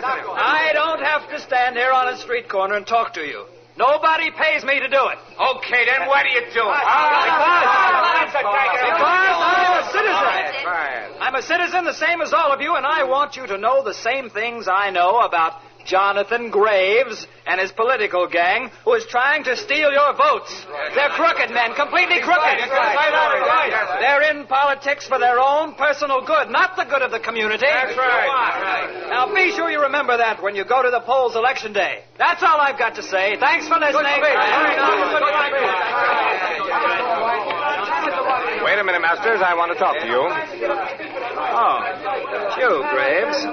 I don't have to stand here on a street corner and talk to you. Nobody pays me to do it. Okay, then why do you do it? Because I'm a citizen. I'm a citizen the same as all of you, and I want you to know the same things I know about Jonathan Graves and his political gang who is trying to steal your votes. They're crooked men, completely crooked. They're in politics for their own personal good, not the good of the community. That's right. Now, be sure you remember that when you go to the polls election day. That's all I've got to say. Thanks for listening. Wait a minute, Masters. I want to talk to you. Oh, it's you, Graves.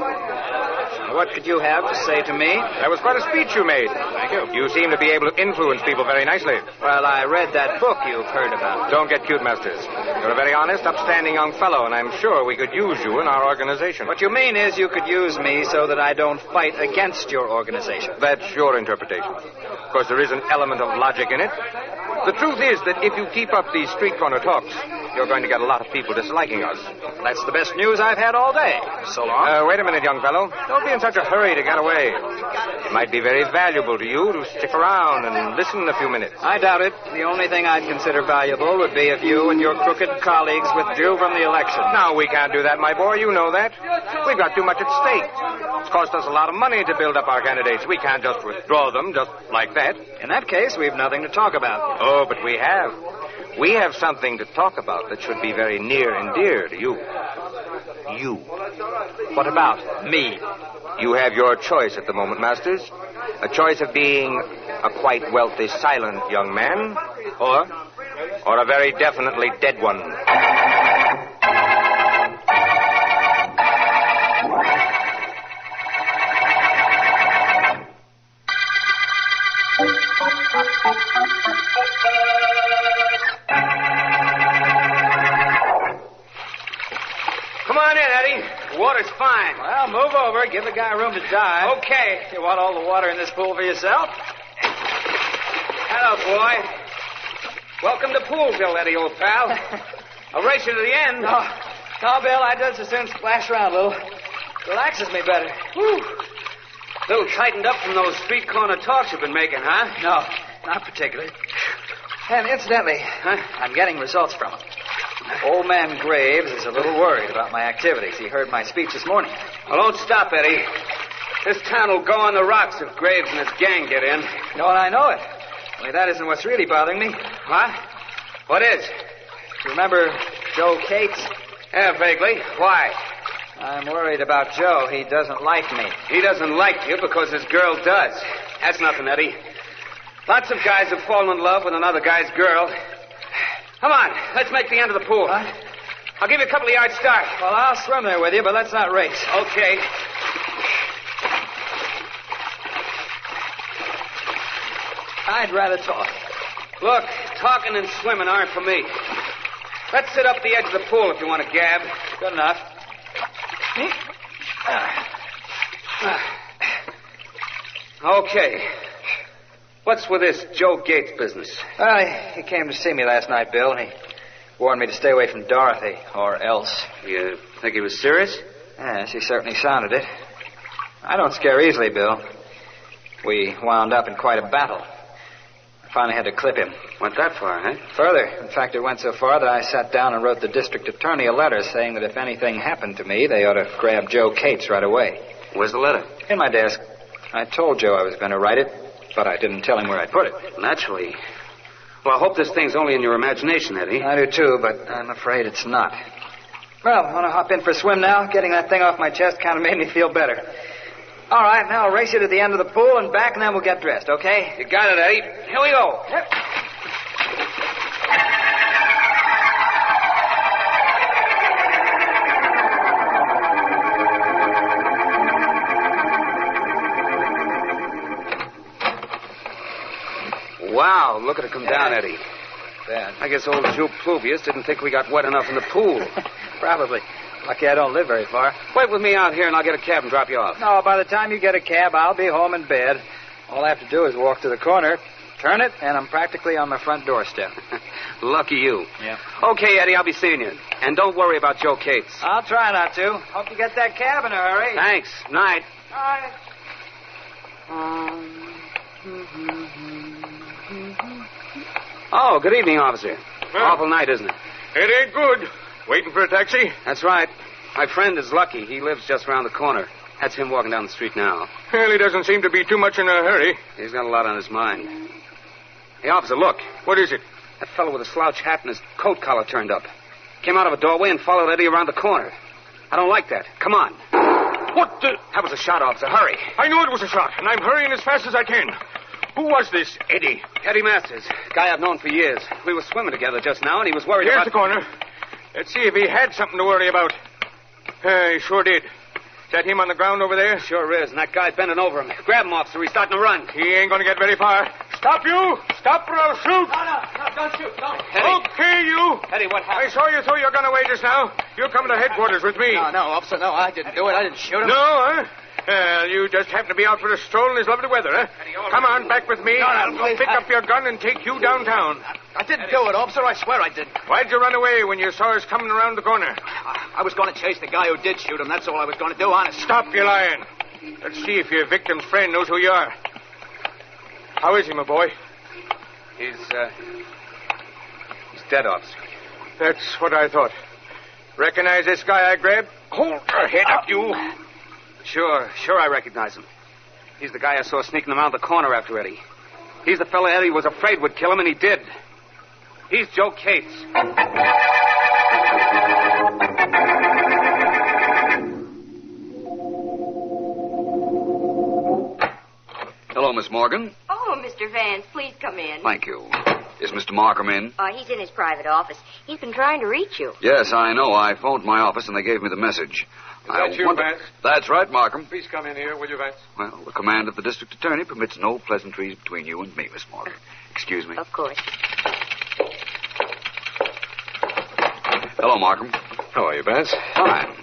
What could you have to say to me? That was quite a speech you made. Thank you. You seem to be able to influence people very nicely. Well, I read that book you've heard about. Don't get cute, Masters. You're a very honest, upstanding young fellow, and I'm sure we could use you in our organization. What you mean is you could use me so that I don't fight against your organization. That's your interpretation. Of course, there is an element of logic in it. The truth is that if you keep up these street corner talks, you're going to get a lot of people disliking us. That's the best news I've had all day. So long. Wait a minute, young fellow. Don't be in such a hurry to get away. It might be very valuable to you to stick around and listen a few minutes. I doubt it. The only thing I'd consider valuable would be if you and your crooked colleagues withdrew from the election. No, we can't do that, my boy. You know that. We've got too much at stake. It's cost us a lot of money to build up our candidates. We can't just withdraw them just like that. In that case, we've nothing to talk about. Oh, but we have. We have something to talk about that should be very near and dear to you. You. What about me? You have your choice at the moment, Masters. A choice of being a quite wealthy, silent young man, or a very definitely dead one. Come on in, Eddie. The water's fine. Well, move over. Give the guy room to dive. Okay. You want all the water in this pool for yourself? Hello, boy. Welcome to Poolville, Eddie, old pal. I'll race you to the end. No, Bill, I'd just as soon splash around a little. Relaxes me better. Whew. A little tightened up from those street corner talks you've been making, huh? No, not particularly. And incidentally, I'm getting results from him. Old man Graves is a little worried about my activities. He heard my speech this morning. Well, don't stop, Eddie. This town will go on the rocks if Graves and his gang get in. No, and I know it. Only that isn't what's really bothering me. What? What is? You remember Joe Cates? Yeah, vaguely. Why? I'm worried about Joe. He doesn't like me. He doesn't like you because his girl does. That's nothing, Eddie. Lots of guys have fallen in love with another guy's girl. Come on, let's make the end of the pool. What? I'll give you a couple of yards start. Well, I'll swim there with you, but let's not race. Okay. I'd rather talk. Look, talking and swimming aren't for me. Let's sit up the edge of the pool if you want to gab. Good enough. Okay. What's with this Joe Gates business? He came to see me last night, Bill, and he warned me to stay away from Dorothy, or else. You think he was serious? Yes, he certainly sounded it. I don't scare easily, Bill. We wound up in quite a battle. I finally had to clip him. Went that far, huh? Further. In fact, it went so far that I sat down and wrote the district attorney a letter saying that if anything happened to me, they ought to grab Joe Cates right away. Where's the letter? In my desk. I told Joe I was going to write it, but I didn't tell him where I'd put it. Naturally. Well, I hope this thing's only in your imagination, Eddie. I do, too, but I'm afraid it's not. Well, want to hop in for a swim now? Getting that thing off my chest kind of made me feel better. All right, now I'll race you to the end of the pool and back, and then we'll get dressed, okay? You got it, Eddie. Here we go. Yep. Wow, look at it come down, Eddie. Bad. I guess old Joe Pluvius didn't think we got wet enough in the pool. Probably. Lucky I don't live very far. Wait with me out here, and I'll get a cab and drop you off. No, by the time you get a cab, I'll be home in bed. All I have to do is walk to the corner, turn it, and I'm practically on my front doorstep. Lucky you. Yeah. Okay, Eddie, I'll be seeing you. And don't worry about Joe Cates. I'll try not to. Hope you get that cab in a hurry. Thanks. Night. Oh, good evening, officer. Awful night, isn't it? It ain't good. Waiting for a taxi? That's right. My friend is lucky. He lives just around the corner. That's him walking down the street now. Well, he doesn't seem to be too much in a hurry. He's got a lot on his mind. Hey, officer, look. What is it? That fellow with a slouch hat and his coat collar turned up. Came out of a doorway and followed Eddie around the corner. I don't like that. Come on. What the... That was a shot, officer. Hurry. I knew it was a shot, and I'm hurrying as fast as I can. Who was this, Eddie? Eddie Masters. Guy I've known for years. We were swimming together just now, and he was worried Here's about... the corner. Let's see if he had something to worry about. He sure did. Is that him on the ground over there? Sure is, and that guy bending over him. Grab him, officer. He's starting to run. He ain't going to get very far. Stop, you! Stop or I'll shoot! No, don't shoot, don't. Eddie. Okay, you! Eddie, what I happened? saw you throw your gun away just now. You're coming to headquarters with me. No, officer, no, I didn't do it. I didn't shoot him. No, huh? Well, you just happen to be out for a stroll in this lovely weather, huh? Come on, back with me. I'll go pick up your gun and take you downtown. I didn't do it, officer. I swear I didn't. Why'd you run away when you saw us coming around the corner? I was going to chase the guy who did shoot him. That's all I was going to do, honest. Stop your lying. Let's see if your victim's friend knows who you are. How is he, my boy? He's dead, officer. That's what I thought. Recognize this guy I grabbed? Hold your head up, you. Sure, I recognize him. He's the guy I saw sneaking around the corner after Eddie. He's the fella Eddie was afraid would kill him, and he did. He's Joe Cates. Hello, Miss Morgan. Oh, Mr. Vance, please come in. Thank you. Is Mr. Markham in? He's in his private office. He's been trying to reach you. Yes, I know. I phoned my office and they gave me the message. Is that you, Vance? That's right, Markham. Please come in here, will you, Vance? Well, the command of the district attorney permits no pleasantries between you and me, Miss Morgan. Excuse me. Of course. Hello, Markham. How are you, Vance?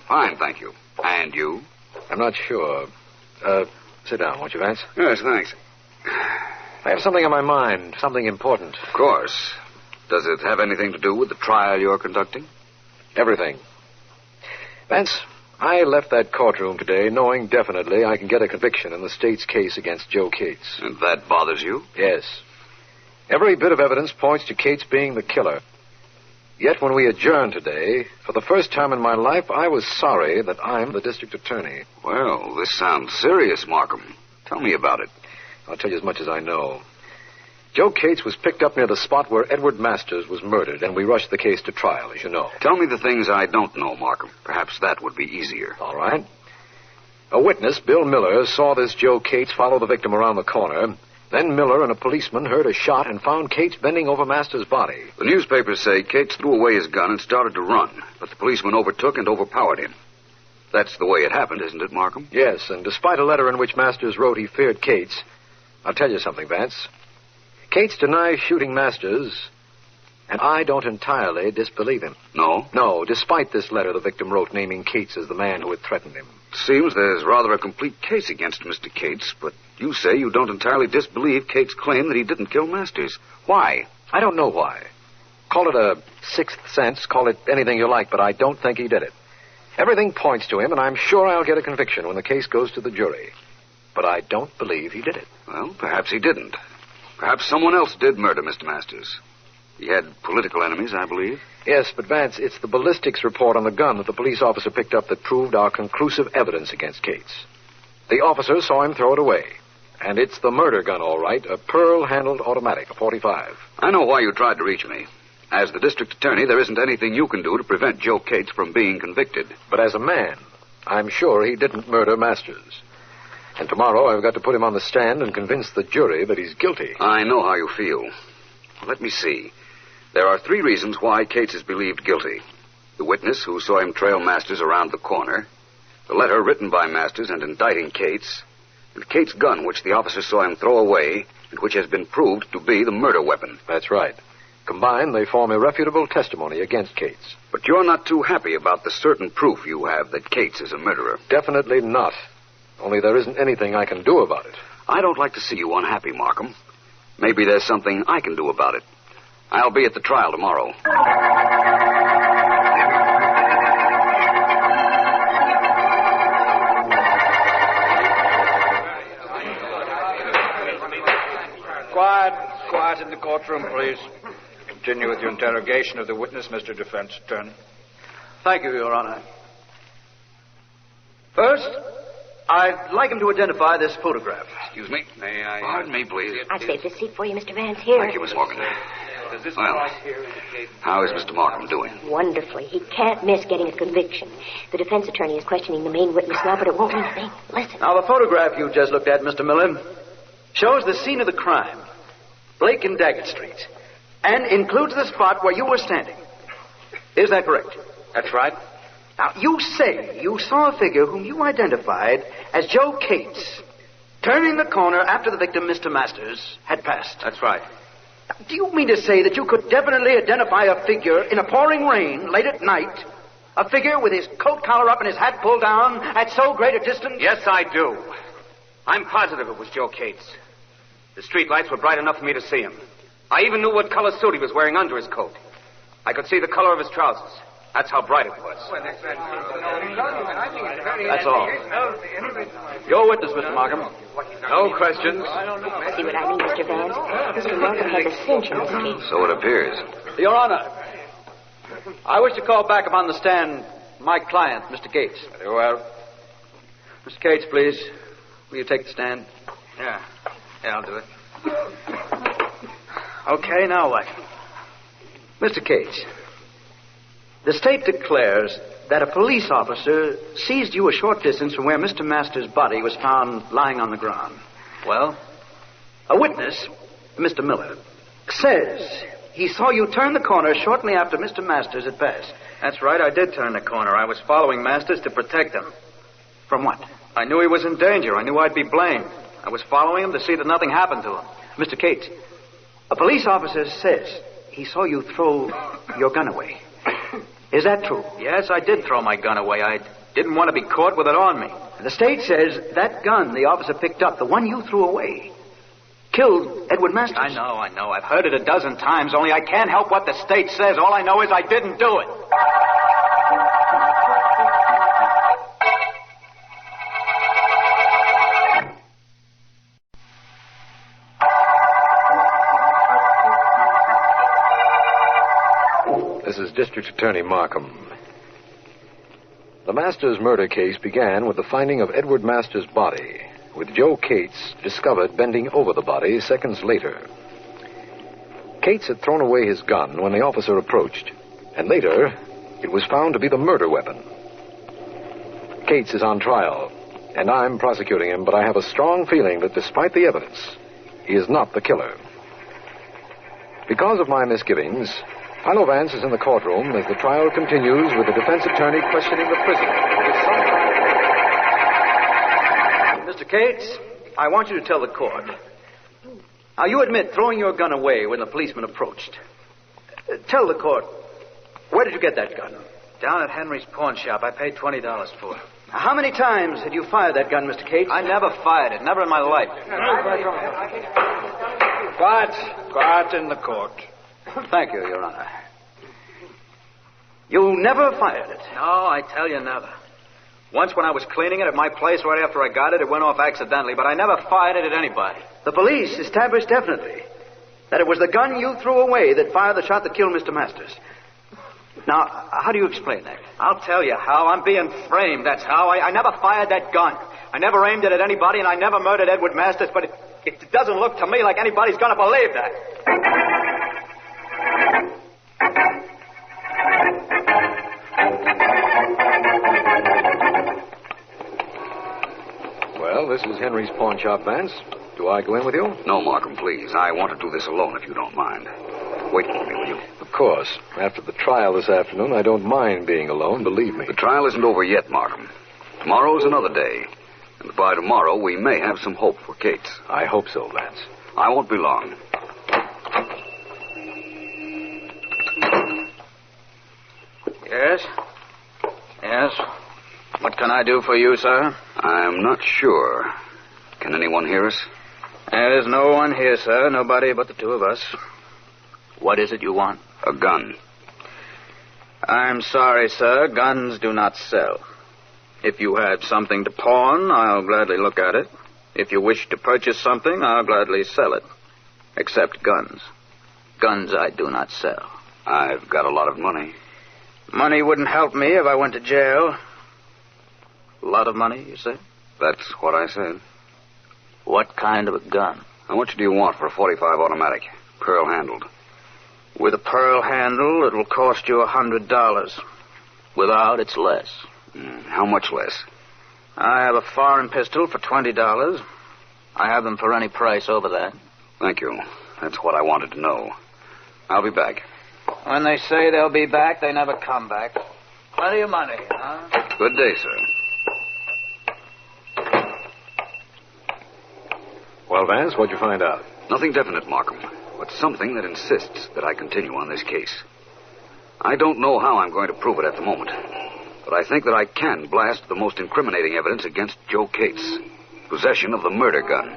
Fine, thank you. And you? I'm not sure. Sit down, won't you, Vance? Yes, thanks. I have something on my mind, something important. Of course. Does it have anything to do with the trial you're conducting? Everything. Vance, I left that courtroom today knowing definitely I can get a conviction in the state's case against Joe Cates. And that bothers you? Yes. Every bit of evidence points to Cates being the killer. Yet when we adjourned today, for the first time in my life, I was sorry that I'm the district attorney. Well, this sounds serious, Markham. Tell me about it. I'll tell you as much as I know. Joe Cates was picked up near the spot where Edward Masters was murdered, and we rushed the case to trial, as you know. Tell me the things I don't know, Markham. Perhaps that would be easier. All right. A witness, Bill Miller, saw this Joe Cates follow the victim around the corner. Then Miller and a policeman heard a shot and found Cates bending over Masters' body. The newspapers say Cates threw away his gun and started to run, but the policeman overtook and overpowered him. That's the way it happened, isn't it, Markham? Yes, and despite a letter in which Masters wrote he feared Cates, I'll tell you something, Vance. Cates denies shooting Masters, and I don't entirely disbelieve him. No? No, despite this letter the victim wrote naming Cates as the man who had threatened him. Seems there's rather a complete case against Mr. Cates, but you say you don't entirely disbelieve Cates' claim that he didn't kill Masters. Why? I don't know why. Call it a sixth sense, call it anything you like, but I don't think he did it. Everything points to him, and I'm sure I'll get a conviction when the case goes to the jury. But I don't believe he did it. Well, perhaps he didn't. Perhaps someone else did murder Mr. Masters. He had political enemies, I believe. Yes, but Vance, it's the ballistics report on the gun that the police officer picked up that proved our conclusive evidence against Cates. The officer saw him throw it away. And it's the murder gun, all right, a pearl-handled automatic, a .45. I know why you tried to reach me. As the district attorney, there isn't anything you can do to prevent Joe Cates from being convicted. But as a man, I'm sure he didn't murder Masters. And tomorrow I've got to put him on the stand and convince the jury that he's guilty. I know how you feel. Let me see. There are 3 reasons why Cates is believed guilty. The witness who saw him trail Masters around the corner, the letter written by Masters and indicting Cates, and Cates' gun, which the officer saw him throw away, and which has been proved to be the murder weapon. That's right. Combined, they form irrefutable testimony against Cates. But you're not too happy about the certain proof you have that Cates is a murderer. Definitely not. Only there isn't anything I can do about it. I don't like to see you unhappy, Markham. Maybe there's something I can do about it. I'll be at the trial tomorrow. Quiet in the courtroom, please. Continue with your interrogation of the witness, Mr. Defense Attorney. Thank you, Your Honor. First, I'd like him to identify this photograph. Excuse me. May I... Pardon me, please. I've saved a seat for you, Mr. Vance. Here. Thank you, Miss Morgan. Well, how is Mr. Markham doing? Wonderfully. He can't miss getting a conviction. The defense attorney is questioning the main witness now, but it won't mean a thing. Listen. Now, the photograph you just looked at, Mr. Miller, shows the scene of the crime, Blake and Daggett Street, and includes the spot where you were standing. Is that correct? That's right. Now, you say you saw a figure whom you identified as Joe Cates turning the corner after the victim, Mr. Masters, had passed. That's right. Now, do you mean to say that you could definitely identify a figure in a pouring rain late at night, a figure with his coat collar up and his hat pulled down at so great a distance? Yes, I do. I'm positive it was Joe Cates. The street lights were bright enough for me to see him. I even knew what color suit he was wearing under his coat. I could see the color of his trousers. That's how bright it was. That's all. Your witness, Mr. Markham. No questions. See what I mean, Mr. Vance? Mr. Markham has a cinch in this case. So it appears. Your Honor, I wish to call back upon the stand my client, Mr. Cates. Very well. Mr. Cates, please, will you take the stand? Yeah, I'll do it. Okay, now what? Mr. Cates, the state declares that a police officer seized you a short distance from where Mr. Masters' body was found lying on the ground. Well? A witness, Mr. Miller, says he saw you turn the corner shortly after Mr. Masters had passed. That's right, I did turn the corner. I was following Masters to protect him. From what? I knew he was in danger. I knew I'd be blamed. I was following him to see that nothing happened to him. Mr. Cates, a police officer says he saw you throw your gun away. Is that true? Yes, I did throw my gun away. I didn't want to be caught with it on me. The state says that gun the officer picked up, the one you threw away, killed Edward Masters. I know. I've heard it a dozen times, only I can't help what the state says. All I know is I didn't do it. This is District Attorney Markham. The Masters murder case began with the finding of Edward Masters' body, with Joe Cates discovered bending over the body seconds later. Cates had thrown away his gun when the officer approached, and later it was found to be the murder weapon. Cates is on trial, and I'm prosecuting him, but I have a strong feeling that despite the evidence, he is not the killer. Because of my misgivings, Philo Vance is in the courtroom as the trial continues with the defense attorney questioning the prisoner. Mr. Cates, I want you to tell the court. Now, you admit throwing your gun away when the policeman approached. Tell the court, where did you get that gun? Down at Henry's pawn shop. I paid $20 for it. How many times had you fired that gun, Mr. Cates? I never fired it. Never in my life. Quiet in the court. Thank you, Your Honor. You never fired it? No, I tell you, never. Once when I was cleaning it at my place right after I got it, it went off accidentally, but I never fired it at anybody. The police established definitely that it was the gun you threw away that fired the shot that killed Mr. Masters. Now, how do you explain that? I'll tell you how. I'm being framed, that's how. I never fired that gun. I never aimed it at anybody, and I never murdered Edward Masters, but it doesn't look to me like anybody's going to believe that. Well, this is Henry's pawn shop, Vance. Do I go in with you? No, Markham, please. I want to do this alone if you don't mind. Wait for me, will you? Of course. After the trial this afternoon, I don't mind being alone, believe me. The trial isn't over yet, Markham. Tomorrow's another day. And by tomorrow, we may have some hope for Cates. I hope so, Vance. I won't be long. Yes? What can I do for you, sir? I'm not sure. Can anyone hear us? There's no one here, sir. Nobody but the two of us. What is it you want? A gun. I'm sorry, sir. Guns do not sell. If you have something to pawn, I'll gladly look at it. If you wish to purchase something, I'll gladly sell it. Except guns. Guns I do not sell. I've got a lot of money. Money wouldn't help me if I went to jail. A lot of money, you say? That's what I said. What kind of a gun? How much do you want for a .45 automatic, pearl-handled? With a pearl handle, it'll cost you $100. Without, it's less. How much less? I have a foreign pistol for $20. I have them for any price over that. Thank you. That's what I wanted to know. I'll be back. When they say they'll be back, they never come back. Plenty of money, huh? Good day, sir. Well, Vance, what'd you find out? Nothing definite, Markham, but something that insists that I continue on this case. I don't know how I'm going to prove it at the moment, but I think that I can blast the most incriminating evidence against Joe Cates. Possession of the murder gun.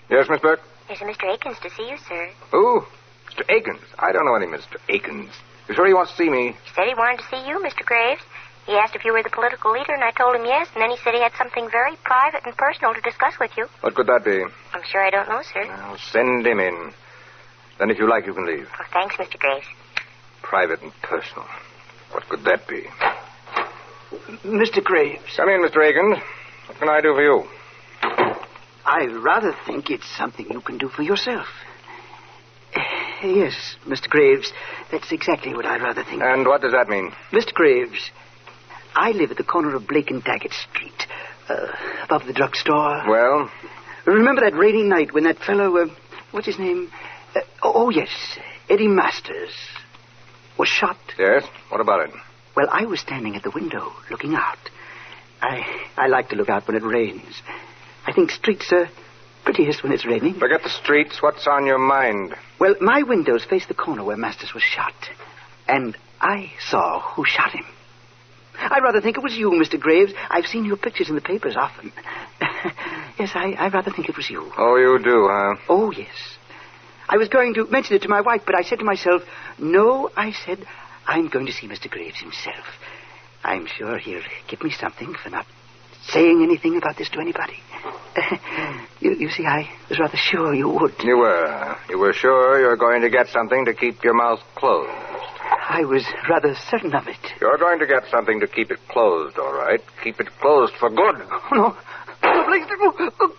Yes, Miss Burke? There's a Mr. Akins to see you, sir. Who? Mr. Akins. I don't know any Mr. Akins. You sure he wants to see me? He said he wanted to see you, Mr. Graves. He asked if you were the political leader, and I told him yes, and then he said he had something very private and personal to discuss with you. What could that be? I'm sure I don't know, sir. Well, send him in. Then if you like, you can leave. Oh, thanks, Mr. Graves. Private and personal. What could that be? Mr. Graves. Come in, Mr. Akins. What can I do for you? I rather think it's something you can do for yourself. Yes, Mr. Graves, that's exactly what I'd rather think. And what does that mean? Mr. Graves, I live at the corner of Blake and Daggett Street, above the drugstore. Well? Remember that rainy night when that fellow, what's his name? Yes, Eddie Masters, was shot? Yes? What about it? Well, I was standing at the window, looking out. I like to look out when it rains. I think streets are prettiest when it's raining. Forget the streets. What's on your mind? Well, my windows face the corner where Masters was shot. And I saw who shot him. I rather think it was you, Mr. Graves. I've seen your pictures in the papers often. Yes, I rather think it was you. Oh, you do, huh? Oh, yes. I was going to mention it to my wife, but I said to myself, no, I said, I'm going to see Mr. Graves himself. I'm sure he'll give me something for not saying anything about this to anybody. You see, I was rather sure you would. You were. You were sure you were going to get something to keep your mouth closed. I was rather certain of it. You're going to get something to keep it closed, all right? Keep it closed for good. Oh, no. No, please. No.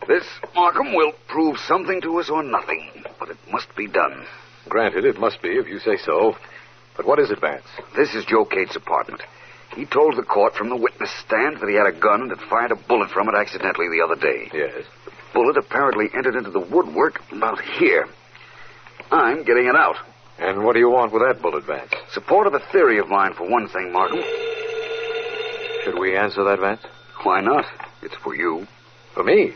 This, Markham, will prove something to us or nothing, but it must be done. Granted, it must be, if you say so. But what is it, Vance? This is Joe Cates' apartment. He told the court from the witness stand that he had a gun and had fired a bullet from it accidentally the other day. Yes. The bullet apparently entered into the woodwork about here. I'm getting it out. And what do you want with that bullet, Vance? Support of a theory of mine, for one thing, Markham. Should we answer that, Vance? Why not? It's for you. For me?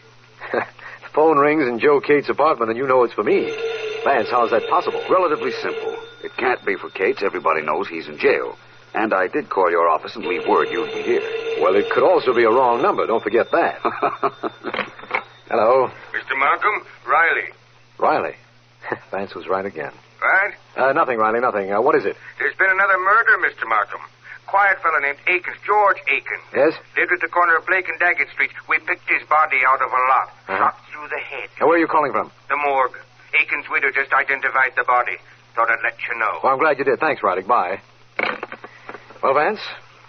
The phone rings in Joe Cates' apartment, and you know it's for me. Vance, how's that possible? Relatively simple. It can't be for Cates. Everybody knows he's in jail. And I did call your office and leave word you'd be here. Well, it could also be a wrong number. Don't forget that. Hello. Mr. Markham, Riley. Riley. Vance was right again. Right? Nothing, Riley, nothing. What is it? There's been another murder, Mr. Markham. Quiet fellow named Akins, George Akins. Yes? Lived at the corner of Blake and Daggett Street. We picked his body out of a lot. Shot through the head. Now, where are you calling from? The morgue. Akins' widow just identified the body. Thought I'd let you know. Well, I'm glad you did. Thanks, Riley. Bye. Well, Vance,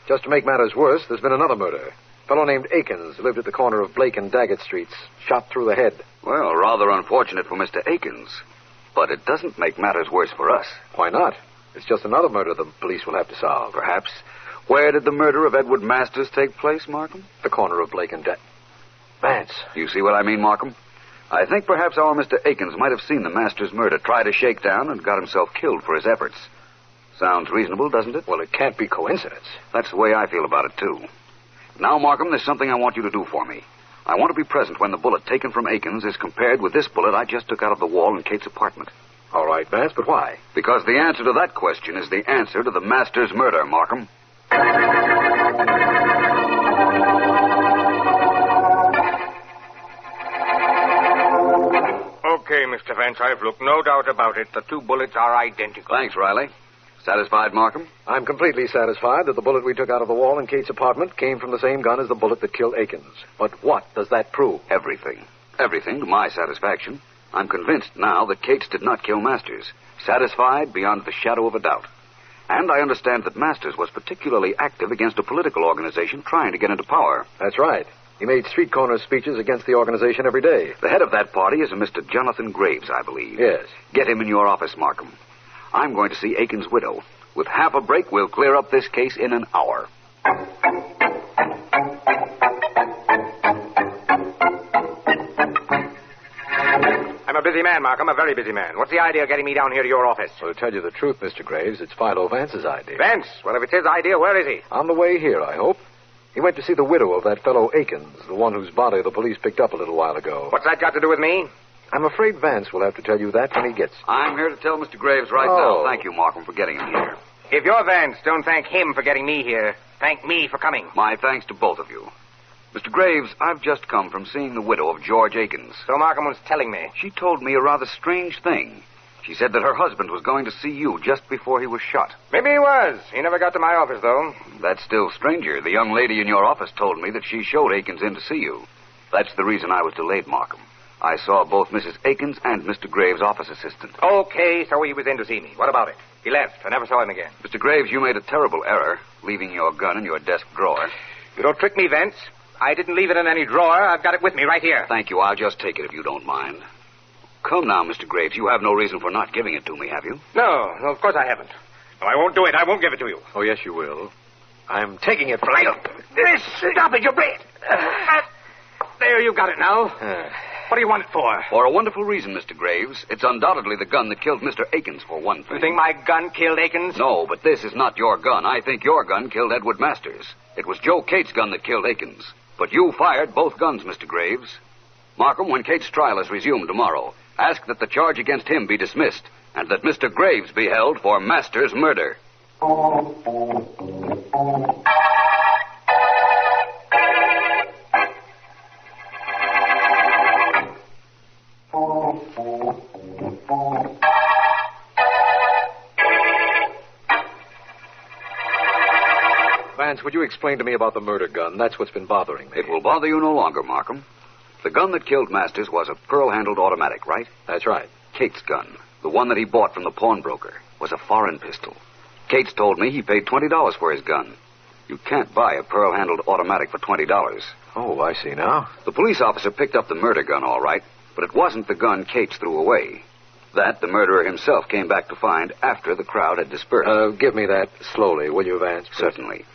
just to make matters worse, there's been another murder. A fellow named Akins lived at the corner of Blake and Daggett Streets. Shot through the head. Well, rather unfortunate for Mr. Akins. But it doesn't make matters worse for us. Why not? It's just another murder the police will have to solve. Perhaps. Where did the murder of Edward Masters take place, Markham? The corner of Blake and Vance. You see what I mean, Markham? I think perhaps our Mr. Akins might have seen the Masters murder, tried a shakedown, and got himself killed for his efforts. Sounds reasonable, doesn't it? Well, it can't be coincidence. That's the way I feel about it, too. Now, Markham, there's something I want you to do for me. I want to be present when the bullet taken from Akins is compared with this bullet I just took out of the wall in Kate's apartment. All right, Vance, but why? Because the answer to that question is the answer to the Masters murder, Markham. Mr. Vance. I've looked. No doubt about it. The two bullets are identical. Thanks, Riley. Satisfied, Markham? I'm completely satisfied that the bullet we took out of the wall in Kate's apartment came from the same gun as the bullet that killed Akins. But what does that prove? Everything. Everything to my satisfaction. I'm convinced now that Cates did not kill Masters. Satisfied beyond the shadow of a doubt. And I understand that Masters was particularly active against a political organization trying to get into power. That's right. He made street corner speeches against the organization every day. The head of that party is a Mr. Jonathan Graves, I believe. Yes. Get him in your office, Markham. I'm going to see Akins' widow. With half a break, we'll clear up this case in an hour. I'm a busy man, Markham, a very busy man. What's the idea of getting me down here to your office? Well, to tell you the truth, Mr. Graves, it's Philo Vance's idea. Vance? Well, if it's his idea, where is he? On the way here, I hope. He went to see the widow of that fellow Akins, the one whose body the police picked up a little while ago. What's that got to do with me? I'm afraid Vance will have to tell you that when he gets here. I'm here to tell Mr. Graves right now. Thank you, Markham, for getting him here. If you're Vance, don't thank him for getting me here. Thank me for coming. My thanks to both of you. Mr. Graves, I've just come from seeing the widow of George Akins. So Markham was telling me. She told me a rather strange thing. She said that her husband was going to see you just before he was shot. Maybe he was. He never got to my office, though. That's still stranger. The young lady in your office told me that she showed Akins in to see you. That's the reason I was delayed, Markham. I saw both Mrs. Akins and Mr. Graves' office assistant. Okay, so he was in to see me. What about it? He left. I never saw him again. Mr. Graves, you made a terrible error, leaving your gun in your desk drawer. You don't trick me, Vance. I didn't leave it in any drawer. I've got it with me right here. Thank you. I'll just take it if you don't mind. Come now, Mr. Graves. You have no reason for not giving it to me, have you? No, of course I haven't. No, I won't do it. I won't give it to you. Oh, yes, you will. I'm taking it from you. Stop it, you blade. There, you got it now. What do you want it for? For a wonderful reason, Mr. Graves. It's undoubtedly the gun that killed Mr. Akins, for one thing. You think my gun killed Akins? No, but this is not your gun. I think your gun killed Edward Masters. It was Joe Cates' gun that killed Akins. But you fired both guns, Mr. Graves. Markham, when Cates' trial is resumed tomorrow, ask that the charge against him be dismissed and that Mr. Graves be held for Masters' murder. Vance, would you explain to me about the murder gun? That's what's been bothering me. It will bother you no longer, Markham. The gun that killed Masters was a pearl-handled automatic, right? That's right. Cates' gun, the one that he bought from the pawnbroker, was a foreign pistol. Cates told me he paid $20 for his gun. You can't buy a pearl-handled automatic for $20. Oh, I see now. The police officer picked up the murder gun, all right, but it wasn't the gun Cates threw away. That the murderer himself came back to find after the crowd had dispersed. Give me that slowly, will you, Vance? Please? Certainly.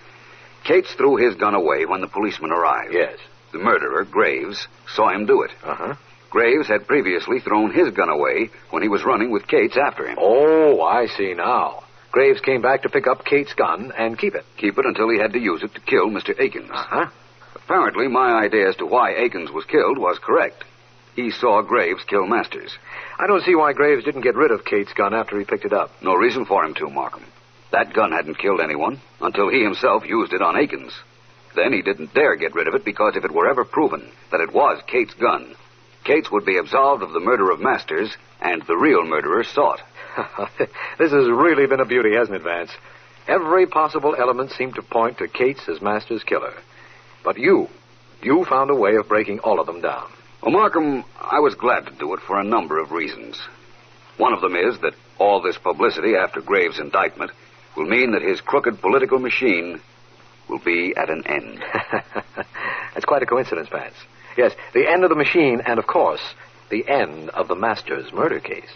Cates threw his gun away when the policeman arrived. Yes. The murderer, Graves, saw him do it. Uh-huh. Graves had previously thrown his gun away when he was running with Cates after him. Oh, I see now. Graves came back to pick up Cates' gun and keep it. Keep it until he had to use it to kill Mr. Akins. Uh-huh. Apparently, my idea as to why Akins was killed was correct. He saw Graves kill Masters. I don't see why Graves didn't get rid of Cates' gun after he picked it up. No reason for him to, Markham. That gun hadn't killed anyone until he himself used it on Akins. Then he didn't dare get rid of it because if it were ever proven that it was Cates' gun, Cates would be absolved of the murder of Masters and the real murderer sought. This has really been a beauty, hasn't it, Vance? Every possible element seemed to point to Cates as Masters' killer. But you found a way of breaking all of them down. Well, Markham, I was glad to do it for a number of reasons. One of them is that all this publicity after Graves' indictment will mean that his crooked political machine will be at an end. That's quite a coincidence, Vance. Yes, the end of the machine and, of course, the end of the Masters murder case.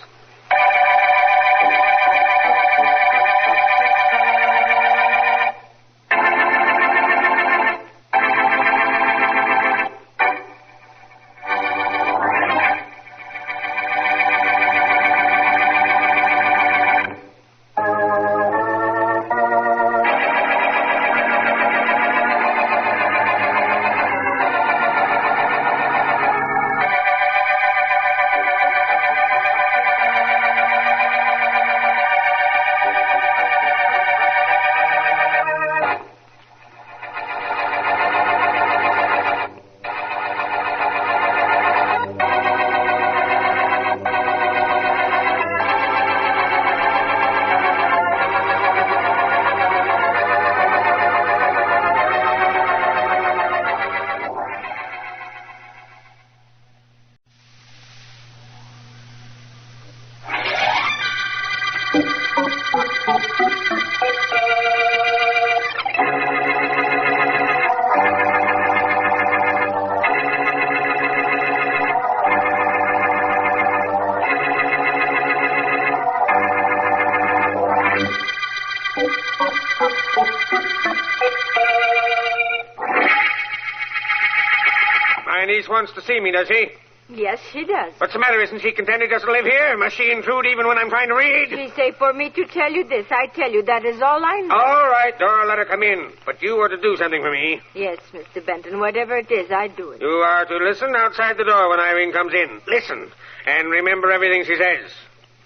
My niece wants to see me, does she? Yes, she does. What's the matter? Isn't she content just to live here? Must she intrude even when I'm trying to read? She say for me to tell you this. I tell you that is all I know. All right, Dora, let her come in. But you are to do something for me. Yes, Mr. Benton. Whatever it is, I do it. You are to listen outside the door when Irene comes in. Listen. And remember everything she says.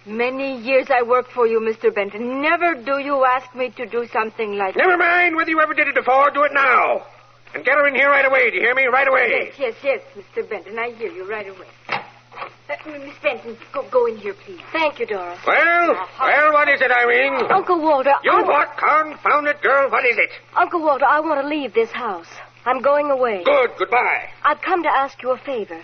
Many years I work for you, Mr. Benton. Never do you ask me to do something like Never mind whether you ever did it before. Do it now. And get her in here right away. Do you hear me? Right away. Yes, Mr. Benton. I hear you right away. Miss Benton, go in here, please. Thank you, Dora. Well, what is it, Irene? Uncle Walter, What? Confound it, girl. What is it? Uncle Walter, I want to leave this house. I'm going away. Good. Goodbye. I've come to ask you a favor.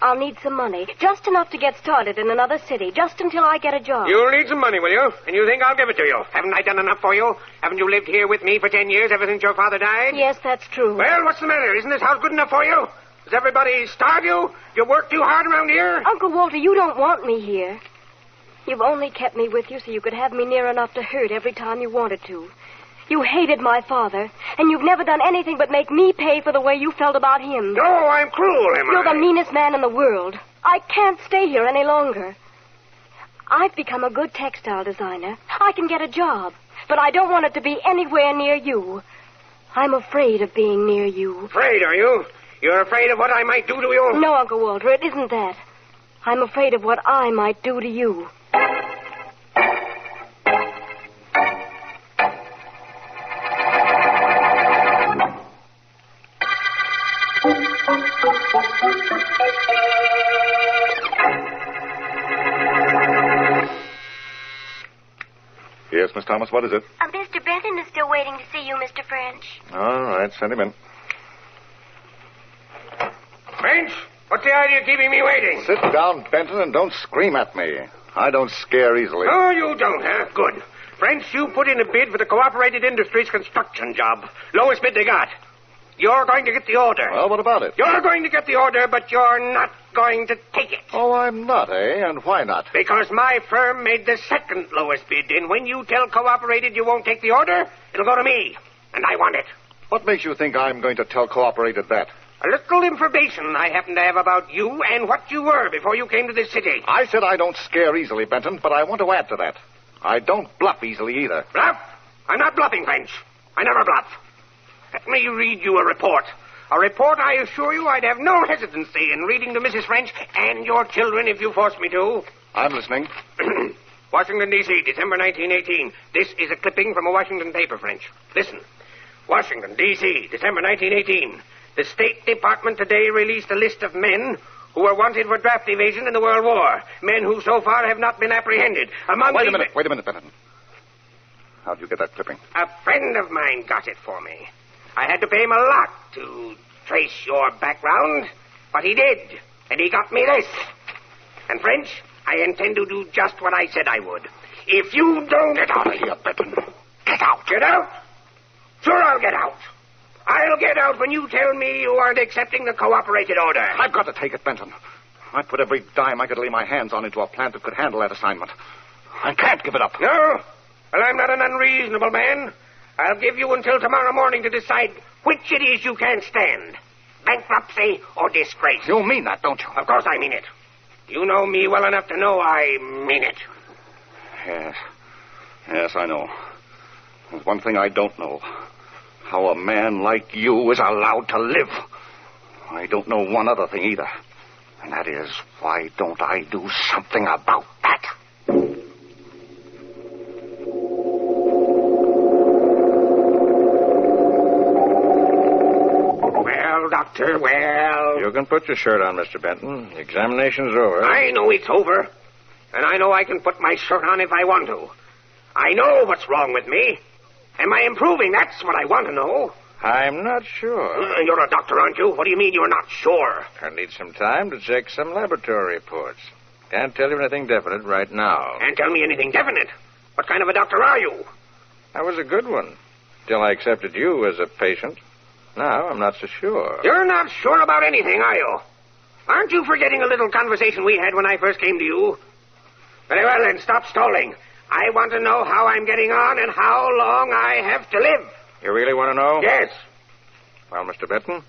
I'll need some money, just enough to get started in another city, just until I get a job. You'll need some money, will you? And you think I'll give it to you? Haven't I done enough for you? Haven't you lived here with me for 10 years, ever since your father died? Yes, that's true. Well, what's the matter? Isn't this house good enough for you? Does everybody starve you? You work too hard around here? Uncle Walter, you don't want me here. You've only kept me with you so you could have me near enough to hurt every time you wanted to. You hated my father, and you've never done anything but make me pay for the way you felt about him. No, I'm cruel, am I? You're the meanest man in the world. I can't stay here any longer. I've become a good textile designer. I can get a job, but I don't want it to be anywhere near you. I'm afraid of being near you. Afraid, are you? You're afraid of what I might do to you? No, Uncle Walter, it isn't that. I'm afraid of what I might do to you. Yes, Miss Thomas, what is it? Mr. Benton is still waiting to see you, Mr. French. All right, send him in. French, what's the idea of keeping me waiting? Sit down, Benton, and don't scream at me. I don't scare easily. Oh, you don't, huh? Good. French, you put in a bid for the Cooperated Industries construction job. Lowest bid they got. You're going to get the order. Well, what about it? You're going to get the order, but you're not going to take it. Oh, I'm not, eh? And why not? Because my firm made the second lowest bid, and when you tell Cooperated you won't take the order, it'll go to me, and I want it. What makes you think I'm going to tell Cooperated that? A little information I happen to have about you and what you were before you came to this city. I said I don't scare easily, Benton, but I want to add to that. I don't bluff easily either. Bluff? I'm not bluffing, French. I never bluff. Let me read you a report. A report I assure you I'd have no hesitancy in reading to Mrs. French and your children if you force me to. I'm listening. Washington, D.C., December 1918. This is a clipping from a Washington paper, French. Listen. Washington, D.C., December 1918. The State Department today released a list of men who were wanted for draft evasion in the World War. Men who so far have not been apprehended. Wait a minute, Benton. How'd you get that clipping? A friend of mine got it for me. I had to pay him a lot to trace your background, but he did, and he got me this. And, French, I intend to do just what I said I would. If you don't... Get out of here, Benton. Get out. Get out? Sure, I'll get out. I'll get out when you tell me you aren't accepting the cooperated order. I've got to take it, Benton. I put every dime I could lay my hands on into a plant that could handle that assignment. I can't give it up. No? Well, I'm not an unreasonable man. I'll give you until tomorrow morning to decide which it is you can't stand. Bankruptcy or disgrace. You mean that, don't you? Of course I mean it. You know me well enough to know I mean it. Yes, I know. There's one thing I don't know. How a man like you is allowed to live. I don't know one other thing either. And that is, why don't I do something about that? Well, Doctor, well... You can put your shirt on, Mr. Benton. The examination's over. I know it's over. And I know I can put my shirt on if I want to. I know what's wrong with me. Am I improving? That's what I want to know. I'm not sure. You're a doctor, aren't you? What do you mean you're not sure? I need some time to check some laboratory reports. Can't tell you anything definite right now. Can't tell me anything definite? What kind of a doctor are you? I was a good one, till I accepted you as a patient. Now I'm not so sure. You're not sure about anything, are you? Aren't you forgetting a little conversation we had when I first came to you? Very well, then, stop stalling. I want to know how I'm getting on and how long I have to live. You really want to know? Yes. Well, Mr. Benton,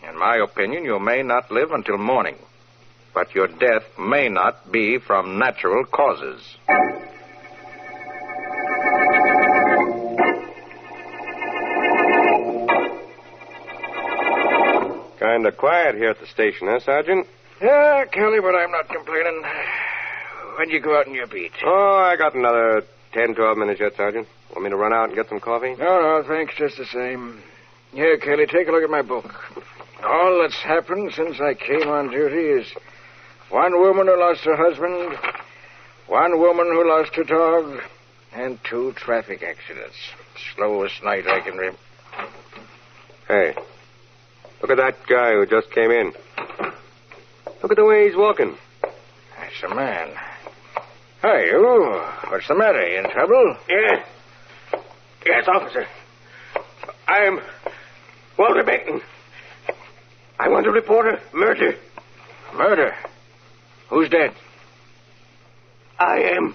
In my opinion, you may not live until morning. But your death may not be from natural causes. Kind of quiet here at the station, huh, Sergeant? Yeah, Kelly, but I'm not complaining. When'd you go out on your beat? Oh, I got another 10, 12 minutes yet, Sergeant. Want me to run out and get some coffee? No, thanks, just the same. Here, Kelly, take a look at my book. All that's happened since I came on duty is one woman who lost her husband, one woman who lost her dog, and 2 traffic accidents. Slowest night I can remember. Hey, look at that guy who just came in. Look at the way he's walking. That's a man. Hey, you. What's the matter? You in trouble? Yeah. Yes, officer. I'm Walter Benton. I want to report a murder. Murder? Who's dead? I am.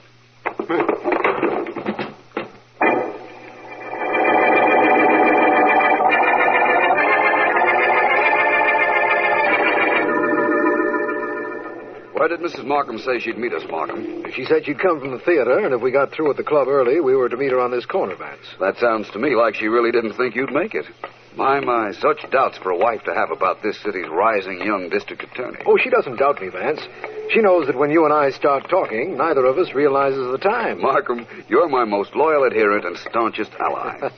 Why did Mrs. Markham say she'd meet us, Markham? She said she'd come from the theater, and if we got through at the club early, we were to meet her on this corner, Vance. That sounds to me like she really didn't think you'd make it. My, such doubts for a wife to have about this city's rising young district attorney. Oh, she doesn't doubt me, Vance. She knows that when you and I start talking, neither of us realizes the time. Markham, you're my most loyal adherent and staunchest ally.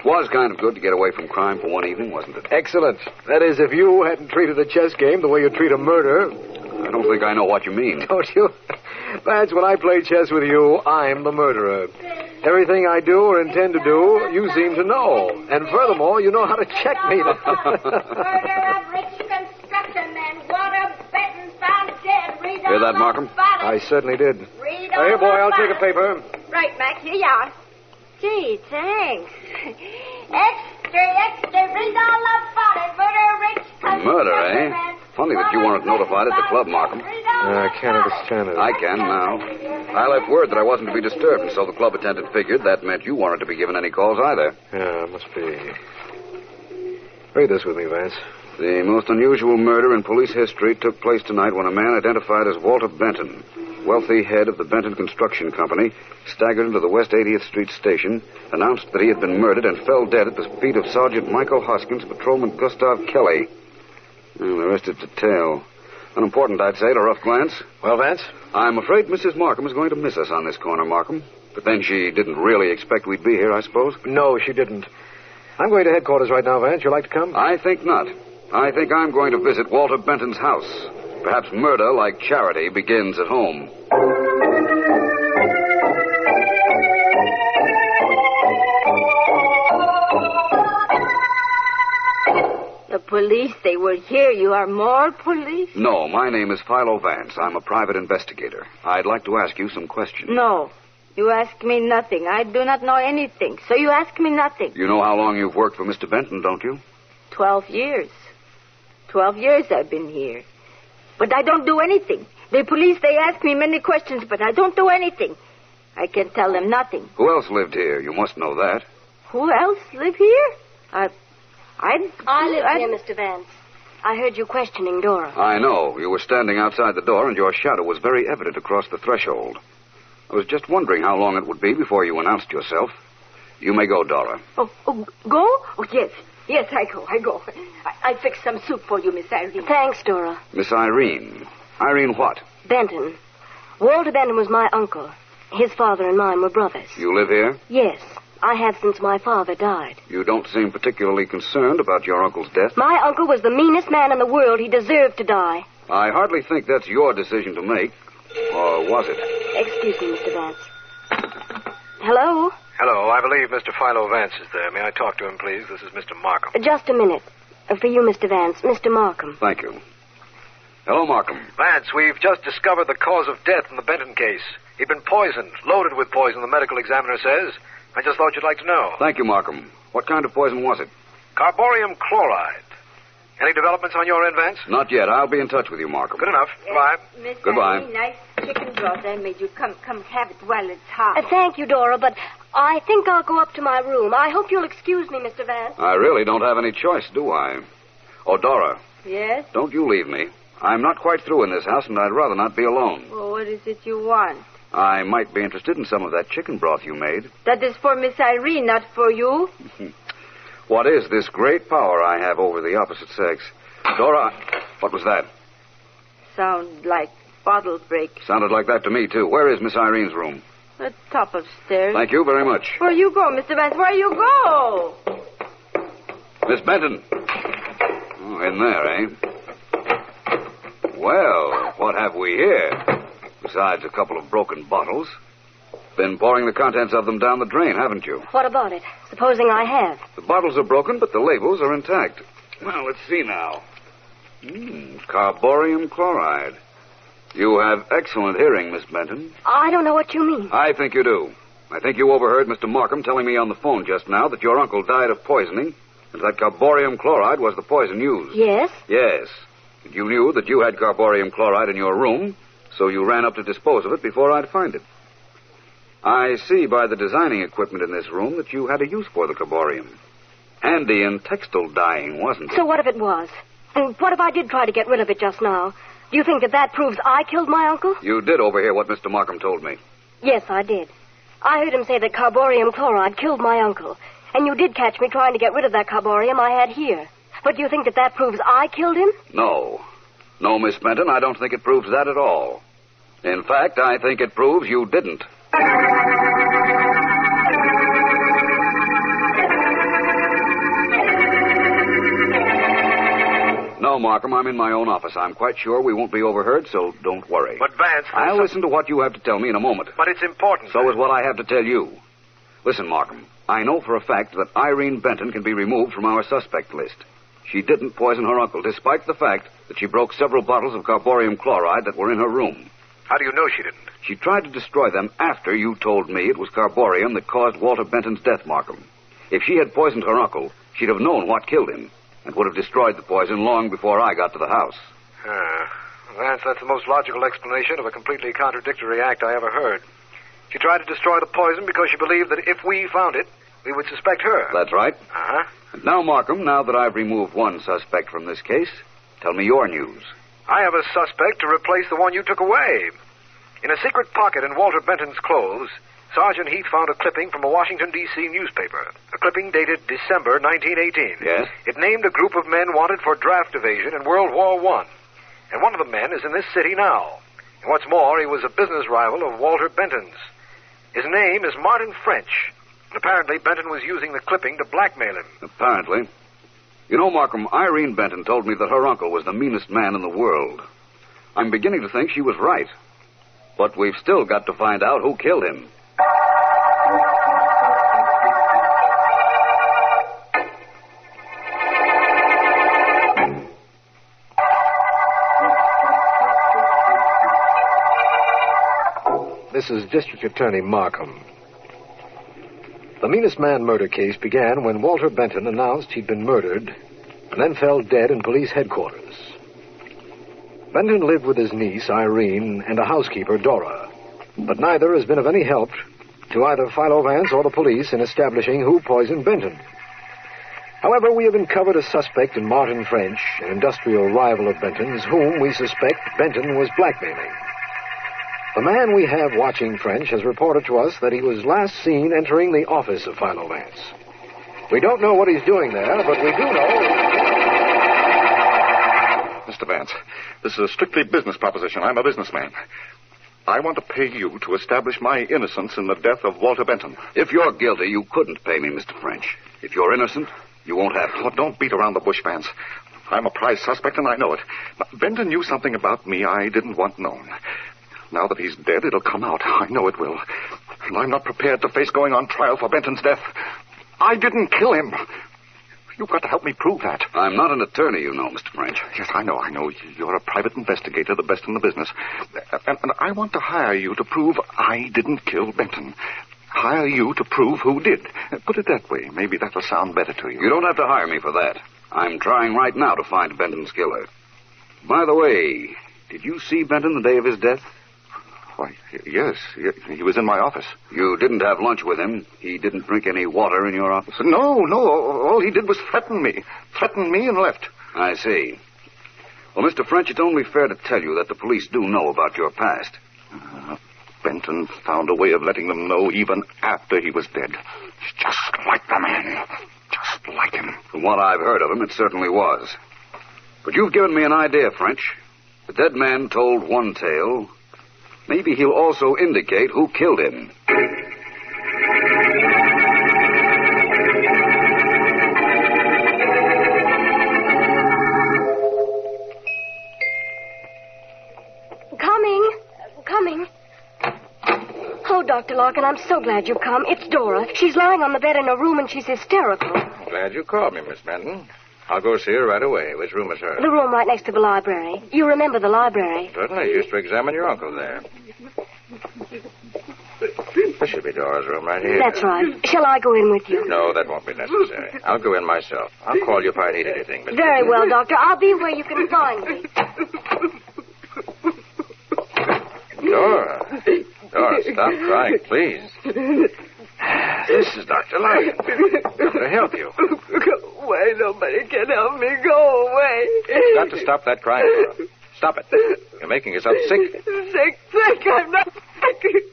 Was kind of good to get away from crime for one evening, wasn't it? Excellent. That is, if you hadn't treated a chess game the way you treat a murder. I don't think I know what you mean. Don't you? Vance, when I play chess with you, I'm the murderer. Everything I do or intend to do, you seem to know. And furthermore, you know how to checkmate it. Murder of rich construction man. Walter Benton found dead. Read Hear that, Markham? I certainly did. Read Here, boy, I'll take a paper. Right, Mac. Here you are. Gee, thanks. Extra. Read all about it. Murder of rich construction Murder, eh? man. Funny that you weren't notified at the club, Markham. I can't understand it. I can now. I left word that I wasn't to be disturbed, and so the club attendant figured that meant you weren't to be given any calls either. Yeah, it must be. Read this with me, Vance. The most unusual murder in police history took place tonight when a man identified as Walter Benton, wealthy head of the Benton Construction Company, staggered into the West 80th Street station, announced that he had been murdered, and fell dead at the feet of Sergeant Michael Hoskins and Patrolman Gustav Kelly. Well, the rest is detail. Unimportant, I'd say, at a rough glance. Well, Vance? I'm afraid Mrs. Markham is going to miss us on this corner, Markham. But then she didn't really expect we'd be here, I suppose. No, she didn't. I'm going to headquarters right now, Vance. You'd like to come? I think not. I think I'm going to visit Walter Benton's house. Perhaps murder, like charity, begins at home. The police, they were here. You are more police? No, my name is Philo Vance. I'm a private investigator. I'd like to ask you some questions. No. You ask me nothing. I do not know anything. So you ask me nothing. You know how long you've worked for Mr. Benton, don't you? 12 years. 12 years I've been here. But I don't do anything. The police, they ask me many questions, but I don't do anything. I can tell them nothing. Who else lived here? You must know that. Who else live here? I live here, Mr. Vance. I heard you questioning Dora. I know. You were standing outside the door, and your shadow was very evident across the threshold. I was just wondering how long it would be before you announced yourself. You may go, Dora. Oh, go? Oh, yes. Yes, I go. I'll fix some soup for you, Miss Irene. Thanks, Dora. Miss Irene. Irene what? Benton. Walter Benton was my uncle. His father and mine were brothers. You live here? Yes. I have since my father died. You don't seem particularly concerned about your uncle's death. My uncle was the meanest man in the world. He deserved to die. I hardly think that's your decision to make. Or was it? Excuse me, Mr. Vance. Hello? Hello. I believe Mr. Philo Vance is there. May I talk to him, please? This is Mr. Markham. Just a minute. For you, Mr. Vance. Mr. Markham. Thank you. Hello, Markham. Vance, we've just discovered the cause of death in the Benton case. He'd been poisoned, loaded with poison, the medical examiner says. I just thought you'd like to know. Thank you, Markham. What kind of poison was it? Carborium chloride. Any developments on your end, Vance? Not yet. I'll be in touch with you, Markham. Good enough. Goodbye. Miss Goodbye. Irene, nice chicken broth I made you. Come have it while it's hot. Thank you, Dora, but I think I'll go up to my room. I hope you'll excuse me, Mr. Vance. I really don't have any choice, do I? Oh, Dora. Yes? Don't you leave me. I'm not quite through in this house, and I'd rather not be alone. Well, what is it you want? I might be interested in some of that chicken broth you made. That is for Miss Irene, not for you. What is this great power I have over the opposite sex? Dora, what was that? Sound like bottle break. Sounded like that to me, too. Where is Miss Irene's room? The top of stairs. Thank you very much. Where you go, Mr. Vance? Where you go? Miss Benton. Oh, in there, eh? Well, what have we here? Besides a couple of broken bottles. Been pouring the contents of them down the drain, haven't you? What about it? Supposing I have. The bottles are broken, but the labels are intact. Well, let's see now. Carborium chloride. You have excellent hearing, Miss Benton. I don't know what you mean. I think you do. I think you overheard Mr. Markham telling me on the phone just now that your uncle died of poisoning and that carborium chloride was the poison used. Yes? Yes. And you knew that you had carborium chloride in your room, so you ran up to dispose of it before I'd find it. I see by the designing equipment in this room that you had a use for the carborium. Handy in textile dyeing, wasn't it? So what if it was? And what if I did try to get rid of it just now? Do you think that proves I killed my uncle? You did overhear what Mr. Markham told me. Yes, I did. I heard him say that carborium chloride killed my uncle. And you did catch me trying to get rid of that carborium I had here. But do you think that proves I killed him? No. No, Miss Benton, I don't think it proves that at all. In fact, I think it proves you didn't. No, Markham, I'm in my own office. I'm quite sure we won't be overheard, so don't worry. But, Vance... I'll listen to what you have to tell me in a moment. But it's important. So is what I have to tell you. Listen, Markham, I know for a fact that Irene Benton can be removed from our suspect list. She didn't poison her uncle, despite the fact that she broke several bottles of carborium chloride that were in her room. How do you know she didn't? She tried to destroy them after you told me it was carborium that caused Walter Benton's death, Markham. If she had poisoned her uncle, she'd have known what killed him and would have destroyed the poison long before I got to the house. Vance, that's the most logical explanation of a completely contradictory act I ever heard. She tried to destroy the poison because she believed that if we found it, we would suspect her. That's right. Uh-huh. And now, Markham, now that I've removed one suspect from this case, tell me your news. I have a suspect to replace the one you took away. In a secret pocket in Walter Benton's clothes, Sergeant Heath found a clipping from a Washington, D.C. newspaper. A clipping dated December 1918. Yes? It named a group of men wanted for draft evasion in World War I. And one of the men is in this city now. And what's more, he was a business rival of Walter Benton's. His name is Martin French. And apparently Benton was using the clipping to blackmail him. Apparently. You know, Markham, Irene Benton told me that her uncle was the meanest man in the world. I'm beginning to think she was right. But we've still got to find out who killed him. This is District Attorney Markham. The meanest man murder case began when Walter Benton announced he'd been murdered and then fell dead in police headquarters. Benton lived with his niece, Irene, and a housekeeper, Dora. But neither has been of any help to either Philo Vance or the police in establishing who poisoned Benton. However, we have uncovered a suspect in Martin French, an industrial rival of Benton's, whom we suspect Benton was blackmailing. The man we have watching French has reported to us that he was last seen entering the office of Philo Vance. We don't know what he's doing there, but we do know... Mr. Vance, this is a strictly business proposition. I'm a businessman. I want to pay you to establish my innocence in the death of Walter Benton. If you're guilty, you couldn't pay me, Mr. French. If you're innocent, you won't have to. Oh, don't beat around the bush, Vance. I'm a prize suspect, and I know it. But Benton knew something about me I didn't want known. Now that he's dead, it'll come out. I know it will. And I'm not prepared to face going on trial for Benton's death. I didn't kill him. You've got to help me prove that. I'm not an attorney, you know, Mr. French. Yes, I know. You're a private investigator, the best in the business. And I want to hire you to prove I didn't kill Benton. Hire you to prove who did. Put it that way. Maybe that'll sound better to you. You don't have to hire me for that. I'm trying right now to find Benton's killer. By the way, did you see Benton the day of his death? Why, yes. He was in my office. You didn't have lunch with him? He didn't drink any water in your office? No. All he did was threaten me. Threatened me and left. I see. Well, Mr. French, it's only fair to tell you that the police do know about your past. Benton found a way of letting them know even after he was dead. Just like the man. Just like him. From what I've heard of him, it certainly was. But you've given me an idea, French. The dead man told one tale. Maybe he'll also indicate who killed him. Coming. Oh, Dr. Larkin, I'm so glad you've come. It's Dora. She's lying on the bed in her room and she's hysterical. Glad you called me, Miss Benton. I'll go see her right away. Which room is hers? The room right next to the library. You remember the library? Certainly. Used to examine your uncle there. This should be Dora's room right here. That's right. Shall I go in with you? No, that won't be necessary. I'll go in myself. I'll call you if I need anything, Miss Very Benton. well, Doctor. I'll be where you can find me. Dora, stop crying, please. This is Dr. Larkin. I'm going to help you. Go away. Nobody can help me. Go away. You've got to stop that crying, Dora. Stop it. You're making yourself sick. Sick. I'm not sick.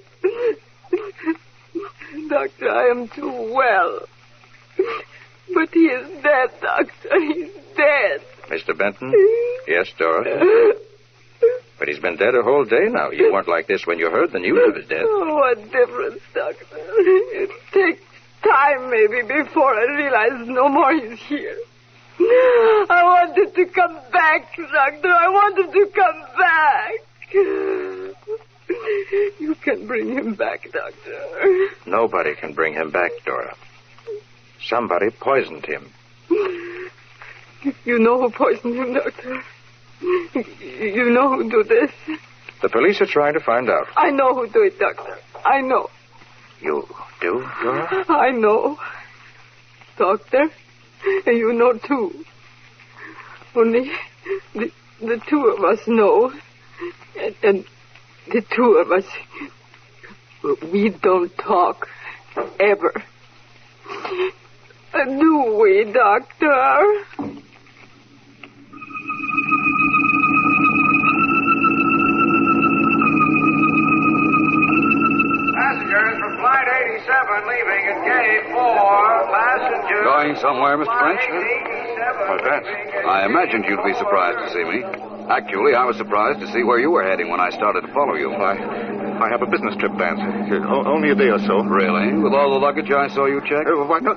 Doctor, I am too well. But he is dead, Doctor. He's dead. Mr. Benton? Yes, Dora? But he's been dead a whole day now. You weren't like this when you heard the news of his death. Oh, what difference, Doctor? It takes time, maybe, before I realize no more he's here. I wanted to come back, Doctor. I wanted to come back. You can bring him back, Doctor. Nobody can bring him back, Dora. Somebody poisoned him. You know who poisoned him, Doctor? You know who do this? The police are trying to find out. I know who do it, Doctor. I know. You do, Dora? I know. Doctor, and you know, too. Only the two of us know. And the two of us, we don't talk. Ever. Do we, Doctor? Passengers from Flight 87 leaving at Gate 4. Passengers... Going somewhere, Mr. French? Why, Vance. I imagined you'd be surprised to see me. Actually, I was surprised to see where you were heading when I started to follow you. I have a business trip, Vance. Only a day or so. Really? With all the luggage I saw you check? Why, no.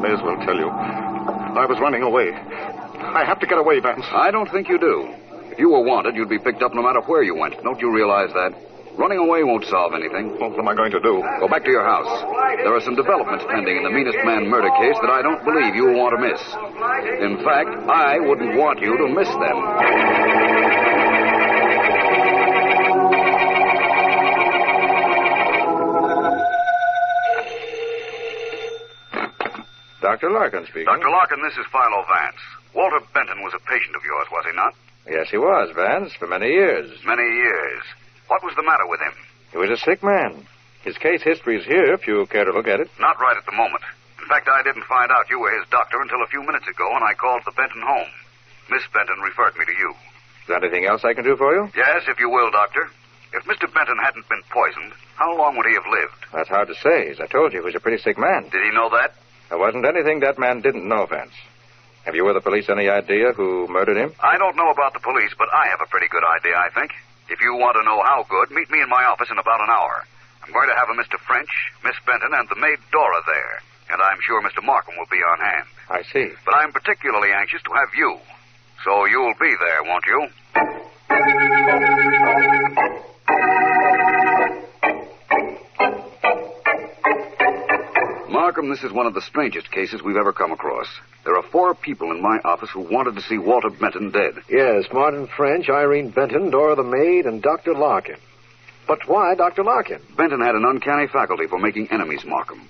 May as well tell you. I was running away. I have to get away, Vance. I don't think you do. If you were wanted, you'd be picked up no matter where you went. Don't you realize that? Running away won't solve anything. What am I going to do? Go back to your house. There are some developments pending in the meanest man murder case that I don't believe you'll want to miss. In fact, I wouldn't want you to miss them. Dr. Larkin speaking. Dr. Larkin, this is Philo Vance. Walter Benton was a patient of yours, was he not? Yes, he was, Vance, for many years. Many years. What was the matter with him? He was a sick man. His case history is here, if you care to look at it. Not right at the moment. In fact, I didn't find out you were his doctor until a few minutes ago when I called the Benton home. Miss Benton referred me to you. Is there anything else I can do for you? Yes, if you will, Doctor. If Mr. Benton hadn't been poisoned, how long would he have lived? That's hard to say. As I told you, he was a pretty sick man. Did he know that? There wasn't anything that man didn't know, Vance. Have you or the police any idea who murdered him? I don't know about the police, but I have a pretty good idea, I think. If you want to know how good, meet me in my office in about an hour. I'm going to have a Mr. French, Miss Benton, and the maid Dora there. And I'm sure Mr. Markham will be on hand. I see. But I'm particularly anxious to have you. So you'll be there, won't you? Markham, this is one of the strangest cases we've ever come across. There are 4 people in my office who wanted to see Walter Benton dead. Yes, Martin French, Irene Benton, Dora the maid, and Dr. Larkin. But why Dr. Larkin? Benton had an uncanny faculty for making enemies, Markham.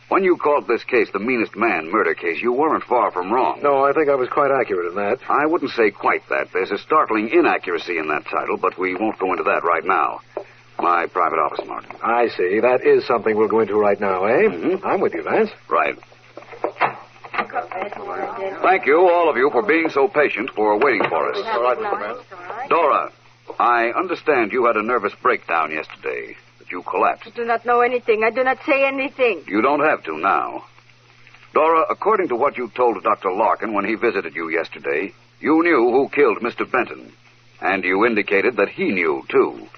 When you called this case the meanest man murder case, you weren't far from wrong. No, I think I was quite accurate in that. I wouldn't say quite that. There's a startling inaccuracy in that title, but we won't go into that right now. My private office, Martin. I see. That is something we'll go into right now, eh? Mm-hmm. I'm with you, Vance. Right. Thank you, all of you, for being so patient, for waiting for us. All right, Mr. Vance. Dora, I understand you had a nervous breakdown yesterday, that you collapsed. I do not know anything. I do not say anything. You don't have to now. Dora, according to what you told Dr. Larkin when he visited you yesterday, you knew who killed Mr. Benton. And you indicated that he knew, too.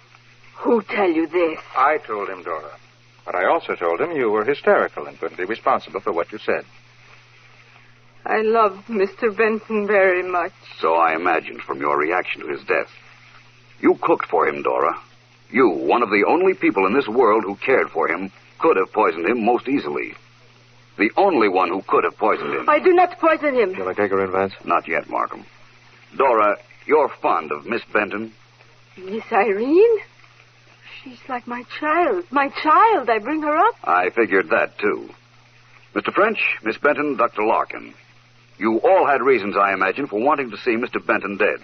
Who tell you this? I told him, Dora. But I also told him you were hysterical and couldn't be responsible for what you said. I loved Mr. Benton very much. So I imagined from your reaction to his death. You cooked for him, Dora. You, one of the only people in this world who cared for him, could have poisoned him most easily. The only one who could have poisoned him. I do not poison him. Shall I take her in, Vance? Not yet, Markham. Dora, you're fond of Miss Benton? Miss Irene? She's like my child. My child. I bring her up. I figured that, too. Mr. French, Miss Benton, Dr. Larkin. You all had reasons, I imagine, for wanting to see Mr. Benton dead.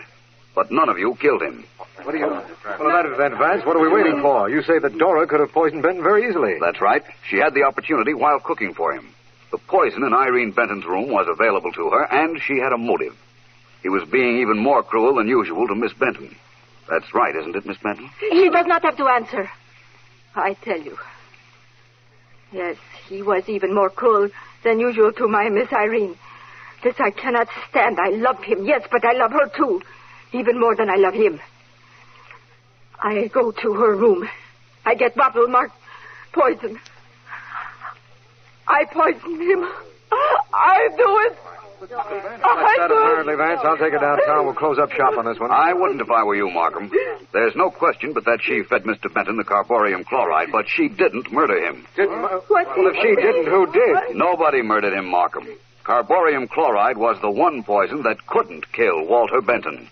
But none of you killed him. What do you... Well, that event, Vance, what are we waiting for? You say that Dora could have poisoned Benton very easily. That's right. She had the opportunity while cooking for him. The poison in Irene Benton's room was available to her, and she had a motive. He was being even more cruel than usual to Miss Benton. That's right, isn't it, Miss Benton? He does not have to answer. I tell you. Yes, he was even more cruel than usual to my Miss Irene. This I cannot stand. I love him, yes, but I love her too. Even more than I love him. I go to her room. I get bottle marked poison. I poison him. I do it. That's that apparently, Vance. I'll take her downtown. We'll close up shop on this one. I wouldn't if I were you, Markham. There's no question but that she fed Mr. Benton the carborium chloride, but she didn't murder him. What? Well, if she didn't, who did? Nobody murdered him, Markham. Carborium chloride was the one poison that couldn't kill Walter Benton.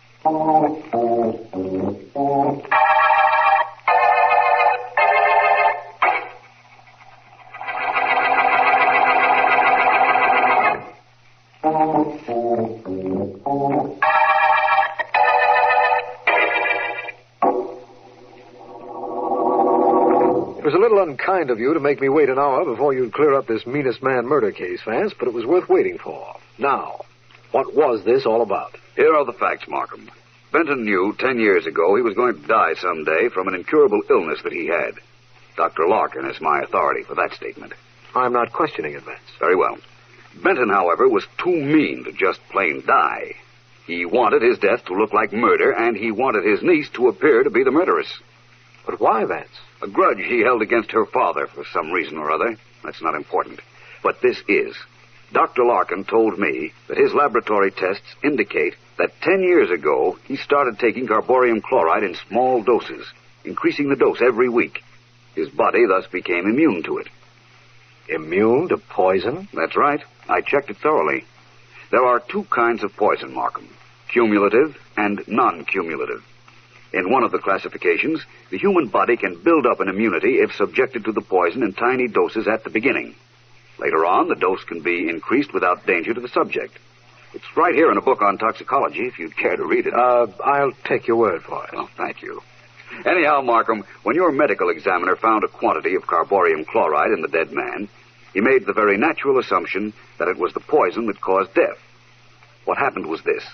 It was a little unkind of you to make me wait an hour before you'd clear up this meanest man murder case, Vance, but it was worth waiting for. Now, what was this all about? Here are the facts, Markham. Benton knew 10 years ago he was going to die someday from an incurable illness that he had. Dr. Larkin is my authority for that statement. I'm not questioning it, Vance. Very well. Benton, however, was too mean to just plain die. He wanted his death to look like murder, and he wanted his niece to appear to be the murderess. But why, Vance? A grudge he held against her father for some reason or other. That's not important. But this is. Dr. Larkin told me that his laboratory tests indicate that 10 years ago he started taking carborium chloride in small doses, increasing the dose every week. His body thus became immune to it. Immune to poison? That's right. I checked it thoroughly. There are two kinds of poison, Markham. Cumulative and non-cumulative. In one of the classifications, the human body can build up an immunity if subjected to the poison in tiny doses at the beginning. Later on, the dose can be increased without danger to the subject. It's right here in a book on toxicology, if you'd care to read it. I'll take your word for it. Oh, thank you. Anyhow, Markham, when your medical examiner found a quantity of carborium chloride in the dead man, he made the very natural assumption that it was the poison that caused death. What happened was this.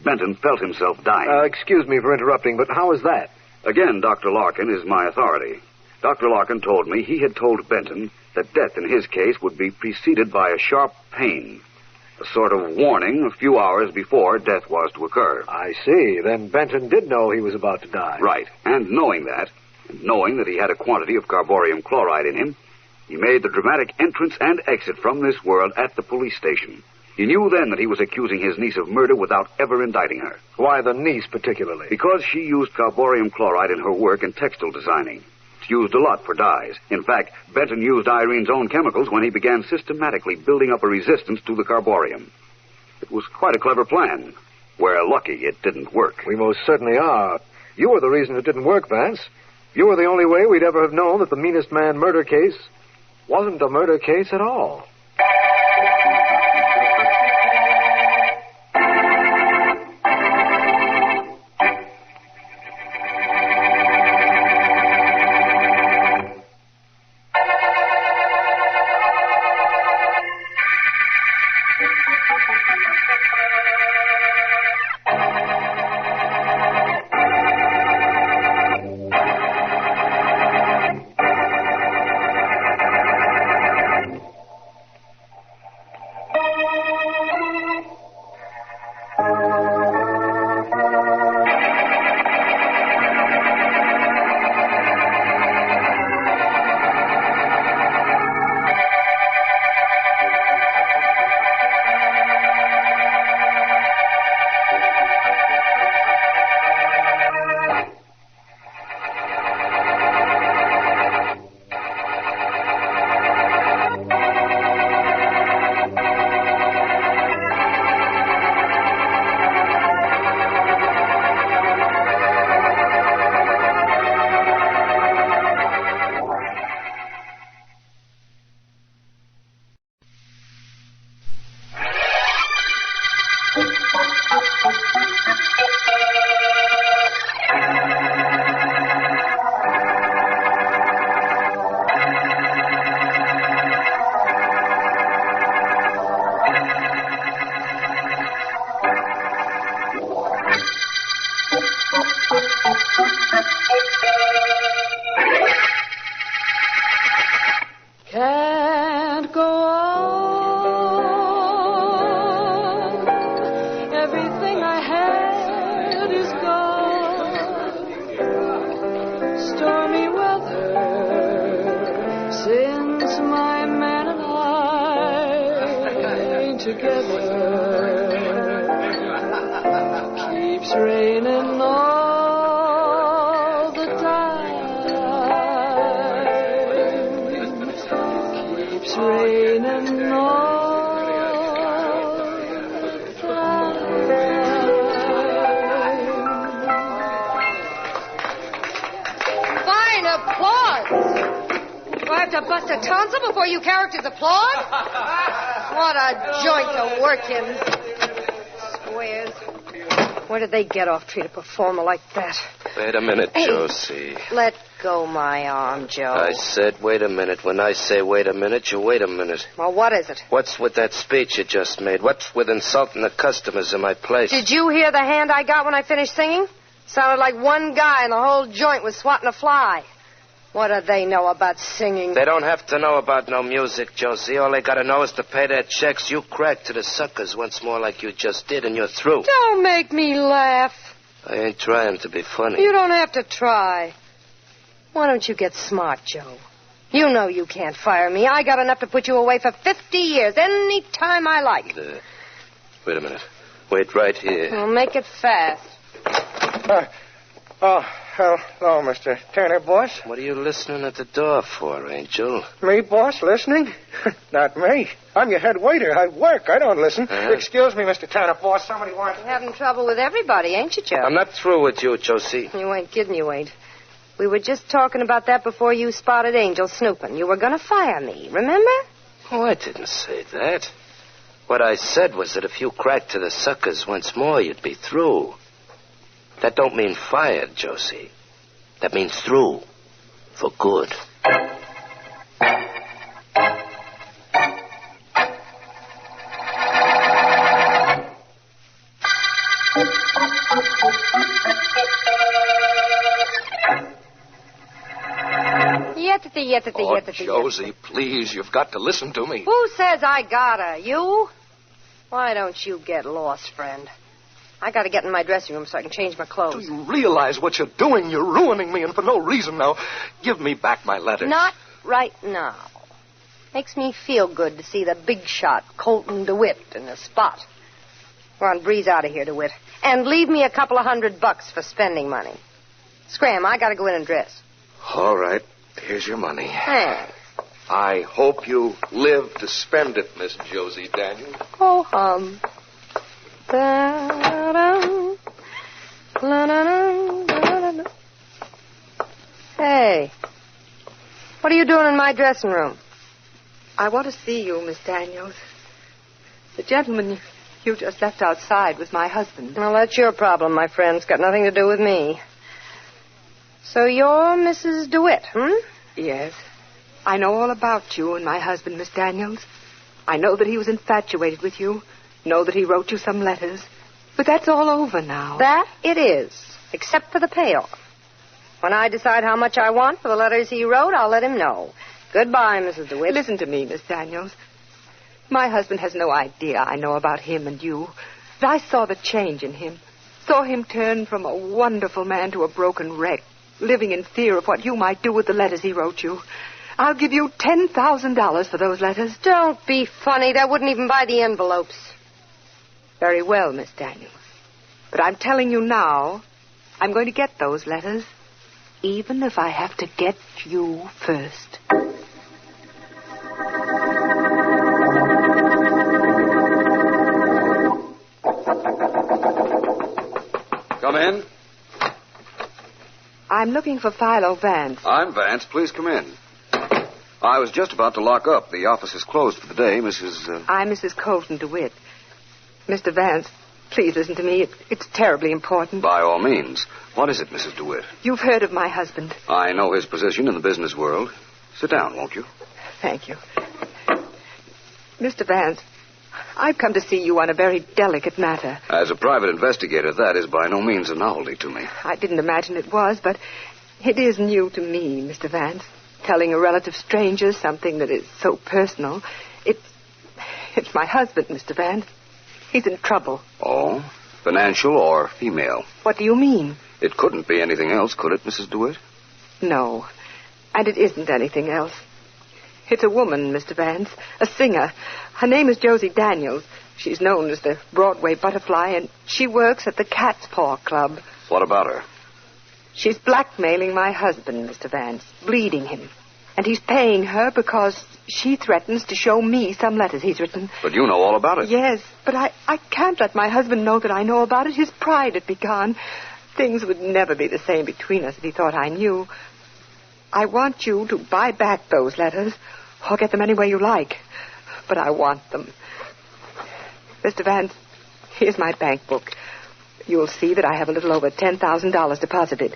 Benton felt himself dying. Excuse me for interrupting, but how is that? Again, Dr. Larkin is my authority. Dr. Larkin told me he had told Benton that death in his case would be preceded by a sharp pain, a sort of warning a few hours before death was to occur. I see. Then Benton did know he was about to die. Right. And knowing that, and knowing that he had a quantity of carborium chloride in him, he made the dramatic entrance and exit from this world at the police station. He knew then that he was accusing his niece of murder without ever indicting her. Why the niece particularly? Because she used carborium chloride in her work in textile designing. It's used a lot for dyes. In fact, Benton used Irene's own chemicals when he began systematically building up a resistance to the carborium. It was quite a clever plan. We're lucky it didn't work. We most certainly are. You were the reason it didn't work, Vance. You were the only way we'd ever have known that the meanest man murder case wasn't a murder case at all. Can't go on. Everything I had is gone. Stormy weather since my man and I ain't together. Keeps raining all the time. Keeps raining all the time. Fine applause. Do I have to bust a tonsil before you characters applaud? What a joint to work in. Squares. Where did they get off treating a performer like that? Wait a minute, Hey. Josie. Let go my arm, Joe. I said wait a minute. When I say wait a minute, you wait a minute. Well, what is it? What's with that speech you just made? What's with insulting the customers in my place? Did you hear the hand I got when I finished singing? Sounded like one guy and the whole joint was swatting a fly. What do they know about singing? They don't have to know about no music, Josie. All they gotta know is to pay their checks. You crack to the suckers once more like you just did, and you're through. Don't make me laugh. I ain't trying to be funny. You don't have to try. Why don't you get smart, Joe? You know you can't fire me. I got enough to put you away for 50 years, any time I like. Wait a minute. Wait right here. Well, make it fast. Hello, Mr. Turner, boss. What are you listening at the door for, Angel? Me, boss, listening? Not me. I'm your head waiter. I work. I don't listen. Excuse me, Mr. Turner, boss. Somebody wants... You're having trouble with everybody, ain't you, Joe? I'm not through with you, Josie. You ain't kidding, you ain't. We were just talking about that before you spotted Angel snooping. You were going to fire me, remember? Oh, I didn't say that. What I said was that if you cracked to the suckers once more, you'd be through. That don't mean fired, Josie. That means through. For good. Oh, Josie, please, you've got to listen to me. Who says I gotta? You? Why don't you get lost, friend? I gotta get in my dressing room so I can change my clothes. Do you realize what you're doing? You're ruining me, and for no reason now. Give me back my letters. Not right now. Makes me feel good to see the big shot, Colton DeWitt, in the spot. Go on, breeze out of here, DeWitt. And leave me a couple of $100 for spending money. Scram, I gotta go in and dress. All right. Here's your money. Thanks. I hope you live to spend it, Miss Josie Daniels. Oh, hum. Da-dum. La-da-dum. Da-da-dum. Hey, what are you doing in my dressing room? I want to see you, Miss Daniels. The gentleman you just left outside was my husband. Well, that's your problem, my friend. It's got nothing to do with me. So you're Mrs. DeWitt, Yes. I know all about you and my husband, Miss Daniels. I know that he was infatuated with you. Know that he wrote you some letters. But that's all over now. That it is, except for the payoff. When I decide how much I want for the letters he wrote, I'll let him know. Goodbye, Mrs. DeWitt. Listen to me, Miss Daniels. My husband has no idea I know about him and you. But I saw the change in him. Saw him turn from a wonderful man to a broken wreck, living in fear of what you might do with the letters he wrote you. I'll give you $10,000 for those letters. Don't be funny. That wouldn't even buy the envelopes. Very well, Miss Daniels. But I'm telling you now, I'm going to get those letters, even if I have to get you first. Come in. I'm looking for Philo Vance. I'm Vance. Please come in. I was just about to lock up. The office is closed for the day, Mrs. I'm Mrs. Colton DeWitt. Mr. Vance, Please listen to me. It's terribly important. By all means. What is it, Mrs. DeWitt? You've heard of my husband. I know his position in the business world. Sit down, won't you? Thank you. Mr. Vance, I've come to see you on a very delicate matter. As a private investigator, that is by no means a novelty to me. I didn't imagine it was, but it is new to me, Mr. Vance. Telling a relative stranger something that is so personal. It's my husband, Mr. Vance. He's in trouble. Oh? Financial or female? What do you mean? It couldn't be anything else, could it, Mrs. DeWitt? No. And it isn't anything else. It's a woman, Mr. Vance. A singer. Her name is Josie Daniels. She's known as the Broadway Butterfly, and she works at the Cat's Paw Club. What about her? She's blackmailing my husband, Mr. Vance. Bleeding him. And he's paying her because she threatens to show me some letters he's written. But you know all about it. Yes, but I can't let my husband know that I know about it. His pride would be gone. Things would never be the same between us if he thought I knew. I want you to buy back those letters, or get them any way you like. But I want them. Mr. Vance, here's my bank book. You'll see that I have a little over $10,000 deposited.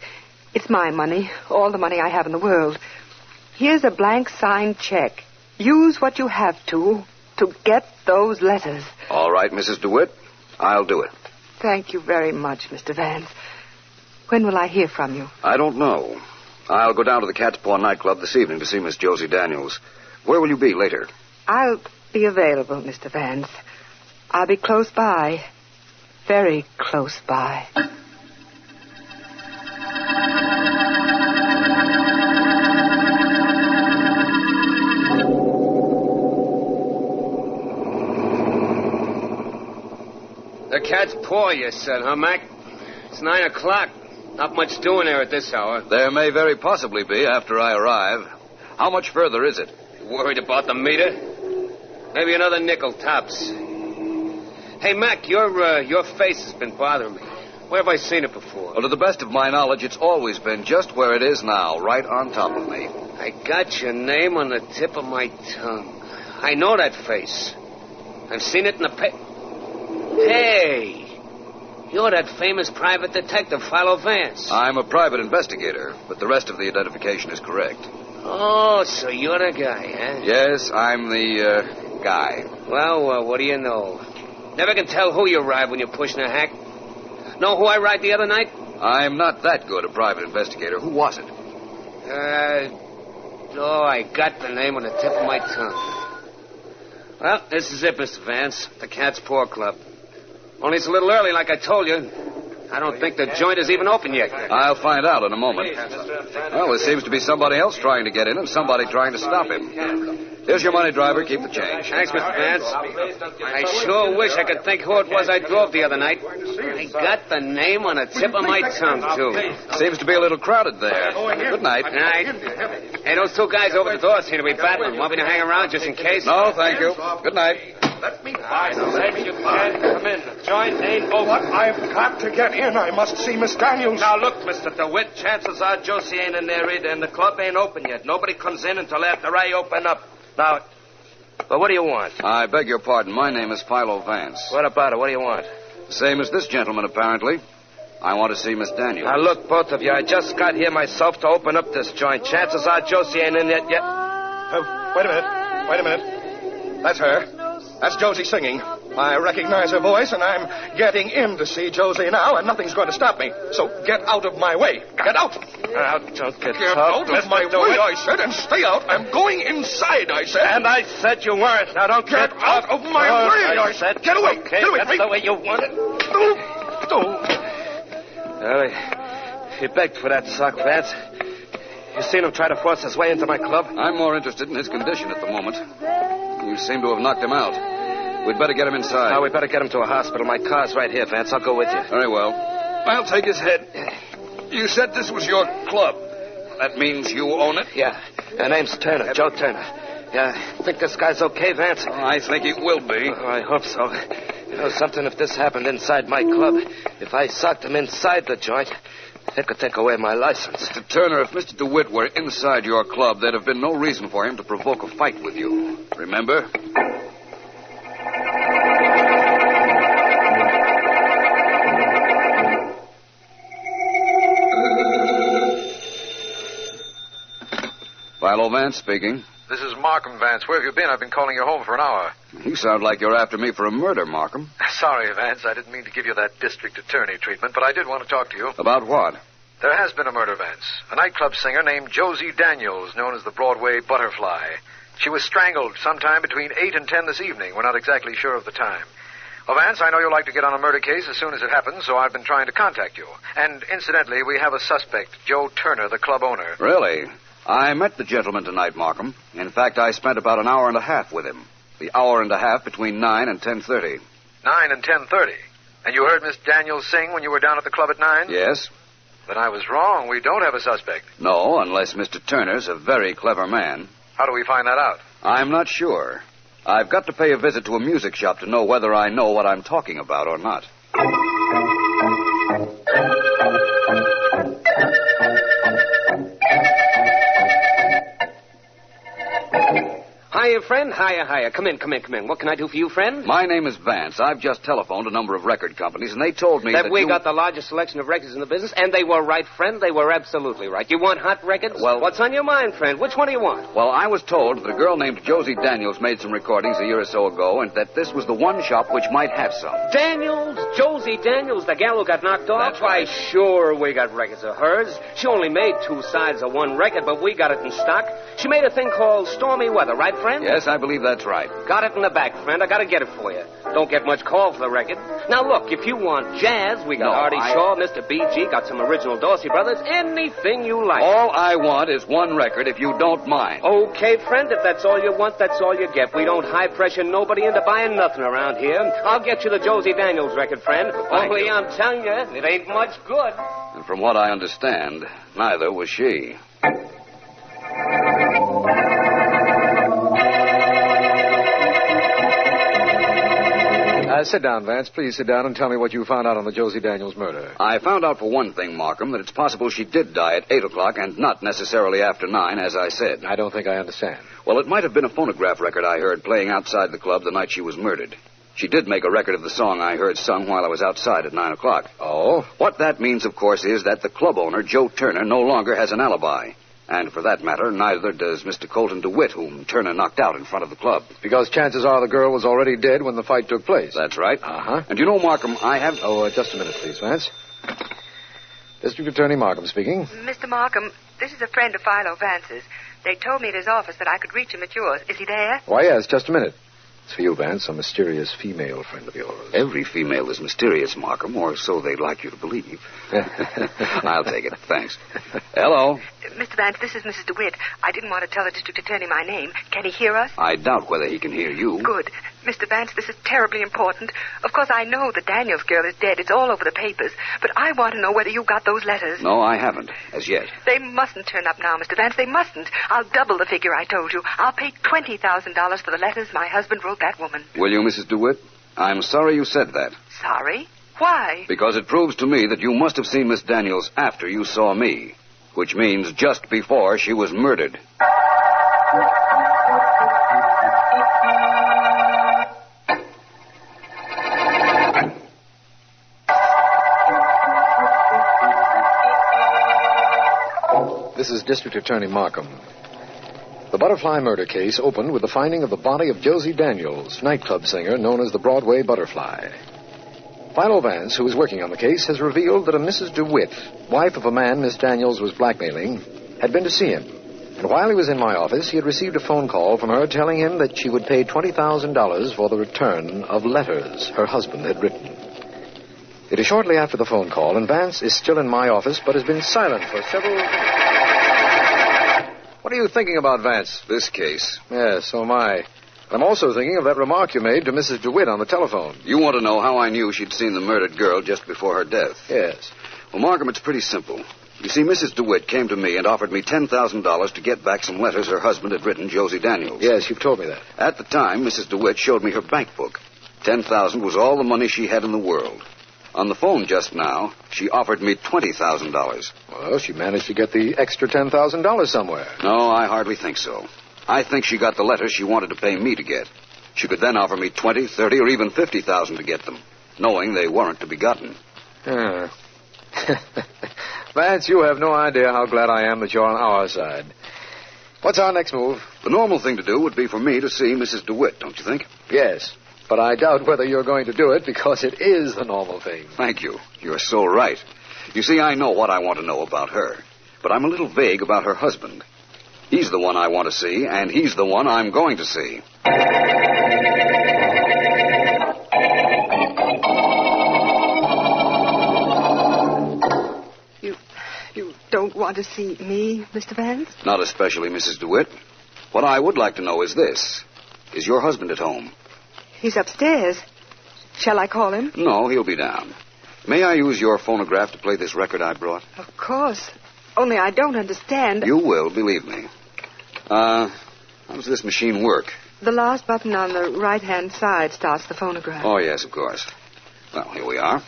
It's my money, all the money I have in the world. Here's a blank signed check. Use what you have to get those letters. All right, Mrs. DeWitt. I'll do it. Thank you very much, Mr. Vance. When will I hear from you? I don't know. I'll go down to the Cat's Paw nightclub this evening to see Miss Josie Daniels. Where will you be later? I'll be available, Mr. Vance. I'll be close by. Very close by. The Cat's Paw, you said, huh, Mac? It's 9 o'clock. Not much doing there at this hour. There may very possibly be after I arrive. How much further is it? You worried about the meter? Maybe another nickel tops. Hey, Mac, your face has been bothering me. Where have I seen it before? Well, to the best of my knowledge, it's always been just where it is now, right on top of me. I got your name on the tip of my tongue. I know that face. I've seen it in the Hey! You're that famous private detective, Philo Vance. I'm a private investigator, but the rest of the identification is correct. Oh, so you're the guy, huh? Yes, I'm the, guy. Well, what do you know? Never can tell who you ride when you're pushing a hack. Know who I ride the other night? I'm not that good a private investigator. Who was it? I got the name on the tip of my tongue. Well, this is it, Mr. Vance. The Cat's Paw Club. Only it's a little early, like I told you. I don't think the joint is even open yet. I'll find out in a moment. Well, there seems to be somebody else trying to get in and somebody trying to stop him. Here's your money, driver. Keep the change. Thanks, Mr. Vance. I sure wish I could think who it was I drove the other night. I got the name on the tip of my tongue, too. Seems to be a little crowded there. Good night. Good night. Hey, those two guys over the door seem to be battling. Want me to hang around just in case? No, thank you. Good night. Let me by. Maybe you can come in. The joint ain't open. What? I've got to get in. I must see Miss Daniels. Now, look, Mr. DeWitt, chances are Josie ain't in there either, and the club ain't open yet. Nobody comes in until after I open up. Now, but what do you want? I beg your pardon. My name is Philo Vance. What about it? What do you want? Same as this gentleman, apparently. I want to see Miss Daniels. Now, look, both of you, I just got here myself to open up this joint. Chances are Josie ain't in yet. Wait a minute. That's her. That's Josie singing. I recognize her voice, and I'm getting in to see Josie now, and nothing's going to stop me. So get out of my way. Get out. Don't get out of my way, I said, and stay out. I'm going inside, I said. And I said you weren't. Now, don't get out of my way, I said. Get away. Okay, get away. That's the way you want it. Well, he begged for that sock, Vance. You seen him try to force his way into my club? I'm more interested in his condition at the moment. You seem to have knocked him out. We'd better get him inside. No, we'd better get him to a hospital. My car's right here, Vance. I'll go with you. Very well. I'll take his head. You said this was your club. That means you own it? Yeah. Her name's Turner, Joe Turner. Yeah, think this guy's okay, Vance? Oh, I think he will be. Oh, I hope so. You know something, if this happened inside my club, if I socked him inside the joint, they could take away my license. Mr. Turner, if Mr. DeWitt were inside your club, there'd have been no reason for him to provoke a fight with you. Remember? Philo Vance speaking. This is Markham Vance. Where have you been? I've been calling your home for an hour. You sound like you're after me for a murder, Markham. Sorry, Vance. I didn't mean to give you that district attorney treatment, but I did want to talk to you. About what? There has been a murder, Vance. A nightclub singer named Josie Daniels, known as the Broadway Butterfly. She was strangled sometime between 8 and 10 this evening. We're not exactly sure of the time. Well, Vance, I know you like to get on a murder case as soon as it happens, so I've been trying to contact you. And incidentally, we have a suspect, Joe Turner, the club owner. Really? I met the gentleman tonight, Markham. In fact, I spent about an hour and a half with him. The hour and a half between 9 and 10:30. 9 and 10:30. And you heard Miss Daniels sing when you were down at the club at 9? Yes? Then I was wrong. We don't have a suspect. No, unless Mr. Turner's a very clever man. How do we find that out? I'm not sure. I've got to pay a visit to a music shop to know whether I know what I'm talking about or not. Hiya, friend. Hiya. Come in. What can I do for you, friend? My name is Vance. I've just telephoned a number of record companies, and they told me that we you... got the largest selection of records in the business, and they were right, friend. They were absolutely right. You want hot records? Well... What's on your mind, friend? Which one do you want? Well, I was told that a girl named Josie Daniels made some recordings a year or so ago, and that this was the one shop which might have some. Daniels? Josie Daniels, the gal who got knocked off? That's right. Why, sure, we got records of hers. She only made 2 sides of one record, but we got it in stock. She made a thing called Stormy Weather, right, friend? Yes, I believe that's right. Got it in the back, friend. I gotta get it for you. Don't get much call for the record. Now, look, if you want jazz, we got Artie Shaw, Mr. B.G., got some original Dorsey Brothers, anything you like. All I want is one record, if you don't mind. Okay, friend, if that's all you want, that's all you get. We don't high-pressure nobody into buying nothing around here. I'll get you the Josie Daniels record, friend. Only I'm telling you, it ain't much good. And from what I understand, neither was she. Sit down, Vance. Please sit down and tell me what you found out on the Josie Daniels murder. I found out for one thing, Markham, that it's possible she did die at 8 o'clock and not necessarily after 9, as I said. I don't think I understand. Well, it might have been a phonograph record I heard playing outside the club the night she was murdered. She did make a record of the song I heard sung while I was outside at 9 o'clock. Oh? What that means, of course, is that the club owner, Joe Turner, no longer has an alibi. And for that matter, neither does Mr. Colton DeWitt, whom Turner knocked out in front of the club. Because chances are the girl was already dead when the fight took place. That's right. Uh-huh. And you know, Markham, I have... Oh, just a minute, please, Vance. District Attorney Markham speaking. Mr. Markham, this is a friend of Philo Vance's. They told me at his office that I could reach him at yours. Is he there? Why, yes, just a minute. It's for you, Vance, a mysterious female friend of yours. Every female is mysterious, Markham, or so they'd like you to believe. I'll take it. Thanks. Hello. Mr. Vance, this is Mrs. DeWitt. I didn't want to tell the district attorney my name. Can he hear us? I doubt whether he can hear you. Good. Mr. Vance, this is terribly important. Of course, I know the Daniels girl is dead. It's all over the papers. But I want to know whether you got those letters. No, I haven't, as yet. They mustn't turn up now, Mr. Vance. They mustn't. I'll double the figure I told you. I'll pay $20,000 for the letters my husband wrote that woman. Will you, Mrs. DeWitt? I'm sorry you said that. Sorry? Why? Because it proves to me that you must have seen Miss Daniels after you saw me, which means just before she was murdered. This is District Attorney Markham. The Butterfly murder case opened with the finding of the body of Josie Daniels, nightclub singer known as the Broadway Butterfly. Philo Vance, who is working on the case, has revealed that a Mrs. DeWitt, wife of a man Miss Daniels was blackmailing, had been to see him. And while he was in my office, he had received a phone call from her telling him that she would pay $20,000 for the return of letters her husband had written. It is shortly after the phone call, and Vance is still in my office, but has been silent for several minutes. What are you thinking about, Vance? This case. Yes, so am I. I'm also thinking of that remark you made to Mrs. DeWitt on the telephone. You want to know how I knew she'd seen the murdered girl just before her death? Yes. Well, Markham, it's pretty simple. You see, Mrs. DeWitt came to me and offered me $10,000 to get back some letters her husband had written Josie Daniels. Yes, you've told me that. At the time, Mrs. DeWitt showed me her bank book. $10,000 was all the money she had in the world. On the phone just now, she offered me $20,000. Well, she managed to get the extra $10,000 somewhere. No, I hardly think so. I think she got the letters she wanted to pay me to get. She could then offer me $20,000, $30,000, or even $50,000 to get them, knowing they weren't to be gotten. Yeah. Vance, you have no idea how glad I am that you're on our side. What's our next move? The normal thing to do would be for me to see Mrs. DeWitt, don't you think? Yes, but I doubt whether you're going to do it because it is the normal thing. Thank you. You're so right. You see, I know what I want to know about her, but I'm a little vague about her husband. He's the one I want to see, and he's the one I'm going to see. You don't want to see me, Mr. Vance? Not especially, Mrs. DeWitt. What I would like to know is this. Is your husband at home? He's upstairs. Shall I call him? No, he'll be down. May I use your phonograph to play this record I brought? Of course. Only I don't understand. You will, believe me. How does this machine work? The last button on the right-hand side starts the phonograph. Oh, yes, of course. Well, here we are.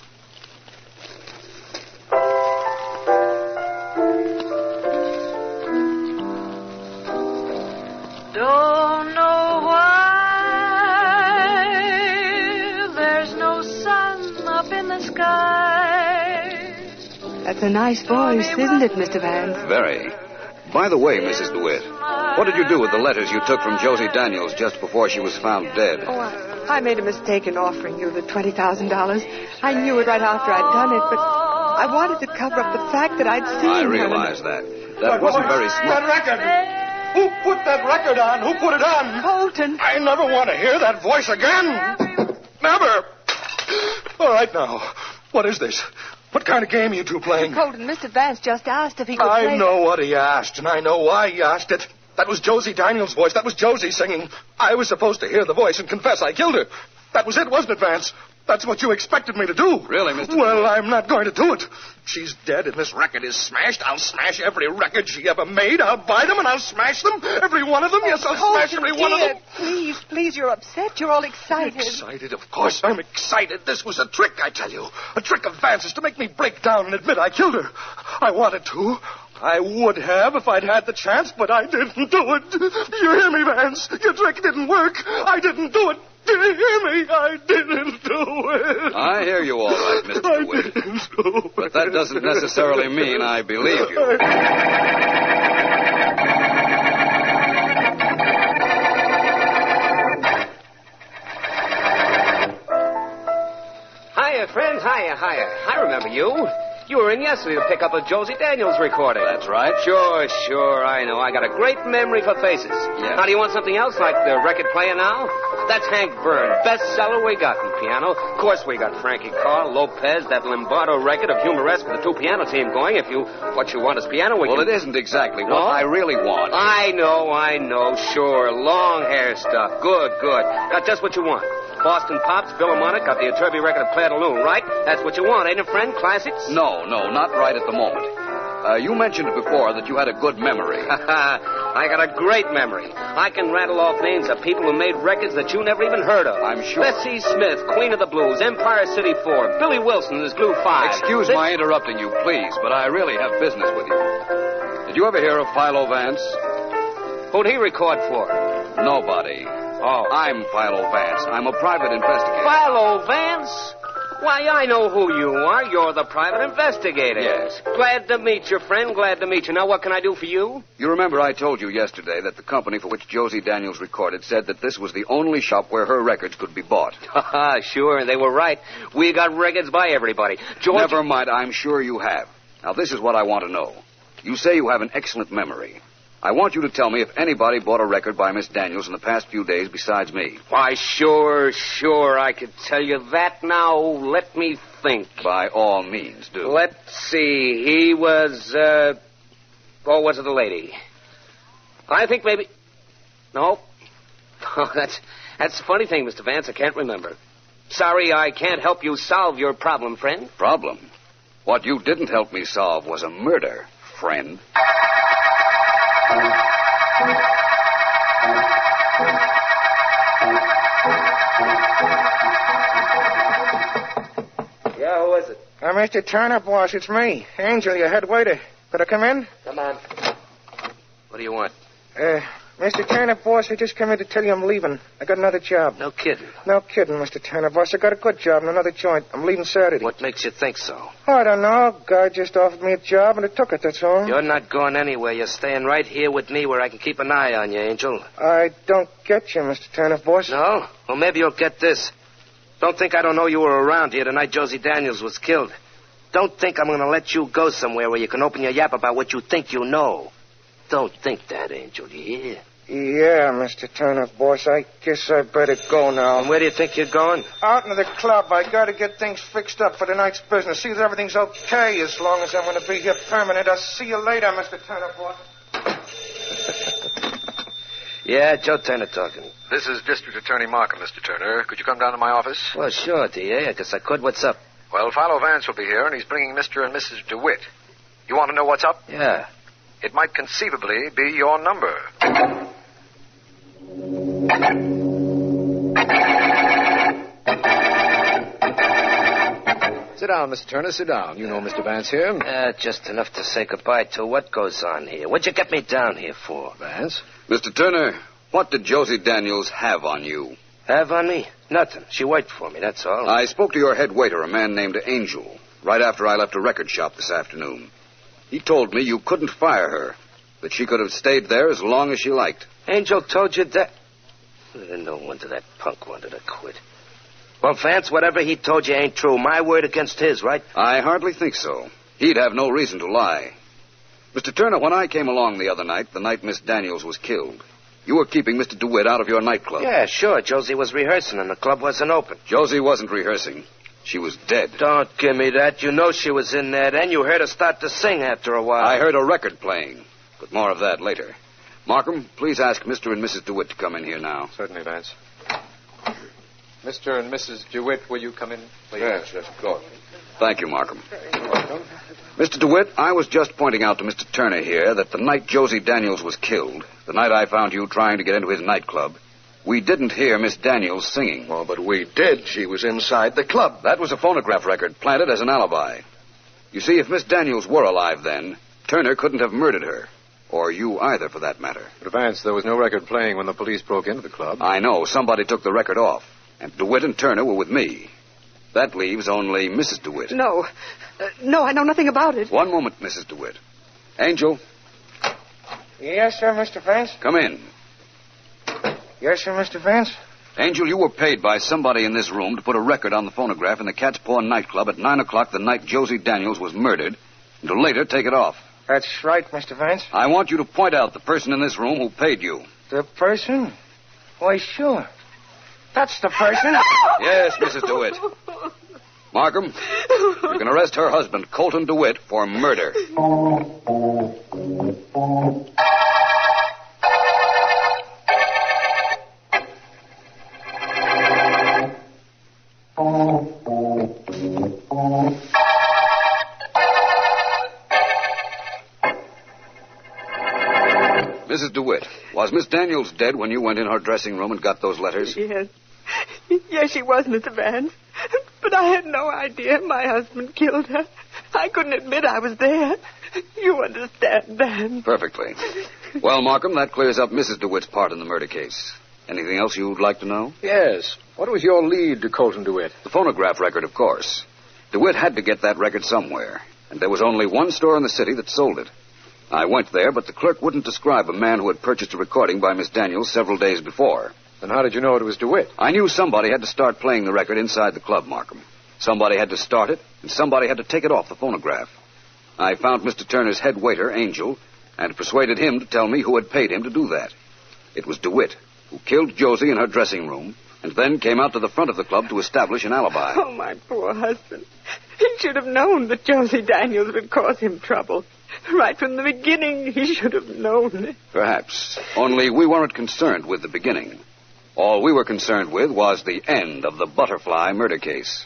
Don't know why there's no sun up in the sky. That's a nice voice, isn't it, Mr. Vance? Very. By the way, Mrs. DeWitt, what did you do with the letters you took from Josie Daniels just before she was found dead? Oh, I made a mistake in offering you the $20,000. I knew it right after I'd done it, but I wanted to cover up the fact that I'd seen I her. realize that. That wasn't very smart. That record! Who put that record on? Who put it on? Colton. I never want to hear that voice again. Never. All right, now. What is this? What kind of game are you two playing? Colton, Mr. Vance just asked if he could play... I know what he asked, and I know why he asked it. That was Josie Daniels' voice. That was Josie singing. I was supposed to hear the voice and confess I killed her. That was it, wasn't it, Vance? That's what you expected me to do. Really, Mr. Well, I'm not going to do it. She's dead and this record is smashed. I'll smash every record she ever made. I'll buy them and I'll smash them. Every one of them. Yes, I'll smash every one of them. Please, you're upset. You're all excited. Excited? Of course I'm excited. This was a trick, I tell you. A trick of Vance's to make me break down and admit I killed her. I wanted to. I would have if I'd had the chance, but I didn't do it. You hear me, Vance? Your trick didn't work. I didn't do it. Do you hear me? I didn't do it. I hear you all right, Mr. DeWitt. But that doesn't necessarily mean I believe you. Hiya, friends. Hiya. I remember you. You were in yesterday to pick up a Josie Daniels recording. That's right. Sure, I know. I got a great memory for faces. Yeah. Now, do you want something else, like the record player now? That's Hank Byrne, bestseller we got in piano. Of course, we got Frankie Carr, Lopez, that Lombardo record of Humoresque with the two-piano team going. What you want is piano, Well, it isn't exactly what I really want. I know. Sure, long hair stuff. Good. Got just what you want. Boston Pops, Philharmonic, got the Turby record of Claire de Lune, right? That's what you want, ain't it, friend? Classics? No, not right at the moment. You mentioned before that you had a good memory. I got a great memory. I can rattle off names of people who made records that you never even heard of. I'm sure. Bessie Smith, Queen of the Blues, Empire City 4, Billy Wilson and his Glue 5. Excuse my interrupting you, please, but I really have business with you. Did you ever hear of Philo Vance? Who'd he record for? Nobody. Oh. I'm Philo Vance. I'm a private investigator. Philo Vance? Why, I know who you are. You're the private investigator. Yes. Glad to meet you, friend. Glad to meet you. Now, what can I do for you? You remember I told you yesterday that the company for which Josie Daniels recorded said that this was the only shop where her records could be bought. Sure, they were right. We got records by everybody. George... Never mind. I'm sure you have. Now, this is what I want to know. You say you have an excellent memory. I want you to tell me if anybody bought a record by Miss Daniels in the past few days besides me. Why, sure, I could tell you that now. Let me think. By all means, do. Let's see. He was, was it a lady? I think maybe... No. Oh, that's the funny thing, Mr. Vance. I can't remember. Sorry, I can't help you solve your problem, friend. Problem? What you didn't help me solve was a murder, friend. Yeah, who is it? Mr. Turner, boss, it's me. Angel, your head waiter. Could I come in? Come on. What do you want? Mr. Turner, boss, I just came here to tell you I'm leaving. I got another job. No kidding. No kidding, Mr. Turner, boss. I got a good job in another joint. I'm leaving Saturday. What makes you think so? I don't know. Guy just offered me a job, and I took it, that's all. You're not going anywhere. You're staying right here with me where I can keep an eye on you, Angel. I don't get you, Mr. Turner, boss. No? Well, maybe you'll get this. Don't think I don't know you were around here the night Josie Daniels was killed. Don't think I'm going to let you go somewhere where you can open your yap about what you think you know. Don't think that, Angel, you hear? Yeah, Mr. Turner, boss. I guess I better go now. And where do you think you're going? Out into the club. I got to get things fixed up for tonight's business. See that everything's okay as long as I'm going to be here permanent. I'll see you later, Mr. Turner, boss. Yeah, Joe Turner talking. This is District Attorney Markham, Mr. Turner. Could you come down to my office? Well, sure, DA. I guess I could. What's up? Well, Philo Vance will be here, and he's bringing Mr. and Mrs. DeWitt. You want to know what's up? Yeah. It might conceivably be your number. Sit down, Mr. Turner, sit down. You know Mr. Vance here. Just enough to say goodbye to. What goes on here? What'd you get me down here for? Vance? Mr. Turner, what did Josie Daniels have on you? Have on me? Nothing. She worked for me, that's all. I spoke to your head waiter, a man named Angel, right after I left a record shop this afternoon. He told me you couldn't fire her, that she could have stayed there as long as she liked. Angel told you that? No wonder that punk wanted to quit. Well, Vance, whatever he told you ain't true. My word against his, right? I hardly think so. He'd have no reason to lie. Mr. Turner, when I came along the other night, the night Miss Daniels was killed, you were keeping Mr. DeWitt out of your nightclub. Yeah, sure. Josie was rehearsing and the club wasn't open. Josie wasn't rehearsing. She was dead. Don't give me that. You know she was in there then. You heard her start to sing after a while. I heard a record playing, but more of that later. Markham, please ask Mr. and Mrs. DeWitt to come in here now. Certainly, Vance. Mr. and Mrs. DeWitt, will you come in, please? Yes, of course. Thank you, Markham. Mr. DeWitt, I was just pointing out to Mr. Turner here that the night Josie Daniels was killed, the night I found you trying to get into his nightclub, we didn't hear Miss Daniels singing. Well, but we did. She was inside the club. That was a phonograph record planted as an alibi. You see, if Miss Daniels were alive then, Turner couldn't have murdered her. Or you either, for that matter. But, Vance, there was no record playing when the police broke into the club. I know. Somebody took the record off. And DeWitt and Turner were with me. That leaves only Mrs. DeWitt. No. No, I know nothing about it. One moment, Mrs. DeWitt. Angel. Yes, sir, Mr. Vance? Come in. Yes, sir, Mr. Vance? Angel, you were paid by somebody in this room to put a record on the phonograph in the Cat's Paw nightclub at 9 o'clock the night Josie Daniels was murdered, and to later take it off. That's right, Mr. Vance. I want you to point out the person in this room who paid you. The person? Why, sure. That's the person. Yes, Mrs. DeWitt. Markham, you can arrest her husband, Colton DeWitt, for murder. Mrs. DeWitt, was Miss Daniels dead when you went in her dressing room and got those letters? Yes. Yes, she was, Mr. Vance. But I had no idea my husband killed her. I couldn't admit I was there. You understand that? Perfectly. Well, Markham, that clears up Mrs. DeWitt's part in the murder case. Anything else you'd like to know? Yes. What was your lead to Colton DeWitt? The phonograph record, of course. DeWitt had to get that record somewhere, and there was only one store in the city that sold it. I went there, but the clerk wouldn't describe a man who had purchased a recording by Miss Daniels several days before. Then how did you know it was DeWitt? I knew somebody had to start playing the record inside the club, Markham. Somebody had to start it, and somebody had to take it off the phonograph. I found Mr. Turner's head waiter, Angel, and persuaded him to tell me who had paid him to do that. It was DeWitt, who killed Josie in her dressing room, and then came out to the front of the club to establish an alibi. Oh, my poor husband. He should have known that Josie Daniels would cause him trouble. Right from the beginning, he should have known. Perhaps. Only we weren't concerned with the beginning. All we were concerned with was the end of the Butterfly murder case.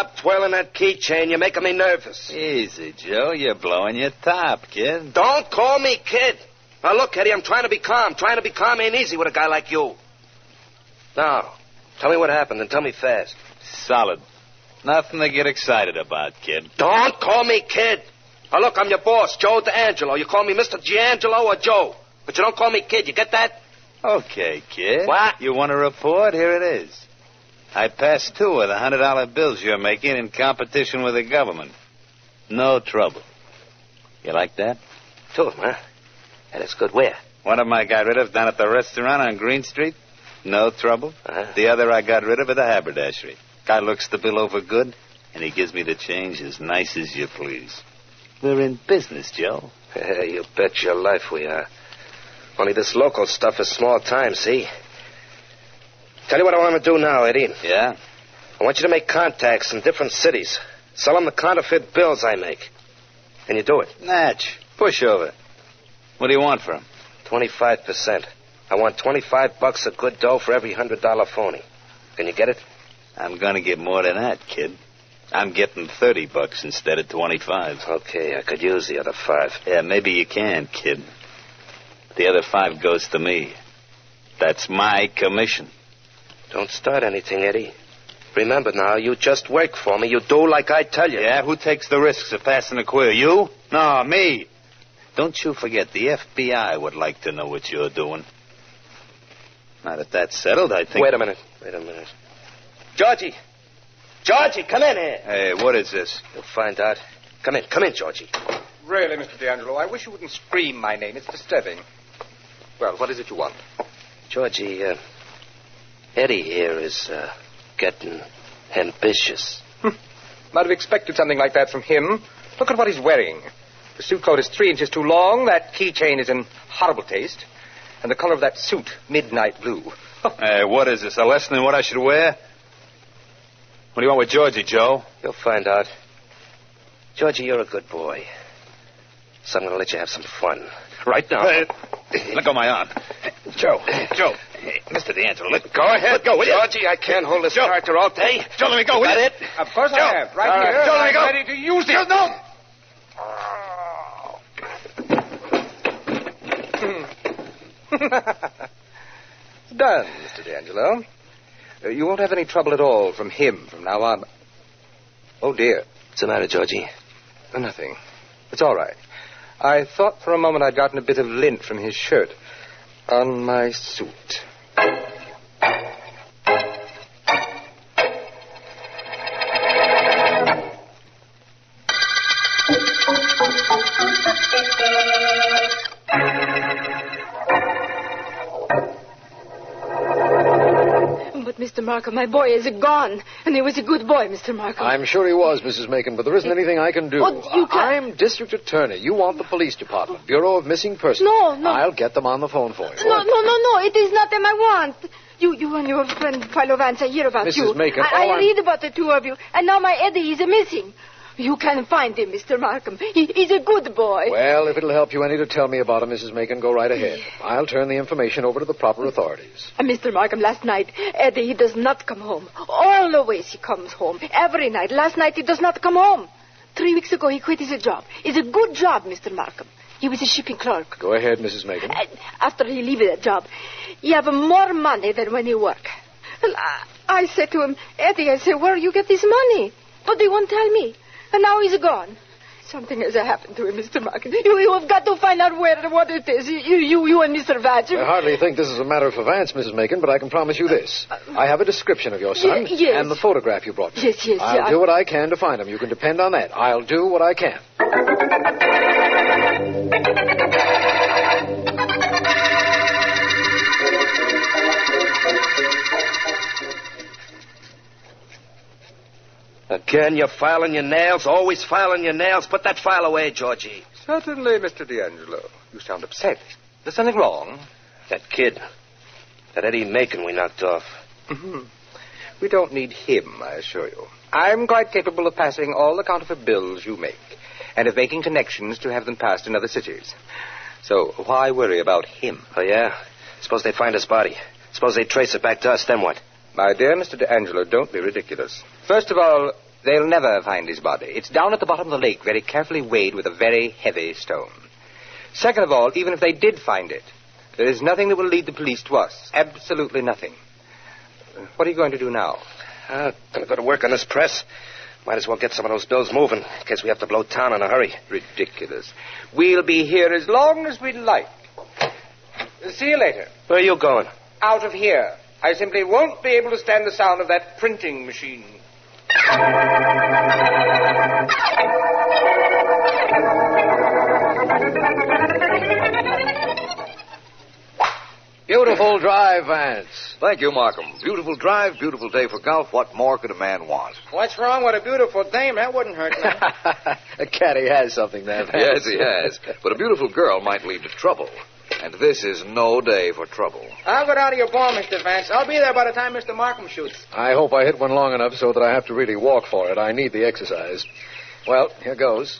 stop twirling that keychain. You're making me nervous. Easy, Joe. You're blowing your top, kid. Don't call me kid. Now, look, Eddie, I'm trying to be calm. Trying to be calm ain't easy with a guy like you. Now, tell me what happened and tell me fast. Solid. Nothing to get excited about, kid. Don't call me kid. Now, look, I'm your boss, Joe D'Angelo. You call me Mr. D'Angelo or Joe. But you don't call me kid. You get that? Okay, kid. What? You want a report? Here it is. I passed 2 of the $100 bills you're making in competition with the government. No trouble. You like that? 2 of them, huh? Yeah, that's good. Where? One of them I got rid of down at the restaurant on Green Street. No trouble. The other I got rid of at the haberdashery. Guy looks the bill over good, and he gives me the change as nice as you please. We're in business, Joe. You bet your life we are. Only this local stuff is small time, see? Tell you what I want to do now, Eddie. Yeah? I want you to make contacts in different cities. Sell them the counterfeit bills I make. Can you do it? Natch. Push over. What do you want for 'em? 25%. I want $25 of good dough for every $100 phony. Can you get it? I'm going to get more than that, kid. I'm getting $30 instead of 25. Okay, I could use the other 5. Yeah, maybe you can, kid. The other 5 goes to me. That's my commission. Don't start anything, Eddie. Remember now, you just work for me. You do like I tell you. Yeah, who takes the risks of passing a queer? You? No, me. Don't you forget, the FBI would like to know what you're doing. Now that that's settled, I think... Wait a minute. Georgie! Georgie, come in here. Hey, what is this? You'll find out. Come in, Georgie. Really, Mr. D'Angelo, I wish you wouldn't scream my name. It's disturbing. Well, what is it you want? Georgie, Eddie here is, getting ambitious. Might have expected something like that from him. Look at what he's wearing. The suit coat is 3 inches too long, that keychain is in horrible taste, and the color of that suit, midnight blue. Hey, what is this, a lesson in what I should wear? What do you want with Georgie, Joe? You'll find out. Georgie, you're a good boy. So I'm going to let you have some fun. Right now. Let go of my arm. Joe. Hey, Mr. D'Angelo, go ahead. Let go, will you? Georgie, I can't hold this character all day. Joe, let me go, will you? That it? Of course I have. Right here. Joe, let me go. I'm ready to use it. Joe, no! It's done, Mr. D'Angelo. You won't have any trouble at all from him from now on. Oh, dear. What's the matter, Georgie? Oh, nothing. It's all right. I thought for a moment I'd gotten a bit of lint from his shirt on my suit. But, Mr. Markham, my boy is gone. And he was a good boy, Mr. Markham. I'm sure he was, Mrs. Macon, but there isn't anything I can do. I'm district attorney. You want the police department, Bureau of Missing Persons. No. I'll get them on the phone for you. No. It is not them I want. You and your friend Philo Vance, I hear about you. Mrs. Macon, I read about the 2 of you, and now my Eddie is missing. You can find him, Mr. Markham. He's a good boy. Well, if it'll help you any to tell me about him, Mrs. Macon, go right ahead. I'll turn the information over to the proper authorities. Mr. Markham, last night, Eddie, he does not come home. Always he comes home. Every night. Last night he does not come home. 3 weeks ago he quit his job. It's a good job, Mr. Markham. He was a shipping clerk. Go ahead, Mrs. Macon. After he leaves that job, he have more money than when he work. Well, I said to him, Eddie, I said, where you get this money? But they won't tell me. And now he's gone. Something has happened to him, Mr. Markham. You have got to find out what it is. You and Mr. Vance. I hardly think this is a matter for Vance, Mrs. Macon, but I can promise you this. I have a description of your son and the photograph you brought me. Yes. I'll do what I can to find him. You can depend on that. I'll do what I can. Again, you're filing your nails, always filing your nails. Put that file away, Georgie. Certainly, Mr. D'Angelo. You sound upset. There's something wrong? That kid. That Eddie Macon we knocked off. We don't need him, I assure you. I'm quite capable of passing all the counterfeit bills you make, and of making connections to have them passed in other cities. So why worry about him? Oh, yeah? Suppose they find his body. Suppose they trace it back to us, then what? My dear Mr. D'Angelo, don't be ridiculous. First of all, They'll never find his body. It's down at the bottom of the lake, very carefully weighed with a very heavy stone. Second of all, even if they did find it, there is nothing that will lead the police to us. Absolutely nothing. What are you going to do now? Gonna go to work on this press. Might as well get some of those bills moving, in case we have to blow town in a hurry. Ridiculous. We'll be here as long as we like. See you later. Where are you going? Out of here. I simply won't be able to stand the sound of that printing machine. Beautiful drive, Vance. Thank you, Markham. Beautiful drive, beautiful day for golf. What more could a man want? What's wrong with a beautiful dame? That wouldn't hurt me. A caddy has something there, Vance. Yes, he has. But a beautiful girl might lead to trouble. And this is no day for trouble. I'll go down to your ball, Mr. Vance. I'll be there by the time Mr. Markham shoots. I hope I hit one long enough so that I have to really walk for it. I need the exercise. Well, here goes.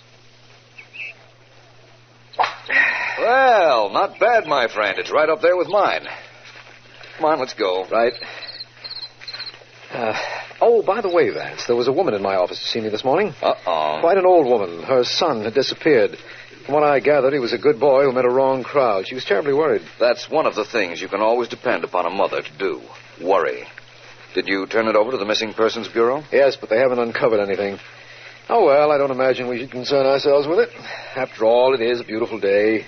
Well, not bad, my friend. It's right up there with mine. Come on, let's go. Right. Oh, by the way, Vance, there was a woman in my office to see me this morning. Uh-oh. Quite an old woman. Her son had disappeared. From what I gathered, he was a good boy who met a wrong crowd. She was terribly worried. That's one of the things you can always depend upon a mother to do. Worry. Did you turn it over to the Missing Persons Bureau? Yes, but they haven't uncovered anything. Oh, well, I don't imagine we should concern ourselves with it. After all, it is a beautiful day.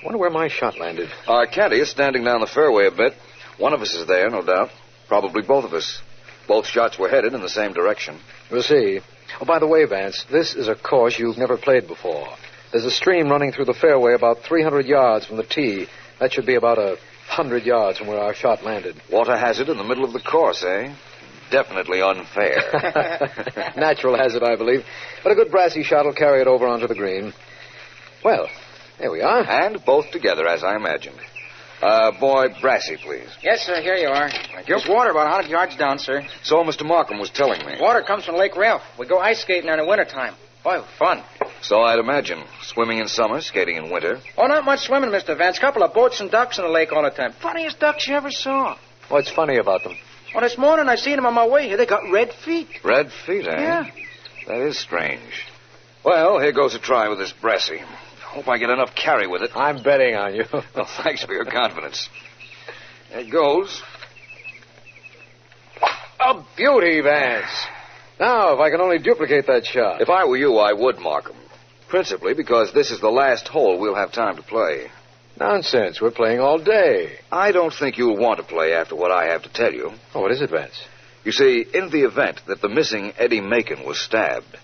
I wonder where my shot landed. Our caddy is standing down the fairway a bit. One of us is there, no doubt. Probably both of us. Both shots were headed in the same direction. We'll see. Oh, by the way, Vance, this is a course you've never played before. There's a stream running through the fairway about 300 yards from the tee. That should be about 100 yards from where our shot landed. Water hazard in the middle of the course, eh? Definitely unfair. Natural hazard, I believe. But a good brassy shot will carry it over onto the green. Well, there we are. And both together, as I imagined. Boy, Brassy, please. Yes, sir, here you are. There's water about 100 yards down, sir. So Mr. Markham was telling me. Water comes from Lake Ralph. We go ice skating there in the wintertime. Boy, fun. So I'd imagine. Swimming in summer, skating in winter. Oh, not much swimming, Mr. Vance. Couple of boats and ducks in the lake all the time. Funniest ducks you ever saw. What's funny about them? Well, this morning I seen them on my way here. They got red feet. Red feet, eh? Yeah. That is strange. Well, here goes a try with this Brassy. Hope I get enough carry with it. I'm betting on you. Well, thanks for your confidence. There it goes. A beauty, Vance. Now, if I can only duplicate that shot. If I were you, I would, Markham. Principally because this is the last hole we'll have time to play. Nonsense. We're playing all day. I don't think you'll want to play after what I have to tell you. Oh, what is it, Vance? You see, in the event that the missing Eddie Macon was stabbed,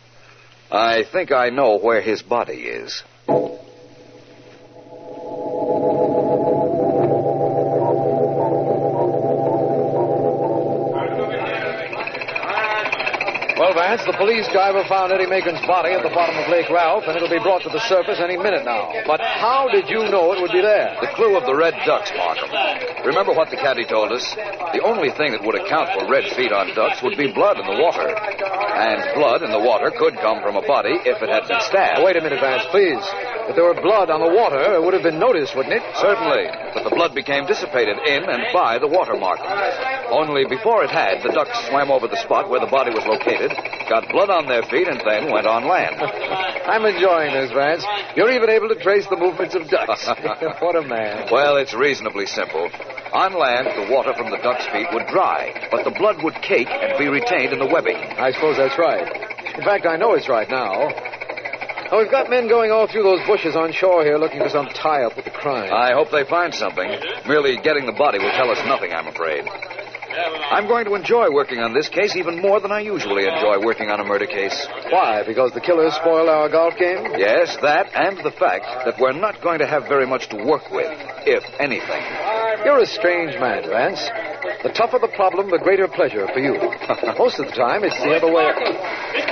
I think I know where his body is. Well, Vance, the police driver found Eddie Macon's body at the bottom of Lake Ralph, and it'll be brought to the surface any minute now. But how did you know it would be there? The clue of the red ducks, Markham. Remember what the caddy told us? The only thing that would account for red feet on ducks would be blood in the water. And blood in the water could come from a body if it had been stabbed. Wait a minute, Vance, please. If there were blood on the water, it would have been noticed, wouldn't it? Certainly. But the blood became dissipated in and by the water, Markham. Only before it had, the ducks swam over the spot where the body was located, got blood on their feet, and then went on land. I'm enjoying this, Vance. You're even able to trace the movements of ducks. What a man. Well, it's reasonably simple. On land, the water from the ducks' feet would dry, but the blood would cake and be retained in the webbing. I suppose that's right. In fact, I know it's right now. Oh, we've got men going all through those bushes on shore here looking for some tie-up with the crime. I hope they find something. Merely getting the body will tell us nothing, I'm afraid. I'm going to enjoy working on this case even more than I usually enjoy working on a murder case. Why? Because the killers spoiled our golf game? Yes, that and the fact that we're not going to have very much to work with, if anything. You're a strange man, Vance. The tougher the problem, the greater pleasure for you. Most of the time, it's the other way.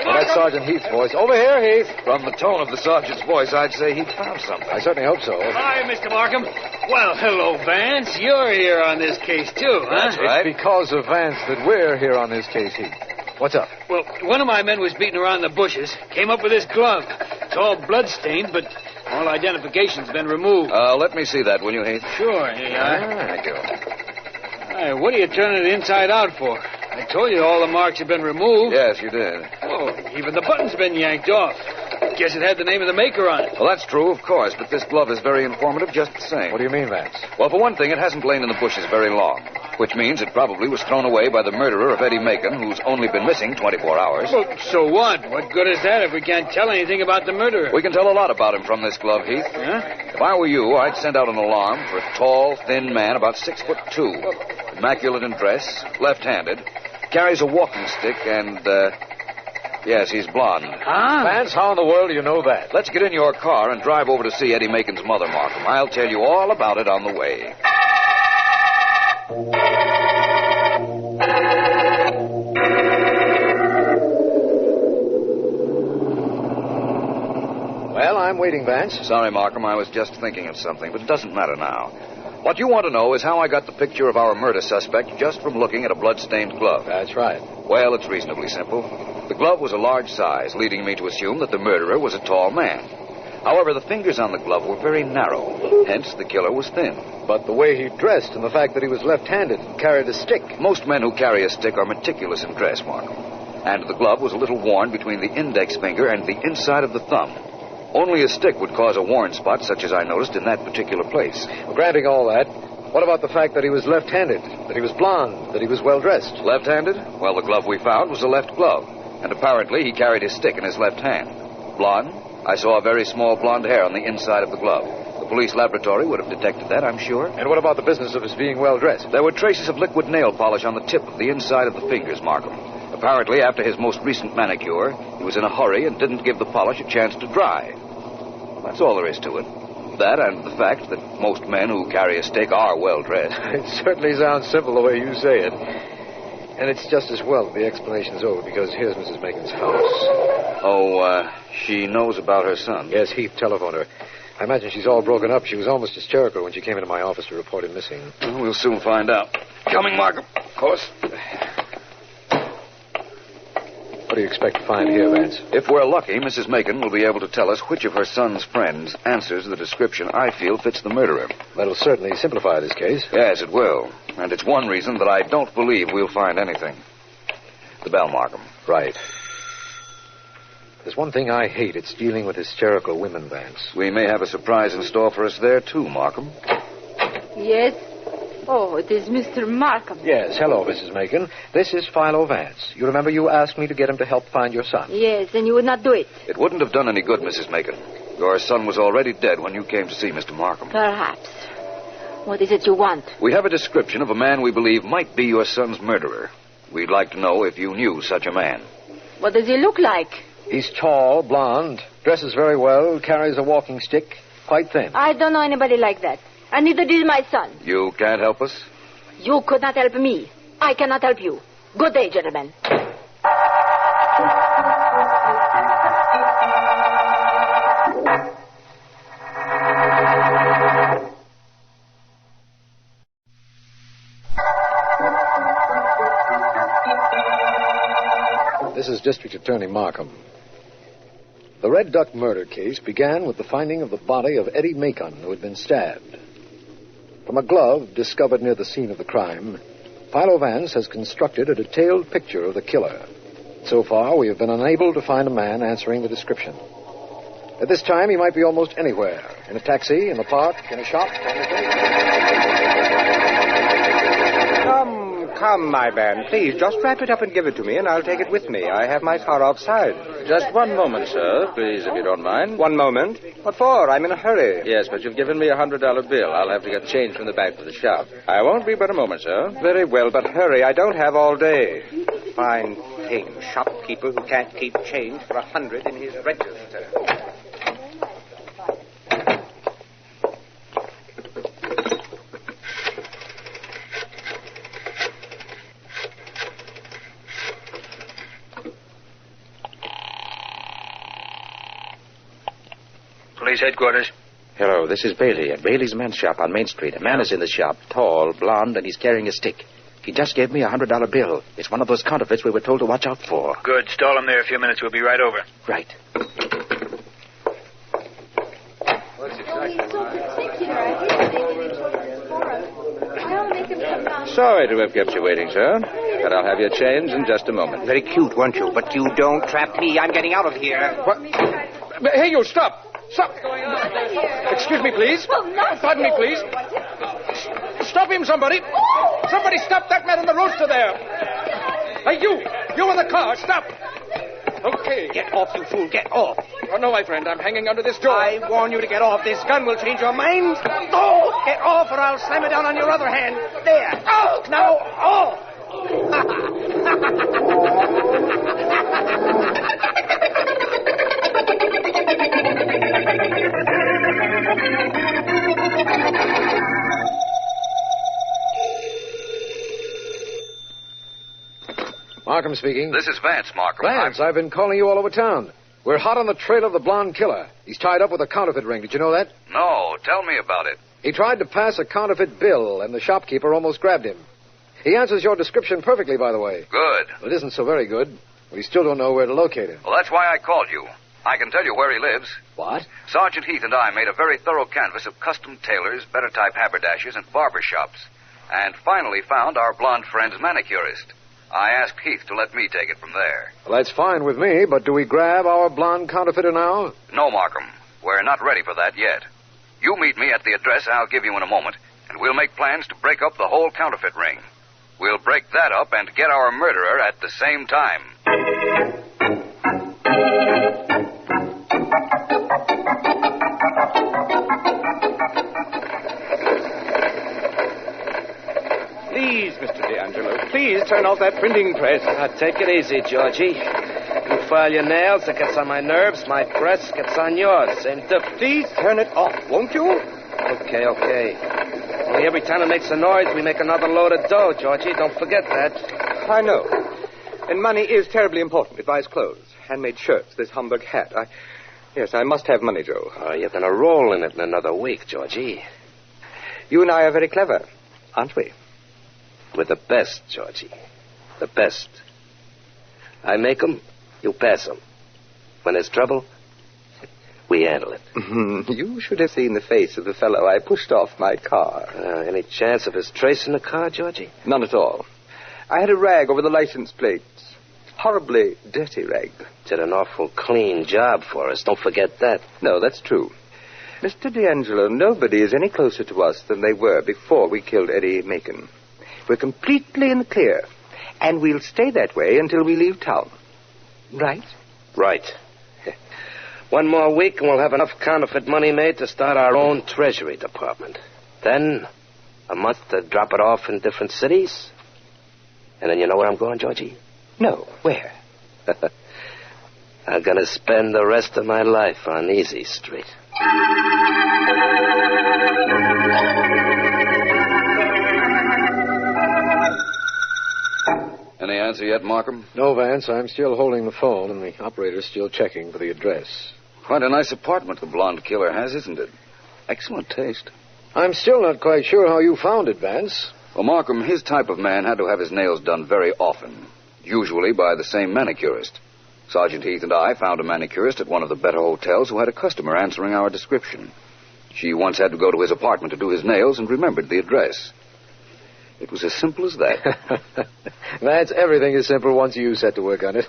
Well, that's Sergeant Heath's voice. Over here, Heath. From the tone of the sergeant's voice, I'd say he'd found something. I certainly hope so. Hi, Mr. Markham. Well, hello, Vance. You're here on this case, too, huh? That's right. It's because of Vance that we're here on this case, Heath. What's up? Well, one of my men was beating around the bushes, came up with this glove. It's all blood-stained, but all identification's been removed. Let me see that, will you, Heath? Sure, here you are. Thank you. Hey, what are you turning it inside out for? I told you all the marks have been removed. Yes, you did. Oh, even the button's been yanked off. Guess it had the name of the maker on it. Well, that's true, of course, but this glove is very informative just the same. What do you mean, Vance? Well, for one thing, it hasn't lain in the bushes very long, which means it probably was thrown away by the murderer of Eddie Macon, who's only been missing 24 hours. Well, so what? What good is that if we can't tell anything about the murderer? We can tell a lot about him from this glove, Heath. Huh? If I were you, I'd send out an alarm for a tall, thin man, about 6'2", immaculate in dress, left-handed, carries a walking stick, and, yes, he's blonde. Huh? Vance, how in the world do you know that? Let's get in your car and drive over to see Eddie Macon's mother, Markham. I'll tell you all about it on the way. Well, I'm waiting, Vance. Sorry, Markham, I was just thinking of something, but it doesn't matter now. What you want to know is how I got the picture of our murder suspect just from looking at a blood-stained glove. That's right. Well, it's reasonably simple. The glove was a large size, leading me to assume that the murderer was a tall man. However, the fingers on the glove were very narrow. Hence, the killer was thin. But the way he dressed and the fact that he was left-handed and carried a stick. Most men who carry a stick are meticulous in dress, Markham. And the glove was a little worn between the index finger and the inside of the thumb. Only a stick would cause a worn spot, such as I noticed in that particular place. Well, granting all that, what about the fact that he was left-handed, that he was blond, that he was well-dressed? Left-handed? Well, the glove we found was a left glove, and apparently he carried his stick in his left hand. Blonde? I saw a very small blonde hair on the inside of the glove. The police laboratory would have detected that, I'm sure. And what about the business of his being well-dressed? There were traces of liquid nail polish on the tip of the inside of the fingers, Markham. Apparently, after his most recent manicure, he was in a hurry and didn't give the polish a chance to dry. That's all there is to it. That and the fact that most men who carry a stick are well-dressed. It certainly sounds simple the way you say it. And it's just as well that the explanation's over, because here's Mrs. Macon's house. Oh, she knows about her son? Yes, Heath telephoned her. I imagine she's all broken up. She was almost hysterical when she came into my office to report him missing. Well, we'll soon find out. Coming, Markham. Of course. What do you expect to find here, Vance? If we're lucky, Mrs. Macon will be able to tell us which of her son's friends answers the description I feel fits the murderer. That'll certainly simplify this case. Yes, it will. And it's one reason that I don't believe we'll find anything. The bell, Markham. Right. There's one thing I hate. It's dealing with hysterical women, Vance. We may have a surprise in store for us there, too, Markham. Yes? Oh, it is Mr. Markham. Yes, hello, Mrs. Macon. This is Philo Vance. You remember you asked me to get him to help find your son? Yes, and you would not do it. It wouldn't have done any good, Mrs. Macon. Your son was already dead when you came to see Mr. Markham. Perhaps. What is it you want? We have a description of a man we believe might be your son's murderer. We'd like to know if you knew such a man. What does he look like? He's tall, blond, dresses very well, carries a walking stick, quite thin. I don't know anybody like that. And neither did my son. You can't help us? You could not help me. I cannot help you. Good day, gentlemen. This is District Attorney Markham. The Red Duck murder case began with the finding of the body of Eddie Macon, who had been stabbed. From a glove discovered near the scene of the crime, Philo Vance has constructed a detailed picture of the killer. So far, we have been unable to find a man answering the description. At this time, he might be almost anywhere. In a taxi, in the park, in a shop, on the Come, my man. Please, just wrap it up and give it to me, and I'll take it with me. I have my car outside. Just one moment, sir. Please, if you don't mind. 1 moment? What for? I'm in a hurry. Yes, but you've given me a $100 bill. I'll have to get change from the bank to the shop. I won't be but a moment, sir. Very well, but hurry. I don't have all day. Fine thing. Shopkeeper who can't keep change for 100 in his register. Police headquarters. Hello, this is Bailey at Bailey's Men's Shop on Main Street. A man is in the shop, tall, blond, and he's carrying a stick. He just gave me a $100 bill. It's one of those counterfeits we were told to watch out for. Good. Stall him there a few minutes. We'll be right over. Right. He's so particular. I hate to make any choices for us. I ought to make him come down Sorry to have kept you waiting, sir. But I'll have your change in just a moment. Very cute, weren't you? But you don't trap me. I'm getting out of here. What? Hey, you, stop. Stop. Excuse me, please. Pardon me, please. Stop him, somebody. Somebody stop that man on the rooster there. Hey, you in the car, stop. Okay. Get off, you fool. Get off. Oh, no, my friend. I'm hanging under this door. I warn you to get off. This gun will change your mind. Oh, get off or I'll slam it down on your other hand. There. Oh, now, off. Markham speaking. This is Vance, Markham. Vance, I've been calling you all over town. We're hot on the trail of the blonde killer. He's tied up with a counterfeit ring. Did you know that? No, tell me about it. He tried to pass a counterfeit bill, and the shopkeeper almost grabbed him. He answers your description perfectly, by the way. Good. Well, it isn't so very good. We still don't know where to locate him. Well, that's why I called you. I can tell you where he lives. What? Sergeant Heath and I made a very thorough canvass of custom tailors, better-type haberdashers, and barber shops, and finally found our blonde friend's manicurist. I asked Heath to let me take it from there. Well, that's fine with me, but do we grab our blonde counterfeiter now? No, Markham. We're not ready for that yet. You meet me at the address I'll give you in a moment, and we'll make plans to break up the whole counterfeit ring. We'll break that up and get our murderer at the same time. Please, Mr. D'Angelo, please turn off that printing press. Take it easy, Georgie. You file your nails, it gets on my nerves. My press gets on yours. Same difference. Please turn it off, won't you? Okay. Only every time it makes a noise, we make another load of dough, Georgie. Don't forget that. I know. And money is terribly important. It buys clothes, handmade shirts, this Hamburg hat. Yes, I must have money, Joe. Oh, you're going to roll in it in another week, Georgie. You and I are very clever, aren't we? We're the best, Georgie. The best. I make 'em, you pass 'em. When there's trouble, we handle it. You should have seen the face of the fellow I pushed off my car. Any chance of his tracing the car, Georgie? None at all. I had a rag over the license plates. Horribly dirty rag. Did an awful clean job for us. Don't forget that. No, that's true. Mr. D'Angelo, nobody is any closer to us than they were before we killed Eddie Macon. We're completely in the clear, and we'll stay that way until we leave town. Right? Right. One more week, and we'll have enough counterfeit money made to start our own Treasury Department. Then, a month to drop it off in different cities. And then you know where I'm going, Georgie? No. Where? I'm going to spend the rest of my life on Easy Street. Any answer yet, Markham? No, Vance. I'm still holding the phone, and the operator's still checking for the address. Quite a nice apartment the blonde killer has, isn't it? Excellent taste. I'm still not quite sure how you found it, Vance. Well, Markham, his type of man had to have his nails done very often, usually by the same manicurist. Sergeant Heath and I found a manicurist at one of the better hotels who had a customer answering our description. She once had to go to his apartment to do his nails and remembered the address. It was as simple as that. Vance, everything is simple once you set to work on it.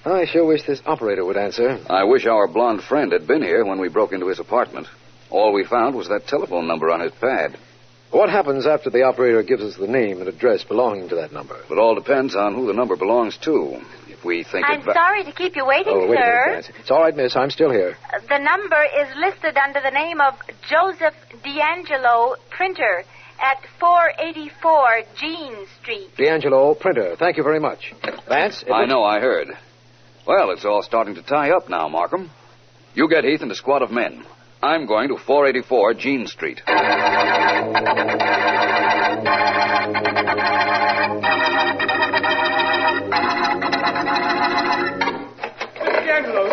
I sure wish this operator would answer. I wish our blonde friend had been here when we broke into his apartment. All we found was that telephone number on his pad. What happens after the operator gives us the name and address belonging to that number? It all depends on who the number belongs to. If we think I'm sorry to keep you waiting, wait sir. a minute, Vance. It's all right, miss. I'm still here. The number is listed under the name of Joseph D'Angelo, printer, at 484 Jean Street. D'Angelo, printer. Thank you very much. Vance? I know, I heard. Well, it's all starting to tie up now, Markham. You get Heath and a squad of men. I'm going to 484 Jean Street.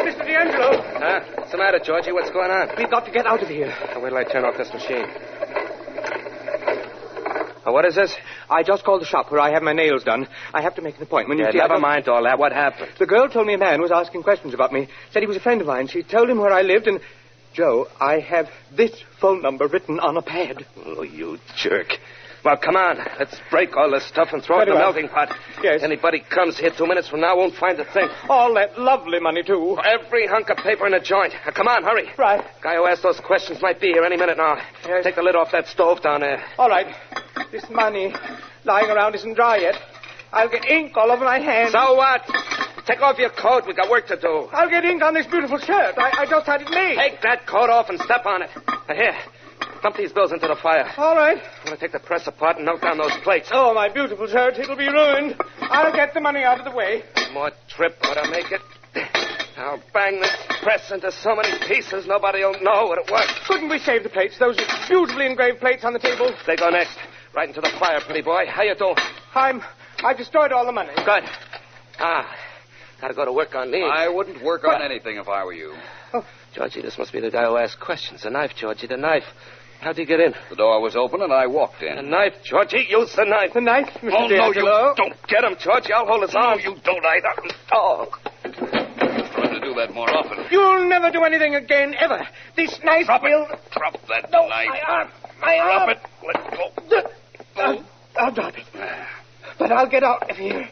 Mr. D'Angelo! Huh? What's the matter, Georgie? What's going on? We've got to get out of here. Wait till I turn off this machine. What is this? I just called the shop where I have my nails done. I have to make an appointment. You see, Never mind all that. What happened? The girl told me a man was asking questions about me. Said he was a friend of mine. She told him where I lived, and... Joe, I have this phone number written on a pad. Oh, you jerk. Well, come on. Let's break all this stuff and throw it in the melting pot. Yes. Anybody comes here 2 minutes from now won't find a thing. All that lovely money, too. Every hunk of paper in the joint. Now, come on, hurry. Right. Guy who asked those questions might be here any minute now. Yes. Take the lid off that stove down there. All right. This money lying around isn't dry yet. I'll get ink all over my hands. So what? Take off your coat. We got work to do. I'll get ink on this beautiful shirt. I just had it made. Take that coat off and step on it. Now, here. Dump these bills into the fire. All right. I'm going to take the press apart and knock down those plates. Oh, my beautiful shirt. It'll be ruined. I'll get the money out of the way. One more trip ought to make it. I'll bang this press into so many pieces nobody'll know what it was. Couldn't we save the plates? Those beautifully engraved plates on the table. They go next. Right into the fire, pretty boy. How you doing? I've destroyed all the money. Good. Gotta go to work on these. I wouldn't work on anything if I were you. Oh, Georgie, this must be the guy who asked questions. The knife, Georgie, the knife. How'd he get in? The door was open and I walked in. The knife, Georgie. Use the knife. The knife, Mr. Oh, no, you D'Angelo. don't get him, Georgie. I'll hold his arm. No, you don't either. Oh. I'm trying to do that more often. You'll never do anything again, ever. This knife will... Drop that No, knife. my arm. Drop it. Let go. I'll drop it. But I'll get out of here.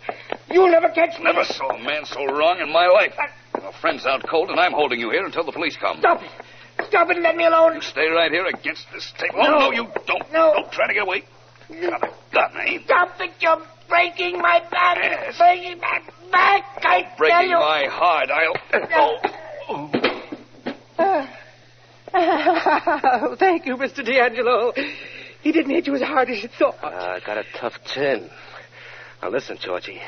You'll never catch me. Never saw a man so wrong in my life. My friend's out cold, and I'm holding you here until the police come. Stop it. Stop it and let me alone. You stay right here against this table. No. Oh, no, you don't. No. Don't try to get away. Got a gun, eh? Stop it. You're breaking my back. Yes. Breaking my back. I tell Breaking you. my heart. Oh, thank you, Mr. D'Angelo. He didn't hit you as hard as you thought. I got a tough chin. Now, listen, Georgie.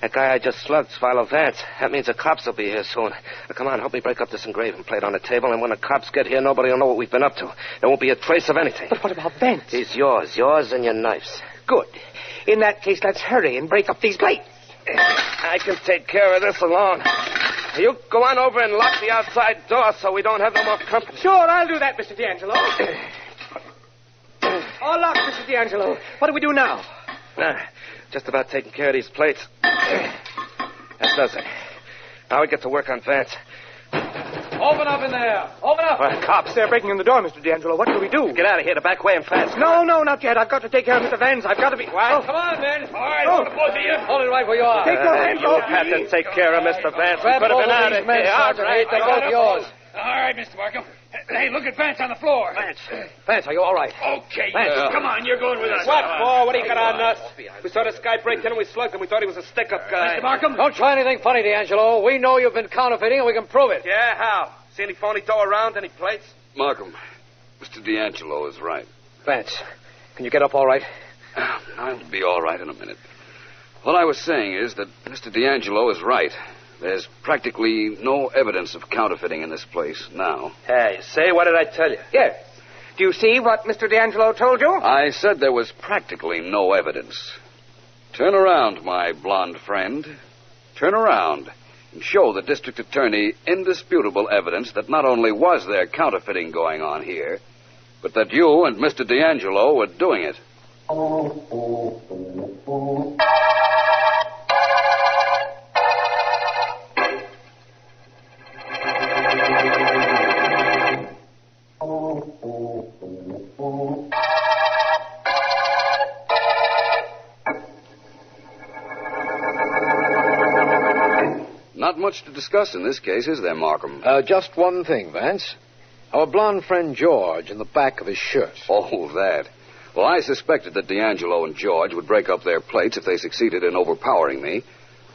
That guy I just slugged's Philo Vance. That means the cops will be here soon. Now, come on, help me break up this engraving plate on the table, and when the cops get here, nobody will know what we've been up to. There won't be a trace of anything. But what about Vance? He's yours and your knives. Good. In that case, let's hurry and break up these plates. I can take care of this alone. You go on over and lock the outside door so we don't have no more company. Sure, I'll do that, Mr. D'Angelo. All locked, Mr. D'Angelo. What do we do now? Just about taking care of these plates. That does it. Now we get to work on Vance. Open up in there. Open up. Cops. They're breaking in the door, Mr. D'Angelo. What do we do? Get out of here the back way and fast. No, not yet. I've got to take care of Mr. Vance. I've got to be... What? Come on, man. All right, both of you. Hold it right where you are. Take your hands You off had me. to take care of Mr. Vance. We could have been out of here. All right, They're both yours. All right, Mr. Markham. Hey, look at Vance on the floor. Vance, are you all right? Okay, Vance. come on, you're going with us. What for? What do you got on us? We saw this guy break in and we slugged him. We thought he was a stick-up guy. Mr. Markham? Don't try anything funny, D'Angelo. We know you've been counterfeiting, and we can prove it. Yeah, how? See any phony dough around? Any plates? Markham, Mr. D'Angelo is right. Vance, can you get up all right? I'll be all right in a minute. What I was saying is that Mr. D'Angelo is right. There's practically no evidence of counterfeiting in this place now. Hey, say, what did I tell you? Yes. Do you see what Mr. D'Angelo told you? I said there was practically no evidence. Turn around, my blonde friend. Turn around and show the district attorney indisputable evidence that not only was there counterfeiting going on here, but that you and Mr. D'Angelo were doing it. Not much to discuss in this case, is there, Markham? Just one thing, Vance. Our blonde friend George in the back of his shirt. Oh, that. Well, I suspected that D'Angelo and George would break up their plates if they succeeded in overpowering me.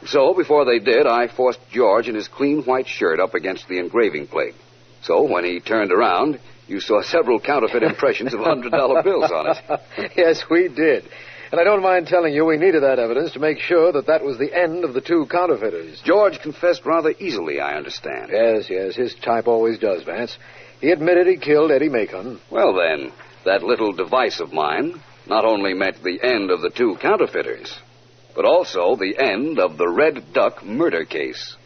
So, before they did, I forced George in his clean white shirt up against the engraving plate. So, when he turned around, you saw several counterfeit impressions of $100 bills on it. Yes, we did. And I don't mind telling you we needed that evidence to make sure that was the end of the two counterfeiters. George confessed rather easily, I understand. Yes, his type always does, Vance. He admitted he killed Eddie Macon. Well, then, that little device of mine not only meant the end of the two counterfeiters, but also the end of the Red Duck murder case.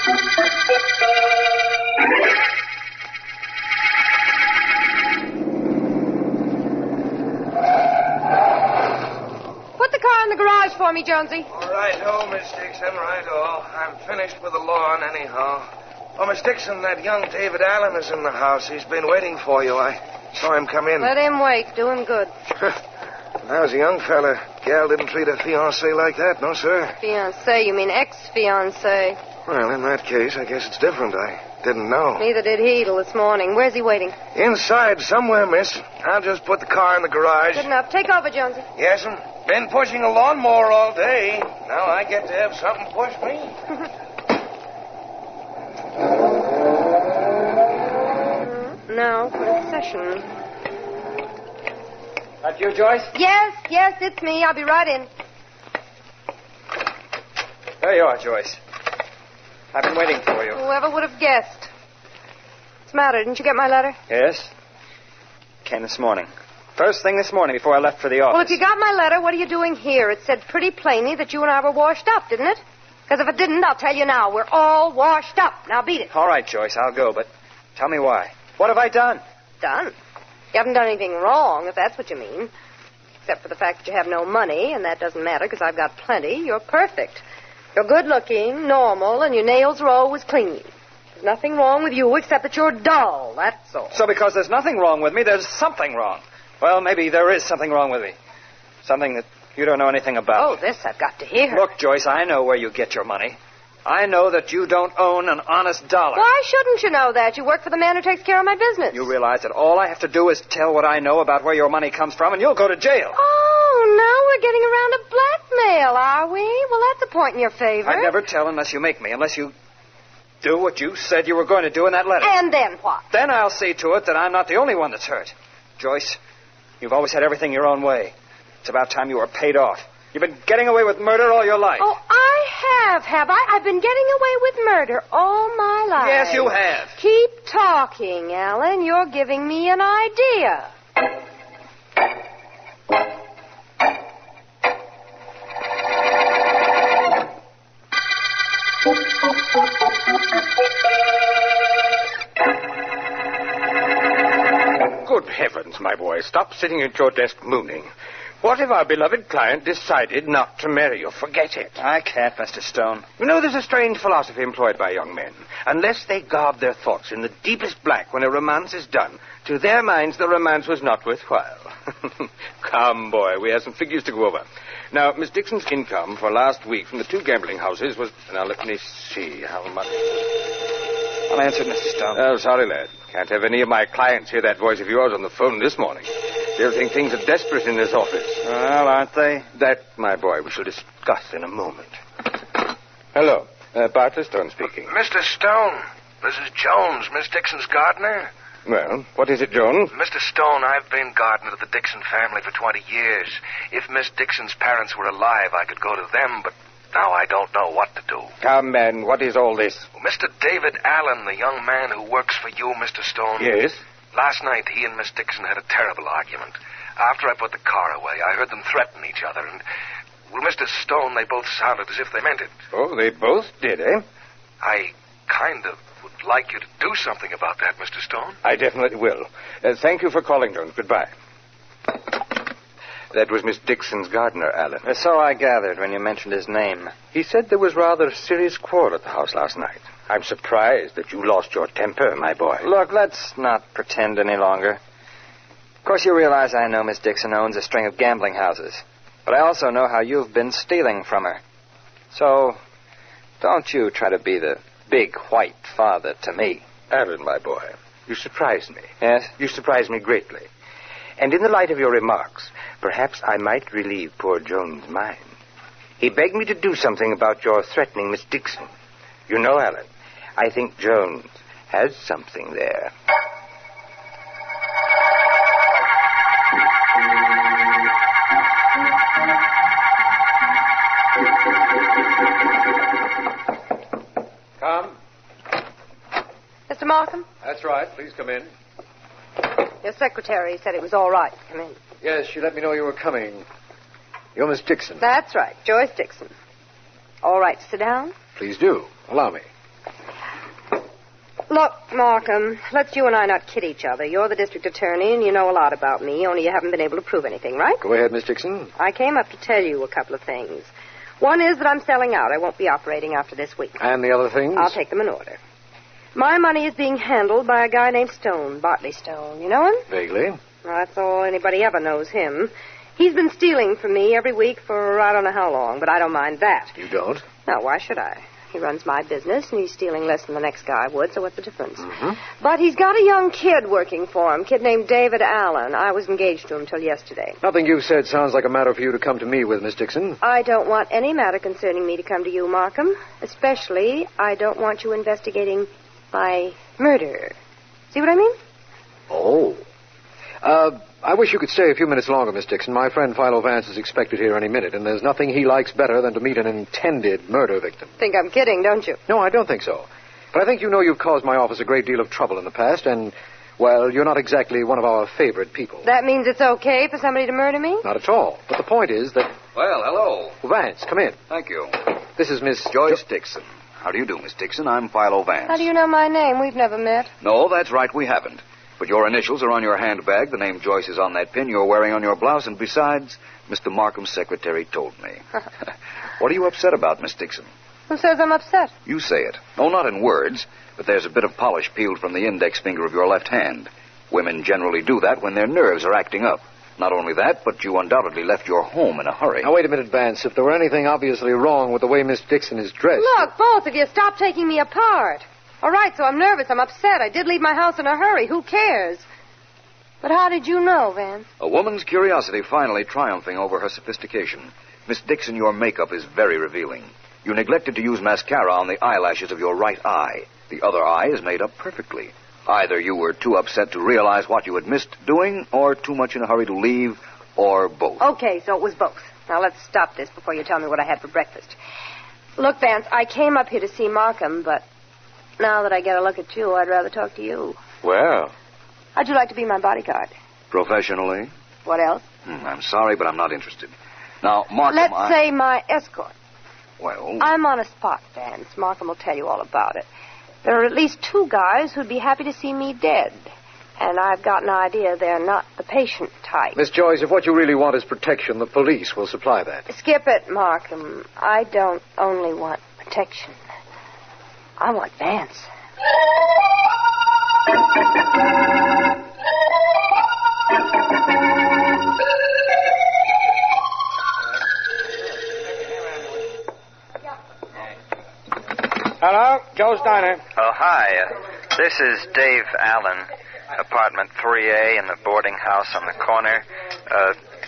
Put the car in the garage for me, Jonesy. All right, Miss Dixon, right-o. I'm finished with the lawn anyhow. Oh, Miss Dixon, that young David Allen is in the house. He's been waiting for you. I saw him come in. Let him wait. Do him good. Now's a young fella. Gal didn't treat a fiancé like that, no, sir. Fiancé? You mean ex-fiancé? Well, in that case, I guess it's different. I didn't know. Neither did he till this morning. Where's he waiting? Inside somewhere, miss. I'll just put the car in the garage. Good enough. Take over, Jonesy. Yes'm. Been pushing a lawnmower all day. Now I get to have something push me. Now for a session. That you, Joyce? Yes, it's me. I'll be right in. There you are, Joyce. I've been waiting for you. Whoever would have guessed. What's the matter? Didn't you get my letter? Yes? Came this morning. First thing this morning before I left for the office. Well, if you got my letter, what are you doing here? It said pretty plainly that you and I were washed up, didn't it? Because if it didn't, I'll tell you now. We're all washed up. Now beat it. All right, Joyce, I'll go, but tell me why. What have I done? Done? You haven't done anything wrong, if that's what you mean. Except for the fact that you have no money, and that doesn't matter because I've got plenty. You're perfect. You're good-looking, normal, and your nails are always clean. There's nothing wrong with you except that you're dull, that's all. So because there's nothing wrong with me, there's something wrong. Well, maybe there is something wrong with me. Something that you don't know anything about. Oh, this I've got to hear. Look, Joyce, I know where you get your money. I know that you don't own an honest dollar. Why shouldn't you know that? You work for the man who takes care of my business. You realize that all I have to do is tell what I know about where your money comes from, and you'll go to jail. Oh, now we're getting around to blackmail, are we? Well, that's a point in your favor. I'd never tell unless you make me, unless you do what you said you were going to do in that letter. And then what? Then I'll see to it that I'm not the only one that's hurt. Joyce, you've always had everything your own way. It's about time you were paid off. You've been getting away with murder all your life. Oh, I have I? I've been getting away with murder all my life. Yes, you have. Keep talking, Alan. You're giving me an idea. Good heavens, my boy. Stop sitting at your desk mooning. What if our beloved client decided not to marry you? Forget it. I can't, Mr. Stone. You know, there's a strange philosophy employed by young men. Unless they guard their thoughts in the deepest black when a romance is done, to their minds the romance was not worthwhile. Come, boy, we have some figures to go over. Now, Miss Dixon's income for last week from the two gambling houses was... Now, let me see how much... I'll answer, Mr. Stone. Oh, sorry, lad. Can't have any of my clients hear that voice of yours on the phone this morning. They'll think things are desperate in this office. Well, aren't they? That, my boy, we shall discuss in a moment. Hello. Bartley Stone speaking. Mr. Stone, this is Jones, Miss Dixon's gardener. Well, what is it, Jones? Mr. Stone, I've been gardener to the Dixon family for 20 years. If Miss Dixon's parents were alive, I could go to them, but now I don't know what to do. Come, man, what is all this? Mr. David Allen, the young man who works for you, Mr. Stone. Yes? Last night, he and Miss Dixon had a terrible argument. After I put the car away, I heard them threaten each other, and, well, Mr. Stone, they both sounded as if they meant it. Oh, they both did, eh? I kind of would like you to do something about that, Mr. Stone. I definitely will. Thank you for calling, Jones. Goodbye. That was Miss Dixon's gardener, Allen. So I gathered when you mentioned his name. He said there was rather a serious quarrel at the house last night. I'm surprised that you lost your temper, my boy. Look, let's not pretend any longer. Of course, you realize I know Miss Dixon owns a string of gambling houses. But I also know how you've been stealing from her. So, don't you try to be the big white father to me. Allen, my boy, you surprise me. Yes? You surprise me greatly. And in the light of your remarks, perhaps I might relieve poor Jones' mind. He begged me to do something about your threatening Miss Dixon. You know, Allen, I think Jones has something there. Come. Mr. Markham? That's right. Please come in. Your secretary said it was all right to come in. Yes, she let me know you were coming. You're Miss Dixon. That's right, Joyce Dixon. All right to sit down? Please do. Allow me. Look, Markham, let's you and I not kid each other. You're the district attorney, and you know a lot about me, only you haven't been able to prove anything, right? Go ahead, Miss Dixon. I came up to tell you a couple of things. One is that I'm selling out. I won't be operating after this week. And the other things? I'll take them in order. My money is being handled by a guy named Stone, Bartley Stone. You know him? Vaguely. Well, that's all anybody ever knows him. He's been stealing from me every week for I don't know how long, but I don't mind that. You don't? No, why should I? He runs my business, and he's stealing less than the next guy would, so what's the difference? Mm-hmm. But he's got a young kid working for him, kid named David Allen. I was engaged to him till yesterday. Nothing you've said sounds like a matter for you to come to me with, Miss Dixon. I don't want any matter concerning me to come to you, Markham. Especially, I don't want you investigating my murder. See what I mean? Oh. I wish you could stay a few minutes longer, Miss Dixon. My friend Philo Vance is expected here any minute, and there's nothing he likes better than to meet an intended murder victim. Think I'm kidding, don't you? No, I don't think so. But I think you know you've caused my office a great deal of trouble in the past, and, well, you're not exactly one of our favorite people. That means it's okay for somebody to murder me? Not at all. But the point is that... Well, hello. Vance, come in. Thank you. This is Miss... Joyce Dixon. How do you do, Miss Dixon? I'm Philo Vance. How do you know my name? We've never met. No, that's right, we haven't. But your initials are on your handbag, the name Joyce is on that pin you're wearing on your blouse, and besides, Mr. Markham's secretary told me. What are you upset about, Miss Dixon? Who says I'm upset? You say it. No, not in words, but there's a bit of polish peeled from the index finger of your left hand. Women generally do that when their nerves are acting up. Not only that, but you undoubtedly left your home in a hurry. Now, wait a minute, Vance. If there were anything obviously wrong with the way Miss Dixon is dressed... Look, both of you, stop taking me apart. All right, so I'm nervous. I'm upset. I did leave my house in a hurry. Who cares? But how did you know, Vance? A woman's curiosity finally triumphing over her sophistication. Miss Dixon, your makeup is very revealing. You neglected to use mascara on the eyelashes of your right eye. The other eye is made up perfectly. Either you were too upset to realize what you had missed doing, or too much in a hurry to leave, or both. Okay, so it was both. Now, let's stop this before you tell me what I had for breakfast. Look, Vance, I came up here to see Markham, but now that I get a look at you, I'd rather talk to you. Well? How'd you like to be my bodyguard? Professionally? What else? I'm sorry, but I'm not interested. Now, Markham, Let's say my escort. Well? I'm on a spot, Vance. Markham will tell you all about it. There are at least 2 guys who'd be happy to see me dead. And I've got an idea they're not the patient type. Miss Joyce, if what you really want is protection, the police will supply that. Skip it, Markham. I don't only want protection. I want Vance. Hello, Joe's Diner. Oh, hi. This is Dave Allen, apartment 3A in the boarding house on the corner.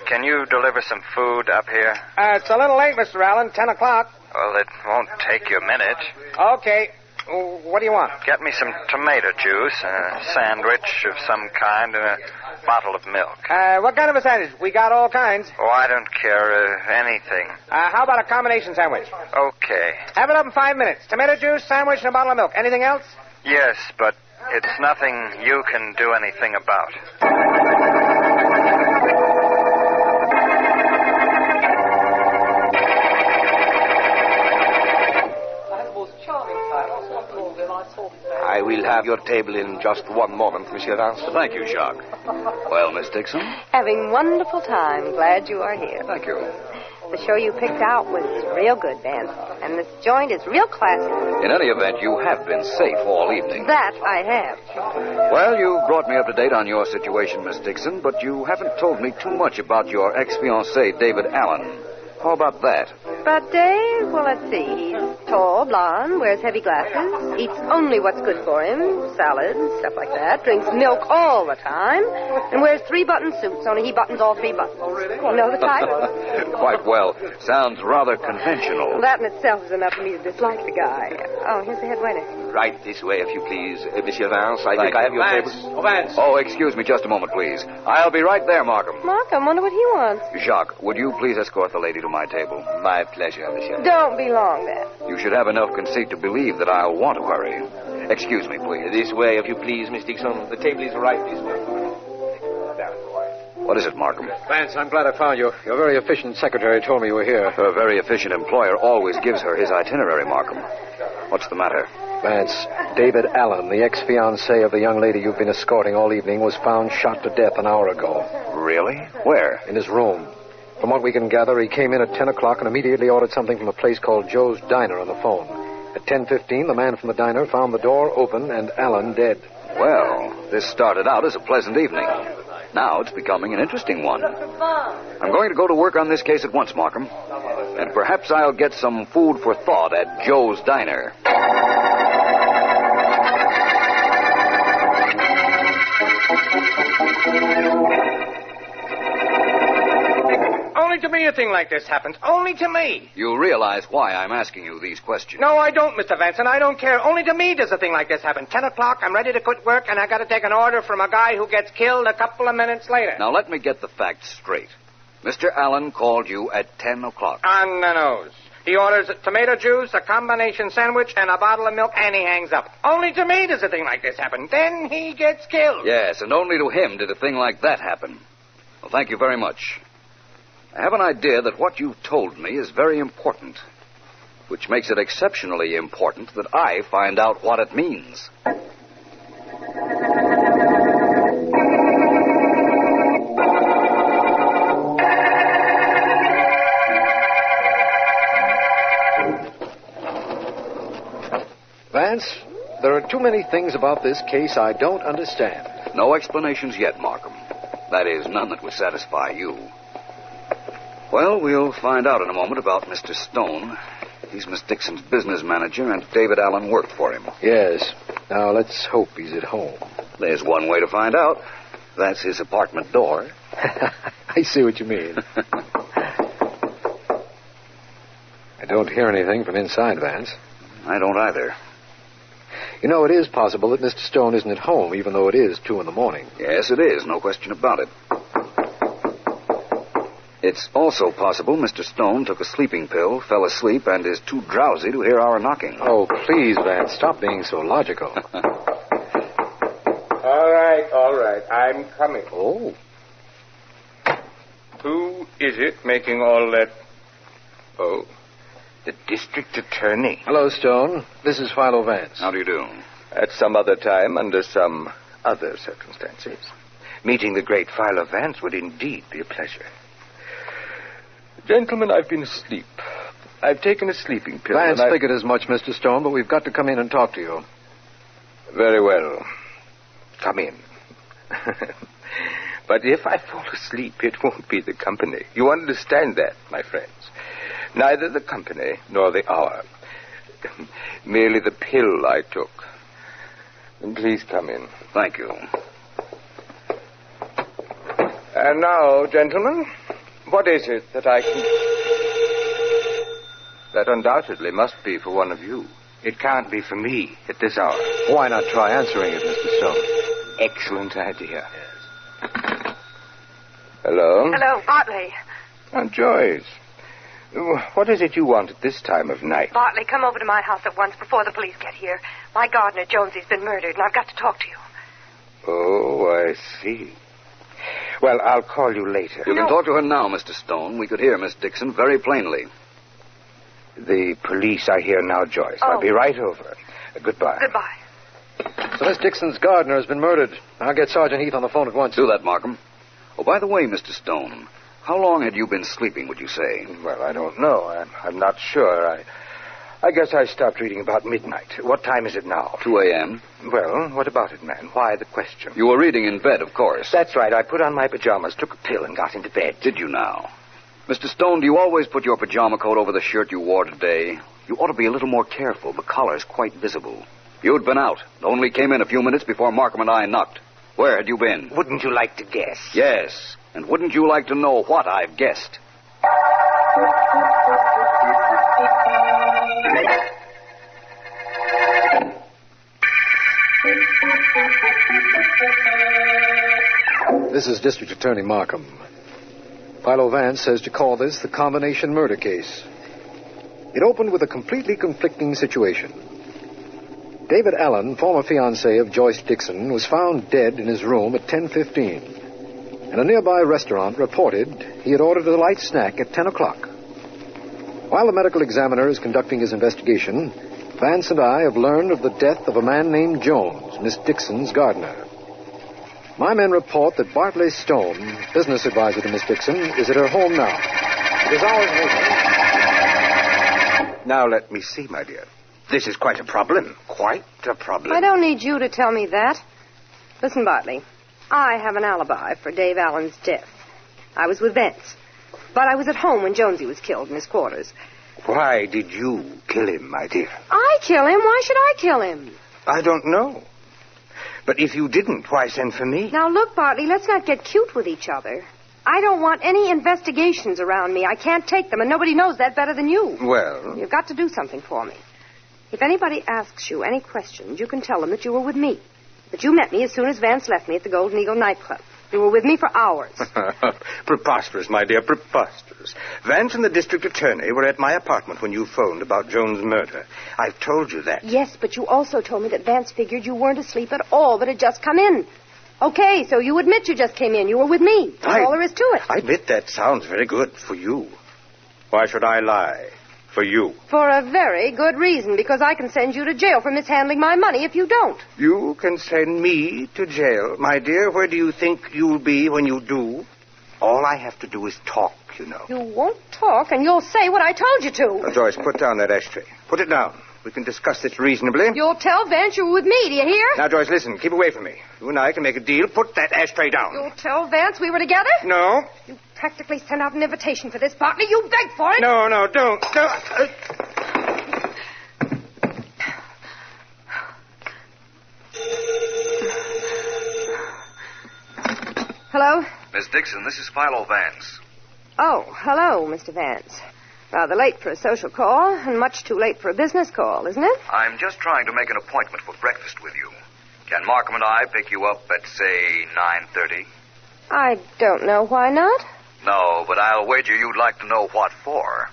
Can you deliver some food up here? It's a little late, Mr. Allen. 10 o'clock. Well, it won't take you a minute. Okay. What do you want? Get me some tomato juice, a sandwich of some kind, and a bottle of milk. What kind of a sandwich? We got all kinds. Oh, I don't care. Anything. How about a combination sandwich? Okay. Have it up in 5 minutes. Tomato juice, sandwich, and a bottle of milk. Anything else? Yes, but it's nothing you can do anything about. I will have your table in just one moment, Monsieur Vance. Thank you, Jacques. Well, Miss Dixon? Having wonderful time. Glad you are here. Thank you. The show you picked out was real good, Vance. And this joint is real classy. In any event, you have been safe all evening. That I have. Well, you brought me up to date on your situation, Miss Dixon, but you haven't told me too much about your ex-fiancé, David Allen. How about that? But Dave, well, let's see. He's tall, blonde, wears heavy glasses, eats only what's good for him, salads, stuff like that, drinks milk all the time, and wears 3-button suits, only he buttons all 3 buttons. Oh, really? You know the type? Quite well. Sounds rather conventional. Well, that in itself is enough for me to dislike the guy. Oh, here's the head waiter. Right this way, if you please, Monsieur Vance. I think I have your table. Vance. Oh, excuse me just a moment, please. I'll be right there, Markham. Markham, wonder what he wants. Jacques, would you please escort the lady to my table? My pleasure, Monsieur. Don't be long, then. You should have enough conceit to believe that I'll want to hurry. Excuse me, please. This way, if you please, Miss Dixon. The table is right this way. What is it, Markham? Vance, I'm glad I found you. Your very efficient secretary told me you were here. Her very efficient employer always gives her his itinerary, Markham. What's the matter? Vance, David Allen, the ex-fiancé of the young lady you've been escorting all evening, was found shot to death an hour ago. Really? Where? In his room. From what we can gather, he came in at 10 o'clock and immediately ordered something from a place called Joe's Diner on the phone. At 10:15, the man from the diner found the door open and Allen dead. Well, this started out as a pleasant evening. Now it's becoming an interesting one. I'm going to go to work on this case at once, Markham. And perhaps I'll get some food for thought at Joe's Diner. Only to me a thing like this happens. Only to me. You realize why I'm asking you these questions. No, I don't, Mr. Vance, and I don't care. Only to me does a thing like this happen. 10 o'clock, I'm ready to quit work, and I got to take an order from a guy who gets killed a couple of minutes later. Now, let me get the facts straight. Mr. Allen called you at 10 o'clock. On the nose. He orders tomato juice, a combination sandwich, and a bottle of milk, and he hangs up. Only to me does a thing like this happen. Then he gets killed. Yes, and only to him did a thing like that happen. Well, thank you very much. I have an idea that what you've told me is very important, which makes it exceptionally important that I find out what it means. Vance, there are too many things about this case I don't understand. No explanations yet, Markham. That is, none that would satisfy you. Well, we'll find out in a moment about Mr. Stone. He's Miss Dixon's business manager, and David Allen worked for him. Yes. Now, let's hope he's at home. There's one way to find out. That's his apartment door. I see what you mean. I don't hear anything from inside, Vance. I don't either. You know, it is possible that Mr. Stone isn't at home, even though it is 2 a.m. Yes, it is. No question about it. It's also possible Mr. Stone took a sleeping pill, fell asleep, and is too drowsy to hear our knocking. Oh, please, Vance, stop being so logical. All right. I'm coming. Oh. Who is it making all that... Oh, the district attorney. Hello, Stone. This is Philo Vance. How do you do? At some other time, under some other circumstances. Meeting the great Philo Vance would indeed be a pleasure. Gentlemen, I've been asleep. I've taken a sleeping pill. Vance figured as much, Mr. Stone, but we've got to come in and talk to you. Very well. Come in. But if I fall asleep, it won't be the company. You understand that, my friends. Neither the company nor the hour. Merely the pill I took. And please come in. Thank you. And now, gentlemen, what is it that I can... That undoubtedly must be for one of you. It can't be for me at this hour. Why not try answering it, Mr. Stone? Excellent idea. Yes. Hello? Hello, Bartley. Aunt Joyce. What is it you want at this time of night? Bartley, come over to my house at once before the police get here. My gardener, Jonesy's been murdered, and I've got to talk to you. Oh, I see. Well, I'll call you later. You can talk to her now, Mr. Stone. We could hear Miss Dixon very plainly. The police are here now, Joyce. I'll be right over. Goodbye. Goodbye. So Miss Dixon's gardener has been murdered. I'll get Sergeant Heath on the phone at once. Do that, Markham. Oh, by the way, Mr. Stone, how long had you been sleeping, would you say? Well, I don't know. I'm not sure. I guess I stopped reading about midnight. What time is it now? 2 a.m. Well, what about it, man? Why the question? You were reading in bed, of course. That's right. I put on my pajamas, took a pill, and got into bed. Did you now? Mr. Stone, do you always put your pajama coat over the shirt you wore today? You ought to be a little more careful. The collar's quite visible. You'd been out. Only came in a few minutes before Markham and I knocked. Where had you been? Wouldn't you like to guess? Yes. And wouldn't you like to know what I've guessed? This is District Attorney Markham. Philo Vance says to call this the combination murder case. It opened with a completely conflicting situation. David Allen, former fiancé of Joyce Dixon, was found dead in his room at 10:15. And a nearby restaurant reported he had ordered a light snack at 10 o'clock. While the medical examiner is conducting his investigation, Vance and I have learned of the death of a man named Jones, Miss Dixon's gardener. My men report that Bartley Stone, business advisor to Miss Dixon, is at her home now. It is hours later. Now let me see, my dear. This is quite a problem. Quite a problem. I don't need you to tell me that. Listen, Bartley, I have an alibi for Dave Allen's death. I was with Vance, but I was at home when Jonesy was killed in his quarters. Why did you kill him, my dear? I kill him? Why should I kill him? I don't know. But if you didn't, why send for me? Now, look, Bartley, let's not get cute with each other. I don't want any investigations around me. I can't take them, and nobody knows that better than you. Well... You've got to do something for me. If anybody asks you any questions, you can tell them that you were with me. That you met me as soon as Vance left me at the Golden Eagle nightclub. You were with me for hours. Preposterous, my dear, preposterous. Vance and the district attorney were at my apartment when you phoned about Jones' murder. I've told you that. Yes, but you also told me that Vance figured you weren't asleep at all, but had just come in. Okay, so you admit you just came in. You were with me. That's all there is to it. I admit that sounds very good for you. Why should I lie? For you. For a very good reason, because I can send you to jail for mishandling my money if you don't. You can send me to jail. My dear, where do you think you'll be when you do? All I have to do is talk, you know. You won't talk, and you'll say what I told you to. Now, Joyce, put down that ashtray. Put it down. We can discuss this reasonably. You'll tell Vance you were with me, do you hear? Now, Joyce, listen. Keep away from me. You and I can make a deal. Put that ashtray down. You'll tell Vance we were together? No. You practically sent out an invitation for this, Bartley. You begged for it. No, don't. Hello? Miss Dixon, this is Philo Vance. Oh, hello, Mr. Vance. Rather late for a social call, and much too late for a business call, isn't it? I'm just trying to make an appointment for breakfast with you. Can Markham and I pick you up at, say, 9:30? I don't know. Why not? No, but I'll wager you'd like to know what for.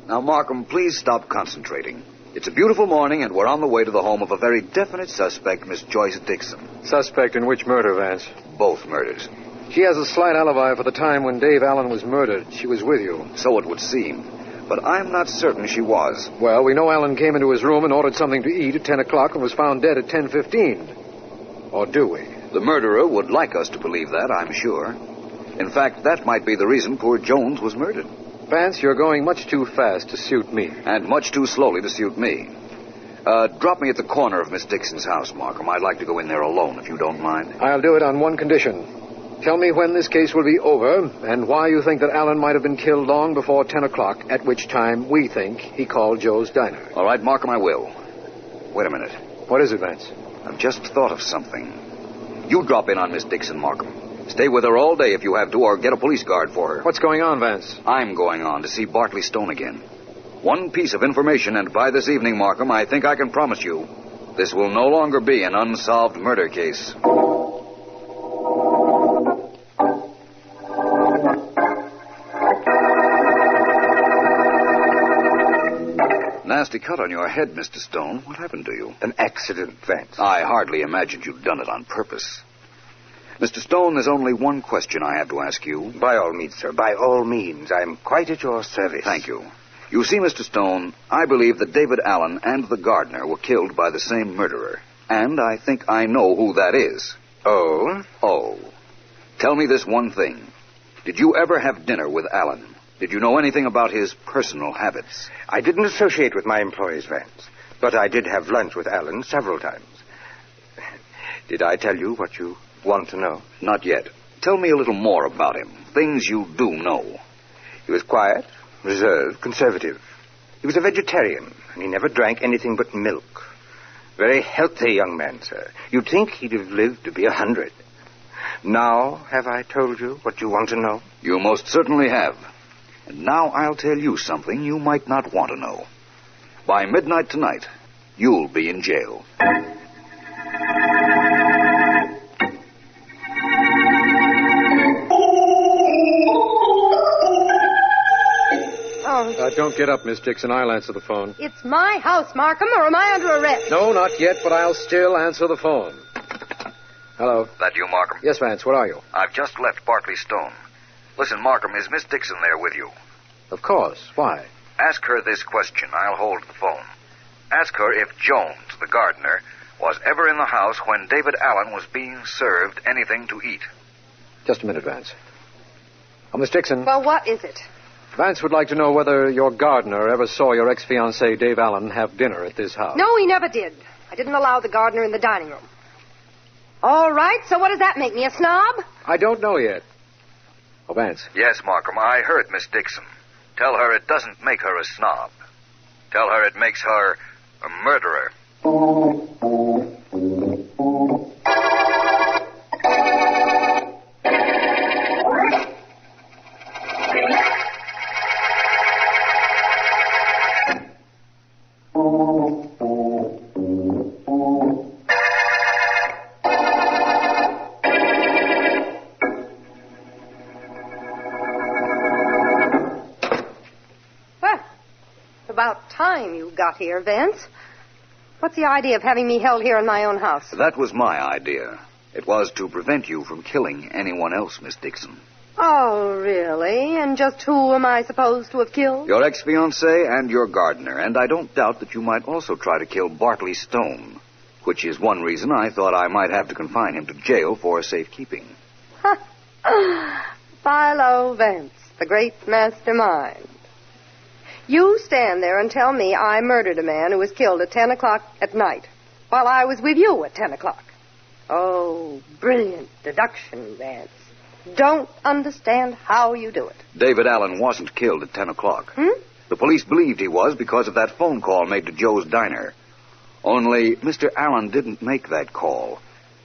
Now, Markham, please stop concentrating. It's a beautiful morning, and we're on the way to the home of a very definite suspect, Miss Joyce Dixon. Suspect in which murder, Vance? Both murders. She has a slight alibi for the time when Dave Allen was murdered. She was with you. So it would seem. But I'm not certain she was. Well, we know Allen came into his room and ordered something to eat at 10 o'clock and was found dead at 10:15. Or do we? The murderer would like us to believe that, I'm sure. In fact, that might be the reason poor Jones was murdered. Vance, you're going much too fast to suit me. And much too slowly to suit me. Drop me at the corner of Miss Dixon's house, Markham. I'd like to go in there alone, if you don't mind. I'll do it on one condition. Tell me when this case will be over and why you think that Allen might have been killed long before 10 o'clock, at which time we think he called Joe's diner. All right, Markham, I will. Wait a minute. What is it, Vance? I've just thought of something. You drop in on Miss Dixon, Markham. Stay with her all day if you have to, or get a police guard for her. What's going on, Vance? I'm going on to see Bartley Stone again. One piece of information, and by this evening, Markham, I think I can promise you, this will no longer be an unsolved murder case. Nasty cut on your head, Mr. Stone. What happened to you? An accident, Vance. I hardly imagined you'd done it on purpose. Mr. Stone, there's only one question I have to ask you. By all means, sir. By all means. I'm quite at your service. Thank you. You see, Mr. Stone, I believe that David Allen and the gardener were killed by the same murderer. And I think I know who that is. Oh? Oh. Tell me this one thing. Did you ever have dinner with Allen? Did you know anything about his personal habits? I didn't associate with my employees, Vance. But I did have lunch with Allen several times. Did I tell you what you want to know? Not yet. Tell me a little more about him. Things you do know. He was quiet, reserved, conservative. He was a vegetarian, and he never drank anything but milk. Very healthy young man, sir. You'd think he'd have lived to be 100. Now, have I told you what you want to know? You most certainly have. And now I'll tell you something you might not want to know. By midnight tonight, you'll be in jail. Don't get up, Miss Dixon. I'll answer the phone. It's my house, Markham, or am I under arrest? No, not yet, but I'll still answer the phone. Hello. That you, Markham? Yes, Vance, where are you? I've just left Barclay Stone. Listen, Markham, is Miss Dixon there with you? Of course. Why? Ask her this question. I'll hold the phone. Ask her if Jones, the gardener, was ever in the house when David Allen was being served anything to eat. Just a minute, Vance. Oh, Miss Dixon. Well, what is it? Vance would like to know whether your gardener ever saw your ex-fiancé, Dave Allen, have dinner at this house. No, he never did. I didn't allow the gardener in the dining room. All right, so what does that make me, a snob? I don't know yet. Oh, Vance. Yes, Markham, I heard Miss Dixon. Tell her it doesn't make her a snob. Tell her it makes her a murderer. About time you got here, Vance. What's the idea of having me held here in my own house? That was my idea. It was to prevent you from killing anyone else, Miss Dixon. Oh, really? And just who am I supposed to have killed? Your ex-fiancé and your gardener, and I don't doubt that you might also try to kill Barclay Stone, which is one reason I thought I might have to confine him to jail for safekeeping. Philo Vance, the great mastermind. You stand there and tell me I murdered a man who was killed at 10 o'clock at night, while I was with you at 10 o'clock. Oh, brilliant deduction, Vance. Don't understand how you do it. David Allen wasn't killed at 10 o'clock. The police believed he was because of that phone call made to Joe's diner. Only Mr. Allen didn't make that call.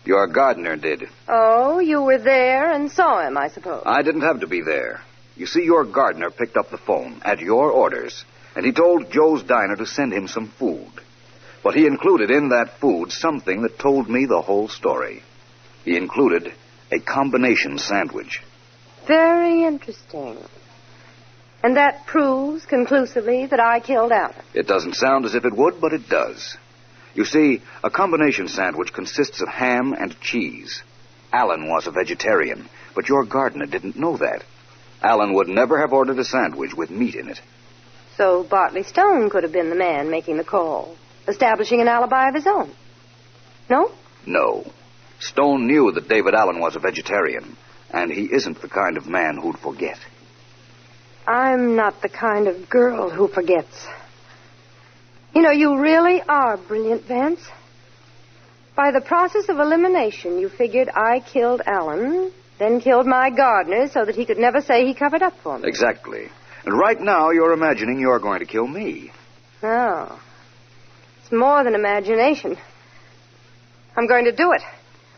Your gardener did. Oh, you were there and saw him, I suppose. I didn't have to be there. You see, your gardener picked up the phone at your orders, and he told Joe's diner to send him some food. But he included in that food something that told me the whole story. He included a combination sandwich. Very interesting. And that proves conclusively that I killed Allen. It doesn't sound as if it would, but it does. You see, a combination sandwich consists of ham and cheese. Allen was a vegetarian, but your gardener didn't know that. Allen would never have ordered a sandwich with meat in it. So Barclay Stone could have been the man making the call, establishing an alibi of his own. No? No. Stone knew that David Allen was a vegetarian, and he isn't the kind of man who'd forget. I'm not the kind of girl who forgets. You know, you really are brilliant, Vance. By the process of elimination, you figured I killed Allen, then killed my gardener so that he could never say he covered up for me. Exactly. And right now you're imagining you're going to kill me. No. It's more than imagination. I'm going to do it.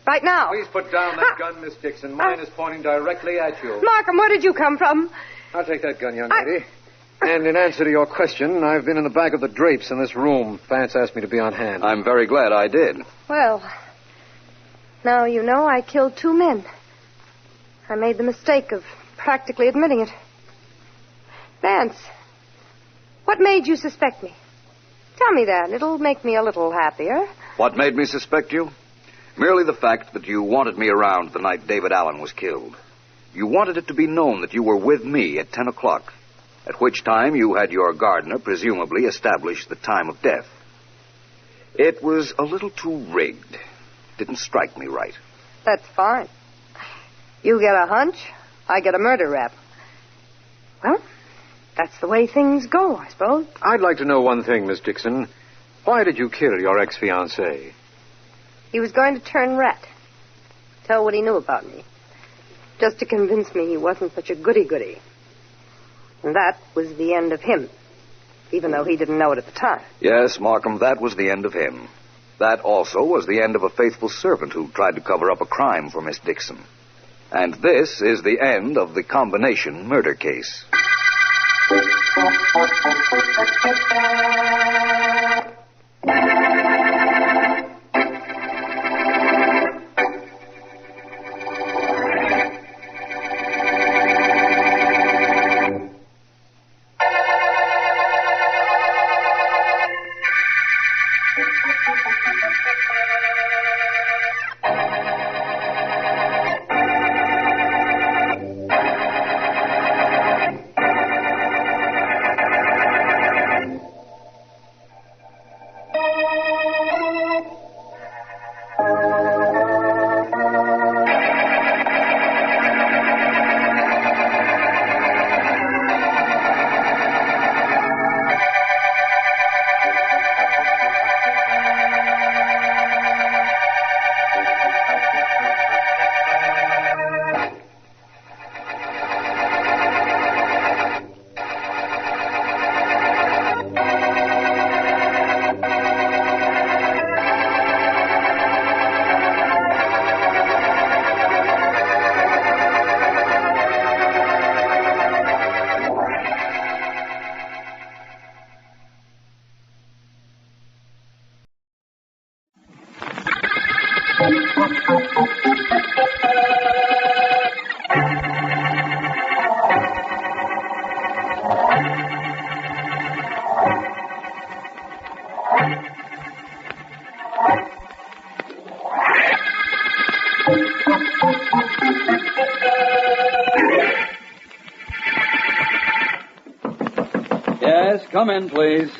Right now. Please put down that gun, Miss Dixon. Mine is pointing directly at you. Markham, where did you come from? I'll take that gun, young lady. And in answer to your question, I've been in the back of the drapes in this room. Vance asked me to be on hand. I'm very glad I did. Well, now you know I killed 2 men. I made the mistake of practically admitting it. Vance, what made you suspect me? Tell me that. It'll make me a little happier. What made me suspect you? Merely the fact that you wanted me around the night David Allen was killed. You wanted it to be known that you were with me at 10 o'clock, at which time you had your gardener presumably establish the time of death. It was a little too rigged. Didn't strike me right. That's fine. You get a hunch, I get a murder rap. Well, that's the way things go, I suppose. I'd like to know one thing, Miss Dixon. Why did you kill your ex-fiancé? He was going to turn rat. Tell what he knew about me. Just to convince me he wasn't such a goody-goody. And that was the end of him, even though he didn't know it at the time. Yes, Markham, that was the end of him. That also was the end of a faithful servant who tried to cover up a crime for Miss Dixon. And this is the end of the combination murder case. Yes, come in, please.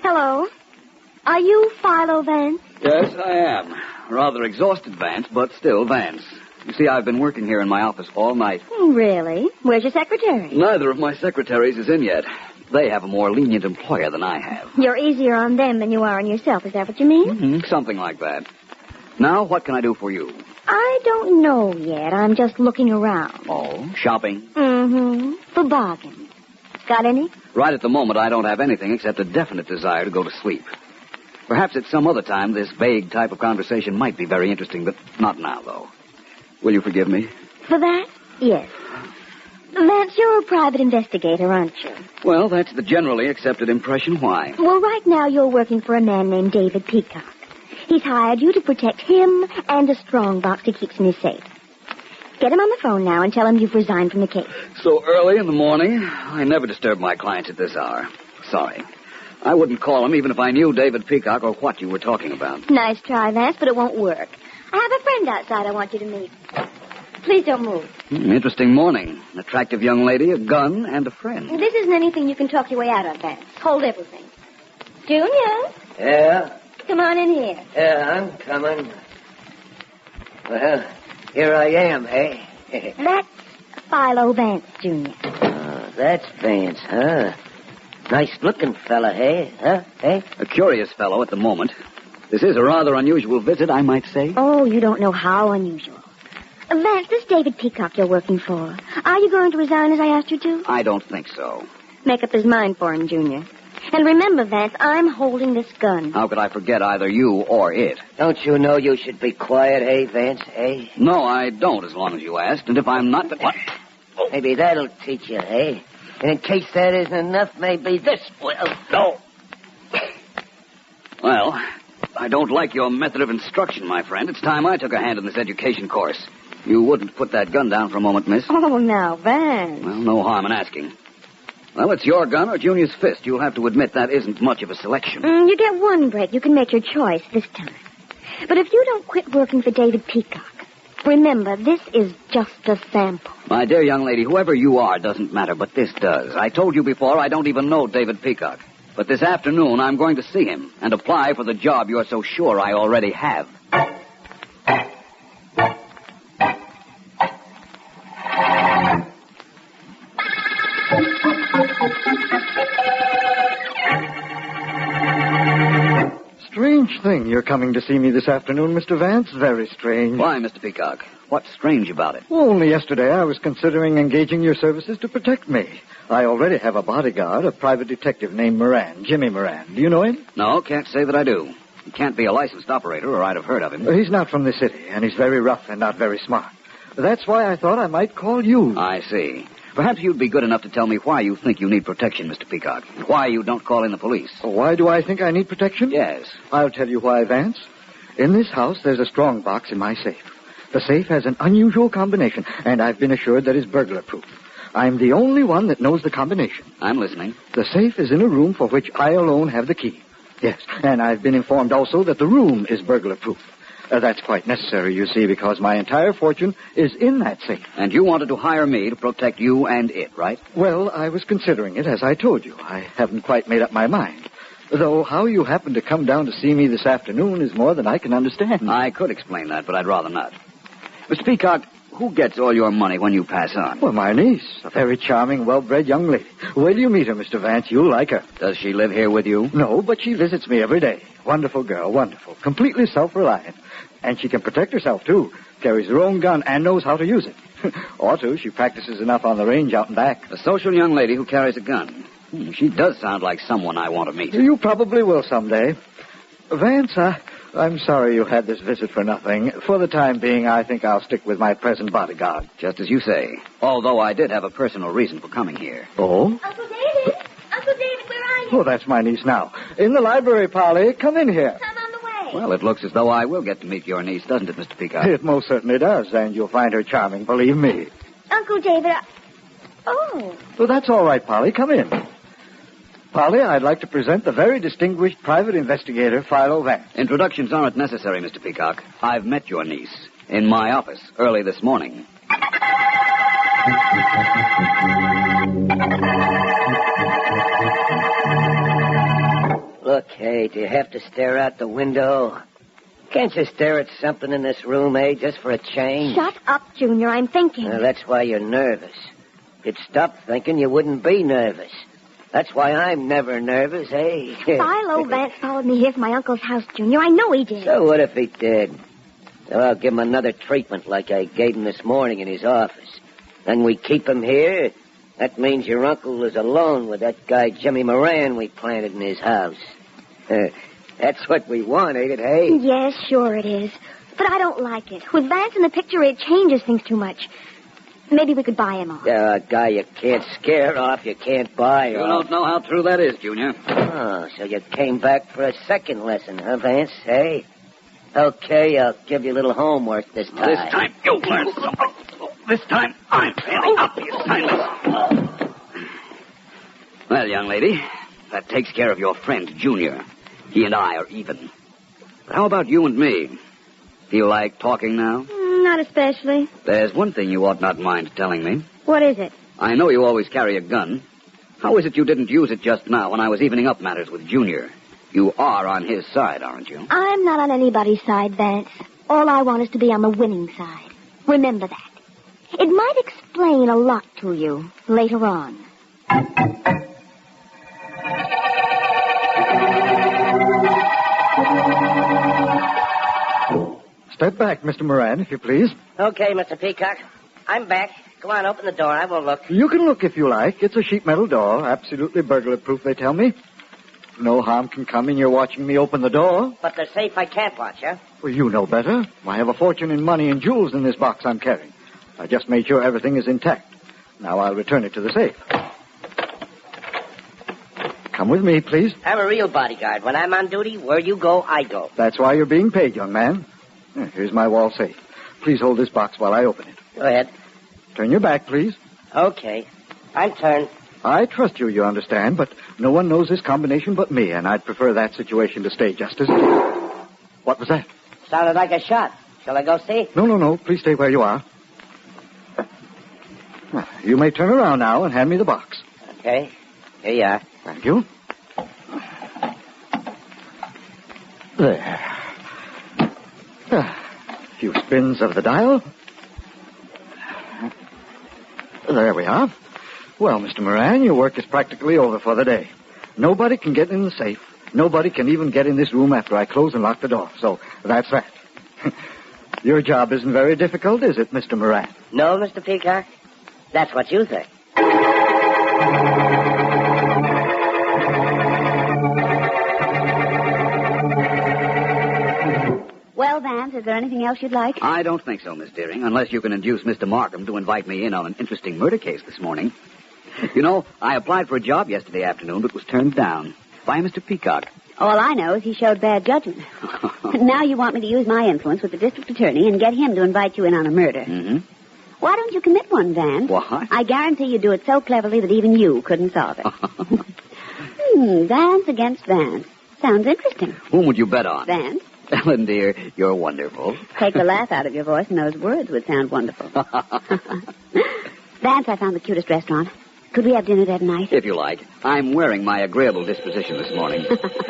Hello. Are you Philo Vance? Yes, I am. Rather exhausted, Vance, but still Vance. You see, I've been working here in my office all night. Really? Where's your secretary? Neither of my secretaries is in yet. They have a more lenient employer than I have. You're easier on them than you are on yourself. Is that what you mean? Mm-hmm, something like that. Now, what can I do for you? I don't know yet. I'm just looking around. Oh, shopping? Mm-hmm. For bargains. Got any? Right at the moment, I don't have anything except a definite desire to go to sleep. Perhaps at some other time, this vague type of conversation might be very interesting, but not now, though. Will you forgive me? For that? Yes. Vance, you're a private investigator, aren't you? Well, that's the generally accepted impression. Why? Well, right now you're working for a man named David Peacock. He's hired you to protect him and a strong box he keeps in his safe. Get him on the phone now and tell him you've resigned from the case. So early in the morning? I never disturb my clients at this hour. Sorry. I wouldn't call him even if I knew David Peacock or what you were talking about. Nice try, Vance, but it won't work. I have a friend outside I want you to meet. Please don't move. Interesting morning. An attractive young lady, a gun, and a friend. This isn't anything you can talk your way out of, Vance. Hold everything. Junior? Yeah? Come on in here. Yeah, I'm coming. Well, here I am, eh? That's Philo Vance, Jr. That's Vance, huh? Nice-looking fella, hey? Huh? Hey? A curious fellow at the moment. This is a rather unusual visit, I might say. Oh, you don't know how unusual. Vance, this David Peacock you're working for. Are you going to resign as I asked you to? I don't think so. Make up his mind for him, Junior. And remember, Vance, I'm holding this gun. How could I forget either you or it? Don't you know you should be quiet, eh, Vance, eh? No, I don't, as long as you asked. And if I'm not... What? Maybe that'll teach you, eh? And in case that isn't enough, maybe this will. No. Well, I don't like your method of instruction, my friend. It's time I took a hand in this education course. You wouldn't put that gun down for a moment, miss? Oh, now, Vance. Well, no harm in asking. Well, it's your gun or Junior's fist. You'll have to admit that isn't much of a selection. You get one break. You can make your choice this time. But if you don't quit working for David Peacock, remember, this is just a sample. My dear young lady, whoever you are doesn't matter, but this does. I told you before I don't even know David Peacock. But this afternoon, I'm going to see him and apply for the job you're so sure I already have. Strange thing you're coming to see me this afternoon, Mr. Vance. Very strange. Why, Mr. Peacock? What's strange about it? Well, only yesterday I was considering engaging your services to protect me. I already have a bodyguard, a private detective named Moran, Jimmy Moran. Do you know him? No, can't say that I do. He can't be a licensed operator, or I'd have heard of him. He's not from the city, and he's very rough and not very smart. That's why I thought I might call you. I see. Perhaps you'd be good enough to tell me why you think you need protection, Mr. Peacock, and why you don't call in the police. Why do I think I need protection? Yes. I'll tell you why, Vance. In this house, there's a strong box in my safe. The safe has an unusual combination, and I've been assured that it's burglar-proof. I'm the only one that knows the combination. I'm listening. The safe is in a room for which I alone have the key. Yes, and I've been informed also that the room is burglar-proof. That's quite necessary, you see, because my entire fortune is in that safe. And you wanted to hire me to protect you and it, right? Well, I was considering it, as I told you. I haven't quite made up my mind. Though how you happened to come down to see me this afternoon is more than I can understand. I could explain that, but I'd rather not. Mr. Peacock, who gets all your money when you pass on? Well, my niece, a very charming, well-bred young lady. Wait till you meet her, Mr. Vance. You'll like her. Does she live here with you? No, but she visits me every day. Wonderful girl, wonderful. Completely self-reliant. And she can protect herself, too. Carries her own gun and knows how to use it. Ought to. She practices enough on the range out and back. A social young lady who carries a gun. She does sound like someone I want to meet. You probably will someday. Vance, I'm sorry you had this visit for nothing. For the time being, I think I'll stick with my present bodyguard. Just as you say. Although I did have a personal reason for coming here. Oh? Uncle David! Uncle David, where are you? Oh, that's my niece now. In the library, Polly. Come in here. I'm on the way. Well, it looks as though I will get to meet your niece, doesn't it, Mr. Peacock? It most certainly does, and you'll find her charming, believe me. Uncle David, Oh. Well, that's all right, Polly. Come in. Polly, I'd like to present the very distinguished private investigator, Philo Vance. Introductions aren't necessary, Mr. Peacock. I've met your niece in my office early this morning. Okay, do you have to stare out the window? Can't you stare at something in this room, eh, just for a change? Shut up, Junior. I'm thinking. Well, that's why you're nervous. If you'd stop thinking, you wouldn't be nervous. That's why I'm never nervous, eh? Philo Vance followed me here from my uncle's house, Junior. I know he did. So what if he did? So I'll give him another treatment like I gave him this morning in his office. Then we keep him here. That means your uncle is alone with that guy Jimmy Moran we planted in his house. That's what we want, ain't it, hey? Yes, sure it is. But I don't like it. With Vance in the picture, it changes things too much. Maybe we could buy him off. A guy you can't scare off, you can't buy You off. don't know how true that is, Junior. Oh, so you came back for a second lesson, huh, Vance? Hey? Okay, I'll give you a little homework this time. This time you learn. This time I'm really obvious. Well, young lady, that takes care of your friend, Junior. He and I are even. But how about you and me? Feel like talking now? Not especially. There's one thing you ought not mind telling me. What is it? I know you always carry a gun. How is it you didn't use it just now when I was evening up matters with Junior? You are on his side, aren't you? I'm not on anybody's side, Vance. All I want is to be on the winning side. Remember that. It might explain a lot to you later on. Step back, Mr. Moran, if you please. Okay, Mr. Peacock. I'm back. Go on, open the door. I will look. You can look if you like. It's a sheet metal door, absolutely burglar-proof, they tell me. No harm can come in your watching me open the door. But the safe I can't watch, huh? Well, you know better. I have a fortune in money and jewels in this box I'm carrying. I just made sure everything is intact. Now I'll return it to the safe. Come with me, please. I'm a real bodyguard. When I'm on duty, where you go, I go. That's why you're being paid, young man. Here's my wall safe. Please hold this box while I open it. Go ahead. Turn your back, please. Okay. I'm turned. I trust you, you understand, but no one knows this combination but me, and I'd prefer that situation to stay just as it is. What was that? Sounded like a shot. Shall I go see? No. Please stay where you are. Well, you may turn around now and hand me the box. Okay. Here you are. Thank you. There. A few spins of the dial. There we are. Well, Mr. Moran, your work is practically over for the day. Nobody can get in the safe. Nobody can even get in this room after I close and lock the door. So that's that. Your job isn't very difficult, is it, Mr. Moran? No, Mr. Peacock. That's what you think. Well, Vance, is there anything else you'd like? I don't think so, Miss Deering, unless you can induce Mr. Markham to invite me in on an interesting murder case this morning. You know, I applied for a job yesterday afternoon, but was turned down by Mr. Peacock. All I know is he showed bad judgment. Now you want me to use my influence with the district attorney and get him to invite you in on a murder. Mm-hmm. Why don't you commit one, Vance? Why? I guarantee you do it so cleverly that even you couldn't solve it. Vance against Vance. Sounds interesting. Whom would you bet on? Vance. Ellen, dear, you're wonderful. Take the laugh out of your voice, and those words would sound wonderful. Vance, I found the cutest restaurant. Could we have dinner there tonight? If you like. I'm wearing my agreeable disposition this morning.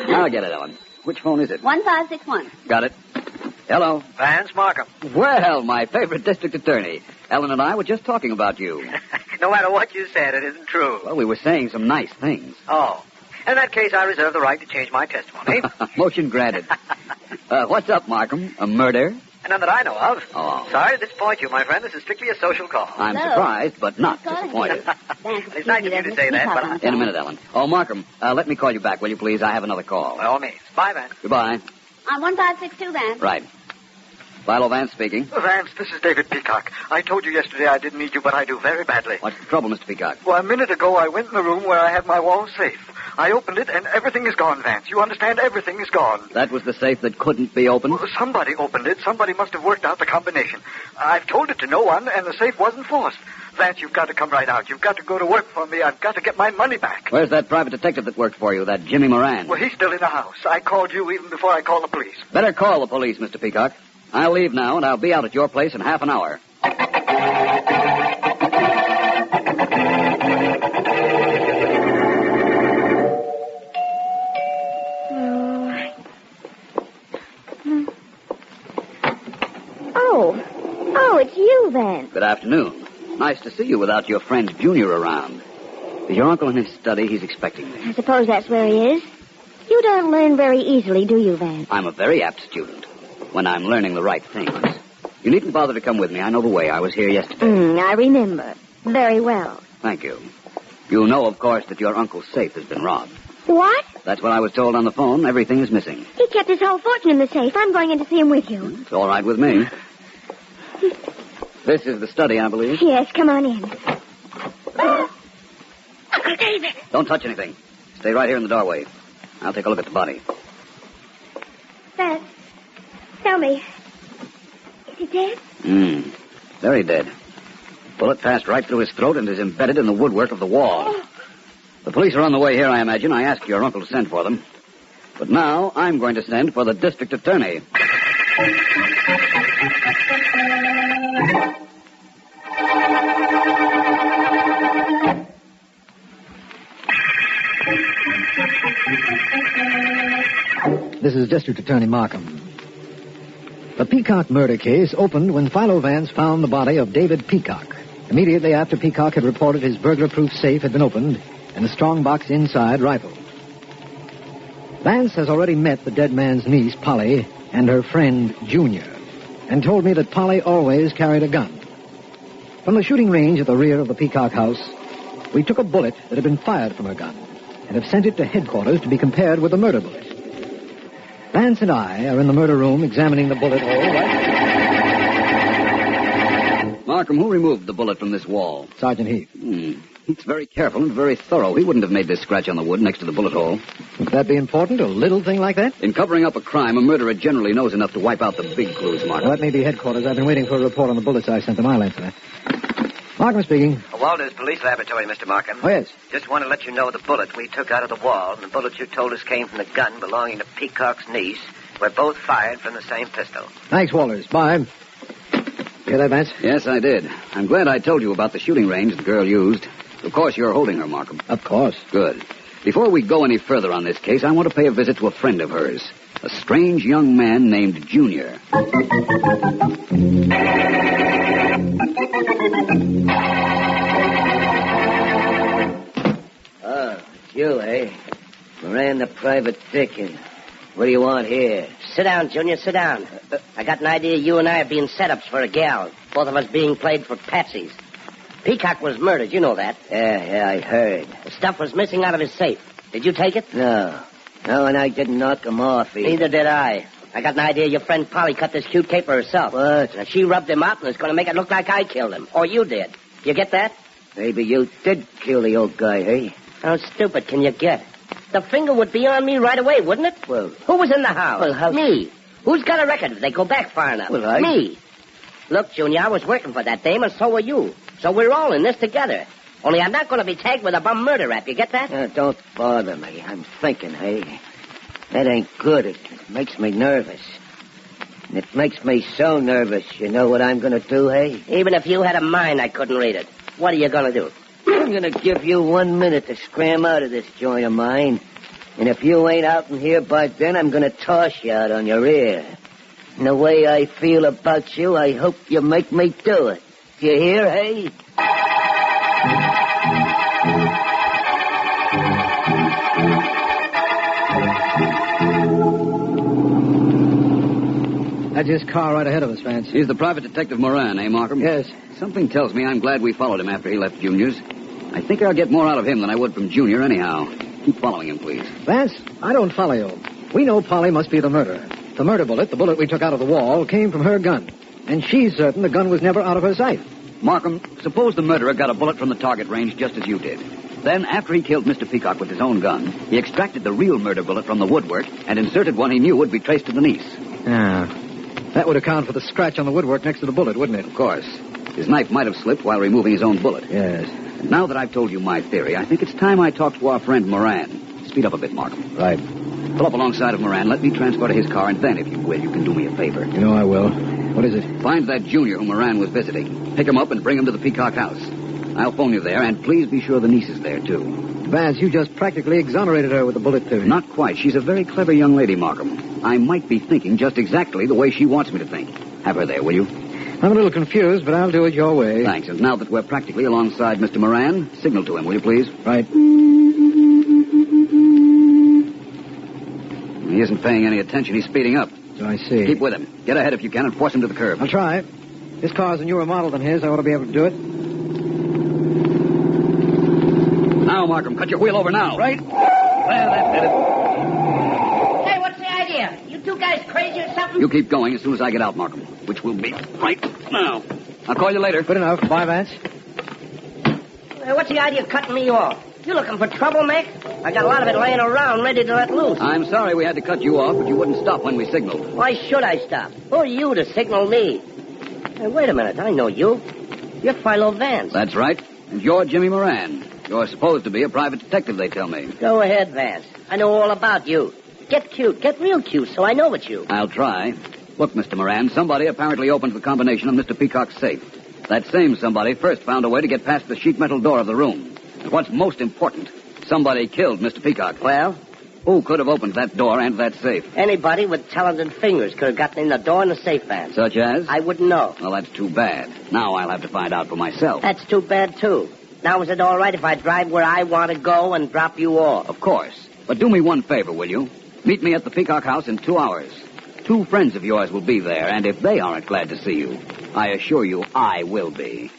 I'll get it, Ellen. Which phone is it? 1561. Got it. Hello. Vance Markham. Well, my favorite district attorney. Ellen and I were just talking about you. No matter what you said, it isn't true. Well, we were saying some nice things. Oh. In that case, I reserve the right to change my testimony. Motion granted. What's up, Markham? A murder? None that I know of. Oh. Sorry to disappoint you, my friend. This is strictly a social call. I'm surprised, but not disappointed. It's nice of you to say that, but... In a minute, Ellen. Oh, Markham, let me call you back, will you, please? I have another call. By all means. Bye, Vance. Goodbye. On 1562, Vance. Right. Philo Vance speaking. Vance, this is David Peacock. I told you yesterday I didn't need you, but I do very badly. What's the trouble, Mr. Peacock? Well, a minute ago I went in the room where I had my wall safe. I opened it, and everything is gone, Vance. You understand? Everything is gone. That was the safe that couldn't be opened? Well, somebody opened it. Somebody must have worked out the combination. I've told it to no one, and the safe wasn't forced. Vance, you've got to come right out. You've got to go to work for me. I've got to get my money back. Where's that private detective that worked for you, that Jimmy Moran? Well, he's still in the house. I called you even before I called the police. Better call the police, Mr. Peacock. I'll leave now, and I'll be out at your place in half an hour. Good afternoon. Nice to see you without your friend Junior around. Is your uncle in his study? He's expecting me. I suppose that's where he is. You don't learn very easily, do you, Vance? I'm a very apt student when I'm learning the right things. You needn't bother to come with me. I know the way. I was here yesterday. I remember. Very well. Thank you. You know, of course, that your uncle's safe has been robbed. What? That's what I was told on the phone. Everything is missing. He kept his whole fortune in the safe. I'm going in to see him with you. It's all right with me. This is the study, I believe. Yes, come on in. Uncle David! Don't touch anything. Stay right here in the doorway. I'll take a look at the body. Vance, tell me, is he dead? Very dead. Bullet passed right through his throat and is embedded in the woodwork of the wall. The police are on the way here, I imagine. I asked your uncle to send for them. But now I'm going to send for the district attorney. This is District Attorney Markham. The Peacock murder case opened when Philo Vance found the body of David Peacock. Immediately after Peacock had reported his burglar-proof safe had been opened and the strong-box inside rifled. Vance has already met the dead man's niece, Polly, and her friend, Junior, and told me that Polly always carried a gun. From the shooting range at the rear of the Peacock house, we took a bullet that had been fired from her gun and have sent it to headquarters to be compared with the murder bullet. Vance and I are in the murder room examining the bullet hole right... Markham, who removed the bullet from this wall? Sergeant Heath. Heath's very careful and very thorough. He wouldn't have made this scratch on the wood next to the bullet hole. Would that be important, a little thing like that? In covering up a crime, a murderer generally knows enough to wipe out the big clues, Markham. Well, that may be headquarters. I've been waiting for a report on the bullets I sent to my length. Markham speaking. Walters Police Laboratory, Mr. Markham. Oh, yes. Just want to let you know the bullet we took out of the wall and the bullet you told us came from the gun belonging to Peacock's niece were both fired from the same pistol. Thanks, Walters. Bye. Hear that, Vance? Yes, I did. I'm glad I told you about the shooting range the girl used. Of course, you're holding her, Markham. Of course. Good. Before we go any further on this case, I want to pay a visit to a friend of hers, a strange young man named Junior. Oh, it's you, eh? Moran the private dick. What do you want here? Sit down, Junior, sit down. I got an idea you and I are being setups for a gal. Both of us being played for patsies. Peacock was murdered, you know that. Yeah, I heard. The stuff was missing out of his safe. Did you take it? No, and I didn't knock him off either. Neither did I. I got an idea your friend Polly cut this cute caper herself. What? And she rubbed him out and it's going to make it look like I killed him. Or you did. You get that? Maybe you did kill the old guy, eh? How stupid can you get? The finger would be on me right away, wouldn't it? Well... Who was in the house? Well, me. Who's got a record if they go back far enough? Well, Me. Look, Junior, I was working for that dame, and so were you. So we're all in this together. Only I'm not going to be tagged with a bum murder rap. You get that? Don't bother me. I'm thinking, hey? That ain't good. It makes me nervous. And it makes me so nervous, you know what I'm going to do, hey? Even if you had a mind, I couldn't read it. What are you going to do? I'm going to give you 1 minute to scram out of this joint of mine. And if you ain't out in here by then, I'm going to toss you out on your ear. And the way I feel about you, I hope you make me do it. You hear, hey? That's his car right ahead of us, Vance. He's the private detective Moran, eh, Markham? Yes. Something tells me I'm glad we followed him after he left Junior's. I think I'll get more out of him than I would from Junior anyhow. Keep following him, please. Vance, I don't follow you. We know Polly must be the murderer. The murder bullet, the bullet we took out of the wall, came from her gun. And she's certain the gun was never out of her sight. Markham, suppose the murderer got a bullet from the target range just as you did. Then, after he killed Mr. Peacock with his own gun, he extracted the real murder bullet from the woodwork and inserted one he knew would be traced to the niece. Yeah. That would account for the scratch on the woodwork next to the bullet, wouldn't it? Of course. His knife might have slipped while removing his own bullet. Yes. And now that I've told you my theory, I think it's time I talk to our friend Moran. Speed up a bit, Markham. Right. Pull up alongside of Moran, let me transfer to his car, and then, if you will, you can do me a favor. You know I will. What is it? Find that Junior who Moran was visiting. Pick him up and bring him to the Peacock house. I'll phone you there, and please be sure the niece is there, too. Vance, you just practically exonerated her with the bullet theory. Not quite. She's a very clever young lady, Markham. I might be thinking just exactly the way she wants me to think. Have her there, will you? I'm a little confused, but I'll do it your way. Thanks. And now that we're practically alongside Mr. Moran, signal to him, will you please? Right. He isn't paying any attention. He's speeding up. So I see. Keep with him. Get ahead if you can and force him to the curb. I'll try. This car's a newer model than his. I ought to be able to do it. Now, Markham, cut your wheel over now. Right. Well, that did it. Hey, what's the idea? You two guys crazy or something? You keep going as soon as I get out, Markham, which will be right now. I'll call you later. Good enough. Bye, Vance. Hey, what's the idea of cutting me off? You looking for trouble, Mick? I got a lot of it laying around ready to let loose. I'm sorry we had to cut you off, but you wouldn't stop when we signaled. Why should I stop? Who are you to signal me? Hey, wait a minute. I know you. You're Philo Vance. That's right. And you're Jimmy Moran. You're supposed to be a private detective, they tell me. Go ahead, Vance. I know all about you. Get cute. Get real cute so I know it's you. I'll try. Look, Mr. Moran, somebody apparently opened the combination of Mr. Peacock's safe. That same somebody first found a way to get past the sheet metal door of the room. And what's most important, somebody killed Mr. Peacock. Well? Who could have opened that door and that safe? Anybody with talented fingers could have gotten in the door and the safe, Vance. Such as? I wouldn't know. Well, that's too bad. Now I'll have to find out for myself. That's too bad, too. Now, is it all right if I drive where I want to go and drop you off? Of course. But do me one favor, will you? Meet me at the Peacock house in 2 hours. 2 friends of yours will be there, and if they aren't glad to see you, I assure you I will be.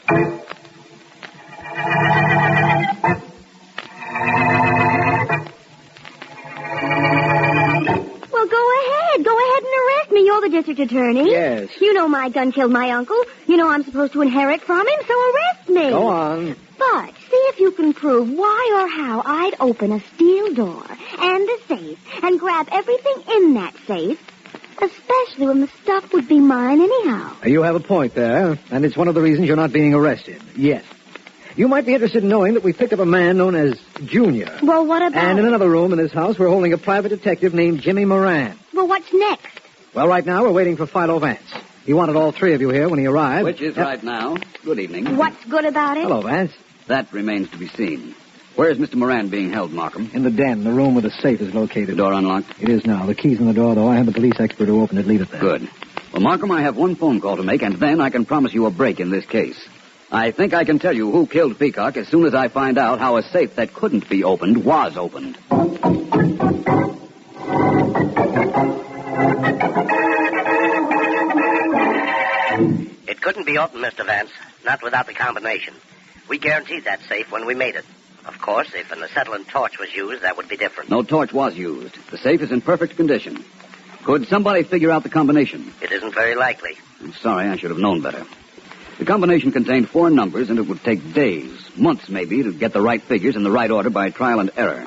Well, go ahead. Go ahead and arrest me. You're the district attorney. Yes. You know my gun killed my uncle. You know I'm supposed to inherit from him, so arrest me. Go on. But see if you can prove why or how I'd open a steel door and a safe and grab everything in that safe, especially when the stuff would be mine anyhow. You have a point there, and it's one of the reasons you're not being arrested yet. You might be interested in knowing that we picked up a man known as Junior. Well, what about... And in another room in this house, we're holding a private detective named Jimmy Moran. Well, what's next? Well, right now, we're waiting for Philo Vance. He wanted all 3 of you here when he arrived. Which is right now. Good evening. What's good about it? Hello, Vance. That remains to be seen. Where is Mr. Moran being held, Markham? In the den, the room where the safe is located. The door unlocked? It is now. The key's in the door, though. I had the police expert who opened it leave it there. Good. Well, Markham, I have one phone call to make, and then I can promise you a break in this case. I think I can tell you who killed Peacock as soon as I find out how a safe that couldn't be opened was opened. It couldn't be opened, Mr. Vance. Not without the combination. We guaranteed that safe when we made it. Of course, if an acetylene torch was used, that would be different. No torch was used. The safe is in perfect condition. Could somebody figure out the combination? It isn't very likely. I'm sorry, I should have known better. The combination contained 4 numbers, and it would take days, months maybe, to get the right figures in the right order by trial and error.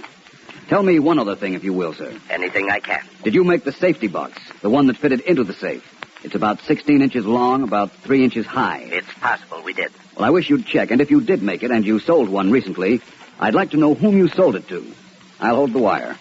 Tell me one other thing, if you will, sir. Anything I can. Did you make the safety box, the one that fitted into the safe? It's about 16 inches long, about 3 inches high. It's possible we did. Well, I wish you'd check, and if you did make it and you sold one recently, I'd like to know whom you sold it to. I'll hold the wire.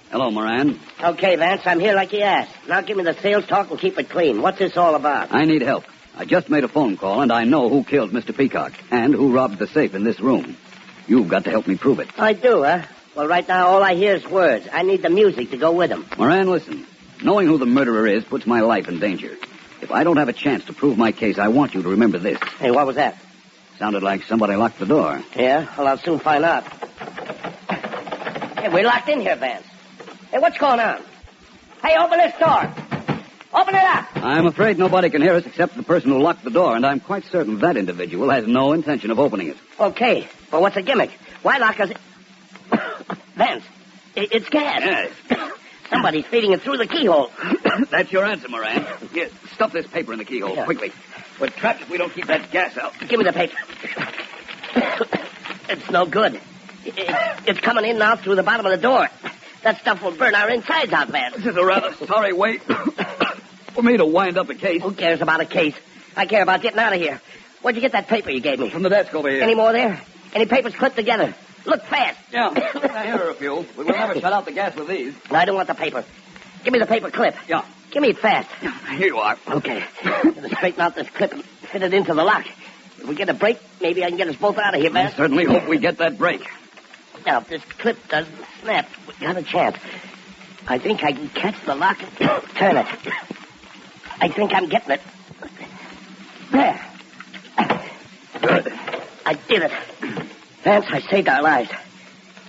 Hello, Moran. Okay, Vance, I'm here like you asked. Now give me the sales talk and keep it clean. What's this all about? I need help. I just made a phone call, and I know who killed Mr. Peacock and who robbed the safe in this room. You've got to help me prove it. I do, huh? Well, right now, all I hear is words. I need the music to go with them. Moran, listen. Knowing who the murderer is puts my life in danger. If I don't have a chance to prove my case, I want you to remember this. Hey, what was that? Sounded like somebody locked the door. Yeah? Well, I'll soon find out. Hey, we're locked in here, Vance. Hey, what's going on? Hey, open this door. Open it up. I'm afraid nobody can hear us except the person who locked the door, and I'm quite certain that individual has no intention of opening it. Okay. Well, what's the gimmick? Why lock us... Vance, it's gas. Yes. Somebody's feeding it through the keyhole. That's your answer, Moran. Here, stuff this paper in the keyhole, quickly. We're trapped if we don't keep that gas out. Give me the paper. It's no good. It's coming in now through the bottom of the door. That stuff will burn our insides out, Vance. This is a rather sorry way for me to wind up a case. Who cares about a case? I care about getting out of here. Where'd you get that paper you gave me? From the desk over here. Any more there? Any papers clipped together? Look fast. Yeah, here are a few. We will never shut out the gas with these. I don't want the paper. Give me the paper clip. Yeah. Give me it fast. Here you are. Okay. Gotta straighten out this clip and fit it into the lock. If we get a break, maybe I can get us both out of here, Vance. I certainly hope we get that break. Now, if this clip doesn't snap, we got a chance. I think I can catch the lock and turn it. I think I'm getting it. There. Good. I did it. Vance, I saved our lives.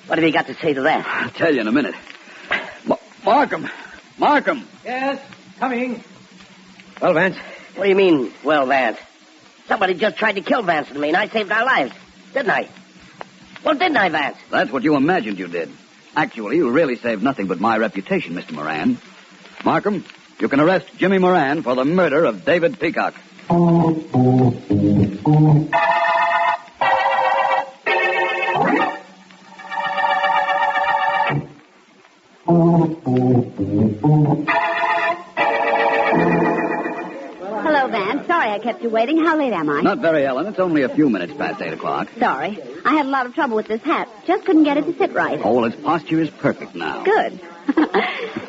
What have you got to say to that? I'll tell you in a minute. Markham! Markham! Yes, coming. Well, Vance? What do you mean, well, Vance? Somebody just tried to kill Vance and me, and I saved our lives. Didn't I? Well, didn't I, Vance? That's what you imagined you did. Actually, you really saved nothing but my reputation, Mr. Moran. Markham, you can arrest Jimmy Moran for the murder of David Peacock. Hello, Vance. Sorry I kept you waiting. How late am I? Not very, Ellen. It's only a few minutes past 8 o'clock. Sorry. I had a lot of trouble with this hat. Just couldn't get it to sit right. Oh, well, its posture is perfect now. Good.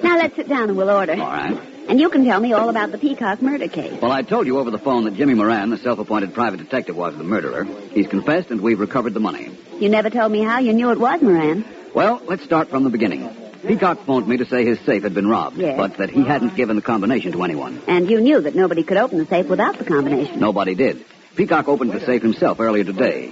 Now let's sit down and we'll order. All right. And you can tell me all about the Peacock murder case. Well, I told you over the phone that Jimmy Moran, the self-appointed private detective, was the murderer. He's confessed, and we've recovered the money. You never told me how you knew it was Moran. Well, let's start from the beginning. Peacock phoned me to say his safe had been robbed, yes, but that he hadn't given the combination to anyone. And you knew that nobody could open the safe without the combination. Nobody did. Peacock opened the safe himself earlier today.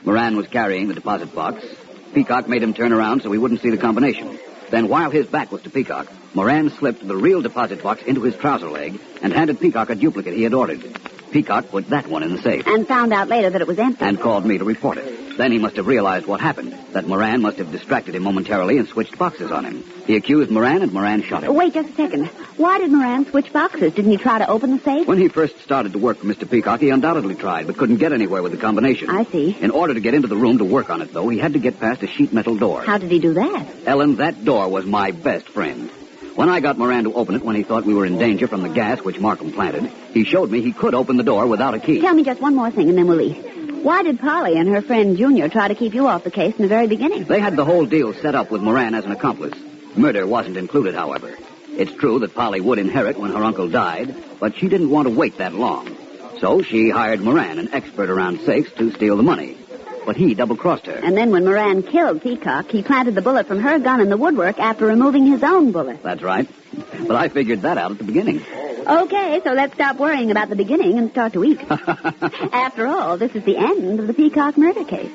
Moran was carrying the deposit box. Peacock made him turn around so he wouldn't see the combination. Then, while his back was to Peacock, Moran slipped the real deposit box into his trouser leg and handed Peacock a duplicate he had ordered. Peacock put that one in the safe. And found out later that it was empty. And called me to report it. Then he must have realized what happened, that Moran must have distracted him momentarily and switched boxes on him. He accused Moran, and Moran shot him. Wait just a second. Why did Moran switch boxes? Didn't he try to open the safe? When he first started to work for Mr. Peacock, he undoubtedly tried, but couldn't get anywhere with the combination. I see. In order to get into the room to work on it, though, he had to get past a sheet metal door. How did he do that? Ellen, that door was my best friend. When I got Moran to open it when he thought we were in danger from the gas which Markham planted, he showed me he could open the door without a key. Tell me just one more thing, and then we'll leave. Why did Polly and her friend Junior try to keep you off the case in the very beginning? They had the whole deal set up with Moran as an accomplice. Murder wasn't included, however. It's true that Polly would inherit when her uncle died, but she didn't want to wait that long. So she hired Moran, an expert around safes, to steal the money. But he double-crossed her. And then when Moran killed Peacock, he planted the bullet from her gun in the woodwork after removing his own bullet. That's right. But I figured that out at the beginning. Okay, so let's stop worrying about the beginning and start to eat. After all, this is the end of the Peacock murder case.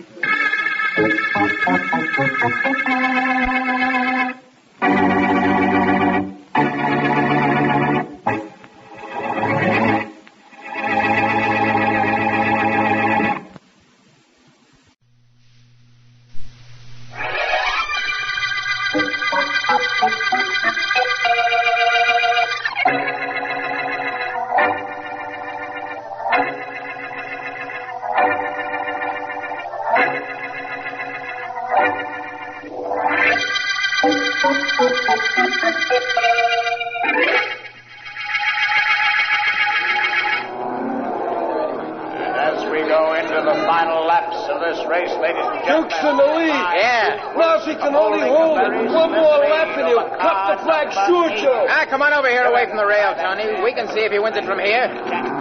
As we go into the final laps of this race, ladies and gentlemen. Duke's in the lead. Yeah. Now, if he can only hold it one more lap and he'll cut the flag, sure, Joe. Come on over here away from the rail, Tony. We can see if he wins it from here.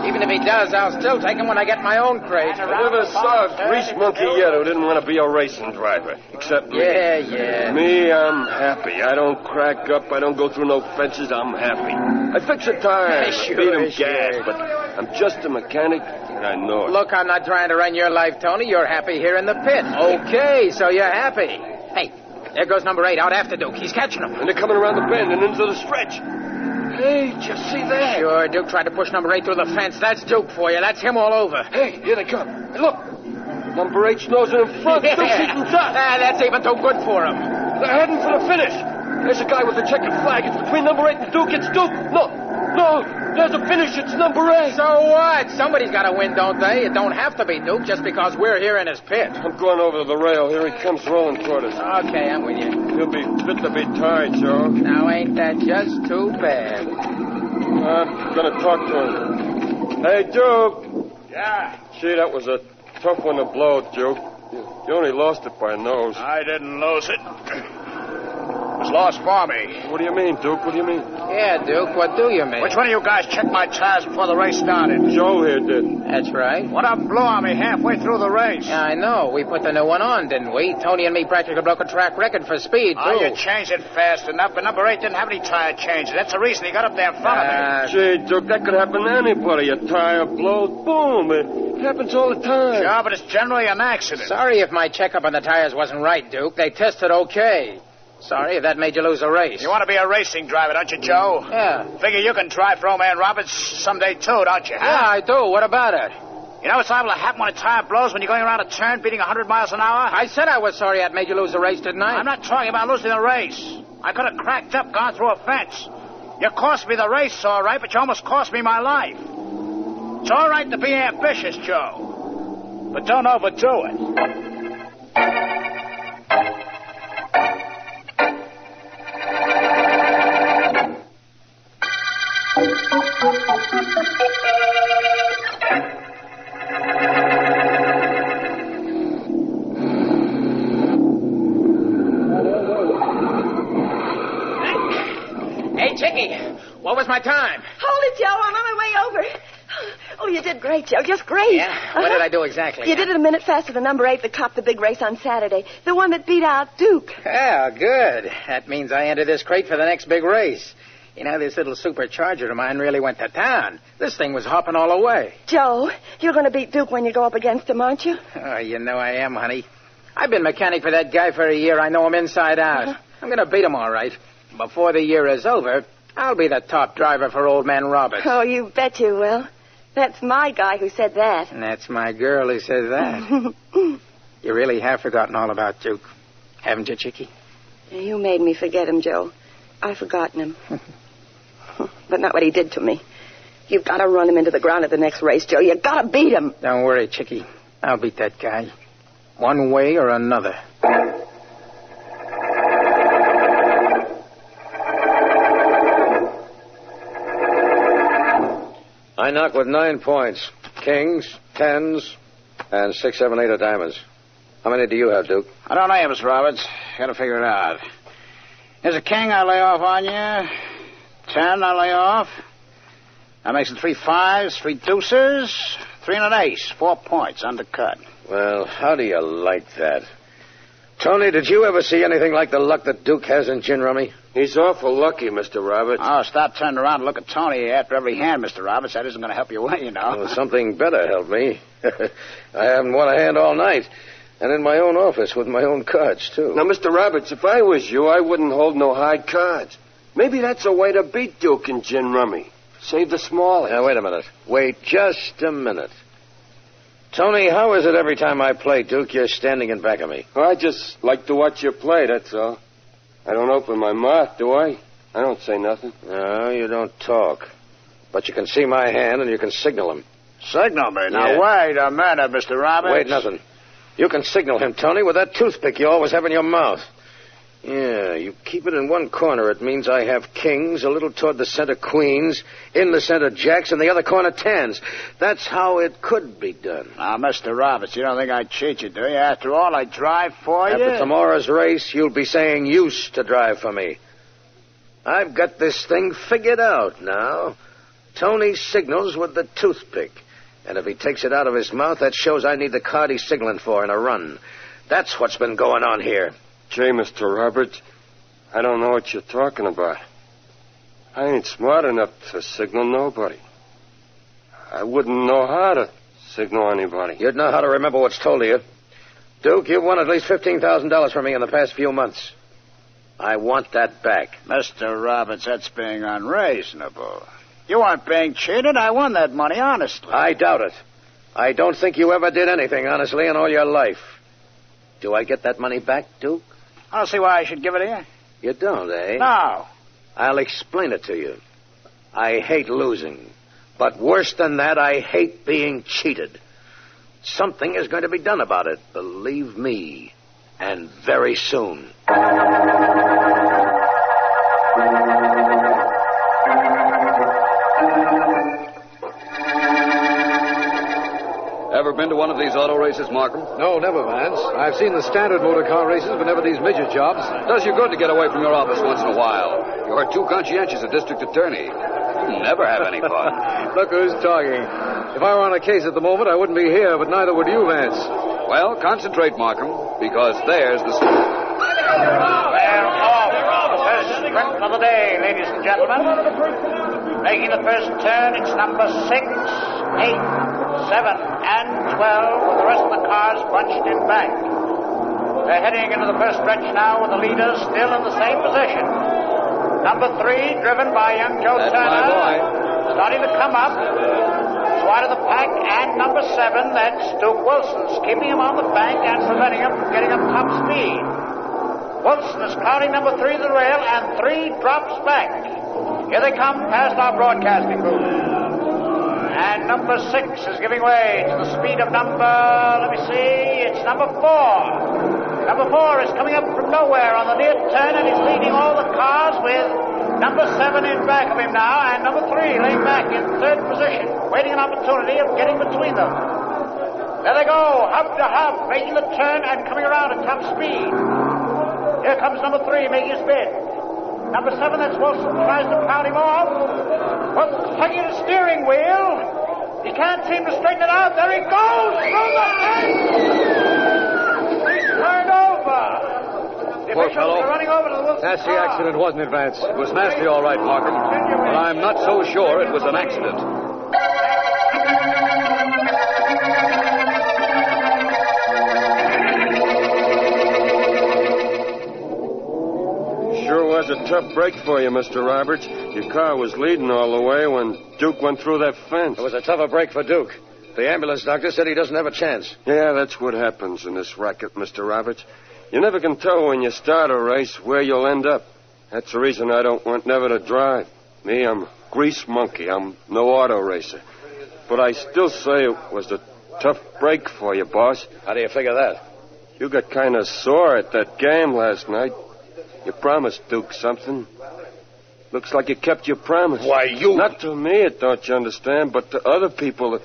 Even if he does, I'll still take him when I get my own crate. I never saw a grease monkey yet who didn't want to be a racing driver, except me. Yeah. Me, I'm happy. I don't crack up. I don't go through no fences. I'm happy. I fix a tire, Sure, feed him sure. gas, but I'm just a mechanic, and I know it. Look, I'm not trying to run your life, Tony. You're happy here in the pit. Okay, so you're happy. Hey, there goes number 8 out after Duke. He's catching him. And they're coming around the bend and into the stretch. Hey, just see that? Sure, Duke tried to push number 8 through the fence. That's Duke for you. That's him all over. Hey, here they come. Hey, look. Number 8's nosing in front. Yeah. Duke's eating top. That's even too good for him. They're heading for the finish. There's a guy with a checkered flag. It's between number 8 and Duke. It's Duke. No. There's a finish. It's number 8. So what? Somebody's got to win, don't they? It don't have to be Duke just because we're here in his pit. I'm going over to the rail. Here he comes rolling toward us. Okay, I'm with you. He'll be fit to be tied, Joe. Now, ain't that just too bad? I'm going to talk to him. Hey, Duke. Yeah? Gee, that was a tough one to blow, Duke. You only lost it by a nose. I didn't lose it. was lost for me. What do you mean, Duke? What do you mean? Yeah, Duke, what do you mean? Which one of you guys checked my tires before the race started? Joe here did. That's right. One of them blew on me halfway through the race. Yeah, I know. We put the new one on, didn't we? Tony and me practically broke a track record for speed, too. Oh, you changed it fast enough, but number 8 didn't have any tire changes. That's the reason he got up there in front of me. Gee, Duke, that could happen to anybody. A tire blows, boom. It happens all the time. Sure, but it's generally an accident. Sorry if my checkup on the tires wasn't right, Duke. They tested okay. Sorry if that made you lose a race. You want to be a racing driver, don't you, Joe? Yeah. Figure you can drive for old man Roberts someday, too, don't you? Huh? Yeah, I do. What about it? You know what's liable to happen when a tire blows when you're going around a turn beating 100 miles an hour? I said I was sorry I'd made you lose a race, didn't I? I'm not talking about losing the race. I could have cracked up, gone through a fence. You cost me the race, all right, but you almost cost me my life. It's all right to be ambitious, Joe, but don't overdo it. Hey, Chicky, what was my time? Hold it, Joe. I'm on my way over. Oh, you did great, Joe. Just great. Yeah? What did I do exactly? You did it a minute faster than number 8 that topped the big race on Saturday. The one that beat out Duke. Yeah, good. That means I enter this crate for the next big race. You know, this little supercharger of mine really went to town. This thing was hopping all the way. Joe, you're going to beat Duke when you go up against him, aren't you? Oh, you know I am, honey. I've been mechanic for that guy for a year. I know him inside out. I'm going to beat him all right. Before the year is over, I'll be the top driver for old man Roberts. Oh, you bet you will. That's my guy who said that. And that's my girl who says that. You really have forgotten all about Duke, haven't you, Chicky? You made me forget him, Joe. I've forgotten him. But not what he did to me. You've got to run him into the ground at the next race, Joe. You've got to beat him. Don't worry, Chicky. I'll beat that guy. One way or another. I knock with 9 points. Kings, 10s, and 6, 7, 8 of diamonds. How many do you have, Duke? I don't know you, Mr. Roberts. Got to figure it out. Here's a king I lay off on you. 10 I lay off. That makes it 3 5s, 3 deuces, 3 and an ace. 4 points, undercut. Well, how do you like that? Tony, did you ever see anything like the luck that Duke has in gin rummy? He's awful lucky, Mr. Roberts. Oh, stop turning around and look at Tony after every hand, Mr. Roberts. That isn't going to help you win, you know. Well, something better helped me. I haven't won a hand all night. And in my own office with my own cards, too. Now, Mr. Roberts, if I was you, I wouldn't hold no high cards. Maybe that's a way to beat Duke in gin rummy. Save the small. Now, wait a minute. Wait just a minute. Tony, how is it every time I play, Duke, you're standing in back of me? I just like to watch you play, that's all. I don't open my mouth, do I? I don't say nothing. No, you don't talk. But you can see my hand and you can signal him. Signal me? Now, wait a minute, Mr. Roberts. Wait, nothing. You can signal him, Tony, with that toothpick you always have in your mouth. Yeah, you keep it in one corner. It means I have kings, a little toward the center queens, in the center jacks, and the other corner tens. That's how it could be done. Now, Mr. Roberts, you don't think I'd cheat you, do you? After all, I drive for you. After tomorrow's race, you'll be saying used to drive for me. I've got this thing figured out now. Tony signals with the toothpick. And if he takes it out of his mouth, that shows I need the card he's signaling for in a run. That's what's been going on here. Gee, Mr. Roberts, I don't know what you're talking about. I ain't smart enough to signal nobody. I wouldn't know how to signal anybody. You'd know how to remember what's told to you. Duke, you've won at least $15,000 from me in the past few months. I want that back. Mr. Roberts, that's being unreasonable. You weren't being cheated. I won that money honestly. I doubt it. I don't think you ever did anything honestly in all your life. Do I get that money back, Duke? I don't see why I should give it to you. You don't, eh? No. I'll explain it to you. I hate losing. But worse than that, I hate being cheated. Something is going to be done about it, believe me. And very soon. Ever ever been to one of these auto races, Markham? No, never, Vance. I've seen the standard motor car races, but never these midget jobs. Does you good to get away from your office once in a while. You're too conscientious a district attorney. You never have any fun. Look who's talking. If I were on a case at the moment, I wouldn't be here, but neither would you, Vance. Well, concentrate, Markham, because there's the... They're off. The first sprint of the day, ladies and gentlemen. Making the first turn, it's number 6, 8, 7, and 12, with the rest of the cars bunched in back. They're heading into the first stretch now with the leaders still in the same position. Number 3, driven by young Joe That's Turner, my boy. starting to come up. Wide of the pack, and number 7, that's Duke Wilson's, keeping him on the bank and preventing him from getting up top speed. Wilson is crowding number 3 to the rail, and 3 drops back. Here they come past our broadcasting booth. And number 6 is giving way to the speed of it's number 4. Number 4 is coming up from nowhere on the near turn, and he's leading all the cars with number 7 in back of him now, and number 3 laying back in third position, waiting an opportunity of getting between them. There they go, hub to hub, making the turn and coming around at top speed. Here comes number 3 making his bid. Number 7, that's Wilson, tries to pound him off. Wilson's tugging at the steering wheel. He can't seem to straighten it out. There he goes through the fence. He's turned over. The Poor officials fellow. are running over to the Wilson Nasty car. accident, wasn't it, Vance? It was nasty, all right, Markham. But I'm not so sure it was an accident. Sure was a tough break for you, Mr. Roberts. Your car was leading all the way when Duke went through that fence. It was a tougher break for Duke. The ambulance doctor said he doesn't have a chance. Yeah, that's what happens in this racket, Mr. Roberts. You never can tell when you start a race where you'll end up. That's the reason I don't want never to drive. Me, I'm a grease monkey. I'm no auto racer. But I still say it was a tough break for you, boss. How do you figure that? You got kind of sore at that game last night. You promised Duke something. Looks like you kept your promise. Why, you... Not to me, don't you understand, but to other people.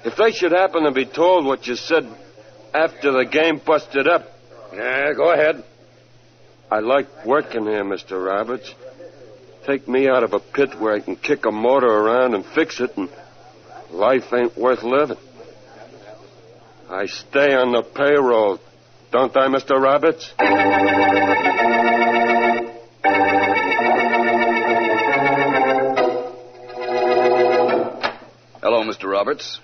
If they should happen to be told what you said after the game busted up. Yeah, go ahead. I like working here, Mr. Roberts. Take me out of a pit where I can kick a motor around and fix it, and life ain't worth living. I stay on the payroll, don't I, Mr. Roberts? Hello, Mr. Roberts.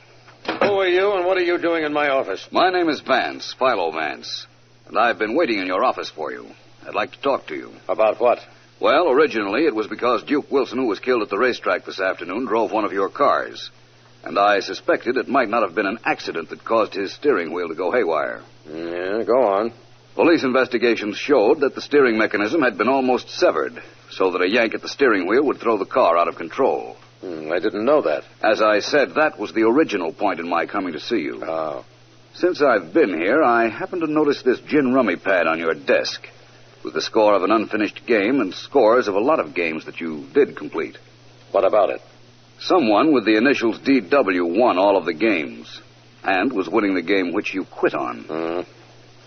Who are you, and what are you doing in my office? My name is Vance, Philo Vance, and I've been waiting in your office for you. I'd like to talk to you. About what? Well, originally it was because Duke Wilson, who was killed at the racetrack this afternoon, drove one of your cars. And I suspected it might not have been an accident that caused his steering wheel to go haywire. Yeah, go on. Police investigations showed that the steering mechanism had been almost severed, so that a yank at the steering wheel would throw the car out of control. I didn't know that. As I said, that was the original point in my coming to see you. Oh. Since I've been here, I happened to notice this gin rummy pad on your desk, with the score of an unfinished game and scores of a lot of games that you did complete. What about it? Someone with the initials DW won all of the games, and was winning the game which you quit on.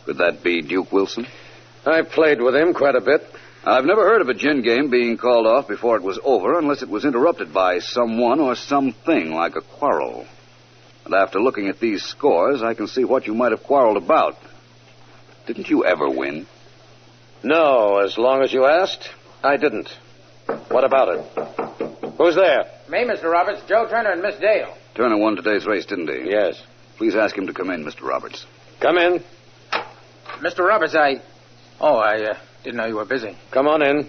Could that be Duke Wilson? I've played with him quite a bit. I've never heard of a gin game being called off before it was over unless it was interrupted by someone or something like a quarrel. And after looking at these scores, I can see what you might have quarreled about. Didn't you ever win? No, as long as you asked, I didn't. What about it? Who's there? Me, Mr. Roberts, Joe Turner and Miss Dale. Turner won today's race, didn't he? Yes. Please ask him to come in, Mr. Roberts. Come in. Mr. Roberts, I didn't know you were busy. Come on in.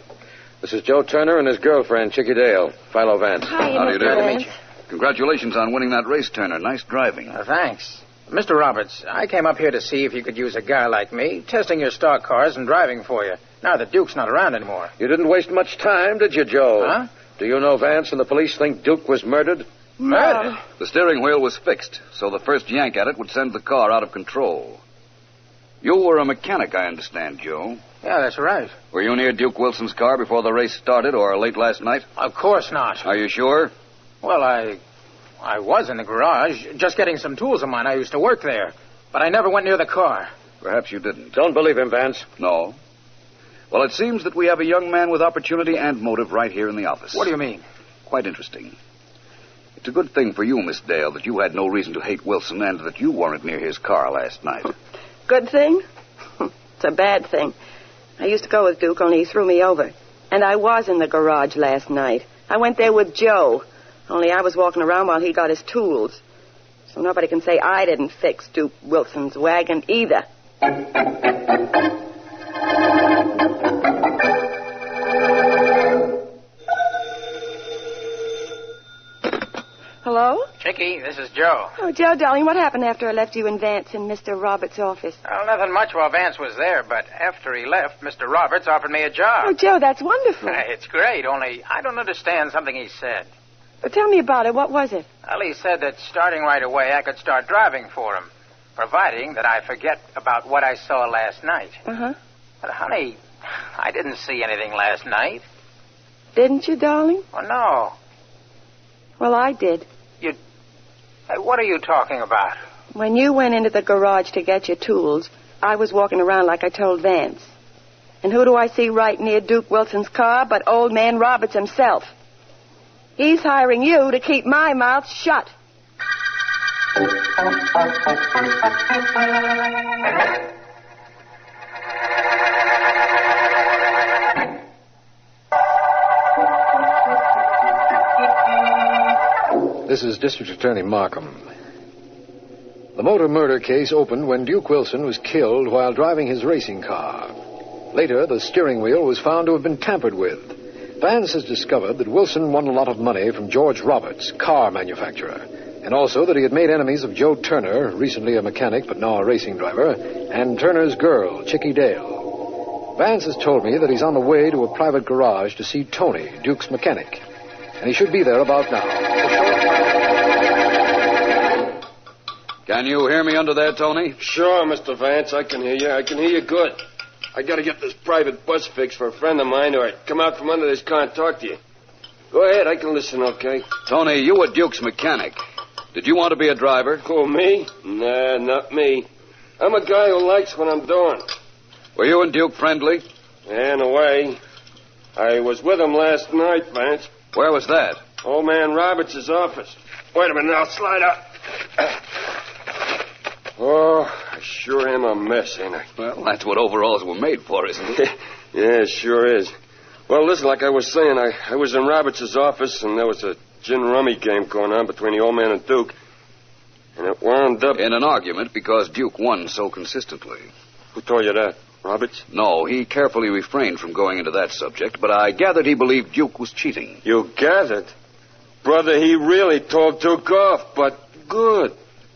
This is Joe Turner and his girlfriend, Chickie Dale, Philo Vance. Hi, How do you do? Mr. Glad to Vance. meet you. Congratulations on winning that race, Turner. Nice driving. Thanks. Mr. Roberts, I came up here to see if you could use a guy like me, testing your stock cars and driving for you, now that Duke's not around anymore. You didn't waste much time, did you, Joe? Huh? Do you know Vance and the police think Duke was murdered? Murdered? The steering wheel was fixed, so the first yank at it would send the car out of control. You were a mechanic, I understand, Joe. Yeah, that's right. Were you near Duke Wilson's car before the race started or late last night? Of course not. Are you sure? Well, I was in the garage, just getting some tools of mine. I used to work there. But I never went near the car. Perhaps you didn't. Don't believe him, Vance. No. Well, it seems that we have a young man with opportunity and motive right here in the office. What do you mean? Quite interesting. It's a good thing for you, Miss Dale, that you had no reason to hate Wilson and that you weren't near his car last night. Good thing? It's a bad thing. I used to go with Duke, only he threw me over. And I was in the garage last night. I went there with Joe, only I was walking around while he got his tools. So nobody can say I didn't fix Duke Wilson's wagon either. Hello? Chickie, this is Joe. Oh, Joe, darling, what happened after I left you and Vance in Mr. Roberts' office? Well, nothing much while Vance was there, but after he left, Mr. Roberts offered me a job. Oh, Joe, that's wonderful. It's great, only I don't understand something he said. Well, tell me about it. What was it? Well, he said that starting right away, I could start driving for him, providing that I forget about what I saw last night. Uh-huh. But, honey, I didn't see anything last night. Didn't you, darling? Oh, no. Well, I did. Hey, what are you talking about? When you went into the garage to get your tools, I was walking around like I told Vance. And who do I see right near Duke Wilson's car but old man Roberts himself? He's hiring you to keep my mouth shut. This is District Attorney Markham. The motor murder case opened when Duke Wilson was killed while driving his racing car. Later, the steering wheel was found to have been tampered with. Vance has discovered that Wilson won a lot of money from George Roberts, car manufacturer, and also that he had made enemies of Joe Turner, recently a mechanic but now a racing driver, and Turner's girl, Chickie Dale. Vance has told me that he's on the way to a private garage to see Tony, Duke's mechanic, and he should be there about now. Can you hear me under there, Tony? Sure, Mr. Vance, I can hear you. I can hear you good. I gotta get this private bus fixed for a friend of mine, or I'd come out from under this car and talk to you. Go ahead, I can listen, okay? Tony, you were Duke's mechanic. Did you want to be a driver? Who, me? Nah, not me. I'm a guy who likes what I'm doing. Were you and Duke friendly? Yeah, in a way. I was with him last night, Vance. Where was that? Old man Roberts' office. Wait a minute, I'll slide out. Oh, I sure am a mess, ain't I? Well, that's what overalls were made for, isn't it? Yeah, it sure is. Well, listen, like I was saying, I was in Roberts' office, and there was a gin rummy game going on between the old man and Duke. And it wound up... in an argument because Duke won so consistently. Who told you that? Roberts? No, he carefully refrained from going into that subject, but I gathered he believed Duke was cheating. You gathered? Brother, he really told Duke off, but good.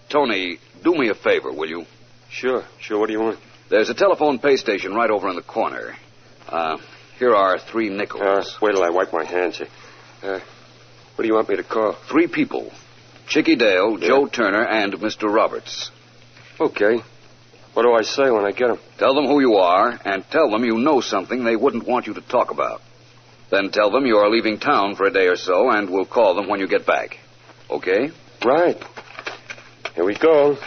Tony, do me a favor, will you? Sure. What do you want? There's a telephone pay station right over in the corner. Here are 3 nickels. Wait till I wipe my hands here. What do you want me to call? 3 people. Chickie Dale, yeah. Joe Turner, and Mr. Roberts. Okay. What do I say when I get them? Tell them who you are, and tell them you know something they wouldn't want you to talk about. Then tell them you are leaving town for a day or so, and we'll call them when you get back. Okay? Right. Here we go.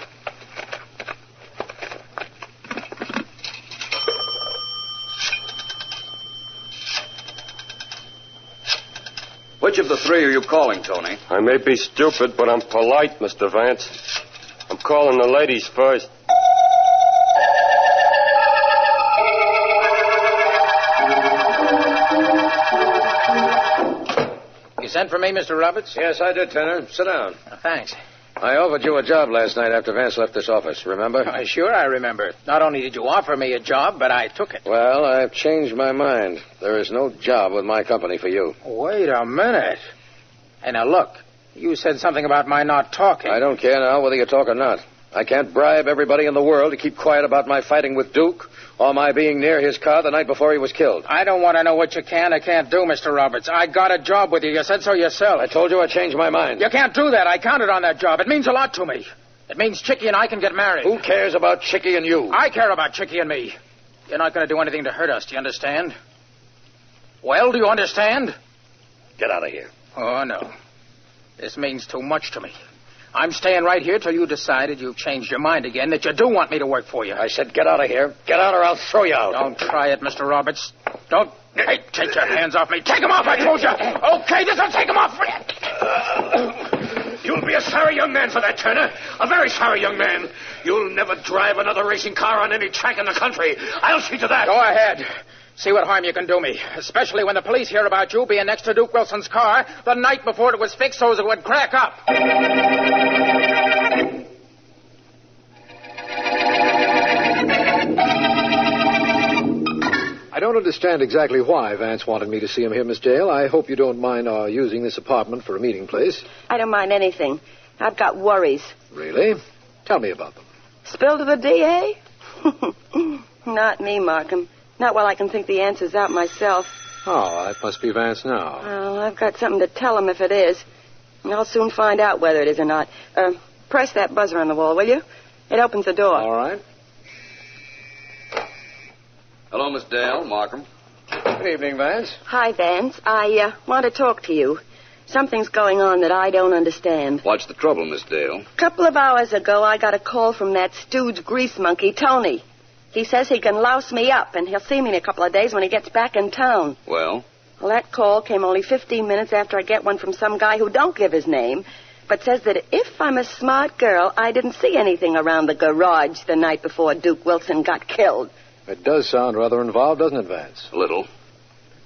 Which of the 3 are you calling, Tony? I may be stupid, but I'm polite, Mr. Vance. I'm calling the ladies first. You sent for me, Mr. Roberts? Yes, I did, Turner. Sit down. Thanks. I offered you a job last night after Vance left this office, remember? Sure, I remember. Not only did you offer me a job, but I took it. Well, I've changed my mind. There is no job with my company for you. Wait a minute. Hey, now look. You said something about my not talking. I don't care now whether you talk or not. I can't bribe everybody in the world to keep quiet about my fighting with Duke or my being near his car the night before he was killed. I don't want to know what you can or can't do, Mr. Roberts. I got a job with you. You said so yourself. I told you I changed my mind. You can't do that. I counted on that job. It means a lot to me. It means Chickie and I can get married. Who cares about Chickie and you? I care about Chickie and me. You're not going to do anything to hurt us. Do you understand? Well, do you understand? Get out of here. Oh, no. This means too much to me. I'm staying right here till you decided you've changed your mind again, that you do want me to work for you. I said get out of here. Get out or I'll throw you out. Don't try it, Mr. Roberts. Don't. Hey, take your hands off me. Take them off, I told you. Okay, this'll take them off. You'll be a sorry young man for that, Turner. A very sorry young man. You'll never drive another racing car on any track in the country. I'll see to that. Go ahead. See what harm you can do me, especially when the police hear about you being next to Duke Wilson's car the night before it was fixed so as it would crack up. I don't understand exactly why Vance wanted me to see him here, Miss Dale. I hope you don't mind our using this apartment for a meeting place. I don't mind anything. I've got worries. Really? Tell me about them. Spill to the DA? Not me, Markham. Not while I can think the answers out myself. Oh, that must be Vance now. Well, I've got something to tell him if it is. And I'll soon find out whether it is or not. Press that buzzer on the wall, will you? It opens the door. All right. Hello, Miss Dale. Markham. Good evening, Vance. Hi, Vance. I want to talk to you. Something's going on that I don't understand. What's the trouble, Miss Dale? A couple of hours ago, I got a call from that stooge grease monkey, Tony. He says he can louse me up, and he'll see me in a couple of days when he gets back in town. Well? Well, that call came only 15 minutes after I get one from some guy who don't give his name, but says that if I'm a smart girl, I didn't see anything around the garage the night before Duke Wilson got killed. It does sound rather involved, doesn't it, Vance? A little.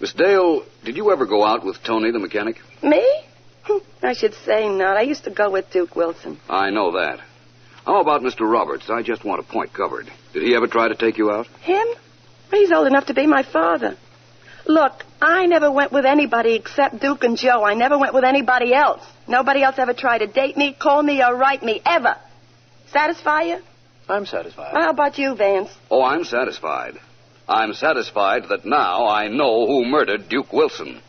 Miss Dale, did you ever go out with Tony the mechanic? Me? I should say not. I used to go with Duke Wilson. I know that. How about Mr. Roberts? I just want a point covered. Did he ever try to take you out? Him? He's old enough to be my father. Look, I never went with anybody except Duke and Joe. I never went with anybody else. Nobody else ever tried to date me, call me, or write me, ever. Satisfy you? I'm satisfied. Well, how about you, Vance? Oh, I'm satisfied. I'm satisfied that now I know who murdered Duke Wilson.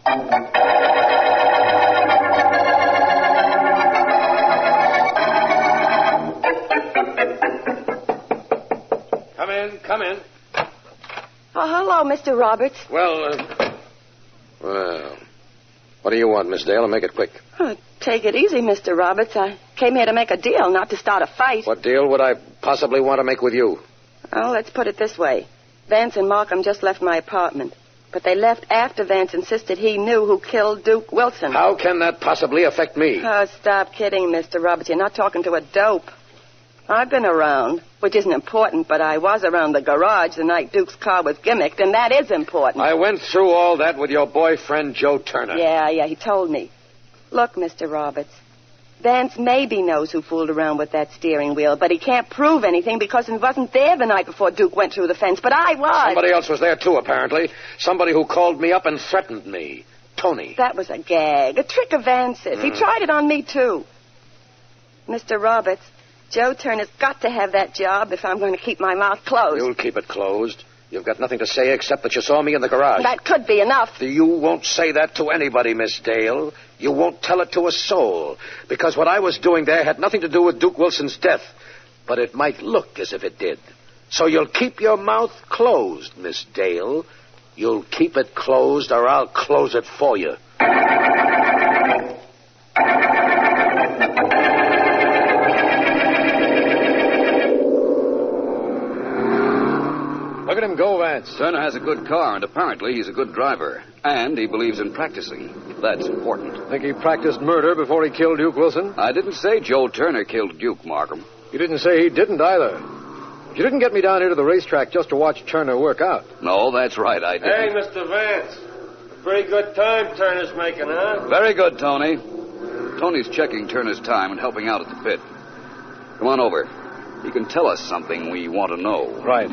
Come in. Oh, hello, Mr. Roberts. Well, what do you want, Miss Dale? And make it quick. Oh, take it easy, Mr. Roberts. I came here to make a deal, not to start a fight. What deal would I possibly want to make with you? Oh, let's put it this way. Vance and Markham just left my apartment. But they left after Vance insisted he knew who killed Duke Wilson. How can that possibly affect me? Oh, stop kidding, Mr. Roberts. You're not talking to a dope. I've been around, which isn't important, but I was around the garage the night Duke's car was gimmicked, and that is important. I went through all that with your boyfriend, Joe Turner. Yeah, he told me. Look, Mr. Roberts, Vance maybe knows who fooled around with that steering wheel, but he can't prove anything because he wasn't there the night before Duke went through the fence, but I was. Somebody else was there, too, apparently. Somebody who called me up and threatened me. Tony. That was a gag, a trick of Vance's. He tried it on me, too. Mr. Roberts, Joe Turner's got to have that job if I'm going to keep my mouth closed. You'll keep it closed. You've got nothing to say except that you saw me in the garage. That could be enough. You won't say that to anybody, Miss Dale. You won't tell it to a soul. Because what I was doing there had nothing to do with Duke Wilson's death. But it might look as if it did. So you'll keep your mouth closed, Miss Dale. You'll keep it closed or I'll close it for you. Look at him go, Vance. Turner has a good car, and apparently he's a good driver. And he believes in practicing. That's important. Think he practiced murder before he killed Duke Wilson? I didn't say Joe Turner killed Duke, Markham. You didn't say he didn't either. You didn't get me down here to the racetrack just to watch Turner work out. No, that's right, I didn't. Hey, Mr. Vance. Pretty good time Turner's making, huh? Very good, Tony. Tony's checking Turner's time and helping out at the pit. Come on over. He can tell us something we want to know. Right.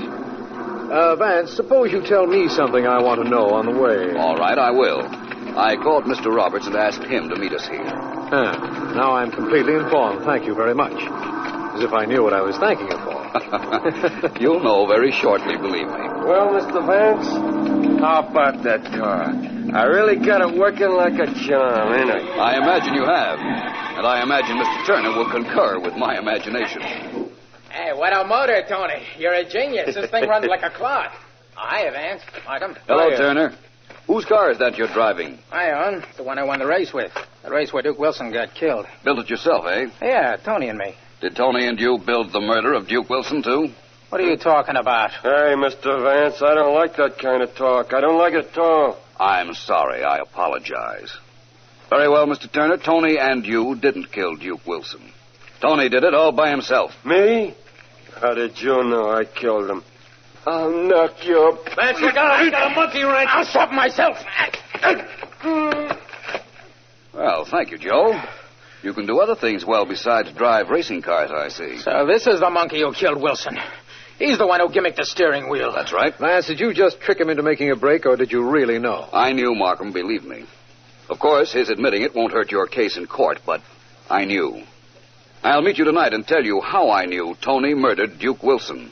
Vance, suppose you tell me something I want to know on the way. All right, I will. I called Mr. Roberts and asked him to meet us here. Now I'm completely informed. Thank you very much. As if I knew what I was thanking you for. You'll know very shortly, believe me. Well, Mr. Vance, how about that car? I really got it working like a charm, ain't I? I imagine you have. And I imagine Mr. Turner will concur with my imagination. Hey, what a motor, Tony. You're a genius. This thing runs like a clock. Hi, Vance. Markham. Hello, Turner. Whose car is that you're driving? I own. The one I won the race with. The race where Duke Wilson got killed. Built it yourself, eh? Yeah, Tony and me. Did Tony and you build the murder of Duke Wilson, too? What are you talking about? Hey, Mr. Vance, I don't like that kind of talk. I don't like it at all. I'm sorry. I apologize. Very well, Mr. Turner. Tony and you didn't kill Duke Wilson. Tony did it all by himself. Me? How did you know I killed him? I'll knock you up. Vance, look out. I got a monkey wrench. I'll stop myself. Well, thank you, Joe. You can do other things well besides drive racing cars, I see. So this is the monkey who killed Wilson. He's the one who gimmicked the steering wheel. That's right. Vance, did you just trick him into making a break, or did you really know? I knew, Markham, believe me. Of course, his admitting it won't hurt your case in court, but I knew. I'll meet you tonight and tell you how I knew Tony murdered Duke Wilson.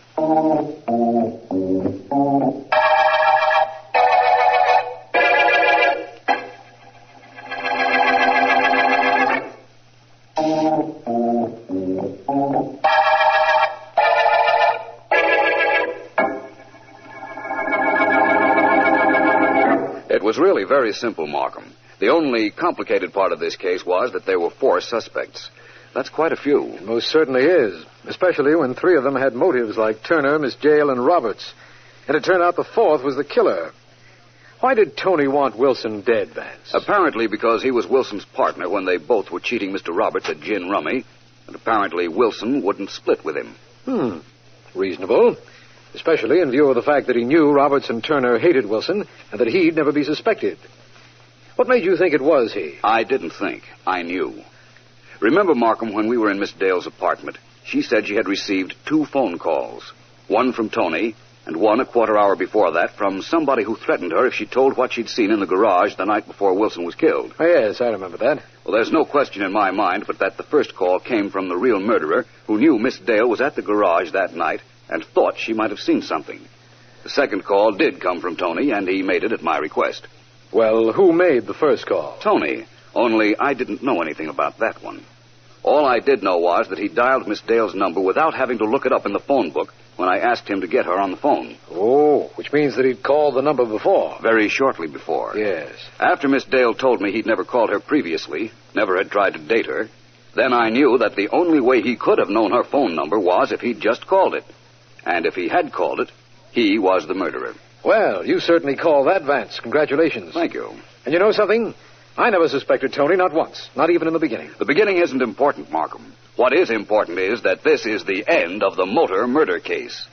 It was really very simple, Markham. The only complicated part of this case was that there were 4 suspects. That's quite a few. It most certainly is, especially when 3 of them had motives like Turner, Miss Jael, and Roberts. And it turned out the 4th was the killer. Why did Tony want Wilson dead, Vance? Apparently because he was Wilson's partner when they both were cheating Mr. Roberts at gin rummy, and apparently Wilson wouldn't split with him. Reasonable. Especially in view of the fact that he knew Roberts and Turner hated Wilson and that he'd never be suspected. What made you think it was he? I didn't think. I knew. Remember, Markham, when we were in Miss Dale's apartment, she said she had received 2 phone calls. One from Tony, and one a quarter hour before that from somebody who threatened her if she told what she'd seen in the garage the night before Wilson was killed. Oh, yes, I remember that. Well, there's no question in my mind but that the first call came from the real murderer who knew Miss Dale was at the garage that night and thought she might have seen something. The second call did come from Tony, and he made it at my request. Well, who made the first call? Tony, only I didn't know anything about that one. All I did know was that he dialed Miss Dale's number without having to look it up in the phone book when I asked him to get her on the phone. Oh, which means that he'd called the number before. Very shortly before. Yes. After Miss Dale told me he'd never called her previously, never had tried to date her, then I knew that the only way he could have known her phone number was if he'd just called it. And if he had called it, he was the murderer. Well, you certainly called that, Vance. Congratulations. Thank you. And you know something? I never suspected Tony, not once. Not even in the beginning. The beginning isn't important, Markham. What is important is that this is the end of the motor murder case.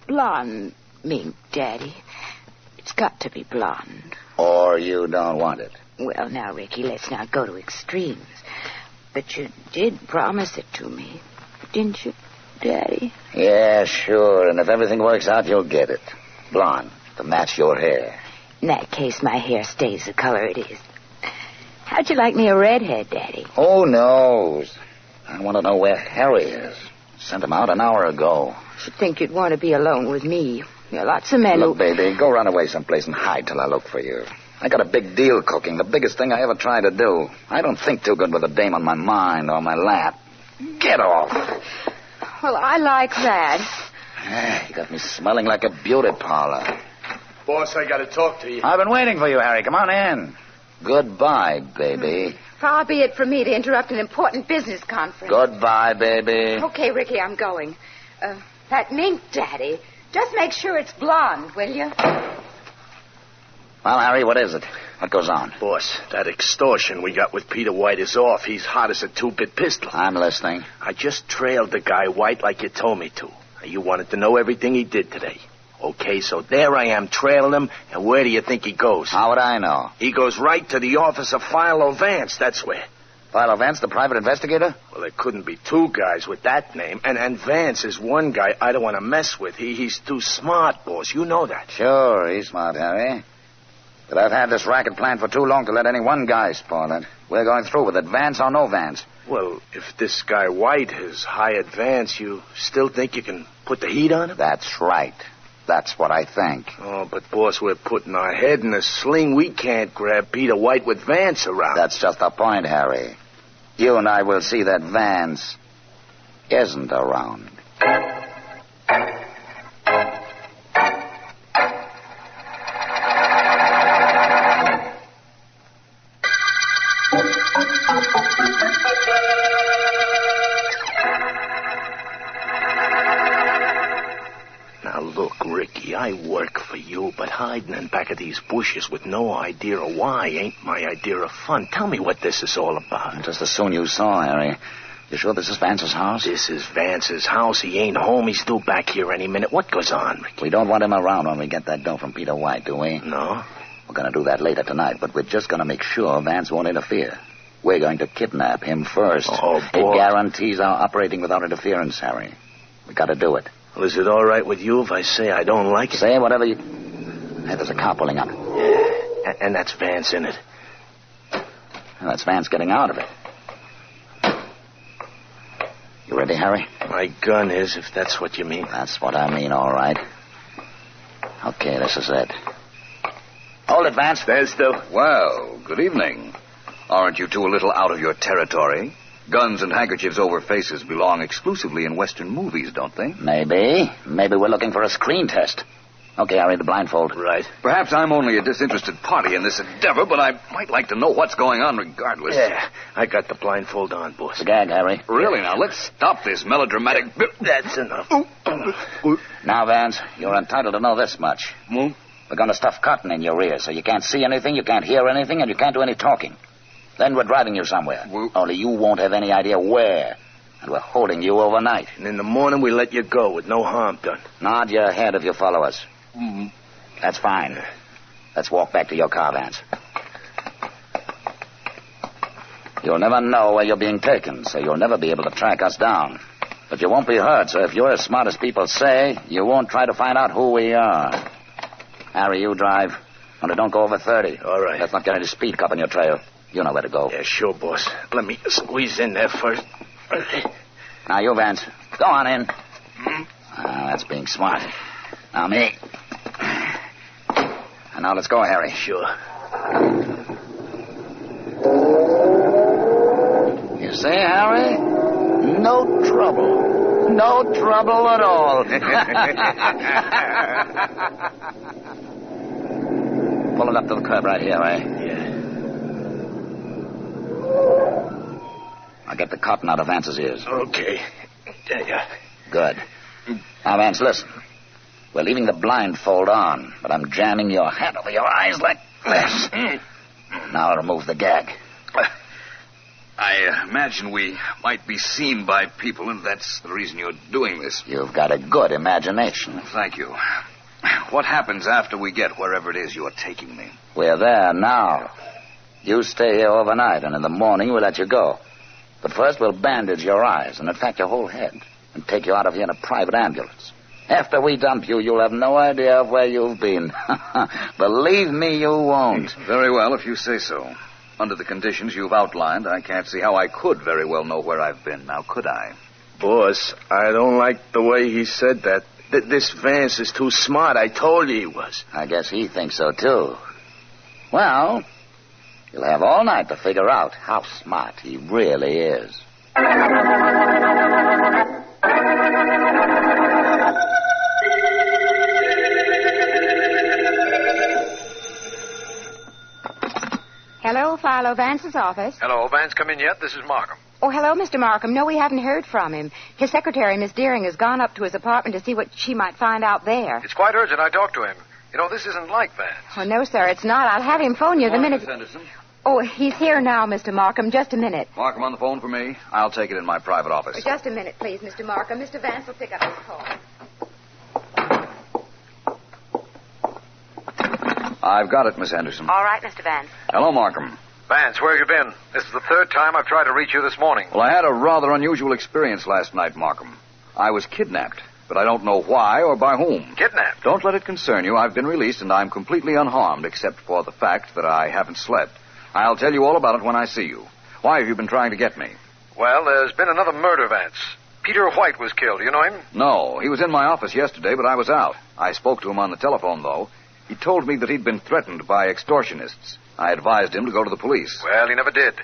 Blonde mink, Daddy. It's got to be blonde. Or you don't want it? Well, now, Ricky, let's not go to extremes. But you did promise it to me, didn't you, Daddy? Yeah, sure. And if everything works out, you'll get it. Blonde, to match your hair. In that case, my hair stays the color it is. How'd you like me a redhead, Daddy? Who knows? I want to know where Harry is. Sent him out an hour ago. Should think you'd want to be alone with me. There are lots of men Look, baby, go run away someplace and hide till I look for you. I got a big deal cooking, the biggest thing I ever tried to do. I don't think too good with a dame on my mind or my lap. Get off. Well, I like that. You got me smelling like a beauty parlor. Boss, I got to talk to you. I've been waiting for you, Harry. Come on in. Goodbye, baby. Far be it from me to interrupt an important business conference. Goodbye, baby. Okay, Ricky, I'm going. That mink, Daddy. Just make sure it's blonde, will you? Well, Harry, what is it? What goes on? Boss, that extortion we got with Peter White is off. He's hot as a two-bit pistol. I'm listening. I just trailed the guy White like you told me to. You wanted to know everything he did today. Okay, so there I am trailing him, and where do you think he goes? How would I know? He goes right to the office of Philo Vance, that's where. Philo Vance, the private investigator? Well, there couldn't be two guys with that name, and Vance is one guy I don't want to mess with. He's too smart, boss. You know that. Sure, he's smart, Harry. But I've had this racket planned for too long to let any one guy spoil it. We're going through with it, Vance or no Vance. Well, if this guy White has hired Vance, you still think you can put the heat on him? That's right. That's what I think. Oh, but, boss, we're putting our head in a sling. We can't grab Peter White with Vance around. That's just the point, Harry. You and I will see that Vance isn't around. Now, look, Ricky, I work for you, but hiding in back of these bushes with no idea of why ain't my idea of fun. Tell me what this is all about. Just as soon you saw, Harry. You sure this is Vance's house? This is Vance's house. He ain't home. He's due back here any minute. What goes on, Ricky? We don't want him around when we get that dough from Peter White, do we? No. We're going to do that later tonight, but we're just going to make sure Vance won't interfere. We're going to kidnap him first. Oh, boy. It guarantees our operating without interference, Harry. We got to do it. Well, is it all right with you if I say I don't like it? Say whatever you... Hey, there's a car pulling up. Yeah, and that's Vance in it. Well, that's Vance getting out of it. You ready, Harry? My gun is, if that's what you mean. That's what I mean, all right. Okay, this is it. Hold it, Vance. There's the... Well, good evening. Aren't you two a little out of your territory? Guns and handkerchiefs over faces belong exclusively in Western movies, don't they? Maybe. Maybe we're looking for a screen test. Okay, Harry, the blindfold. Right. Perhaps I'm only a disinterested party in this endeavor, but I might like to know what's going on regardless. Yeah, I got the blindfold on, boss. The gag, Harry. Really? Now, let's stop this melodramatic... That's enough. Now, Vance, you're entitled to know this much. Hmm? We're going to stuff cotton in your ears so you can't see anything, you can't hear anything, and you can't do any talking. Then we're driving you somewhere. Only you won't have any idea where. And we're holding you overnight. And in the morning we let you go with no harm done. Nod your head if you follow us. Mm-hmm. That's fine. Let's walk back to your car, Vance. You'll never know where you're being taken, so you'll never be able to track us down. But you won't be hurt, so if you're as smart as people say, you won't try to find out who we are. Harry, you drive. Only don't go over 30. All right. Let's not get any speed cop on your trail. You know where to go. Yeah, sure, boss. Let me squeeze in there first. Now, you, Vance. Go on in. That's being smart. Now, me. And now let's go, Harry. Sure. You see, Harry? No trouble. No trouble at all. Pull it up to the curb right here, eh? Yeah. I'll get the cotton out of Vance's ears. Okay. Yeah. Good. Now, Vance, listen. We're leaving the blindfold on, but I'm jamming your hat over your eyes like this. Now I'll remove the gag. I imagine we might be seen by people, and that's the reason you're doing this. You've got a good imagination. Thank you. What happens after we get wherever it is you're taking me? We're there now. You stay here overnight, and in the morning we'll let you go. But first we'll bandage your eyes, and in fact your whole head, and take you out of here in a private ambulance. After we dump you, you'll have no idea of where you've been. Believe me, you won't. Very well, if you say so. Under the conditions you've outlined, I can't see how I could very well know where I've been. Now, could I? Boss, I don't like the way he said that. This Vance is too smart. I told you he was. I guess he thinks so, too. Well, you'll have all night to figure out how smart he really is. Hello, Philo Vance's office. Hello, Vance, come in yet? This is Markham. Oh, hello, Mr. Markham. No, we haven't heard from him. His secretary, Miss Deering, has gone up to his apartment to see what she might find out there. It's quite urgent. I talked to him. You know, this isn't like Vance. Oh, no, sir, it's not. I'll have him phone you the minute... Miss Henderson. Oh, he's here now, Mr. Markham. Just a minute. Markham on the phone for me. I'll take it in my private office. Just a minute, please, Mr. Markham. Mr. Vance will pick up his call. I've got it, Miss Henderson. All right, Mr. Vance. Hello, Markham. Vance, where have you been? This is the third time I've tried to reach you this morning. Well, I had a rather unusual experience last night, Markham. I was kidnapped, but I don't know why or by whom. Kidnapped? Don't let it concern you. I've been released, and I'm completely unharmed, except for the fact that I haven't slept. I'll tell you all about it when I see you. Why have you been trying to get me? Well, there's been another murder, Vance. Peter White was killed. Do you know him? No, he was in my office yesterday, but I was out. I spoke to him on the telephone, though. He told me that he'd been threatened by extortionists. I advised him to go to the police. Well, he never did.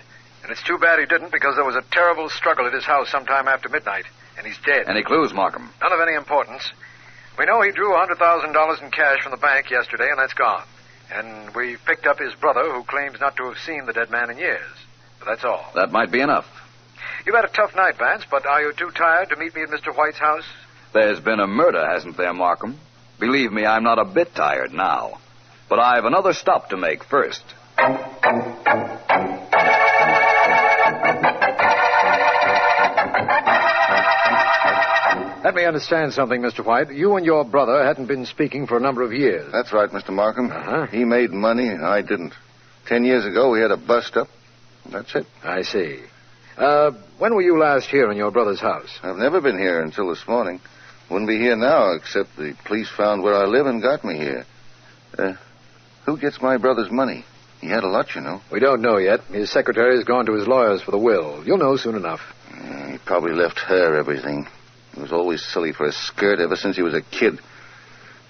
And it's too bad he didn't, because there was a terrible struggle at his house sometime after midnight, and he's dead. Any clues, Markham? None of any importance. We know he drew $100,000 in cash from the bank yesterday, and that's gone. And we picked up his brother, who claims not to have seen the dead man in years. But that's all. That might be enough. You've had a tough night, Vance, but are you too tired to meet me at Mr. White's house? There's been a murder, hasn't there, Markham? Believe me, I'm not a bit tired now. But I've another stop to make first. Let me understand something, Mr. White. You and your brother hadn't been speaking for a number of years. That's right, Mr. Markham. Uh-huh. He made money, and I didn't. 10 years ago, we had a bust-up. That's it. I see. When were you last here in your brother's house? I've never been here until this morning. Wouldn't be here now, except the police found where I live and got me here. Who gets my brother's money? He had a lot, you know. We don't know yet. His secretary's gone to his lawyers for the will. You'll know soon enough. He probably left her everything. He was always silly for a skirt ever since he was a kid.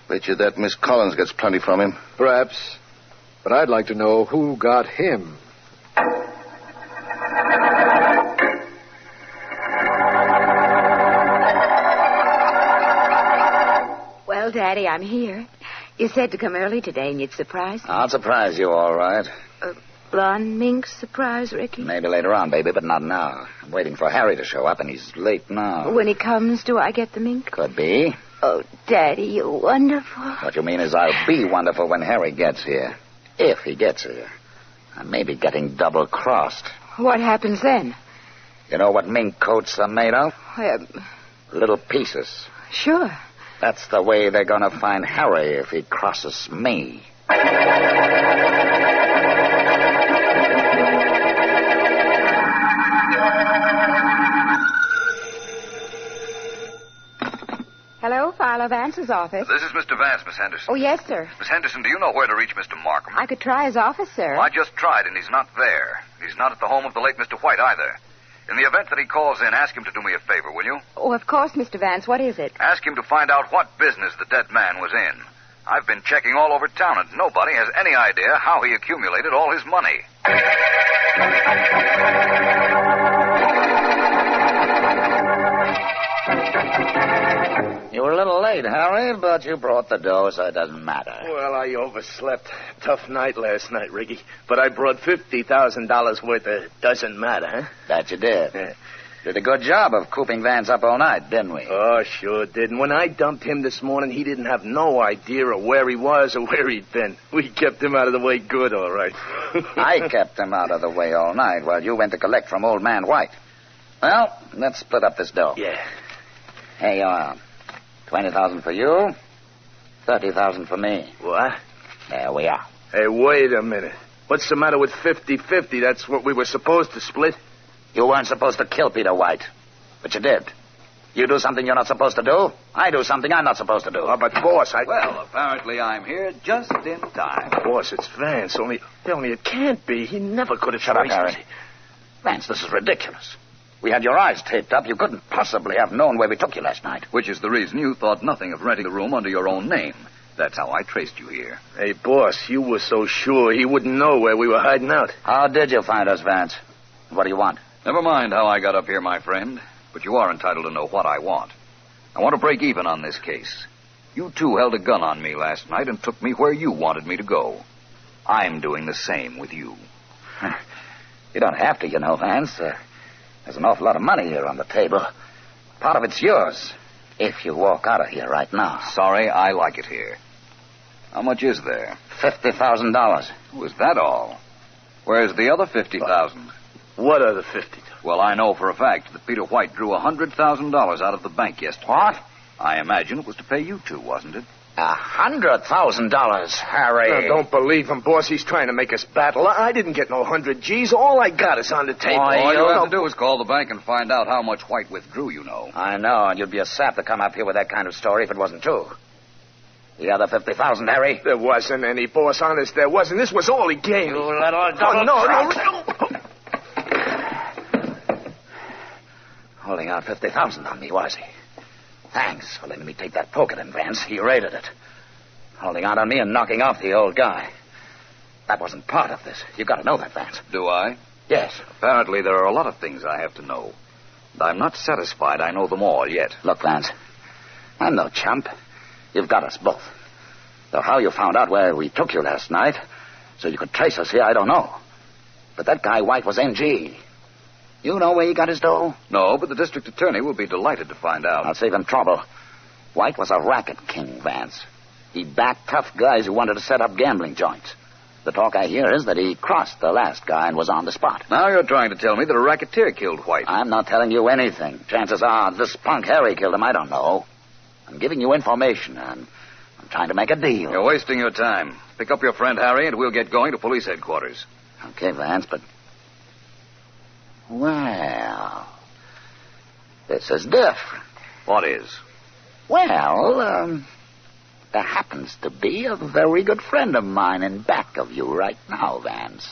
Bet you that Miss Collins gets plenty from him. Perhaps. But I'd like to know who got him. Well, Daddy, I'm here. You said to come early today, and you'd surprise me. I'll surprise you, all right. Blonde mink surprise, Ricky? Maybe later on, baby, but not now. I'm waiting for Harry to show up, and he's late now. When he comes, do I get the mink? Could be. Oh, Daddy, you're wonderful. What you mean is I'll be wonderful when Harry gets here. If he gets here. I may be getting double-crossed. What happens then? You know what mink coats are made of? Little pieces. Sure. That's the way they're going to find Harry if he crosses me. Hello, Philo Vance's office. This is Mr. Vance, Miss Henderson. Oh, yes, sir. Miss Henderson, do you know where to reach Mr. Markham? I could try his office, sir. Well, I just tried, and he's not there. He's not at the home of the late Mr. White, either. In the event that he calls in, ask him to do me a favor, will you? Oh, of course, Mr. Vance. What is it? Ask him to find out what business the dead man was in. I've been checking all over town, and nobody has any idea how he accumulated all his money. You were a little late, Harry, but you brought the dough, so it doesn't matter. Well, I overslept. Tough night last night, Ricky. But I brought $50,000 worth of doesn't matter, huh? That you did. Yeah. Did a good job of cooping Vance up all night, didn't we? Oh, sure did. And when I dumped him this morning, he didn't have no idea of where he was or where he'd been. We kept him out of the way good, all right. I kept him out of the way all night while you went to collect from old man White. Well, let's split up this dough. Yeah. Here you are. 20,000 for you, 30,000 for me. What? There we are. Hey, wait a minute. What's the matter with 50-50? That's what we were supposed to split. You weren't supposed to kill Peter White, but you did. You do something you're not supposed to do. I do something I'm not supposed to do. Oh, but, boss, Well, apparently I'm here just in time. Boss, it's Vance. Only it can't be. He never could have Shut up, traced Harry. me. Vance, this is ridiculous. We had your eyes taped up. You couldn't possibly have known where we took you last night. Which is the reason you thought nothing of renting the room under your own name. That's how I traced you here. Hey, boss, you were so sure he wouldn't know where we were hiding out. How did you find us, Vance? What do you want? Never mind how I got up here, my friend. But you are entitled to know what I want. I want to break even on this case. You two held a gun on me last night and took me where you wanted me to go. I'm doing the same with you. You don't have to, you know, Vance. There's an awful lot of money here on the table. Part of it's yours, if you walk out of here right now. Sorry, I like it here. How much is there? $50,000. Was that all? Where's the other $50,000? What other 50? Well, I know for a fact that Peter White drew $100,000 out of the bank yesterday. What? I imagine it was to pay you two, wasn't it? $100,000, Harry. No, don't believe him, boss. He's trying to make us battle. I didn't get no 100 G's. All I got is on the table. All you have to do is call the bank and find out how much White withdrew, you know. I know, and you'd be a sap to come up here with that kind of story if it wasn't true. The other $50,000, Harry? There wasn't any, boss. Honest, there wasn't. This was all he gave me. You little no. Holding out $50,000 on me, was he? Thanks for letting me take that poke at him, Vance. He raided it. Holding out on me and knocking off the old guy. That wasn't part of this. You've got to know that, Vance. Do I? Yes. Apparently there are a lot of things I have to know. And I'm not satisfied I know them all yet. Look, Vance, I'm no chump. You've got us both. Though how you found out where we took you last night so you could trace us here, I don't know. But that guy White was NG. You know where he got his dough? No, but the district attorney will be delighted to find out. I'll save him trouble. White was a racket king, Vance. He backed tough guys who wanted to set up gambling joints. The talk I hear is that he crossed the last guy and was on the spot. Now you're trying to tell me that a racketeer killed White. I'm not telling you anything. Chances are this punk Harry killed him. I don't know. I'm giving you information, and I'm trying to make a deal. You're wasting your time. Pick up your friend Harry, and we'll get going to police headquarters. Okay, Vance, but... Well, this is different. What is? Well, there happens to be a very good friend of mine in back of you right now, Vance.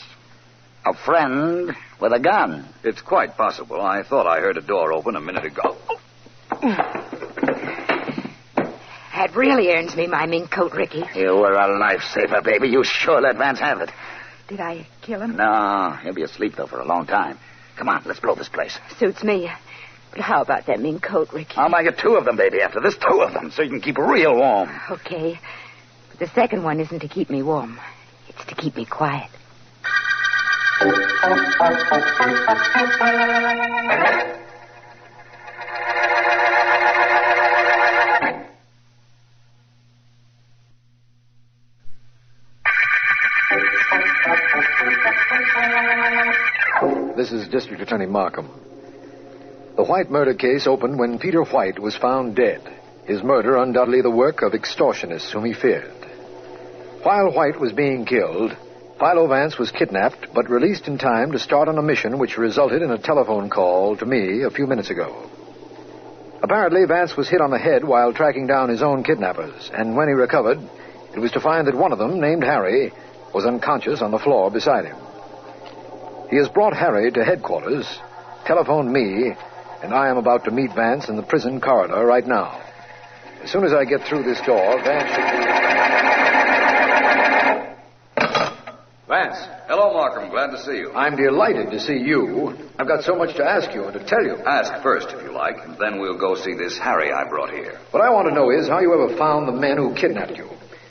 A friend with a gun. It's quite possible. I thought I heard a door open a minute ago. That really earns me my mink coat, Ricky. You were a lifesaver, baby. You sure let Vance have it. Did I kill him? No, he'll be asleep, though, for a long time. Come on, let's blow this place. Suits me. But how about that mink coat, Ricky? I'll buy you 2 of them, baby, after this. 2 of them, so you can keep real warm. Okay. But the second one isn't to keep me warm. It's to keep me quiet. This is District Attorney Markham. The White murder case opened when Peter White was found dead. His murder undoubtedly the work of extortionists whom he feared. While White was being killed, Philo Vance was kidnapped but released in time to start on a mission which resulted in a telephone call to me a few minutes ago. Apparently, Vance was hit on the head while tracking down his own kidnappers, and when he recovered, it was to find that one of them, named Harry, was unconscious on the floor beside him. He has brought Harry to headquarters, telephoned me, and I am about to meet Vance in the prison corridor right now. As soon as I get through this door, Vance should be... Vance. Hello, Markham. Glad to see you. I'm delighted to see you. I've got so much to ask you and to tell you. Ask first, if you like, and then we'll go see this Harry I brought here. What I want to know is how you ever found the men who kidnapped you.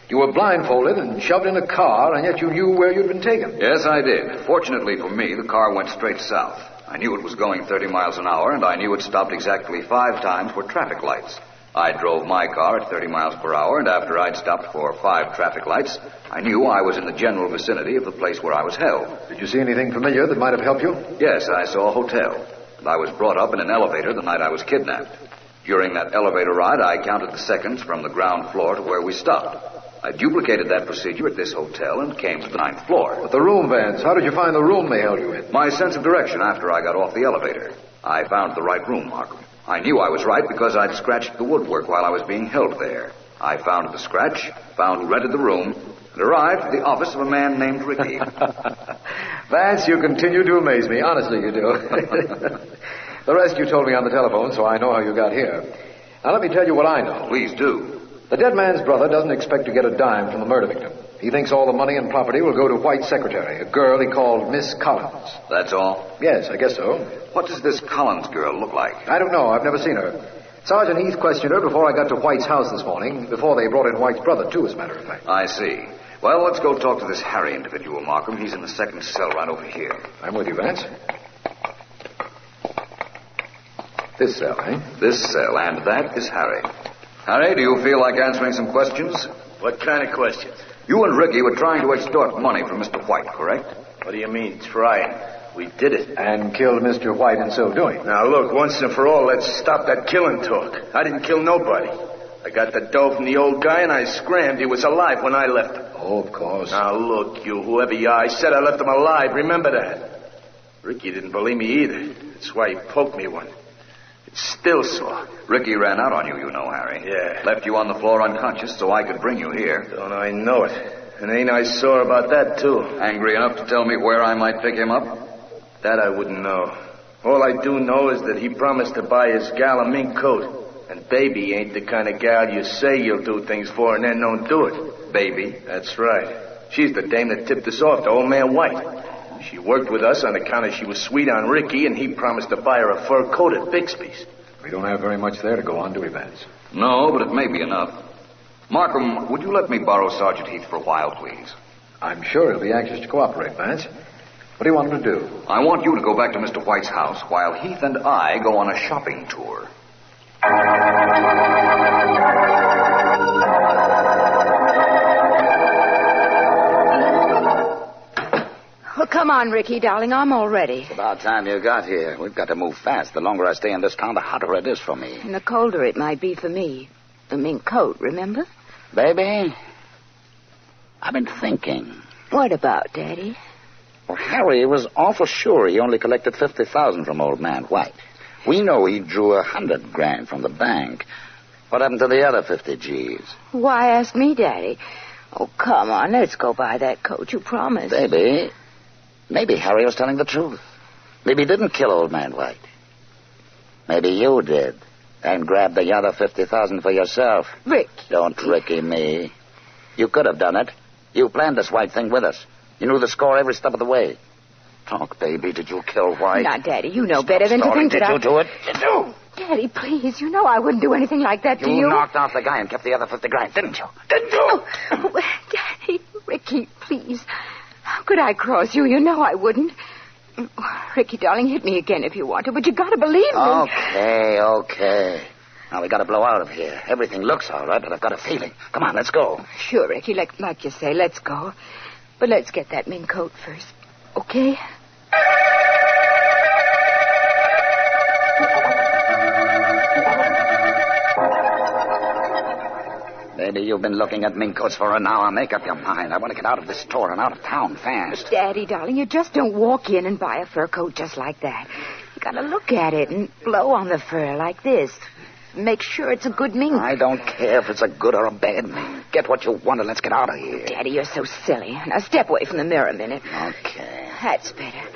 You were blindfolded and shoved in a car, and yet you knew where you'd been taken. Yes, I did. Fortunately for me, the car went straight south. I knew it was going 30 miles an hour, and I knew it stopped exactly 5 times for traffic lights. I drove my car at 30 miles per hour, and after I'd stopped for 5 traffic lights, I knew I was in the general vicinity of the place where I was held. Did you see anything familiar that might have helped you? Yes, I saw a hotel. And I was brought up in an elevator the night I was kidnapped. During that elevator ride, I counted the seconds from the ground floor to where we stopped. I duplicated that procedure at this hotel and came to the 9th floor. But the room, Vance, how did you find the room they held you in? My sense of direction after I got off the elevator. I found the right room, Markham. I knew I was right because I'd scratched the woodwork while I was being held there. I found the scratch, found who rented the room, and arrived at the office of a man named Ricky. Vance, you continue to amaze me. Honestly, you do. The rest you told me on the telephone, so I know how you got here. Now, let me tell you what I know. Please do. The dead man's brother doesn't expect to get a dime from the murder victim. He thinks all the money and property will go to White's secretary, a girl he called Miss Collins. That's all? Yes, I guess so. What does this Collins girl look like? I don't know. I've never seen her. Sergeant Heath questioned her before I got to White's house this morning, before they brought in White's brother, too, as a matter of fact. I see. Well, let's go talk to this Harry individual, Markham. He's in the second cell right over here. I'm with you, Vance. This cell, eh? This cell, and that is Harry. Harry, do you feel like answering some questions? What kind of questions? You and Ricky were trying to extort money from Mr. White, correct? What do you mean, trying? We did it. And killed Mr. White in so doing. Now, look, once and for all, let's stop that killing talk. I didn't kill nobody. I got the dough from the old guy, and I scrammed. He was alive when I left him. Oh, of course. Now, look, you, whoever you are, I said I left him alive. Remember that. Ricky didn't believe me either. That's why he poked me one. It's still sore. Ricky ran out on you, you know, Harry. Yeah. Left you on the floor unconscious so I could bring you here. Don't I know it. And ain't I sore about that, too? Angry enough to tell me where I might pick him up? That I wouldn't know. All I do know is that he promised to buy his gal a mink coat. And Baby ain't the kind of gal you say you'll do things for and then don't do it. Baby? That's right. She's the dame that tipped us off to old man White. She worked with us on account of she was sweet on Ricky, and he promised to buy her a fur coat at Bixby's. We don't have very much there to go on, do we, Vance? No, but it may be enough. Markham, would you let me borrow Sergeant Heath for a while, please? I'm sure he'll be anxious to cooperate, Vance. What do you want him to do? I want you to go back to Mr. White's house while Heath and I go on a shopping tour. Well, come on, Ricky, darling. I'm all ready. It's about time you got here. We've got to move fast. The longer I stay in this town, the hotter it is for me. And the colder it might be for me. The mink coat, remember? Baby, I've been thinking. What about, Daddy? Well, Harry was awful sure he only collected $50,000 from old man White. We know he drew $100,000 from the bank. What happened to the other 50 G's? Why ask me, Daddy? Oh, come on, let's go buy that coat you promised. Baby, maybe Harry was telling the truth. Maybe he didn't kill old man White. Maybe you did. And grabbed the other $50,000 for yourself. Rick. Don't Ricky me. You could have done it. You planned this White thing with us. You knew the score every step of the way. Talk, baby. Did you kill White? Now, Daddy, you know better than to think that Did you do it? Did you? Daddy, please, you know I wouldn't do anything like that to you. You knocked off the guy and kept the other $50,000, didn't you? Didn't you? Oh, Daddy, Ricky, please. How could I cross you? You know I wouldn't. Ricky, darling, hit me again if you want to, but you gotta believe me. Okay. Now we gotta blow out of here. Everything looks all right, but I've got a feeling. Come on, let's go. Sure, Ricky, like you say, let's go. But let's get that mink coat first, okay? Baby, you've been looking at mink coats for an hour. Make up your mind. I want to get out of this store and out of town fast. Daddy, darling, you just don't walk in and buy a fur coat just like that. You gotta look at it and blow on the fur like this. Make sure it's a good mink. I don't care if it's a good or a bad mink. Get what you want and let's get out of here. Daddy, you're so silly. Now step away from the mirror a minute. Okay. That's better.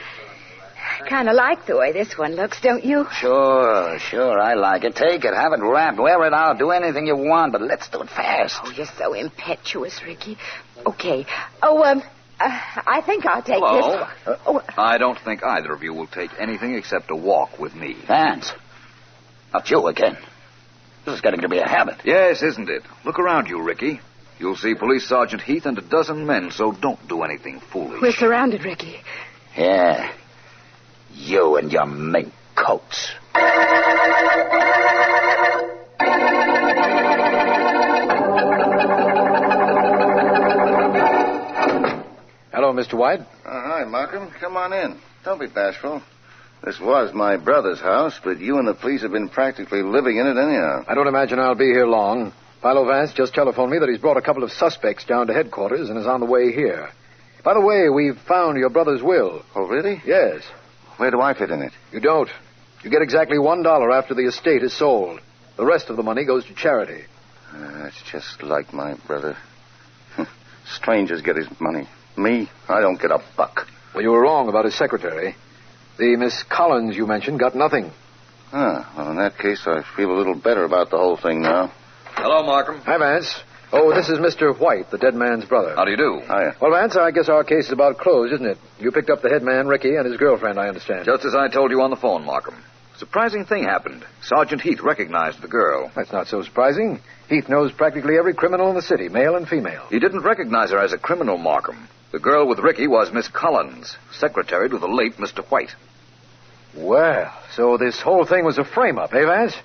Kind of like the way this one looks, don't you? Sure, I like it. Take it, have it wrapped, wear it out, do anything you want, but let's do it fast. Oh, you're so impetuous, Ricky. Okay. I think I'll take this. I don't think either of you will take anything except a walk with me. Vance, not you again. This is getting to be a habit. Yes, isn't it? Look around you, Ricky. You'll see Police Sergeant Heath and a dozen men, so don't do anything foolish. We're surrounded, Ricky. Yeah. You and your mink coats. Hello, Mr. White. Hi, Markham. Come on in. Don't be bashful. This was my brother's house, but you and the police have been practically living in it anyhow. I don't imagine I'll be here long. Philo Vance just telephoned me that he's brought a couple of suspects down to headquarters and is on the way here. By the way, we've found your brother's will. Oh, really? Yes. Where do I fit in it? You don't. You get exactly $1 after the estate is sold. The rest of the money goes to charity. That's just like my brother. Strangers get his money. Me, I don't get a buck. Well, you were wrong about his secretary. The Miss Collins you mentioned got nothing. Well, in that case, I feel a little better about the whole thing now. Hello, Markham. Hi, Vance. Oh, this is Mr. White, the dead man's brother. How do you do? Hiya. Well, Vance, I guess our case is about closed, isn't it? You picked up the head man, Ricky, and his girlfriend, I understand. Just as I told you on the phone, Markham. Surprising thing happened. Sergeant Heath recognized the girl. That's not so surprising. Heath knows practically every criminal in the city, male and female. He didn't recognize her as a criminal, Markham. The girl with Ricky was Miss Collins, secretary to the late Mr. White. Well, so this whole thing was a frame-up, eh, Vance?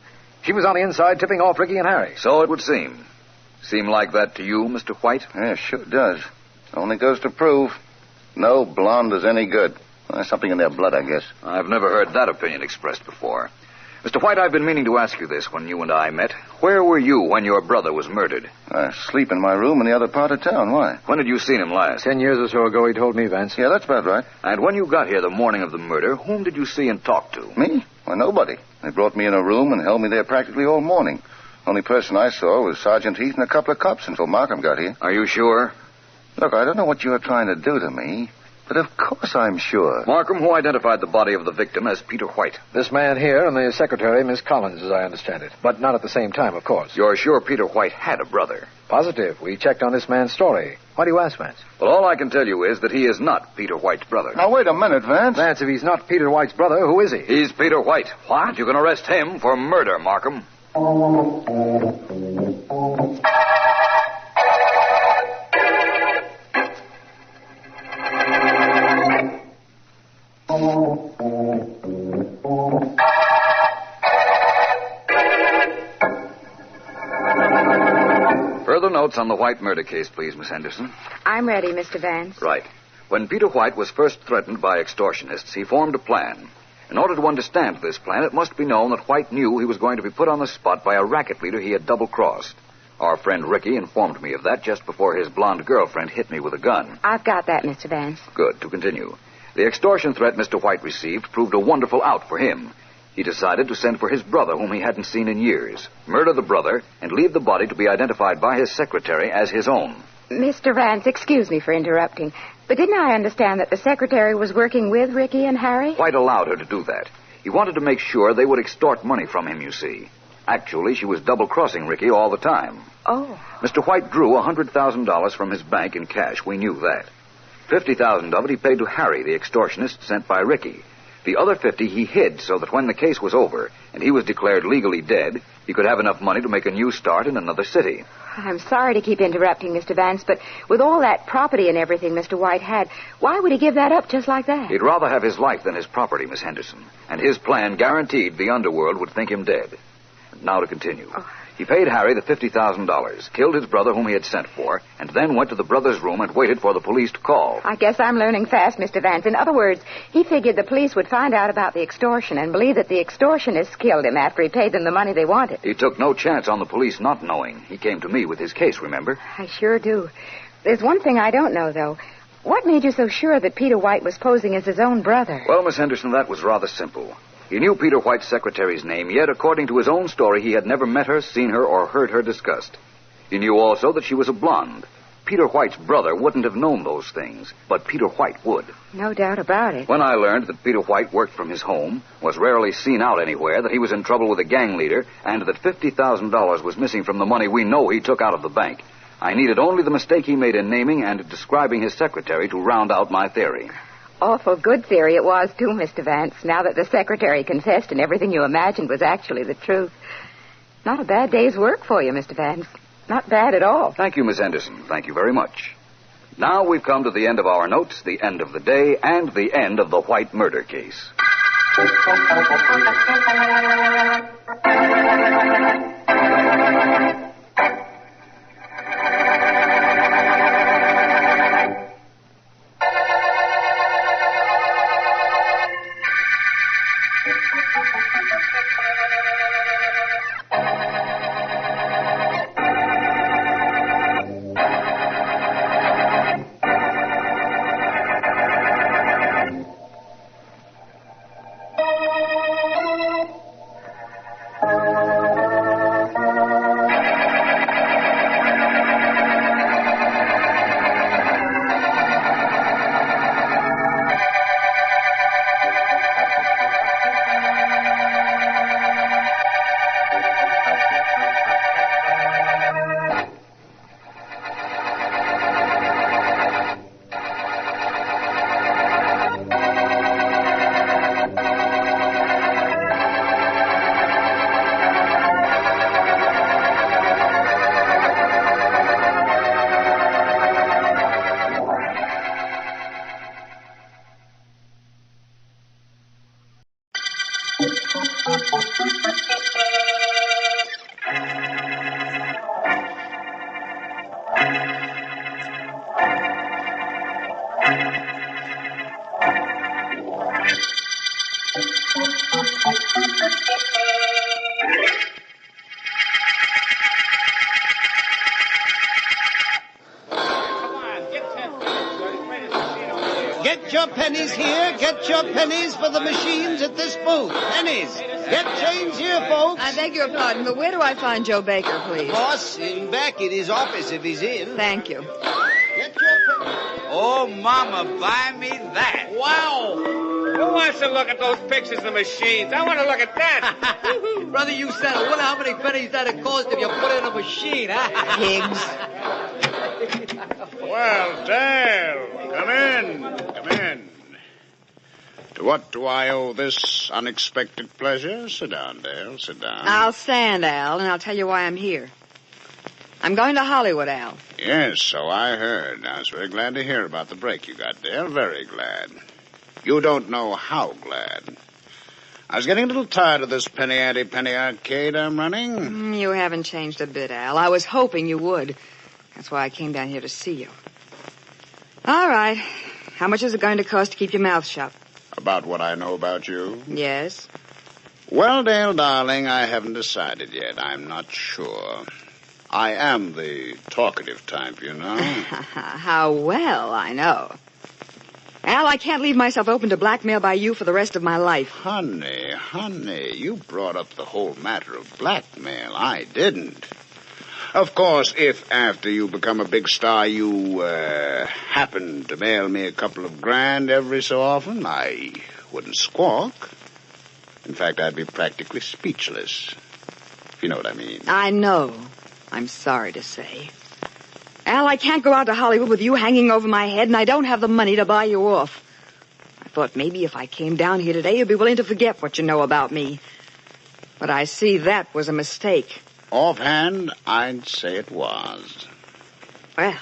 She was on the inside tipping off Ricky and Harry. So it would seem. Seem like that to you, Mr. White? Yeah, sure does. Only goes to prove no blonde is any good. There's something in their blood, I guess. I've never heard that opinion expressed before. Mr. White, I've been meaning to ask you this when you and I met. Where were you when your brother was murdered? I sleep in my room in the other part of town. Why? When had you seen him last? 10 years or so ago, he told me, Vance. Yeah, that's about right. And when you got here the morning of the murder, whom did you see and talk to? Me? Why, nobody. They brought me in a room and held me there practically all morning. Only person I saw was Sergeant Heath and a couple of cops until Markham got here. Are you sure? Look, I don't know what you're trying to do to me, but of course I'm sure. Markham, who identified the body of the victim as Peter White? This man here and the secretary, Miss Collins, as I understand it. But not at the same time, of course. You're sure Peter White had a brother? Positive. We checked on this man's story. Why do you ask, Vance? Well, all I can tell you is that he is not Peter White's brother. Now, wait a minute, Vance. Vance, if he's not Peter White's brother, who is he? He's Peter White. What? You can arrest him for murder, Markham. Further notes on the White murder case, please, Miss Henderson. I'm ready, Mr. Vance. Right. When Peter White was first threatened by extortionists, he formed a plan. In order to understand this plan, it must be known that White knew he was going to be put on the spot by a racket leader he had double-crossed. Our friend Ricky informed me of that just before his blonde girlfriend hit me with a gun. I've got that, Mr. Vance. Good. To continue. The extortion threat Mr. White received proved a wonderful out for him. He decided to send for his brother, whom he hadn't seen in years, murder the brother, and leave the body to be identified by his secretary as his own. Mr. Vance, excuse me for interrupting, but didn't I understand that the secretary was working with Ricky and Harry? White allowed her to do that. He wanted to make sure they would extort money from him, you see. Actually, she was double-crossing Ricky all the time. Oh. Mr. White drew $100,000 from his bank in cash. We knew that. $50,000 of it he paid to Harry, the extortionist sent by Ricky. The other $50,000 he hid so that when the case was over and he was declared legally dead, he could have enough money to make a new start in another city. I'm sorry to keep interrupting, Mr. Vance, but with all that property and everything Mr. White had, why would he give that up just like that? He'd rather have his life than his property, Miss Henderson. And his plan guaranteed the underworld would think him dead. Now to continue. Oh. He paid Harry the $50,000, killed his brother whom he had sent for, and then went to the brother's room and waited for the police to call. I guess I'm learning fast, Mr. Vance. In other words, he figured the police would find out about the extortion and believe that the extortionists killed him after he paid them the money they wanted. He took no chance on the police not knowing. He came to me with his case, remember? I sure do. There's one thing I don't know, though. What made you so sure that Peter White was posing as his own brother? Well, Miss Henderson, that was rather simple. He knew Peter White's secretary's name, yet, according to his own story, he had never met her, seen her, or heard her discussed. He knew also that she was a blonde. Peter White's brother wouldn't have known those things, but Peter White would. No doubt about it. When I learned that Peter White worked from his home, was rarely seen out anywhere, that he was in trouble with a gang leader, and that $50,000 was missing from the money we know he took out of the bank, I needed only the mistake he made in naming and describing his secretary to round out my theory. Awful good theory it was, too, Mr. Vance, now that the secretary confessed and everything you imagined was actually the truth. Not a bad day's work for you, Mr. Vance. Not bad at all. Thank you, Miss Henderson. Thank you very much. Now we've come to the end of our notes, the end of the day, and the end of the White murder case. Get your pennies here. Get your pennies for the machines at this booth. Pennies. Get change here, folks. I beg your pardon, but where do I find Joe Baker, please? Boss, in back in his office if he's in. Thank you. Get your pennies. Oh, Mama, buy me that. Wow. Who wants to look at those pictures of machines? I want to look at that. Brother, you said it. Wonder how many pennies that'd cost if you put it in a machine, huh? Pigs. Well, Dale, come in. Come in. To what do I owe this unexpected pleasure? Sit down, Dale. Sit down. I'll stand, Al, and I'll tell you why I'm here. I'm going to Hollywood, Al. Yes, so I heard. I was very glad to hear about the break you got, Dale. Very glad. You don't know how glad. I was getting a little tired of this penny arcade I'm running. You haven't changed a bit, Al. I was hoping you would. That's why I came down here to see you. All right. How much is it going to cost to keep your mouth shut? About what I know about you? Yes. Well, Dale, darling, I haven't decided yet. I'm not sure. I am the talkative type, you know. How well I know. Al, I can't leave myself open to blackmail by you for the rest of my life. Honey, you brought up the whole matter of blackmail. I didn't. Of course, if after you become a big star you happen to mail me a couple of grand every so often, I wouldn't squawk. In fact, I'd be practically speechless, if you know what I mean. I know. I'm sorry to say. Al, I can't go out to Hollywood with you hanging over my head, and I don't have the money to buy you off. I thought maybe if I came down here today, you'd be willing to forget what you know about me. But I see that was a mistake. Offhand, I'd say it was. Well,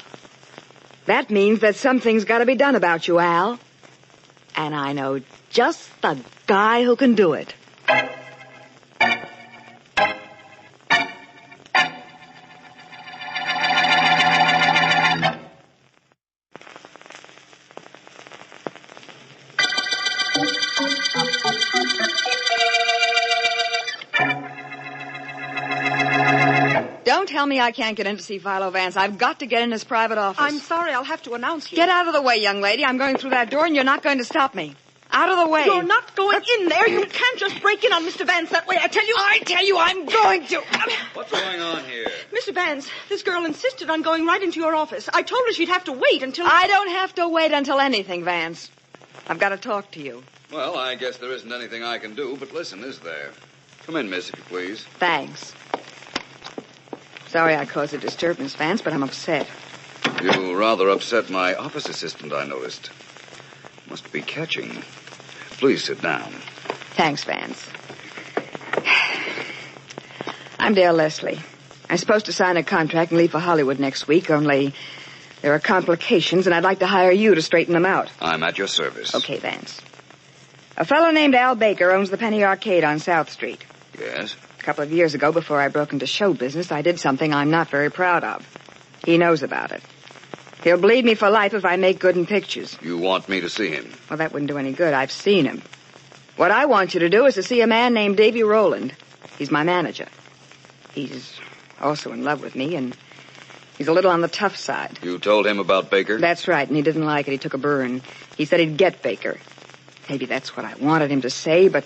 that means that something's got to be done about you, Al. And I know just the guy who can do it. Don't tell me I can't get in to see Philo Vance. I've got to get in his private office. I'm sorry, I'll have to announce you. Get out of the way, young lady. I'm going through that door, and you're not going to stop me. Out of the way. You're not going in there. You can't just break in on Mr. Vance that way. I tell you I'm going to. What's going on here? Mr. Vance, this girl insisted on going right into your office. I told her she'd have to wait until... I don't have to wait until anything, Vance. I've got to talk to you. Well, I guess there isn't anything I can do, but listen, is there? Come in, miss, if you please. Thanks. Sorry I caused a disturbance, Vance, but I'm upset. You rather upset my office assistant, I noticed. Must be catching. Please sit down. Thanks, Vance. I'm Dale Leslie. I'm supposed to sign a contract and leave for Hollywood next week, only there are complications, and I'd like to hire you to straighten them out. I'm at your service. Okay, Vance. A fellow named Al Baker owns the Penny Arcade on South Street. Yes? A couple of years ago, before I broke into show business, I did something I'm not very proud of. He knows about it. He'll bleed me for life if I make good in pictures. You want me to see him? Well, that wouldn't do any good. I've seen him. What I want you to do is to see a man named Davy Rowland. He's my manager. He's also in love with me, and he's a little on the tough side. You told him about Baker? That's right, and he didn't like it. He took a burn. He said he'd get Baker. Maybe that's what I wanted him to say, but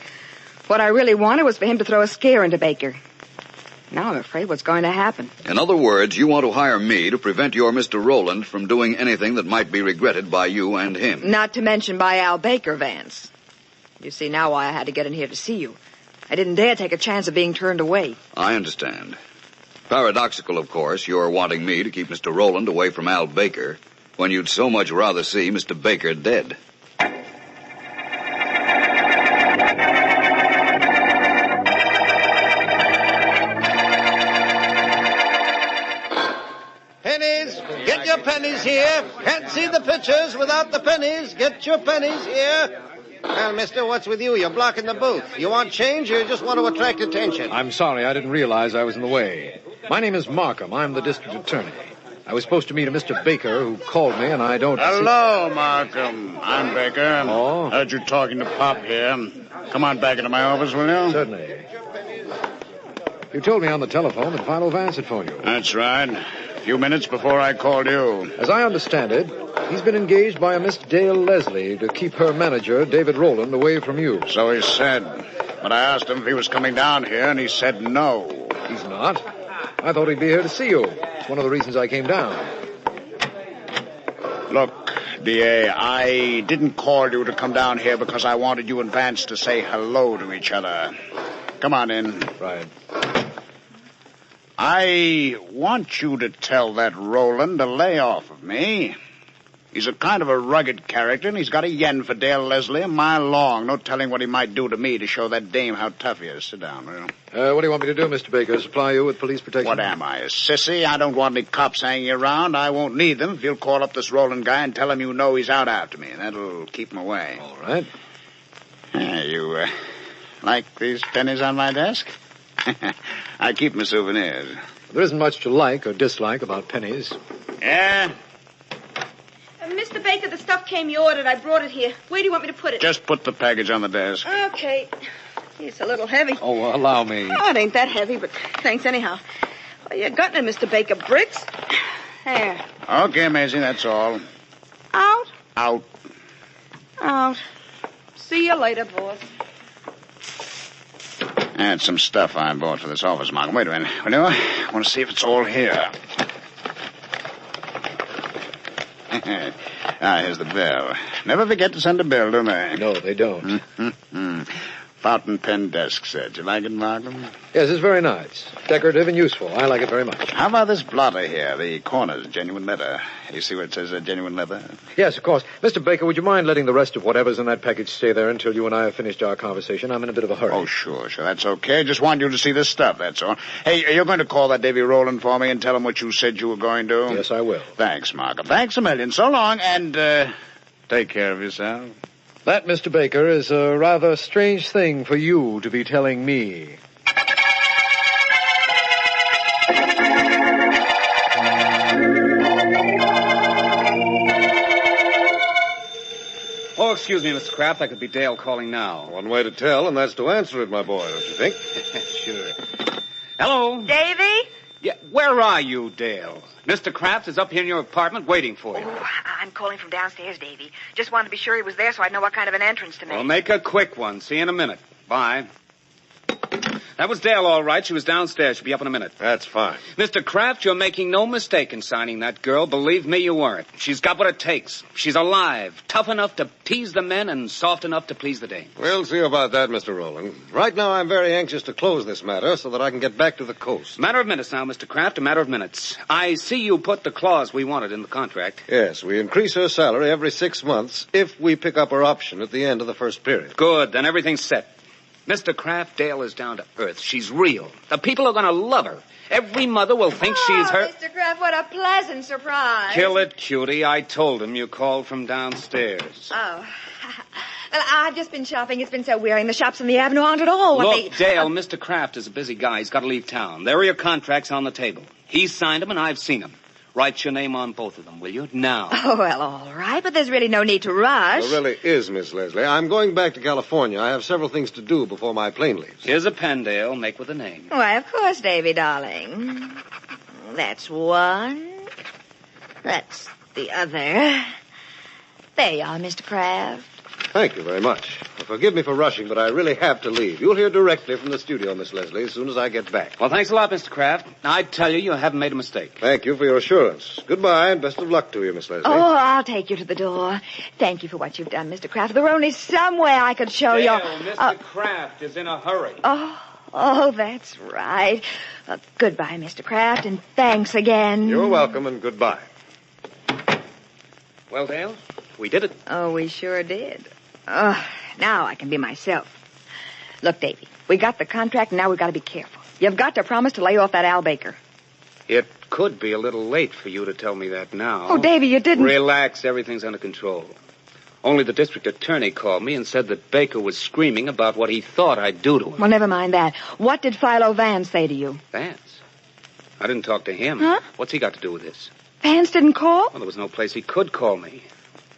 what I really wanted was for him to throw a scare into Baker. Now I'm afraid what's going to happen. In other words, you want to hire me to prevent your Mr. Rowland from doing anything that might be regretted by you and him. Not to mention by Al Baker, Vance. You see now why I had to get in here to see you. I didn't dare take a chance of being turned away. I understand. Paradoxical, of course, you're wanting me to keep Mr. Rowland away from Al Baker when you'd so much rather see Mr. Baker dead. Pennies! Get your pennies here! Can't see the pictures without the pennies! Get your pennies here! Well, mister, what's with you? You're blocking the booth. You want change or you just want to attract attention? I'm sorry, I didn't realize I was in the way. My name is Markham. I'm the district attorney. I was supposed to meet a Mr. Baker who called me, and I don't... Hello, Markham. I'm Baker. Oh? Heard you talking to Pop here. Come on back into my office, will you? Certainly. You told me on the telephone that Philo Vance had phoned you. That's right. A few minutes before I called you. As I understand it, he's been engaged by a Miss Dale Leslie to keep her manager, David Rowland, away from you. So he said. But I asked him if he was coming down here, and he said no. He's not. I thought he'd be here to see you. It's one of the reasons I came down. Look, D.A., I didn't call you to come down here because I wanted you and Vance to say hello to each other. Come on in. Right. I want you to tell that Roland to lay off of me. He's a kind of a rugged character, and he's got a yen for Dale Leslie a mile long. No telling what he might do to me to show that dame how tough he is. Sit down, will you? What do you want me to do, Mr. Baker? Supply you with police protection? What am I, a sissy? I don't want any cops hanging around. I won't need them if you'll call up this Roland guy and tell him you know he's out after me. That'll keep him away. All right. You like these pennies on my desk? I keep my souvenirs. There isn't much to like or dislike about pennies. Yeah? Mr. Baker, the stuff came you ordered. I brought it here. Where do you want me to put it? Just put the package on the desk. Okay. It's a little heavy. Oh, allow me. Oh, it ain't that heavy, but thanks anyhow. Well, you got it, Mr. Baker. Bricks. There. Okay, Maisie, that's all. Out? Out. Out. See you later, boss. That's some stuff I bought for this office, Markham. Wait a minute, will you? I want to see if it's all here. Here's the bill. Never forget to send a bill, do they? No, they don't. Fountain pen desk set. You like it, Markham? Yes, it's very nice. Decorative and useful. I like it very much. How about this blotter here? The corner's genuine leather. You see where it says genuine leather? Yes, of course. Mr. Baker, would you mind letting the rest of whatever's in that package stay there until you and I have finished our conversation? I'm in a bit of a hurry. Oh, sure. That's okay. Just want you to see this stuff, that's all. Hey, you're going to call that Davy Rowland for me and tell him what you said you were going to? Yes, I will. Thanks, Markham. Thanks a million. So long, and take care of yourself. That, Mr. Baker, is a rather strange thing for you to be telling me. Oh, excuse me, Mr. Kraft. That could be Dale calling now. One way to tell, and that's to answer it, my boy, don't you think? Sure. Hello? Davy? Yeah, where are you, Dale? Mr. Kraft is up here in your apartment waiting for you. Oh, I'm calling from downstairs, Davy. Just wanted to be sure he was there so I'd know what kind of an entrance to make. Well, make a quick one. See you in a minute. Bye. That was Dale, all right. She was downstairs. She'll be up in a minute. That's fine. Mr. Kraft, you're making no mistake in signing that girl. Believe me, you weren't. She's got what it takes. She's alive, tough enough to tease the men and soft enough to please the dames. We'll see about that, Mr. Rowland. Right now, I'm very anxious to close this matter so that I can get back to the coast. Matter of minutes now, Mr. Kraft, a matter of minutes. I see you put the clause we wanted in the contract. Yes, we increase her salary every 6 months if we pick up her option at the end of the first period. Good, then everything's set. Mr. Kraft, Dale is down to earth. She's real. The people are going to love her. Every mother will think she's her... Mr. Kraft, what a pleasant surprise. Kill it, cutie. I told him you called from downstairs. Oh. Well, I've just been shopping. It's been so wearing. The shops on the avenue aren't at all what Look, Dale, Mr. Kraft is a busy guy. He's got to leave town. There are your contracts on the table. He's signed them, and I've seen them. Write your name on both of them, will you? Now. Oh, well, all right, but there's really no need to rush. There really is, Miss Leslie. I'm going back to California. I have several things to do before my plane leaves. Here's a pen, Dale. Make with a name. Why, of course, Davy, darling. That's one. That's the other. There you are, Mr. Kraft. Thank you very much. Forgive me for rushing, but I really have to leave. You'll hear directly from the studio, Miss Leslie, as soon as I get back. Well, thanks a lot, Mr. Kraft. I tell you, you haven't made a mistake. Thank you for your assurance. Goodbye, and best of luck to you, Miss Leslie. Oh, I'll take you to the door. Thank you for what you've done, Mr. Kraft. There were only some way I could show you. Mr. Kraft is in a hurry. Oh, that's right. Goodbye, Mr. Kraft, and thanks again. You're welcome, and goodbye. Well, Dale, we did it. Oh, we sure did. Now I can be myself. Look, Davy, we got the contract, and now we've got to be careful. You've got to promise to lay off that Al Baker. It could be a little late for you to tell me that now. Oh, Davy, you didn't... Relax. Everything's under control. Only the district attorney called me and said that Baker was screaming about what he thought I'd do to him. Well, never mind that. What did Philo Vance say to you? Vance? I didn't talk to him. Huh? What's he got to do with this? Vance didn't call? Well, there was no place he could call me.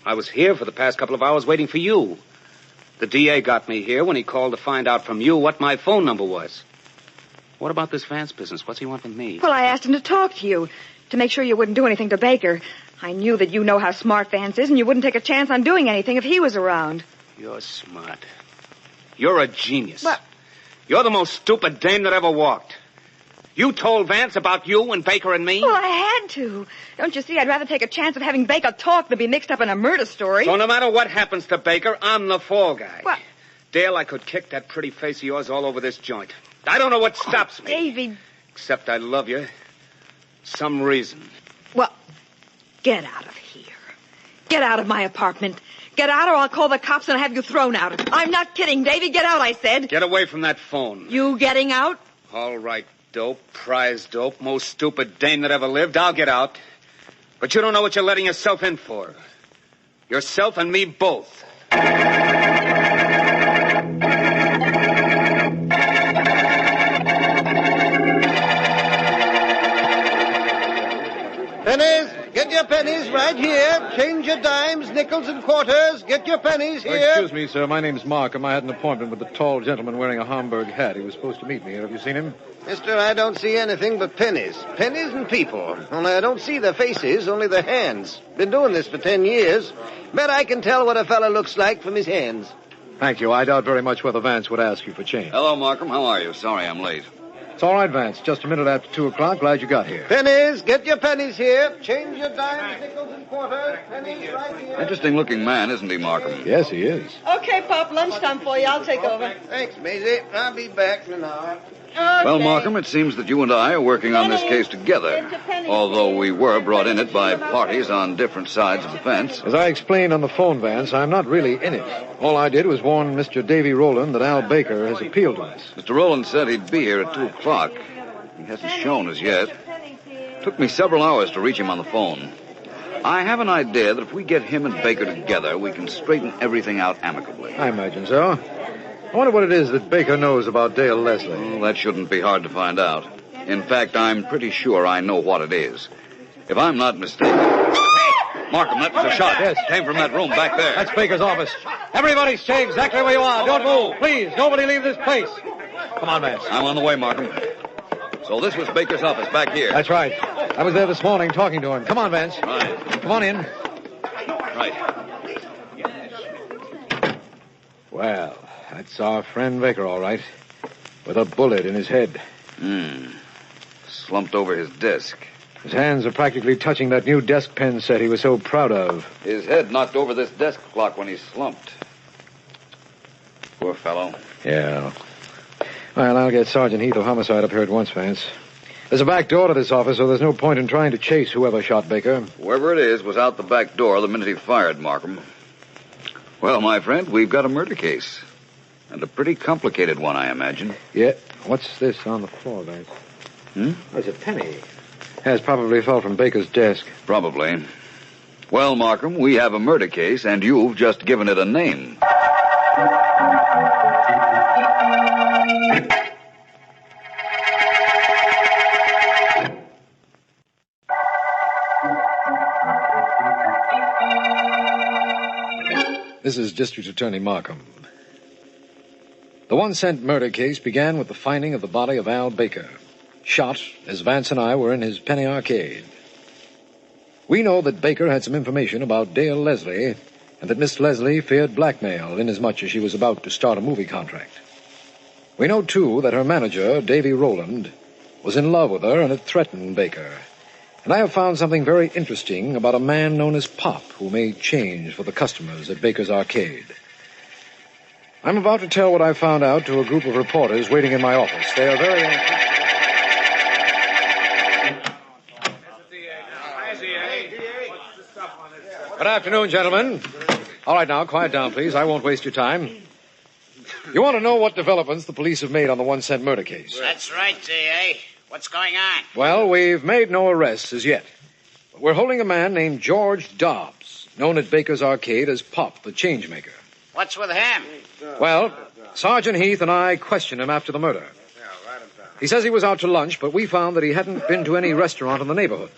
I was here for the past couple of hours waiting for you. The DA got me here when he called to find out from you what my phone number was. What about this Vance business? What's he want with me? Well, I asked him to talk to you, to make sure you wouldn't do anything to Baker. I knew that you know how smart Vance is, and you wouldn't take a chance on doing anything if he was around. You're smart. You're a genius. What? You're the most stupid dame that ever walked. You told Vance about you and Baker and me? Well, I had to. Don't you see, I'd rather take a chance of having Baker talk than be mixed up in a murder story. So no matter what happens to Baker, I'm the fall guy. What? Dale, I could kick that pretty face of yours all over this joint. I don't know what stops me. Davy. Except I love you. Some reason. Well, get out of here. Get out of my apartment. Get out or I'll call the cops and have you thrown out. I'm not kidding, Davy. Get out, I said. Get away from that phone. You getting out? All right, dope, prize dope, most stupid dame that ever lived. I'll get out. But you don't know what you're letting yourself in for. Yourself and me both. Pennies, get your pennies right here. Change your dimes, nickels, and quarters. Get your pennies here. Excuse me, sir. My name's Markham. I had an appointment with the tall gentleman wearing a Homburg hat. He was supposed to meet me here. Have you seen him? Mister, I don't see anything but pennies. Pennies and people. Only I don't see their faces, only their hands. Been doing this for 10 years. Bet I can tell what a fella looks like from his hands. Thank you. I doubt very much whether Vance would ask you for change. Hello, Markham. How are you? Sorry I'm late. It's all right, Vance. Just a minute after 2 o'clock. Glad you got here. Pennies, get your pennies here. Change your dimes, nickels, and quarters. Pennies right here. Interesting-looking man, isn't he, Markham? Yes, he is. Okay, Pop, lunchtime for you. I'll take over. Thanks, Maisie. I'll be back in an hour. Well, Markham, it seems that you and I are working on this case together, although we were brought in it by parties on different sides of the fence. As I explained on the phone, Vance, I'm not really in it. All I did was warn Mr. Davy Rowland that Al Baker has appealed to us. Mr. Rowland said he'd be here at 2 o'clock. He hasn't shown as yet. Took me several hours to reach him on the phone. I have an idea that if we get him and Baker together, we can straighten everything out amicably. I imagine so. I wonder what it is that Baker knows about Dale Leslie. Well, that shouldn't be hard to find out. In fact, I'm pretty sure I know what it is. If I'm not mistaken... Markham, that was a shot. Yes. Came from that room back there. That's Baker's office. Everybody stay exactly where you are. Don't move. Please, nobody leave this place. Come on, Vance. I'm on the way, Markham. So this was Baker's office back here. That's right. I was there this morning talking to him. Come on, Vance. Right. Come on in. Right. Well, that's our friend Baker, all right. With a bullet in his head. Slumped over his desk. His hands are practically touching that new desk pen set he was so proud of. His head knocked over this desk clock when he slumped. Poor fellow. Yeah. Well, I'll get Sergeant Heath of Homicide up here at once, Vance. There's a back door to this office, so there's no point in trying to chase whoever shot Baker. Whoever it is was out the back door the minute he fired, Markham. Well, my friend, we've got a murder case. And a pretty complicated one, I imagine. Yeah. What's this on the floor, Vance? There's a penny. Has probably fell from Baker's desk. Probably. Well, Markham, we have a murder case, and you've just given it a name. This is District Attorney Markham. The 1-cent murder case began with the finding of the body of Al Baker, shot as Vance and I were in his penny arcade. We know that Baker had some information about Dale Leslie, and that Miss Leslie feared blackmail inasmuch as she was about to start a movie contract. We know, too, that her manager, Davy Rowland, was in love with her and had threatened Baker. And I have found something very interesting about a man known as Pop, who made change for the customers at Baker's Arcade. I'm about to tell what I found out to a group of reporters waiting in my office. They are very anxious. Good afternoon, gentlemen. All right, now, quiet down, please. I won't waste your time. You want to know what developments the police have made on the 1-cent murder case? That's right, D.A. What's going on? Well, we've made no arrests as yet. But we're holding a man named George Dobbs. known at Baker's Arcade as Pop, the change maker. What's with him? Well, Sergeant Heath and I questioned him after the murder. He says he was out to lunch, but we found that he hadn't been to any restaurant in the neighborhood.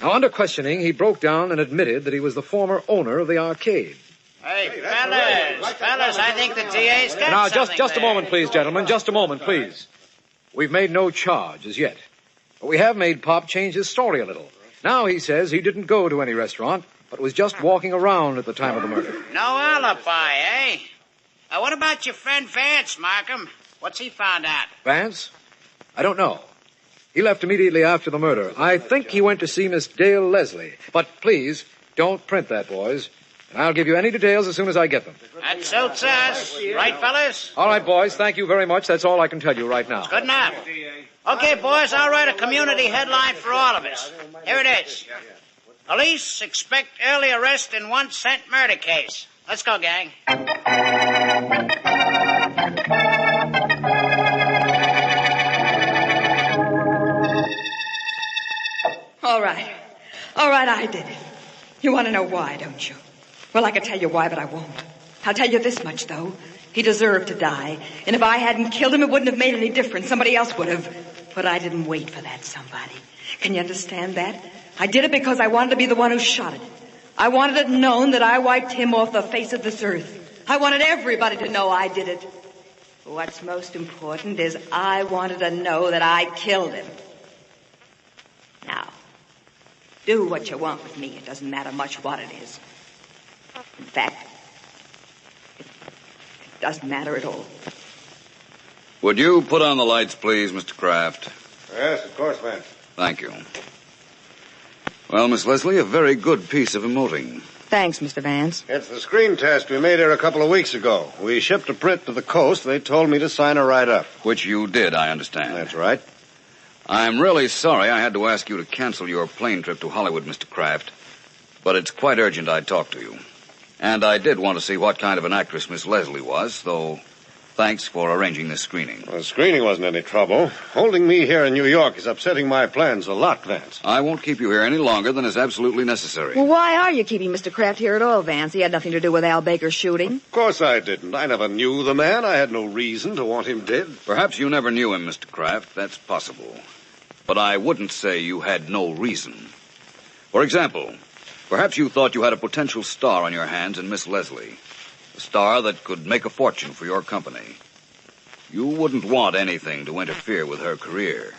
Now, under questioning, he broke down and admitted that he was the former owner of the arcade. Hey, fellas, I think the DA's got Now, something just a there. moment, please, gentlemen. Just a moment, please. We've made no charge as yet. But we have made Pop change his story a little. Now he says he didn't go to any restaurant, but was just walking around at the time of the murder. No alibi, eh? What about your friend Vance, Markham? What's he found out? Vance? I don't know. He left immediately after the murder. I think he went to see Miss Dale Leslie. But please, don't print that, boys. And I'll give you any details as soon as I get them. That suits us. Right, fellas? All right, boys. Thank you very much. That's all I can tell you right now. Good enough. Okay, boys, I'll write a community headline for all of us. Here it is. Police expect early arrest in 1 cent murder case. Let's go, gang. All right, I did it. You want to know why, don't you? Well, I could tell you why, but I won't. I'll tell you this much, though. He deserved to die. And if I hadn't killed him, it wouldn't have made any difference. Somebody else would have. But I didn't wait for that somebody. Can you understand that? I did it because I wanted to be the one who shot it. I wanted it known that I wiped him off the face of this earth. I wanted everybody to know I did it. What's most important is I wanted to know that I killed him. Now, do what you want with me. It doesn't matter much what it is. In fact, it doesn't matter at all. Would you put on the lights, please, Mr. Kraft? Yes, of course, Vance. Thank you. Well, Miss Leslie, a very good piece of emoting. Thanks, Mr. Vance. It's the screen test we made here a couple of weeks ago. We shipped a print to the coast. They told me to sign a write-up. Which you did, I understand. That's right. I'm really sorry I had to ask you to cancel your plane trip to Hollywood, Mr. Kraft. But it's quite urgent I talk to you. And I did want to see what kind of an actress Miss Leslie was, though thanks for arranging this screening. Well, the screening wasn't any trouble. Holding me here in New York is upsetting my plans a lot, Vance. I won't keep you here any longer than is absolutely necessary. Well, why are you keeping Mr. Kraft here at all, Vance? He had nothing to do with Al Baker's shooting. Of course I didn't. I never knew the man. I had no reason to want him dead. Perhaps you never knew him, Mr. Kraft. That's possible. But I wouldn't say you had no reason. For example, perhaps you thought you had a potential star on your hands in Miss Leslie. A star that could make a fortune for your company. You wouldn't want anything to interfere with her career.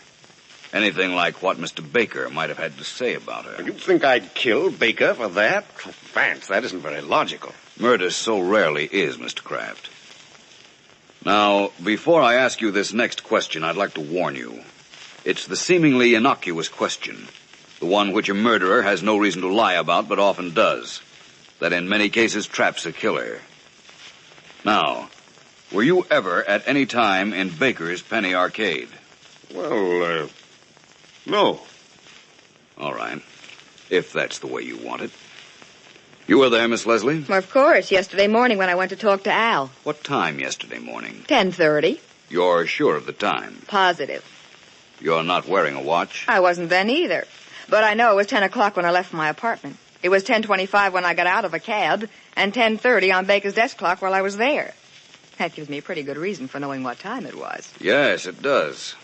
Anything like what Mr. Baker might have had to say about her. You think I'd kill Baker for that? Vance, that isn't very logical. Murder so rarely is, Mr. Kraft. Now, before I ask you this next question, I'd like to warn you. It's the seemingly innocuous question. The one which a murderer has no reason to lie about, but often does. That in many cases traps a killer. Now, were you ever at any time in Baker's Penny Arcade? Well, no. All right. If that's the way you want it. You were there, Miss Leslie? Well, of course, yesterday morning when I went to talk to Al. What time yesterday morning? 10:30. You're sure of the time? Positive. You're not wearing a watch? I wasn't then either. But I know it was 10 o'clock when I left my apartment. It was 10:25 when I got out of a cab, and 10:30 on Baker's desk clock while I was there. That gives me a pretty good reason for knowing what time it was. Yes, it does.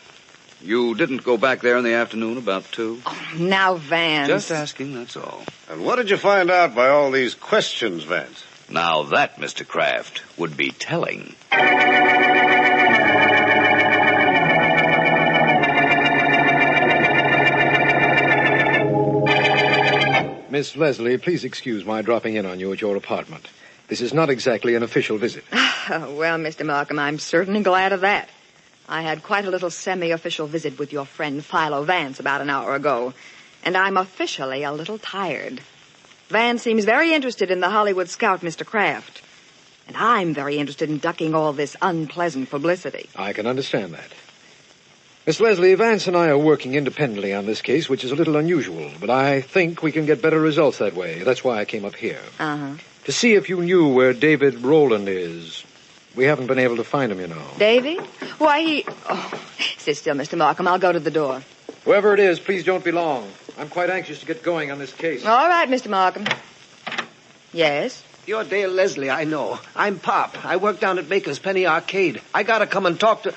You didn't go back there in the afternoon about 2? Oh, now, Vance. Just asking, that's all. And what did you find out by all these questions, Vance? Now that, Mr. Kraft, would be telling. Miss Leslie, please excuse my dropping in on you at your apartment. This is not exactly an official visit. Well, Mr. Markham, I'm certainly glad of that. I had quite a little semi-official visit with your friend Philo Vance about an hour ago, and I'm officially a little tired. Vance seems very interested in the Hollywood scout, Mr. Kraft, and I'm very interested in ducking all this unpleasant publicity. I can understand that. Miss Leslie, Vance and I are working independently on this case, which is a little unusual, but I think we can get better results that way. That's why I came up here. Uh-huh. To see if you knew where David Rowland is. We haven't been able to find him, you know. Davy? Why, he... Oh, sit still, Mr. Markham. I'll go to the door. Whoever it is, please don't be long. I'm quite anxious to get going on this case. All right, Mr. Markham. Yes? You're Dale Leslie, I know. I'm Pop. I work down at Baker's Penny Arcade. I gotta come and talk to...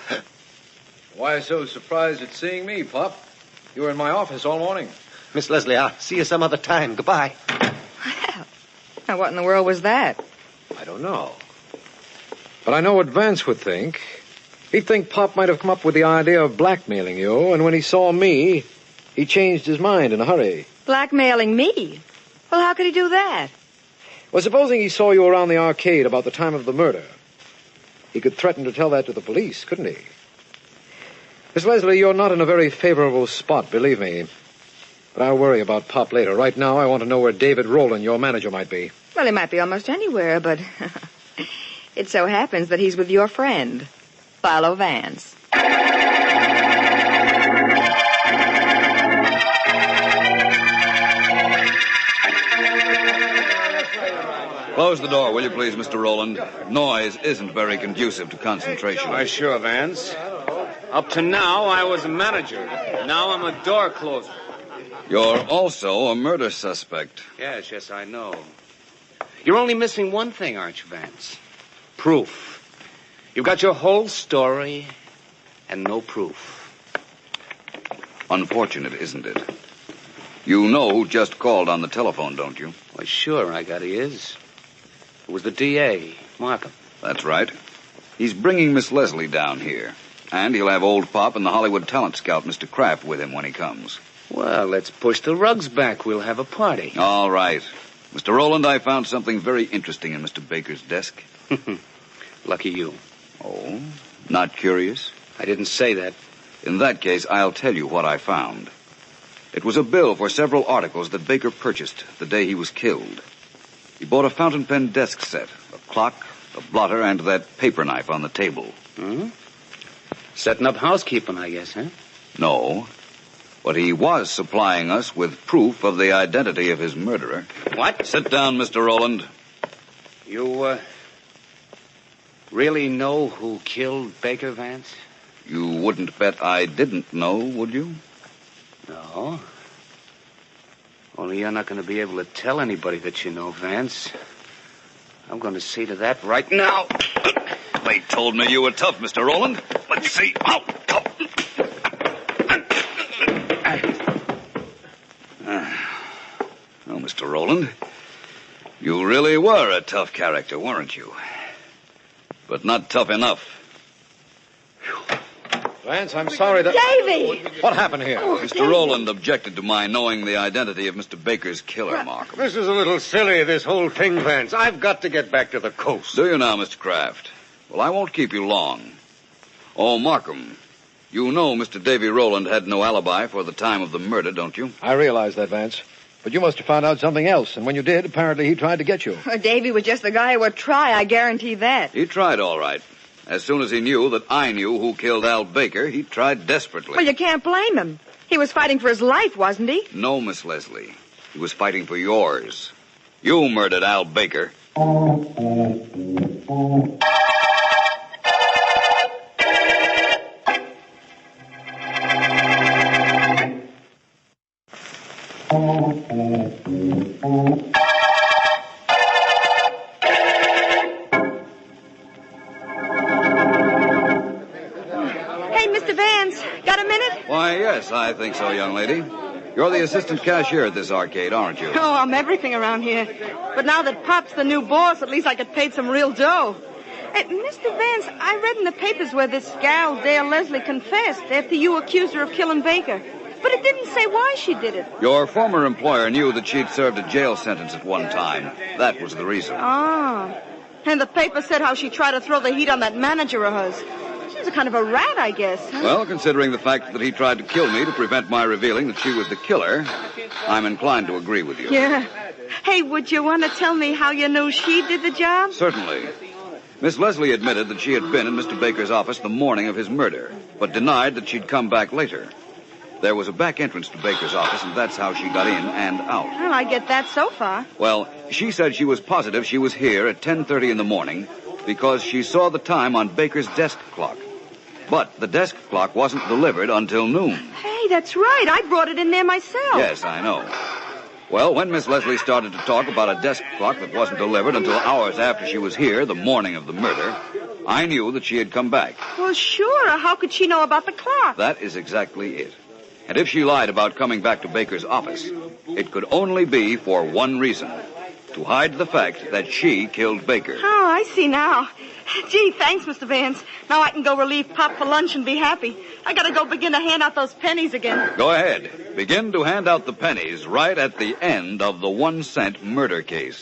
Why so surprised at seeing me, Pop? You were in my office all morning. Miss Leslie, I'll see you some other time. Goodbye. Well, now what in the world was that? I don't know. But I know what Vance would think. He'd think Pop might have come up with the idea of blackmailing you, and when he saw me, he changed his mind in a hurry. Blackmailing me? Well, how could he do that? Well, supposing he saw you around the arcade about the time of the murder. He could threaten to tell that to the police, couldn't he? Miss Leslie, you're not in a very favorable spot, believe me. But I'll worry about Pop later. Right now, I want to know where David Rowland, your manager, might be. Well, he might be almost anywhere, but it so happens that he's with your friend, Philo Vance. Close the door, will you please, Mr. Rowland? Noise isn't very conducive to concentration. Why, sure, Vance. Up to now, I was a manager. Now I'm a door closer. You're also a murder suspect. Yes, I know. You're only missing one thing, aren't you, Vance? Proof. You've got your whole story and no proof. Unfortunate, isn't it? You know who just called on the telephone, don't you? Why, sure, I got his. It was the DA, Markham. That's right. He's bringing Miss Leslie down here. And he'll have old Pop and the Hollywood talent scout, Mr. Kraft, with him when he comes. Well, let's push the rugs back. We'll have a party. All right. Mr. Rowland, I found something very interesting in Mr. Baker's desk. Lucky you. Oh? Not curious? I didn't say that. In that case, I'll tell you what I found. It was a bill for several articles that Baker purchased the day he was killed. He bought a fountain pen desk set, a clock, a blotter, and that paper knife on the table. Hmm? Setting up housekeeping, I guess, huh? No. But he was supplying us with proof of the identity of his murderer. What? Sit down, Mr. Rowland. You, really know who killed Baker, Vance? You wouldn't bet I didn't know, would you? No. Only you're not going to be able to tell anybody that you know, Vance. I'm going to see to that right now. They told me you were tough, Mr. Rowland. Let's see how tough. Oh, Mr. Rowland, you really were a tough character, weren't you? But not tough enough. Vance, I'm sorry that... Davy! What happened here? Mr. Rowland objected to my knowing the identity of Mr. Baker's killer, Markham. This is a little silly, this whole thing, Vance. I've got to get back to the coast. Do you now, Mr. Kraft? Well, I won't keep you long. Oh, Markham, you know Mr. Davy Rowland had no alibi for the time of the murder, don't you? I realize that, Vance. But you must have found out something else, and when you did, apparently he tried to get you. Davy was just the guy who would try, I guarantee that. He tried all right. As soon as he knew that I knew who killed Al Baker, he tried desperately. Well, you can't blame him. He was fighting for his life, wasn't he? No, Miss Leslie. He was fighting for yours. You murdered Al Baker. Why, yes, I think so, young lady. You're the assistant cashier at this arcade, aren't you? Oh, I'm everything around here. But now that Pop's the new boss, at least I get paid some real dough. Hey, Mr. Vance, I read in the papers where this gal, Dale Leslie, confessed after you accused her of killing Baker. But it didn't say why she did it. Your former employer knew that she'd served a jail sentence at one time. That was the reason. Oh. And the paper said how she tried to throw the heat on that manager of hers. She's a kind of a rat, I guess. Huh? Well, considering the fact that he tried to kill me to prevent my revealing that she was the killer, I'm inclined to agree with you. Yeah. Hey, would you want to tell me how you knew she did the job? Certainly. Miss Leslie admitted that she had been in Mr. Baker's office the morning of his murder, but denied that she'd come back later. There was a back entrance to Baker's office, and that's how she got in and out. Well, I get that so far. Well, she said she was positive she was here at 10:30 in the morning because she saw the time on Baker's desk clock. But the desk clock wasn't delivered until noon. Hey, that's right. I brought it in there myself. Yes, I know. Well, when Miss Leslie started to talk about a desk clock that wasn't delivered until hours after she was here the morning of the murder, I knew that she had come back. Well, sure. How could she know about the clock? That is exactly it. And if she lied about coming back to Baker's office, it could only be for one reason: to hide the fact that she killed Baker. Oh, I see now. Gee, thanks, Mr. Vance. Now I can go relieve Pop for lunch and be happy. I gotta go begin to hand out those pennies again. Go ahead. Begin to hand out the pennies right at the end of the 1-cent murder case.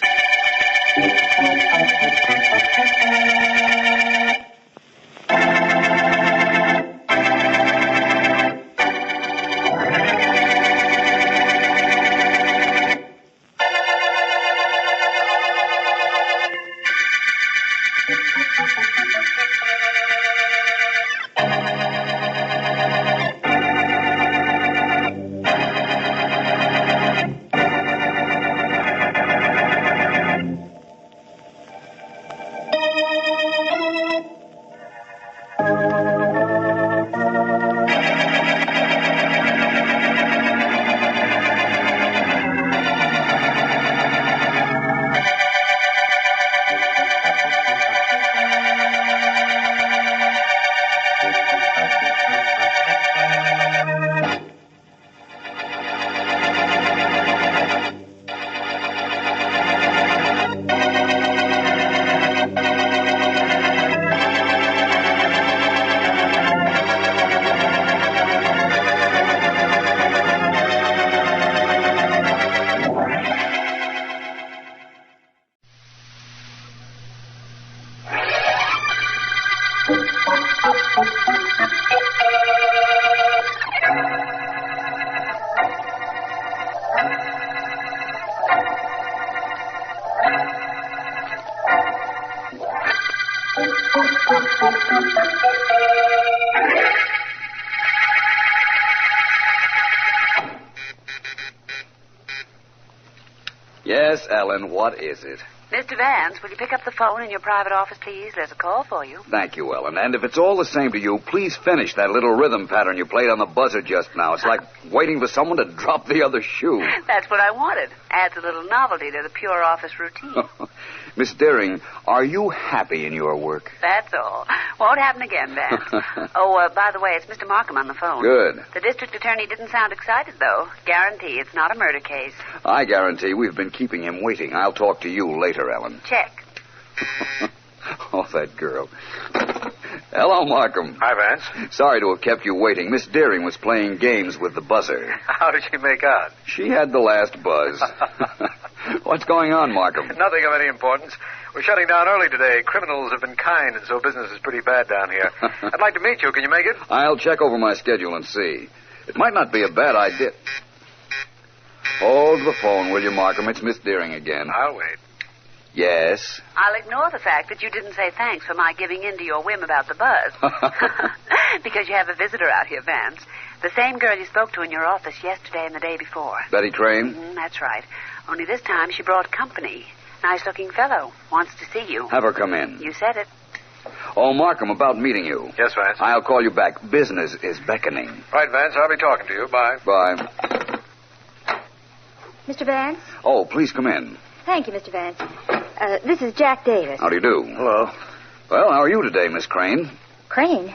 Yes, Ellen, what is it? Mr. Vance, will you pick up the phone in your private office, please? There's a call for you. Thank you, Ellen. And if it's all the same to you, please finish that little rhythm pattern you played on the buzzer just now. It's like waiting for someone to drop the other shoe. That's what I wanted. Adds a little novelty to the pure office routine. Miss Deering, are you happy in your work? That's all. Won't happen again, Vance. By the way, it's Mr. Markham on the phone. Good. The district attorney didn't sound excited, though. Guarantee it's not a murder case. I guarantee we've been keeping him waiting. I'll talk to you later, Ellen. Check. Oh, that girl. Hello, Markham. Hi, Vance. Sorry to have kept you waiting. Miss Deering was playing games with the buzzer. How did she make out? She had the last buzz. What's going on, Markham? Nothing of any importance. We're shutting down early today. Criminals have been kind, and so business is pretty bad down here. I'd like to meet you. Can you make it? I'll check over my schedule and see. It might not be a bad idea. Hold the phone, will you, Markham? It's Miss Deering again. I'll wait. Yes? I'll ignore the fact that you didn't say thanks for my giving in to your whim about the buzz. Because you have a visitor out here, Vance. The same girl you spoke to in your office yesterday and the day before. Betty Crane? Mm-hmm, that's right. Only this time she brought company. Nice-looking fellow. Wants to see you. Have her come in. You said it. Oh, Markham, about meeting you. Yes, Vance. I'll call you back. Business is beckoning. Right, Vance. I'll be talking to you. Bye. Bye. Mr. Vance? Oh, please come in. Thank you, Mr. Vance. This is Jack Davis. How do you do? Hello. Well, how are you today, Miss Crane? Crane?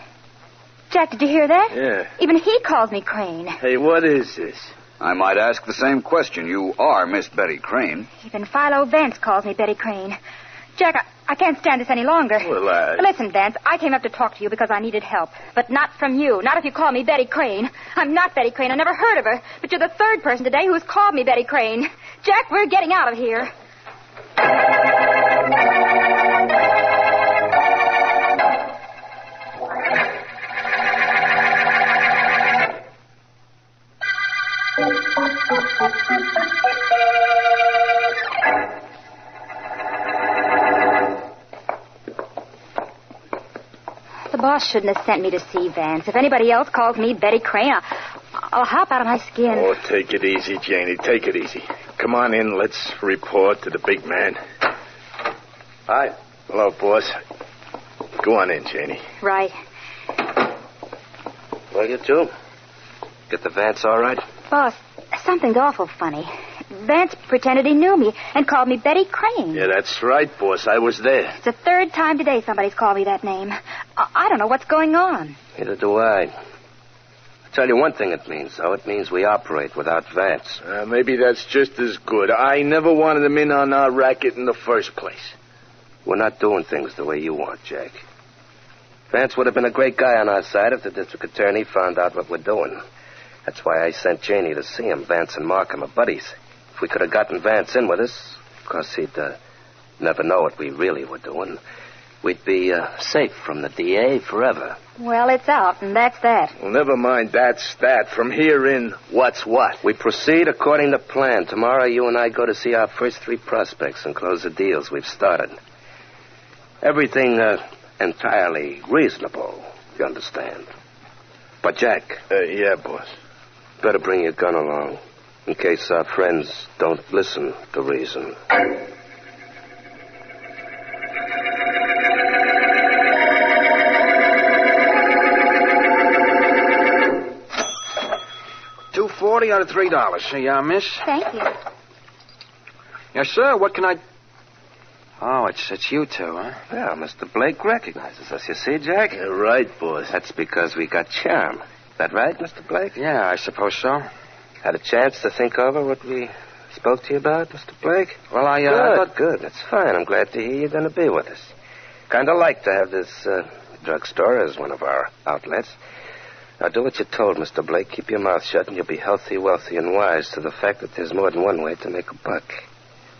Jack, did you hear that? Yeah. Even he calls me Crane. Hey, what is this? I might ask the same question. You are Miss Betty Crane. Even Philo Vance calls me Betty Crane. Jack, I can't stand this any longer. Well, Listen, Vance, I came up to talk to you because I needed help. But not from you. Not if you call me Betty Crane. I'm not Betty Crane. I never heard of her. But you're the third person today who's called me Betty Crane. Jack, we're getting out of here. The boss shouldn't have sent me to see Vance. If anybody else calls me Betty Crane, I'll hop out of my skin. Oh, take it easy, Janie. Take it easy. Come on in. Let's report to the big man. Hi. Hello, boss. Go on in, Janie. Right. Well, you too. Get the Vance all right? Boss, something's awful funny. Vance pretended he knew me and called me Betty Crane. Yeah, that's right, boss. I was there. It's the third time today somebody's called me that name. I don't know what's going on. Neither do I. I'll tell you one thing it means, though. It means we operate without Vance. Maybe that's just as good. I never wanted him in on our racket in the first place. We're not doing things the way you want, Jack. Vance would have been a great guy on our side if the district attorney found out what we're doing. That's why I sent Janie to see him. Vance and Markham are buddies. If we could have gotten Vance in with us, of course, he'd never know what we really were doing. We'd be safe from the DA forever. Well, it's out, and that's that. Well, never mind that's that. From here in, what's what? We proceed according to plan. Tomorrow, you and I go to see our first 3 prospects and close the deals we've started. Everything entirely reasonable, you understand. But, Jack. Yeah, boss. Better bring your gun along, in case our friends don't listen to reason. $2.40 out of $3. See, miss? Thank you. Yes, sir. What can I... Oh, it's you two, huh? Yeah, Mr. Blake recognizes us. You see, Jack? You're right, boss. That's because we got charm. Is that right, Mr. Blake? Yeah, I suppose so. Had a chance to think over what we spoke to you about, Mr. Blake? Well, I Good, good. That's fine. I'm glad to hear you're going to be with us. Kind of like to have this drugstore as one of our outlets. Now, do what you're told, Mr. Blake. Keep your mouth shut, and you'll be healthy, wealthy, and wise to the fact that there's more than one way to make a buck.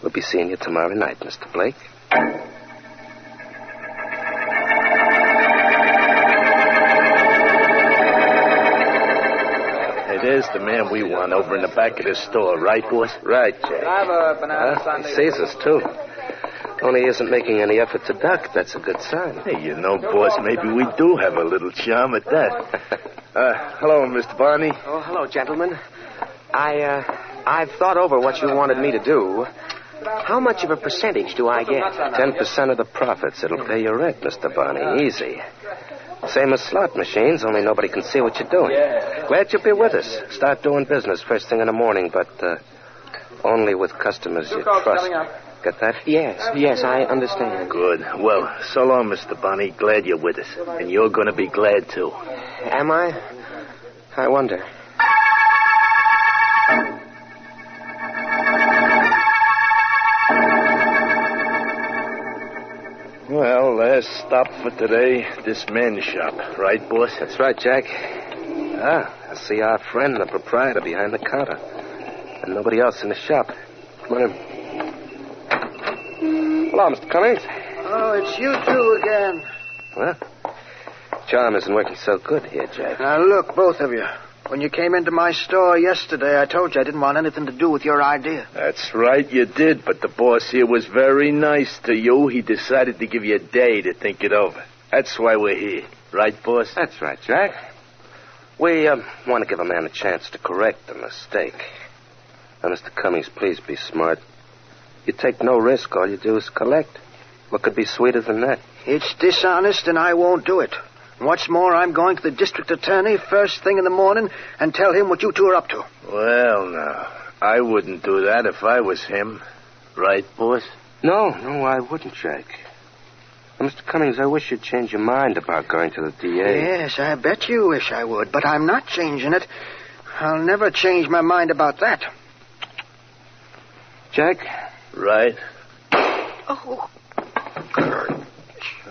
We'll be seeing you tomorrow night, Mr. Blake. There's the man we want over in the back of the store, right, boss? Right, Jack. Driver, banana He sees us, too. Only he isn't making any effort to duck. That's a good sign. Hey, you know, boss, maybe we do have a little charm at that. Hello, Mr. Barney. Oh, hello, gentlemen. I've thought over what you wanted me to do. How much of a percentage do I get? 10% of the profits. It'll pay your rent, Mr. Barney. Easy. Same as slot machines, only nobody can see what you're doing. Glad you'll be with us. Start doing business first thing in the morning, but only with customers you trust. Get that? Yes, I understand. Good. Well, so long, Mr. Barney. Glad you're with us. And you're going to be glad, too. Am I? I wonder. Well, last stop for today, this men's shop. Right, boss? That's right, Jack. I see our friend, the proprietor, behind the counter. And nobody else in the shop. Come on in. Hello, Mr. Cummings. Oh, it's you two again. Well, charm isn't working so good here, Jack. Now, look, both of you. When you came into my store yesterday, I told you I didn't want anything to do with your idea. That's right, you did, but the boss here was very nice to you. He decided to give you a day to think it over. That's why we're here. Right, boss? That's right, Jack. We want to give a man a chance to correct a mistake. Now, Mr. Cummings, please be smart. You take no risk. All you do is collect. What could be sweeter than that? It's dishonest, and I won't do it. What's more, I'm going to the district attorney first thing in the morning and tell him what you two are up to. Well, now, I wouldn't do that if I was him. Right, boss? No, I wouldn't, Jack. Now, Mr. Cummings, I wish you'd change your mind about going to the DA. Yes, I bet you wish I would, but I'm not changing it. I'll never change my mind about that. Jack? Right. Oh.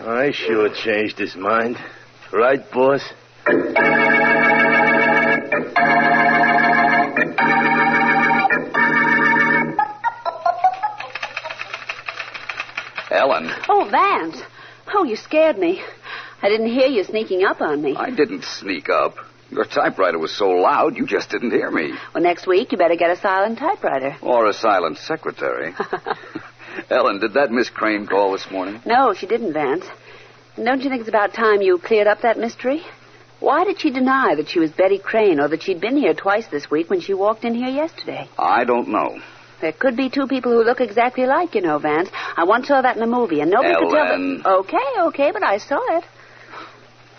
I sure changed his mind. Right, boss? Ellen. Oh, Vance. Oh, you scared me. I didn't hear you sneaking up on me. I didn't sneak up. Your typewriter was so loud, you just didn't hear me. Well, next week, you better get a silent typewriter. Or a silent secretary. Ellen, did that Miss Crane call this morning? No, she didn't, Vance. And don't you think it's about time you cleared up that mystery? Why did she deny that she was Betty Crane or that she'd been here twice this week when she walked in here yesterday? I don't know. There could be two people who look exactly alike, you know, Vance. I once saw that in a movie, and nobody could tell them. Okay, but I saw it.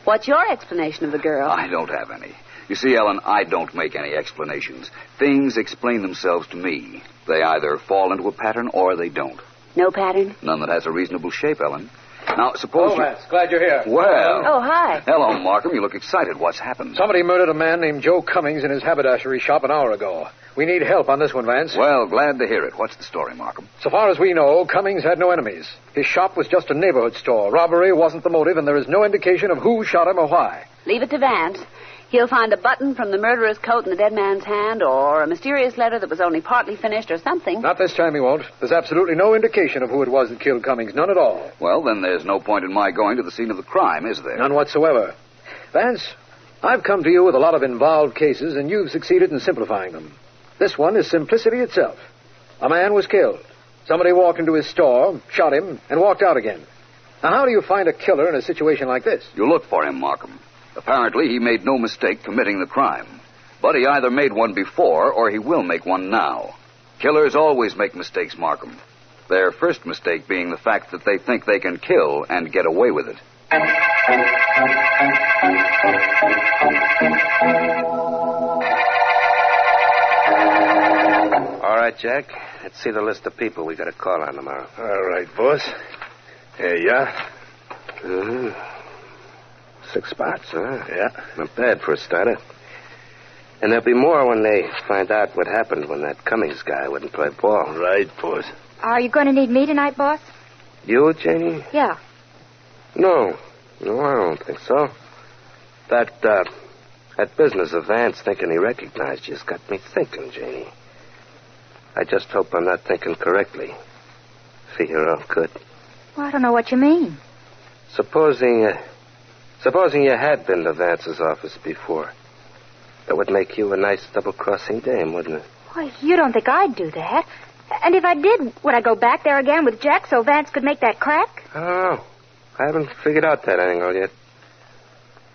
What's your explanation of the girl? I don't have any. You see, Ellen, I don't make any explanations. Things explain themselves to me. They either fall into a pattern or they don't. No pattern? None that has a reasonable shape, Ellen. Now, suppose Hello, Vance. Glad you're here. Well. Oh, hi. Hello, Markham. You look excited. What's happened? Somebody murdered a man named Joe Cummings in his haberdashery shop an hour ago. We need help on this one, Vance. Well, glad to hear it. What's the story, Markham? So far as we know, Cummings had no enemies. His shop was just a neighborhood store. Robbery wasn't the motive, and there is no indication of who shot him or why. Leave it to Vance. He'll find a button from the murderer's coat in the dead man's hand, or a mysterious letter that was only partly finished, or something. Not this time he won't. There's absolutely no indication of who it was that killed Cummings. None at all. Well, then there's no point in my going to the scene of the crime, is there? None whatsoever. Vance, I've come to you with a lot of involved cases, and you've succeeded in simplifying them. This one is simplicity itself. A man was killed. Somebody walked into his store, shot him, and walked out again. Now, how do you find a killer in a situation like this? You look for him, Markham. Apparently, he made no mistake committing the crime. But he either made one before, or he will make one now. Killers always make mistakes, Markham. Their first mistake being the fact that they think they can kill and get away with it. All right, Jack. Let's see the list of people we got to call on tomorrow. All right, boss. Here you are. 6 spots, huh? Yeah. Not bad for a starter. And there'll be more when they find out what happened when that Cummings guy wouldn't play ball. Right, boss. Are you going to need me tonight, boss? You, Janie? Yeah. No, I don't think so. That business of Vance thinking he recognized you's got me thinking, Janie. I just hope I'm not thinking correctly. Figure out good. Well, I don't know what you mean. Supposing you had been to Vance's office before, that would make you a nice double-crossing dame, wouldn't it? Why, you don't think I'd do that. And if I did, would I go back there again with Jack so Vance could make that crack? I don't know. I haven't figured out that angle yet.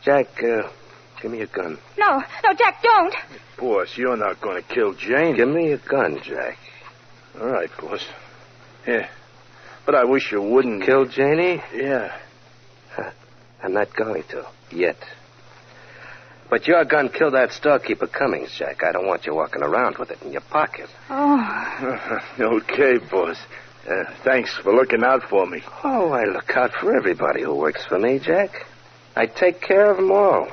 Jack, give me your gun. No, Jack, don't. Boss, you're not going to kill Jane. Give me your gun, Jack. All right, boss. Here. But I wish you wouldn't. Kill Janie? Yeah. I'm not going to. Yet. But your gun killed that storekeeper Cummings, Jack. I don't want you walking around with it in your pocket. Oh. Okay, boss. Thanks for looking out for me. Oh, I look out for everybody who works for me, Jack. I take care of them all.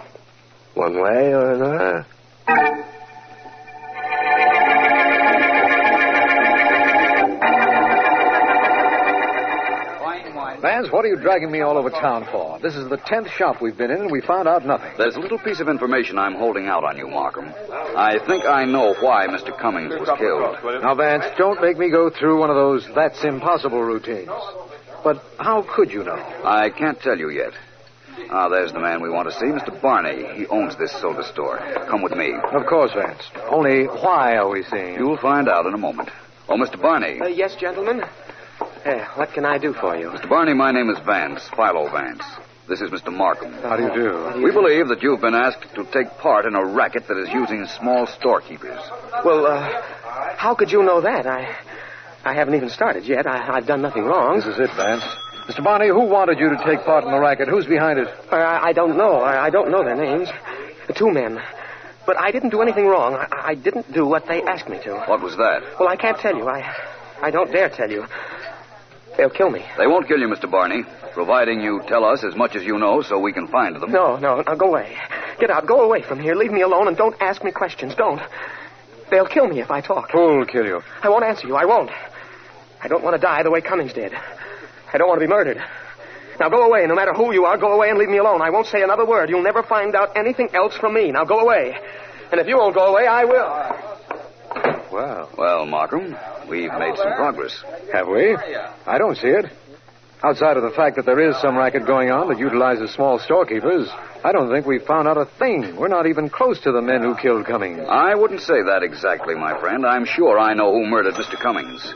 One way or another. Vance, what are you dragging me all over town for? This is the 10th shop we've been in, and we found out nothing. There's a little piece of information I'm holding out on you, Markham. I think I know why Mr. Cummings was killed. Now, Vance, don't make me go through one of those that's impossible routines. But how could you know? I can't tell you yet. There's the man we want to see, Mr. Barney. He owns this soda store. Come with me. Of course, Vance. Only why are we seeing him? You'll find out in a moment. Oh, Mr. Barney. Yes, gentlemen? What can I do for you? Mr. Barney, my name is Vance, Philo Vance. This is Mr. Markham. How do you do? We believe that you've been asked to take part in a racket that is using small storekeepers. Well, how could you know that? I haven't even started yet. I've done nothing wrong. This is it, Vance. Mr. Barney, who wanted you to take part in the racket? Who's behind it? I don't know. I don't know their names. The 2 men. But I didn't do anything wrong. I didn't do what they asked me to. What was that? Well, I can't tell you. I don't dare tell you. They'll kill me. They won't kill you, Mr. Barney, providing you tell us as much as you know so we can find them. No, now go away. Get out. Go away from here. Leave me alone and don't ask me questions. Don't. They'll kill me if I talk. Who'll kill you? I won't answer you. I won't. I don't want to die the way Cummings did. I don't want to be murdered. Now go away. No matter who you are, go away and leave me alone. I won't say another word. You'll never find out anything else from me. Now go away. And if you won't go away, I will. Well, Markham, we've made some progress. Have we? I don't see it. Outside of the fact that there is some racket going on that utilizes small storekeepers, I don't think we've found out a thing. We're not even close to the men who killed Cummings. I wouldn't say that exactly, my friend. I'm sure I know who murdered Mr. Cummings.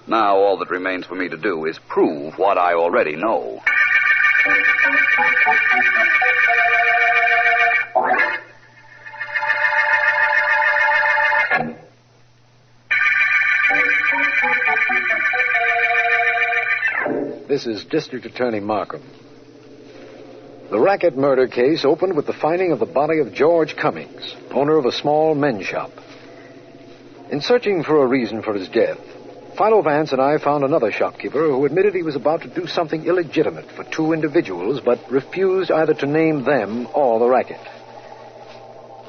Now all that remains for me to do is prove what I already know. This is District Attorney Markham. The Racket murder case opened with the finding of the body of George Cummings, owner of a small men's shop. In searching for a reason for his death, Philo Vance and I found another shopkeeper who admitted he was about to do something illegitimate for two individuals, but refused either to name them or the racket.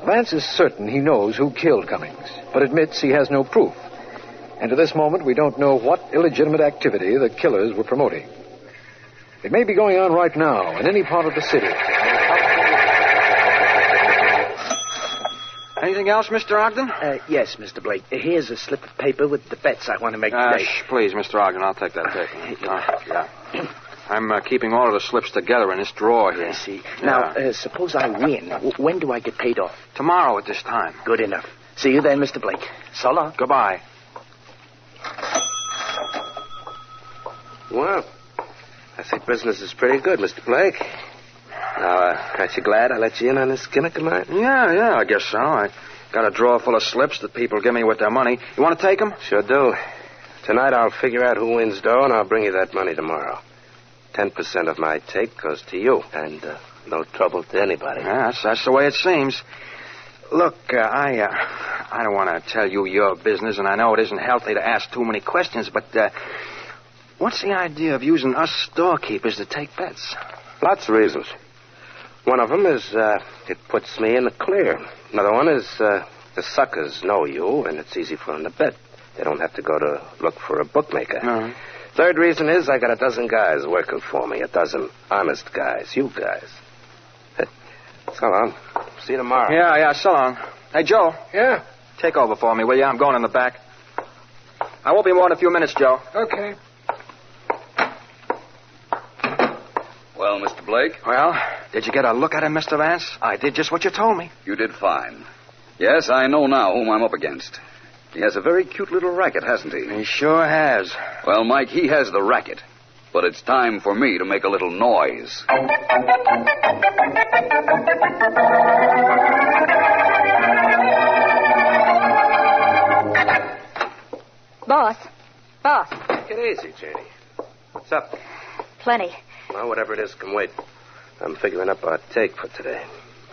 Vance is certain he knows who killed Cummings, but admits he has no proof. And to this moment, we don't know what illegitimate activity the killers were promoting. It may be going on right now in any part of the city. Anything else, Mr. Ogden? Yes, Mr. Blake. Here's a slip of paper with the bets I want to make today. Please, Mr. Ogden, I'll take that paper. Yeah. I'm keeping all of the slips together in this drawer here. I see. Now, suppose I win. When do I get paid off? Tomorrow at this time. Good enough. See you then, Mr. Blake. So long. Goodbye. Well, I think business is pretty good, Mr. Blake. Now, aren't you glad I let you in on this gimmick of mine? Yeah, I guess so. I got a drawer full of slips that people give me with their money. You want to take them? Sure do. Tonight I'll figure out who wins dough, and I'll bring you that money tomorrow. 10% of my take goes to you, and no trouble to anybody. Yeah, that's the way it seems. Look, I don't want to tell you your business, and I know it isn't healthy to ask too many questions, but what's the idea of using us storekeepers to take bets? Lots of reasons. One of them is it puts me in the clear. Another one is the suckers know you, and it's easy for them to bet. They don't have to go to look for a bookmaker. Uh-huh. Third reason is I got a dozen guys working for me, a dozen honest guys, you guys. So long. See you tomorrow. Yeah, so long. Hey, Joe. Yeah? Take over for me, will you? I'm going in the back. I won't be more than a few minutes, Joe. Okay. Well, Mr. Blake? Well, did you get a look at him, Mr. Vance? I did just what you told me. You did fine. Yes, I know now whom I'm up against. He has a very cute little racket, hasn't he? He sure has. Well, Mike, he has the racket. But it's time for me to make a little noise. Boss. Get easy, Janie. What's up? Plenty. Well, whatever it is can wait. I'm figuring up our take for today.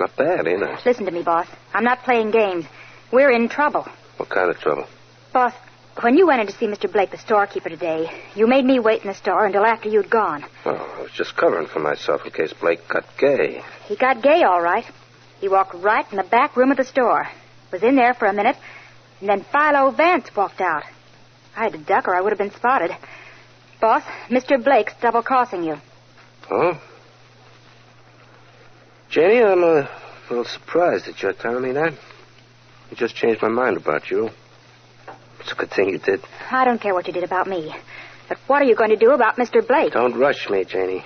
Not bad, ain't it? Listen to me, boss. I'm not playing games. We're in trouble. What kind of trouble? Boss, when you went in to see Mr. Blake, the storekeeper, today, you made me wait in the store until after you'd gone. Oh, I was just covering for myself in case Blake got gay. He got gay, all right. He walked right in the back room of the store. Was in there for a minute, and then Philo Vance walked out. I had to duck or I would have been spotted. Boss, Mr. Blake's double-crossing you. Oh? Janie, I'm a little surprised that you're telling me that. You just changed my mind about you. It's a good thing you did. I don't care what you did about me. But what are you going to do about Mr. Blake? Don't rush me, Janie.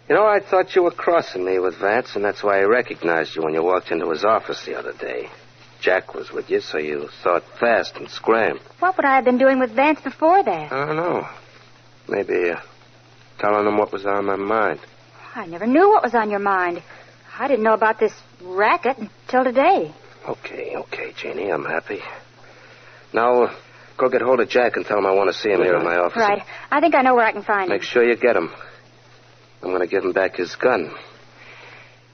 You know, I thought you were crossing me with Vance, and that's why I recognized you when you walked into his office the other day. Jack was with you, so you thought fast and scrammed. What would I have been doing with Vance before that? I don't know. Maybe telling him what was on my mind. I never knew what was on your mind. I didn't know about this racket until today. Okay, Janie, I'm happy. Now, go get hold of Jack and tell him I want to see him here in my office. Right. I think I know where I can find him. Make sure you get him. I'm going to give him back his gun.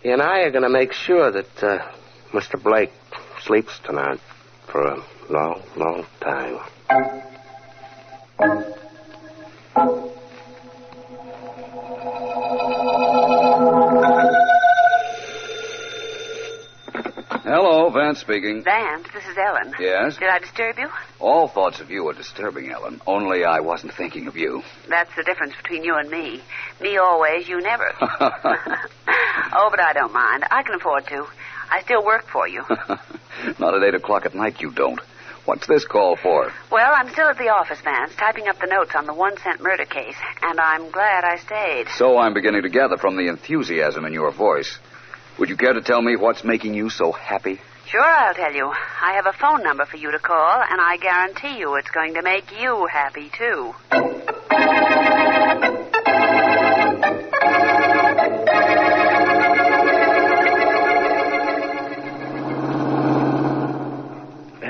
He and I are going to make sure that Mr. Blake sleeps tonight for a long, long time. Hello, Vance speaking. Vance, this is Ellen. Yes? Did I disturb you? All thoughts of you are disturbing, Ellen. Only I wasn't thinking of you. That's the difference between you and me. Me always, you never. Oh, but I don't mind. I can afford to. I still work for you. Not at 8 o'clock at night, you don't. What's this call for? Well, I'm still at the office, Vance, typing up the notes on the 1-cent murder case, and I'm glad I stayed. So I'm beginning to gather from the enthusiasm in your voice. Would you care to tell me what's making you so happy? Sure, I'll tell you. I have a phone number for you to call, and I guarantee you it's going to make you happy, too.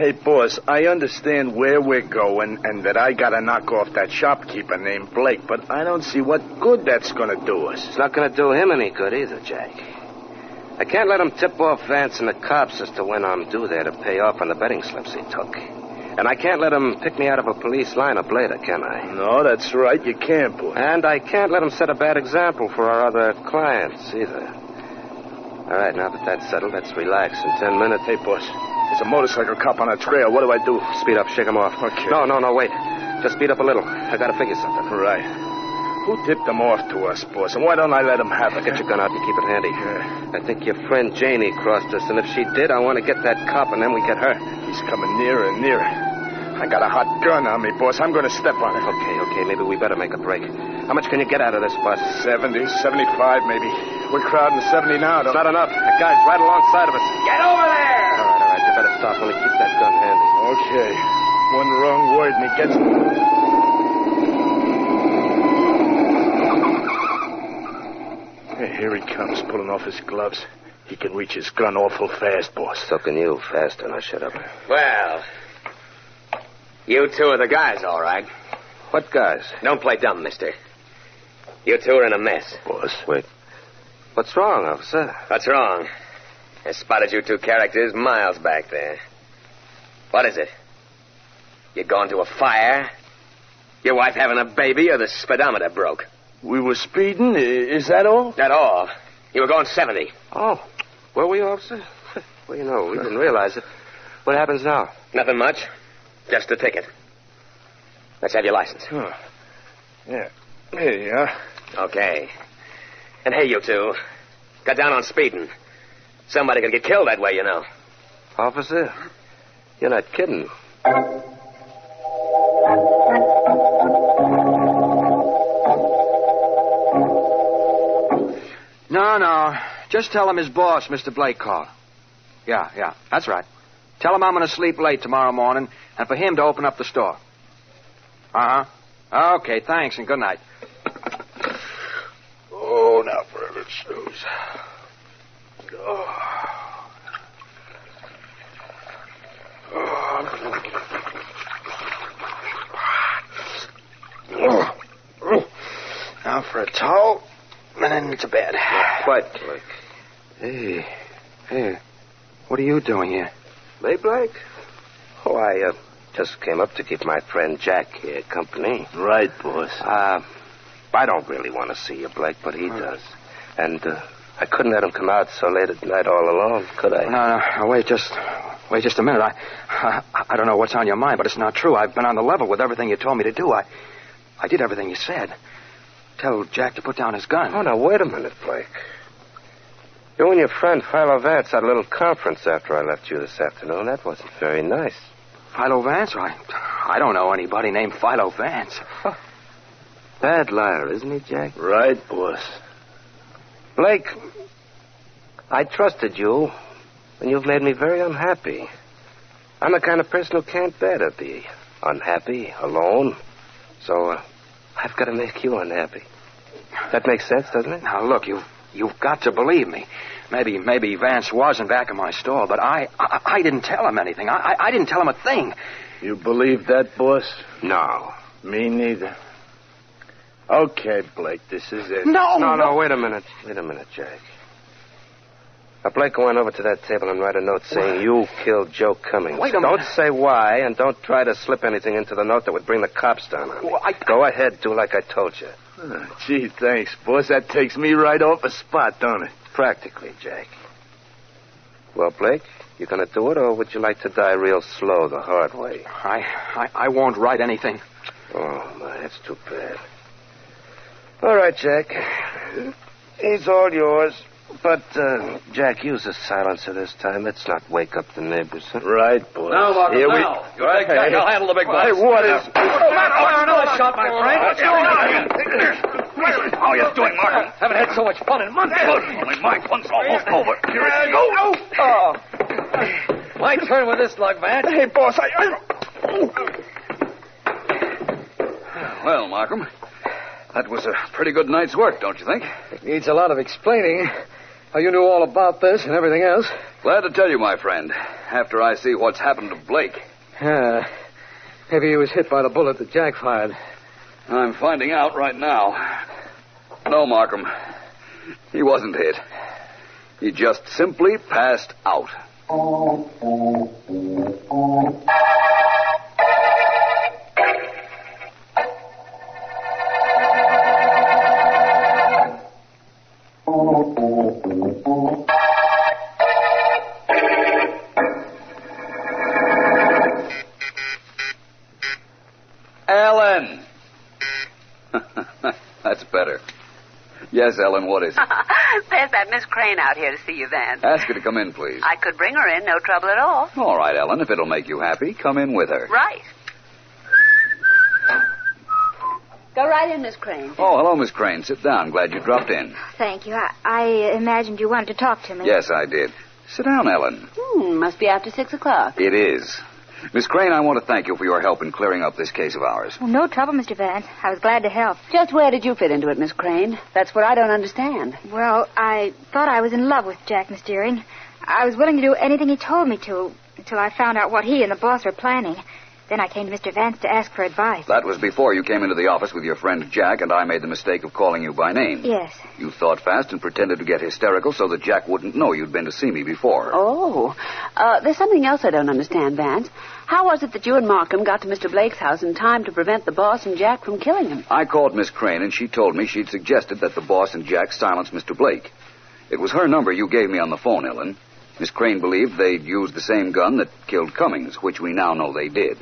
Hey, boss, I understand where we're going and that I gotta knock off that shopkeeper named Blake, but I don't see what good that's gonna do us. It's not going to do him any good either, Jack. I can't let him tip off Vance and the cops as to when I'm due there to pay off on the betting slips he took. And I can't let him pick me out of a police lineup later, can I? No, that's right. You can't, boy. And I can't let him set a bad example for our other clients either. All right, now that that's settled, let's relax. In 10 minutes. Hey, boss. There's a motorcycle cop on our trail. What do I do? Speed up, shake him off. Okay. No, wait. Just speed up a little. I gotta figure something. Right. Who tipped them off to us, boss? And why don't I let them have it? Get your gun out and keep it handy. Yeah. I think your friend Janie crossed us, and if she did, I want to get that cop, and then we get her. He's coming nearer and nearer. I got a hot gun on me, boss. I'm going to step on it. Okay. Maybe we better make a break. How much can you get out of this bus? 70, 75, maybe. We're crowding 70 now. It's not enough. That guy's right alongside of us. Get over there! All right. You better stop. Only keep that gun handy. Okay. One wrong word and he gets me. Hey, here he comes, pulling off his gloves. He can reach his gun awful fast, boss. So can you, faster. Now shut up. Well, you two are the guys, all right. What guys? Don't play dumb, mister. You two are in a mess. Boss. Wait. What's wrong, officer? What's wrong? I spotted you two characters miles back there. What is it? You gone to a fire? Your wife having a baby, or the speedometer broke? We were speeding? Is that all? That all. You were going 70. Oh. Were we, officer? Well, you know, we didn't realize it. What happens now? Nothing much. Just a ticket. Let's have your license. Huh. Yeah. Here you are. Okay. And hey, you two. Cut down on speeding. Somebody could get killed that way, you know. Officer, you're not kidding. No. Just tell him his boss, Mr. Blake, called. Yeah. That's right. Tell him I'm going to sleep late tomorrow morning and for him to open up the store. Uh-huh. Okay, thanks and good night. Oh, now for a little snooze. Now for a towel, and then to bed. Quiet, Blake. Hey, what are you doing here? Me, Blake? Oh, I just came up to keep my friend Jack here company. Right, boss. I don't really want to see you, Blake, but he does. And I couldn't let him come out so late at night all alone, could I? No, wait just a minute. I don't know what's on your mind, but it's not true. I've been on the level with everything you told me to do. I did everything you said. Tell Jack to put down his gun. Oh, now, wait a minute, Blake. You and your friend Philo Vance had a little conference after I left you this afternoon. That wasn't very nice. Philo Vance? I don't know anybody named Philo Vance. Huh. Bad liar, isn't he, Jack? Right, boss. Blake, I trusted you, and you've made me very unhappy. I'm the kind of person who can't bear to be unhappy, alone. So, I've got to make you unhappy. That makes sense, doesn't it? Now, look, you've got to believe me. Maybe Vance wasn't back in my store, but I didn't tell him anything. I didn't tell him a thing. You believe that, boss? No. Me neither. Okay, Blake, this is it. No, wait a minute. Wait a minute, Jack. Now, Blake, go on over to that table and write a note saying you killed Joe Cummings. Wait a minute. Don't say why, and don't try to slip anything into the note that would bring the cops down on me. Go ahead, do like I told you. Gee, thanks, boss. That takes me right off the spot, don't it? Practically, Jack. Well, Blake, you gonna do it, or would you like to die real slow the hard way? I won't write anything. Oh, my, that's too bad. All right, Jack. He's all yours. But, Jack, use the silencer this time. Let's not wake up the neighbors. Huh? Right, boy. No, Marcus, no. You're big Jack. I'll handle the big boss. Hey, what is... Another shot, my friend. What's going on? How are you doing, Markham? Haven't had so much fun in months. Only my fun's almost over. Here it goes. Oh. My turn with this lug, Vance. Hey, boss, Well, Markham, that was a pretty good night's work, don't you think? It needs a lot of explaining. You knew all about this and everything else. Glad to tell you, my friend, after I see what's happened to Blake. Yeah. Maybe he was hit by the bullet that Jack fired. I'm finding out right now. No, Markham. He wasn't hit. He just simply passed out. Ellen! That's better. Yes, Ellen, what is it? There's that Miss Crane out here to see you, Vance. Ask her to come in, please. I could bring her in, no trouble at all. All right, Ellen, if it'll make you happy, come in with her. Right. Go right in, Miss Crane. Oh, hello, Miss Crane. Sit down. Glad you dropped in. Thank you. I imagined you wanted to talk to me. Yes, I did. Sit down, Ellen. Must be after 6 o'clock. It is. Miss Crane, I want to thank you for your help in clearing up this case of ours. Oh, no trouble, Mr. Vance. I was glad to help. Just where did you fit into it, Miss Crane? That's what I don't understand. Well, I thought I was in love with Jack, Miss Deering. I was willing to do anything he told me to until I found out what he and the boss were planning. Then I came to Mr. Vance to ask for advice. That was before you came into the office with your friend Jack, and I made the mistake of calling you by name. Yes. You thought fast and pretended to get hysterical so that Jack wouldn't know you'd been to see me before. Oh. There's something else I don't understand, Vance. How was it that you and Markham got to Mr. Blake's house in time to prevent the boss and Jack from killing him? I called Miss Crane, and she told me she'd suggested that the boss and Jack silence Mr. Blake. It was her number you gave me on the phone, Ellen. Miss Crane believed they'd used the same gun that killed Cummings, which we now know they did.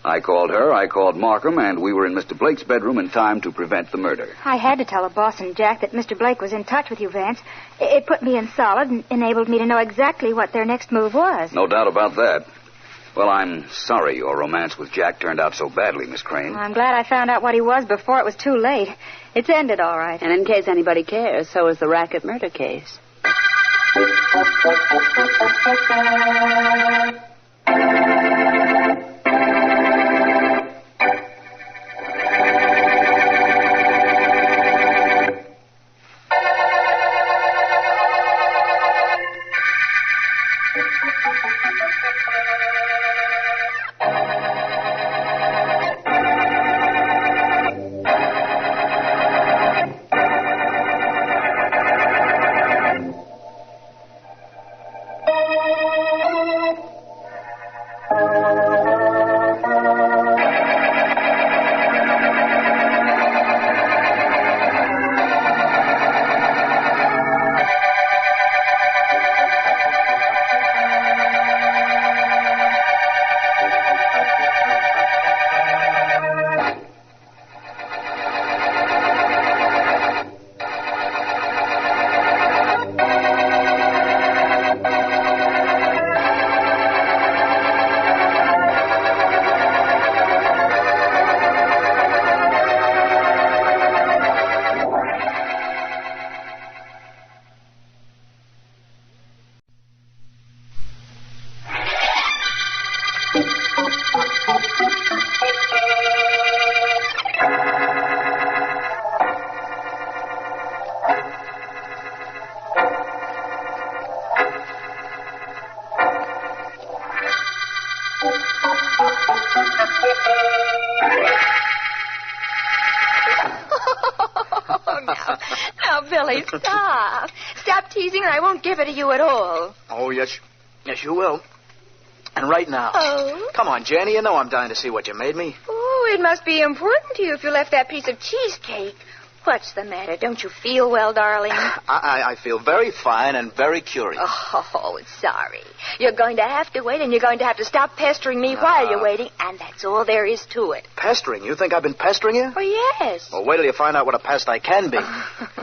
I called her, I called Markham, and we were in Mr. Blake's bedroom in time to prevent the murder. I had to tell the boss and Jack that Mr. Blake was in touch with you, Vance. It put me in solid and enabled me to know exactly what their next move was. No doubt about that. Well, I'm sorry your romance with Jack turned out so badly, Miss Crane. I'm glad I found out what he was before it was too late. It's ended all right. And in case anybody cares, so is the Racket murder case. Now, Billy, stop. Stop teasing or I won't give it to you at all. Oh, yes. Yes, you will. And right now. Oh? Come on, Jenny. You know I'm dying to see what you made me. Oh, it must be important to you if you left that piece of cheesecake. What's the matter? Don't you feel well, darling? I feel very fine and very curious. Oh, sorry. You're going to have to wait, and you're going to have to stop pestering me while you're waiting, and that's all there is to it. Pestering? You think I've been pestering you? Oh, yes. Well, wait till you find out what a pest I can be.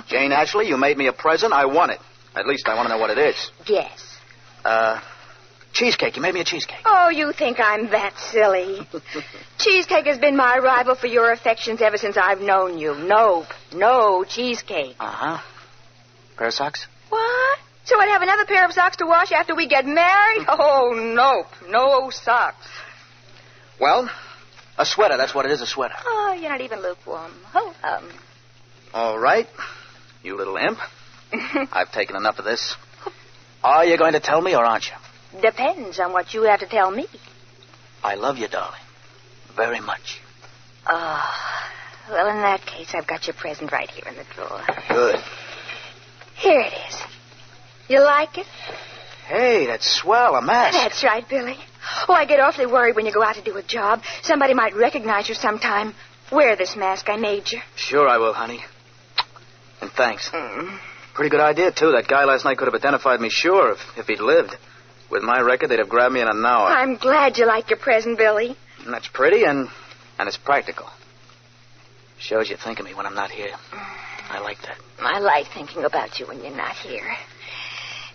Jane Ashley, you made me a present. I want it. At least I want to know what it is. Yes. Cheesecake. You made me a cheesecake. Oh, you think I'm that silly. Cheesecake has been my rival for your affections ever since I've known you. Nope. No cheesecake. Uh-huh. Pair of socks? What? So I'd have another pair of socks to wash after we get married? Oh, nope. No socks. Well, a sweater. That's what it is, a sweater. Oh, you're not even lukewarm. Oh, All right. You little imp. I've taken enough of this. Are you going to tell me or aren't you? Depends on what you have to tell me. I love you, darling. Very much. Oh, well, in that case, I've got your present right here in the drawer. Good. Here it is. You like it? Hey, that's swell, a mask. That's right, Billy. Oh, I get awfully worried when you go out to do a job. Somebody might recognize you sometime. Wear this mask I made you. Sure I will, honey. And thanks. Pretty good idea, too. That guy last night could have identified me, sure, if he'd lived. With my record, they'd have grabbed me in an hour. I'm glad you like your present, Billy. And that's pretty, and it's practical. Shows you think of me when I'm not here. I like that. I like thinking about you when you're not here.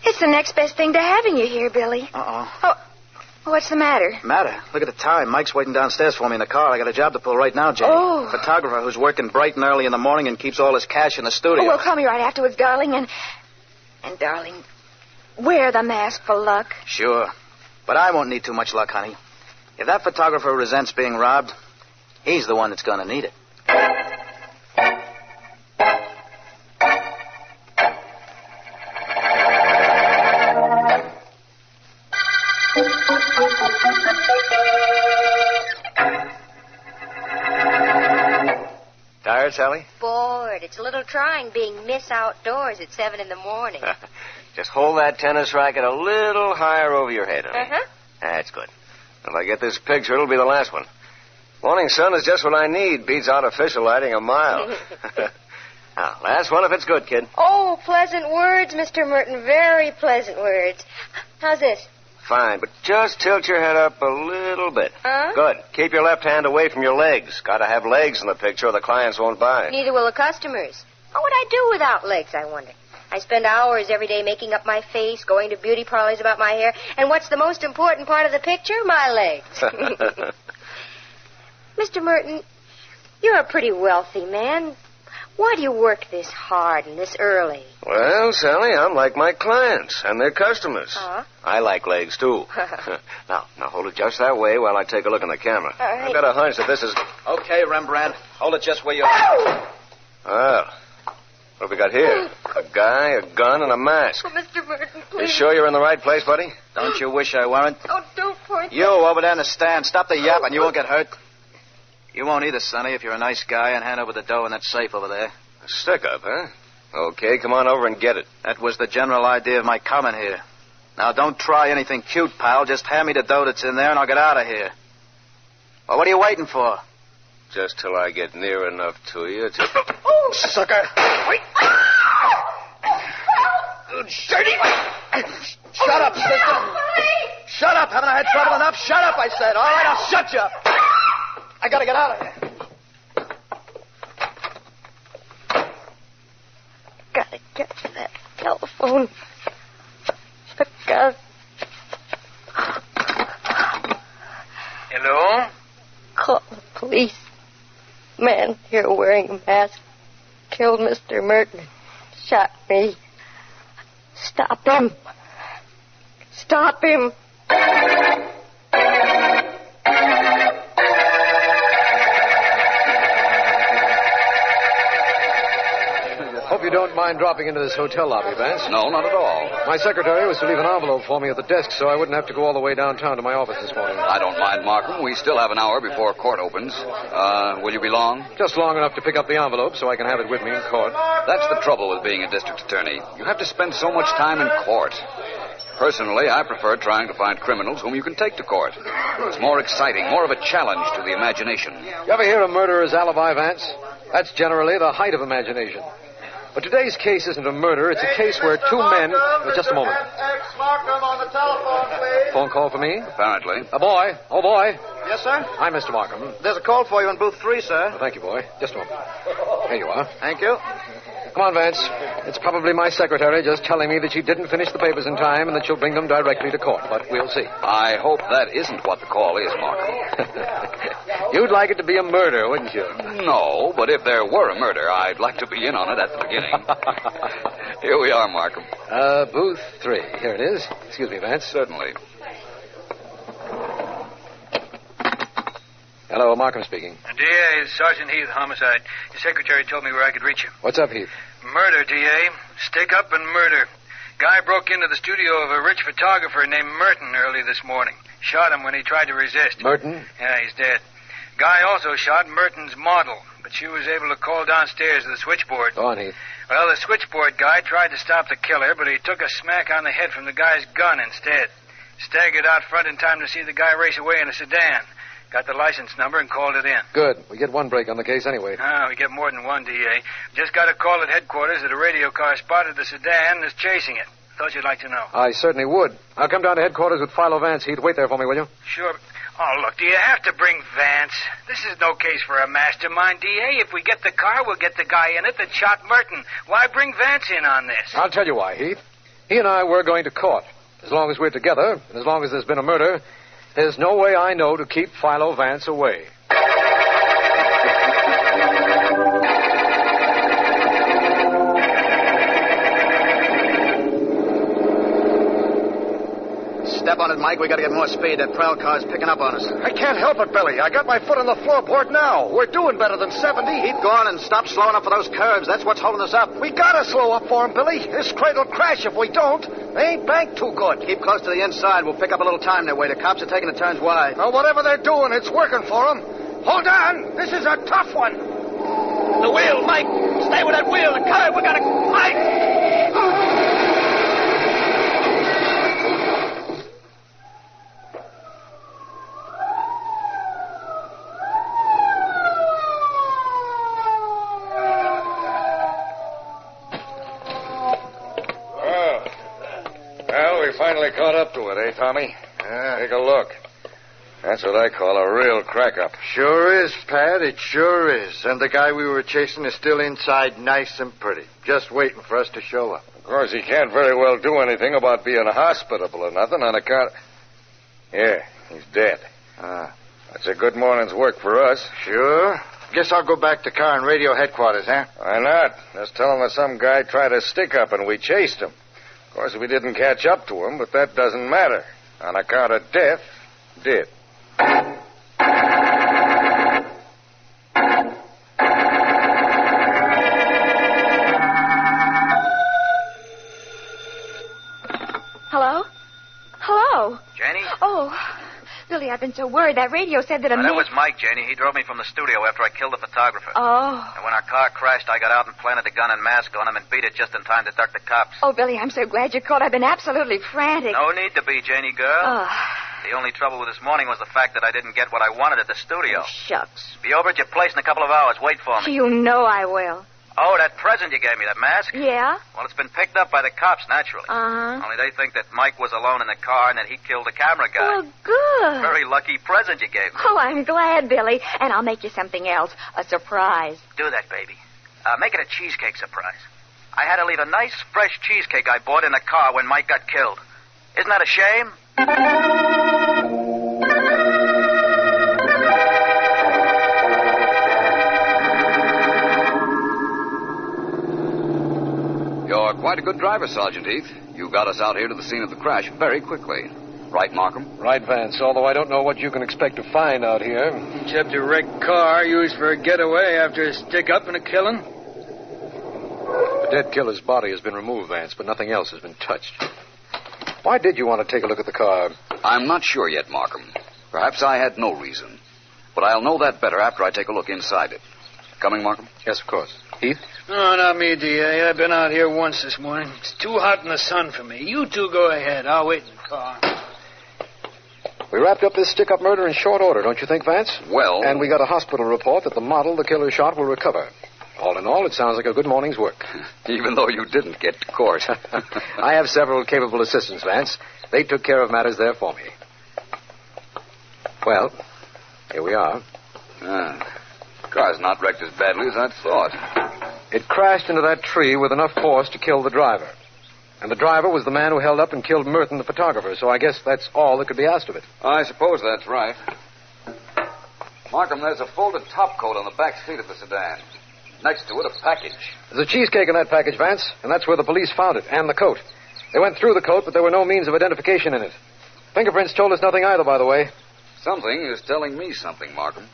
It's the next best thing to having you here, Billy. Uh-oh. Oh, what's the matter? Matter? Look at the time. Mike's waiting downstairs for me in the car. I got a job to pull right now, Jane. Oh. A photographer who's working bright and early in the morning and keeps all his cash in the studio. Oh, well, call me right afterwards, darling, and darling, wear the mask for luck. Sure. But I won't need too much luck, honey. If that photographer resents being robbed, he's the one that's going to need it. Tired, Sally? Bored. It's a little trying being Miss Outdoors at 7 in the morning. Just hold that tennis racket a little higher over your head, honey. Uh-huh. That's good. If I get this picture, it'll be the last one. Morning sun is just what I need. Beats artificial lighting a mile. Now, last one if it's good, kid. Oh, pleasant words, Mr. Merton. Very pleasant words. How's this? Fine, but just tilt your head up a little bit. Huh? Good. Keep your left hand away from your legs. Got to have legs in the picture or the clients won't buy. Neither will the customers. What would I do without legs, I wonder? I spend hours every day making up my face, going to beauty parlors about my hair, and what's the most important part of the picture? My legs. Mr. Merton, you're a pretty wealthy man. Why do you work this hard and this early? Well, Sally, I'm like my clients and their customers. Huh? I like legs, too. Now hold it just that way while I take a look in the camera. All right. I've got a hunch that this is... Okay, Rembrandt. Hold it just where you are. Well, what have we got here? A guy, a gun, and a mask. Oh, Mr. Merton, You please. sure you're in the right place, buddy? Don't you wish I weren't? Oh, don't point. You over there in the stand. Stop the yapping. You won't get hurt. You won't either, Sonny, if you're a nice guy and hand over the dough in that safe over there. A stick-up, huh? Okay, come on over and get it. That was the general idea of my coming here. Now, don't try anything cute, pal. Just hand me the dough that's in there and I'll get out of here. Well, what are you waiting for? Just till I get near enough to you to... Oh, sucker. Wait. Dirty. Shut up, sister. Shut up. Haven't I had trouble enough? Shut up, I said. All right, I'll shut you up. I gotta get out of here. Gotta get to that telephone. Because... Hello? Call the police. Man here wearing a mask killed Mr. Merton. Shot me. Stop him. Stop him. Hope you don't mind dropping into this hotel lobby, Vance. No, not at all. My secretary was to leave an envelope for me at the desk so I wouldn't have to go all the way downtown to my office this morning. I don't mind, Markham. We still have an hour before court opens. Will you be long? Just long enough to pick up the envelope so I can have it with me in court. That's the trouble with being a district attorney. You have to spend so much time in court. Personally, I prefer trying to find criminals whom you can take to court. It's more exciting, more of a challenge to the imagination. You ever hear of murderer's alibi, Vance? That's generally the height of imagination. But today's case isn't a murder. It's a case where two men... Just a moment. Markham on the telephone, please. Phone call for me? Apparently. Boy. Oh, boy. Yes, sir? Hi, Mr. Markham. There's a call for you in booth 3, sir. Thank you, boy. Just a moment. Here you are. Thank you. Come on, Vance. It's probably my secretary just telling me that she didn't finish the papers in time and that she'll bring them directly to court, but we'll see. I hope that isn't what the call is, Markham. You'd like it to be a murder, wouldn't you? No, but if there were a murder, I'd like to be in on it at the beginning. Here we are, Markham. Booth 3. Here it is. Excuse me, Vance. Certainly. Hello, Markham speaking. DA, Sergeant Heath, homicide. Your secretary told me where I could reach you. What's up, Heath? Murder, D.A. Stick up and murder. Guy broke into the studio of a rich photographer named Merton early this morning. Shot him when he tried to resist. Merton? Yeah, he's dead. Guy also shot Merton's model, but she was able to call downstairs to the switchboard. Go on, Heath. Well, the switchboard guy tried to stop the killer, but he took a smack on the head from the guy's gun instead. Staggered out front in time to see the guy race away in a sedan. Got the license number and called it in. Good. We get one break on the case anyway. Oh, we get more than one, D.A. Just got a call at headquarters that a radio car spotted the sedan and is chasing it. Thought you'd like to know. I certainly would. I'll come down to headquarters with Philo Vance. Heath, wait there for me, will you? Sure. Oh, look, do you have to bring Vance? This is no case for a mastermind, D.A. If we get the car, we'll get the guy in it that shot Merton. Why bring Vance in on this? I'll tell you why, Heath. He and I were going to court. As long as we're together, and as long as there's been a murder, there's no way I know to keep Philo Vance away. Step on it, Mike. We gotta get more speed. That prowl car's picking up on us. I can't help it, Billy. I got my foot on the floorboard now. We're doing better than 70. Keep going and stop slowing up for those curves. That's what's holding us up. We gotta slow up for him, Billy. This crate'll crash if we don't. They ain't banked too good. Keep close to the inside. We'll pick up a little time that way. The cops are taking the turns wide. Now, whatever they're doing, it's working for them. Hold on. This is a tough one. The wheel, Mike. Stay with that wheel. The car, we gotta... Mike! Finally caught up to it, eh, Tommy? Take a look. That's what I call a real crack-up. Sure is, Pat. It sure is. And the guy we were chasing is still inside nice and pretty, just waiting for us to show up. Of course, he can't very well do anything about being hospitable or nothing on account... Yeah, he's dead. That's a good morning's work for us. Sure. Guess I'll go back to car and radio headquarters, huh? Why not? Just tell him that some guy tried to stick up and we chased him. Of course, we didn't catch up to him, but that doesn't matter. On account of death, did. Hello? Hello? Jenny? Oh, Billy, I've been so worried. That radio said that a That was Mike, Jenny. He drove me from the studio after I killed the photographer. Oh. And when our car crashed, I got out and planted the gun and mask on him and beat it just in time to duck the cops. Oh, Billy, I'm so glad you called. I've been absolutely frantic. No need to be, Jenny girl. Oh. The only trouble with this morning was the fact that I didn't get what I wanted at the studio. Shucks. Be over at your place in a couple of hours. Wait for me. You know I will. Oh, that present you gave me, that mask? Yeah? Well, it's been picked up by the cops, naturally. Uh-huh. Only they think that Mike was alone in the car and that he killed the camera guy. Well, good. Very lucky present you gave me. Oh, I'm glad, Billy. And I'll make you something else. A surprise. Do that, baby. Make it a cheesecake surprise. I had to leave a nice, fresh cheesecake I bought in the car when Mike got killed. Isn't that a shame? You're quite a good driver, Sergeant Heath. You got us out here to the scene of the crash very quickly. Right, Markham? Right, Vance, although I don't know what you can expect to find out here. Except a wrecked car used for a getaway after a stick-up and a killing. The dead killer's body has been removed, Vance, but nothing else has been touched. Why did you want to take a look at the car? I'm not sure yet, Markham. Perhaps I had no reason. But I'll know that better after I take a look inside it. Coming, Markham? Yes, of course. Heath? No, not me, D.A. I've been out here once this morning. It's too hot in the sun for me. You two go ahead. I'll wait in the car. We wrapped up this stick-up murder in short order, don't you think, Vance? Well... And we got a hospital report that the model the killer shot will recover. All in all, it sounds like a good morning's work. Even though you didn't get to court. I have several capable assistants, Vance. They took care of matters there for me. Well, here we are. The car's not wrecked as badly as I'd thought. It crashed into that tree with enough force to kill the driver. And the driver was the man who held up and killed Merton, the photographer, so I guess that's all that could be asked of it. I suppose that's right. Markham, there's a folded topcoat on the back seat of the sedan. Next to it, a package. There's a cheesecake in that package, Vance, and that's where the police found it, and the coat. They went through the coat, but there were no means of identification in it. Fingerprints told us nothing either, by the way. Something is telling me something, Markham.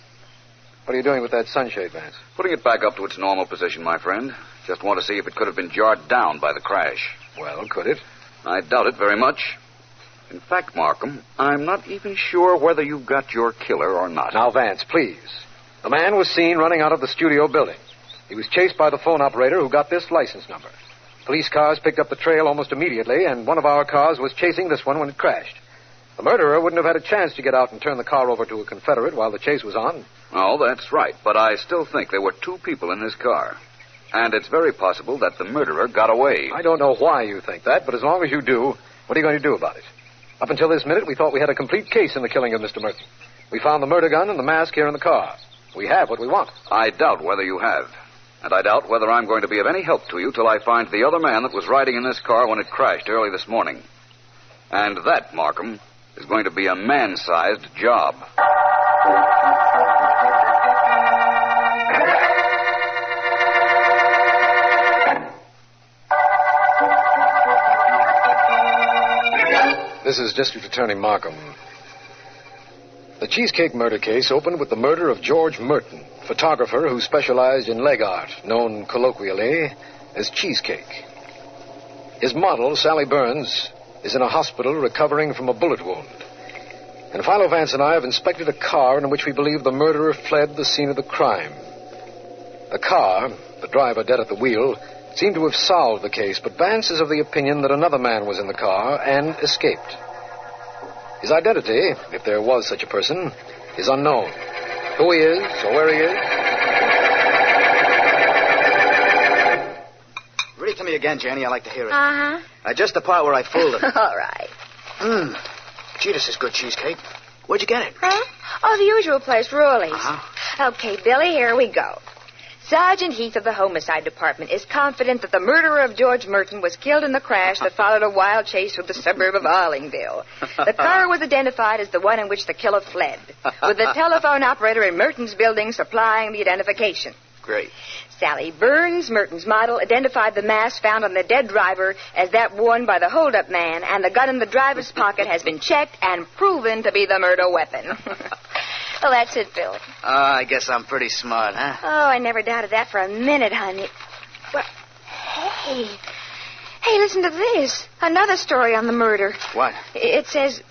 What are you doing with that sunshade, Vance? Putting it back up to its normal position, my friend. Just want to see if it could have been jarred down by the crash. Well, could it? I doubt it very much. In fact, Markham, I'm not even sure whether you've got your killer or not. Now, Vance, please. The man was seen running out of the studio building. He was chased by the phone operator who got this license number. Police cars picked up the trail almost immediately, and one of our cars was chasing this one when it crashed. The murderer wouldn't have had a chance to get out and turn the car over to a Confederate while the chase was on. Oh, that's right. But I still think there were two people in his car. And it's very possible that the murderer got away. I don't know why you think that, but as long as you do, what are you going to do about it? Up until this minute, we thought we had a complete case in the killing of Mr. Merton. We found the murder gun and the mask here in the car. We have what we want. I doubt whether you have. And I doubt whether I'm going to be of any help to you till I find the other man that was riding in this car when it crashed early this morning. And that, Markham, is going to be a man-sized job. This is District Attorney Markham. The Cheesecake murder case opened with the murder of George Merton, photographer who specialized in leg art, known colloquially as Cheesecake. His model, Sally Burns, is in a hospital recovering from a bullet wound. And Philo Vance and I have inspected a car in which we believe the murderer fled the scene of the crime. The car, the driver dead at the wheel, seemed to have solved the case, but Vance is of the opinion that another man was in the car and escaped. His identity, if there was such a person, is unknown. Who he is or where he is... Read it to me again, Janie. I like to hear it. Uh-huh. Just the part where I fooled her. All right. Gee, this is good cheesecake. Where'd you get it? Huh? Oh, the usual place, Rowley's. Uh-huh. Okay, Billy, here we go. Sergeant Heath of the Homicide Department is confident that the murderer of George Merton was killed in the crash that followed a wild chase through the suburb of Arlingville. The car was identified as the one in which the killer fled, with the telephone operator in Merton's building supplying the identification. Great. Sally Burns, Merton's model, identified the mask found on the dead driver as that worn by the hold-up man, and the gun in the driver's pocket has been checked and proven to be the murder weapon. Well, that's it, Billy. I guess I'm pretty smart, huh? Oh, I never doubted that for a minute, honey. Well, hey, listen to this. Another story on the murder. What? It says,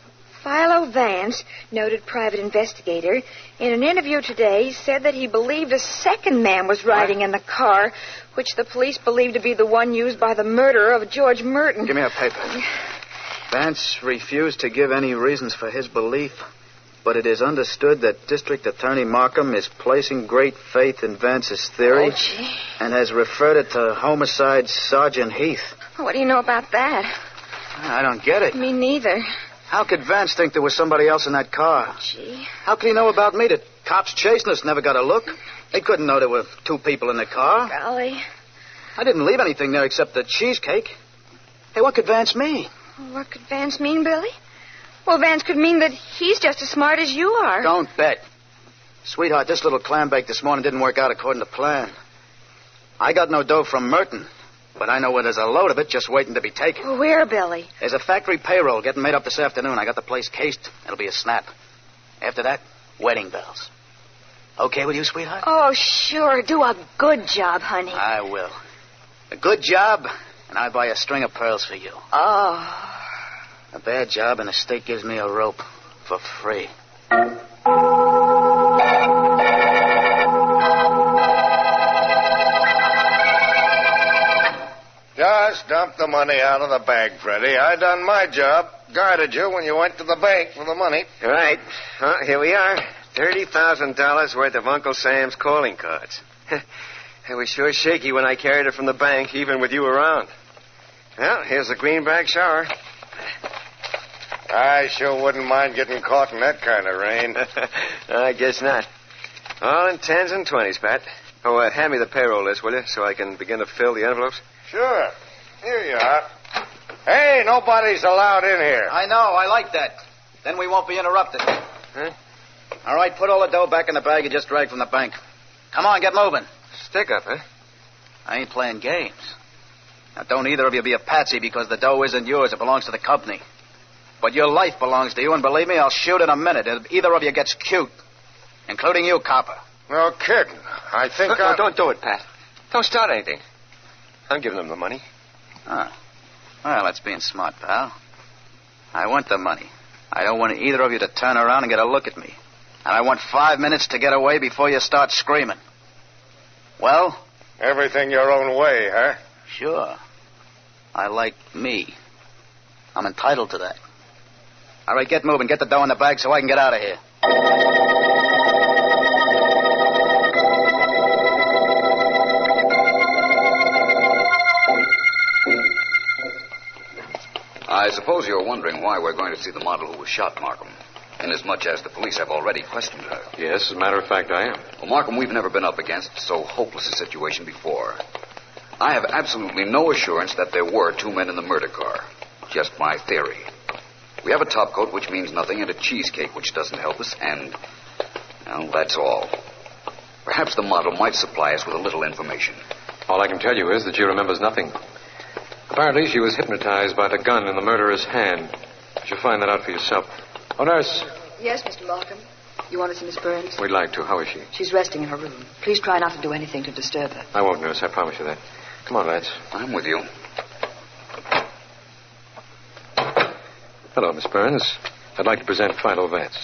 Philo Vance, noted private investigator, in an interview today said that he believed a second man was riding in the car, which the police believed to be the one used by the murderer of George Merton. Give me a paper. Vance refused to give any reasons for his belief, but it is understood that District Attorney Markham is placing great faith in Vance's theory and has referred it to Homicide Sergeant Heath. What do you know about that? I don't get it. Me neither. How could Vance think there was somebody else in that car? Gee. How could he know about me? The cops chasing us never got a look. They couldn't know there were two people in the car. Golly. I didn't leave anything there except the cheesecake. Hey, what could Vance mean? What could Vance mean, Billy? Well, Vance could mean that he's just as smart as you are. Don't bet. Sweetheart, this little clam bake this morning didn't work out according to plan. I got no dough from Merton, but I know where there's a load of it just waiting to be taken. Well, where, Billy? There's a factory payroll getting made up this afternoon. I got the place cased. It'll be a snap. After that, wedding bells. Okay with you, sweetheart? Oh, sure. Do a good job, honey. I will. A good job, and I buy a string of pearls for you. Oh. A bad job, and the state gives me a rope for free. Just dump the money out of the bag, Freddie. I done my job. Guarded you when you went to the bank for the money. Right. Well, here we are. $30,000 worth of Uncle Sam's calling cards. It was sure shaky when I carried it from the bank, even with you around. Well, here's the greenback shower. I sure wouldn't mind getting caught in that kind of rain. I guess not. All in 10s and 20s, Pat. Oh, hand me the payroll list, will you, so I can begin to fill the envelopes? Sure. Here you are. Hey, nobody's allowed in here. I know. I like that. Then we won't be interrupted. Huh? All right, put all the dough back in the bag you just dragged from the bank. Come on, get moving. Stick up, huh? I ain't playing games. Now, don't either of you be a patsy because the dough isn't yours. It belongs to the company. But your life belongs to you, and believe me, I'll shoot in a minute if either of you gets cute. Including you, copper. No kidding. I think No, don't do it, Pat. Don't start anything. I'm giving them the money. Oh. Well, that's being smart, pal. I want the money. I don't want either of you to turn around and get a look at me. And I want 5 minutes to get away before you start screaming. Well? Everything your own way, huh? Sure. I like me. I'm entitled to that. All right, get moving. Get the dough in the bag so I can get out of here. I suppose you're wondering why we're going to see the model who was shot, Markham. Inasmuch as the police have already questioned her. Yes, as a matter of fact, I am. Well, Markham, we've never been up against so hopeless a situation before. I have absolutely no assurance that there were 2 men in the murder car. Just my theory. We have a top coat, which means nothing, and a cheesecake, which doesn't help us, and, well, that's all. Perhaps the model might supply us with a little information. All I can tell you is that she remembers nothing. Apparently, she was hypnotized by the gun in the murderer's hand. You'll find that out for yourself. Oh, nurse. Yes, Mr. Markham. You want to see Miss Burns? We'd like to. How is she? She's resting in her room. Please try not to do anything to disturb her. I won't, nurse. I promise you that. Come on, Vance. I'm with you. Hello, Miss Burns. I'd like to present Philo Vance.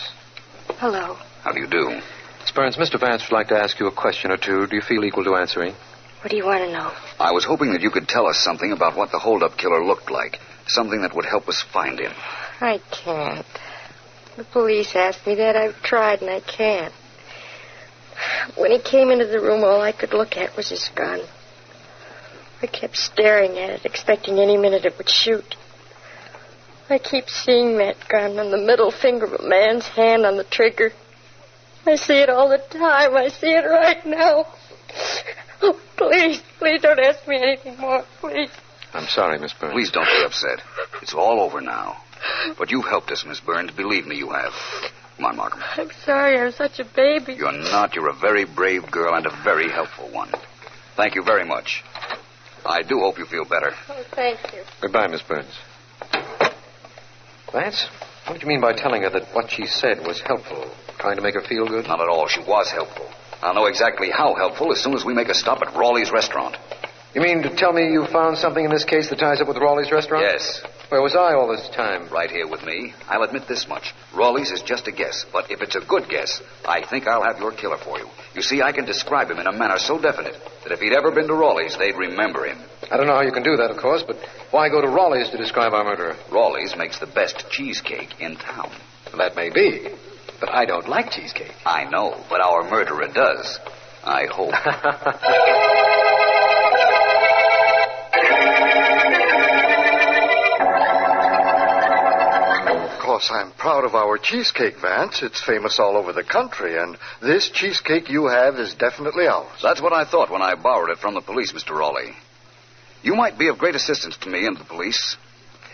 Hello. How do you do? Miss Burns, Mr. Vance would like to ask you a question or two. Do you feel equal to answering? What do you want to know? I was hoping that you could tell us something about what the hold-up killer looked like. Something that would help us find him. I can't. The police asked me that. I've tried, and I can't. When he came into the room, all I could look at was his gun. I kept staring at it, expecting any minute it would shoot. I keep seeing that gun on the middle finger of a man's hand on the trigger. I see it all the time. I see it right now. Oh, please don't ask me anything more, please. I'm sorry, Miss Burns. Please don't be upset. It's all over now. But you've helped us, Miss Burns. Believe me, you have. Come on, Markham. I'm sorry I'm such a baby. You're not. You're a very brave girl and a very helpful one. Thank you very much. I do hope you feel better. Oh, thank you. Goodbye, Miss Burns. Vance, what did you mean by telling her that what she said was helpful? Trying to make her feel good? Not at all. She was helpful. I'll know exactly how helpful as soon as we make a stop at Rawley's restaurant. You mean to tell me you found something in this case that ties up with Rawley's restaurant? Yes. Where was I all this time? Right here with me. I'll admit this much. Rawley's is just a guess, but if it's a good guess, I think I'll have your killer for you. You see, I can describe him in a manner so definite that if he'd ever been to Rawley's, they'd remember him. I don't know how you can do that, of course, but why go to Rawley's to describe our murderer? Rawley's makes the best cheesecake in town. That may be, but I don't like cheesecake. I know, but our murderer does. I hope. Of course, I'm proud of our cheesecake, Vance. It's famous all over the country, and this cheesecake you have is definitely ours. That's what I thought when I borrowed it from the police, Mr. Rawley. You might be of great assistance to me and the police.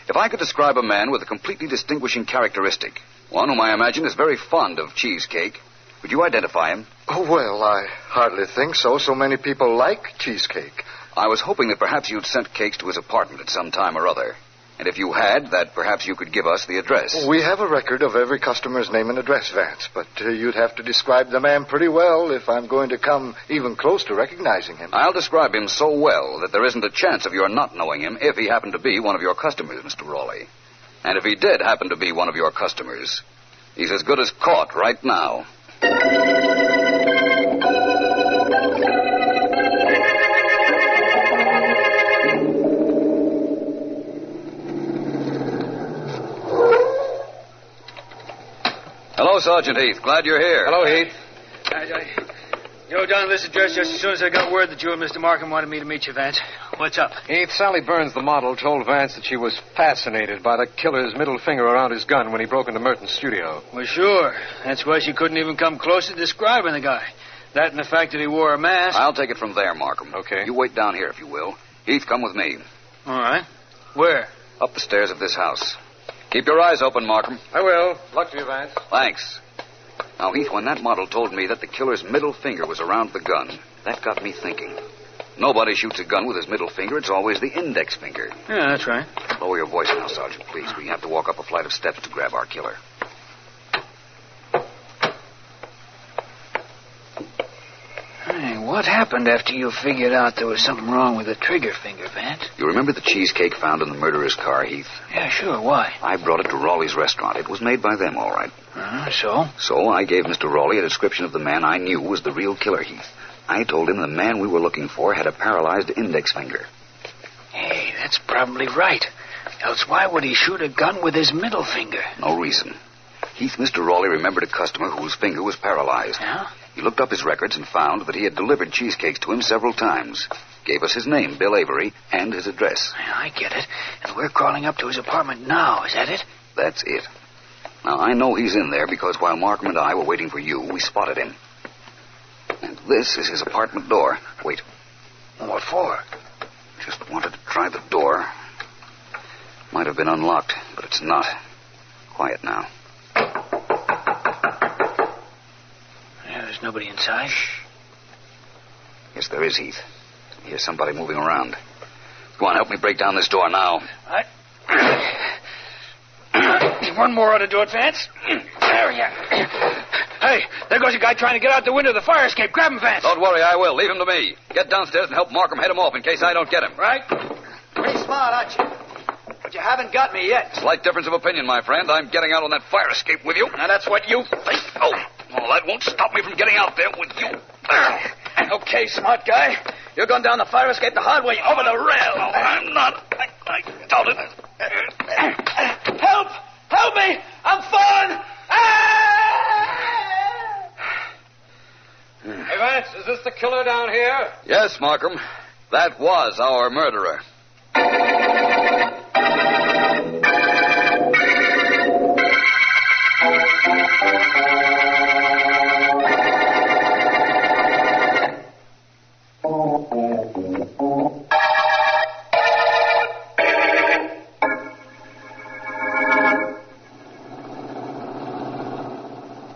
If I could describe a man with a completely distinguishing characteristic, one whom I imagine is very fond of cheesecake, would you identify him? Oh, well, I hardly think so. So many people like cheesecake. I was hoping that perhaps you'd sent cakes to his apartment at some time or other. And if you had, that perhaps you could give us the address. We have a record of every customer's name and address, Vance, but you'd have to describe the man pretty well if I'm going to come even close to recognizing him. I'll describe him so well that there isn't a chance of your not knowing him if he happened to be one of your customers, Mr. Rawley. And if he did happen to be one of your customers, he's as good as caught right now. Hello, Sergeant Heath. Glad you're here. Hello, Heath. I drove down to this address just as soon as I got word that you and Mr. Markham wanted me to meet you, Vance. What's up? Heath, Sally Burns, the model, told Vance that she was fascinated by the killer's middle finger around his gun when he broke into Merton's studio. Well, sure. That's why she couldn't even come close to describing the guy. That and the fact that he wore a mask. I'll take it from there, Markham. Okay. You wait down here, if you will. Heath, come with me. All right. Where? Up the stairs of this house. Keep your eyes open, Markham. I will. Luck to you, Vance. Thanks. Now, Heath, when that model told me that the killer's middle finger was around the gun, that got me thinking. Nobody shoots a gun with his middle finger. It's always the index finger. Yeah, that's right. Lower your voice now, Sergeant, please. We have to walk up a flight of steps to grab our killer. What happened after you figured out there was something wrong with the trigger finger, Vance? You remember the cheesecake found in the murderer's car, Heath? Yeah, sure. Why? I brought it to Rawley's restaurant. It was made by them, all right. So? So I gave Mr. Rawley a description of the man I knew was the real killer, Heath. I told him the man we were looking for had a paralyzed index finger. Hey, that's probably right. Else why would he shoot a gun with his middle finger? No reason. Heath, Mr. Rawley remembered a customer whose finger was paralyzed. Yeah? He looked up his records and found that he had delivered cheesecakes to him several times. Gave us his name, Bill Avery, and his address. Yeah, I get it. And we're crawling up to his apartment now. Is that it? That's it. Now, I know he's in there because while Markham and I were waiting for you, we spotted him. And this is his apartment door. Wait. What for? Just wanted to try the door. Might have been unlocked, but it's not. Quiet now. There's nobody inside? Shh. Yes, there is, Heath. I hear somebody moving around. Go on, help me break down this door now. One more ought to do it, Vance. There you are. Hey, there goes a guy trying to get out the window of the fire escape. Grab him, Vance. Don't worry, I will. Leave him to me. Get downstairs and help Markham head him off in case I don't get him. Right? Pretty smart, aren't you? But you haven't got me yet. Slight difference of opinion, my friend. I'm getting out on that fire escape with you. Now, that's what you think. Oh, that won't stop me from getting out there with you. Okay, smart guy. You're going down the fire escape the hard way over the rail. No, I'm not. I doubt it. Help! Help me! I'm falling! Hey, Vance, is this the killer down here? Yes, Markham. That was our murderer.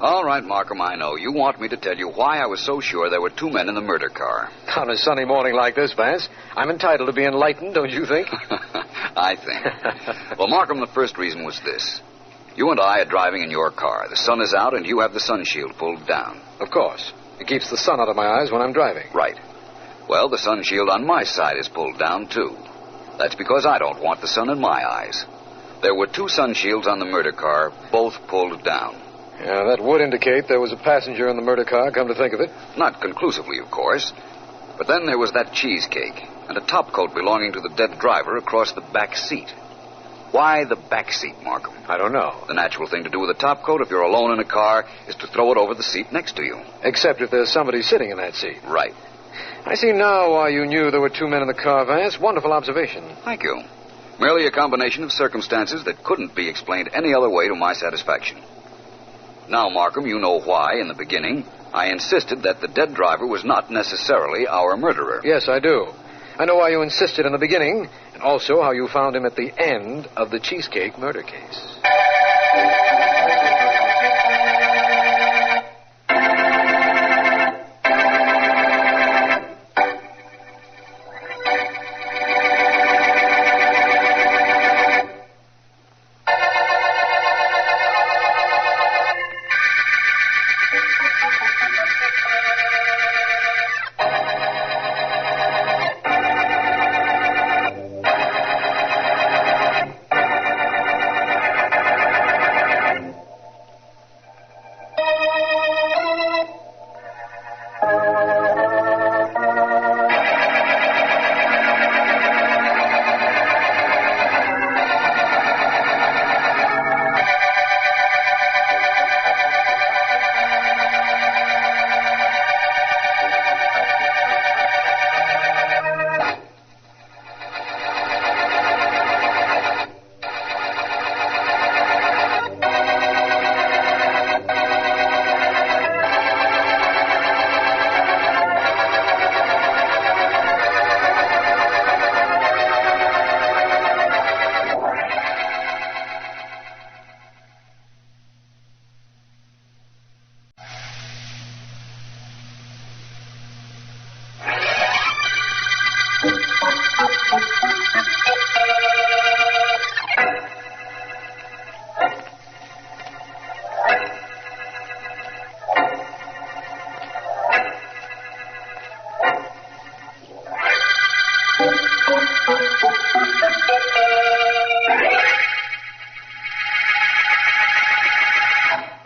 All right, Markham, I know. You want me to tell you why I was so sure there were two men in the murder car. On a sunny morning like this, Vance, I'm entitled to be enlightened, don't you think? I think. Well, Markham, the first reason was this. You and I are driving in your car. The sun is out, and you have the sun shield pulled down. Of course. It keeps the sun out of my eyes when I'm driving. Right. Well, the sun shield on my side is pulled down, too. That's because I don't want the sun in my eyes. There were two sun shields on the murder car, both pulled down. Yeah, that would indicate there was a passenger in the murder car, come to think of it. Not conclusively, of course. But then there was that cheesecake and a top coat belonging to the dead driver across the back seat. Why the back seat, Markham? I don't know. The natural thing to do with a top coat if you're alone in a car is to throw it over the seat next to you. Except if there's somebody sitting in that seat. Right. I see now why you knew there were two men in the car, Vance. Wonderful observation. Thank you. Merely a combination of circumstances that couldn't be explained any other way to my satisfaction. Now, Markham, you know why, in the beginning, I insisted that the dead driver was not necessarily our murderer. Yes, I do. I know why you insisted in the beginning, and also how you found him at the end of the cheesecake murder case.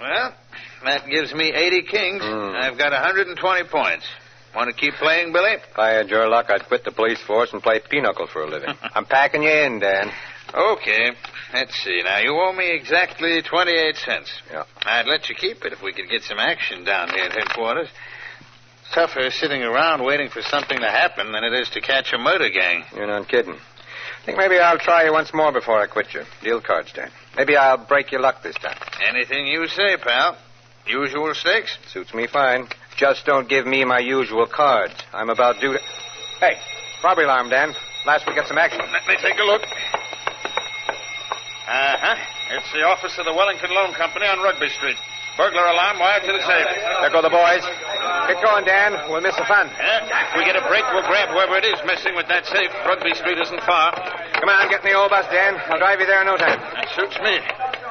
Well, that gives me 80 kings. I've got 120 points. Want to keep playing, Billy? If I had your luck, I'd quit the police force and play pinochle for a living. I'm packing you in, Dan. Okay. Let's see. Now, you owe me exactly 28 cents. Yeah. I'd let you keep it if we could get some action down here at headquarters. It's tougher sitting around waiting for something to happen than it is to catch a murder gang. You're not kidding. I think maybe I'll try you once more before I quit you. Deal cards, Dan. Maybe I'll break your luck this time. Anything you say, pal. Usual stakes? Suits me fine. Just don't give me my usual cards. I'm about due to... Hey, robbery alarm, Dan. Last we got some action. Let me take a look. Uh-huh. It's the office of the Wellington Loan Company on Rugby Street. Burglar alarm wired to the safe. There go the boys. Get going, Dan. We'll miss the fun. If we get a break, we'll grab whoever it is messing with that safe. Rugby Street isn't far. Come on, get in the old bus, Dan. I'll drive you there in no time. That suits me.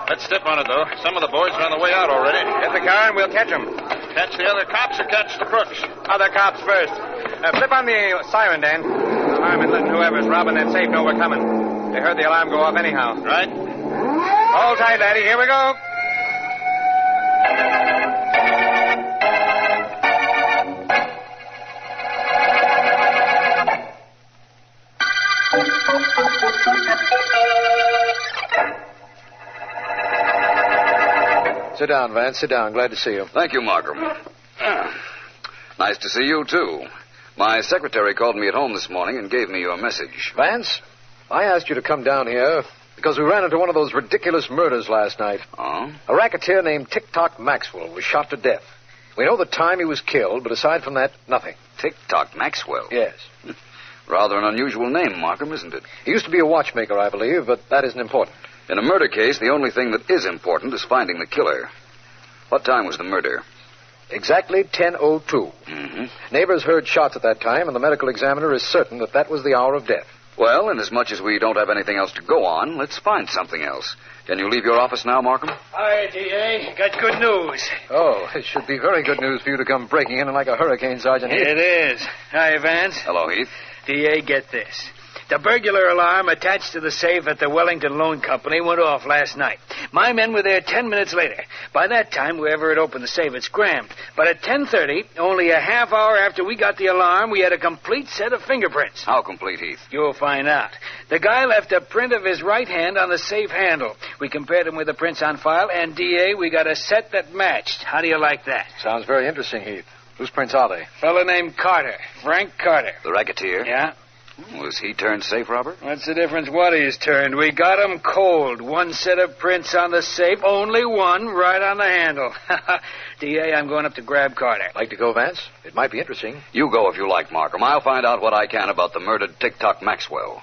Let's step on it, though. Some of the boys are on the way out already. Get the car and we'll catch them. Catch the other cops or catch the crooks? Other cops first. Flip on the siren, Dan. Alarm and letting whoever's robbing that safe know we're coming. They heard the alarm go off anyhow. Right. Hold tight, laddie. Here we go. Sit down, Vance. Sit down. Glad to see you. Thank you, Markham. Nice to see you, too. My secretary called me at home this morning and gave me your message. Vance, I asked you to come down here because we ran into one of those ridiculous murders last night. Oh? A racketeer named TOCK Maxwell was shot to death. We know the time he was killed, but aside from that, nothing. TOCK Maxwell? Yes. Rather an unusual name, Markham, isn't it? He used to be a watchmaker, I believe, but that isn't important. In a murder case, the only thing that is important is finding the killer. What time was the murder? Exactly 10:02. Mm-hmm. Neighbors heard shots at that time, and the medical examiner is certain that that was the hour of death. Well, inasmuch as we don't have anything else to go on, let's find something else. Can you leave your office now, Markham? Hi, D.A. Got good news. Oh, it should be very good news for you to come breaking in like a hurricane, Sergeant Heath. It is. Hi, Vance. Hello, Heath. D.A., get this. The burglar alarm attached to the safe at the Wellington Loan Company went off last night. My men were there 10 minutes later. By that time, whoever had opened the safe had scrammed. But at 10:30, only a half hour after we got the alarm, we had a complete set of fingerprints. How complete, Heath? You'll find out. The guy left a print of his right hand on the safe handle. We compared them with the prints on file, and, D.A., we got a set that matched. How do you like that? Sounds very interesting, Heath. Whose prints are they? Fella named Carter. Frank Carter. The racketeer? Yeah. Was he turned safe robber? What's the difference what he's turned? We got him cold. One set of prints on the safe, only one, right on the handle. D.A., I'm going up to grab Carter. Like to go, Vance? It might be interesting. You go if you like, Markham. I'll find out what I can about the murdered TOCK Maxwell.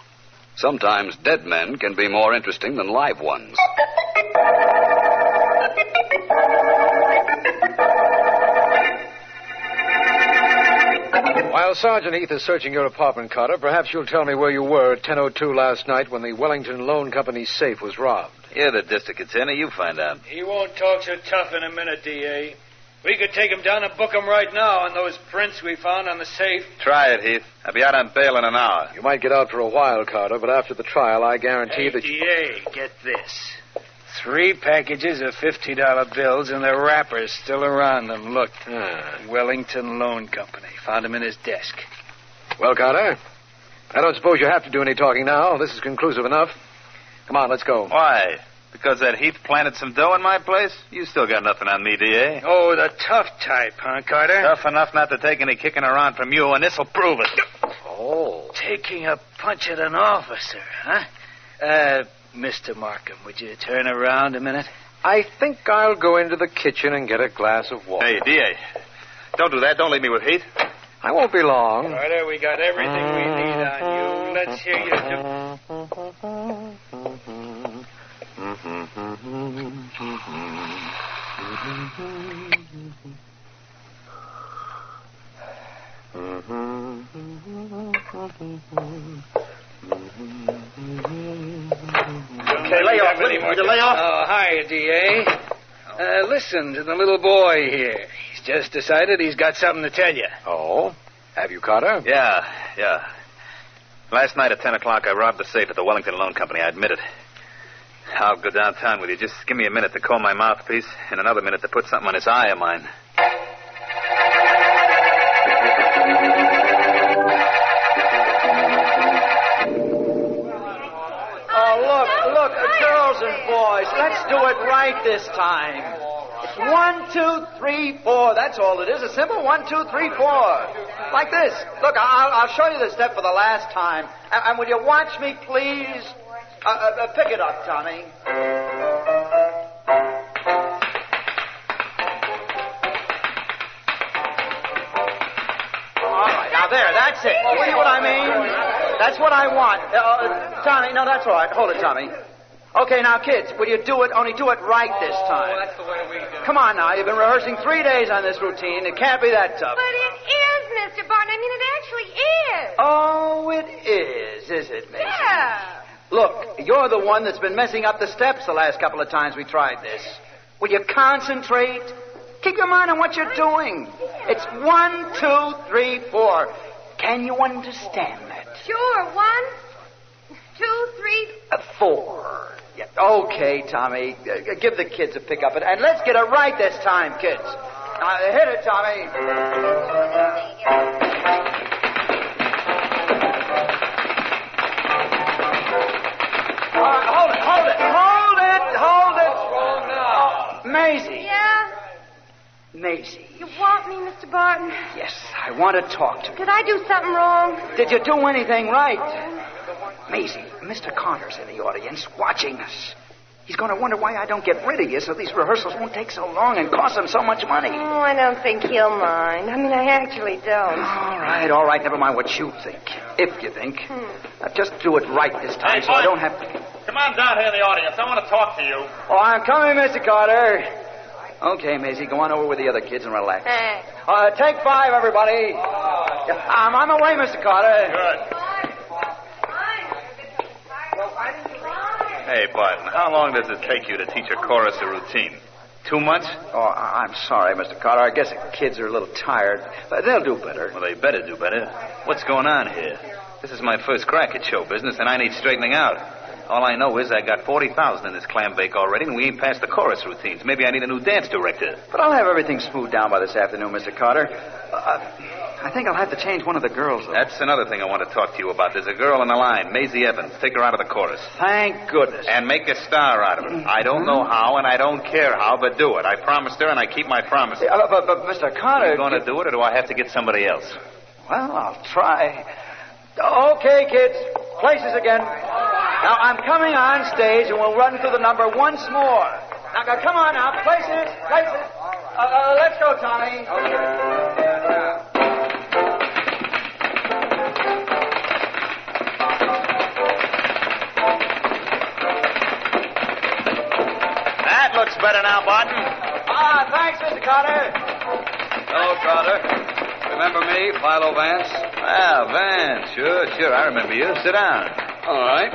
Sometimes dead men can be more interesting than live ones. While Sergeant Heath is searching your apartment, Carter, perhaps you'll tell me where you were at 10:02 last night when the Wellington Loan Company's safe was robbed. You're the district attorney. You find out. He won't talk so tough in a minute, D.A. We could take him down and book him right now on those prints we found on the safe. Try it, Heath. I'll be out on bail in an hour. You might get out for a while, Carter, but after the trial, I guarantee that you... D.A., get this. 3 packages of $50 bills and the wrappers still around them. Look, Wellington Loan Company. Found them in his desk. Well, Carter, I don't suppose you have to do any talking now. This is conclusive enough. Come on, let's go. Why? Because that Heath planted some dough in my place? You still got nothing on me, D.A. Oh, the tough type, huh, Carter? Tough enough not to take any kicking around from you, and this'll prove it. Oh. Taking a punch at an officer, huh? Mr. Markham, would you turn around a minute? I think I'll go into the kitchen and get a glass of water. Hey, D.A., don't do that. Don't leave me with Heath. I won't be long. Carter, we got everything we need on you. Let's hear you Okay, lay off. Would you lay off? Oh, hi, D.A. Listen to the little boy here. He's just decided he's got something to tell you. Oh? Have you, Carter? Yeah. Last night at 10 o'clock, I robbed the safe at the Wellington Loan Company. I admit it. I'll go downtown with you. Just give me a minute to comb my mouthpiece and another minute to put something on this eye of mine. Oh, look, girls and boys, let's do it right this time. It's 1, 2, 3, 4. That's all it is. A simple 1, 2, 3, 4. Like this. Look, I'll show you the step for the last time. And will you watch me, please? Pick it up, Tommy. All right, now there, that's it. See what I mean? That's what I want. Tommy, no, that's all right. Hold it, Tommy. Okay, now, kids, will you do it? Only do it right this time. That's the way we do it. Come on now. You've been rehearsing 3 days on this routine. It can't be that tough. But it is, Mr. Barton. I mean, it actually is. Oh, it is it, Mason? Yeah. Look, you're the one that's been messing up the steps the last couple of times we tried this. Will you concentrate? Keep your mind on what you're doing. It's 1, 2, 3, 4. Can you understand that? Sure. 1, 2, 3... 4. Yeah. Okay, Tommy. Give the kids a pick up. And let's get it right this time, kids. Hit it, Tommy. All right, hold it. What's wrong now? Maisie. Yeah? Maisie. You want me, Mr. Barton? Yes, I want to talk to you. Did I do something wrong? Did you do anything right? Maisie, Mr. Carter's in the audience watching us. He's going to wonder why I don't get rid of you so these rehearsals won't take so long and cost him so much money. Oh, I don't think he'll mind. I mean, I actually don't. All right. Never mind what you think. If you think. Just do it right this time so I don't have to... Come on down here in the audience. I want to talk to you. Oh, I'm coming, Mr. Carter. Okay, Maisie, go on over with the other kids and relax. Take 5, everybody. I'm on my way, Mr. Carter. Good. Hey, Barton, how long does it take you to teach a chorus a routine? 2 months? Oh, I'm sorry, Mr. Carter. I guess the kids are a little tired. They'll do better. Well, they better do better. What's going on here? This is my first crack at show business, and I need straightening out. All I know is I got 40,000 in this clam bake already, and we ain't past the chorus routines. Maybe I need a new dance director. But I'll have everything smoothed down by this afternoon, Mr. Carter. I think I'll have to change one of the girls, though. That's another thing I want to talk to you about. There's a girl on the line, Maisie Evans. Take her out of the chorus. Thank goodness. And make a star out of her. I don't know how, and I don't care how, but do it. I promised her, and I keep my promise. But Mr. Carter... You going to do it, or do I have to get somebody else? Well, I'll try. Okay, kids. Places again. Now, I'm coming on stage, and we'll run through the number once more. Now, come on now. Places. Let's go, Tommy. That looks better now, Barton. Thanks, Mr. Carter. Hello, Carter. Remember me, Philo Vance? Ah, Vance. Sure. I remember you. Sit down. All right.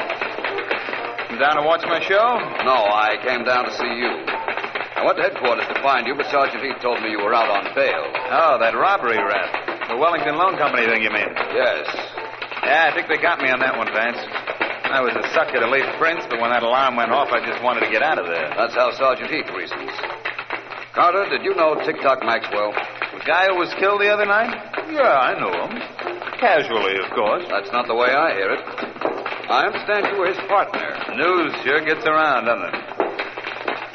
Come down to watch my show? No, I came down to see you. I went to headquarters to find you, but Sergeant Heath told me you were out on bail. Oh, that robbery rap. The Wellington Loan Company thing, you mean? Yes. Yeah, I think they got me on that one, Vance. I was a sucker to leave prints, but when that alarm went off, I just wanted to get out of there. That's how Sergeant Heath reasons. Carter, did you know TikTok Maxwell? The guy who was killed the other night? Yeah, I knew him. Casually, of course. That's not the way I hear it. I understand you were his partner. News sure gets around, doesn't it?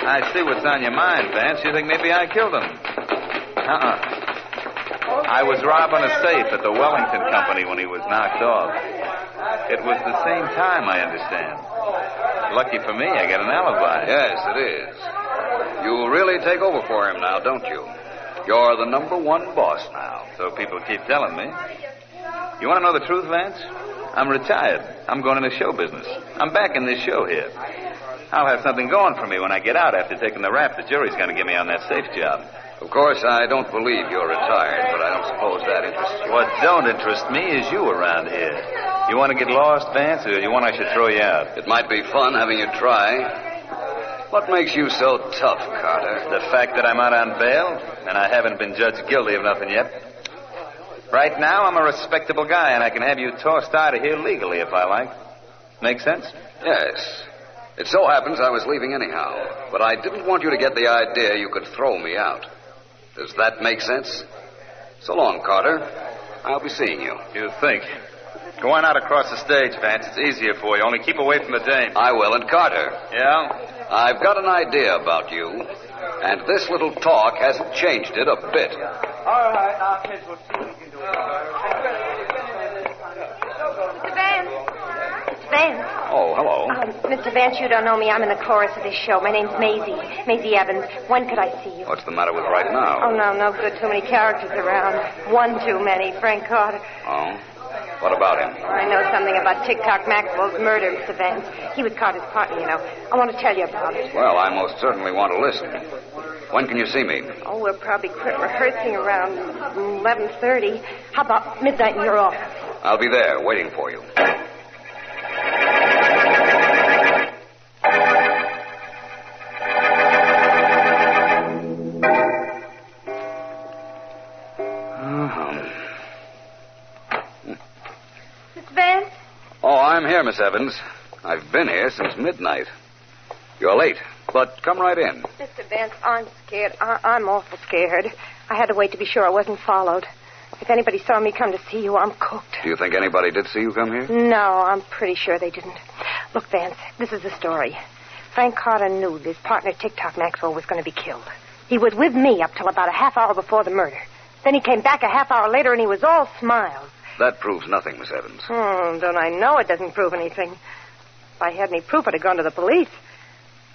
I see what's on your mind, Vance. You think maybe I killed him? I was robbing a safe at the Wellington Company when he was knocked off. It was the same time, I understand. Lucky for me, I got an alibi. Yes, it is. You really take over for him now, don't you? You're the number one boss now. So people keep telling me. You want to know the truth, Vance? I'm retired. I'm going into show business. I'm back in this show here. I'll have something going for me when I get out after taking the rap the jury's going to give me on that safe job. Of course, I don't believe you're retired, but I don't suppose that interests you. What don't interest me is you around here. You want to get lost, Vance, or you want I should throw you out? It might be fun having you try. What makes you so tough, Carter? The fact that I'm out on bail, and I haven't been judged guilty of nothing yet. Right now, I'm a respectable guy, and I can have you tossed out of here legally if I like. Make sense? Yes. It so happens I was leaving anyhow, but I didn't want you to get the idea you could throw me out. Does that make sense? So long, Carter. I'll be seeing you. You think? Go on out across the stage, Vance. It's easier for you. Only keep away from the dame. I will. And Carter. Yeah? I've got an idea about you, and this little talk hasn't changed it a bit. All right, now, kids, we'll see what we can do. Mr. Vance. Vance. Oh, hello. Mr. Vance, you don't know me. I'm in the chorus of this show. My name's Maisie. Maisie Evans. When could I see you? What's the matter with right now? Oh, no good. Too many characters around. One too many. Frank Carter. Oh? What about him? I know something about TOCK Maxwell's murder, Mr. Vance. He was Carter's partner, you know. I want to tell you about it. Well, I most certainly want to listen. When can you see me? Oh, we'll probably quit rehearsing around 11:30. How about midnight in your office? I'll be there, waiting for you. Oh, I'm here, Miss Evans. I've been here since midnight. You're late, but come right in. Mr. Vance, I'm scared. I'm awful scared. I had to wait to be sure I wasn't followed. If anybody saw me come to see you, I'm cooked. Do you think anybody did see you come here? No, I'm pretty sure they didn't. Look, Vance, this is the story. Frank Carter knew his partner, TOCK Maxwell, was going to be killed. He was with me up till about a half hour before the murder. Then he came back a half hour later, and he was all smiles. That proves nothing, Miss Evans. Don't I know it doesn't prove anything? If I had any proof, I'd have gone to the police.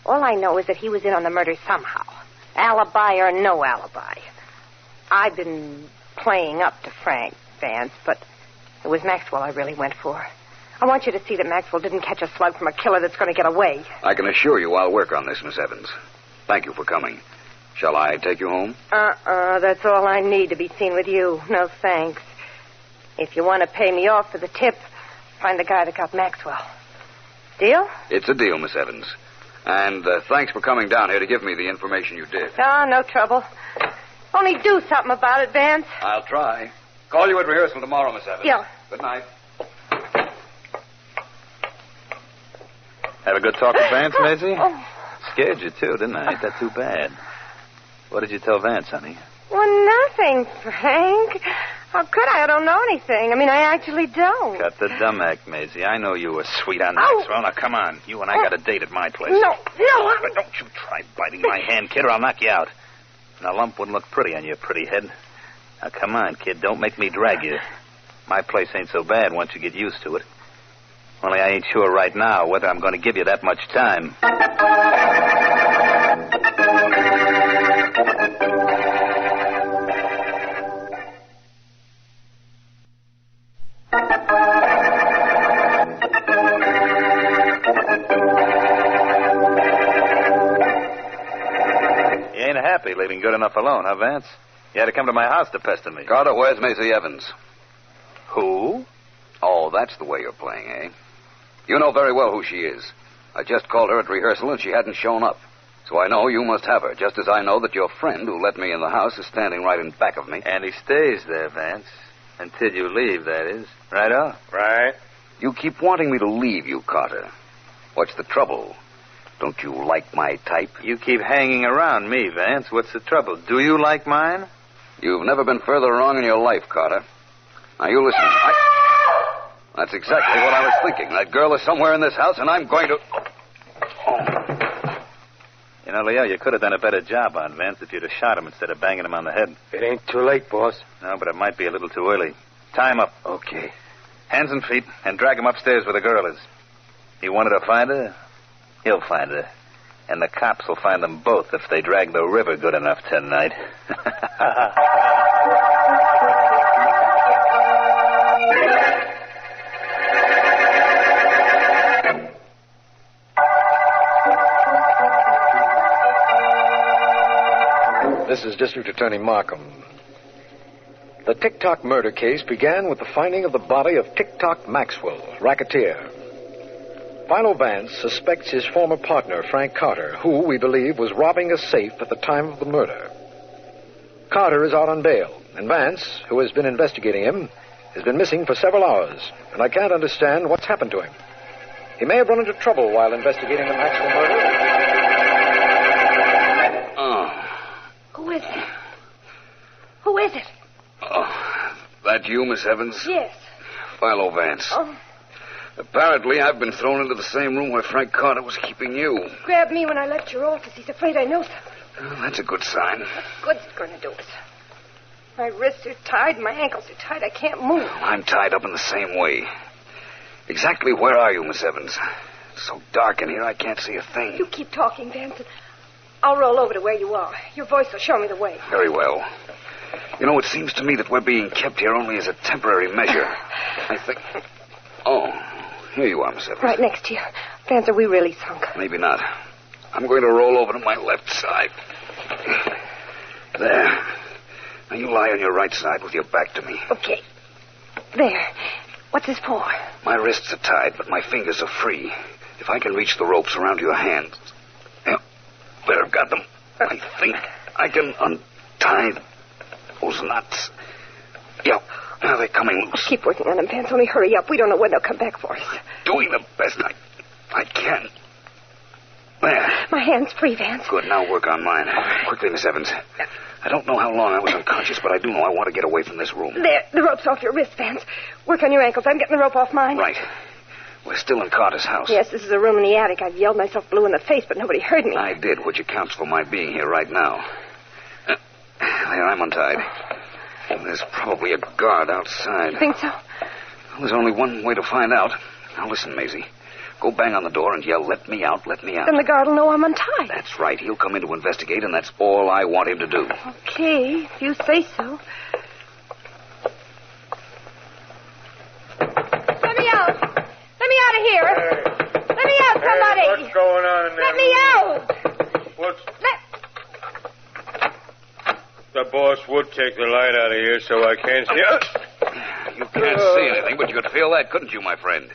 All I know is that he was in on the murder somehow. Alibi or no alibi. I've been playing up to Frank, Vance, but it was Maxwell I really went for. I want you to see that Maxwell didn't catch a slug from a killer that's going to get away. I can assure you I'll work on this, Miss Evans. Thank you for coming. Shall I take you home? That's all I need to be seen with you. No thanks. If you want to pay me off for the tip, find the guy that got Maxwell. Deal? It's a deal, Miss Evans. And thanks for coming down here to give me the information you did. No trouble. Only do something about it, Vance. I'll try. Call you at rehearsal tomorrow, Miss Evans. Yeah. Good night. Have a good talk with Vance, Maisie? Oh. Scared you, too, didn't I? Ain't that too bad? What did you tell Vance, honey? Well, nothing, Frank. How could I? I don't know anything. I mean, I actually don't. Got the dumb act, Maisie. I know you were sweet on Maxwell. Now, come on. You and I got a date at my place. No. But don't you try biting my hand, kid, or I'll knock you out. And a lump wouldn't look pretty on your pretty head. Now, come on, kid. Don't make me drag you. My place ain't so bad once you get used to it. Only I ain't sure right now whether I'm going to give you that much time. You ain't happy leaving good enough alone, huh, Vance? You had to come to my house to pester me. Carter, where's Maisie Evans? Who? Oh, that's the way you're playing, eh? You know very well who she is. I just called her at rehearsal, and she hadn't shown up. So I know you must have her, just as I know that your friend who let me in the house is standing right in back of me. And he stays there, Vance. Until you leave, that is. Right on? Right. You keep wanting me to leave you, Carter. What's the trouble? Don't you like my type? You keep hanging around me, Vance. What's the trouble? Do you like mine? You've never been further wrong in your life, Carter. Now, you listen. That's exactly what I was thinking. That girl is somewhere in this house, and I'm going to... You know, Leo, you could have done a better job on Vance if you'd have shot him instead of banging him on the head. It ain't too late, boss. No, but it might be a little too early. Tie him up. Okay. Hands and feet, and drag him upstairs where the girl is. He wanted to find her, he'll find her. And the cops will find them both if they drag the river good enough tonight. This is District Attorney Markham. The TOCK murder case began with the finding of the body of TOCK Maxwell, racketeer. Philo Vance suspects his former partner, Frank Carter, who, we believe, was robbing a safe at the time of the murder. Carter is out on bail, and Vance, who has been investigating him, has been missing for several hours, and I can't understand what's happened to him. He may have run into trouble while investigating the Maxwell murder. Who is it? Who is it? Oh, that you, Miss Evans? Yes. Philo Vance. Oh, Apparently, I've been thrown into the same room where Frank Carter was keeping you. grabbed me when I left your office. He's afraid I know something. Well, that's a good sign. What good's it going to do us? My wrists are tied, my ankles are tied. I can't move. I'm tied up in the same way. Exactly where are you, Miss Evans? It's so dark in here, I can't see a thing. You keep talking, Vance, and I'll roll over to where you are. Your voice will show me the way. Very well. You know, it seems to me that we're being kept here only as a temporary measure. I think... Oh, here you are, Miss Evans. Right next to you. Vance, are we really sunk? Maybe not. I'm going to roll over to my left side. There. Now you lie on your right side with your back to me. Okay. There. What's this for? My wrists are tied, but my fingers are free. If I can reach the ropes around your hands... Yeah, there, I've got them. I think I can untie those knots. Yeah, now they're coming loose. Keep working on them, Vance. Only hurry up. We don't know when they'll come back for us. Doing the best I can. There. My hand's free, Vance. Good, now work on mine. Quickly, Miss Evans. I don't know how long I was unconscious, but I do know I want to get away from this room. There, the rope's off your wrist, Vance. Work on your ankles. I'm getting the rope off mine. Right. We're still in Carter's house. Yes, this is a room in the attic. I've yelled myself blue in the face, but nobody heard me. I did, which accounts for my being here right now. There, I'm untied. There's probably a guard outside. You think so? Well, there's only one way to find out. Now listen, Maisie. Go bang on the door and yell, "Let me out, let me out." Then the guard will know I'm untied. That's right. He'll come in to investigate, and that's all I want him to do. Okay, if you say so. Let me out. Let me out of here. Let me out, somebody. Hey, what's going on in there? Let me out. What's... The boss would take the light out of here so I can't see... You can't see anything, but you could feel that, couldn't you, my friend?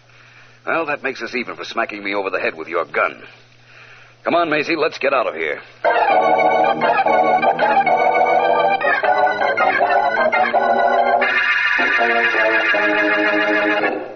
Well, that makes us even for smacking me over the head with your gun. Come on, Maisie, let's get out of here.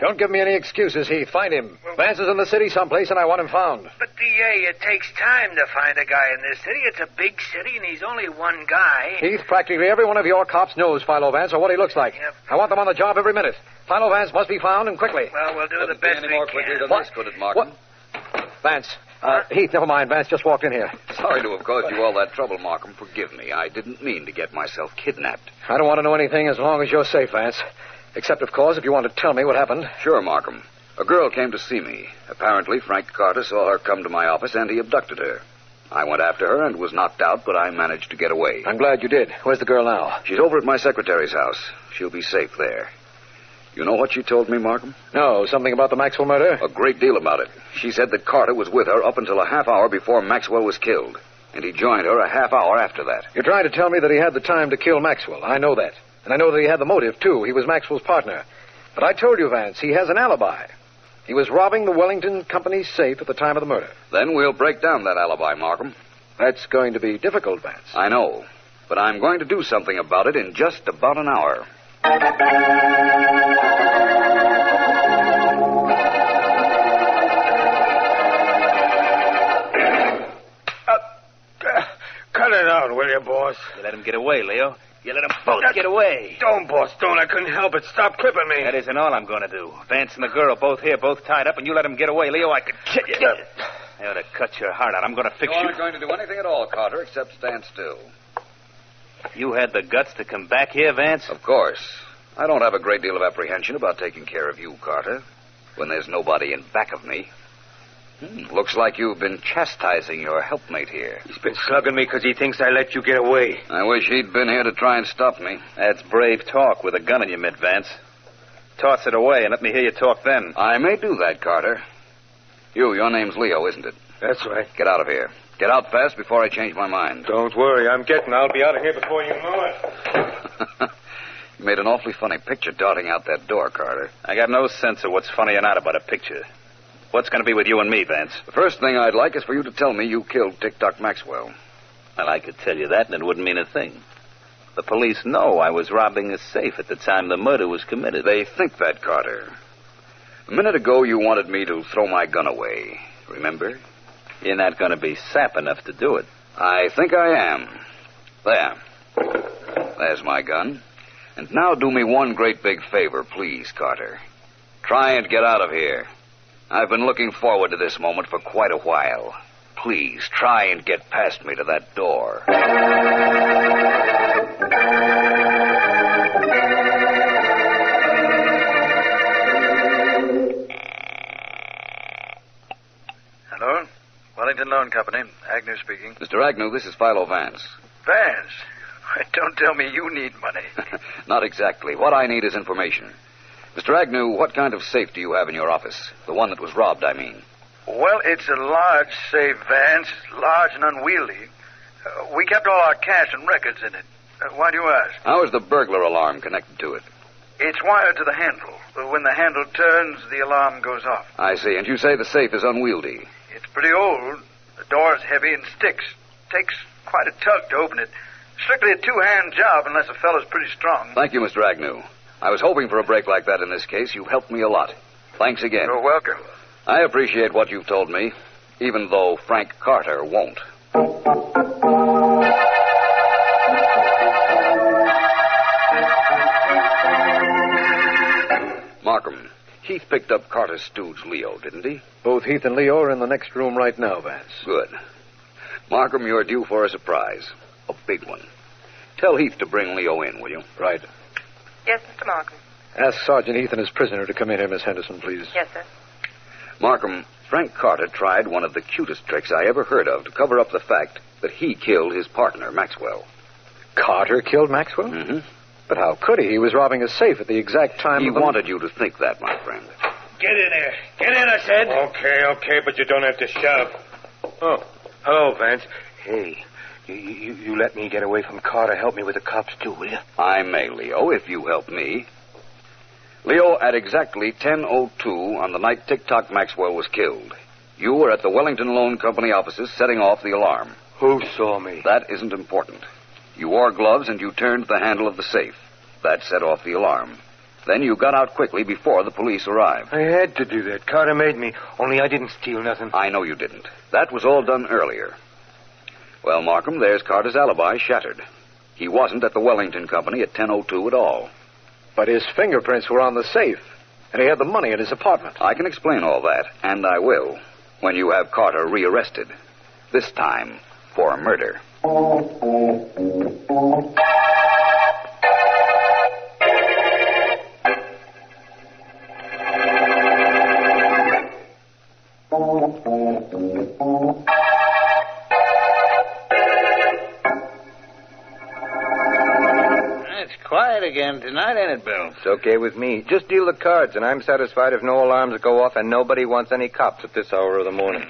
Don't give me any excuses, Heath. Find him. Vance is in the city someplace, and I want him found. But, D.A., it takes time to find a guy in this city. It's a big city, and he's only one guy. Heath, practically every one of your cops knows Philo Vance or what he looks like. Yep. I want them on the job every minute. Philo Vance must be found, and quickly. Well, we'll do the best we can. Quickly than this, could it, Markham? Vance. Heath, never mind. Vance just walked in here. Sorry to have caused you all that trouble, Markham. Forgive me. I didn't mean to get myself kidnapped. I don't want to know anything as long as you're safe, Vance. Except, of course, if you want to tell me what happened. Sure, Markham. A girl came to see me. Apparently, Frank Carter saw her come to my office, and he abducted her. I went after her and was knocked out, but I managed to get away. I'm glad you did. Where's the girl now? She's over at my secretary's house. She'll be safe there. You know what she told me, Markham? No, something about the Maxwell murder? A great deal about it. She said that Carter was with her up until a half hour before Maxwell was killed, and he joined her a half hour after that. You're trying to tell me that he had the time to kill Maxwell. I know that. And I know that he had the motive, too. He was Maxwell's partner. But I told you, Vance, he has an alibi. He was robbing the Wellington Company's safe at the time of the murder. Then we'll break down that alibi, Markham. That's going to be difficult, Vance. I know. But I'm going to do something about it in just about an hour. Cut it out, will you, boss? You let him get away, Leo. You let them both get away. Don't, boss, don't. I couldn't help it. Stop clipping me. That isn't all I'm going to do. Vance and the girl both here, both tied up, and you let them get away. Leo, I could kill you. I ought to cut your heart out. I'm going to fix you. You aren't going to do anything at all, Carter, except stand still. You had the guts to come back here, Vance? Of course. I don't have a great deal of apprehension about taking care of you, Carter, when there's nobody in back of me. Looks like you've been chastising your helpmate here. He's been slugging me because he thinks I let you get away. I wish he'd been here to try and stop me. That's brave talk with a gun in your mitt, Vance. Toss it away and let me hear you talk then. I may do that, Carter. Your name's Leo, isn't it? That's right. Get out of here. Get out fast before I change my mind. Don't worry, I'll be out of here before you know it. You made an awfully funny picture darting out that door, Carter. I got no sense of what's funny or not about a picture. What's going to be with you and me, Vance? The first thing I'd like is for you to tell me you killed TOCK Maxwell. Well, I could tell you that, and it wouldn't mean a thing. The police know I was robbing a safe at the time the murder was committed. They think that, Carter. A minute ago, you wanted me to throw my gun away. Remember? You're not going to be sap enough to do it. I think I am. There. There's my gun. And now do me one great big favor, please, Carter. Try and get out of here. I've been looking forward to this moment for quite a while. Please, try and get past me to that door. Hello? Wellington Loan Company. Agnew speaking. Mr. Agnew, this is Philo Vance. Vance? Don't tell me you need money. Not exactly. What I need is information. Mr. Agnew, what kind of safe do you have in your office? The one that was robbed, I mean. Well, it's a large safe, Vance. Large and unwieldy. We kept all our cash and records in it. Why do you ask? How is the burglar alarm connected to it? It's wired to the handle. When the handle turns, the alarm goes off. I see. And you say the safe is unwieldy. It's pretty old. The door's heavy and sticks. Takes quite a tug to open it. Strictly a two-hand job unless a fellow's pretty strong. Thank you, Mr. Agnew. I was hoping for a break like that in this case. You've helped me a lot. Thanks again. You're welcome. I appreciate what you've told me, even though Frank Carter won't. Markham, Heath picked up Carter's stooge, Leo, didn't he? Both Heath and Leo are in the next room right now, Vance. Good. Markham, you're due for a surprise. A big one. Tell Heath to bring Leo in, will you? Right. Yes, Mr. Markham. Ask Sergeant Heath and his prisoner to come in here, Miss Henderson, please. Yes, sir. Markham, Frank Carter tried one of the cutest tricks I ever heard of to cover up the fact that he killed his partner, Maxwell. Carter killed Maxwell? Mm-hmm. But how could he? He was robbing a safe at the exact time He wanted you to think that, my friend. Get in there. Get in, I said. Okay, but you don't have to shove. Oh, hello, Vance. Hey, you let me get away from Carter. Help me with the cops, too, will you? I may, Leo, if you help me. Leo, at exactly 10:02 on the night TOCK Maxwell was killed, you were at the Wellington Loan Company offices setting off the alarm. Who saw me? That isn't important. You wore gloves and you turned the handle of the safe. That set off the alarm. Then you got out quickly before the police arrived. I had to do that. Carter made me, only I didn't steal nothing. I know you didn't. That was all done earlier. Well, Markham, there's Carter's alibi shattered. He wasn't at the Wellington Company at 10:02 at all. But his fingerprints were on the safe, and he had the money in his apartment. I can explain all that, and I will, when you have Carter rearrested. This time for murder. Quiet again tonight, ain't it, Bill? It's okay with me. Just deal the cards, and I'm satisfied if no alarms go off and nobody wants any cops at this hour of the morning.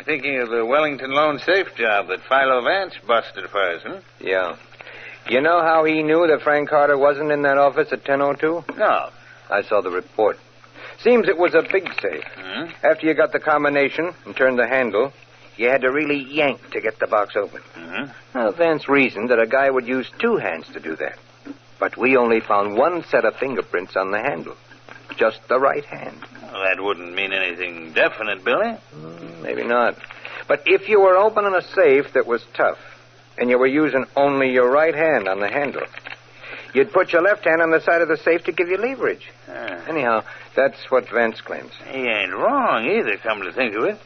Thinking of the Wellington Loan safe job that Philo Vance busted for us, huh? Yeah. You know how he knew that Frank Carter wasn't in that office at 10:02? No. I saw the report. Seems it was a big safe. Hmm? After you got the combination and turned the handle, you had to really yank to get the box open. Mm-hmm. Well, Vance reasoned that a guy would use two hands to do that. But we only found one set of fingerprints on the handle. Just the right hand. Well, that wouldn't mean anything definite, Billy. Maybe not. But if you were opening a safe that was tough, and you were using only your right hand on the handle, you'd put your left hand on the side of the safe to give you leverage. Anyhow, that's what Vance claims. He ain't wrong either, come to think of it.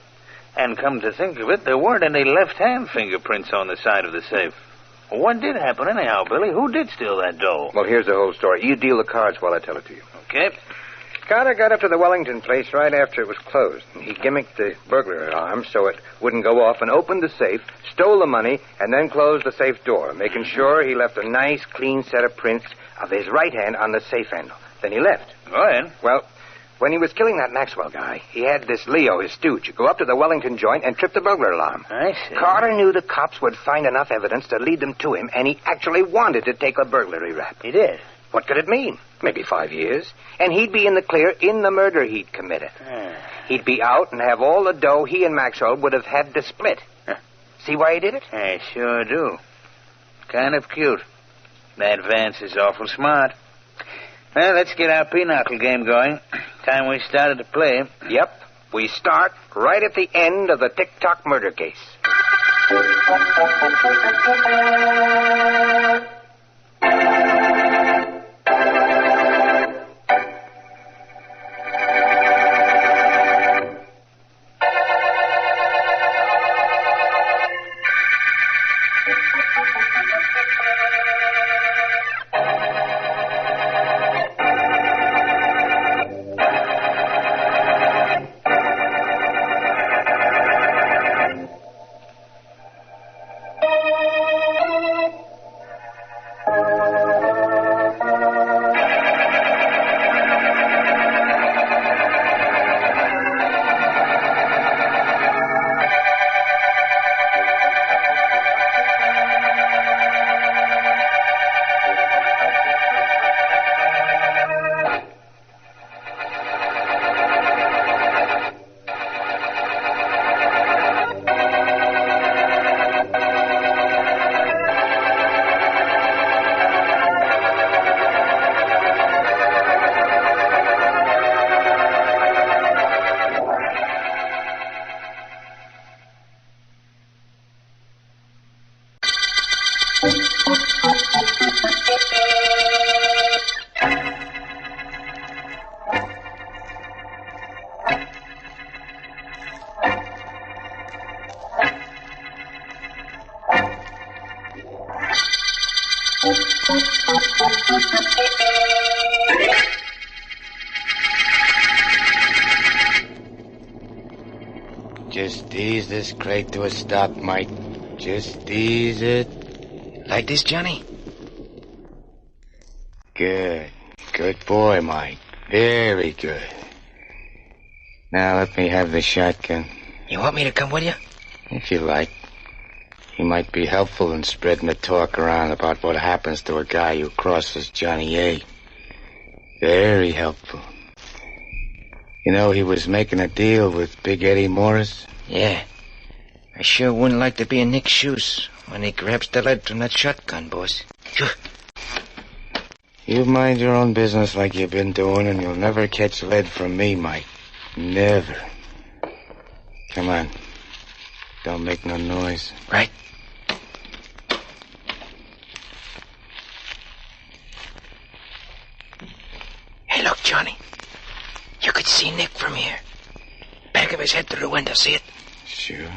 And come to think of it, there weren't any left-hand fingerprints on the side of the safe. What did happen anyhow, Billy? Who did steal that dough? Well, here's the whole story. You deal the cards while I tell it to you. Okay. Carter got up to the Wellington place right after it was closed. He gimmicked the burglar alarm so it wouldn't go off and opened the safe, stole the money, and then closed the safe door, making sure he left a nice, clean set of prints of his right hand on the safe handle. Then he left. Go ahead. Well, when he was killing that Maxwell guy, he had this Leo, his stooge, go up to the Wellington joint and trip the burglar alarm. I see. Carter knew the cops would find enough evidence to lead them to him, and he actually wanted to take a burglary rap. He did? What could it mean? Maybe 5 years. And he'd be in the clear in the murder he'd committed. He'd be out and have all the dough he and Maxwell would have had to split. See why he did it? I sure do. Kind of cute. That Vance is awful smart. Well, let's get our pinochle game going. Time we started to play. Yep. We start right at the end of the TOCK murder case. Just ease this crate to a stop, Mike. Just ease it. Like this, Johnny? Good. Good boy, Mike. Very good. Now let me have the shotgun. You want me to come with you? If you like. He might be helpful in spreading the talk around about what happens to a guy who crosses Johnny A. Very helpful. You know, he was making a deal with Big Eddie Morris? Yeah. I sure wouldn't like to be in Nick's shoes when he grabs the lead from that shotgun, boss. Phew. You mind your own business like you've been doing, and you'll never catch lead from me, Mike. Never. Come on. Don't make no noise. Right. Hey, look, Johnny. You could see Nick from here. Back of his head through the window, see it? Sure.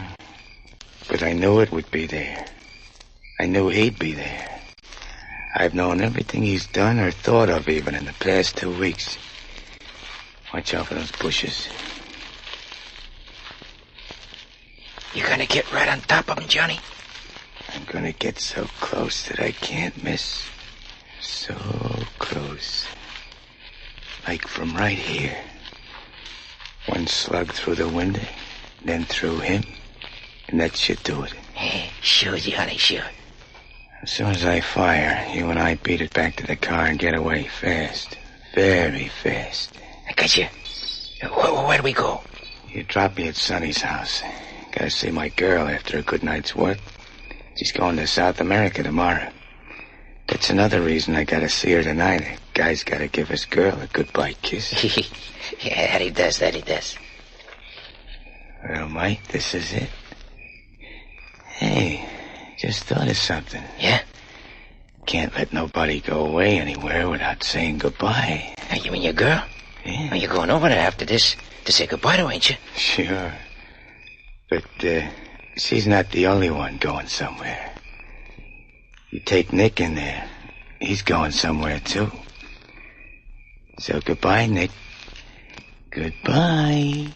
But I knew it would be there. I knew he'd be there. I've known everything he's done or thought of even in the past 2 weeks. Watch out for those bushes. You gonna get right on top of him, Johnny? I'm gonna get so close that I can't miss. So close. Like from right here. One slug through the window, then through him, and that should do it. Hey, sure, Johnny, sure. As soon as I fire, you and I beat it back to the car and get away fast. Very fast. I got you. Where do we go? You drop me at Sonny's house. Gotta see my girl after a good night's work. She's going to South America tomorrow. That's another reason I gotta see her tonight. A guy's gotta give his girl a goodbye kiss. Yeah, that he does. Well, Mike, this is it. Hey, just thought of something. Yeah? Can't let nobody go away anywhere without saying goodbye. You mean your girl? Yeah. Well, you're going over there after this to say goodbye to, ain't you? Sure. But, she's not the only one going somewhere. You take Nick in there, he's going somewhere, too. So goodbye, Nick. Goodbye.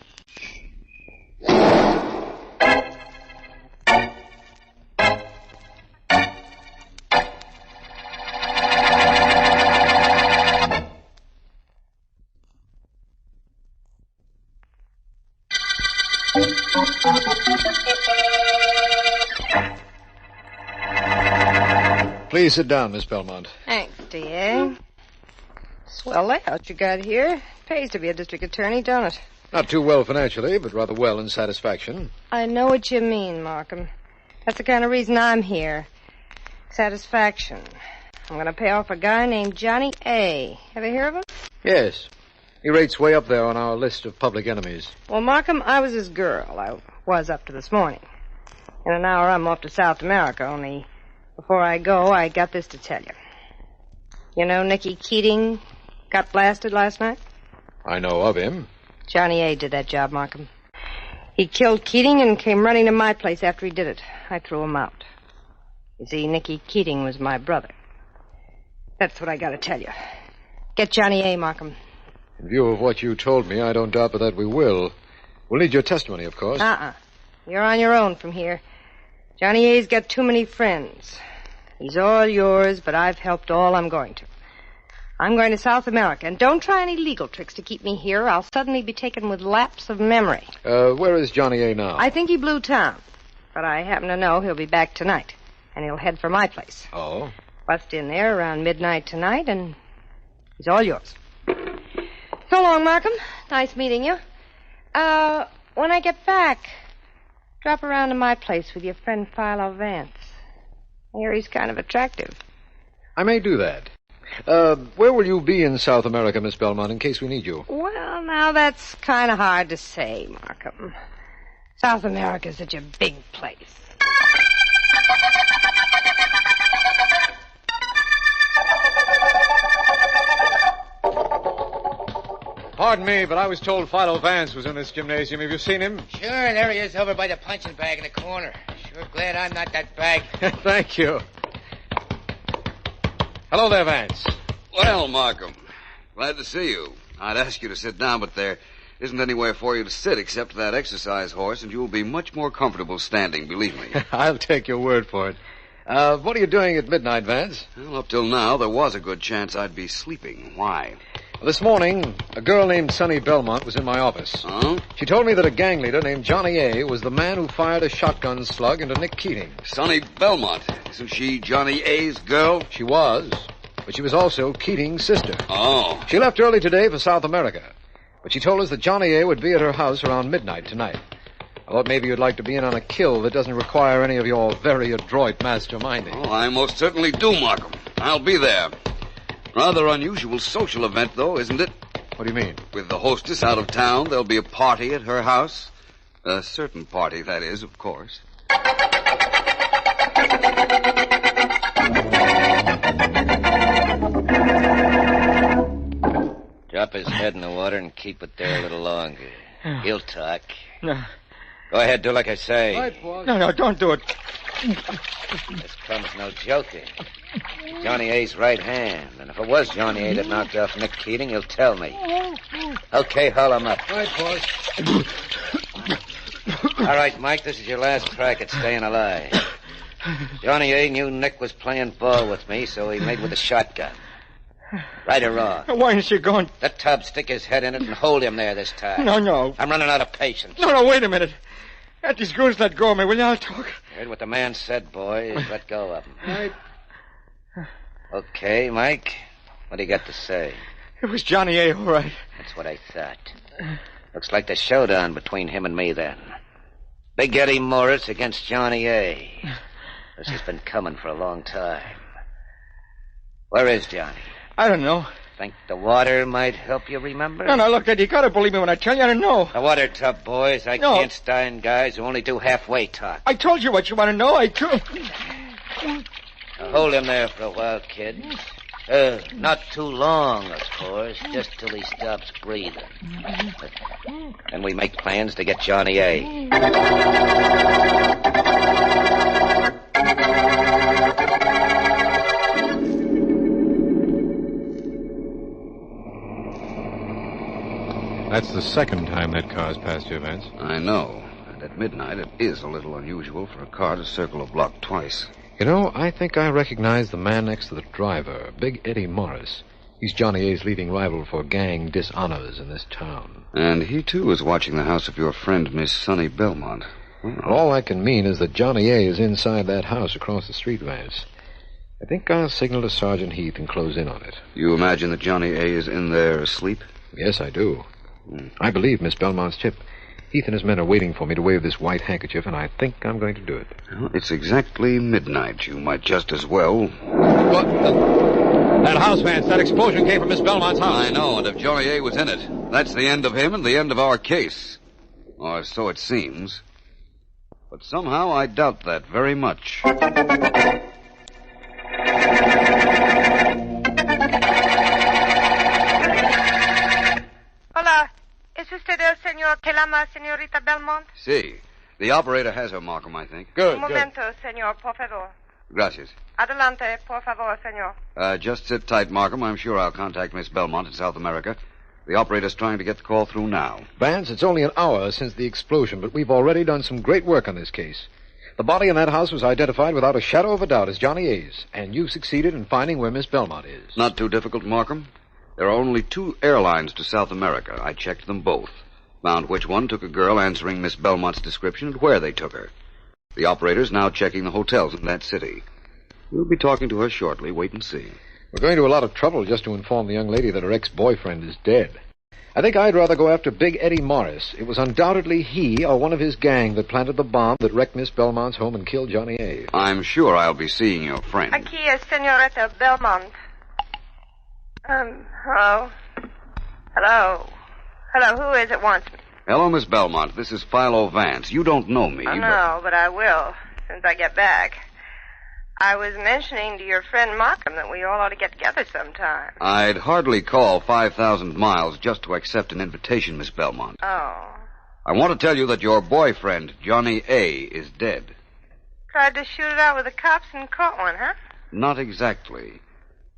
Please sit down, Miss Belmont. Thanks, dear. Swell layout you got here. Pays to be a district attorney, don't it? Not too well financially, but rather well in satisfaction. I know what you mean, Markham. That's the kind of reason I'm here. Satisfaction. I'm going to pay off a guy named Johnny A. Ever hear of him? Yes. He rates way up there on our list of public enemies. Well, Markham, I was his girl. I was up to this morning. In an hour, I'm off to South America, only before I go, I got this to tell you. You know Nicky Keating got blasted last night? I know of him. Johnny A. did that job, Markham. He killed Keating and came running to my place after he did it. I threw him out. You see, Nicky Keating was my brother. That's what I got to tell you. Get Johnny A., Markham. In view of what you told me, I don't doubt but that we will. We'll need your testimony, of course. You're on your own from here. Johnny A.'s got too many friends. He's all yours, but I've helped all I'm going to. I'm going to South America, and don't try any legal tricks to keep me here. I'll suddenly be taken with lapse of memory. Where is Johnny A. now? I think he blew town, but I happen to know he'll be back tonight, and he'll head for my place. Oh? Bust in there around midnight tonight, and he's all yours. So long, Markham. Nice meeting you. When I get back, drop around to my place with your friend Philo Vance. I hear he's kind of attractive. I may do that. Where will you be in South America, Miss Belmont, in case we need you? Well, now that's kind of hard to say, Markham. South America's such a big place. Pardon me, but I was told Philo Vance was in this gymnasium. Have you seen him? Sure, there he is over by the punching bag in the corner. Sure glad I'm not that bag. Thank you. Hello there, Vance. Well, Markham, glad to see you. I'd ask you to sit down, but there isn't anywhere for you to sit except that exercise horse, and you'll be much more comfortable standing, believe me. I'll take your word for it. What are you doing at midnight, Vance? Well, up till now, there was a good chance I'd be sleeping. Why? This morning, a girl named Sonny Belmont was in my office. Huh? She told me that a gang leader named Johnny A. was the man who fired a shotgun slug into Nick Keating. Sonny Belmont. Isn't she Johnny A.'s girl? She was, but she was also Keating's sister. Oh. She left early today for South America, but she told us that Johnny A. would be at her house around midnight tonight. I thought maybe you'd like to be in on a kill that doesn't require any of your very adroit masterminding. Oh, I most certainly do, Markham. I'll be there. Rather unusual social event, though, isn't it? What do you mean? With the hostess out of town, there'll be a party at her house. A certain party, that is, of course. Drop his head in the water and keep it there a little longer. He'll talk. No. Go ahead, do like I say. Right, boss. No, don't do it. This comes no joking. Johnny A.'s right hand. And if it was Johnny A. that knocked off Nick Keating, he'll tell me. Okay, haul him up. Right, boss. All right, Mike, this is your last crack at staying alive. Johnny A. knew Nick was playing ball with me, so he made with a shotgun. Right or wrong? Why is she going? The tub, stick his head in it and hold him there this time. No. I'm running out of patience. No, wait a minute. Let these goons let go of me, will you? I'll talk. Heard what the man said, boys. Let go of him. Right. Okay, Mike. What do you got to say? It was Johnny A., all right. That's what I thought. Looks like the showdown between him and me, then. Big Eddie Morris against Johnny A. This has been coming for a long time. Where is Johnny? I don't know. Think the water might help you remember? No, look, Eddie, you gotta believe me when I tell you I don't know. The water tub, boys. I No. can't stand guys who only do halfway talk. I told you what you want to know. Now, hold him there for a while, kid. Not too long, of course, just till he stops breathing. But then we make plans to get Johnny A. That's the second time that car's passed you, Vance. I know. And at midnight, it is a little unusual for a car to circle a block twice. You know, I think I recognize the man next to the driver, Big Eddie Morris. He's Johnny A.'s leading rival for gang dishonors in this town. And he, too, is watching the house of your friend, Miss Sonny Belmont. Well, all I can mean is that Johnny A. is inside that house across the street, Vance. I think I'll signal to Sergeant Heath and close in on it. You imagine that Johnny A. is in there asleep? Yes, I do. I believe Miss Belmont's tip. Heath and his men are waiting for me to wave this white handkerchief, and I think I'm going to do it. Well, it's exactly midnight. You might just as well. That house, Vance, that explosion came from Miss Belmont's house. I know, and if Johnny A. was in it, that's the end of him and the end of our case. Or so it seems. But somehow I doubt that very much. Hola. ¿Es usted el señor que llama señorita Belmont? See, the operator has her, Markham, I think. Un momento, señor, por favor. Gracias. Adelante, por favor, señor. Just sit tight, Markham. I'm sure I'll contact Miss Belmont in South America. The operator's trying to get the call through now. Vance, it's only an hour since the explosion, but we've already done some great work on this case. The body in that house was identified without a shadow of a doubt as Johnny A.'s, and you succeeded in finding where Miss Belmont is. Not too difficult, Markham. There are only 2 airlines to South America. I checked them both. Found which one took a girl answering Miss Belmont's description and where they took her. The operator's now checking the hotels in that city. We'll be talking to her shortly. Wait and see. We're going to a lot of trouble just to inform the young lady that her ex-boyfriend is dead. I think I'd rather go after Big Eddie Morris. It was undoubtedly he or one of his gang that planted the bomb that wrecked Miss Belmont's home and killed Johnny A. I'm sure I'll be seeing your friend. Aquí es señorita Belmont. Hello? Hello? Hello, who is it wants me? Hello, Miss Belmont. This is Philo Vance. You don't know me. No, but I will, since I get back. I was mentioning to your friend Markham that we all ought to get together sometime. I'd hardly call 5,000 miles just to accept an invitation, Miss Belmont. Oh. I want to tell you that your boyfriend, Johnny A., is dead. Tried to shoot it out with the cops and caught one, huh? Not exactly.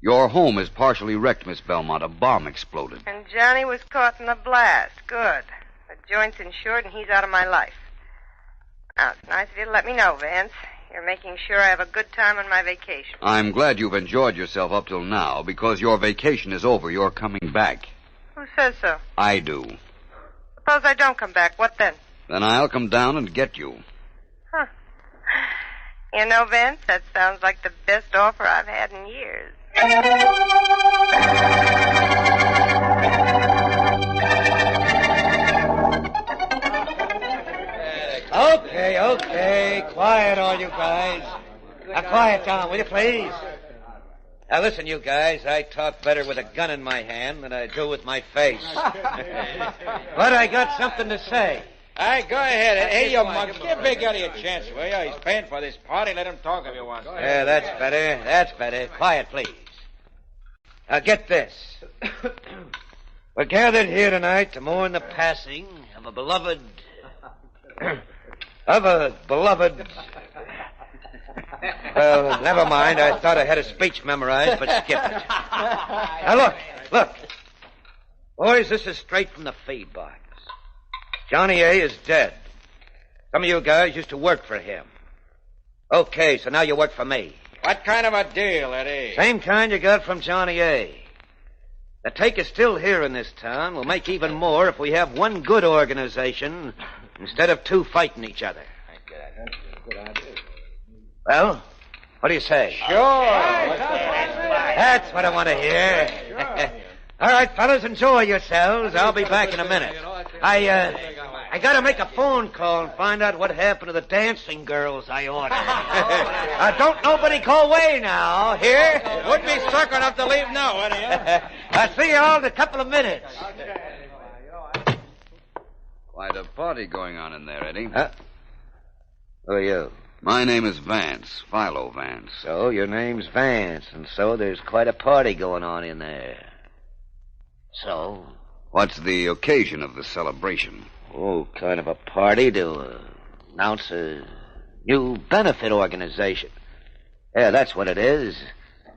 Your home is partially wrecked, Miss Belmont. A bomb exploded. And Johnny was caught in the blast. Good. The joint's insured and he's out of my life. Now, it's nice of you to let me know, Vance. You're making sure I have a good time on my vacation. I'm glad you've enjoyed yourself up till now, because your vacation is over. You're coming back. Who says so? I do. Suppose I don't come back. What then? Then I'll come down and get you. Huh. You know, Vance, that sounds like the best offer I've had in years. Okay. Quiet, all you guys. Now, quiet down, will you, please? Now, listen, you guys. I talk better with a gun in my hand than I do with my face. But I got something to say. All right, go ahead. Hey, you mugs, give Big Eddie a chance, will you? He's paying for this party. Let him talk if he wants. Yeah, that's better. That's better. Quiet, please. Now, get this. We're gathered here tonight to mourn the passing of a beloved... Well, never mind. I thought I had a speech memorized, but skip it. Now, look. Boys, this is straight from the feed box. Johnny A. is dead. Some of you guys used to work for him. Okay, so now you work for me. What kind of a deal, Eddie? Same kind you got from Johnny A. The take is still here in this town. We'll make even more if we have one good organization instead of 2 fighting each other. Well, what do you say? Sure. That's what I want to hear. All right, fellas, enjoy yourselves. I'll be back in a minute. I got to make a phone call and find out what happened to the dancing girls I ordered. Don't nobody call away now. Here? Wouldn't be stuck enough to leave now, Eddie. I'll see you all in a couple of minutes. Quite a party going on in there, Eddie. Who are you? My name is Vance, Philo Vance. So your name's Vance, and so there's quite a party going on in there. So? What's the occasion of the celebration? Oh, kind of a party to announce a new benefit organization. Yeah, that's what it is.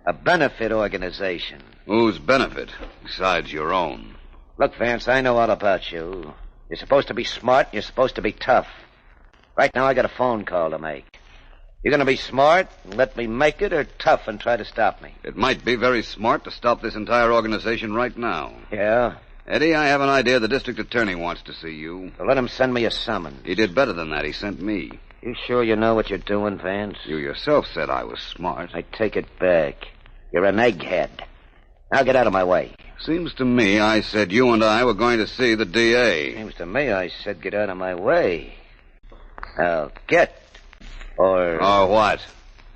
A benefit organization. Whose benefit, besides your own? Look, Vance, I know all about you. You're supposed to be smart, and you're supposed to be tough. Right now, I got a phone call to make. You're going to be smart and let me make it, or tough and try to stop me? It might be very smart to stop this entire organization right now. Yeah? Eddie, I have an idea the district attorney wants to see you. Well, let him send me a summons. He did better than that. He sent me. You sure you know what you're doing, Vance? You yourself said I was smart. I take it back. You're an egghead. Now get out of my way. Seems to me I said you and I were going to see the DA. Seems to me I said get out of my way. Now get. Or what?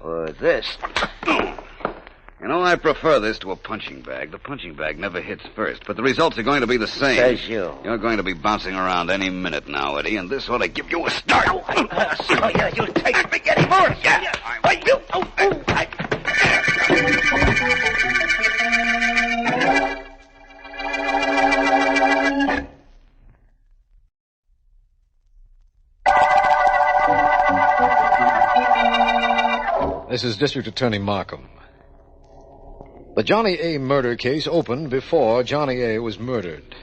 Or this. You know, I prefer this to a punching bag. The punching bag never hits first, but the results are going to be the same. Says you. You're going to be bouncing around any minute now, Eddie, and this ought to give you a start. Oh, yeah, you take it, Big Eddie Morris. Yeah. This is District Attorney Markham. The Johnny A. murder case opened before Johnny A. was murdered.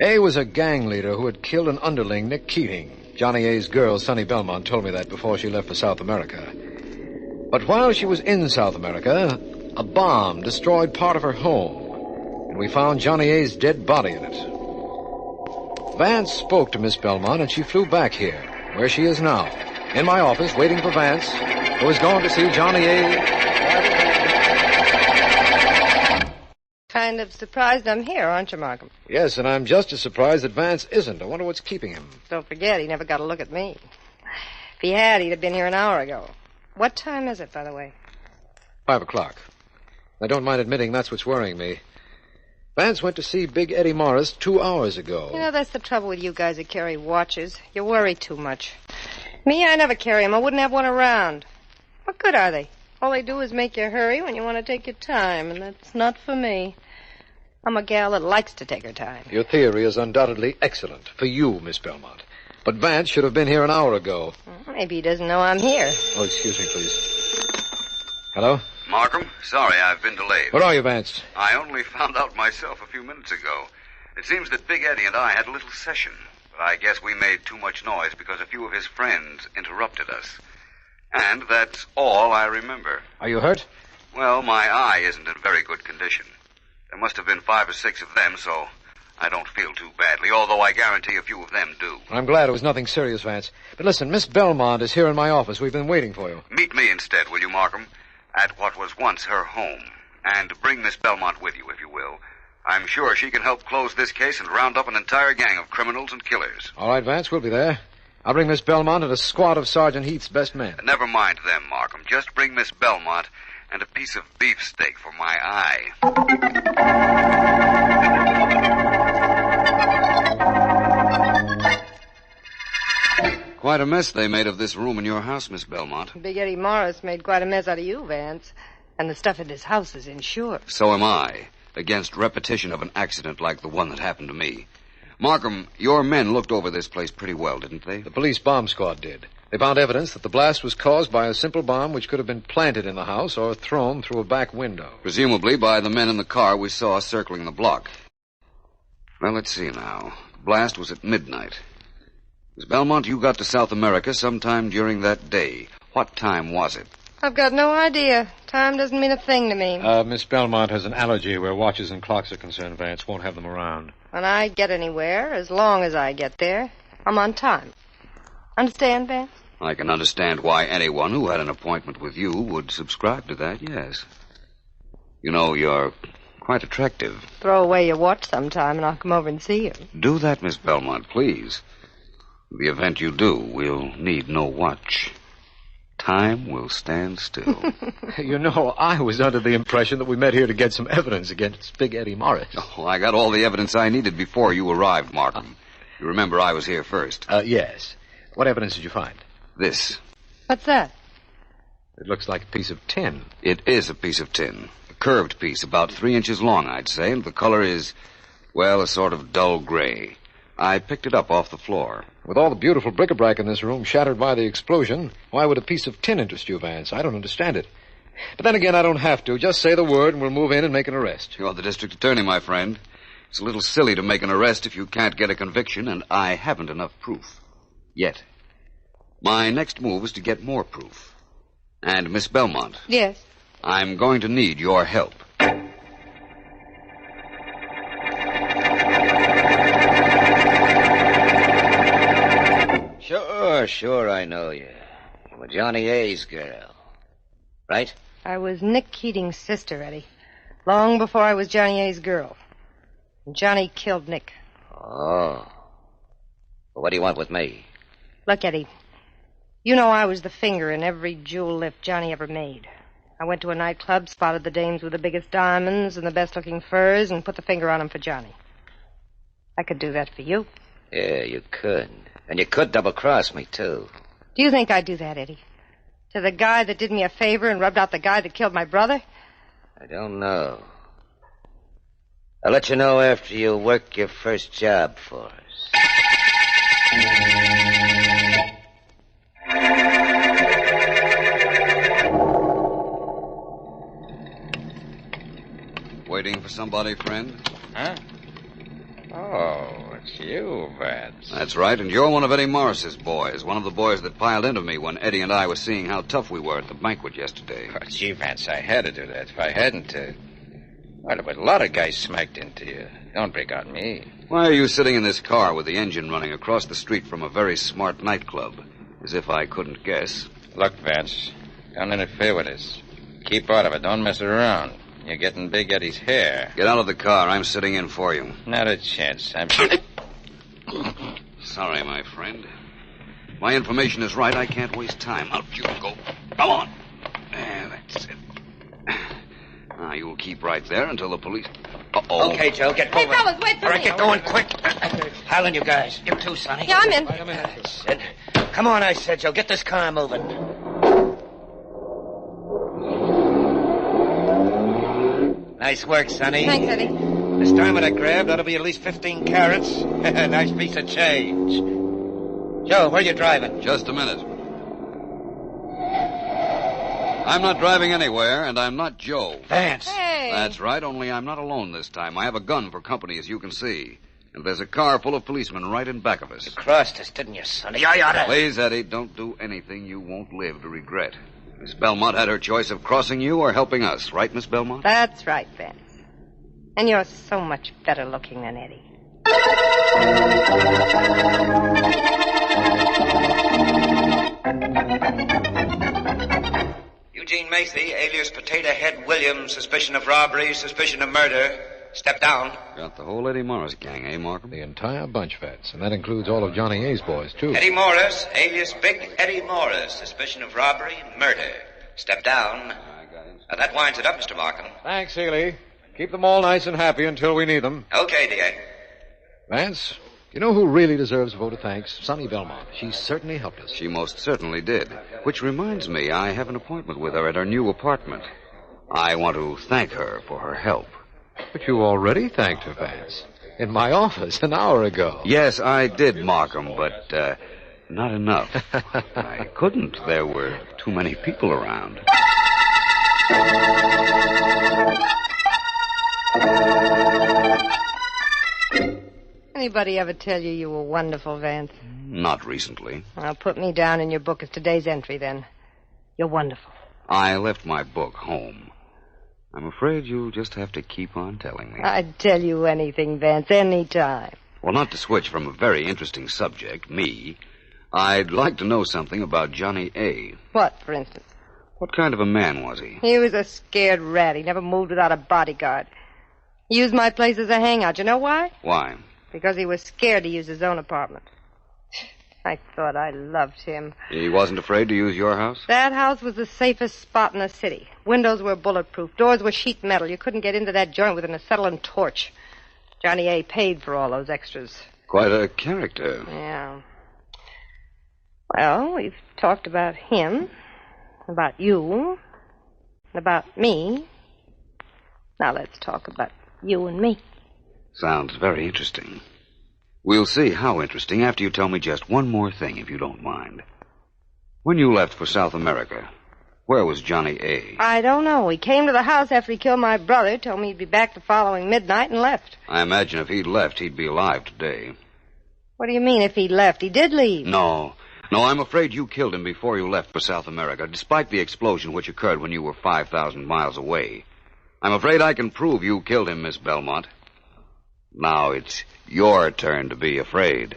A. was a gang leader who had killed an underling, Nick Keating. Johnny A.'s girl, Sonny Belmont, told me that before she left for South America. But while she was in South America, a bomb destroyed part of her home, and we found Johnny A.'s dead body in it. Vance spoke to Miss Belmont, and she flew back here, where she is now, in my office, waiting for Vance, who is going to see Johnny A. Kind of surprised I'm here, aren't you, Markham? Yes, and I'm just as surprised that Vance isn't. I wonder what's keeping him. Don't forget, he never got a look at me. If he had, he'd have been here an hour ago. What time is it, by the way? 5 o'clock. I don't mind admitting that's what's worrying me. Vance went to see Big Eddie Morris 2 hours ago. You know, that's the trouble with you guys that carry watches. You worry too much. Me, I never carry them. I wouldn't have one around. What good are they? All they do is make you hurry when you want to take your time, and that's not for me. I'm a gal that likes to take her time. Your theory is undoubtedly excellent. For you, Miss Belmont. But Vance should have been here an hour ago. Well, maybe he doesn't know I'm here. Oh, excuse me, please. Hello? Markham, sorry I've been delayed. Where are you, Vance? I only found out myself a few minutes ago. It seems that Big Eddie and I had a little session, but I guess we made too much noise because a few of his friends interrupted us. And that's all I remember. Are you hurt? Well, my eye isn't in very good condition. There must have been 5 or 6 of them, so I don't feel too badly, although I guarantee a few of them do. I'm glad it was nothing serious, Vance. But listen, Miss Belmont is here in my office. We've been waiting for you. Meet me instead, will you, Markham? At what was once her home. And bring Miss Belmont with you, if you will. I'm sure she can help close this case and round up an entire gang of criminals and killers. All right, Vance, we'll be there. I'll bring Miss Belmont and a squad of Sergeant Heath's best men. Never mind them, Markham. Just bring Miss Belmont and a piece of beefsteak for my eye. Quite a mess they made of this room in your house, Miss Belmont. Big Eddie Morris made quite a mess out of you, Vance. And the stuff in his house is insured. So am I, against repetition of an accident like the one that happened to me. Markham, your men looked over this place pretty well, didn't they? The police bomb squad did. They found evidence that the blast was caused by a simple bomb which could have been planted in the house or thrown through a back window. Presumably by the men in the car we saw circling the block. Well, let's see now. The blast was at midnight. Miss Belmont, you got to South America sometime during that day. What time was it? I've got no idea. Time doesn't mean a thing to me. Miss Belmont has an allergy where watches and clocks are concerned, Vance. Won't have them around. When I get anywhere, as long as I get there, I'm on time. Understand, Vance? I can understand why anyone who had an appointment with you would subscribe to that, yes. You know, you're quite attractive. Throw away your watch sometime and I'll come over and see you. Do that, Miss Belmont, please. In the event you do, we'll need no watch. Time will stand still. You know, I was under the impression that we met here to get some evidence against Big Eddie Morris. Oh, I got all the evidence I needed before you arrived, Markham. You remember I was here first. Yes. What evidence did you find? This. What's that? It looks like a piece of tin. It is a piece of tin. A curved piece, about 3 inches long, I'd say, and the color is, well, a sort of dull gray. I picked it up off the floor. With all the beautiful bric-a-brac in this room shattered by the explosion, why would a piece of tin interest you, Vance? I don't understand it. But then again, I don't have to. Just say the word and we'll move in and make an arrest. You're the district attorney, my friend. It's a little silly to make an arrest if you can't get a conviction, and I haven't enough proof. Yet. My next move is to get more proof. And, Miss Belmont. Yes? I'm going to need your help. Sure, I know you. You were Johnny A.'s girl. Right? I was Nick Keating's sister, Eddie. Long before I was Johnny A.'s girl. And Johnny killed Nick. Oh. Well, what do you want with me? Look, Eddie, you know I was the finger in every jewel lift Johnny ever made. I went to a nightclub, spotted the dames with the biggest diamonds and the best-looking furs, and put the finger on them for Johnny. I could do that for you. Yeah, you could. And you could double-cross me, too. Do you think I'd do that, Eddie? To the guy that did me a favor and rubbed out the guy that killed my brother? I don't know. I'll let you know after you work your first job for us. Waiting for somebody, friend? Huh? Oh, it's you, Vance. That's right, and you're one of Eddie Morris's boys. One of the boys that piled into me when Eddie and I were seeing how tough we were at the banquet yesterday. Oh, gee, Vance, I had to do that. If I hadn't, well, but a lot of guys smacked into you. Don't break on me. Why are you sitting in this car with the engine running across the street from a very smart nightclub? As if I couldn't guess. Look, Vance, don't interfere with this. Keep out of it. Don't mess around. You're getting Big Eddie's hair. Get out of the car. I'm sitting in for you. Not a chance. I'm... Sorry, my friend. My information is right. I can't waste time. Out you go. Come on. That's it. Now, you'll keep right there until the police... Uh-oh. Okay, Joe, get Hey, moving. fellas, wait for All me. right, get going quick. Howlin', you guys. You too, Sonny. Yeah, I'm in. Wait a minute. I said. Come on, I said, Joe. Get this car moving. Nice work, Sonny. Thanks, Eddie. This diamond I grabbed ought to be at least 15 carats. Nice piece of change. Joe, where are you driving? Just a minute. I'm not driving anywhere, and I'm not Joe. Vance. Hey. That's right, only I'm not alone this time. I have a gun for company, as you can see. And there's a car full of policemen right in back of us. You crossed us, didn't you, Sonny? I oughta... Please, Eddie, don't do anything you won't live to regret. Miss Belmont had her choice of crossing you or helping us, right, Miss Belmont? That's right, Vance. And you're so much better looking than Eddie. Eugene Macy, alias Potato Head Williams, suspicion of robbery, suspicion of murder. Step down. Got the whole Eddie Morris gang, eh, Markham? The entire bunch, Vance, and that includes all of Johnny A's boys, too. Eddie Morris, alias Big Eddie Morris, suspicion of robbery and murder. Step down. That winds it up, Mr. Markham. Thanks, Healy. Keep them all nice and happy until we need them. Okay, DA. Vance, you know who really deserves a vote of thanks? Sonny Belmont. She certainly helped us. She most certainly did. Which reminds me, I have an appointment with her at her new apartment. I want to thank her for her help. But you already thanked her, Vance. In my office an hour ago. Yes, I did, Markham, but not enough. I couldn't. There were too many people around. Anybody ever tell you were wonderful, Vance? Not recently. Well, put me down in your book as today's entry, then. You're wonderful. I left my book home. I'm afraid you'll just have to keep on telling me. I'd tell you anything, Vance, any time. Well, not to switch from a very interesting subject, me, I'd like to know something about Johnny A. What, for instance? What kind of a man was he? He was a scared rat. He never moved without a bodyguard. He used my place as a hangout. You know why? Why? Because he was scared to use his own apartment. I thought I loved him. He wasn't afraid to use your house? That house was the safest spot in the city. Windows were bulletproof. Doors were sheet metal. You couldn't get into that joint with an acetylene torch. Johnny A. paid for all those extras. Quite a character. Yeah. Well, we've talked about him, about you, about me. Now let's talk about you and me. Sounds very interesting. We'll see how interesting after you tell me just one more thing, if you don't mind. When you left for South America, where was Johnny A? I don't know. He came to the house after he killed my brother, told me he'd be back the following midnight, and left. I imagine if he'd left, he'd be alive today. What do you mean, if he left? He did leave. No, I'm afraid you killed him before you left for South America, despite the explosion which occurred when you were 5,000 miles away. I'm afraid I can prove you killed him, Miss Belmont. Now it's your turn to be afraid.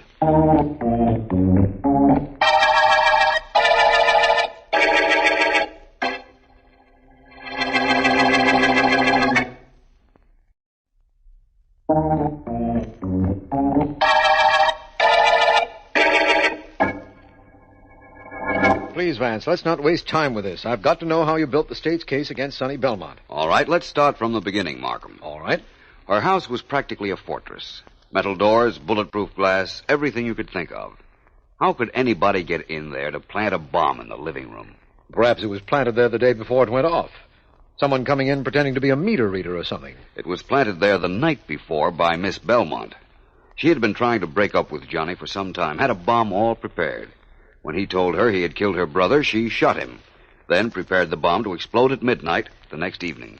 Please, Vance, let's not waste time with this. I've got to know how you built the state's case against Sonny Belmont. All right, let's start from the beginning, Markham. All right. Her house was practically a fortress. Metal doors, bulletproof glass, everything you could think of. How could anybody get in there to plant a bomb in the living room? Perhaps it was planted there the day before it went off. Someone coming in pretending to be a meter reader or something. It was planted there the night before by Miss Belmont. She had been trying to break up with Johnny for some time, had a bomb all prepared. When he told her he had killed her brother, she shot him, then prepared the bomb to explode at midnight the next evening.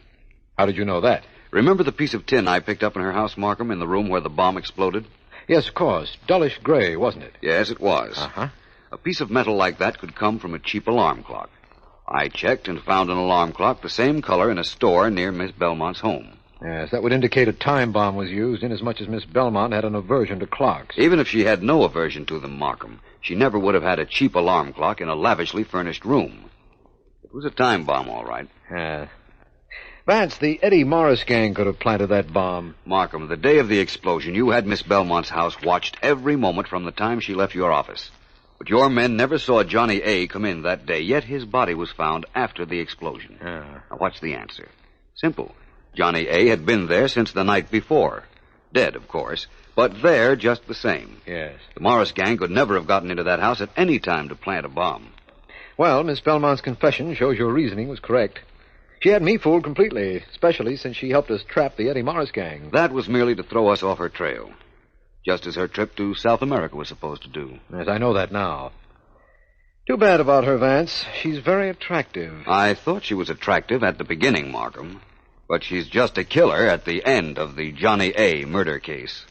How did you know that? Remember the piece of tin I picked up in her house, Markham, in the room where the bomb exploded? Yes, of course. Dullish gray, wasn't it? Yes, it was. Uh-huh. A piece of metal like that could come from a cheap alarm clock. I checked and found an alarm clock the same color in a store near Miss Belmont's home. Yes, that would indicate a time bomb was used, inasmuch as Miss Belmont had an aversion to clocks. Even if she had no aversion to them, Markham, she never would have had a cheap alarm clock in a lavishly furnished room. It was a time bomb, all right. Vance, the Eddie Morris gang could have planted that bomb. Markham, the day of the explosion, you had Miss Belmont's house watched every moment from the time she left your office. But your men never saw Johnny A. come in that day, yet his body was found after the explosion. Now, what's the answer? Simple. Johnny A. had been there since the night before. Dead, of course, but there just the same. Yes. The Morris gang could never have gotten into that house at any time to plant a bomb. Well, Miss Belmont's confession shows your reasoning was correct. She had me fooled completely, especially since she helped us trap the Eddie Morris gang. That was merely to throw us off her trail, just as her trip to South America was supposed to do. Yes, I know that now. Too bad about her, Vance. She's very attractive. I thought she was attractive at the beginning, Markham. But she's just a killer at the end of the Johnny A. murder case.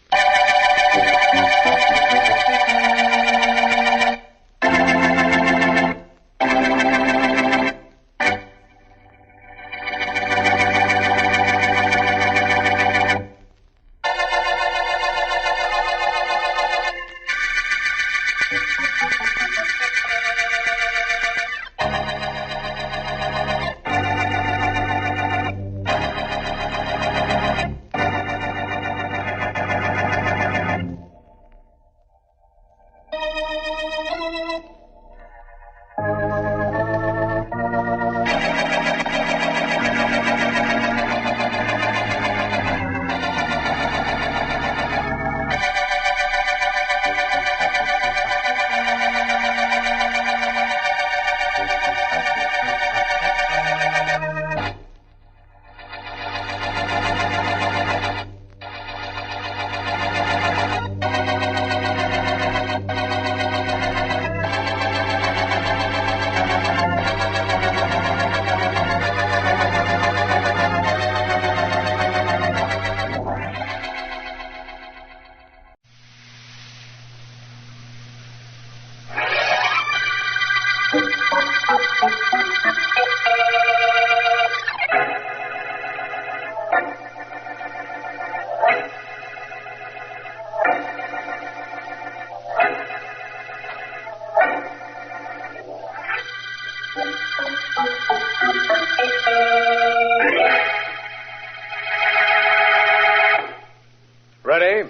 Ready?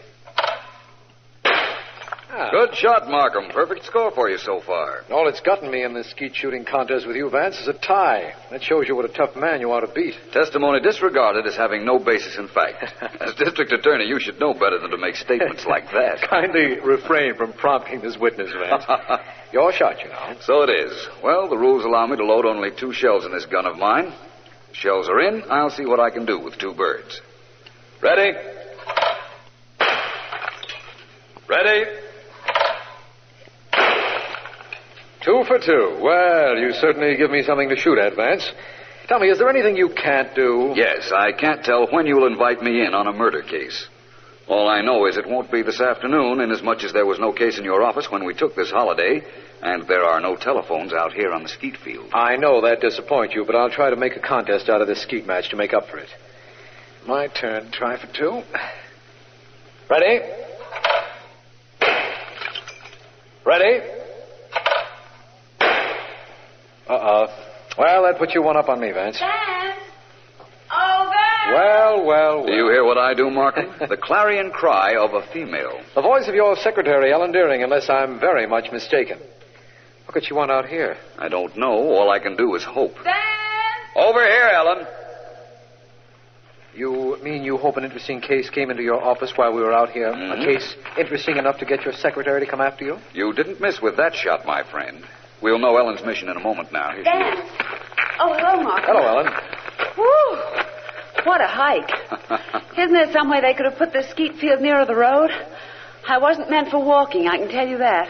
Good shot, Markham. Perfect score for you so far. All it's gotten me in this skeet shooting contest with you, Vance, is a tie. That shows you what a tough man you ought to beat. Testimony disregarded as having no basis in fact. As district attorney, you should know better than to make statements like that. Kindly refrain from prompting this witness, Vance. Your shot, you know. So it is. Well, the rules allow me to load only 2 shells in this gun of mine. The shells are in. I'll see what I can do with 2 birds. Ready? Ready? 2 for 2. Well, you certainly give me something to shoot at, Vance. Tell me, is there anything you can't do? Yes, I can't tell when you'll invite me in on a murder case. All I know is it won't be this afternoon, inasmuch as there was no case in your office when we took this holiday, and there are no telephones out here on the skeet field. I know that disappoints you, but I'll try to make a contest out of this skeet match to make up for it. My turn. Try for 2. Ready? Ready? Uh-oh. Well, that puts you 1 up on me, Vance. Vance! Oh, Vance! Well. Do you hear what I do, Markham? The clarion cry of a female. The voice of your secretary, Ellen Deering, unless I'm very much mistaken. What could she want out here? I don't know. All I can do is hope. Vance! Over here, Ellen. You mean you hope an interesting case came into your office while we were out here? Mm-hmm. A case interesting enough to get your secretary to come after you? You didn't miss with that shot, my friend. We'll know Ellen's mission in a moment now. Here she Vance. is. Oh, hello, Mark. Hello, Ellen. Whew. What a hike. Isn't there some way they could have put the skeet field nearer the road? I wasn't meant for walking, I can tell you that.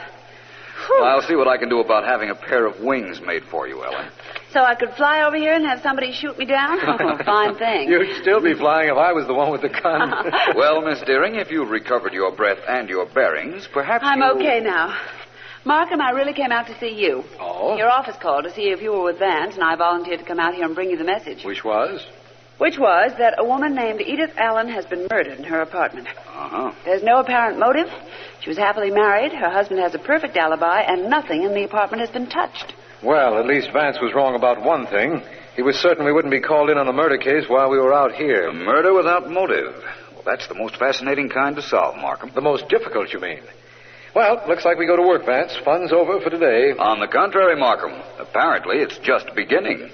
Well, I'll see what I can do about having a pair of wings made for you, Ellen. So I could fly over here and have somebody shoot me down? Oh, fine thing. You'd still be flying if I was the one with the gun. Well, Miss Deering, if you've recovered your breath and your bearings, perhaps I'm you... okay now. Markham, I really came out to see you. Oh? Your office called to see if you were with Vance, and I volunteered to come out here and bring you the message. Which was? Which was that a woman named Edith Allen has been murdered in her apartment. Uh-huh. There's no apparent motive. She was happily married. Her husband has a perfect alibi, and nothing in the apartment has been touched. Well, at least Vance was wrong about one thing. He was certain we wouldn't be called in on the murder case while we were out here. A murder without motive. Well, that's the most fascinating kind to solve, Markham. The most difficult, you mean? Well, looks like we go to work, Vance. Fun's over for today. On the contrary, Markham. Apparently, it's just beginning.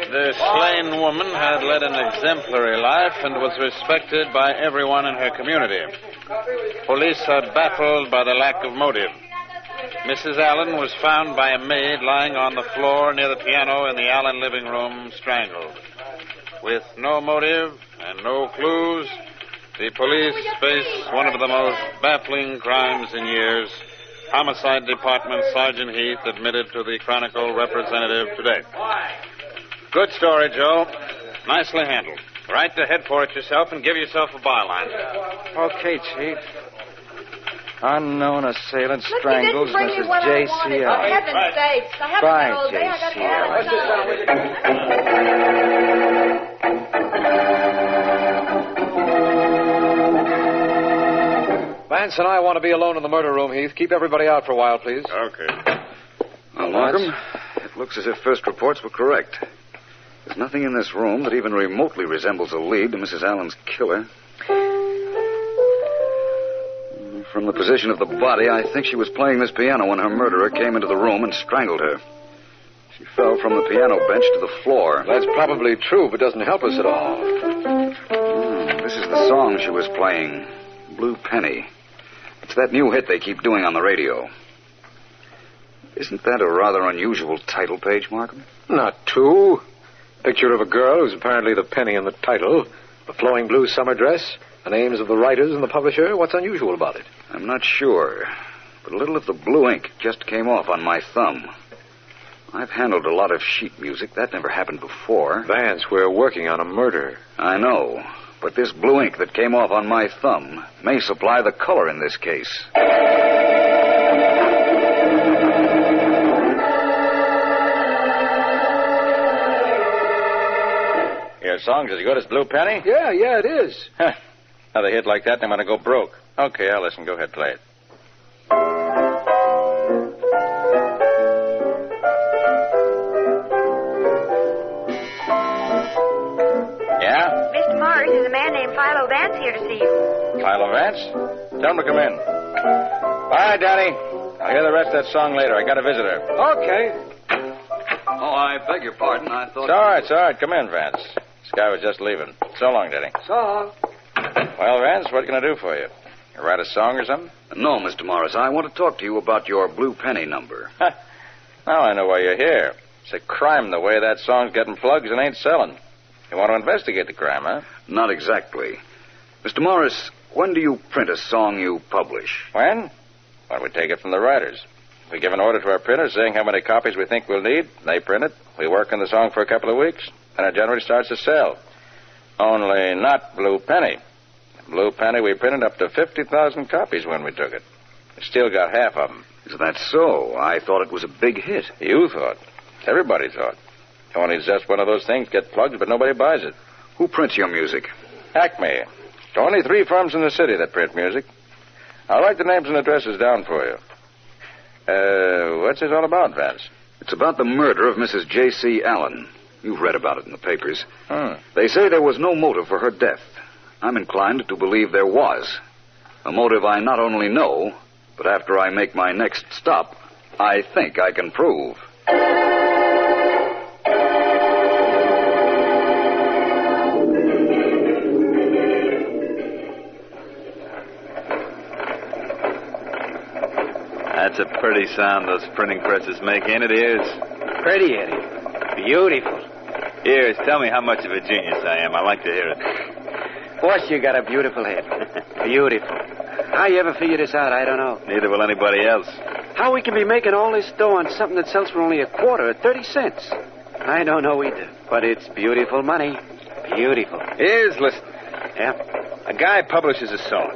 The slain woman had led an exemplary life and was respected by everyone in her community. Police are baffled by the lack of motive. Mrs. Allen was found by a maid lying on the floor near the piano in the Allen living room, strangled. With no motive and no clues, the police face one of the most baffling crimes in years. Homicide Department Sergeant Heath admitted to the Chronicle representative today. Good story, Joe. Nicely handled. Right to head for it yourself and give yourself a byline. Okay, Chief. Unknown assailant Look, strangles you didn't bring me Mrs. what I wanted. J.C.L. For heaven's sakes. I haven't Bye, been all day. I got Vance and I want to be alone in the murder room, Heath. Keep everybody out for a while, please. Okay. Well, Markham, it looks as if first reports were correct. There's nothing in this room that even remotely resembles a lead to Mrs. Allen's killer. From the position of the body, I think she was playing this piano when her murderer came into the room and strangled her. She fell from the piano bench to the floor. That's probably true, but doesn't help us at all. This is the song she was playing, Blue Penny. It's that new hit they keep doing on the radio. Isn't that a rather unusual title page, Markham? Not too. Picture of a girl who's apparently the penny in the title, a flowing blue summer dress, the names of the writers and the publisher. What's unusual about it? I'm not sure, but a little of the blue ink just came off on my thumb. I've handled a lot of sheet music. That never happened before. Vance, we're working on a murder. I know, but this blue ink that came off on my thumb may supply the color in this case. Your song's as good as Blue Penny? Yeah, it is. Another hit like that, and I'm going to go broke. Okay, I'll listen. Go ahead, play it. Yeah? Mr. Morris, there's a man named Philo Vance here to see you. Philo Vance? Tell him to come in. All right, Daddy. I'll hear the rest of that song later. I got a visitor. Okay. Oh, I beg your pardon. I thought... It's all right. Come in, Vance. This guy was just leaving. So long, Daddy. So long. Well, Vance, what can I do for you? You write a song or something? No, Mr. Morris. I want to talk to you about your Blue Penny number. Now I know why you're here. It's a crime the way that song's getting plugs and ain't selling. You want to investigate the crime, huh? Not exactly. Mr. Morris, when do you print a song you publish? When? Well, we take it from the writers. We give an order to our printer saying how many copies we think we'll need. They print it. We work on the song for a couple of weeks. And it generally starts to sell. Only not Blue Penny. Blue Penny, we printed up to 50,000 copies when we took it. We still got half of them. Is that so? I thought it was a big hit. You thought. Everybody thought. Only it's just one of those things get plugged, but nobody buys it. Who prints your music? Acme. Only 3 firms in the city that print music. I'll write the names and addresses down for you. What's this all about, Vance? It's about the murder of Mrs. J.C. Allen. You've read about it in the papers. Hmm. They say there was no motive for her death. I'm inclined to believe there was. A motive I not only know, but after I make my next stop, I think I can prove. That's a pretty sound those printing presses make, ain't it, Ears? Pretty, Eddie. Beautiful. Ears, tell me how much of a genius I am. I like to hear it. Boss, you got a beautiful head. Beautiful. How you ever figure this out, I don't know. Neither will anybody else. How we can be making all this dough on something that sells for only a quarter at 30 cents? I don't know either, but it's beautiful money. Beautiful. Ears, listen. Yeah? A guy publishes a song.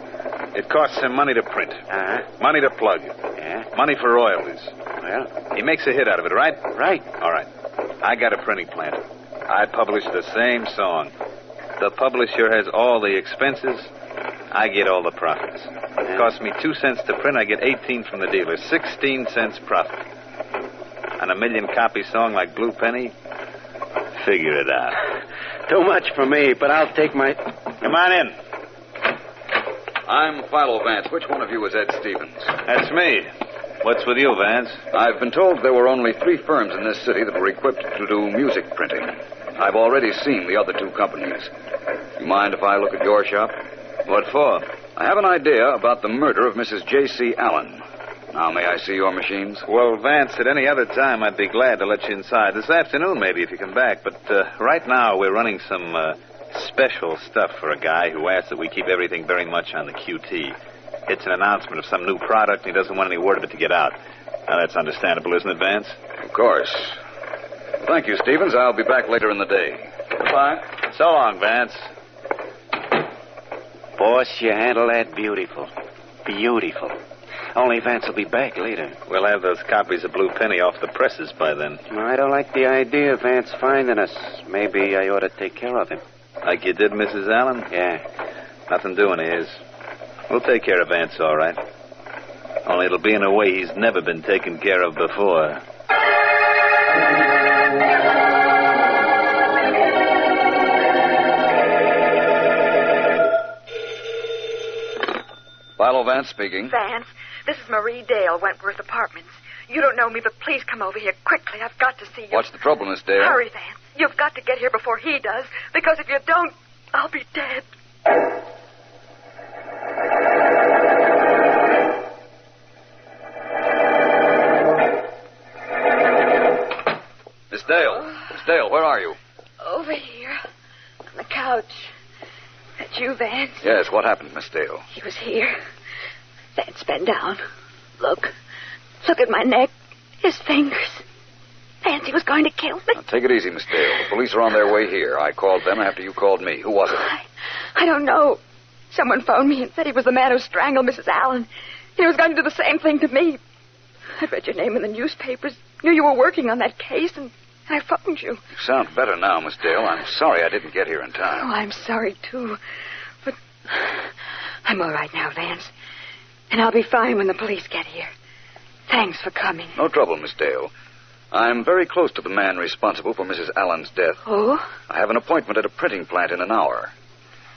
It costs him money to print. Uh-huh. Money to plug. Yeah? Money for royalties. Well? He makes a hit out of it, right? Right. All right. I got a printing plant. I publish the same song. The publisher has all the expenses. I get all the profits. It costs me 2 cents to print. I get 18 from the dealer. 16 cents profit. On a million-copy song like Blue Penny, figure it out. Too much for me, but I'll take my... Come on in. I'm Philo Vance. Which one of you is Ed Stevens? That's me. What's with you, Vance? I've been told there were only 3 firms in this city that were equipped to do music printing. I've already seen the other 2 companies. You mind if I look at your shop? What for? I have an idea about the murder of Mrs. J.C. Allen. Now, may I see your machines? Well, Vance, at any other time, I'd be glad to let you inside. This afternoon, maybe, if you come back. But right now, we're running some special stuff for a guy who asked that we keep everything very much on the QT. It's an announcement of some new product, and he doesn't want any word of it to get out. Now, that's understandable, isn't it, Vance? Of course. Thank you, Stevens. I'll be back later in the day. Goodbye. So long, Vance. Boss, you handle that beautiful. Beautiful. Only Vance will be back later. We'll have those copies of Blue Penny off the presses by then. I don't like the idea of Vance finding us. Maybe I ought to take care of him. Like you did Mrs. Allen? Yeah. Nothing doing, Ears. We'll take care of Vance, all right. Only it'll be in a way he's never been taken care of before. Philo Vance speaking. Vance, this is Marie Dale, Wentworth Apartments. You don't know me, but please come over here quickly. I've got to see you. What's the trouble, Miss Dale? Hurry, Vance. You've got to get here before he does, because if you don't, I'll be dead. Miss Dale. Miss Dale, where are you? Over here, on the couch. That you, Vance? Yes, what happened, Miss Dale? He was here. Vance, bend down. Look. Look at my neck. His fingers. Vance, he was going to kill me. Now, take it easy, Miss Dale. The police are on their way here. I called them after you called me. Who was it? I don't know. Someone phoned me and said he was the man who strangled Mrs. Allen. He was going to do the same thing to me. I read your name in the newspapers. Knew you were working on that case, and I phoned you. You sound better now, Miss Dale. I'm sorry I didn't get here in time. Oh, I'm sorry, too. But I'm all right now, Vance. And I'll be fine when the police get here. Thanks for coming. No trouble, Miss Dale. I'm very close to the man responsible for Mrs. Allen's death. Oh? I have an appointment at a printing plant in an hour.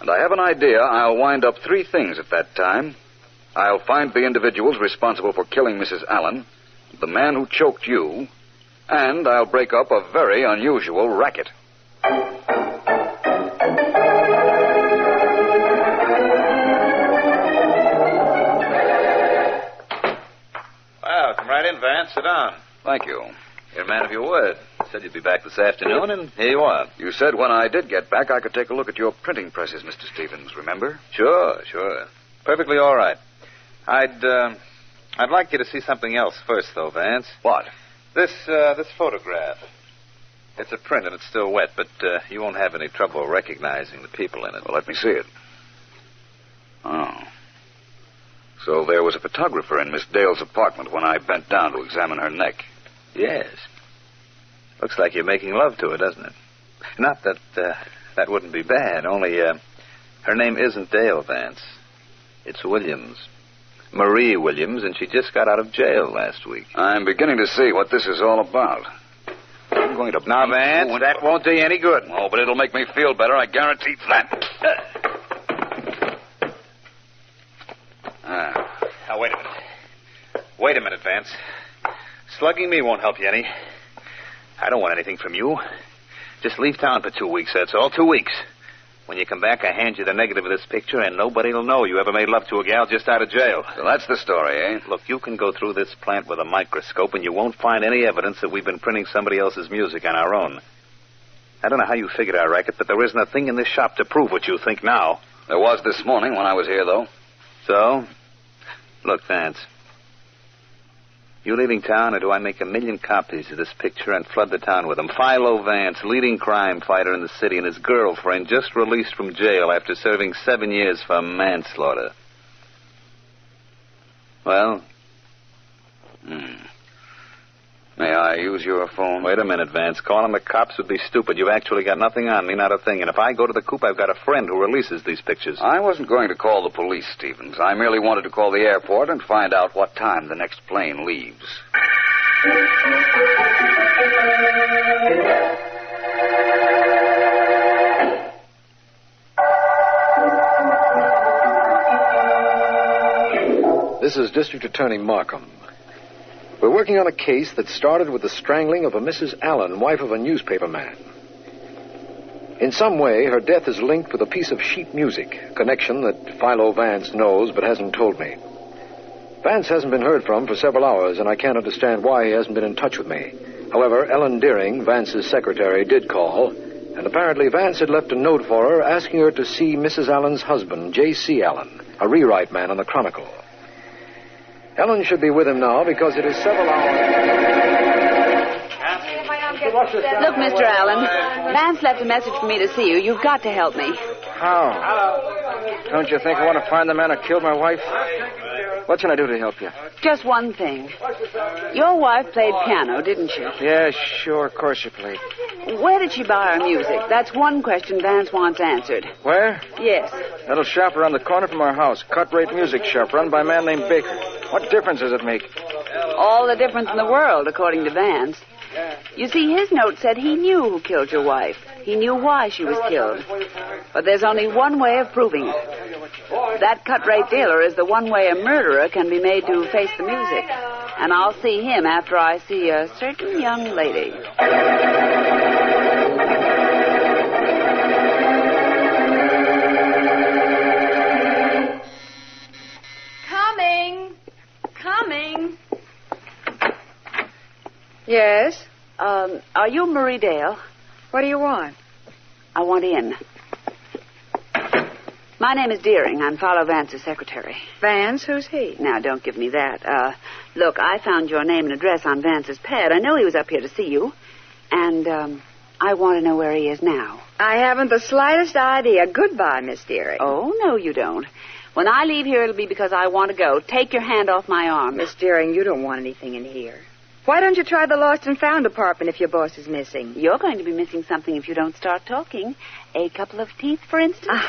And I have an idea I'll wind up 3 things at that time. I'll find the individuals responsible for killing Mrs. Allen, the man who choked you, and I'll break up a very unusual racket. Well, come right in, Vance. Sit down. Thank you. You're a man of your word. You said you'd be back this afternoon, and here you are. You said when I did get back, I could take a look at your printing presses, Mr. Stevens, remember? Sure. Perfectly all right. I'd like you to see something else first, though, Vance. What? This photograph. It's a print and it's still wet, but you won't have any trouble recognizing the people in it. Well, let me see it. Oh. So there was a photographer in Miss Dale's apartment when I bent down to examine her neck. Yes. Looks like you're making love to her, doesn't it? Not that that wouldn't be bad, only her name isn't Dale, Vance. It's Williams. Marie Williams, and she just got out of jail last week. I'm beginning to see what this is all about. I'm going to... Now, Vance, that won't do you any good. Oh, but it'll make me feel better, I guarantee that. Now, wait a minute. Wait a minute, Vance. Slugging me won't help you any. I don't want anything from you. Just leave town for 2 weeks, that's all. 2 weeks. When you come back, I hand you the negative of this picture, and nobody will know you ever made love to a gal just out of jail. So that's the story, eh? Look, you can go through this plant with a microscope, and you won't find any evidence that we've been printing somebody else's music on our own. I don't know how you figured our racket, but there isn't a thing in this shop to prove what you think now. There was this morning when I was here, though. So? Look, Vance. You leaving town, or do I make 1,000,000 copies of this picture and flood the town with them? Philo Vance, leading crime fighter in the city, and his girlfriend just released from jail after serving 7 years for manslaughter. Well? May I use your phone? Wait a minute, Vance. Calling the cops would be stupid. You've actually got nothing on me, not a thing. And if I go to the coop, I've got a friend who releases these pictures. I wasn't going to call the police, Stevens. I merely wanted to call the airport and find out what time the next plane leaves. This is District Attorney Markham. We're working on a case that started with the strangling of a Mrs. Allen, wife of a newspaper man. In some way, her death is linked with a piece of sheet music, a connection that Philo Vance knows but hasn't told me. Vance hasn't been heard from for several hours, and I can't understand why he hasn't been in touch with me. However, Ellen Deering, Vance's secretary, did call, and apparently Vance had left a note for her asking her to see Mrs. Allen's husband, J.C. Allen, a rewrite man on the Chronicle. Ellen should be with him now because it is several hours. Look, Mr. Allen, Vance left a message for me to see you. You've got to help me. How? Don't you think I want to find the man who killed my wife? What can I do to help you? Just one thing. Your wife played piano, didn't she? Yeah, sure, of course she played. Where did she buy her music? That's one question Vance wants answered. Where? Yes. That little shop around the corner from our house. Cut-rate music shop run by a man named Baker. What difference does it make? All the difference in the world, according to Vance. You see, his note said he knew who killed your wife. He knew why she was killed. But there's only one way of proving it. That cut-rate dealer is the one way a murderer can be made to face the music. And I'll see him after I see a certain young lady. Coming. Yes? Are you Marie Dale? What do you want? I want in. My name is Deering. I'm Philo Vance's secretary. Vance? Who's he? Now, don't give me that. Look, I found your name and address on Vance's pad. I know he was up here to see you. And, I want to know where he is now. I haven't the slightest idea. Goodbye, Miss Deering. Oh, no, you don't. When I leave here, it'll be because I want to go. Take your hand off my arm. Miss Deering, you don't want anything in here. Why don't you try the lost and found department if your boss is missing? You're going to be missing something if you don't start talking. A couple of teeth, for instance.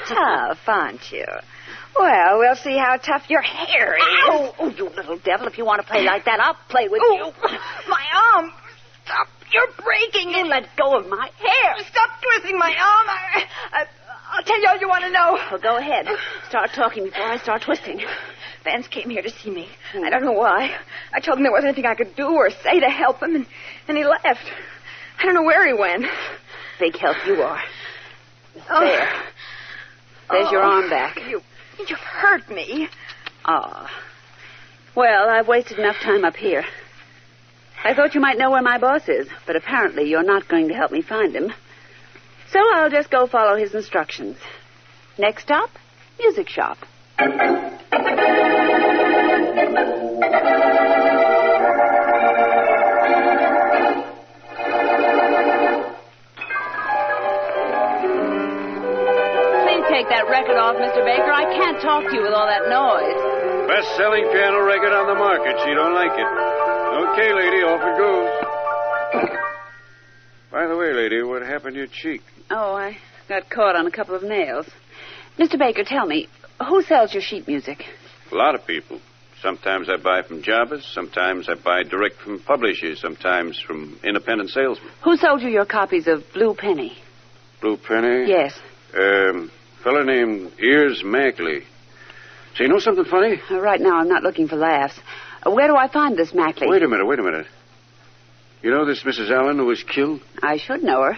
Tough, aren't you? Well, we'll see how tough your hair is. Oh, you little devil. If you want to play like that, I'll play with you. My arm. Stop. You're breaking it. Let go of my hair. Stop twisting my arm. I'll tell you all you want to know. Well, go ahead. Start talking before I start twisting. Vance came here to see me. I don't know why. I told him there wasn't anything I could do or say to help him, and he left. I don't know where he went. Big help you are. There. There's your arm back. You've hurt me. Well, I've wasted enough time up here. I thought you might know where my boss is, but apparently you're not going to help me find him. So I'll just go follow his instructions. Next stop, music shop. Please take that record off, Mr. Baker. I can't talk to you with all that noise. Best-selling piano record on the market. She don't like it. Okay, lady, off it goes. By the way, lady, what happened to your cheek? Oh, I got caught on a couple of nails. Mr. Baker, tell me, who sells your sheet music? A lot of people. Sometimes I buy from jobbers. Sometimes I buy direct from publishers. Sometimes from independent salesmen. Who sold you your copies of Blue Penny? Blue Penny? Yes. Fella named Ears Mackley. Say, you know something funny? Right now, I'm not looking for laughs. Where do I find this Mackley? Wait a minute. You know this Mrs. Allen who was killed? I should know her.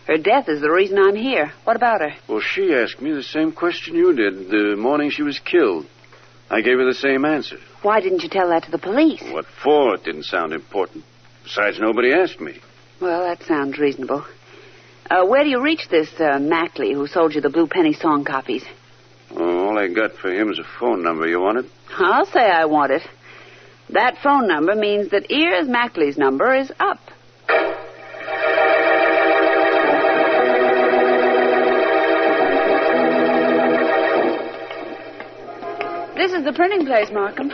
Her death is the reason I'm here. What about her? Well, she asked me the same question you did the morning she was killed. I gave her the same answer. Why didn't you tell that to the police? What for? It didn't sound important. Besides, nobody asked me. Well, that sounds reasonable. Where do you reach this Mackley who sold you the Blue Penny song copies? All I got for him is a phone number. You want it? I'll say I want it. That phone number means that Ears Mackley's number is up. This is the printing place, Markham.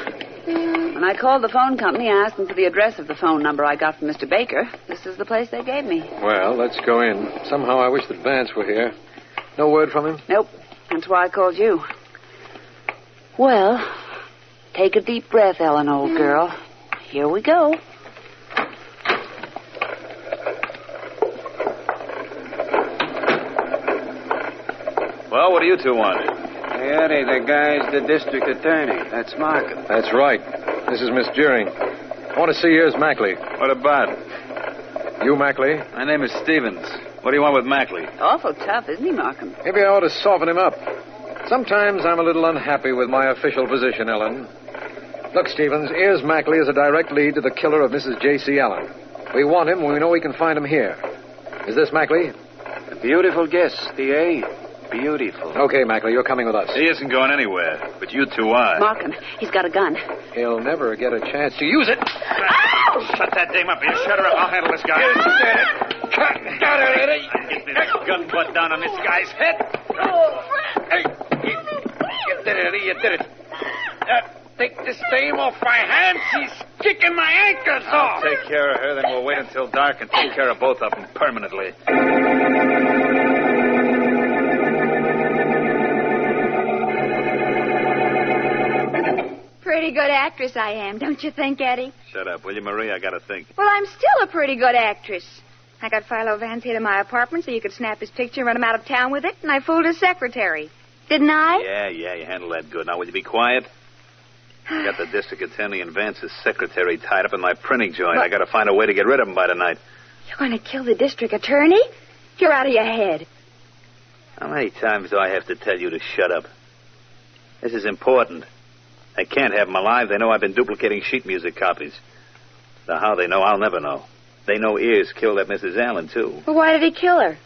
When I called the phone company, I asked them for the address of the phone number I got from Mr. Baker. This is the place they gave me. Well, let's go in. Somehow I wish that Vance were here. No word from him? Nope. That's why I called you. Well, take a deep breath, Ellen, old girl. Here we go. Well, what do you two want? Eddie, the guy's the district attorney. That's Markham. That's right. This is Miss Deering. I want to see Ears Mackley. What about? You, Mackley? My name is Stevens. What do you want with Mackley? Awful tough, isn't he, Markham? Maybe I ought to soften him up. Sometimes I'm a little unhappy with my official position, Ellen. Look, Stevens, Ears Mackley is a direct lead to the killer of Mrs. J.C. Allen. We want him when we know we can find him here. Is this Mackley? A beautiful guess, D.A. Beautiful. Okay, Mackley, you're coming with us. He isn't going anywhere, but you two are. Markham, he's got a gun. He'll never get a chance to use it. Shut that dame up. You shut her up. I'll handle this guy. Got her, Eddie. Get this gun butt down on this guy's head. Hey, you did it, Eddie. You did it. Take this dame off my hands. She's kicking my ankles off. I'll take care of her, then we'll wait until dark and take care of both of them permanently. Pretty good actress I am, don't you think, Eddie? Shut up, will you, Marie? I gotta think. Well, I'm still a pretty good actress. I got Philo Vance here to my apartment so you could snap his picture and run him out of town with it, and I fooled his secretary. Didn't I? Yeah, you handled that good. Now, will you be quiet? I got the district attorney and Vance's secretary tied up in my printing joint. I gotta find a way to get rid of them by tonight. You're going to kill the district attorney? You're out of your head. How many times do I have to tell you to shut up? This is important. They can't have them alive. They know I've been duplicating sheet music copies. Now, how they know, I'll never know. They know Ears killed that Mrs. Allen, too. Well, why did he kill her?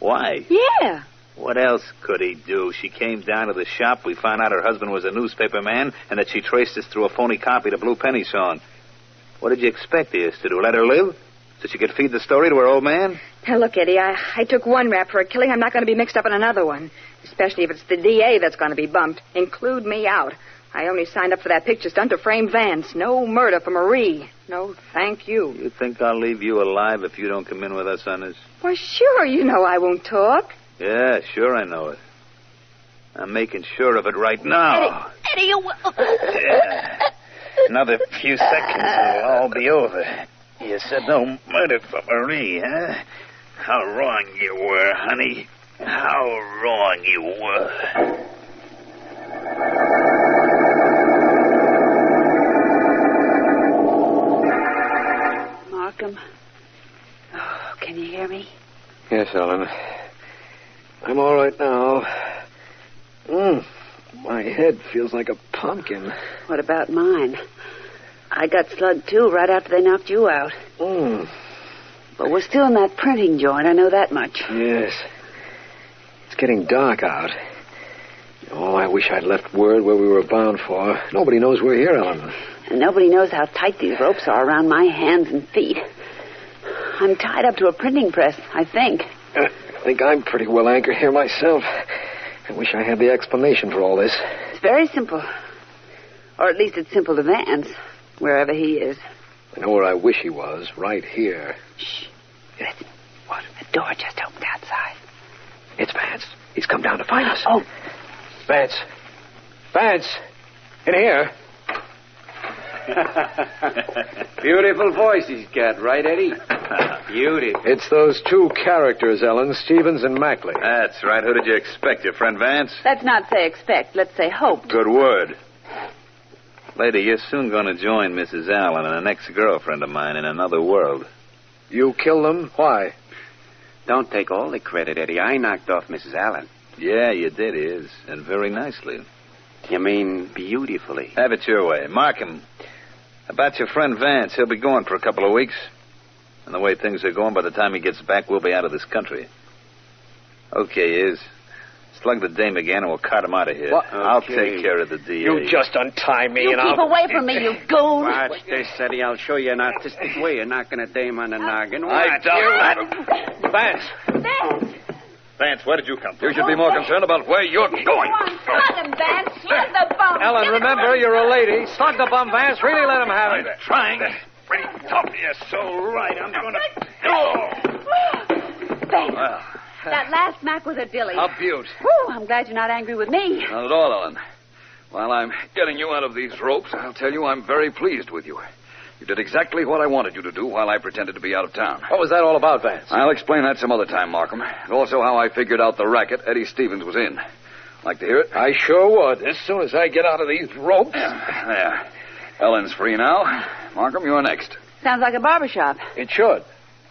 Why? Yeah. What else could he do? She came down to the shop. We found out her husband was a newspaper man and that she traced us through a phony copy of the Blue Penny song. What did you expect Ears to do? Let her live? So she could feed the story to her old man? Now, look, Eddie, I took one rap for a killing. I'm not going to be mixed up in another one. Especially if it's the DA that's going to be bumped. Include me out. I only signed up for that picture stunt to frame Vance. No murder for Marie. No, thank you. You think I'll leave you alive if you don't come in with us on this? Well, sure, you know I won't talk. Yeah, sure I know it. I'm making sure of it right now. Eddie, you will... Yeah. Another few seconds and it'll all be over. You said no murder for Marie, huh? How wrong you were, honey. How wrong you were. Markham. Oh, can you hear me? Yes, Ellen. I'm all right now. My head feels like a pumpkin. What about mine? I got slugged, too, right after they knocked you out. But we're still in that printing joint, I know that much. Yes. It's getting dark out. Oh, I wish I'd left word where we were bound for. Nobody knows we're here, Ellen. And nobody knows how tight these ropes are around my hands and feet. I'm tied up to a printing press, I think. I think I'm pretty well anchored here myself. I wish I had the explanation for all this. It's very simple. Or at least it's simple to Vance, wherever he is. I know where I wish he was, right here. Shh. Listen. What? The door just opened outside. It's Vance. He's come down to find us. Oh. Vance. Vance. In here. Beautiful voice he's got, right, Eddie? Beautiful. It's those two characters, Ellen, Stevens and Mackley. That's right. Who did you expect, your friend Vance? Let's not say expect. Let's say hope. Good word. Lady, you're soon going to join Mrs. Allen and an ex-girlfriend of mine in another world. You killed them? Why? Don't take all the credit, Eddie. I knocked off Mrs. Allen. Yeah, you did, Iz, and very nicely. You mean beautifully? Have it your way. Markham, about your friend Vance, he'll be gone for a couple of weeks. And the way things are going, by the time he gets back, we'll be out of this country. Okay, Iz. Slug the dame again, and we'll cart him out of here. What? I'll Okay. take care of the DA. You just untie me You and keep I'll... away from me, you goon. Watch this, Eddie. I'll show you an artistic way of knocking a dame on the noggin. I Watch doubt you. Vance! Vance! Vance, where did you come from? You should be more concerned about where you're going. Come on, slug him, Vance. Slug the bum. Ellen, remember, you're a lady. Slug the bum, Vance. Really let him have it. Trying. Pretty tough. You're so right. I'm going to... Vance, Well, that last Mac was a dilly. a beaut. Whew, I'm glad you're not angry with me. Not at all, Ellen. While I'm getting you out of these ropes, I'll tell you I'm very pleased with you. You did exactly what I wanted you to do while I pretended to be out of town. What was that all about, Vance? I'll explain that some other time, Markham. And also how I figured out the racket Eddie Stevens was in. Like to hear it? I sure would, as soon as I get out of these ropes. There. Ellen's free now. Markham, you're next. Sounds like a barbershop. It should.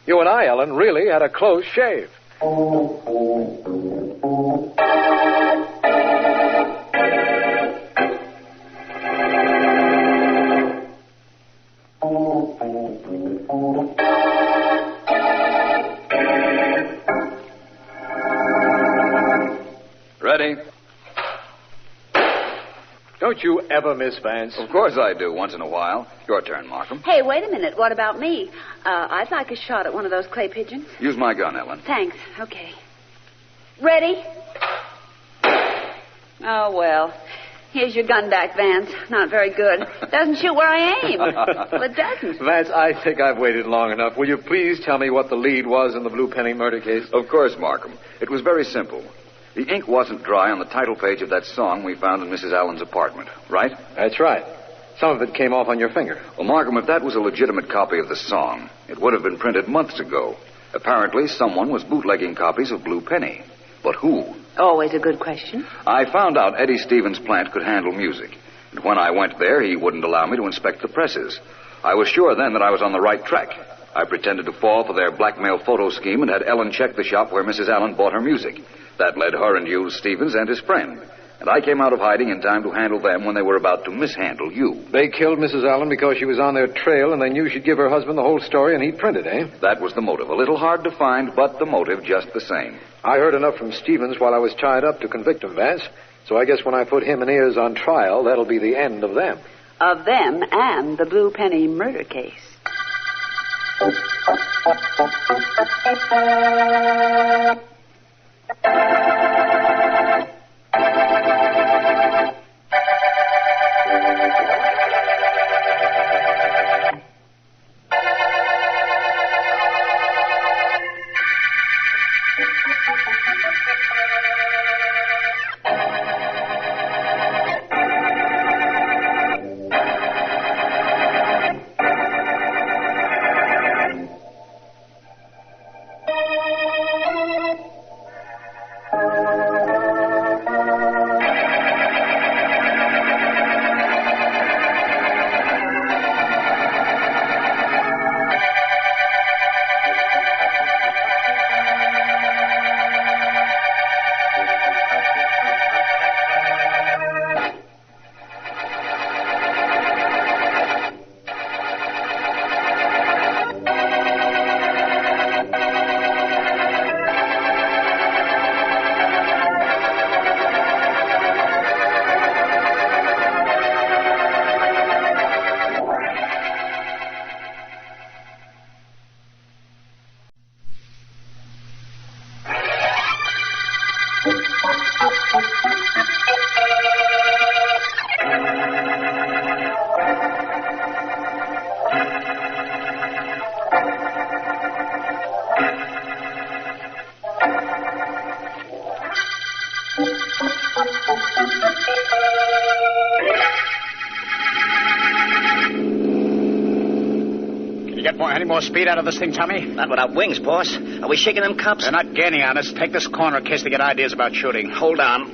You and I, Ellen, really had a close shave. Ready? Don't you ever miss, Vance? Of course I do, once in a while. Your turn, Markham. Hey, wait a minute. What about me? I'd like a shot at one of those clay pigeons. Use my gun, Ellen. Thanks. Okay. Ready? Oh, well. Here's your gun back, Vance. Not very good. Doesn't shoot where I aim. Well, it doesn't. Vance, I think I've waited long enough. Will you please tell me what the lead was in the Blue Penny murder case? Of course, Markham. It was very simple. The ink wasn't dry on the title page of that song we found in Mrs. Allen's apartment, right? That's right. Some of it came off on your finger. Well, Markham, if that was a legitimate copy of the song, it would have been printed months ago. Apparently, someone was bootlegging copies of Blue Penny. But who? Always a good question. I found out Eddie Stevens' plant could handle music. And when I went there, he wouldn't allow me to inspect the presses. I was sure then that I was on the right track. I pretended to fall for their blackmail photo scheme and had Ellen check the shop where Mrs. Allen bought her music. That led her and you, Stevens, and his friend. And I came out of hiding in time to handle them when they were about to mishandle you. They killed Mrs. Allen because she was on their trail and they knew she'd give her husband the whole story and he'd print it, eh? That was the motive. A little hard to find, but the motive just the same. I heard enough from Stevens while I was tied up to convict him, Vance. So I guess when I put him and Ayers on trial, that'll be the end of them. Of them and the Blue Penny murder case. Any more speed out of this thing, Tommy? Not without wings, boss. Are we shaking them cops? They're not gaining on us. Take this corner in case they get ideas about shooting. Hold on.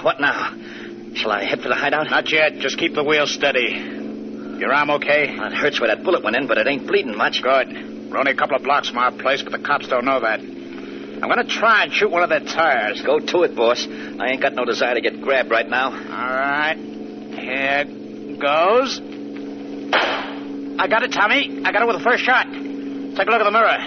What now? Shall I head for the hideout? Not yet. Just keep the wheel steady. Your arm okay? It hurts where that bullet went in, but it ain't bleeding much. Good. We're only a couple of blocks from our place, but the cops don't know that. I'm going to try and shoot one of their tires. Go to it, boss. I ain't got no desire to get grabbed right now. All right. Here goes. I got it, Tommy. I got it with the first shot. Take a look at the mirror.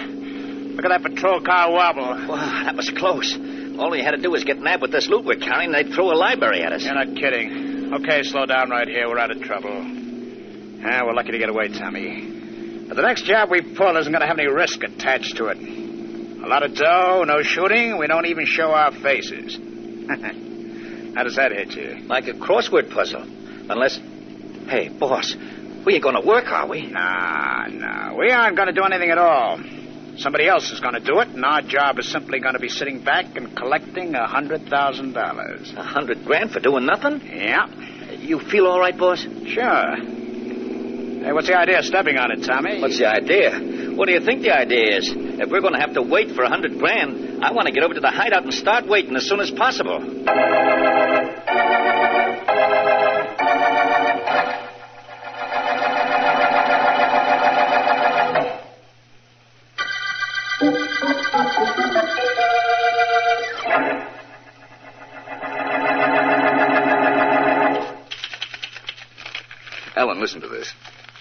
Look at that patrol car wobble. Wow, that was close. All we had to do was get nabbed with this loot we're carrying, and they'd throw a library at us. You're not kidding. Okay, slow down right here. We're out of trouble. We're lucky to get away, Tommy. But the next job we pull isn't going to have any risk attached to it. A lot of dough, no shooting. We don't even show our faces. How does that hit you? Like a crossword puzzle. Unless... Hey, boss, we ain't going to work, are we? No. We aren't going to do anything at all. Somebody else is going to do it, and our job is simply going to be sitting back and collecting $100,000. $100,000 for doing nothing? Yeah. You feel all right, boss? Sure. Hey, what's the idea of stepping on it, Tommy? What's the idea? What do you think the idea is? If we're going to have to wait for $100,000, I want to get over to the hideout and start waiting as soon as possible. Ellen, listen to this.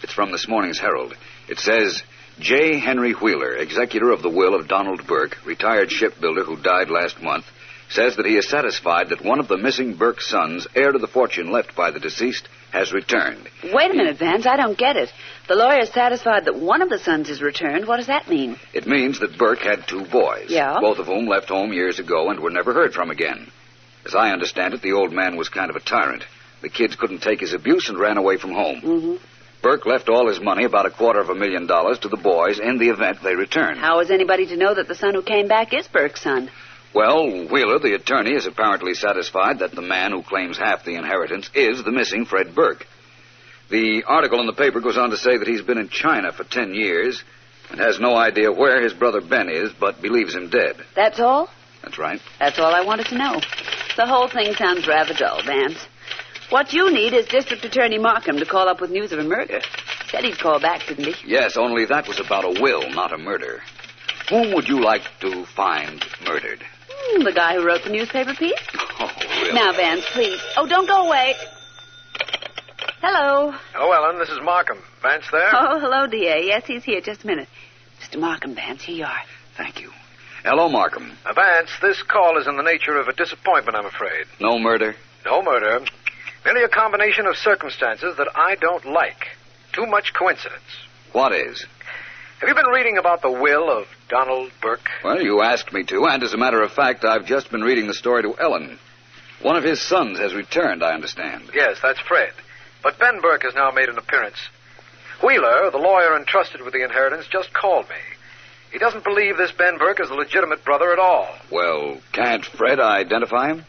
It's from this morning's Herald. It says, J. Henry Wheeler, executor of the will of Donald Burke, retired shipbuilder who died last month, says that he is satisfied that one of the missing Burke sons, heir to the fortune left by the deceased, has returned. Wait a minute, Vance. I don't get it. The lawyer is satisfied that one of the sons is returned. What does that mean? It means that Burke had 2 boys. Yeah? Both of whom left home years ago and were never heard from again. As I understand it, the old man was kind of a tyrant. The kids couldn't take his abuse and ran away from home. Mm-hmm. Burke left all his money, about $250,000, to the boys in the event they returned. How is anybody to know that the son who came back is Burke's son? Well, Wheeler, the attorney, is apparently satisfied that the man who claims half the inheritance is the missing Fred Burke. The article in the paper goes on to say that he's been in China for 10 years and has no idea where his brother Ben is, but believes him dead. That's all? That's right. That's all I wanted to know. The whole thing sounds rather dull, Vance. What you need is District Attorney Markham to call up with news of a murder. Said he'd call back, didn't he? Yes, only that was about a will, not a murder. Whom would you like to find murdered? The guy who wrote the newspaper piece. Oh, really? Now, Vance, please. Oh, don't go away. Hello. Hello, Ellen. This is Markham. Vance there? Oh, hello, D.A. Yes, he's here. Just a minute. Mr. Markham, Vance, here you are. Thank you. Hello, Markham. Vance, this call is in the nature of a disappointment, I'm afraid. No murder? No murder. Merely a combination of circumstances that I don't like. Too much coincidence. What is? Have you been reading about the will of Donald Burke? Well, you asked me to, and as a matter of fact, I've just been reading the story to Ellen. One of his sons has returned, I understand. Yes, that's Fred. But Ben Burke has now made an appearance. Wheeler, the lawyer entrusted with the inheritance, just called me. He doesn't believe this Ben Burke is a legitimate brother at all. Well, can't Fred identify him?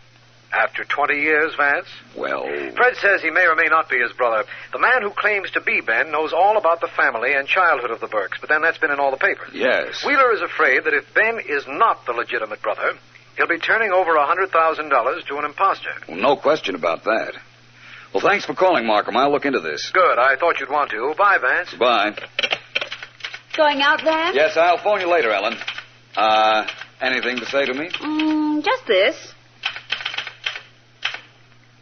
After 20 years, Vance? Well... Fred says he may or may not be his brother. The man who claims to be Ben knows all about the family and childhood of the Burkes, but then that's been in all the papers. Yes. Wheeler is afraid that if Ben is not the legitimate brother, he'll be turning over $100,000 to an imposter. Well, no question about that. Well, thanks for calling, Markham. I'll look into this. Good. I thought you'd want to. Bye, Vance. Bye. Going out, Vance? Yes, I'll phone you later, Ellen. Anything to say to me? Just this.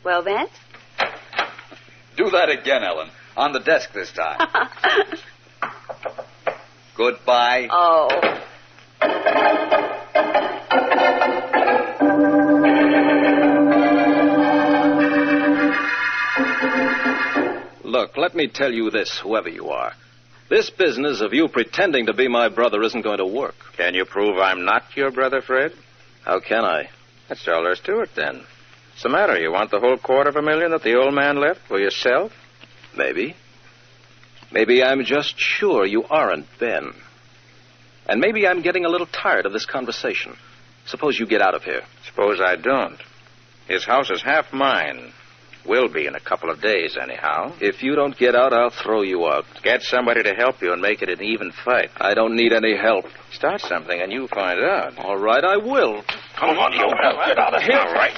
Well, Vance? Do that again, Ellen. On the desk this time. Goodbye. Oh. Look, let me tell you this, whoever you are. This business of you pretending to be my brother isn't going to work. Can you prove I'm not your brother, Fred? How can I? That's all there's to it, then. What's the matter? You want the whole $250,000 that the old man left for yourself? Maybe. Maybe I'm just sure you aren't Ben. And maybe I'm getting a little tired of this conversation. Suppose you get out of here. Suppose I don't. His house is half mine. Will be in a couple of days, anyhow. If you don't get out, I'll throw you out. Get somebody to help you and make it an even fight. I don't need any help. Start something and you find out. All right, I will. Come on, you. Get out of here. All right.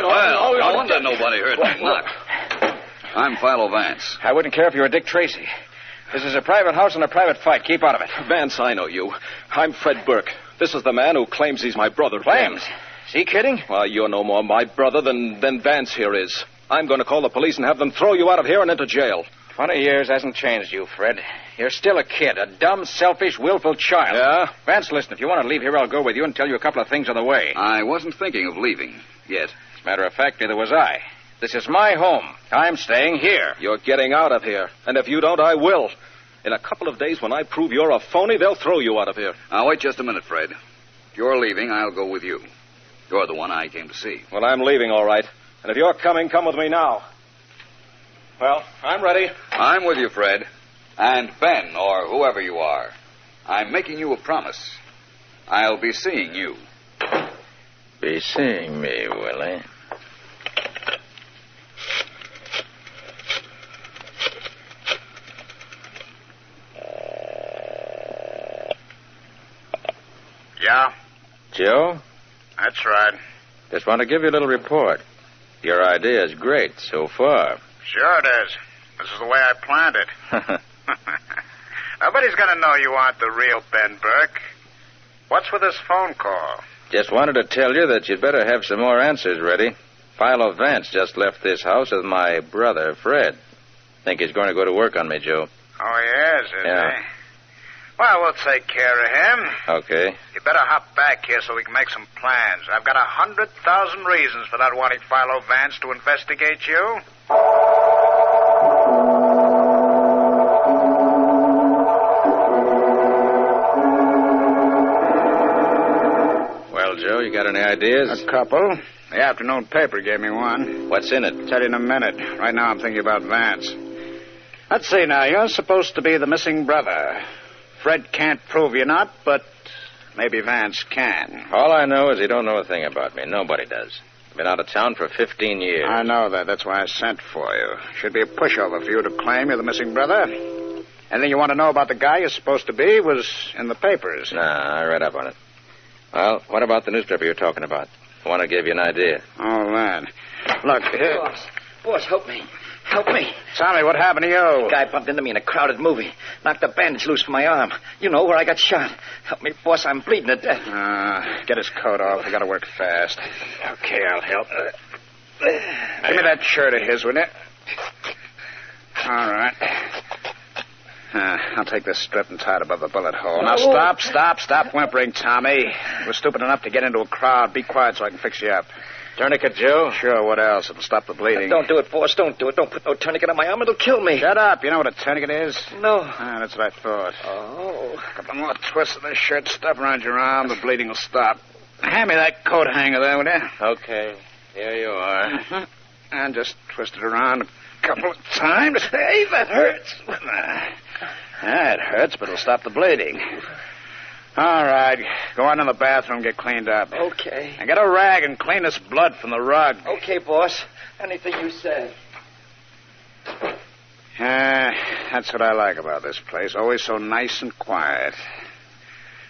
Well, no wonder nobody heard that knock. I'm Philo Vance. I wouldn't care if you were Dick Tracy. This is a private house and a private fight. Keep out of it. Vance, I know you. I'm Fred Burke. This is the man who claims he's my brother. Claims? Is he kidding? Well, you're no more my brother than Vance here is. I'm going to call the police and have them throw you out of here and into jail. 20 years hasn't changed you, Fred. You're still a kid, a dumb, selfish, willful child. Yeah? Vance, listen, if you want to leave here, I'll go with you and tell you a couple of things on the way. I wasn't thinking of leaving yet. As a matter of fact, neither was I. This is my home. I'm staying here. You're getting out of here. And if you don't, I will. In a couple of days, when I prove you're a phony, they'll throw you out of here. Now, wait just a minute, Fred. If you're leaving, I'll go with you. You're the one I came to see. Well, I'm leaving, all right. And if you're coming, come with me now. Well, I'm ready. I'm with you, Fred. And Ben, or whoever you are, I'm making you a promise. I'll be seeing you. Be seeing me, Willie. Yeah? Joe? That's right. Just want to give you a little report. Your idea is great so far. Sure it is. This is the way I planned it. Nobody's going to know you aren't the real Ben Burke. What's with this phone call? Just wanted to tell you that you'd better have some more answers ready. Philo Vance just left this house with my brother, Fred. Think he's going to go to work on me, Joe. Oh, he is Yeah. he? Well, we'll take care of him. Okay. You better hop back here so we can make some plans. I've got 100,000 reasons for not wanting Philo Vance to investigate you. Well, Joe, you got any ideas? A couple. The afternoon paper gave me one. What's in it? Tell you in a minute. Right now I'm thinking about Vance. Let's see now. You're supposed to be the missing brother. Fred can't prove you're not, but maybe Vance can. All I know is he don't know a thing about me. Nobody does. I've been out of town for 15 years. I know that. That's why I sent for you. Should be a pushover for you to claim you're the missing brother. Anything you want to know about the guy you're supposed to be was in the papers. Nah, I read up on it. Well, what about the newspaper you're talking about? I want to give you an idea. Oh, man. Look, here. Boss, help me. Help me. Tommy, what happened to you? A guy bumped into me in a crowded movie. Knocked a bandage loose from my arm. You know, where I got shot. Help me, boss. I'm bleeding to death. Get his coat off. We got to work fast. Okay, I'll help. Give me that shirt of his, will you? All right. I'll take this strip and tie it above the bullet hole. Now, stop whimpering, Tommy. You were stupid enough to get into a crowd. Be quiet so I can fix you up. Tourniquet, Joe? Sure, what else? It'll stop the bleeding. Don't do it, boss. Don't do it. Don't put no tourniquet on my arm. It'll kill me. Shut up. You know what a tourniquet is? No. That's what I thought. Oh. A couple more twists of this shirt stuff around your arm. The bleeding will stop. Hand me that coat hanger there, will you? Okay. Here you are. And just twist it around a couple of times. Hey, that hurts. It hurts, but it'll stop the bleeding. All right. Go on in the bathroom, get cleaned up. Okay. And get a rag and clean this blood from the rug. Okay, boss. Anything you say. That's what I like about this place. Always so nice and quiet.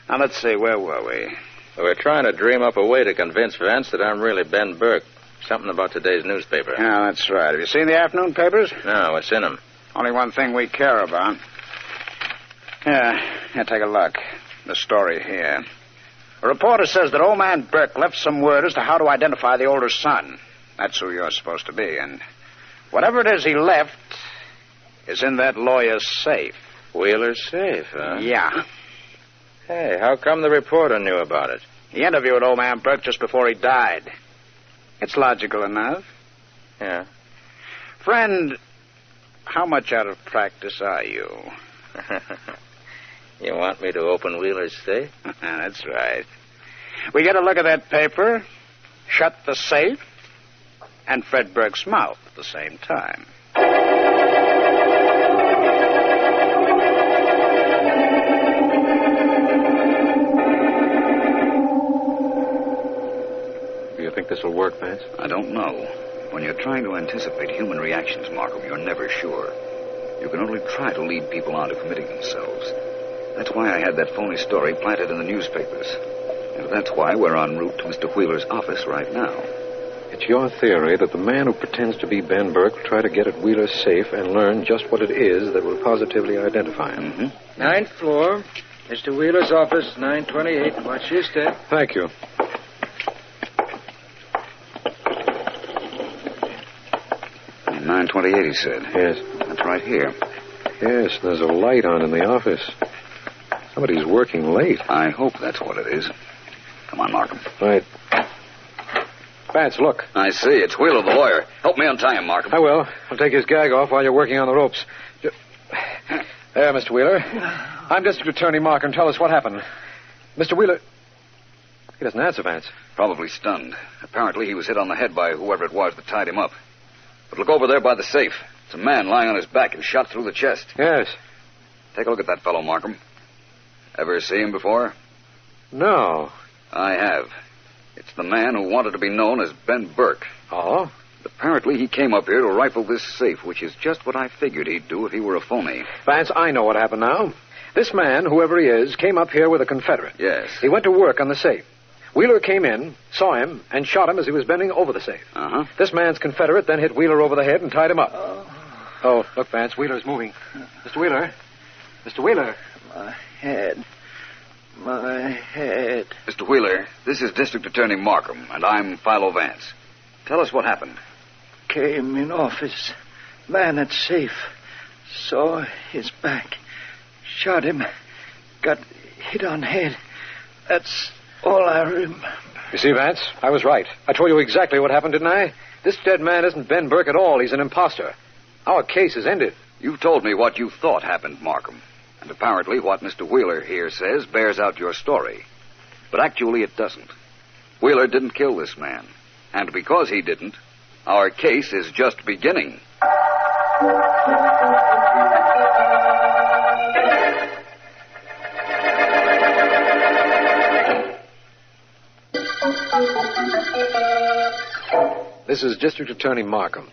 Now, let's see. Where were we? We're trying to dream up a way to convince Vance that I'm really Ben Burke. Something about today's newspaper. Yeah, that's right. Have you seen the afternoon papers? No, what's in them? Only one thing we care about. Here, take a look. The story here. A reporter says that old man Burke left some word as to how to identify the older son. That's who you're supposed to be. And whatever it is he left is in that lawyer's safe. Wheeler's safe, huh? Yeah. Hey, how come the reporter knew about it? He interviewed old man Burke just before he died. It's logical enough. Yeah. Friend, how much out of practice are you? You want me to open Wheeler's safe? That's right. We get a look at that paper, shut the safe, and Fred Burke's mouth at the same time. Do you think this will work, Vance? Vance? I don't know. When you're trying to anticipate human reactions, Markham, you're never sure. You can only try to lead people on to committing themselves. That's why I had that phony story planted in the newspapers. And that's why we're en route to Mr. Wheeler's office right now. It's your theory that the man who pretends to be Ben Burke will try to get at Wheeler's safe and learn just what it is that will positively identify him. Mm-hmm. 9th floor. Mr. Wheeler's office, 928. Watch your step. Thank you. And 928, he said. Yes. That's right here. Yes, there's a light on in the office. Somebody's working late. I hope that's what it is. Come on, Markham. Right. Vance, look. I see. It's Wheeler, the lawyer. Help me untie him, Markham. I will. I'll take his gag off while you're working on the ropes. There, Mr. Wheeler. I'm District Attorney Markham. Tell us what happened. Mr. Wheeler... He doesn't answer, Vance. Probably stunned. Apparently he was hit on the head by whoever it was that tied him up. But look over there by the safe. It's a man lying on his back and shot through the chest. Yes. Take a look at that fellow, Markham. Ever see him before? No. I have. It's the man who wanted to be known as Ben Burke. Oh? Apparently he came up here to rifle this safe, which is just what I figured he'd do if he were a phony. Vance, I know what happened now. This man, whoever he is, came up here with a Confederate. Yes. He went to work on the safe. Wheeler came in, saw him, and shot him as he was bending over the safe. Uh-huh. This man's Confederate then hit Wheeler over the head and tied him up. Oh, look, Vance, Wheeler's moving. Mr. Wheeler? Mr. Wheeler? My head. My head. Mr. Wheeler, this is District Attorney Markham, and I'm Philo Vance. Tell us what happened. Came in office. Man at safe. Saw his back. Shot him. Got hit on head. That's all I remember. You see, Vance, I was right. I told you exactly what happened, didn't I? This dead man isn't Ben Burke at all. He's an imposter. Our case is ended. You've told me what you thought happened, Markham. And apparently what Mr. Wheeler here says bears out your story. But actually it doesn't. Wheeler didn't kill this man. And because he didn't, our case is just beginning. This is District Attorney Markham.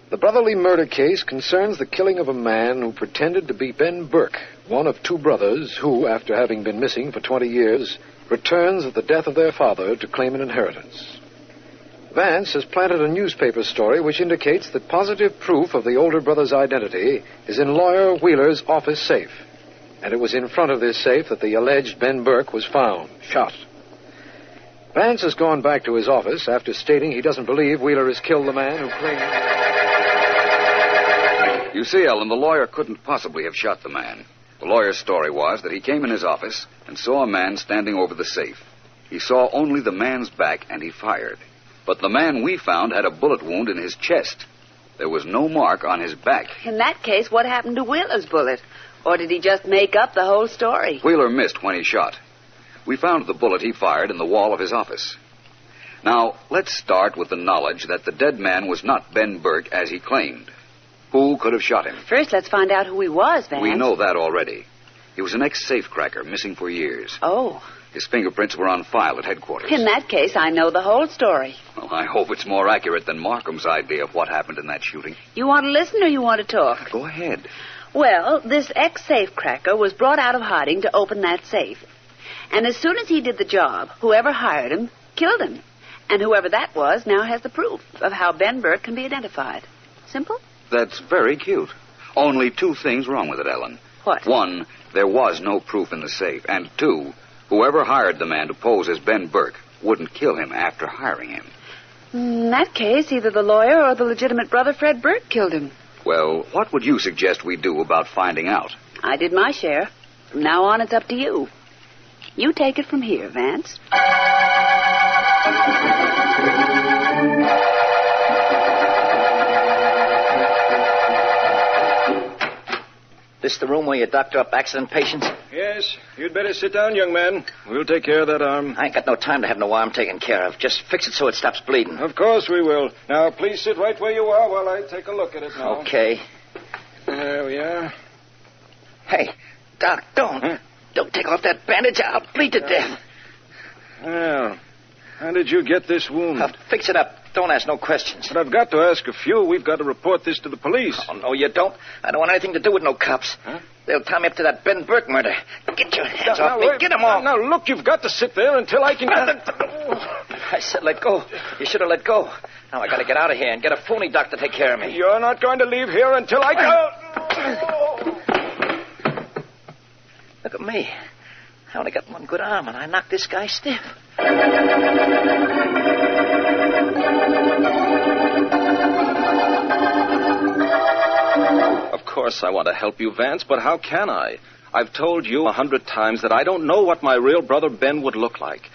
The brotherly murder case concerns the killing of a man who pretended to be Ben Burke, one of two brothers who, after having been missing for 20 years, returns at the death of their father to claim an inheritance. Vance has planted a newspaper story which indicates that positive proof of the older brother's identity is in lawyer Wheeler's office safe. And it was in front of this safe that the alleged Ben Burke was found, shot. Vance has gone back to his office after stating he doesn't believe Wheeler has killed the man who claimed... You see, Ellen, the lawyer couldn't possibly have shot the man. The lawyer's story was that he came in his office and saw a man standing over the safe. He saw only the man's back, and he fired. But the man we found had a bullet wound in his chest. There was no mark on his back. In that case, what happened to Wheeler's bullet? Or did he just make up the whole story? Wheeler missed when he shot. We found the bullet he fired in the wall of his office. Now, let's start with the knowledge that the dead man was not Ben Burke as he claimed. Who could have shot him? First, let's find out who he was, Vance. We know that already. He was an ex-safecracker, missing for years. Oh. His fingerprints were on file at headquarters. In that case, I know the whole story. Well, I hope it's more accurate than Markham's idea of what happened in that shooting. You want to listen or you want to talk? Go ahead. Well, this ex-safecracker was brought out of hiding to open that safe. And as soon as he did the job, whoever hired him killed him. And whoever that was now has the proof of how Ben Burke can be identified. Simple? That's very cute. Only two things wrong with it, Ellen. What? One, there was no proof in the safe. And two, whoever hired the man to pose as Ben Burke wouldn't kill him after hiring him. In that case, either the lawyer or the legitimate brother, Fred Burke, killed him. Well, what would you suggest we do about finding out? I did my share. From now on, it's up to you. You take it from here, Vance. This the room where you doctor up accident patients? Yes. You'd better sit down, young man. We'll take care of that arm. I ain't got no time to have no arm taken care of. Just fix it so it stops bleeding. Of course we will. Now, please sit right where you are while I take a look at it now. Okay. There we are. Hey, Doc, don't. Huh? Don't take off that bandage. I'll bleed to death. Well, How did you get this wound? Fix it up. Don't ask no questions. But I've got to ask a few. We've got to report this to the police. Oh, no, you don't. I don't want anything to do with no cops. Huh? They'll tie me up to that Ben Burke murder. Get your hands off me. Get them off. Now, look, you've got to sit there until I can... I said let go. You should have let go. Now I got to get out of here and get a phony doctor to take care of me. You're not going to leave here until I can... Look at me. I only got one good arm, and I knocked this guy stiff. Of course I want to help you, Vance, but how can I? I've told you 100 times that I don't know what my real brother Ben would look like.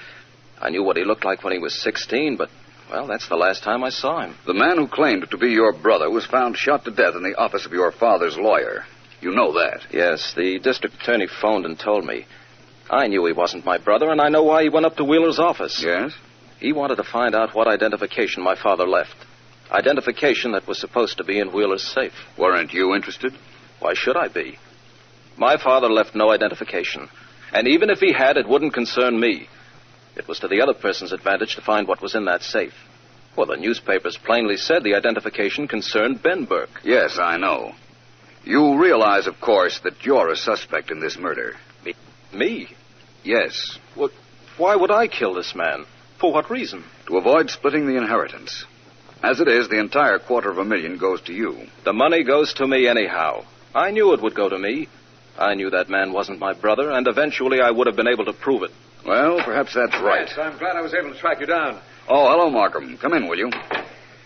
I knew what he looked like when he was 16, but, well, that's the last time I saw him. The man who claimed to be your brother was found shot to death in the office of your father's lawyer. You know that. Yes, the district attorney phoned and told me. I knew he wasn't my brother, and I know why he went up to Wheeler's office. Yes? He wanted to find out what identification my father left. Identification that was supposed to be in Wheeler's safe. Weren't you interested? Why should I be? My father left no identification. And even if he had, it wouldn't concern me. It was to the other person's advantage to find what was in that safe. Well, the newspapers plainly said the identification concerned Ben Burke. Yes, I know. You realize, of course, that you're a suspect in this murder. Me? Yes. What? Why would I kill this man? For what reason? To avoid splitting the inheritance. As it is, the entire $250,000 goes to you. The money goes to me anyhow. I knew it would go to me. I knew that man wasn't my brother, and eventually I would have been able to prove it. Well, perhaps that's right. Yes, I'm glad I was able to track you down. Oh, hello, Markham. Come in, will you?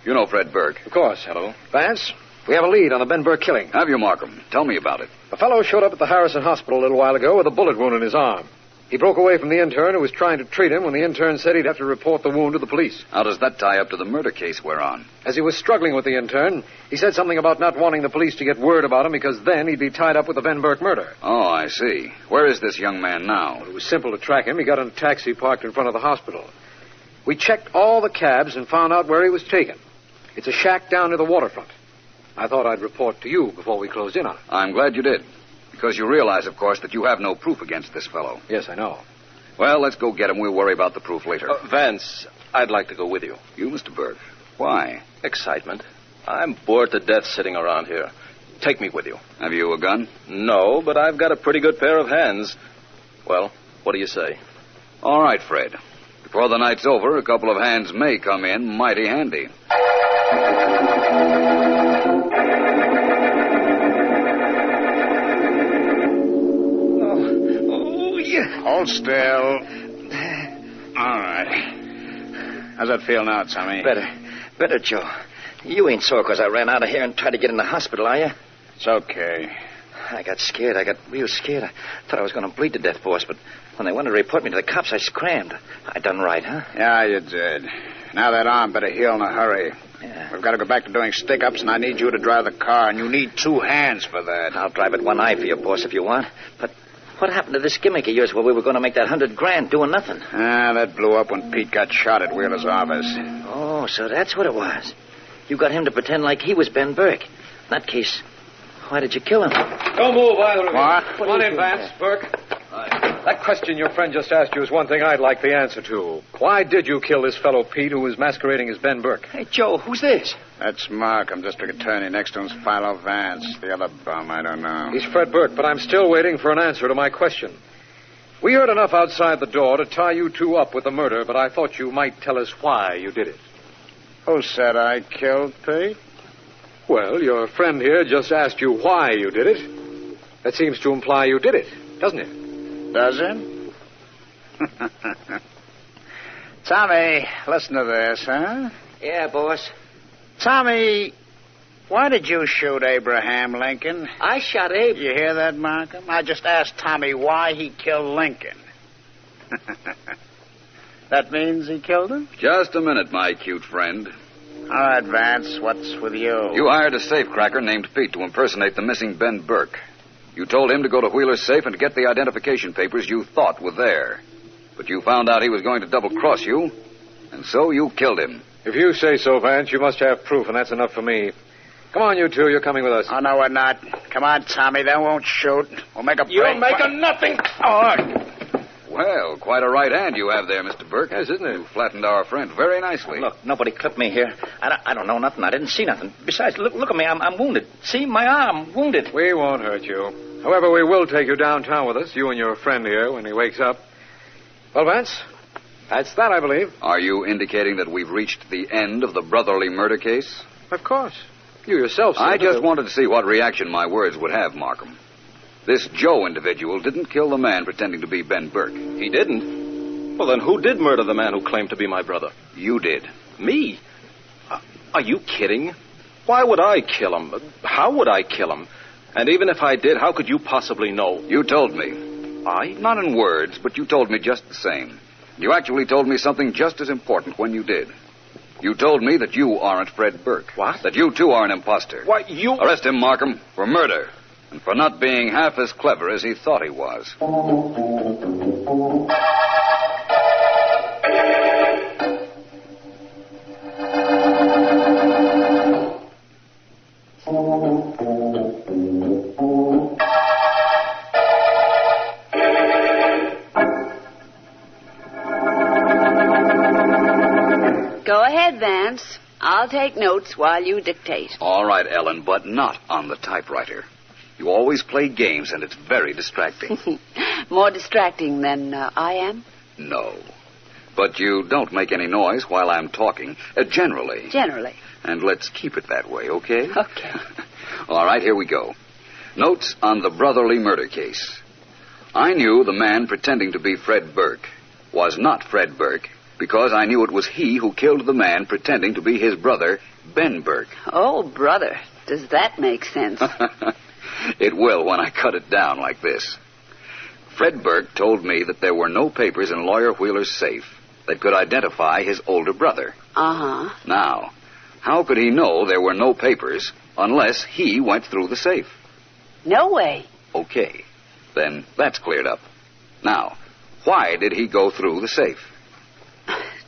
You know Fred Burke. Of course. Hello. Vance, we have a lead on the Ben Burke killing. Have you, Markham? Tell me about it. A fellow showed up at the Harrison Hospital a little while ago with a bullet wound in his arm. He broke away from the intern who was trying to treat him when the intern said he'd have to report the wound to the police. How does that tie up to the murder case we're on? As he was struggling with the intern, he said something about not wanting the police to get word about him because then he'd be tied up with the Ben Burke murder. Oh, I see. Where is this young man now? Well, it was simple to track him. He got in a taxi parked in front of the hospital. We checked all the cabs and found out where he was taken. It's a shack down near the waterfront. I thought I'd report to you before we closed in on it. I'm glad you did. Because you realize, of course, that you have no proof against this fellow. Yes, I know. Well, let's go get him. We'll worry about the proof later. Vance, I'd like to go with you. You, Mr. Burke? Why? Excitement. I'm bored to death sitting around here. Take me with you. Have you a gun? No, but I've got a pretty good pair of hands. Well, what do you say? All right, Fred. Before the night's over, a couple of hands may come in mighty handy. Hold still. All right. How's that feel now, Tommy? Better, Joe. You ain't sore because I ran out of here and tried to get in the hospital, are you? It's okay. I got scared. I got real scared. I thought I was going to bleed to death, boss, but when they wanted to report me to the cops, I scrammed. I done right, huh? Yeah, you did. Now that arm better heal in a hurry. Yeah. We've got to go back to doing stick-ups, and I need you to drive the car, and you need 2 hands for that. I'll drive it one eye for you, boss, if you want. But what happened to this gimmick of yours where we were going to make that $100,000 doing nothing? That blew up when Pete got shot at Wheeler's office. Oh, so that's what it was. You got him to pretend like he was Ben Burke. In that case, why did you kill him? Don't move, either of you. What? Come on in, Vance. Burke. That question your friend just asked you is one thing I'd like the answer to. Why did you kill this fellow Pete who was masquerading as Ben Burke? Hey, Joe, who's this? That's Markham, district attorney. Next to him's Philo Vance. The other bum, I don't know. He's Fred Burke, but I'm still waiting for an answer to my question. We heard enough outside the door to tie you two up with the murder, but I thought you might tell us why you did it. Who said I killed Pete? Well, your friend here just asked you why you did it. That seems to imply you did it, doesn't it? Does it? Tommy, listen to this, huh? Yeah, boss. Tommy, why did you shoot Abraham Lincoln? I shot Abe. You hear that, Markham? I just asked Tommy why he killed Lincoln. That means he killed him? Just a minute, my cute friend. All right, Vance, what's with you? You hired a safecracker named Pete to impersonate the missing Ben Burke. You told him to go to Wheeler's safe and get the identification papers you thought were there. But you found out he was going to double-cross you, and so you killed him. If you say so, Vance, you must have proof, and that's enough for me. Come on, you two. You're coming with us. Oh, no, we're not. Come on, Tommy. They won't shoot. We'll make a break. You'll make a nothing. Oh, Well, quite a right hand you have there, Mr. Burke. Yes, isn't it? You flattened our friend very nicely. Look, nobody clipped me here. I don't know nothing. I didn't see nothing. Besides, look at me. I'm wounded. See, my arm, wounded. We won't hurt you. However, we will take you downtown with us, you and your friend here, when he wakes up. Well, Vance, that's that, I believe. Are you indicating that we've reached the end of the brotherly murder case? Of course. You yourself said I just that- wanted to see what reaction my words would have, Markham. This Joe individual didn't kill the man pretending to be Ben Burke. He didn't? Well, then who did murder the man who claimed to be my brother? You did. Me? Are you kidding? Why would I kill him? How would I kill him? And even if I did, how could you possibly know? You told me. I? Not in words, but you told me just the same. You actually told me something just as important when you did. You told me that you aren't Fred Burke. What? That you, too, are an imposter. Why, you... Arrest him, Markham, for murder. And for not being half as clever as he thought he was. Go ahead, Vance. I'll take notes while you dictate. All right, Ellen, but not on the typewriter. You always play games, and it's very distracting. More distracting than I am? No. But you don't make any noise while I'm talking, generally. Generally. And let's keep it that way, okay? Okay. All right, here we go. Notes on the brotherly murder case. I knew the man pretending to be Fred Burke was not Fred Burke because I knew it was he who killed the man pretending to be his brother, Ben Burke. Oh, brother. Does that make sense? It will when I cut it down like this. Fred Burke told me that there were no papers in Lawyer Wheeler's safe that could identify his older brother. Uh-huh. Now, how could he know there were no papers unless he went through the safe? No way. Okay. Then that's cleared up. Now, why did he go through the safe?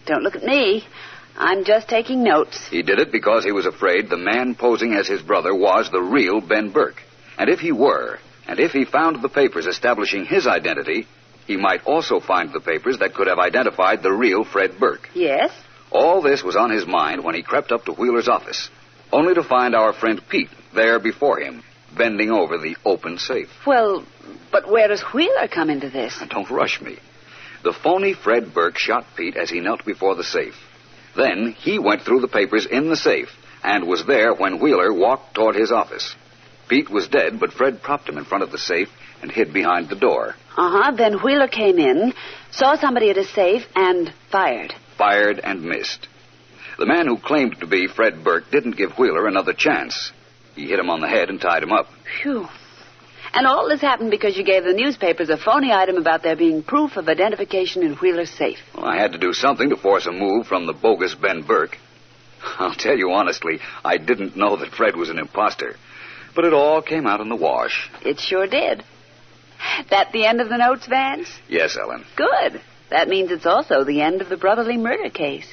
Don't look at me. I'm just taking notes. He did it because he was afraid the man posing as his brother was the real Ben Burke. And if he were, and if he found the papers establishing his identity, he might also find the papers that could have identified the real Fred Burke. Yes? All this was on his mind when he crept up to Wheeler's office, only to find our friend Pete there before him, bending over the open safe. Well, but where does Wheeler come into this? Don't rush me. The phony Fred Burke shot Pete as he knelt before the safe. Then he went through the papers in the safe and was there when Wheeler walked toward his office. Pete was dead, but Fred propped him in front of the safe and hid behind the door. Uh-huh. Then Wheeler came in, saw somebody at his safe, and fired. Fired and missed. The man who claimed to be Fred Burke didn't give Wheeler another chance. He hit him on the head and tied him up. Phew. And all this happened because you gave the newspapers a phony item about there being proof of identification in Wheeler's safe. Well, I had to do something to force a move from the bogus Ben Burke. I'll tell you honestly, I didn't know that Fred was an imposter. But it all came out in the wash. It sure did. That the end of the notes, Vance? Yes, Ellen. Good. That means it's also the end of the brotherly murder case.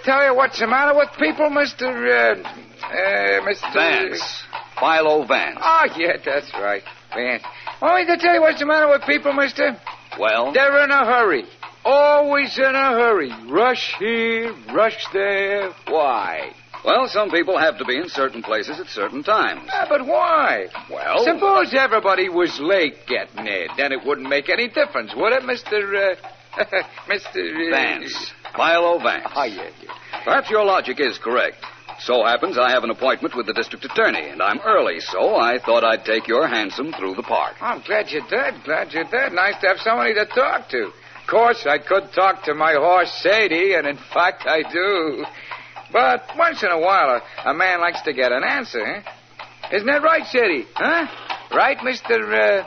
tell you what's the matter with people, Mr. Vance. Philo Vance. Oh, yeah, that's right. Vance. Want me to tell you what's the matter with people, mister? Well? They're in a hurry. Always in a hurry. Rush here, rush there. Why? Well, some people have to be in certain places at certain times. But why? Well... Suppose everybody was late getting there. Then it wouldn't make any difference, would it, Mr. Vance. Philo Vance. Oh, yeah. Perhaps your logic is correct. So happens I have an appointment with the district attorney, and I'm early, so I thought I'd take your hansom through the park. I'm glad you did. Nice to have somebody to talk to. Of course, I could talk to my horse, Sadie, and in fact, I do. But once in a while, a man likes to get an answer, huh? Isn't that right, Sadie? Huh? Right, Mr.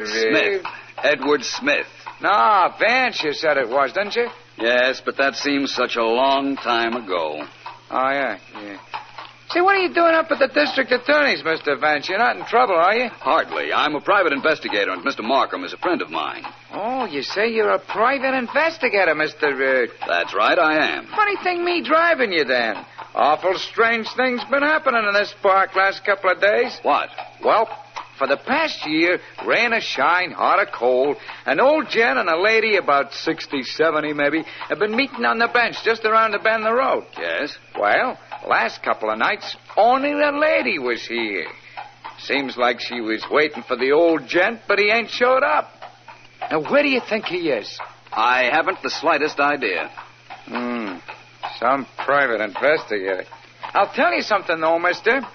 Smith. Edward Smith. No, Vance, you said it was, didn't you? Yes, but that seems such a long time ago. Oh, yeah. Say, what are you doing up at the district attorney's, Mr. Vance? You're not in trouble, are you? Hardly. I'm a private investigator, and Mr. Markham is a friend of mine. Oh, you say you're a private investigator, Mr. That's right, I am. Funny thing me driving you, then. Awful strange things been happening in this park last couple of days. What? Well, for the past year, rain or shine, hot or cold, an old gent and a lady, about 60, 70 maybe, have been meeting on the bench just around the bend of the road. Yes? Well, last couple of nights, only the lady was here. Seems like she was waiting for the old gent, but he ain't showed up. Now, where do you think he is? I haven't the slightest idea. Some private investigator. I'll tell you something, though, mister.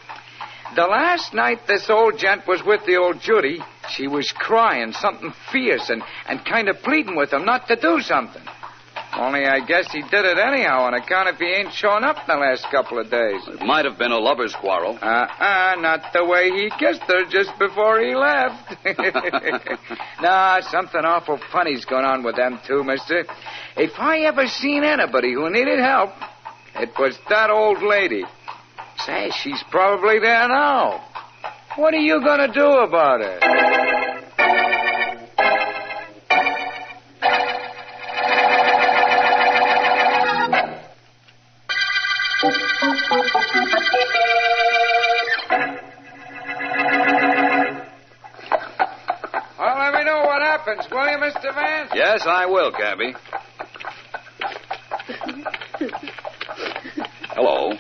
The last night this old gent was with the old Judy, she was crying something fierce and kind of pleading with him not to do something. Only I guess he did it anyhow on account if he ain't shown up in the last couple of days. It might have been a lover's quarrel. Not the way he kissed her just before he left. Nah, something awful funny's going on with them two, mister. If I ever seen anybody who needed help, it was that old lady. Say, she's probably there now. What are you going to do about it? Well, let me know what happens, will you, Mr. Vance? Yes, I will, Cabby. Hello.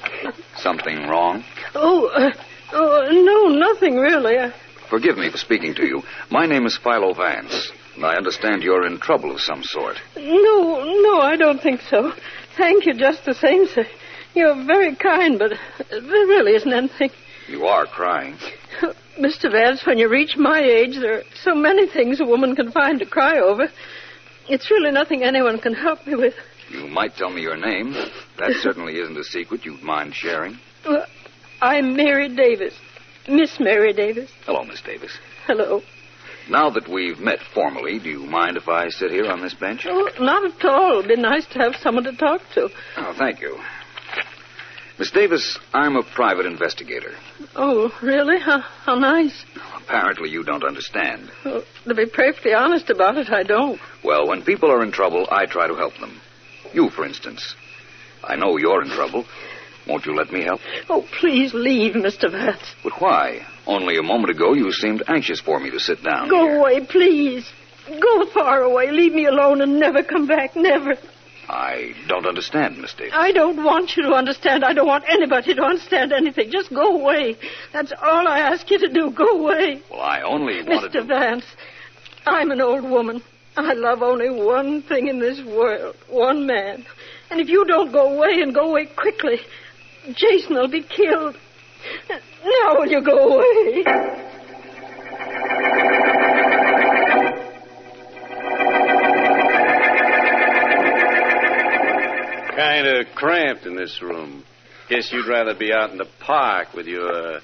Something wrong? No, nothing really. Forgive me for speaking to you. My name is Philo Vance, and I understand you're in trouble of some sort. No, I don't think so. Thank you just the same, sir. You're very kind, but there really isn't anything. You are crying. Mr. Vance, when you reach my age, there are so many things a woman can find to cry over. It's really nothing anyone can help me with. You might tell me your name. That certainly isn't a secret you'd mind sharing. Well, I'm Mary Davis. Miss Mary Davis. Hello, Miss Davis. Hello. Now that we've met formally, do you mind if I sit here on this bench? Oh, not at all. It'd be nice to have someone to talk to. Oh, thank you. Miss Davis, I'm a private investigator. Oh, really? How nice. Apparently you don't understand. Well, to be perfectly honest about it, I don't. Well, when people are in trouble, I try to help them. You, for instance. I know you're in trouble. Won't you let me help? Oh, please leave, Mr. Vance. But why? Only a moment ago you seemed anxious for me to sit down. Go away, please. Go far away. Leave me alone and never come back. Never. I don't understand, Miss Davis. I don't want you to understand. I don't want anybody to understand anything. Just go away. That's all I ask you to do. Go away. Well, I only wanted Mr. Vance, I'm an old woman. I love only one thing in this world, one man. And if you don't go away and go away quickly, Jason will be killed. Now will you go away? Kind of cramped in this room. Guess you'd rather be out in the park with your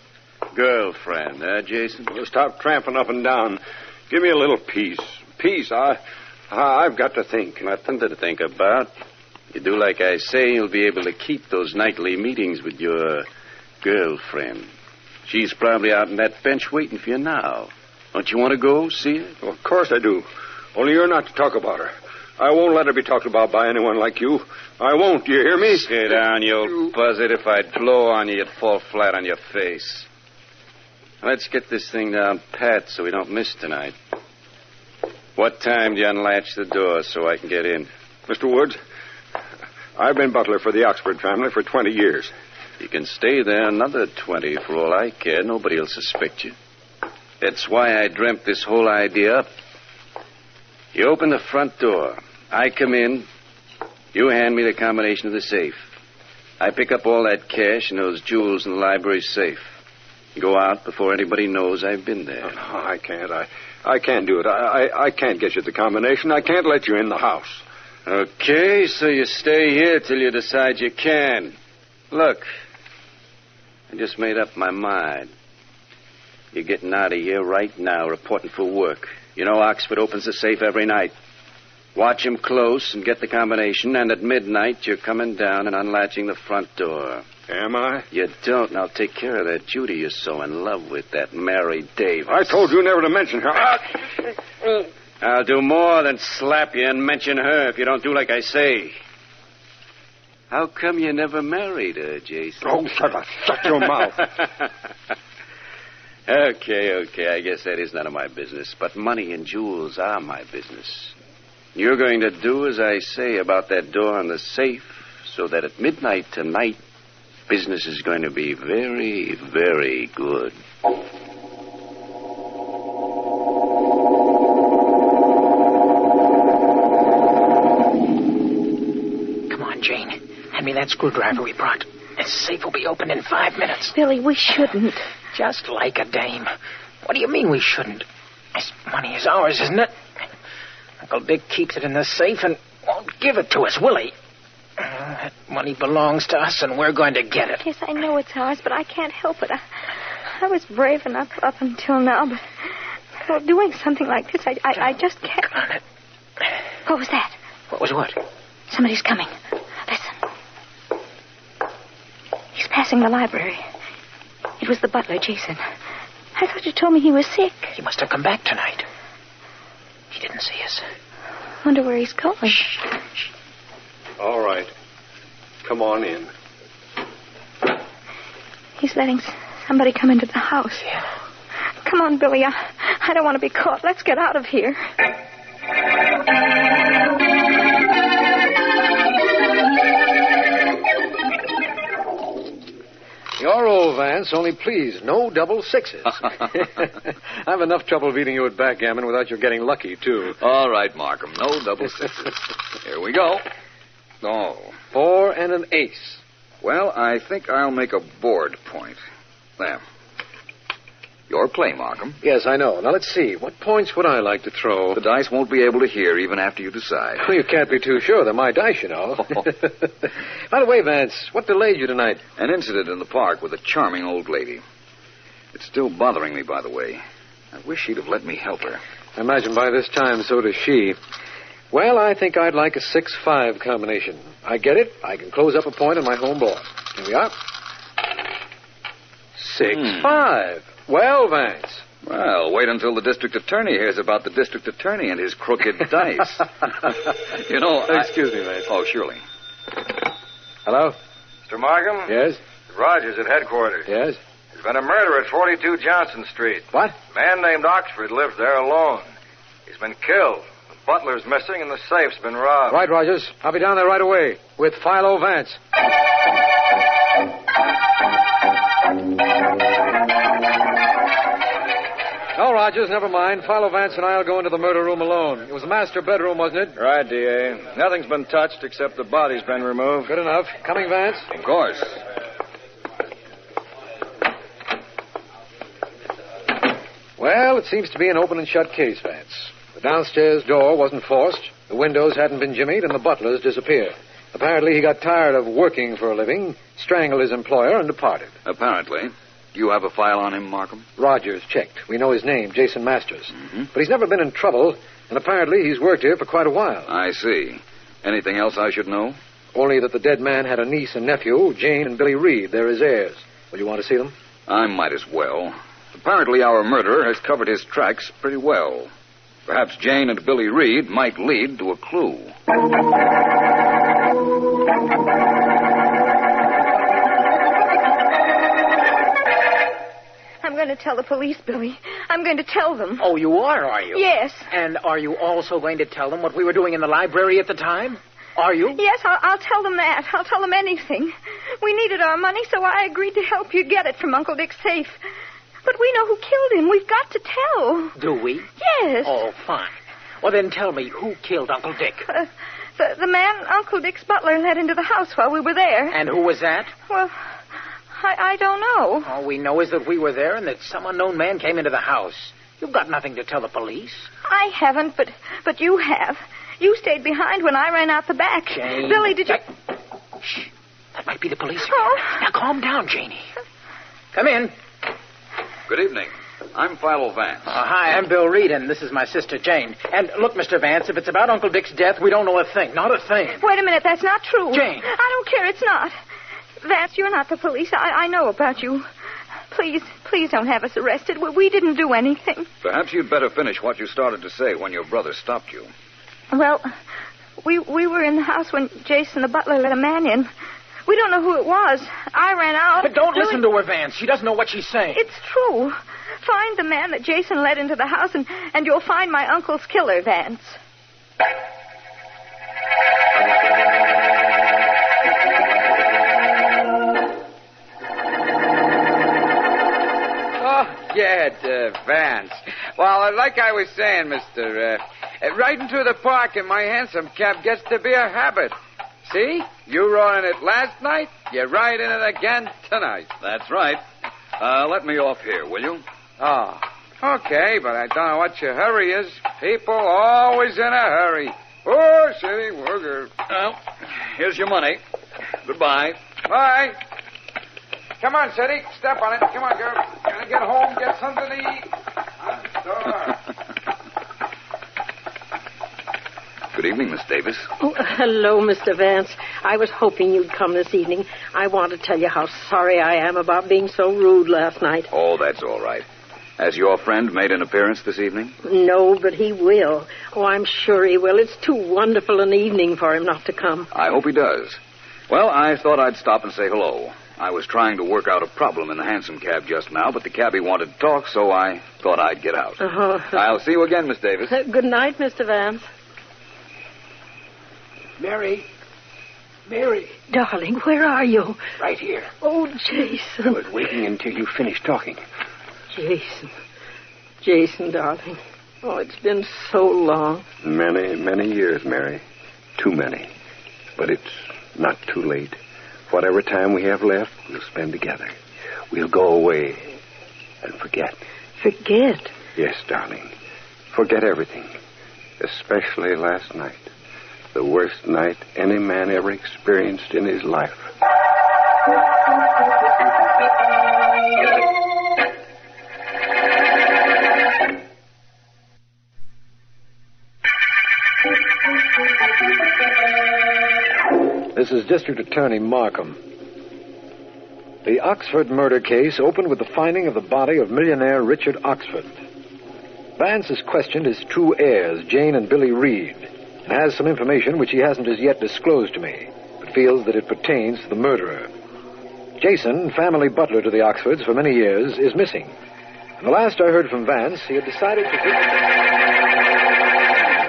girlfriend, Jason? Well, stop tramping up and down. Give me a little peace. Peace. I've got to think. Nothing to think about. You do like I say, you'll be able to keep those nightly meetings with your girlfriend. She's probably out on that bench waiting for you now. Don't you want to go see her? Well, of course I do. Only you're not to talk about her. I won't let her be talked about by anyone like you. I won't, you hear me? Sit down, you old buzzard. If I'd blow on you, you'd fall flat on your face. Let's get this thing down pat so we don't miss tonight. What time do you unlatch the door so I can get in? Mr. Woods, I've been butler for the Oxford family for 20 years. You can stay there another 20 for all I care. Nobody will suspect you. That's why I dreamt this whole idea up. You open the front door. I come in. You hand me the combination of the safe. I pick up all that cash and those jewels in the library safe. Go out before anybody knows I've been there. Oh, no, I can't. I can't do it. I can't get you the combination. I can't let you in the house. Okay, so you stay here till you decide you can. Look, I just made up my mind. You're getting out of here right now, reporting for work. You know Oxford opens the safe every night. Watch him close and get the combination, and at midnight you're coming down and unlatching the front door. Am I? You don't, and I'll take care of that Judy you're so in love with, that Mary Davis. I told you never to mention her. I'll do more than slap you and mention her if you don't do like I say. How come you never married her, Jason? Oh, shut your mouth. Okay, I guess that is none of my business, but money and jewels are my business. You're going to do as I say about that door and the safe, so that at midnight tonight, business is going to be very, very good. Come on, Jane. Hand me that screwdriver we brought. This safe will be open in 5 minutes. Billy, we shouldn't. Just like a dame. What do you mean we shouldn't? This money is ours, isn't it? Uncle Dick keeps it in the safe and won't give it to us, will he? That money belongs to us, and we're going to get it. Yes, I know it's ours, but I can't help it. I was brave enough up until now, but doing something like this, I just can't. Come on. What was that? What was what? Somebody's coming. Listen. He's passing the library. It was the butler, Jason. I thought you told me he was sick. He must have come back tonight. He didn't see us. Wonder where he's going. Shh. All right. Come on in. He's letting somebody come into the house. Yeah. Come on, Billy. I don't want to be caught. Let's get out of here. You're old, Vance, only please, no double sixes. I've enough trouble beating you at backgammon without your getting lucky, too. All right, Markham, no double sixes. Here we go. Oh. 4 and an ace. Well, I think I'll make a board point. There. Your play, Markham. Yes, I know. Now, let's see. What points would I like to throw? The dice won't be able to hear even after you decide. Well, you can't be too sure. They're my dice, you know. By the way, Vance, what delayed you tonight? An incident in the park with a charming old lady. It's still bothering me, by the way. I wish she'd have let me help her. I imagine by this time, so does she. Well, I think I'd like a 6-5 combination. I get it. I can close up a point on my home board. Here we are. 6-5. Well, Vance. Well, wait until the district attorney hears about the district attorney and his crooked dice. You know, Excuse me, Vance. Oh, surely. Hello? Mr. Markham? Yes? Rogers at headquarters. Yes? There's been a murder at 42 Johnson Street. What? A man named Oxford lives there alone. He's been killed. The butler's missing and the safe's been robbed. Right, Rogers. I'll be down there right away with Philo Vance. No, Rogers, never mind. Philo Vance and I'll go into the murder room alone. It was the master bedroom, wasn't it? Right, D.A. Nothing's been touched except the body's been removed. Good enough. Coming, Vance? Of course. Well, it seems to be an open and shut case, Vance. The downstairs door wasn't forced, the windows hadn't been jimmied, and the butler's disappeared. Apparently, he got tired of working for a living, strangled his employer, and departed. Apparently. Do you have a file on him, Markham? Rogers checked. We know his name, Jason Masters. Mm-hmm. But he's never been in trouble, and apparently he's worked here for quite a while. I see. Anything else I should know? Only that the dead man had a niece and nephew, Jane and Billy Reed. They're his heirs. Will you want to see them? I might as well. Apparently our murderer has covered his tracks pretty well. Perhaps Jane and Billy Reed might lead to a clue. I'm going to tell the police, Billy. I'm going to tell them. Oh, you are you? Yes. And are you also going to tell them what we were doing in the library at the time? Are you? Yes, I'll tell them that. I'll tell them anything. We needed our money, so I agreed to help you get it from Uncle Dick's safe. But we know who killed him. We've got to tell. Do we? Yes. Oh, fine. Well, then tell me, who killed Uncle Dick? The man Uncle Dick's butler let into the house while we were there. And who was that? Well, I don't know. All we know is that we were there and that some unknown man came into the house. You've got nothing to tell the police. I haven't, but you have. You stayed behind when I ran out the back. Jane. Billy, did you... Shh. That might be the police. Oh. Now, calm down, Janie. Come in. Good evening. I'm Philo Vance. Hi, I'm Bill Reed, and this is my sister, Jane. And look, Mr. Vance, if it's about Uncle Dick's death, we don't know a thing. Not a thing. Wait a minute. That's not true. Jane. I don't care. It's not. Vance, you're not the police. I know about you. Please don't have us arrested. We didn't do anything. Perhaps you'd better finish what you started to say when your brother stopped you. Well, we were in the house when Jason the butler let a man in. We don't know who it was. I ran out. But don't listen to her, Vance. She doesn't know what she's saying. It's true. Find the man that Jason led into the house, and you'll find my uncle's killer, Vance. Vance. Well, like I was saying, mister, riding through the park in my hansom cab gets to be a habit. See? You rode in it last night, you ride in it again tonight. That's right. Let me off here, will you? Oh, okay, but I don't know what your hurry is. People always in a hurry. Oh, city worker. Well, here's your money. Goodbye. Bye. Come on, City. Step on it. Come on, girl. Gotta get home, get something to eat. I'm starved. Good evening, Miss Davis. Oh, hello, Mr. Vance. I was hoping you'd come this evening. I want to tell you how sorry I am about being so rude last night. Oh, that's all right. Has your friend made an appearance this evening? No, but he will. Oh, I'm sure he will. It's too wonderful an evening for him not to come. I hope he does. Well, I thought I'd stop and say hello. I was trying to work out a problem in the hansom cab just now, but the cabbie wanted to talk, so I thought I'd get out. I'll see you again, Miss Davis. Good night, Mr. Vance. Mary. Darling, where are you? Right here. Oh, Jason. I was waiting until you finished talking. Jason, darling. Oh, it's been so long. Many, many years, Mary. Too many. But it's not too late. Whatever time we have left, we'll spend together. We'll go away and forget. Forget? Yes, darling. Forget everything. Especially last night. The worst night any man ever experienced in his life. This is District Attorney Markham. The Oxford murder case opened with the finding of the body of millionaire Richard Oxford. Vance has questioned his true heirs, Jane and Billy Reed, and has some information which he hasn't as yet disclosed to me, but feels that it pertains to the murderer. Jason, family butler to the Oxfords for many years, is missing. And the last I heard from Vance, he had decided to...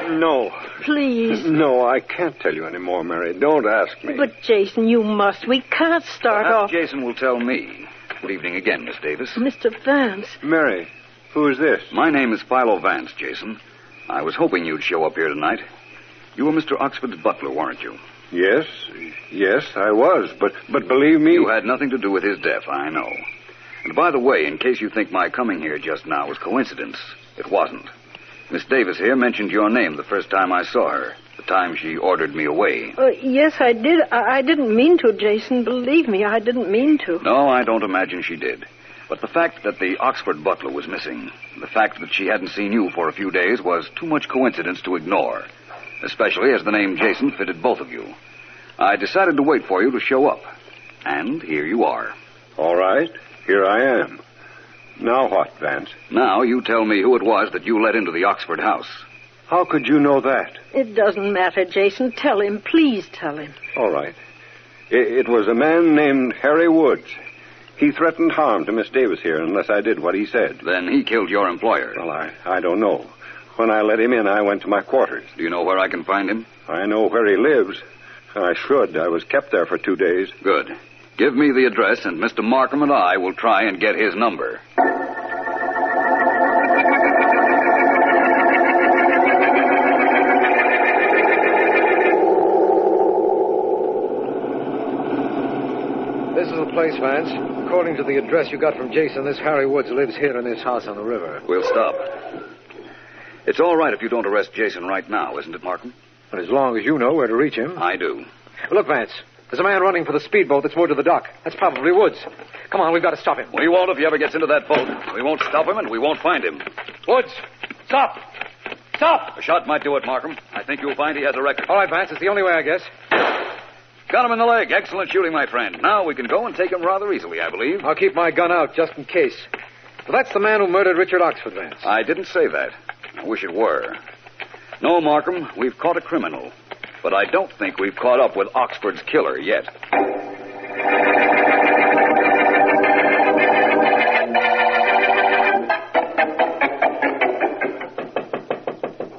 No. Please. No, I can't tell you anymore, Mary. Don't ask me. But, Jason, you must. We can't start off... Jason will tell me. Good evening again, Miss Davis. Mr. Vance. Mary, who is this? My name is Philo Vance, Jason. I was hoping you'd show up here tonight. You were Mr. Oxford's butler, weren't you? Yes, I was. But believe me... You had nothing to do with his death, I know. And by the way, in case you think my coming here just now was coincidence, it wasn't. Miss Davis here mentioned your name the first time I saw her, the time she ordered me away. Yes, I did. I didn't mean to, Jason. Believe me, I didn't mean to. No, I don't imagine she did. But the fact that the Oxford butler was missing, the fact that she hadn't seen you for a few days was too much coincidence to ignore, especially as the name Jason fitted both of you. I decided to wait for you to show up. And here you are. All right, here I am. Now what, Vance? Now you tell me who it was that you let into the Oxford house. How could you know that? It doesn't matter, Jason. Tell him. Please tell him. All right. It was a man named Harry Woods. He threatened harm to Miss Davis here unless I did what he said. Then he killed your employer. Well, I don't know. When I let him in, I went to my quarters. Do you know where I can find him? I know where he lives. I should. I was kept there for 2 days. Good. Give me the address, and Mr. Markham and I will try and get his number. This is the place, Vance. According to the address you got from Jason, this Harry Woods lives here in this house on the river. We'll stop. It's all right if you don't arrest Jason right now, isn't it, Markham? But as long as you know where to reach him. I do. Look, Vance. There's a man running for the speedboat that's moored to the dock. That's probably Woods. Come on, we've got to stop him. We won't if he ever gets into that boat. We won't stop him, and we won't find him. Woods! Stop! Stop! A shot might do it, Markham. I think you'll find he has a record. All right, Vance. It's the only way, I guess. Got him in the leg. Excellent shooting, my friend. Now we can go and take him rather easily, I believe. I'll keep my gun out just in case. But that's the man who murdered Richard Oxford, Vance. I didn't say that. I wish it were. No, Markham, we've caught a criminal. But I don't think we've caught up with Oxford's killer yet.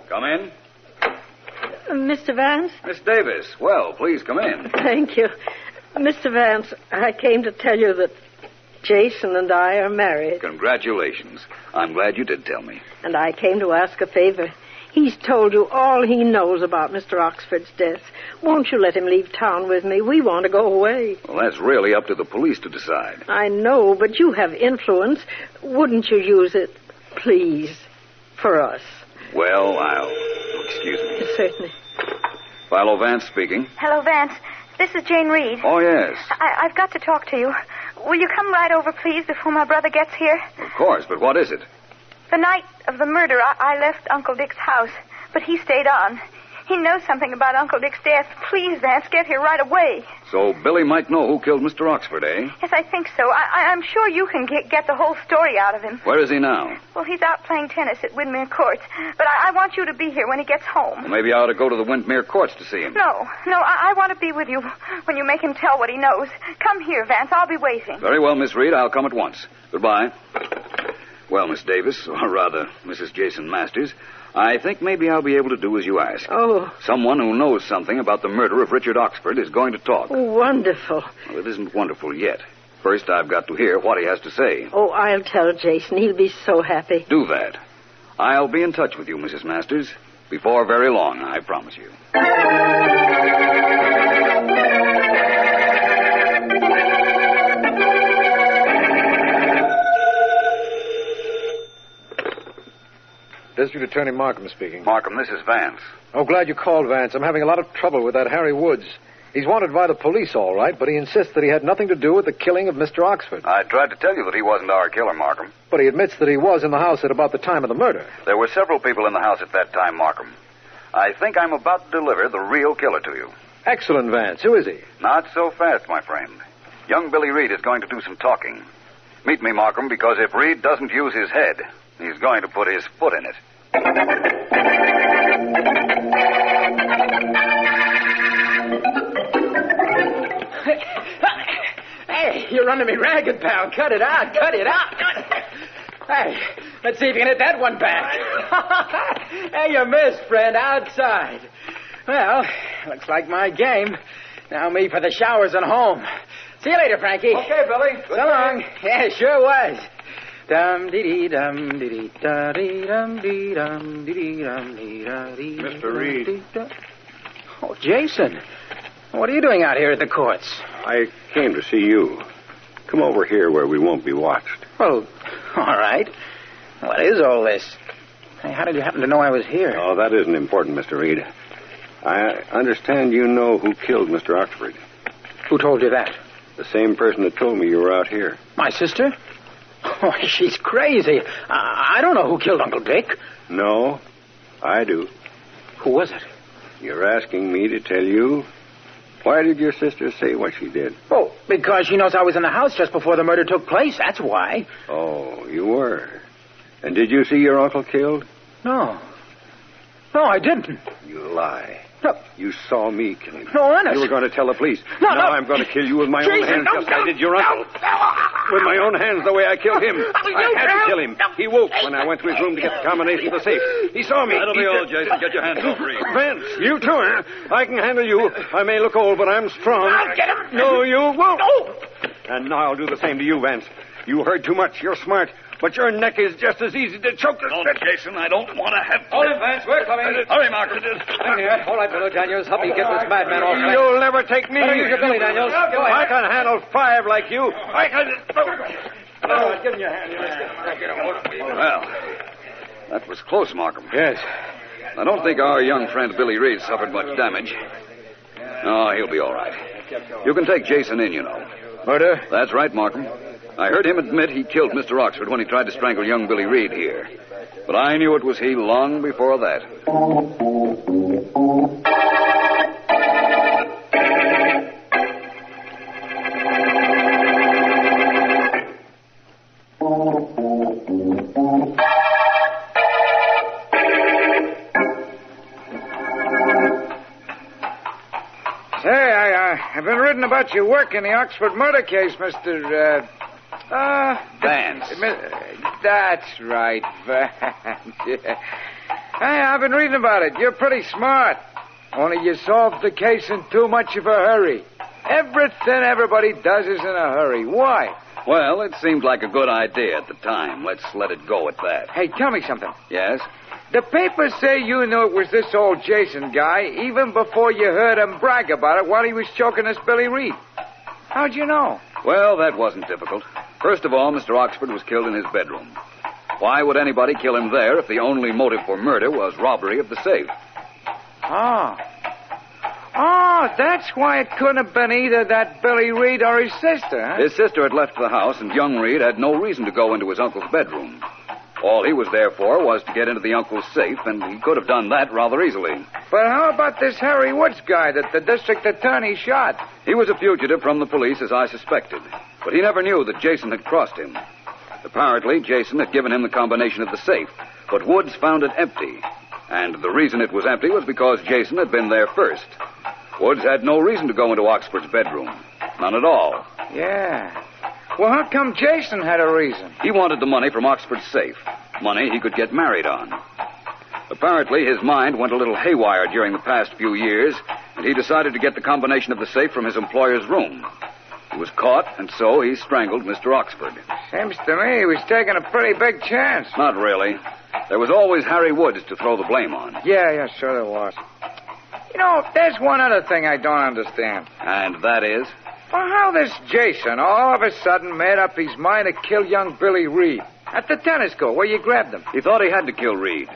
Come in. Mr. Vance? Miss Davis. Well, please come in. Thank you. Mr. Vance, I came to tell you that Jason and I are married. Congratulations. I'm glad you did tell me. And I came to ask a favor. He's told you all he knows about Mr. Oxford's death. Won't you let him leave town with me? We want to go away. Well, that's really up to the police to decide. I know, but you have influence. Wouldn't you use it, please, for us? Well, excuse me. Certainly. Philo Vance speaking. Hello, Vance. This is Jane Reed. Oh, yes. I've got to talk to you. Will you come right over, please, before my brother gets here? Of course, but what is it? The night of the murder, I left Uncle Dick's house, but he stayed on. He knows something about Uncle Dick's death. Please, Vance, get here right away. So Billy might know who killed Mr. Oxford, eh? Yes, I think so. I'm sure you can get the whole story out of him. Where is he now? Well, he's out playing tennis at Windmere Courts, but I want you to be here when he gets home. Well, maybe I ought to go to the Windmere Courts to see him. No, I want to be with you when you make him tell what he knows. Come here, Vance. I'll be waiting. Very well, Miss Reed. I'll come at once. Goodbye. Well, Miss Davis, or rather, Mrs. Jason Masters, I think maybe I'll be able to do as you ask. Oh. Someone who knows something about the murder of Richard Oxford is going to talk. Oh, wonderful. Well, it isn't wonderful yet. First, I've got to hear what he has to say. Oh, I'll tell Jason. He'll be so happy. Do that. I'll be in touch with you, Mrs. Masters. Before very long, I promise you. District Attorney Markham speaking. Markham, this is Vance. Oh, glad you called, Vance. I'm having a lot of trouble with that Harry Woods. He's wanted by the police, all right, but he insists that he had nothing to do with the killing of Mr. Oxford. I tried to tell you that he wasn't our killer, Markham. But he admits that he was in the house at about the time of the murder. There were several people in the house at that time, Markham. I think I'm about to deliver the real killer to you. Excellent, Vance. Who is he? Not so fast, my friend. Young Billy Reed is going to do some talking. Meet me, Markham, because if Reed doesn't use his head, he's going to put his foot in it. Hey, you're running me ragged, pal. Cut it out. Cut it out. Hey, let's see if you can hit that one back. Hey, you missed, friend. Outside. Well, looks like my game. Now me for the showers and home. See you later, Frankie. Okay, Billy. So long. Yeah, sure was. Dum dee dee dum dee dee da dee dum dee dum dee dee dum dee da dee. Mr. Reed. Oh, Jason. What are you doing out here at the courts? I came to see you. Come over here where we won't be watched. Well, all right. What is all this? Hey, how did you happen to know I was here? Oh, that isn't important, Mr. Reed. I understand you know who killed Mr. Oxford. Who told you that? The same person that told me you were out here. My sister? Oh, she's crazy. I don't know who killed Uncle Dick. No, I do. Who was it? You're asking me to tell you? Why did your sister say what she did? Oh, because she knows I was in the house just before the murder took place. That's why. Oh, you were. And did you see your uncle killed? No. No, I didn't. You lie. No. You saw me kill him. No, honest. You were going to tell the police. No, now no. I'm going to kill you with my own Jason, hands, just like I did your uncle. With my own hands, the way I killed him. I had to kill him. He woke when I went to his room to get the combination of the safe. He saw me. That'll be all, Jason. Get your hands off Reed. Vance, you too, huh? I can handle you. I may look old, but I'm strong. I'll get him. No, you won't. No. And now I'll do the same to you, Vance. You heard too much. You're smart. But your neck is just as easy to choke as... Don't, Jason. I don't want to have... Hold him, Vance. We're coming. Hurry, Margaret. In here. All right, Billy Daniels. Help me get this madman off. You'll never take me. Better use your Billy Daniels. Go ahead. I can handle 5 like you. I can... Oh, give him your hand. Well, that was close, Markham. Yes. I don't think our young friend Billy Reed suffered much damage. No, he'll be all right. You can take Jason in, you know. Murder? That's right, Markham. I heard him admit he killed Mr. Oxford when he tried to strangle young Billy Reed here. But I knew it was he long before that. Say, I've been reading about your work in the Oxford murder case, Mr. Vance. That's right, Vance. Yeah. Hey, I've been reading about it. You're pretty smart. Only you solved the case in too much of a hurry. Everything everybody does is in a hurry. Why? Well, it seemed like a good idea at the time. Let's let it go at that. Hey, tell me something. Yes? The papers say you knew it was this old Jason guy even before you heard him brag about it while he was choking this Billy Reed. How'd you know? Well, that wasn't difficult. First of all, Mr. Oxford was killed in his bedroom. Why would anybody kill him there if the only motive for murder was robbery of the safe? Oh, that's why it couldn't have been either that Billy Reed or his sister, huh? His sister had left the house, and young Reed had no reason to go into his uncle's bedroom. All he was there for was to get into the uncle's safe, and he could have done that rather easily. But how about this Harry Woods guy that the district attorney shot? He was a fugitive from the police, as I suspected. But he never knew that Jason had crossed him. Apparently, Jason had given him the combination of the safe, but Woods found it empty. And the reason it was empty was because Jason had been there first. Woods had no reason to go into Oxford's bedroom. None at all. Yeah. Well, how come Jason had a reason? He wanted the money from Oxford's safe. Money he could get married on. Apparently, his mind went a little haywire during the past few years, and he decided to get the combination of the safe from his employer's room. He was caught, and so he strangled Mr. Oxford. Seems to me he was taking a pretty big chance. Not really. There was always Harry Woods to throw the blame on. Yeah, sure there was. You know, there's one other thing I don't understand. And that is? Well, how this Jason all of a sudden made up his mind to kill young Billy Reed at the tennis court where you grabbed him. He thought he had to kill Reed.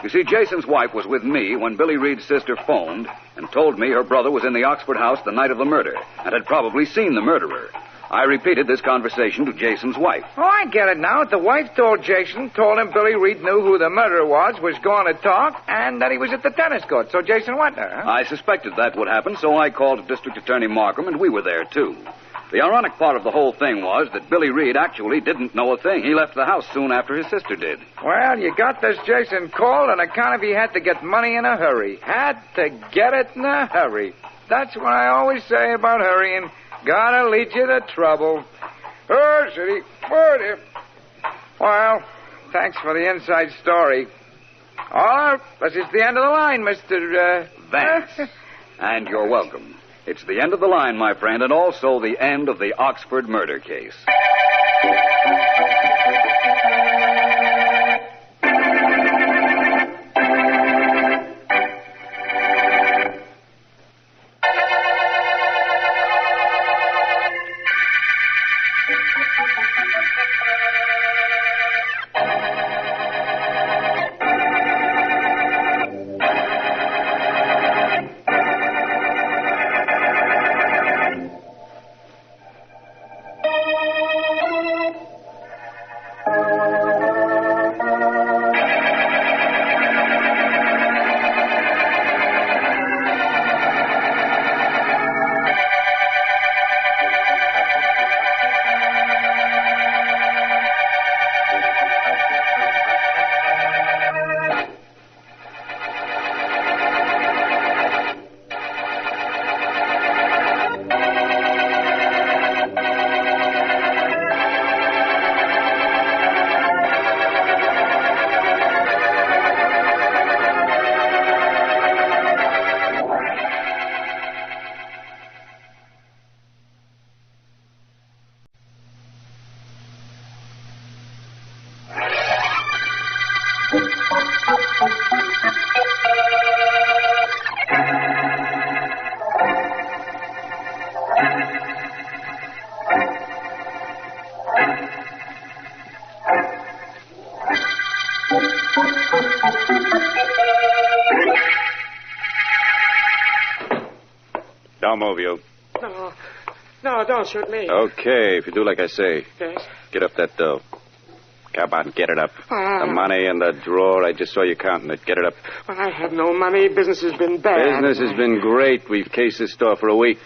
You see, Jason's wife was with me when Billy Reed's sister phoned and told me her brother was in the Oxford house the night of the murder and had probably seen the murderer. I repeated this conversation to Jason's wife. Oh, I get it now. The wife told him Billy Reed knew who the murderer was going to talk, and that he was at the tennis court. So Jason went there, huh? I suspected that would happen, so I called District Attorney Markham, and we were there, too. The ironic part of the whole thing was that Billy Reed actually didn't know a thing. He left the house soon after his sister did. Well, you got this Jason called on account of he had to get money in a hurry. Had to get it in a hurry. That's what I always say about hurrying. Gotta lead you to trouble. Oh, city. Word. Well, thanks for the inside story. All right, this is the end of the line, Mr. Vance. And you're welcome. It's the end of the line, my friend, and also the end of the Oxford murder case. Don't move, you. No, don't shoot me. Okay, if you do like I say. Yes? Get up that dough. Come on, get it up. Ah. The money in the drawer. I just saw you counting it. Get it up. Well, I have no money. Business has been bad. Business has been great. We've cased this store for a week.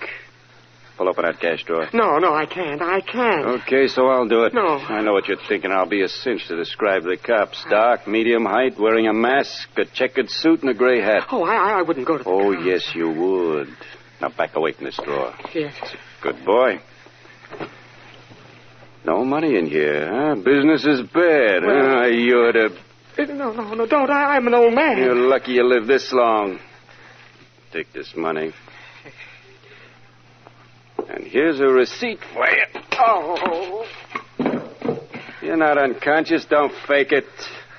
Pull open that cash drawer. No, I can't. Okay, so I'll do it. No. I know what you're thinking. I'll be a cinch to describe the cops. Dark, medium height, wearing a mask, a checkered suit, and a gray hat. Oh, I wouldn't go to the Oh, yes, you would. Now back away from this drawer. Yes. Good boy. No money in here, huh? Business is bad, huh? You're the... No, don't. I'm an old man. You're lucky you lived this long. Take this money. And here's a receipt for you. Oh. You're not unconscious. Don't fake it.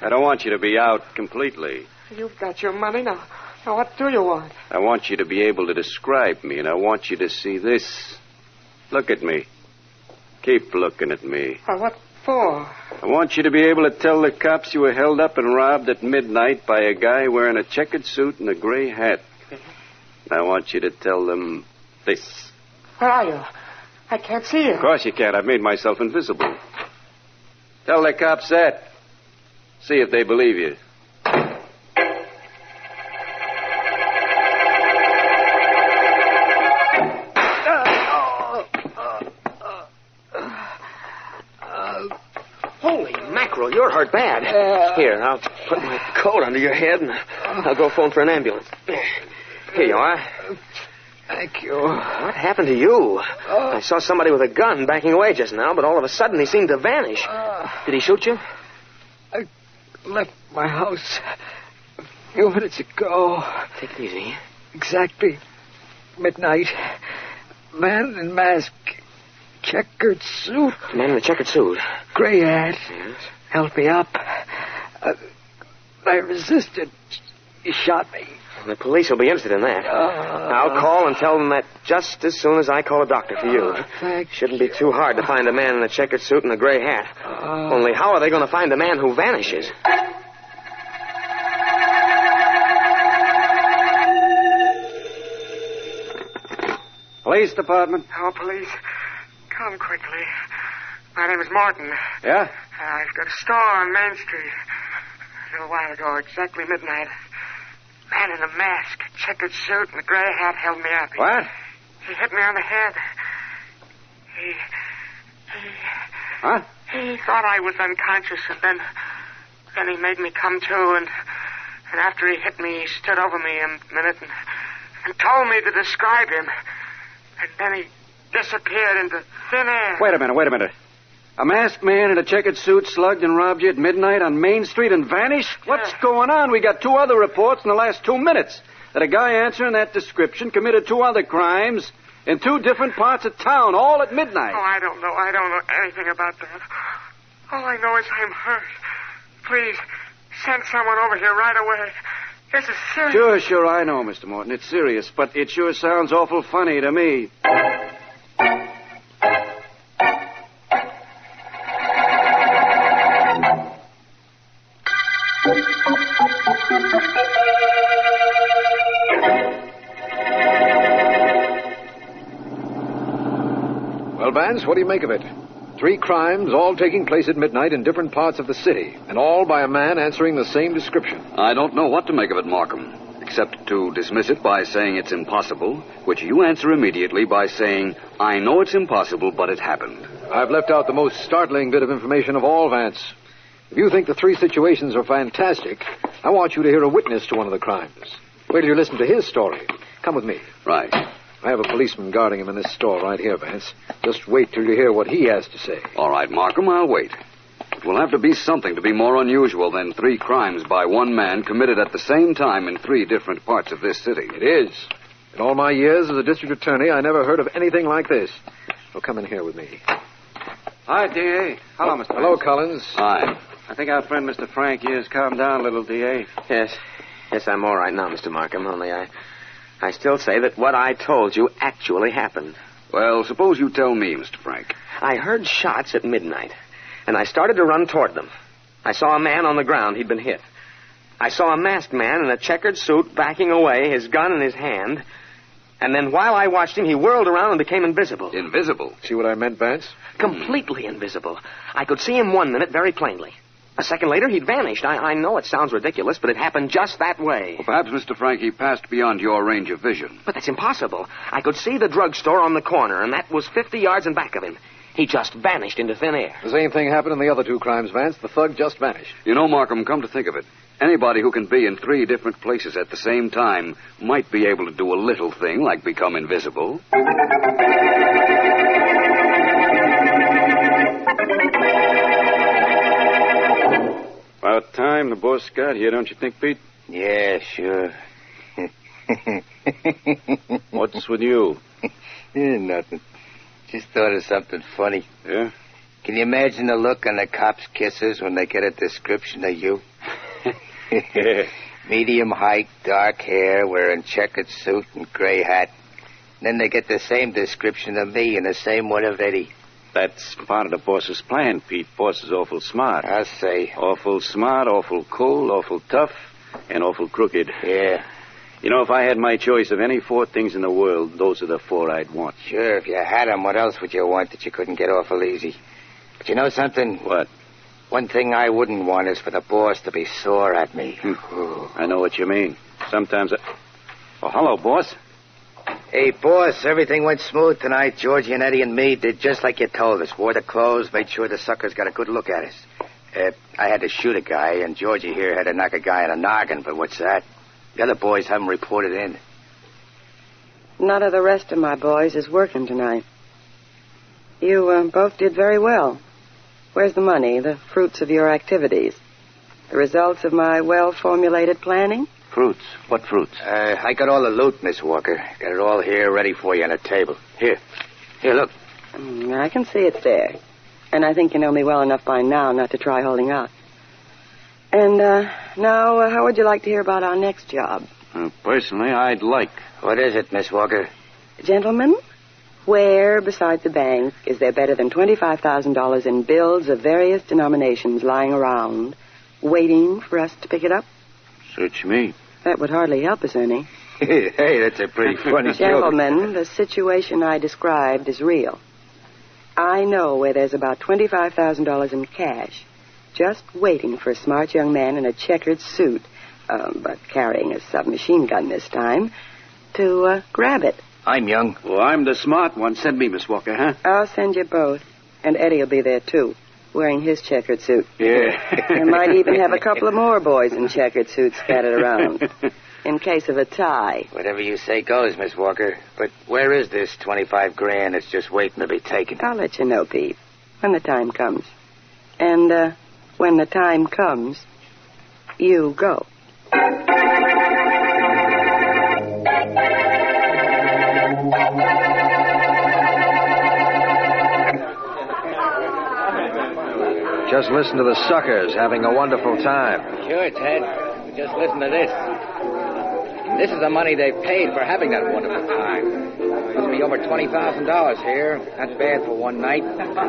I don't want you to be out completely. You've got your money now. Now, what do you want? I want you to be able to describe me, and I want you to see this. Look at me. Keep looking at me. What for? I want you to be able to tell the cops you were held up and robbed at midnight by a guy wearing a checkered suit and a gray hat. And I want you to tell them this. Where are you? I can't see you. Of course you can't. I've made myself invisible. Tell the cops that. See if they believe you. Holy mackerel, you're hurt bad. Here, I'll put my coat under your head and I'll go phone for an ambulance. Here you are. Thank you. What happened to you? I saw somebody with a gun backing away just now, but all of a sudden he seemed to vanish. Did he shoot you? I left my house a few minutes ago. Take it easy. Exactly midnight. Man in mask. Checkered suit. Man in a checkered suit. Gray hat. Yes. Held me up. I resisted. He shot me. The police will be interested in that. I'll call and tell them that just as soon as I call a doctor for you. Thanks. Shouldn't be too hard to find a man in a checkered suit and a gray hat. Only how are they going to find a man who vanishes? Police department. Oh, police. Come quickly. My name is Martin. Yeah? I've got a store on Main Street. A little while ago, exactly midnight, man in a mask, checkered suit, and a gray hat held me up. What? He hit me on the head. Huh? He thought I was unconscious, and then he made me come to, and after he hit me, he stood over me a minute and told me to describe him. And then he disappeared into thin air. Wait a minute. A masked man in a checkered suit slugged and robbed you at midnight on Main Street and vanished? What's going on? We got 2 other reports in the last 2 minutes that a guy answering that description committed 2 other crimes in 2 different parts of town, all at midnight. Oh, I don't know anything about that. All I know is I'm hurt. Please, send someone over here right away. This is serious. Sure, I know, Mr. Morton. It's serious, but it sure sounds awful funny to me. Well, Vance, what do you make of it? 3 crimes, all taking place at midnight in different parts of the city, and all by a man answering the same description. I don't know what to make of it, Markham, except to dismiss it by saying it's impossible, which you answer immediately by saying, I know it's impossible, but it happened. I've left out the most startling bit of information of all, Vance. If you think the 3 situations are fantastic, I want you to hear a witness to one of the crimes. Wait till you listen to his story. Come with me. Right. I have a policeman guarding him in this store right here, Vance. Just wait till you hear what he has to say. All right, Markham, I'll wait. It will have to be something to be more unusual than 3 crimes by one man committed at the same time in 3 different parts of this city. It is. In all my years as a district attorney, I never heard of anything like this. Well, come in here with me. Hi, D.A. Hello, Mr. Hello, Collins. Hi. I think our friend Mr. Frank here has calmed down a little, D.A. Yes. Yes, I'm all right now, Mr. Markham, only I still say that what I told you actually happened. Well, suppose you tell me, Mr. Frank. I heard shots at midnight, and I started to run toward them. I saw a man on the ground. He'd been hit. I saw a masked man in a checkered suit backing away, his gun in his hand. And then while I watched him, he whirled around and became invisible. Invisible? See what I meant, Vance? Completely invisible. I could see him 1 minute very plainly. A second later, he'd vanished. I know it sounds ridiculous, but it happened just that way. Well, perhaps, Mr. Frank, he passed beyond your range of vision. But that's impossible. I could see the drugstore on the corner, and that was 50 yards in back of him. He just vanished into thin air. The same thing happened in the other 2 crimes, Vance. The thug just vanished. You know, Markham, come to think of it, anybody who can be in 3 different places at the same time might be able to do a little thing like become invisible. About time the boss got here, don't you think, Pete? Yeah, sure. What's with you? Nothing. Just thought of something funny. Yeah? Can you imagine the look on the cops' kisses when they get a description of you? Medium height, dark hair, wearing checkered suit and gray hat. Then they get the same description of me and the same one of Eddie. That's part of the boss's plan, Pete. Boss is awful smart. I'll say. Awful smart, awful cool, awful tough, and awful crooked. Yeah. You know, if I had my choice of any 4 things in the world, those are the 4 I'd want. Sure, if you had 'em, what else would you want that you couldn't get awful easy? But you know something? What? One thing I wouldn't want is for the boss to be sore at me. I know what you mean. Sometimes Oh, hello, boss. Hey, boss, everything went smooth tonight. Georgie and Eddie and me did just like you told us. Wore the clothes, made sure the suckers got a good look at us. I had to shoot a guy, and Georgie here had to knock a guy on a noggin, but what's that? The other boys haven't reported in. None of the rest of my boys is working tonight. You both did very well. Where's the money, the fruits of your activities? The results of my well-formulated planning? Fruits? What fruits? I got all the loot, Miss Walker. Got it all here ready for you on a table. Here, look. I can see it's there. And I think you know me well enough by now not to try holding out. And now, how would you like to hear about our next job? Personally, I'd like. What is it, Miss Walker? Gentlemen, where, besides the bank, is there better than $25,000 in bills of various denominations lying around, waiting for us to pick it up? Search me. That would hardly help us any. Hey, that's a pretty funny joke. Gentlemen, the situation I described is real. I know where there's about $25,000 in cash, just waiting for a smart young man in a checkered suit, but carrying a submachine gun this time, to grab it. I'm young. Well, I'm the smart one. Send me, Miss Walker, huh? I'll send you both. And Eddie will be there, too, wearing his checkered suit. Yeah. You might even have a couple of more boys in checkered suits scattered around, in case of a tie. Whatever you say goes, Miss Walker. But where is this $25,000 that's just waiting to be taken? I'll let you know, Pete, when the time comes. And, when the time comes, you go. Just listen to the suckers having a wonderful time. Sure, Ted. Just listen to this. This is the money they paid for having that wonderful time. Must be over $20,000 here. That's bad for one night.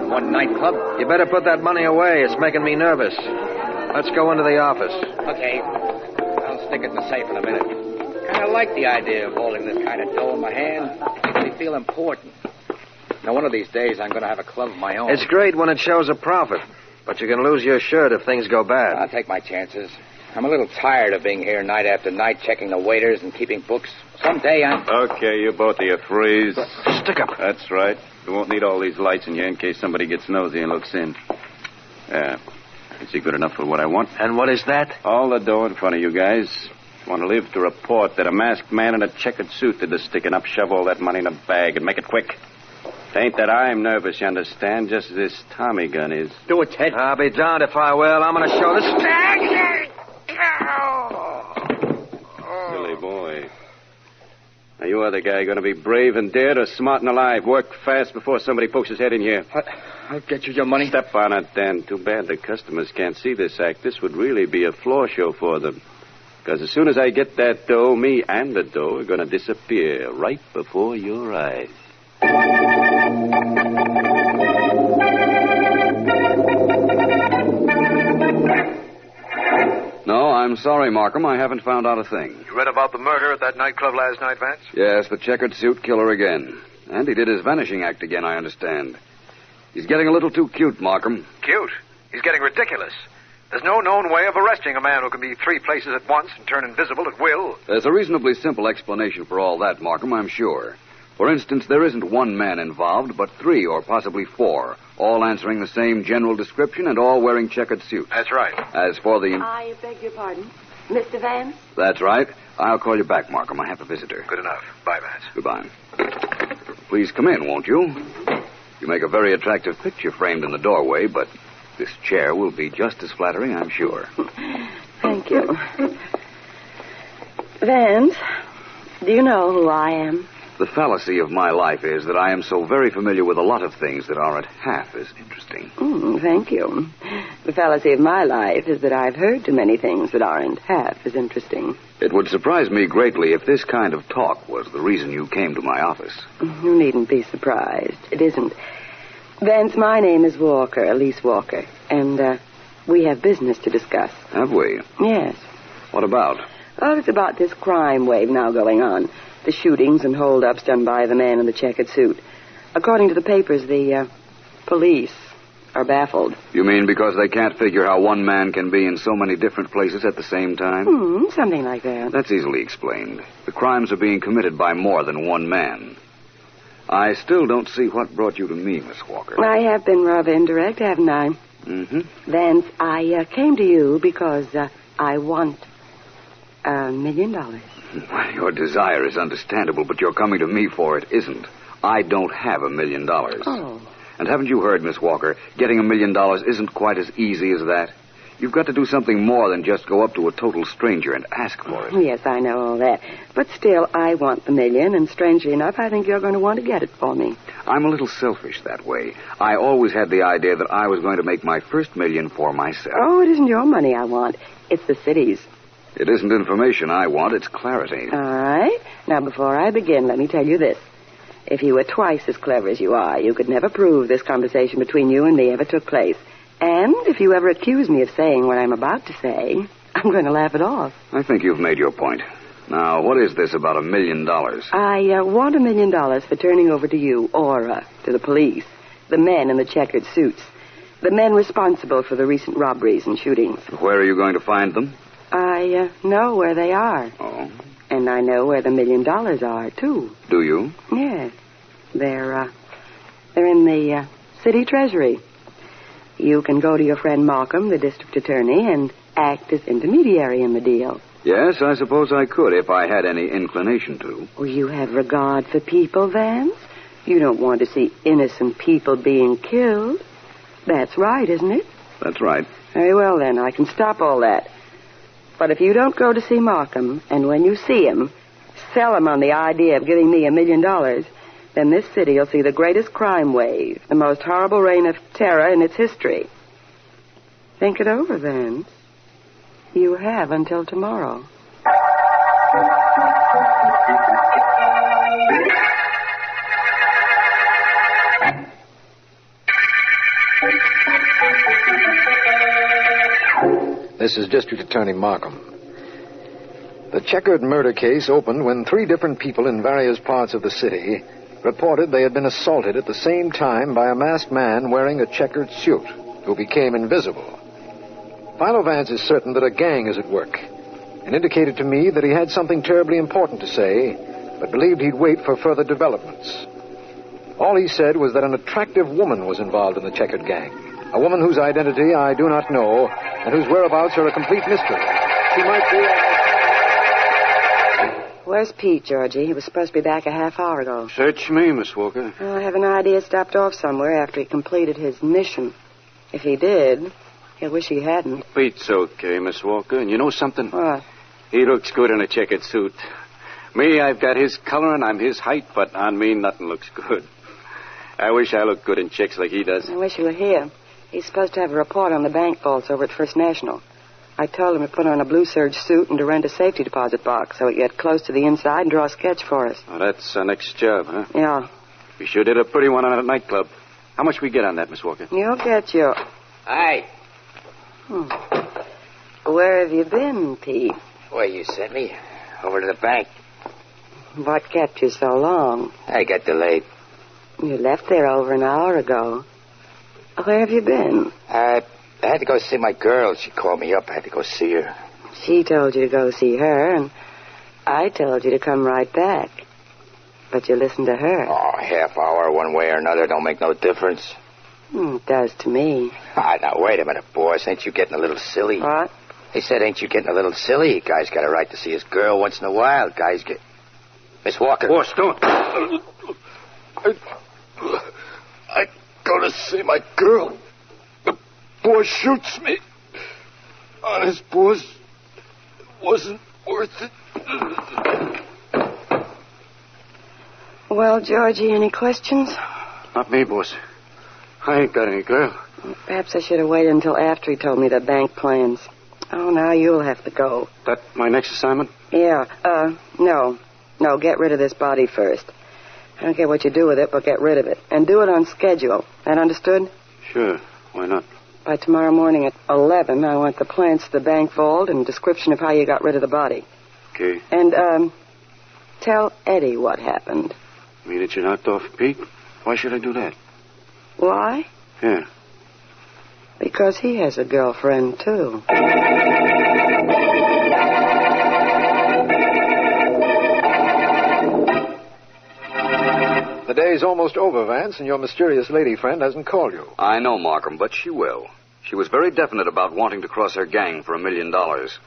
One nightclub. You better put that money away. It's making me nervous. Let's go into the office. Okay. I'll stick it in the safe in a minute. Kind of like the idea of holding this kind of dough in my hand. Makes me feel important. Now, one of these days, I'm going to have a club of my own. It's great when it shows a profit, but you can lose your shirt if things go bad. I'll take my chances. I'm a little tired of being here night after night, checking the waiters and keeping books. Someday I'm... Okay, you both of you freeze. Stick up. That's right. You won't need all these lights in here in case somebody gets nosy and looks in. Is he good enough for what I want? And what is that? All the dough in front of you guys. Want to live to report that a masked man in a checkered suit did the sticking up, shove all that money in a bag, and make it quick. It ain't that I'm nervous, you understand, just this Tommy gun is. Do it, Ted. I'll be darned if I will. I'm going to show this... Silly boy. Now, you other guy going to be brave and dead or smart and alive? Work fast before somebody pokes his head in here. I'll get you your money. Step on it, Dan. Too bad the customers can't see this act. This would really be a floor show for them. Because as soon as I get that dough, me and the dough are going to disappear right before your eyes. No, I'm sorry, Markham. I haven't found out a thing. You read about the murder at that nightclub last night, Vance? Yes, the checkered suit killer again. And he did his vanishing act again, I understand. He's getting a little too cute, Markham. Cute? He's getting ridiculous. There's no known way of arresting a man who can be 3 places at once and turn invisible at will. There's a reasonably simple explanation for all that, Markham, I'm sure. For instance, there isn't one man involved, but 3 or possibly 4, all answering the same general description and all wearing checkered suits. That's right. As for the... I beg your pardon. Mr. Vance? That's right. I'll call you back, Markham. I have a visitor. Good enough. Bye, Vance. Goodbye. Please come in, won't you? You make a very attractive picture framed in the doorway, but this chair will be just as flattering, I'm sure. Thank you. Vance, do you know who I am? The fallacy of my life is that I am so very familiar with a lot of things that aren't half as interesting. Thank you. The fallacy of my life is that I've heard too many things that aren't half as interesting. It would surprise me greatly if this kind of talk was the reason you came to my office. You needn't be surprised. It isn't. Vance, my name is Walker, Elise Walker, and we have business to discuss. Have we? Yes. What about? Oh, it's about this crime wave now going on. The shootings and hold-ups done by the man in the checkered suit. According to the papers, the police are baffled. You mean because they can't figure how one man can be in so many different places at the same time? Something like that. That's easily explained. The crimes are being committed by more than one man. I still don't see what brought you to me, Miss Walker. I have been rather indirect, haven't I? Mm-hmm. Vance, I came to you because I want $1 million. Well, your desire is understandable, but your coming to me for it isn't. I don't have $1 million. Oh. And haven't you heard, Miss Walker, getting $1 million isn't quite as easy as that. You've got to do something more than just go up to a total stranger and ask for it. Yes, I know all that. But still, I want the $1 million, and strangely enough, I think you're going to want to get it for me. I'm a little selfish that way. I always had the idea that I was going to make my first $1 million for myself. Oh, it isn't your money I want. It's the city's. It isn't information I want, it's clarity. All right. Now, before I begin, let me tell you this. If you were twice as clever as you are, you could never prove this conversation between you and me ever took place. And if you ever accuse me of saying what I'm about to say, I'm going to laugh it off. I think you've made your point. Now, what is this about $1 million? I want $1 million for turning over to you, or to the police, the men in the checkered suits, the men responsible for the recent robberies and shootings. Where are you going to find them? I know where they are. Oh? And I know where the $1 million are, too. Do you? Yes. They're in the city treasury. You can go to your friend Markham, the district attorney, and act as intermediary in the deal. Yes, I suppose I could if I had any inclination to. Well, you have regard for people, Vance. You don't want to see innocent people being killed. That's right, isn't it? That's right. Very well, then. I can stop all that. But if you don't go to see Markham, and when you see him, sell him on the idea of giving me $1 million, then this city will see the greatest crime wave, the most horrible reign of terror in its history. Think it over, Vance. You have until tomorrow. This is District Attorney Markham. The checkered murder case opened when 3 different people in various parts of the city reported they had been assaulted at the same time by a masked man wearing a checkered suit who became invisible. Philo Vance is certain that a gang is at work and indicated to me that he had something terribly important to say, but believed he'd wait for further developments. All he said was that an attractive woman was involved in the checkered gang, a woman whose identity I do not know and whose whereabouts are a complete mystery. She might be... Where's Pete, Georgie? He was supposed to be back a half hour ago. Search me, Miss Walker. Well, I have an idea he stopped off somewhere after he completed his mission. If he did, he'll wish he hadn't. Pete's okay, Miss Walker. And you know something? What? He looks good in a checkered suit. Me, I've got his color and I'm his height, but on me, nothing looks good. I wish I looked good in checks like he does. I wish you were here. He's supposed to have a report on the bank vaults over at First National. I told him to put on a blue serge suit and to rent a safety deposit box so he could get close to the inside and draw a sketch for us. Oh, that's our next job, huh? Yeah. We sure did a pretty one on a nightclub. How much we get on that, Miss Walker? You'll get your... Hi. Where have you been, Pete? Where you sent me? Over to the bank. What kept you so long? I got delayed. You left there over an hour ago. Where have you been? I had to go see my girl. She called me up. I had to go see her. She told you to go see her, and I told you to come right back. But you listened to her. Oh, half hour one way or another don't make no difference. It does to me. Now, wait a minute, boss. Ain't you getting a little silly? What? He said, ain't you getting a little silly? A guy's got a right to see his girl once in a while. Guys get... Miss Walker. Boss, don't. I go to see my girl. The boy shoots me. Honest, boss, it wasn't worth it. Well, Georgie, any questions? Not me, boss. I ain't got any girl. Perhaps I should have waited until after he told me the bank plans. Oh, now you'll have to go. That my next assignment? Yeah, no. No, get rid of this body first. I don't care what you do with it, but get rid of it. And do it on schedule. That understood? Sure. Why not? By tomorrow morning at 11, I want the plans to the bank vault and a description of how you got rid of the body. Okay. And, tell Eddie what happened. Mean that you knocked off Pete? Why should I do that? Why? Yeah. Because he has a girlfriend, too. The day's almost over, Vance, and your mysterious lady friend hasn't called you. I know, Markham, but she will. She was very definite about wanting to cross her gang for $1 million.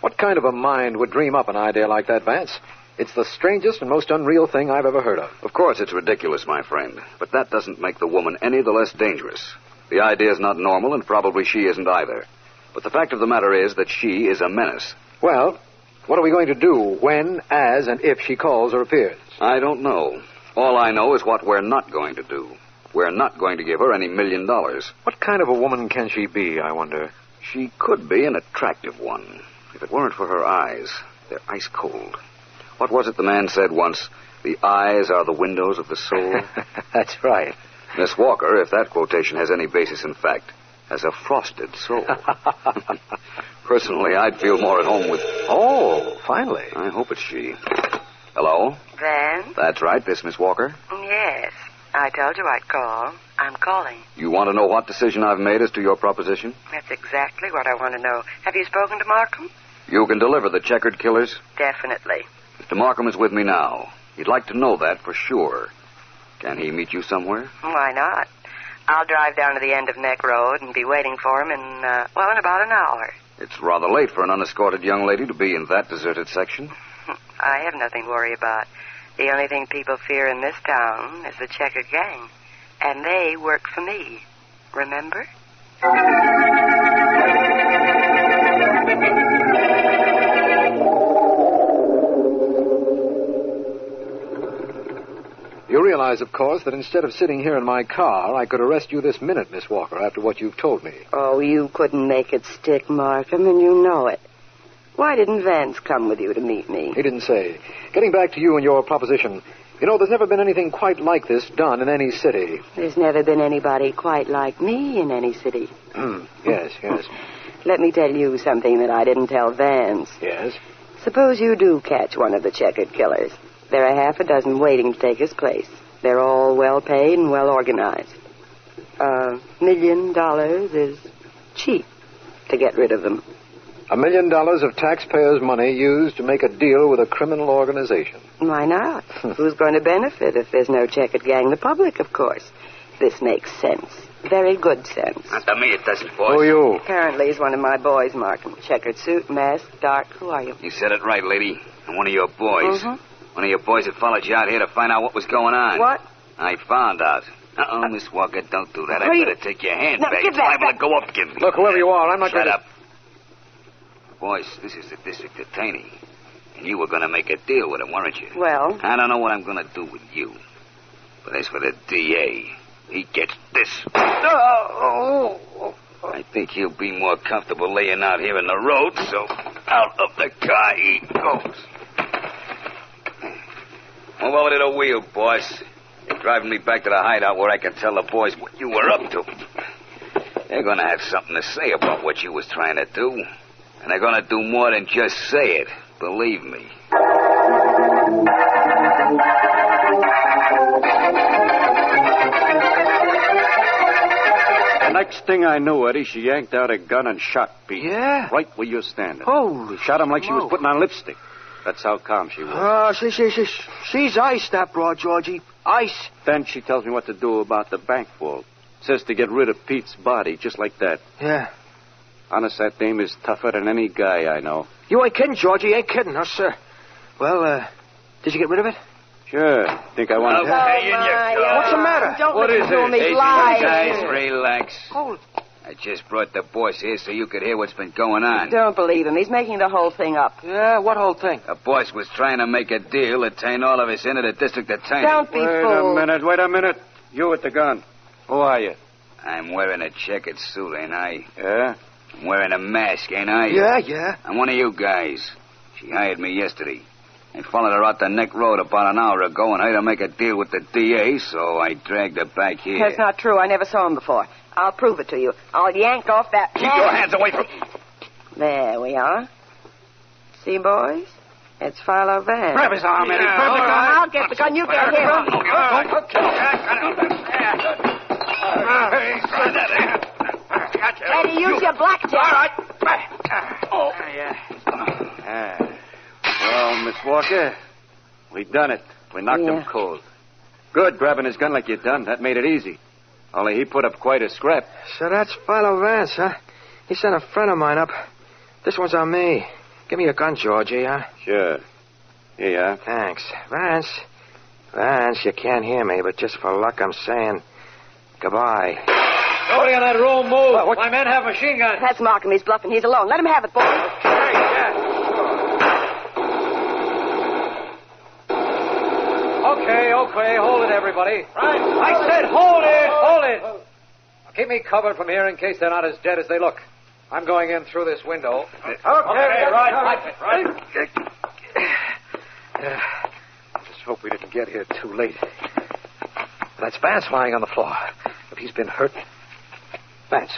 What kind of a mind would dream up an idea like that, Vance? It's the strangest and most unreal thing I've ever heard of. Of course, it's ridiculous, my friend, but that doesn't make the woman any the less dangerous. The idea is not normal, and probably she isn't either. But the fact of the matter is that she is a menace. Well, what are we going to do when, as, and if she calls or appears? I don't know. All I know is what we're not going to do. We're not going to give her any $1 million. What kind of a woman can she be, I wonder? She could be an attractive one. If it weren't for her eyes, they're ice cold. What was it the man said once? The eyes are the windows of the soul. That's right. Miss Walker, if that quotation has any basis in fact, has a frosted soul. Personally, I'd feel more at home with... Oh, finally. I hope it's she. Hello? Vance? That's right, this Miss Walker. Yes. I told you I'd call. I'm calling. You want to know what decision I've made as to your proposition? That's exactly what I want to know. Have you spoken to Markham? You can deliver the checkered killers? Definitely. Mr. Markham is with me now. He'd like to know that for sure. Can he meet you somewhere? Why not? I'll drive down to the end of Neck Road and be waiting for him in about an hour. It's rather late for an unescorted young lady to be in that deserted section. I have nothing to worry about. The only thing people fear in this town is the Checker gang. And they work for me. Remember? You realize, of course, that instead of sitting here in my car, I could arrest you this minute, Miss Walker, after what you've told me. Oh, you couldn't make it stick, Markham, and you know it. Why didn't Vance come with you to meet me? He didn't say. Getting back to you and your proposition, you know, there's never been anything quite like this done in any city. There's never been anybody quite like me in any city. Yes. Let me tell you something that I didn't tell Vance. Yes? Suppose you do catch one of the checkered killers. There are half a dozen waiting to take his place. They're all well paid and well organized. $1 million is cheap to get rid of them. $1 million of taxpayers' money used to make a deal with a criminal organization. Why not? Who's going to benefit if there's no checkered gang? The public, of course. This makes sense. Very good sense. Not to me, it doesn't, boss. Who are you? Apparently he's one of my boys, Markham. Checkered suit, mask, dark. Who are you? You said it right, lady. I'm one of your boys. Mm-hmm. One of your boys that followed you out here to find out what was going on. What? I found out. Uh-oh, Miss Walker, don't do that. I better take your hand No, back. give It's that liable back. to go up, give me. Look, whoever you are, I'm not Shut going to... up. Boys, this is the district attorney. And you were going to make a deal with him, weren't you? Well? I don't know what I'm going to do with you. But as for the DA, he gets this. I think he'll be more comfortable laying out here in the road, so out of the car he goes. Move over to the wheel, boss. You're driving me back to the hideout where I can tell the boys what you were up to. They're going to have something to say about what you was trying to do. And they're going to do more than just say it. Believe me. The next thing I knew, Eddie, she yanked out a gun and shot Pete. Yeah? Right where you're standing. Holy Shot him like she was smoke. putting on lipstick. That's how calm she was. She's ice, that broad, Georgie. Ice. Then she tells me what to do about the bank vault. Says to get rid of Pete's body, just like that. Yeah. Honest, that dame is tougher than any guy I know. You ain't kidding, Georgie. Ain't kidding. No, sir. Well, did you get rid of it? Sure. Think I want to... What's the matter? What is it? Easy, guys, relax. Oh. I just brought the boss here so you could hear what's been going on. Don't believe him. He's making the whole thing up. Yeah, what whole thing? The boss was trying to make a deal to turn all of us into the district attorney. Don't be fooled. Wait a minute. You with the gun. Who are you? I'm wearing a checkered suit, ain't I? Yeah? I'm wearing a mask, ain't I? Yeah. I'm one of you guys. She hired me yesterday. I followed her out the Neck Road about an hour ago and heard her make a deal with the DA, so I dragged her back here. That's not true. I never saw him before. I'll prove it to you. I'll yank off that... Keep your hands away from... There we are. See, boys? It's Philo Vance. Grab his arm, Eddie. Grab the gun. I'll get the gun. You get him. Eddie, use your blackjack. All right. Well, Miss Walker, we done it. We knocked him cold. Good, grabbing his gun like you done. That made it easy. Only he put up quite a scrap. So that's Philo Vance, huh? He sent a friend of mine up. This one's on me. Give me your gun, Georgie, huh? Sure. Here you are. Thanks. Vance, you can't hear me, but just for luck, I'm saying goodbye. Nobody on that room move. What? My men have machine guns. That's Markham. He's bluffing. He's alone. Let him have it, boys. Okay. Hold it, everybody. Right. I said hold it. Now, keep me covered from here in case they're not as dead as they look. I'm going in through this window. Okay, right. Just hope we didn't get here too late. That's Vance lying on the floor. If he's been hurt... Vance.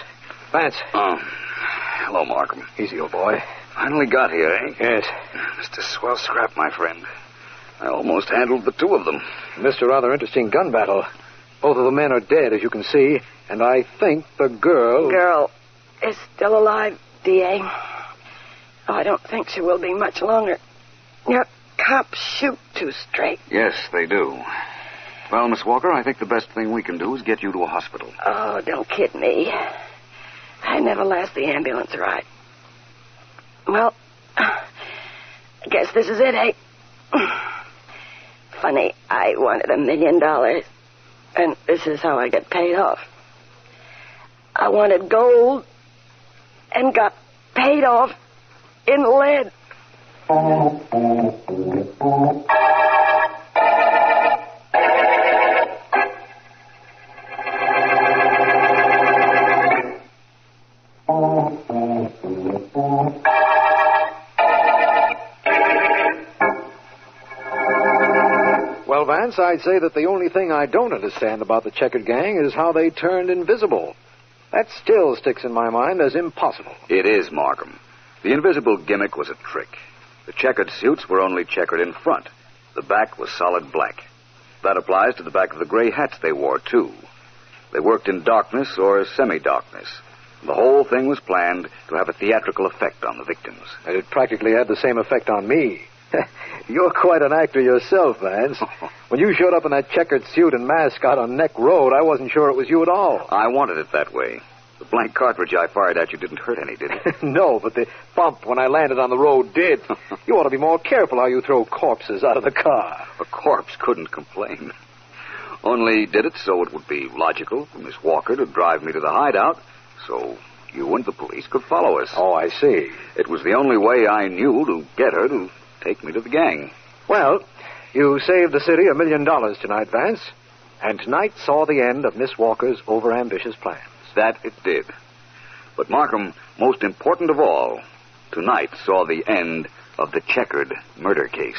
Oh, hello, Markham. Easy, old boy. Finally got here, eh? Yes. Mr. Swell Scrap, my friend. I almost handled the two of them. Missed a rather interesting gun battle. Both of the men are dead, as you can see, and I think the girl... Girl is still alive, D.A. Oh, I don't think she will be much longer. Your cops shoot too straight. Yes, they do. Well, Miss Walker, I think the best thing we can do is get you to a hospital. Oh, don't kid me. I never last the ambulance ride. Well, I guess this is it, eh? Funny, I wanted $1 million, and this is how I get paid off. I wanted gold and got paid off in lead. Well, Vance, I'd say that the only thing I don't understand about the Checkered Gang is how they turned invisible. That still sticks in my mind as impossible. It is, Markham. The invisible gimmick was a trick. The checkered suits were only checkered in front. The back was solid black. That applies to the back of the gray hats they wore, too. They worked in darkness or semi-darkness. The whole thing was planned to have a theatrical effect on the victims. And it practically had the same effect on me. You're quite an actor yourself, Vance. When you showed up in that checkered suit and mask out on Neck Road, I wasn't sure it was you at all. I wanted it that way. The blank cartridge I fired at you didn't hurt any, did it? No, but the bump when I landed on the road did. You ought to be more careful how you throw corpses out of the car. A corpse couldn't complain. Only did it so it would be logical for Miss Walker to drive me to the hideout, so you and the police could follow us. Oh, I see. It was the only way I knew to get her to Take me to the gang. Well, you saved the city $1 million tonight, Vance. And tonight saw the end of Miss Walker's overambitious plans. That it did. But, Markham, most important of all, tonight saw the end of the checkered murder case.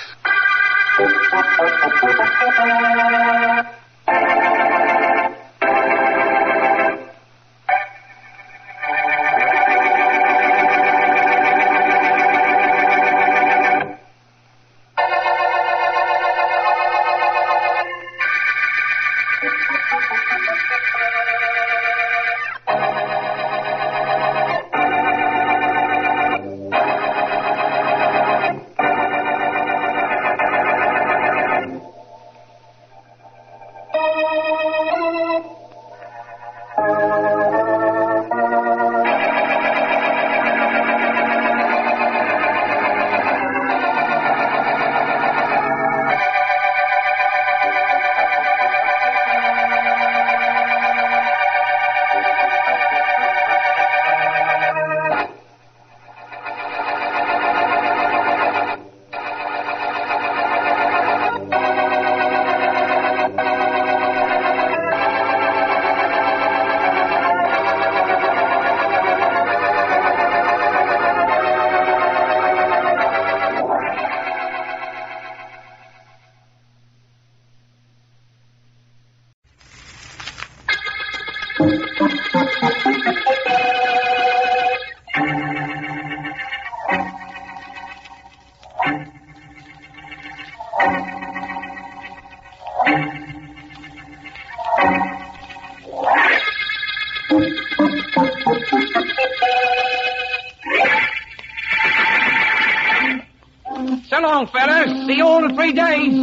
So long, fellas. See you all in 3 days.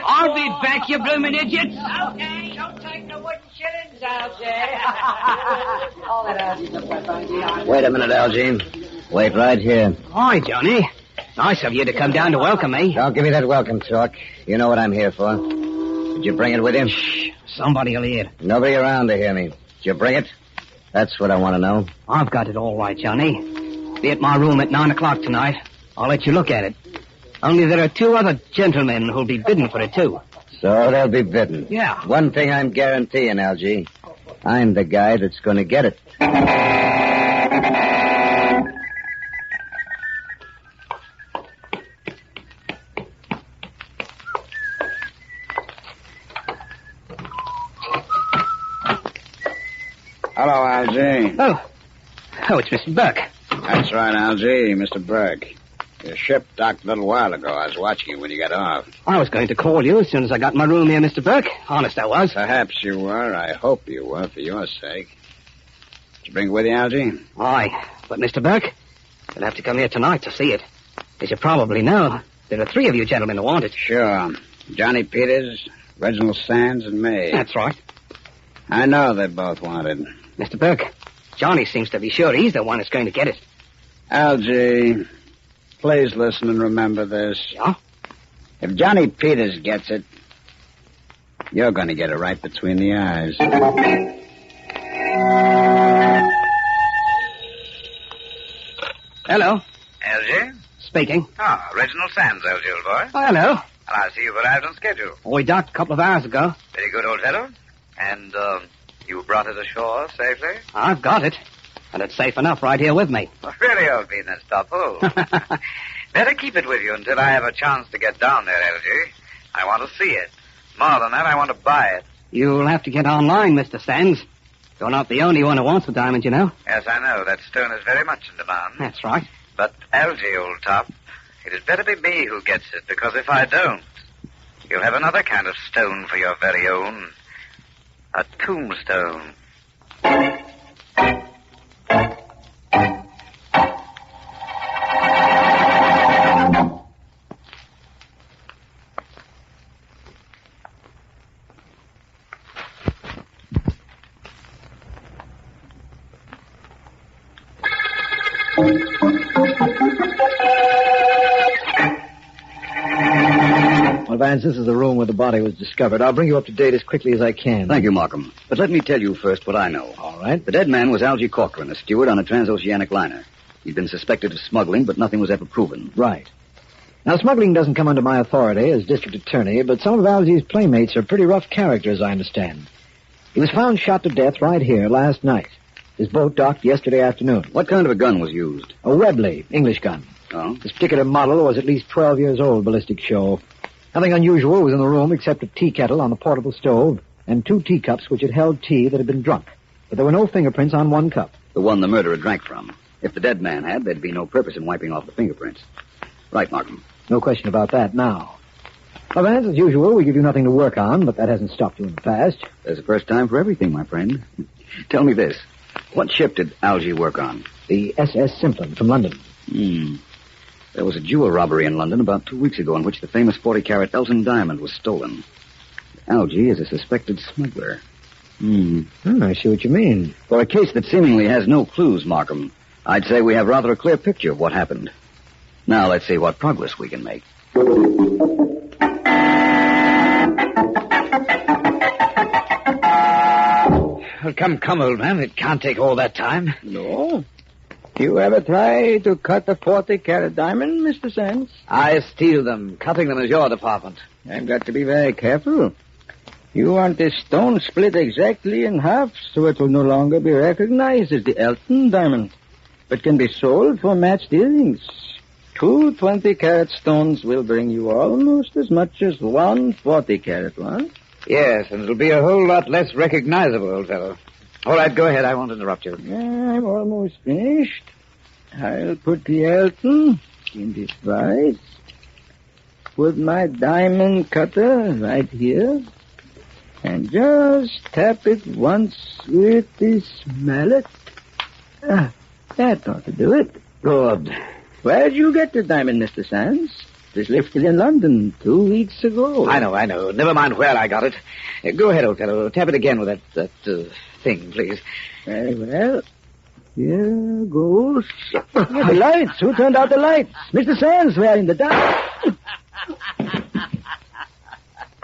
I'll be back, you blooming idiots. Okay, don't take no wooden shillings out there. Wait a minute, Algie. Wait right here. Hi, Johnny. Nice of you to come down to welcome me. Don't give me that welcome talk. You know what I'm here for. Did you bring it with you? Shh. Somebody will hear. Nobody around to hear me. Did you bring it? That's what I want to know. I've got it all right, Johnny. Be at my room at 9 o'clock tonight. I'll let you look at it. Only there are 2 other gentlemen who'll be bidding for it, too. So they'll be bidding. Yeah. One thing I'm guaranteeing, Algie. I'm the guy that's going to get it. Hello, Algie. Oh, it's Mr. Burke. That's right, Algie, Mr. Burke. Your ship docked a little while ago. I was watching you when you got off. I was going to call you as soon as I got my room here, Mr. Burke. Honest, I was. Perhaps you were. I hope you were, for your sake. Did you bring it with you, Algie? Aye, but Mr. Burke, you'll have to come here tonight to see it. As you probably know, there are 3 of you gentlemen who want it. Sure. Johnny Peters, Reginald Sands, and me. That's right. I know they both want it. Mr. Burke, Johnny seems to be sure he's the one that's going to get it. Algie, please listen and remember this. Yeah? If Johnny Peters gets it, you're going to get it right between the eyes. Hello? Algie? Speaking. Ah, Reginald Sands, Algie, old boy. Oh, hello. Well, I see you've arrived on schedule. Oh, we docked a couple of hours ago. Very good, old fellow. And, you brought it ashore safely? I've got it. And it's safe enough right here with me. Well, really, old bean, that's topple. Better keep it with you until I have a chance to get down there, Algie. I want to see it. More than that, I want to buy it. You'll have to get online, Mr. Sands. You're not the only one who wants the diamond, you know. Yes, I know. That stone is very much in demand. That's right. But, Algie, old top, it had better be me who gets it, because if I don't, you'll have another kind of stone for your very own. A tombstone. Well, Vance, this is the room where the body was discovered. I'll bring you up to date as quickly as I can. Thank you, Markham. But let me tell you first what I know. All right. The dead man was Algie Corcoran, a steward on a transoceanic liner. He'd been suspected of smuggling, but nothing was ever proven. Right. Now, smuggling doesn't come under my authority as district attorney, but some of Algie's playmates are pretty rough characters, I understand. He was found shot to death right here last night. His boat docked yesterday afternoon. What kind of a gun was used? A Webley, English gun. Oh? This particular model was at least 12 years old, ballistic show. Nothing unusual was in the room except a tea kettle on the portable stove and 2 teacups which had held tea that had been drunk. But there were no fingerprints on one cup. The one the murderer drank from. If the dead man had, there'd be no purpose in wiping off the fingerprints. Right, Markham. No question about that now. Well, Vance, as usual, we give you nothing to work on, but that hasn't stopped you in the past. There's a first time for everything, my friend. Tell me this. What ship did Algie work on? The SS Simplon from London. There was a jewel robbery in London about 2 weeks ago in which the famous 40-carat Elton diamond was stolen. Algie is a suspected smuggler. I see what you mean. For a case that seemingly has no clues, Markham, I'd say we have rather a clear picture of what happened. Now let's see what progress we can make. Well, come, old man. It can't take all that time. No. You ever try to cut a 40-carat diamond, Mr. Sands? I steal them. Cutting them is your department. I've got to be very careful. You want this stone split exactly in half so it will no longer be recognized as the Elton diamond, but can be sold for matched earrings. 2 20-carat stones will bring you almost as much as 1 40-carat one. Yes, and it'll be a whole lot less recognizable, old fellow. All right, go ahead. I won't interrupt you. I'm almost finished. I'll put the Elton in this vise. Put my diamond cutter right here. And just tap it once with this mallet. That ought to do it. Good. Where'd you get the diamond, Mr. Sands? It was lifted in London 2 weeks ago. I know. Never mind where I got it. Go ahead, old fellow. Tap it again with that thing, please. Very well. Here goes. The lights. Who turned out the lights? Mr. Sands, we're in the dark.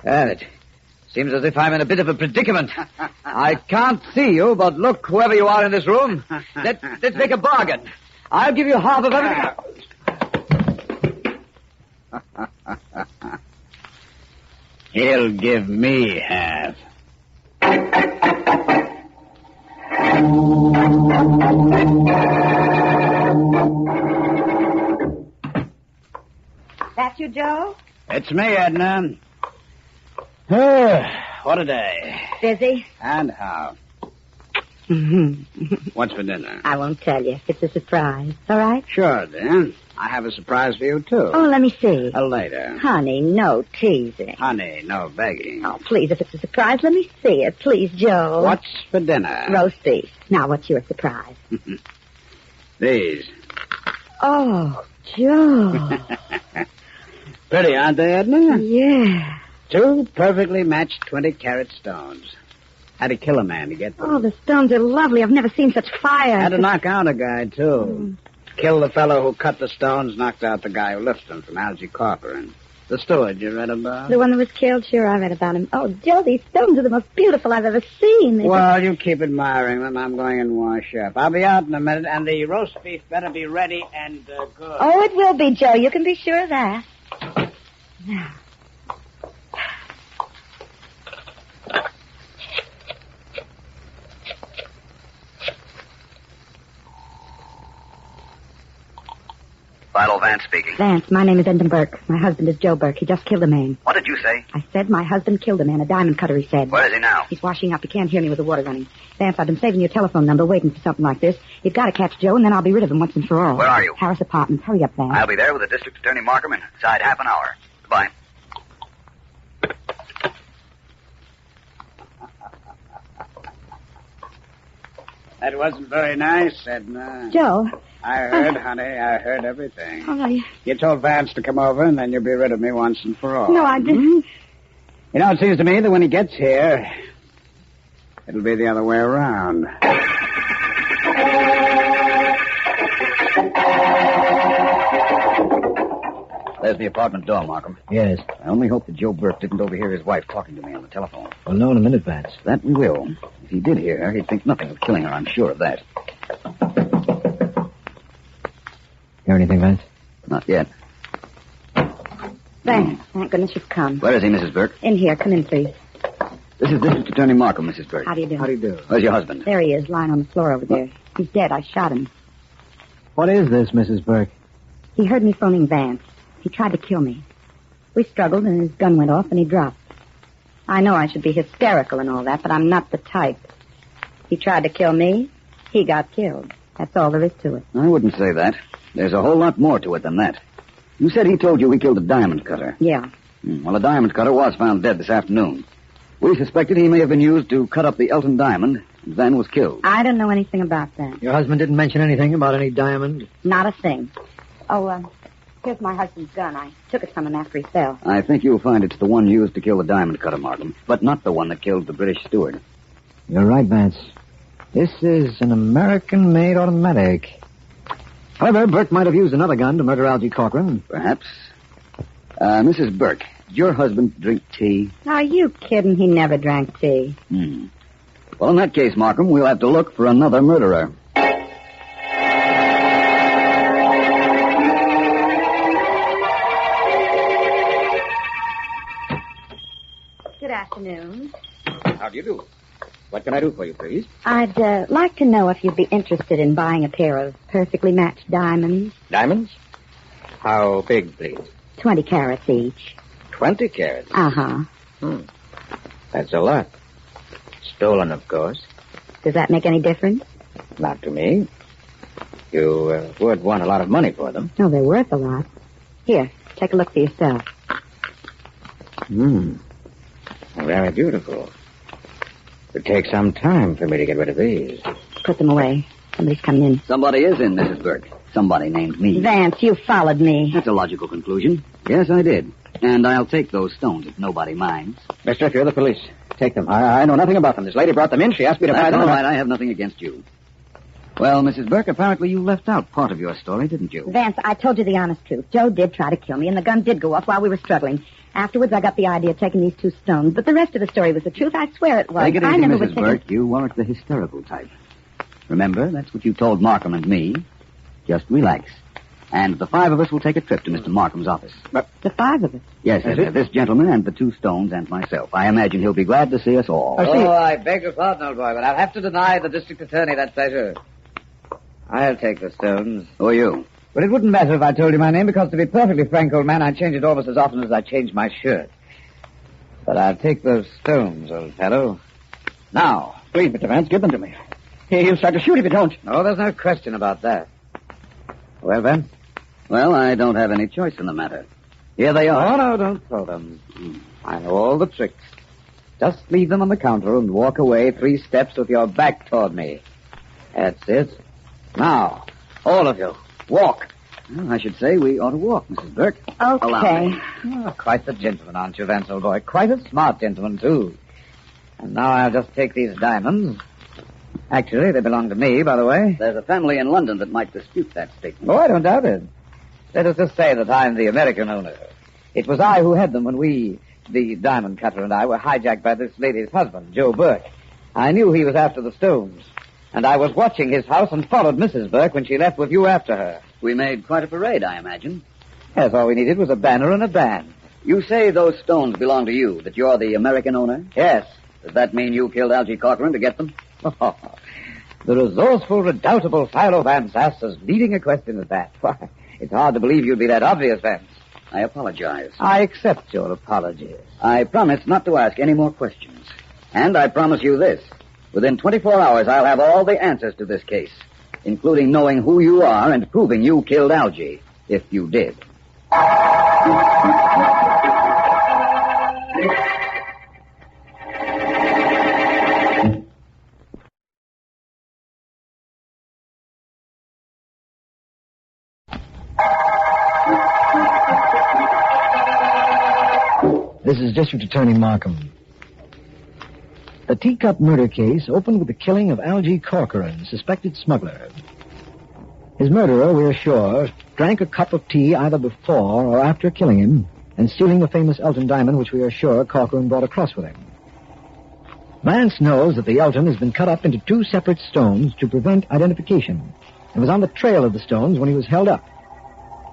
It seems as if I'm in a bit of a predicament. I can't see you, but look, whoever you are in this room, let's make a bargain. I'll give you half of everything. He'll give me half. That you, Joe? It's me, Edna. What a day. Busy? And how? What's for dinner? I won't tell you. It's a surprise. All right? Sure, dear. I have a surprise for you, too. Oh, let me see. Later. Honey, no teasing. Honey, no begging. Oh, please, if it's a surprise, let me see it. Please, Joe. What's for dinner? Roast beef. Now, what's your surprise? These. Oh, Joe. Pretty, aren't they, Edna? Yeah. 2 perfectly matched 20-carat stones. Had to kill a man to get them. Oh, the stones are lovely. I've never seen such fire. Had to knock out a guy, too. Killed the fellow who cut the stones, knocked out the guy who lifted them from Algie Corcoran. The steward you read about? The one that was killed? Sure, I read about him. Oh, Joe, these stones are the most beautiful I've ever seen. Well, you keep admiring them. I'm going and wash up. I'll be out in a minute, and the roast beef better be ready and good. Oh, it will be, Joe. You can be sure of that. Now. Philo Vance speaking. Vance, my name is Edna Burke. My husband is Joe Burke. He just killed a man. What did you say? I said my husband killed a man, a diamond cutter, he said. Where is he now? He's washing up. He can't hear me with the water running. Vance, I've been saving your telephone number, waiting for something like this. You've got to catch Joe, and then I'll be rid of him once and for all. Where are you? Harris Apartments. Hurry up, Vance. I'll be there with the district attorney Markham inside half an hour. Goodbye. That wasn't very nice, Edna. Joe. I heard, honey. I heard everything. Oh, You told Vance to come over, and then you'll be rid of me once and for all. No, I didn't. You know, it seems to me that when he gets here, it'll be the other way around. There's the apartment door, Markham. Yes. I only hope that Joe Burke didn't overhear his wife talking to me on the telephone. We'll know in a minute, Vance. That we will. If he did hear her, he'd think nothing of killing her. I'm sure of that. Hear anything, Vance? Not yet. Thanks. Thank goodness you've come. Where is he, Mrs. Burke? In here. Come in, please. This is District Attorney Markham, Mrs. Burke. How do you do? How do you do? Where's your husband? There he is, lying on the floor over there. He's dead. I shot him. What is this, Mrs. Burke? He heard me phoning Vance. He tried to kill me. We struggled, and his gun went off, and he dropped. I know I should be hysterical and all that, but I'm not the type. He tried to kill me. He got killed. That's all there is to it. I wouldn't say that. There's a whole lot more to it than that. You said he told you he killed a diamond cutter. Yeah. Well, a diamond cutter was found dead this afternoon. We suspected he may have been used to cut up the Elton diamond, and then was killed. I don't know anything about that. Your husband didn't mention anything about any diamond? Not a thing. Oh, here's my husband's gun. I took it from him after he fell. I think you'll find it's the one used to kill the diamond cutter, Markham, but not the one that killed the British steward. You're right, Vance. This is an American-made automatic. However, Burke might have used another gun to murder Algie Corcoran. Perhaps. Mrs. Burke, did your husband drink tea? Are you kidding? He never drank tea. Well, in that case, Markham, we'll have to look for another murderer. Good afternoon. How do you do? What can I do for you, please? I'd like to know if you'd be interested in buying a pair of perfectly matched diamonds. Diamonds? How big, please? 20 carats each. 20 carats? Uh-huh. That's a lot. Stolen, of course. Does that make any difference? Not to me. You would want a lot of money for them. No, they're worth a lot. Here, take a look for yourself. Very beautiful. It would take some time for me to get rid of these. Put them away. Somebody's coming in. Somebody is in, Mrs. Burke. Somebody named me. Vance, you followed me. That's a logical conclusion. Yes, I did. And I'll take those stones if nobody minds. Mister, if you're the police, take them. I know nothing about them. This lady brought them in. She asked me to buy them. All right, I have nothing against you. Well, Mrs. Burke, apparently you left out part of your story, didn't you? Vance, I told you the honest truth. Joe did try to kill me, and the gun did go off while we were struggling. Afterwards, I got the idea of taking these 2 stones, but the rest of the story was the truth. I swear it was. Take it I easy, never Mrs. was Burke. thinking... You weren't the hysterical type. Remember, that's what you told Markham and me. Just relax. And the 5 of us will take a trip to Mr. Markham's office. The 5 of us? Yes, this gentleman and the 2 stones and myself. I imagine he'll be glad to see us all. I beg your pardon, old boy, but I'll have to deny the district attorney that pleasure. I'll take the stones. Who are you? But it wouldn't matter if I told you my name, because to be perfectly frank, old man, I change it almost as often as I change my shirt. But I'll take those stones, old fellow. Now. Please, Mr. Vance, give them to me. He'll start to shoot if you don't. Oh, there's no question about that. Well, then? Well, I don't have any choice in the matter. Here they are. Oh, no, don't throw them. I know all the tricks. Just leave them on the counter and walk away 3 steps with your back toward me. That's it. Now, all of you, walk. Well, I should say we ought to walk, Mrs. Burke. Okay. Allow me. Oh, quite the gentleman, aren't you, Vance, old boy? Quite a smart gentleman, too. And now I'll just take these diamonds. Actually, they belong to me, by the way. There's a family in London that might dispute that statement. Oh, I don't doubt it. Let us just say that I'm the American owner. It was I who had them when we, the diamond cutter and I, were hijacked by this lady's husband, Joe Burke. I knew he was after the stones. And I was watching his house and followed Mrs. Burke when she left with you after her. We made quite a parade, I imagine. Yes, all we needed was a banner and a band. You say those stones belong to you, that you're the American owner? Yes. Does that mean you killed Algie Corcoran to get them? The resourceful, redoubtable Philo Vance asks as leading a question as that. Why, it's hard to believe you'd be that obvious, Vance. I apologize. I accept your apologies. I promise not to ask any more questions. And I promise you this. Within 24 hours, I'll have all the answers to this case, including knowing who you are and proving you killed Algie, if you did. This is District Attorney Markham. The teacup murder case opened with the killing of Algie Corcoran, suspected smuggler. His murderer, we're sure, drank a cup of tea either before or after killing him and stealing the famous Elton diamond, which we are sure Corcoran brought across with him. Vance knows that the Elton has been cut up into 2 separate stones to prevent identification, and was on the trail of the stones when he was held up.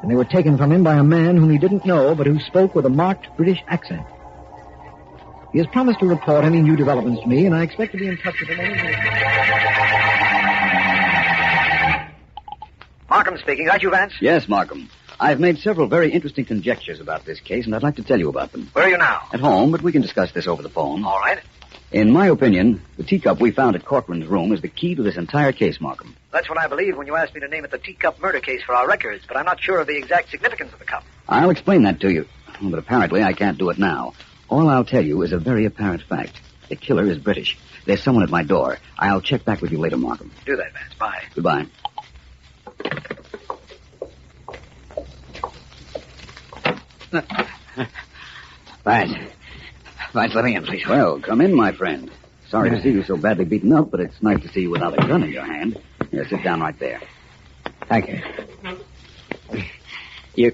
And they were taken from him by a man whom he didn't know, but who spoke with a marked British accent. He has promised to report any new developments to me, and I expect to be in touch with him any minute. Markham speaking. Is that you, Vance? Yes, Markham. I've made several very interesting conjectures about this case, and I'd like to tell you about them. Where are you now? At home, but we can discuss this over the phone. All right. In my opinion, the teacup we found at Corcoran's room is the key to this entire case, Markham. That's what I believed when you asked me to name it the teacup murder case for our records, but I'm not sure of the exact significance of the cup. I'll explain that to you, but apparently I can't do it now. All I'll tell you is a very apparent fact. The killer is British. There's someone at my door. I'll check back with you later, Markham. Do that, Vance. Bye. Goodbye. Vance, let me in, please. Well, come in, my friend. Sorry to see you so badly beaten up, but it's nice to see you without a gun in your hand. Here, sit down right there. Thank you. You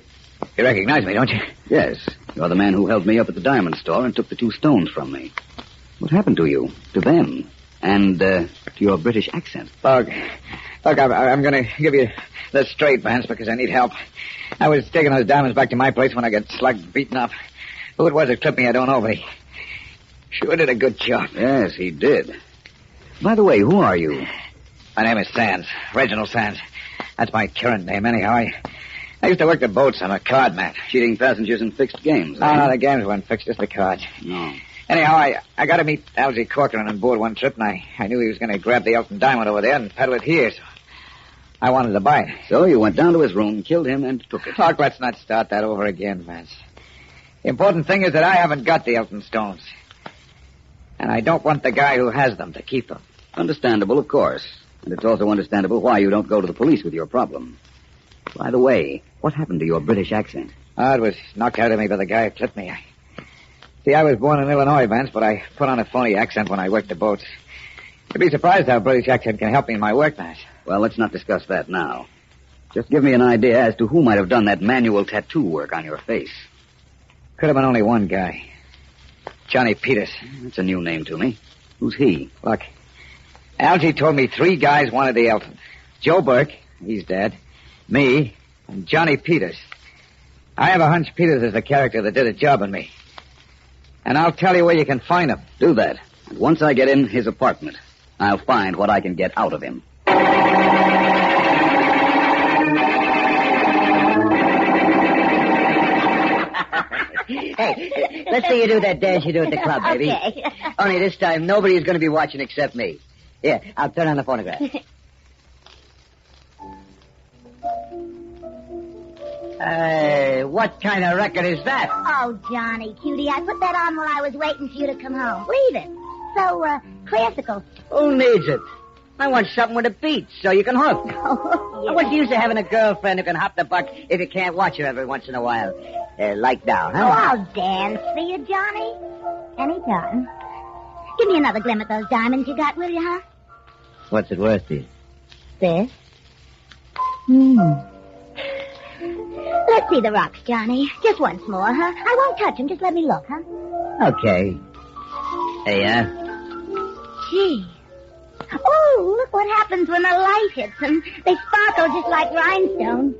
recognize me, don't you? Yes. You're the man who held me up at the diamond store and took the 2 stones from me. What happened to you? To them? And, to your British accent? Look, I'm going to give you the straight, Vance, because I need help. I was taking those diamonds back to my place when I got slugged, beaten up. Who it was that clipped me, I don't know, but he sure did a good job. Yes, he did. By the way, who are you? My name is Sands, Reginald Sands. That's my current name, anyhow. I used to work the boats on a card mat. Cheating passengers in fixed games, eh? No, the games weren't fixed, just the cards. No. Anyhow, I got to meet Algy Corcoran on board one trip, and I knew he was going to grab the Elton diamond over there and peddle it here, so I wanted to buy it. So you went down to his room, killed him, and took it. Talk, let's not start that over again, Vance. The important thing is that I haven't got the Elton stones. And I don't want the guy who has them to keep them. Understandable, of course. And it's also understandable why you don't go to the police with your problem. By the way, what happened to your British accent? Oh, it was knocked out of me by the guy who clipped me. See, I was born in Illinois, Vance, but I put on a phony accent when I worked the boats. You'd be surprised how a British accent can help me in my work, Vance. Well, let's not discuss that now. Just give me an idea as to who might have done that manual tattoo work on your face. Could have been only one guy. Johnny Peters. That's a new name to me. Who's he? Look, Algy told me 3 guys wanted the Elton. Joe Burke, he's dead, me, and Johnny Peters. I have a hunch Peters is the character that did a job on me. And I'll tell you where you can find him. Do that. And once I get in his apartment, I'll find what I can get out of him. Hey, let's see you do that dance you do at the club, baby. Okay. Only this time, nobody's going to be watching except me. Here, I'll turn on the phonograph. Hey, what kind of record is that? Oh, Johnny, cutie, I put that on while I was waiting for you to come home. Leave it. So, classical. Who needs it? I want something with a beat so you can hook. Oh, yeah. What's the use of having a girlfriend who can hop the buck if you can't watch her every once in a while? Like now, huh? Oh, I'll dance for you, Johnny. Anytime. Give me another glim at those diamonds you got, will you, huh? What's it worth to you? This. Let's see the rocks, Johnny. Just once more, huh? I won't touch them. Just let me look, huh? Okay. Hey, Gee. Oh, look what happens when the light hits them. They sparkle just like rhinestones.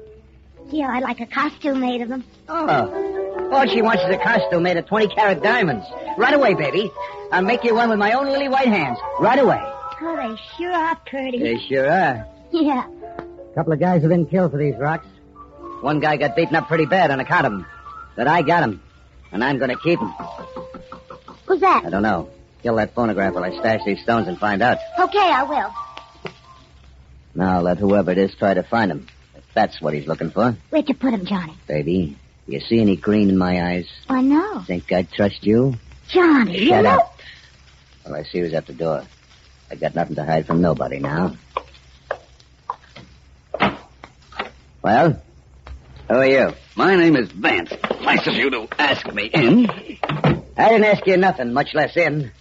Gee, I'd like a costume made of them. Oh. All she wants is a costume made of 20-carat diamonds. Right away, baby. I'll make you one with my own lily white hands. Right away. Oh, they sure are pretty. They sure are. Yeah. A couple of guys have been killed for these rocks. One guy got beaten up pretty bad on account of them. But I got him. And I'm going to keep him. Who's that? I don't know. Kill that phonograph while I stash these stones and find out. Okay, I will. Now let whoever it is try to find him. If that's what he's looking for. Where'd you put him, Johnny? Baby, do you see any green in my eyes? I know. Think I'd trust you? Johnny, Shut up. All I see was at the door. I got nothing to hide from nobody now. Well, who are you? My name is Vance. Nice of you to ask me in. I didn't ask you nothing, much less in.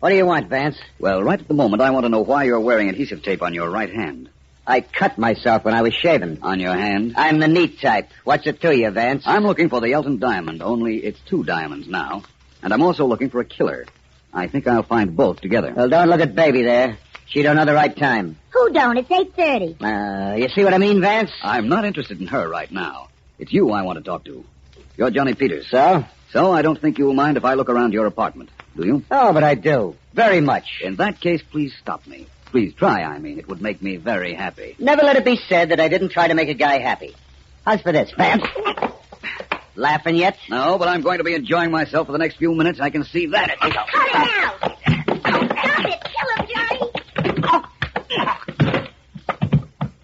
What do you want, Vance? Well, right at the moment, I want to know why you're wearing adhesive tape on your right hand. I cut myself when I was shaving. On your hand? I'm the neat type. What's it to you, Vance? I'm looking for the Elton diamond, only it's 2 diamonds now. And I'm also looking for a killer. I think I'll find both together. Well, don't look at Baby there. She don't know the right time. Who don't? It's 8:30. You see what I mean, Vance? I'm not interested in her right now. It's you I want to talk to. You're Johnny Peters. So? So I don't think you'll mind if I look around your apartment. Do you? Oh, but I do. Very much. In that case, please stop me. Please try, I mean. It would make me very happy. Never let it be said that I didn't try to make a guy happy. How's for this, Vance? Laughing yet? No, but I'm going to be enjoying myself for the next few minutes. I can see that. Cut it out! Stop it! Kill him, Johnny!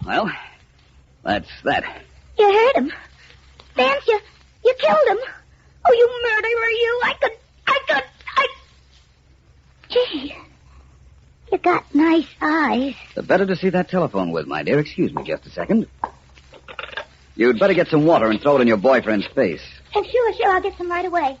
Well, that's that. You hurt him. Vance, you killed him. Oh, you murderer, you. Gee, you got nice eyes. The better to see that telephone with, my dear. Excuse me just a second. You'd better get some water and throw it in your boyfriend's face. Sure, I'll get some right away.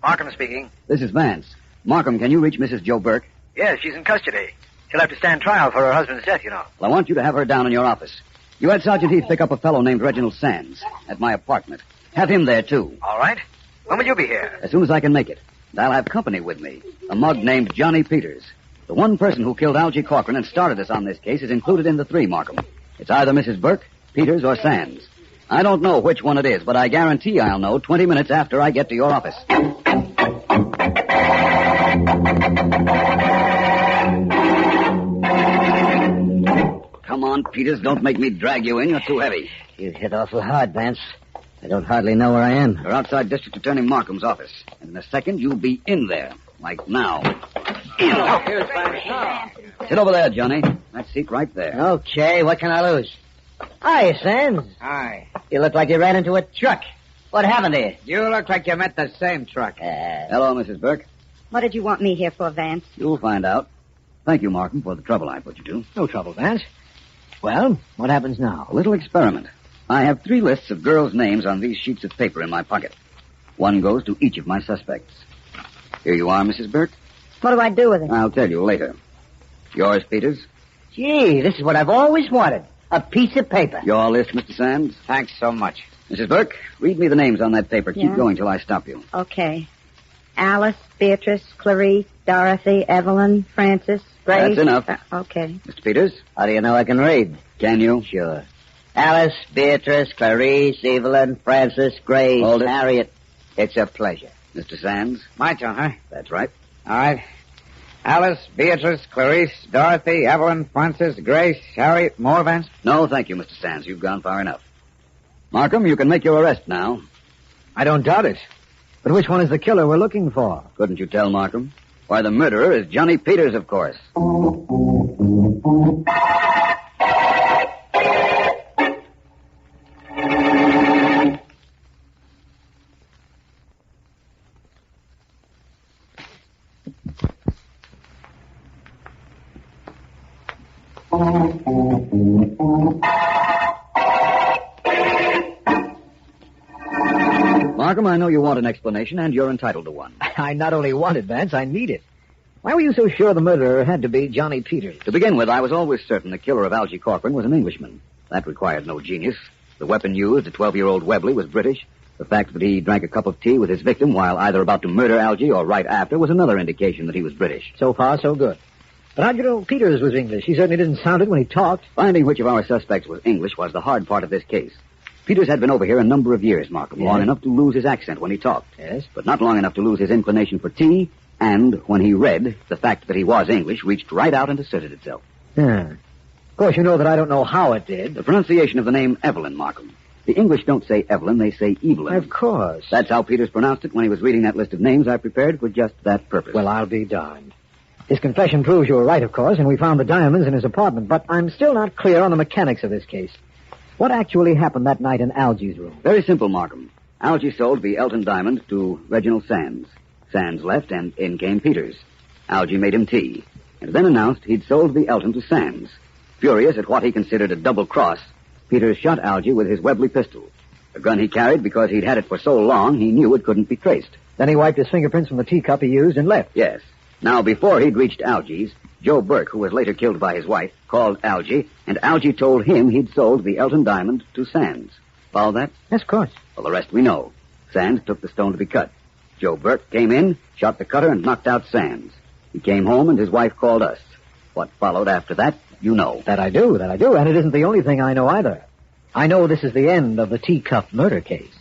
Markham speaking. This is Vance. Markham, can you reach Mrs. Joe Burke? Yes, she's in custody. She'll have to stand trial for her husband's death, you know. Well, I want you to have her down in your office. You had Sergeant Heath pick up a fellow named Reginald Sands at my apartment. Have him there, too. All right. When will you be here? As soon as I can make it. And I'll have company with me. A mug named Johnny Peters. The one person who killed Algie Corcoran and started us on this case is included in the 3, Markham. It's either Mrs. Burke, Peters, or Sands. I don't know which one it is, but I guarantee I'll know 20 minutes after I get to your office. Come on, Peters. Don't make me drag you in. You're too heavy. You hit awful hard, Vance. I don't hardly know where I am. You're outside District Attorney Markham's office. And in a second, you'll be in there. Like now. Sit over there, Johnny. That seat right there. Okay, what can I lose? Hi, Sands. Hi. You look like you ran into a truck. What happened to you? You look like you met the same truck. Hello, Mrs. Burke. What did you want me here for, Vance? You'll find out. Thank you, Markham, for the trouble I put you to. No trouble, Vance. Well, what happens now? A little experiment. I have 3 lists of girls' names on these sheets of paper in my pocket. One goes to each of my suspects. Here you are, Mrs. Burke. What do I do with it? I'll tell you later. Yours, Peters. Gee, this is what I've always wanted. A piece of paper. Your list, Mr. Sands. Thanks so much. Mrs. Burke, read me the names on that paper. Yeah. Keep going till I stop you. Okay. Alice, Beatrice, Clarice, Dorothy, Evelyn, Frances, Grace. That's enough. Okay. Mr. Peters? How do you know I can read? Can you? Sure. Alice, Beatrice, Clarice, Evelyn, Frances, Grace, Hold it. Harriet. It's a pleasure. Mr. Sands? My turn, huh? That's right. All right. Alice, Beatrice, Clarice, Dorothy, Evelyn, Frances, Grace, Harriet, more, Vance? No, thank you, Mr. Sands. You've gone far enough. Markham, you can make your arrest now. I don't doubt it. But which one is the killer we're looking for? Couldn't you tell, Markham? Why, the murderer is Johnny Peters, of course. Markham, I know you want an explanation, and you're entitled to one. I not only want it, Vance, I need it. Why were you so sure the murderer had to be Johnny Peters? To begin with, I was always certain the killer of Algie Corcoran was an Englishman. That required no genius. The weapon used, a 12-year-old Webley, was British. The fact that he drank a cup of tea with his victim while either about to murder Algie or right after was another indication that he was British. So far, so good. But how'd you know Peters was English? He certainly didn't sound it when he talked. Finding which of our suspects was English was the hard part of this case. Peters had been over here a number of years, Markham, long enough to lose his accent when he talked. Yes. But not long enough to lose his inclination for tea, and when he read, the fact that he was English reached right out and asserted itself. Yeah. Of course, you know that I don't know how it did. The pronunciation of the name Evelyn, Markham. The English don't say Evelyn, they say Evelyn. Of course. That's how Peters pronounced it when he was reading that list of names I prepared for just that purpose. Well, I'll be darned. His confession proves you were right, of course, and we found the diamonds in his apartment, but I'm still not clear on the mechanics of this case. What actually happened that night in Algie's room? Very simple, Markham. Algie sold the Elton diamond to Reginald Sands. Sands left, and in came Peters. Algie made him tea, and then announced he'd sold the Elton to Sands. Furious at what he considered a double cross, Peters shot Algie with his Webley pistol. A gun he carried because he'd had it for so long he knew it couldn't be traced. Then he wiped his fingerprints from the teacup he used and left. Yes. Now, before he'd reached Algie's, Joe Burke, who was later killed by his wife, called Algie, and Algie told him he'd sold the Elton diamond to Sands. Follow that? Yes, of course. Well, the rest we know. Sands took the stone to be cut. Joe Burke came in, shot the cutter, and knocked out Sands. He came home, and his wife called us. What followed after that, you know. That I do. And it isn't the only thing I know either. I know this is the end of the teacup murder case.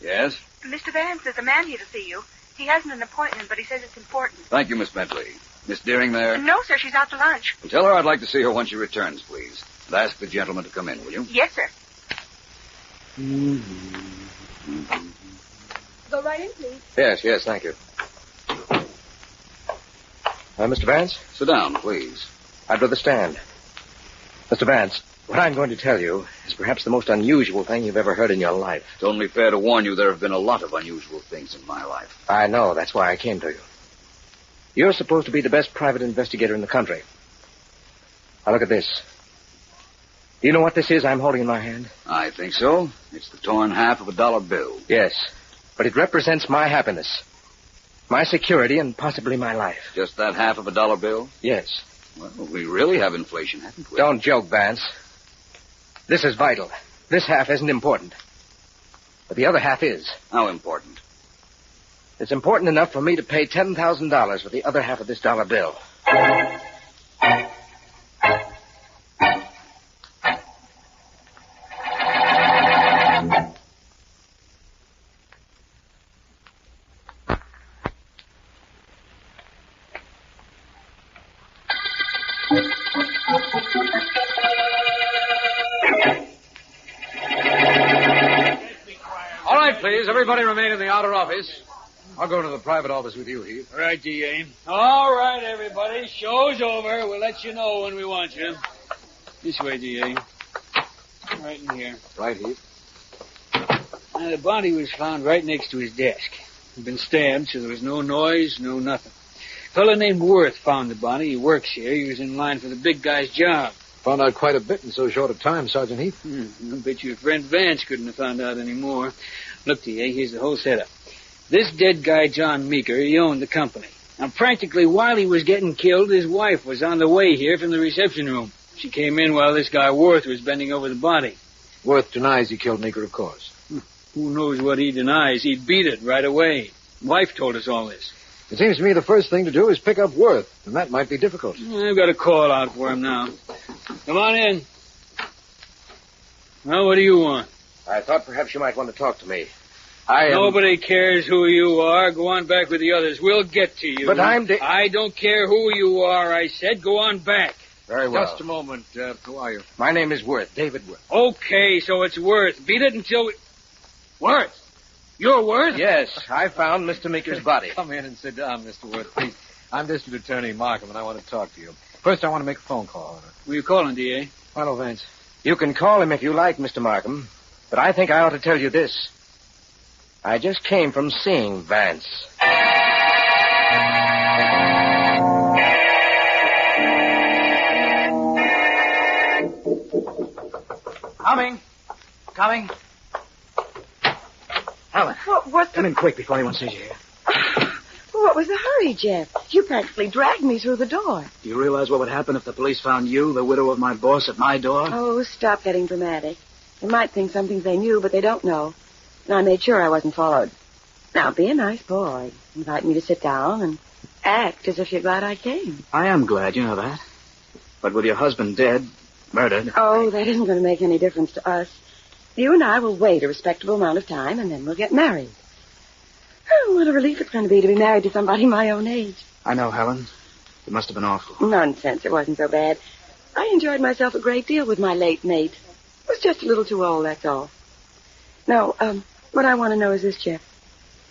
Yes? Mr. Vance, there's a man here to see you. He hasn't an appointment, but he says it's important. Thank you, Miss Bentley. Miss Deering there? No, sir, she's out to lunch. Well, tell her I'd like to see her when she returns, please. And ask the gentleman to come in, will you? Yes, sir. Go right in, please. Yes, thank you. Mr. Vance? Sit down, please. I'd rather stand. Mr. Vance, what I'm going to tell you is perhaps the most unusual thing you've ever heard in your life. It's only fair to warn you there have been a lot of unusual things in my life. I know. That's why I came to you. You're supposed to be the best private investigator in the country. Now, look at this. Do you know what this is I'm holding in my hand? I think so. It's the torn half of a dollar bill. Yes, but it represents my happiness, my security, and possibly my life. Just that half of a dollar bill? Yes. Well, we really have inflation, haven't we? Don't joke, Vance. This is vital. This half isn't important. But the other half is. How important? It's important enough for me to pay $10,000 for the other half of this dollar bill. All right, please. Everybody remain in the outer office. I'll go to the private office with you, Heath. All right, D.A. All right, everybody. Show's over. We'll let you know when we want you. This way, D.A. Right in here. Right, Heath. Now, the body was found right next to his desk. He'd been stabbed, so there was no noise, no nothing. A fellow named Worth found the body. He works here. He was in line for the big guy's job. Found out quite a bit in so short a time, Sergeant Heath. I bet your friend Vance couldn't have found out any more. Look, D.A., here's the whole setup. This dead guy, John Meeker, he owned the company. Now, practically while he was getting killed, his wife was on the way here from the reception room. She came in while this guy Worth was bending over the body. Worth denies he killed Meeker, of course. Who knows what he denies? He'd beat it right away. Wife told us all this. It seems to me the first thing to do is pick up Worth, and that might be difficult. I've got a call out for him now. Come on in. Well, what do you want? I thought perhaps you might want to talk to me. Nobody cares who you are. Go on back with the others. We'll get to you. But I don't care who you are, I said. Go on back. Very well. Just a moment. Who are you? My name is Worth, David Worth. Okay, so it's Worth. Beat it until we... Worth? You're Worth? Yes, I found Mr. Meeker's body. Come in and sit down, Mr. Worth, please. I'm District Attorney Markham, and I want to talk to you. First, I want to make a phone call. Who are you calling, D.A.? Philo Vance. You can call him if you like, Mr. Markham, but I think I ought to tell you this. I just came from seeing Vance. Coming. Helen. What Come in quick before anyone sees you here. What was the hurry, Jeff? You practically dragged me through the door. Do you realize what would happen if the police found you, the widow of my boss, at my door? Oh, stop getting dramatic. They might think some things they knew, but they don't know. And I made sure I wasn't followed. Now, be a nice boy. Invite me to sit down and act as if you're glad I came. I am glad, you know that. But with your husband dead, murdered... Oh, that isn't going to make any difference to us. You and I will wait a respectable amount of time, and then we'll get married. Oh, what a relief it's going to be married to somebody my own age. I know, Helen. It must have been awful. Nonsense. It wasn't so bad. I enjoyed myself a great deal with my late mate. Was just a little too old, that's all. Now, what I want to know is this, Jeff.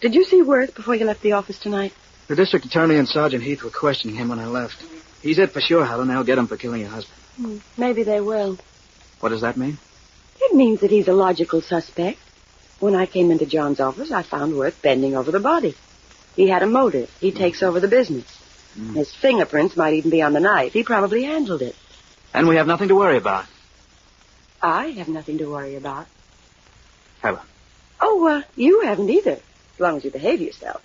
Did you see Worth before you left the office tonight? The district attorney and Sergeant Heath were questioning him when I left. He's it for sure, Helen. They'll get him for killing your husband. Maybe they will. What does that mean? It means that he's a logical suspect. When I came into John's office, I found Worth bending over the body. He had a motive. He takes over the business. His fingerprints might even be on the knife. He probably handled it. And we have nothing to worry about. I have nothing to worry about. Helen. Oh, you haven't either, as long as you behave yourself.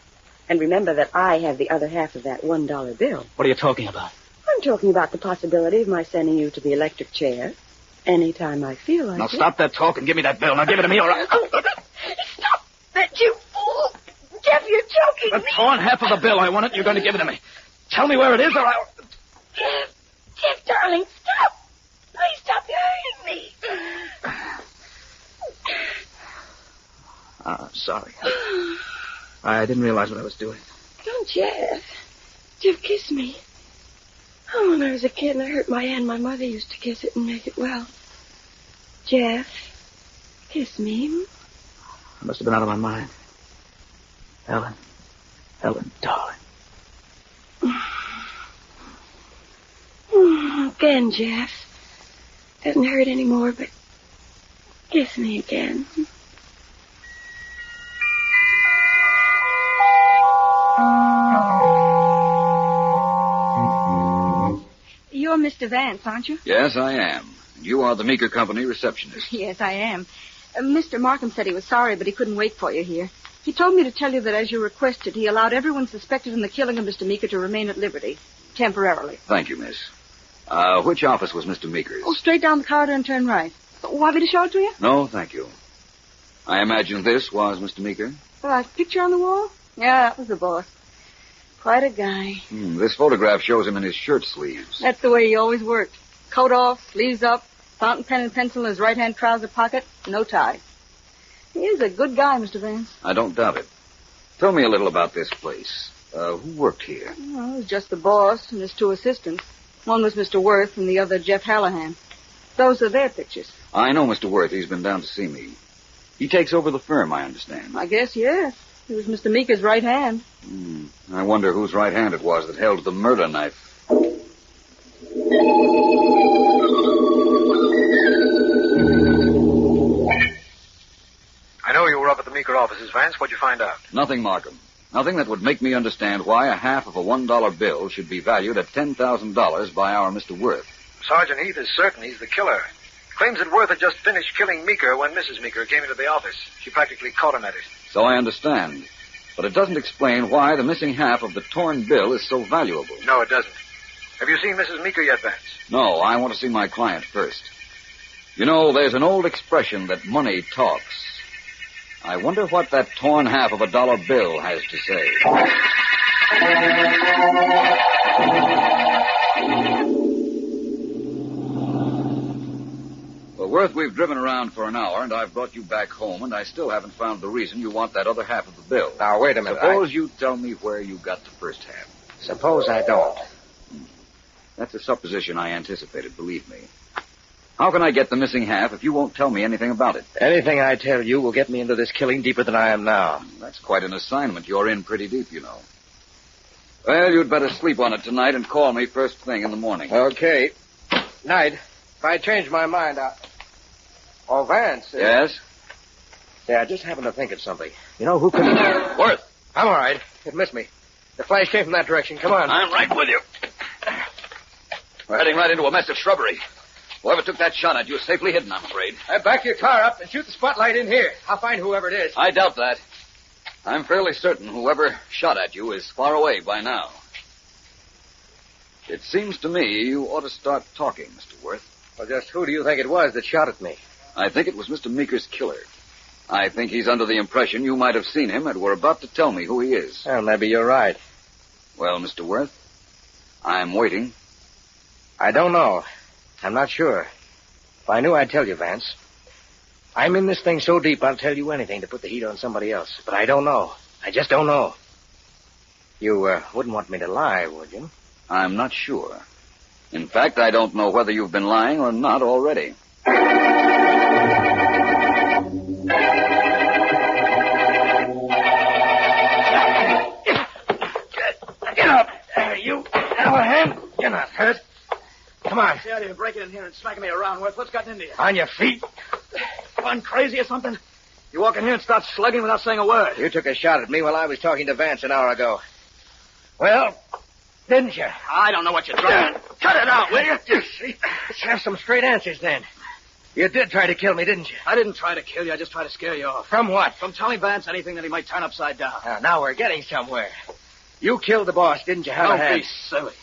And remember that I have the other half of that $1 bill. What are you talking about? I'm talking about the possibility of my sending you to the electric chair anytime I feel like it. Now stop that talk and give me that bill. Now give it to me, all right? Stop that, you fool! Jeff, you're choking the me. torn half of the bill. I want it. You're going to give it to me. Tell me where it is, or I'll... Jeff, darling, stop. Please stop hurting me. I'm sorry. I didn't realize what I was doing. Don't, Jeff. Jeff, kiss me. Oh, when I was a kid and I hurt my hand, my mother used to kiss it and make it well. Jeff, kiss me. I must have been out of my mind. Helen, darling. Again, Jeff. Doesn't hurt anymore, but kiss me again. You're Mr. Vance, aren't you? Yes, I am. You are the Meeker Company receptionist. Yes, I am. Mr. Markham said he was sorry, but he couldn't wait for you here. He told me to tell you that as you requested, he allowed everyone suspected in the killing of Mr. Meeker to remain at liberty, temporarily. Thank you, miss. Which office was Mr. Meeker's? Oh, straight down the corridor and turn right. Want me to show it to you? No, thank you. I imagine this was Mr. Meeker? Picture on the wall? Yeah, that was the boss. Quite a guy. This photograph shows him in his shirt sleeves. That's the way he always worked. Coat off, sleeves up, fountain pen and pencil in his right-hand trouser pocket, no tie. He is a good guy, Mr. Vance. I don't doubt it. Tell me a little about this place. Who worked here? Well, it was just the boss and his two assistants. One was Mr. Worth and the other Jeff Hallahan. Those are their pictures. I know Mr. Worth. He's been down to see me. He takes over the firm, I understand. I guess, yes. He was Mr. Meeker's right hand. I wonder whose right hand it was that held the murder knife. I know you were up at the Meeker offices, Vance. What'd you find out? Nothing, Markham. Nothing that would make me understand why a half of a $1 bill should be valued at $10,000 by our Mr. Worth. Sergeant Heath is certain he's the killer. Claims that Worth had just finished killing Meeker when Mrs. Meeker came into the office. She practically caught him at it. So I understand. But it doesn't explain why the missing half of the torn bill is so valuable. No, it doesn't. Have you seen Mrs. Meeker yet, Vance? No, I want to see my client first. You know, there's an old expression that money talks. I wonder what that torn half of a dollar bill has to say. Well, Worth, we've driven around for an hour, and I've brought you back home, and I still haven't found the reason you want that other half of the bill. Now, wait a minute. Suppose you tell me where you got the first half. Suppose I don't. That's a supposition I anticipated, believe me. How can I get the missing half if you won't tell me anything about it? Anything I tell you will get me into this killing deeper than I am now. That's quite an assignment. You're in pretty deep, you know. Well, you'd better sleep on it tonight and call me first thing in the morning. Okay. Night. If I change my mind, Oh, Vance. Yes? Yeah, I just happened to think of something. You know, who could... Worth! I'm all right. It missed me. The flash came from that direction. Come on. I'm right with you. We're heading right into a mess of shrubbery. Whoever took that shot at you is safely hidden, I'm afraid. Back your car up and shoot the spotlight in here. I'll find whoever it is. I doubt that. I'm fairly certain whoever shot at you is far away by now. It seems to me you ought to start talking, Mr. Worth. Well, just who do you think it was that shot at me? I think it was Mr. Meeker's killer. I think he's under the impression you might have seen him and were about to tell me who he is. Well, maybe you're right. Well, Mr. Worth, I'm waiting. I don't know. I'm not sure. If I knew, I'd tell you, Vance. I'm in this thing so deep, I'll tell you anything to put the heat on somebody else. But I don't know. I just don't know. You wouldn't want me to lie, would you? I'm not sure. In fact, I don't know whether you've been lying or not already. Get up! You, Callahan. You're not hurt. Come on. See how you're breaking in here and smacking me around, Worth. What's gotten into you? On your feet. Gone crazy or something? You walk in here and start slugging without saying a word. You took a shot at me while I was talking to Vance an hour ago. Well, didn't you? I don't know what you're trying. Cut it out, will you? Let's have some straight answers then. You did try to kill me, didn't you? I didn't try to kill you. I just tried to scare you off. From what? From telling Vance anything that he might turn upside down. Now we're getting somewhere. You killed the boss, didn't you, Callahan? Don't be silly.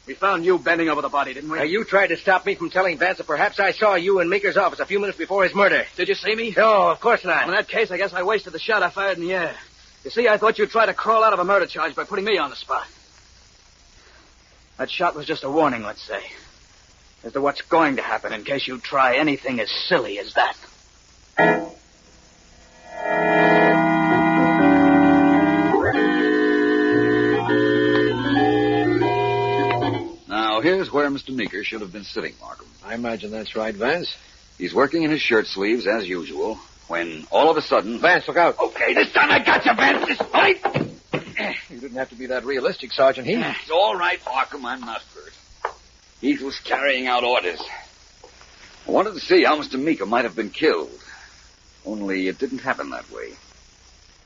We found you bending over the body, didn't we? You tried to stop me from telling Vance that perhaps I saw you in Meeker's office a few minutes before his murder. Did you see me? No, of course not. In that case, I guess I wasted the shot I fired in the air. You see, I thought you'd try to crawl out of a murder charge by putting me on the spot. That shot was just a warning, let's say, as to what's going to happen in case you try anything as silly as that. Now, here's where Mr. Meeker should have been sitting, Markham. I imagine that's right, Vance. He's working in his shirt sleeves, as usual, when all of a sudden... Vance, look out. Okay, this time I got you, Vance. This fight. You didn't have to be that realistic, Sergeant Heath. It's all right, Markham. I'm not hurt. Heath was carrying out orders. I wanted to see how Mr. Meeker might have been killed. Only it didn't happen that way.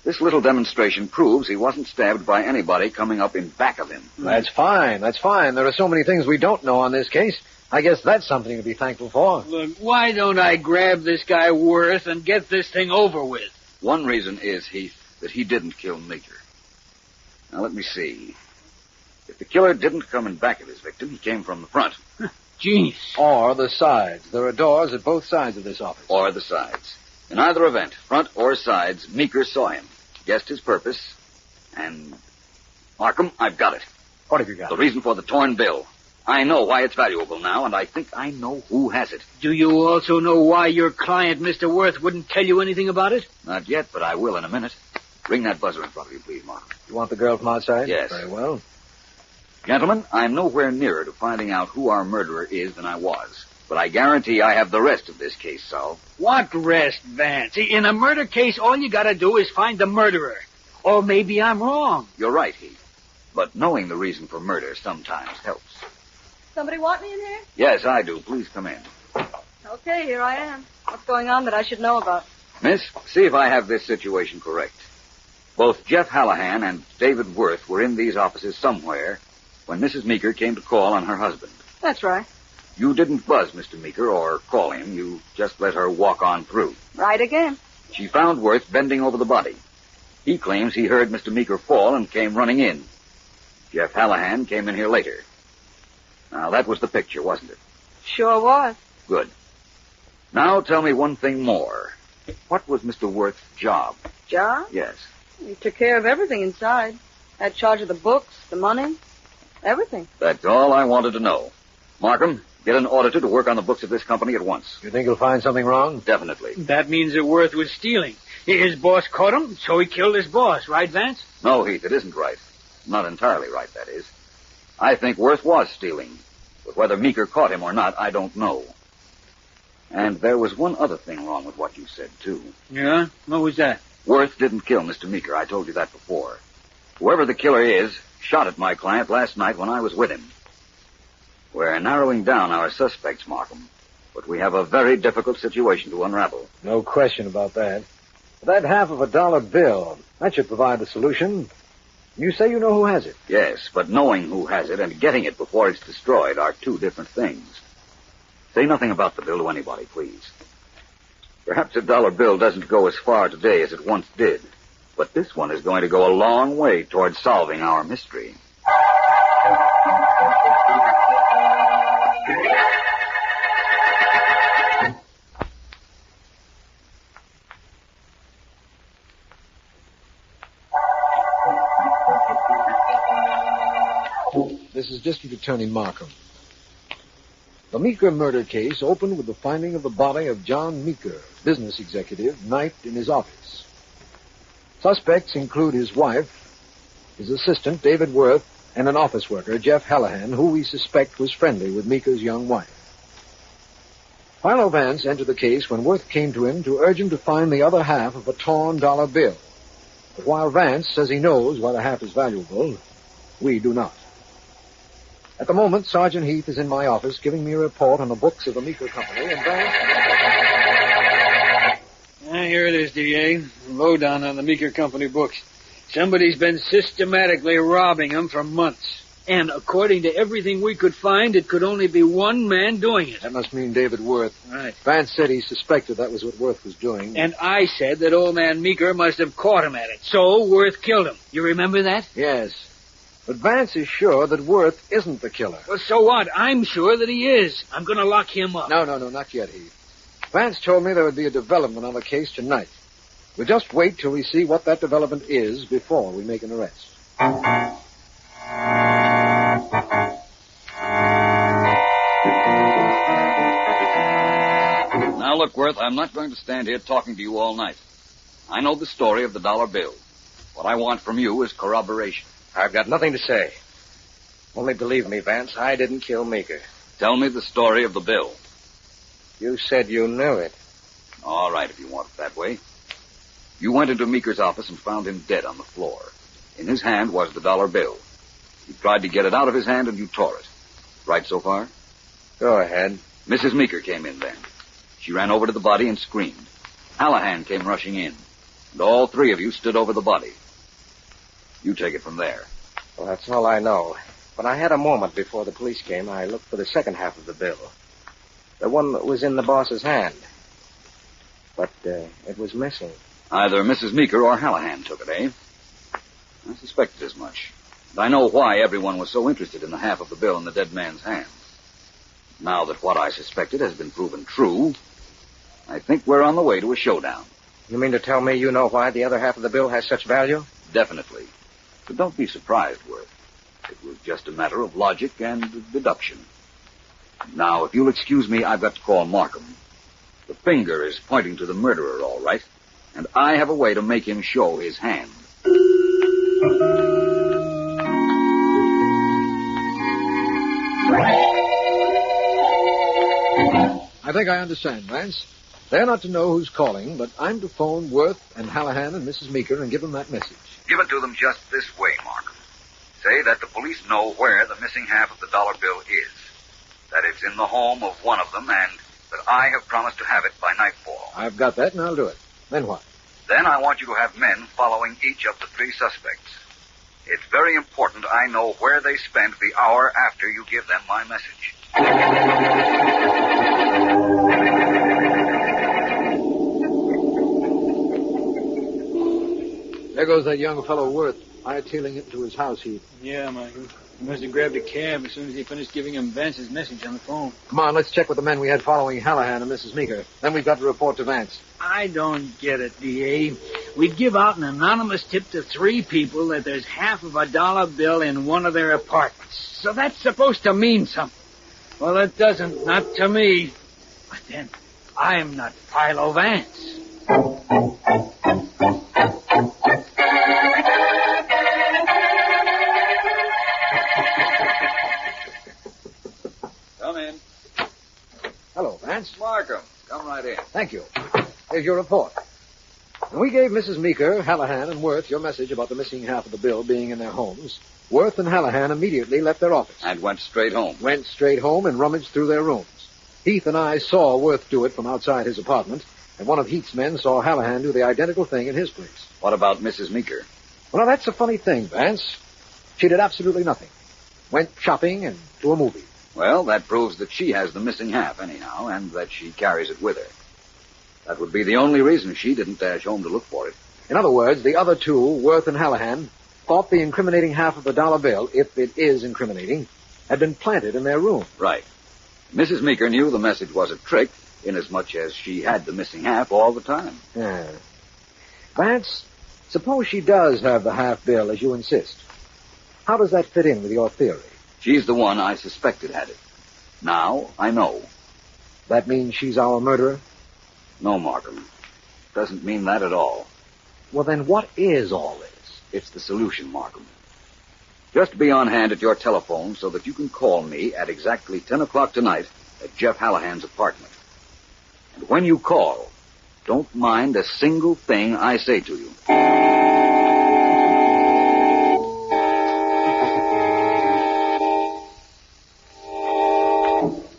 This little demonstration proves he wasn't stabbed by anybody coming up in back of him. That's fine. That's fine. There are so many things we don't know on this case. I guess that's something to be thankful for. Look, why don't I grab this guy Worth and get this thing over with? One reason is, Heath, that he didn't kill Meeker. Now, let me see. If the killer didn't come in back of his victim, he came from the front. Genius. Or the sides. There are doors at both sides of this office. Or the sides. In either event, front or sides, Meeker saw him, guessed his purpose, and... Markham, I've got it. What have you got? The reason for the torn bill. I know why it's valuable now, and I think I know who has it. Do you also know why your client, Mr. Worth, wouldn't tell you anything about it? Not yet, but I will in a minute. Ring that buzzer in front of you, please, Markham. You want the girl from outside? Yes. Very well. Gentlemen, I'm nowhere nearer to finding out who our murderer is than I was. But I guarantee I have the rest of this case solved. What rest, Vance? In a murder case, all you gotta do is find the murderer. Or maybe I'm wrong. You're right, Heath. But knowing the reason for murder sometimes helps. Somebody want me in here? Yes, I do. Please come in. Okay, here I am. What's going on that I should know about? Miss, see if I have this situation correct. Both Jeff Hallahan and David Worth were in these offices somewhere when Mrs. Meeker came to call on her husband. That's right. You didn't buzz Mr. Meeker or call him. You just let her walk on through. Right again. She found Worth bending over the body. He claims he heard Mr. Meeker fall and came running in. Jeff Hallahan came in here later. Now, that was the picture, wasn't it? Sure was. Good. Now tell me one thing more. What was Mr. Worth's job? Job? Yes. He took care of everything inside. Had charge of the books, the money, everything. That's all I wanted to know. Markham, get an auditor to work on the books of this company at once. You think you'll find something wrong? Definitely. That means that Worth was stealing. His boss caught him, so he killed his boss, right, Vance? No, Heath, it isn't right. Not entirely right, that is. I think Worth was stealing. But whether Meeker caught him or not, I don't know. And there was one other thing wrong with what you said, too. Yeah? What was that? Worth didn't kill Mr. Meeker. I told you that before. Whoever the killer is shot at my client last night when I was with him. We're narrowing down our suspects, Markham. But we have a very difficult situation to unravel. No question about that. That half of $1 bill, that should provide the solution. You say you know who has it? Yes, but knowing who has it and getting it before it's destroyed are two different things. Say nothing about the bill to anybody, please. Perhaps $1 bill doesn't go as far today as it once did, but this one is going to go a long way towards solving our mystery. This is District Attorney Markham. The Meeker murder case opened with the finding of the body of John Meeker, business executive, knifed in his office. Suspects include his wife, his assistant, David Worth, and an office worker, Jeff Hallahan, who we suspect was friendly with Meeker's young wife. Philo Vance entered the case when Worth came to him to urge him to find the other half of a torn dollar bill. But while Vance says he knows why the half is valuable, we do not. At the moment, Sergeant Heath is in my office giving me a report on the books of the Meeker Company, and Vance... Here it is, D.A. Lowdown on the Meeker Company books. Somebody's been systematically robbing them for months. And according to everything we could find, it could only be one man doing it. That must mean David Worth. Right. Vance said he suspected that was what Worth was doing. And I said that old man Meeker must have caught him at it. So Worth killed him. You remember that? Yes. But Vance is sure that Worth isn't the killer. Well, so what? I'm sure that he is. I'm going to lock him up. No, not yet, Heath. Vance told me there would be a development on the case tonight. We'll just wait till we see what that development is before we make an arrest. Now, look, Worth, I'm not going to stand here talking to you all night. I know the story of the dollar bill. What I want from you is corroboration. I've got nothing to say. Only believe me, Vance, I didn't kill Meeker. Tell me the story of the bill. You said you knew it. All right, if you want it that way. You went into Meeker's office and found him dead on the floor. In his hand was the dollar bill. You tried to get it out of his hand and you tore it. Right so far? Go ahead. Mrs. Meeker came in then. She ran over to the body and screamed. Hallahan came rushing in. And all three of you stood over the body. You take it from there. Well, that's all I know. When I had a moment before the police came, I looked for the second half of the bill. The one that was in the boss's hand. But it was missing. Either Mrs. Meeker or Hallahan took it, eh? I suspected as much. And I know why everyone was so interested in the half of the bill in the dead man's hand. Now that what I suspected has been proven true, I think we're on the way to a showdown. You mean to tell me you know why the other half of the bill has such value? Definitely. But don't be surprised, Worth. It was just a matter of logic and deduction. Now, if you'll excuse me, I've got to call Markham. The finger is pointing to the murderer, all right. And I have a way to make him show his hand. I think I understand, Vance. They're not to know who's calling, but I'm to phone Worth and Hallahan and Mrs. Meeker and give them that message. Give it to them just this way, Markham. Say that the police know where the missing half of the dollar bill is. That it's in the home of one of them, and that I have promised to have it by nightfall. I've got that, and I'll do it. Then what? Then I want you to have men following each of the three suspects. It's very important I know where they spend the hour after you give them my message. There goes that young fellow Worth, hightailing it to his house, Heath. Yeah, Michael. He must have grabbed a cab as soon as he finished giving him Vance's message on the phone. Come on, let's check with the men we had following Hallahan and Mrs. Meeker. Then we've got to report to Vance. I don't get it, D.A. We'd give out an anonymous tip to three people that there's half of a dollar bill in one of their apartments. So that's supposed to mean something. Well, it doesn't. Not to me. But then, I'm not Philo Vance. Come in. Hello, Vance. Markham, come right in. Thank you. Here's your report. When we gave Mrs. Meeker, Hallahan, and Worth your message about the missing half of the bill being in their homes, Worth and Hallahan immediately left their office. And went straight home. Went straight home and rummaged through their rooms. Heath and I saw Worth do it from outside his apartment, And one of Heath's men saw Hallahan do the identical thing in his place. What about Mrs. Meeker? Well, now, that's a funny thing, Vance. She did absolutely nothing. Went shopping and to a movie. Well, that proves that she has the missing half anyhow, and that she carries it with her. That would be the only reason she didn't dash home to look for it. In other words, the other two, Worth and Hallahan, thought the incriminating half of the dollar bill, if it is incriminating, had been planted in their room. Right. Mrs. Meeker knew the message was a trick, inasmuch as she had the missing half all the time. Yeah. Vance, suppose she does have the half bill, as you insist. How does that fit in with your theory? She's the one I suspected had it. Now I know. That means she's our murderer? No, Markham. Doesn't mean that at all. Well, then what is all this? It's the solution, Markham. Just be on hand at your telephone so that you can call me at exactly 10 o'clock tonight at Jeff Hallahan's apartment. And when you call, don't mind a single thing I say to you.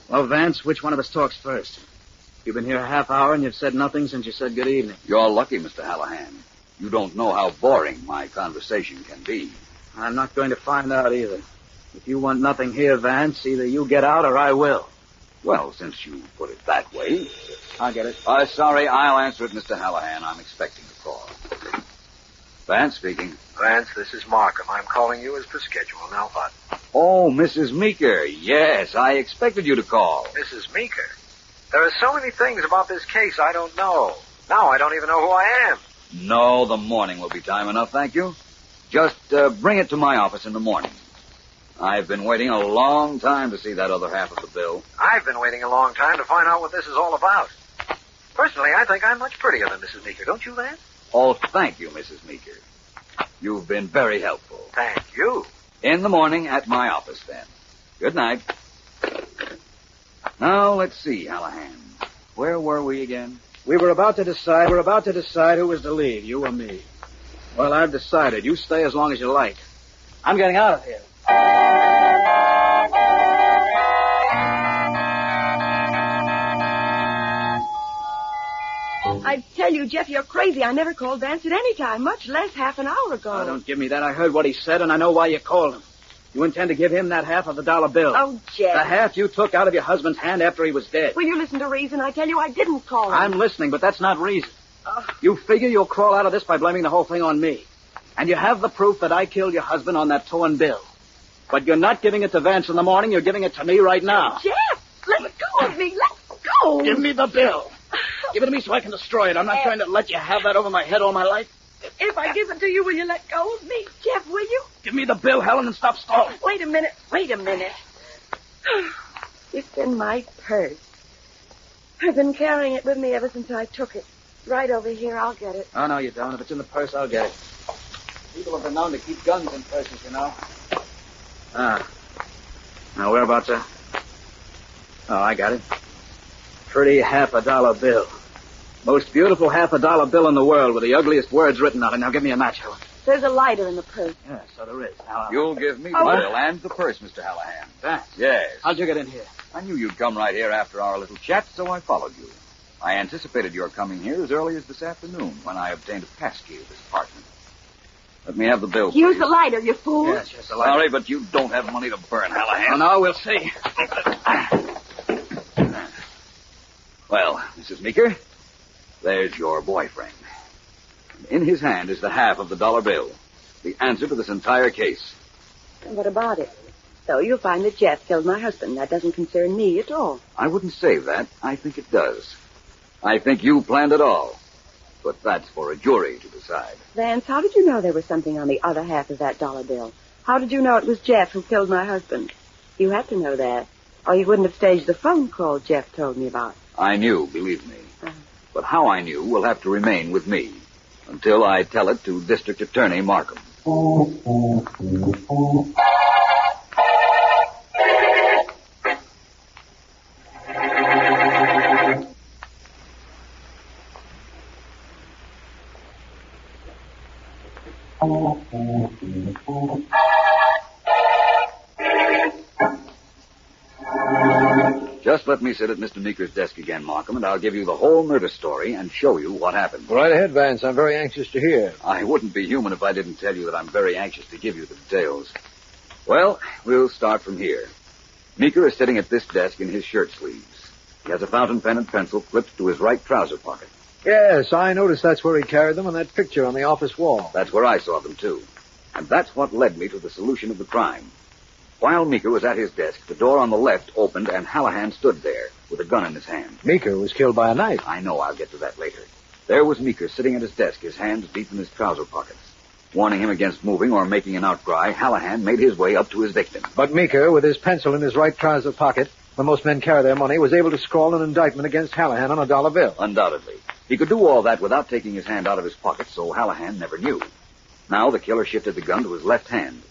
Well, Vance, which one of us talks first? You've been here a half hour and you've said nothing since you said good evening. You're lucky, Mr. Hallahan. You don't know how boring my conversation can be. I'm not going to find out either. If you want nothing here, Vance, either you get out or I will. Well, since you put it that way... I'll get it. Sorry, I'll answer it, Mr. Hallahan. I'm expecting a call. Vance speaking. Vance, this is Markham. I'm calling you as per schedule. Now what? Oh, Mrs. Meeker. Yes, I expected you to call. Mrs. Meeker? There are so many things about this case I don't know. Now I don't even know who I am. No, the morning will be time enough, thank you. Just bring it to my office in the morning. I've been waiting a long time to see that other half of the bill. I've been waiting a long time to find out what this is all about. Personally, I think I'm much prettier than Mrs. Meeker, don't you, Vance? Oh, thank you, Mrs. Meeker. You've been very helpful. Thank you. In the morning at my office, then. Good night. Now, let's see, Hallahan. Where were we again? We were about to decide who was to leave, you or me. Well, I've decided. You stay as long as you like. I'm getting out of here. I tell you, Jeff, you're crazy. I never called Vance at any time, much less half an hour ago. Oh, don't give me that. I heard what he said, and I know why you called him. You intend to give him that half of the dollar bill. Oh, Jeff. The half you took out of your husband's hand after he was dead. Will you listen to reason? I tell you, I didn't call him. I'm listening, but that's not reason. You figure you'll crawl out of this by blaming the whole thing on me. And you have the proof that I killed your husband on that torn bill. But you're not giving it to Vance in the morning. You're giving it to me right now. Jeff, let go of me. Let go. Give me the bill. Give it to me so I can destroy it. I'm not trying to let you have that over my head all my life. If I give it to you, will you let go of me? Jeff, will you? Give me the bill, Helen, and stop stalling. Wait a minute. It's in my purse. I've been carrying it with me ever since I took it. Right over here. I'll get it. Oh, no, you don't. If it's in the purse, I'll get it. People have been known to keep guns in purses, you know. Now, whereabouts are... Oh, I got it. Pretty $50 bill. Most beautiful $50 bill in the world with the ugliest words written on it. Now, give me a match, Helen. There's a lighter in the purse. Yeah, so there is. Now, You'll give me the bill and the purse, Mr. Hallahan. Thanks. Yes. How'd you get in here? I knew you'd come right here after our little chat, so I followed you. I anticipated your coming here as early as this afternoon when I obtained a passkey of this apartment. Let me have the bill, Use please. the lighter, you fool. Yes, the lighter. Sorry, but you don't have money to burn, Hallahan. Oh, no, we'll see. Well, Mrs. Meeker, there's your boyfriend. In his hand is the half of the dollar bill. The answer to this entire case. What about it? So you'll find that Jeff killed my husband. That doesn't concern me at all. I wouldn't say that. I think it does. I think you planned it all. But that's for a jury to decide. Vance, how did you know there was something on the other half of that dollar bill? How did you know it was Jeff who killed my husband? You had to know that, or you wouldn't have staged the phone call Jeff told me about. I knew, believe me. But how I knew will have to remain with me until I tell it to District Attorney Markham. Just let me sit at Mr. Meeker's desk again, Markham, and I'll give you the whole murder story and show you what happened. Right ahead, Vance. I'm very anxious to hear. I wouldn't be human if I didn't tell you that I'm very anxious to give you the details. Well, we'll start from here. Meeker is sitting at this desk in his shirt sleeves. He has a fountain pen and pencil clipped to his right trouser pocket. Yes, I noticed that's where he carried them on that picture on the office wall. That's where I saw them, too. And that's what led me to the solution of the crime. While Meeker was at his desk, the door on the left opened and Hallahan stood there with a gun in his hand. Meeker was killed by a knife. I know. I'll get to that later. There was Meeker sitting at his desk, his hands deep in his trouser pockets. Warning him against moving or making an outcry, Hallahan made his way up to his victim. But Meeker, with his pencil in his right trouser pocket, where most men carry their money, was able to scrawl an indictment against Hallahan on a dollar bill. Undoubtedly. He could do all that without taking his hand out of his pocket, so Hallahan never knew. Now the killer shifted the gun to his left hand,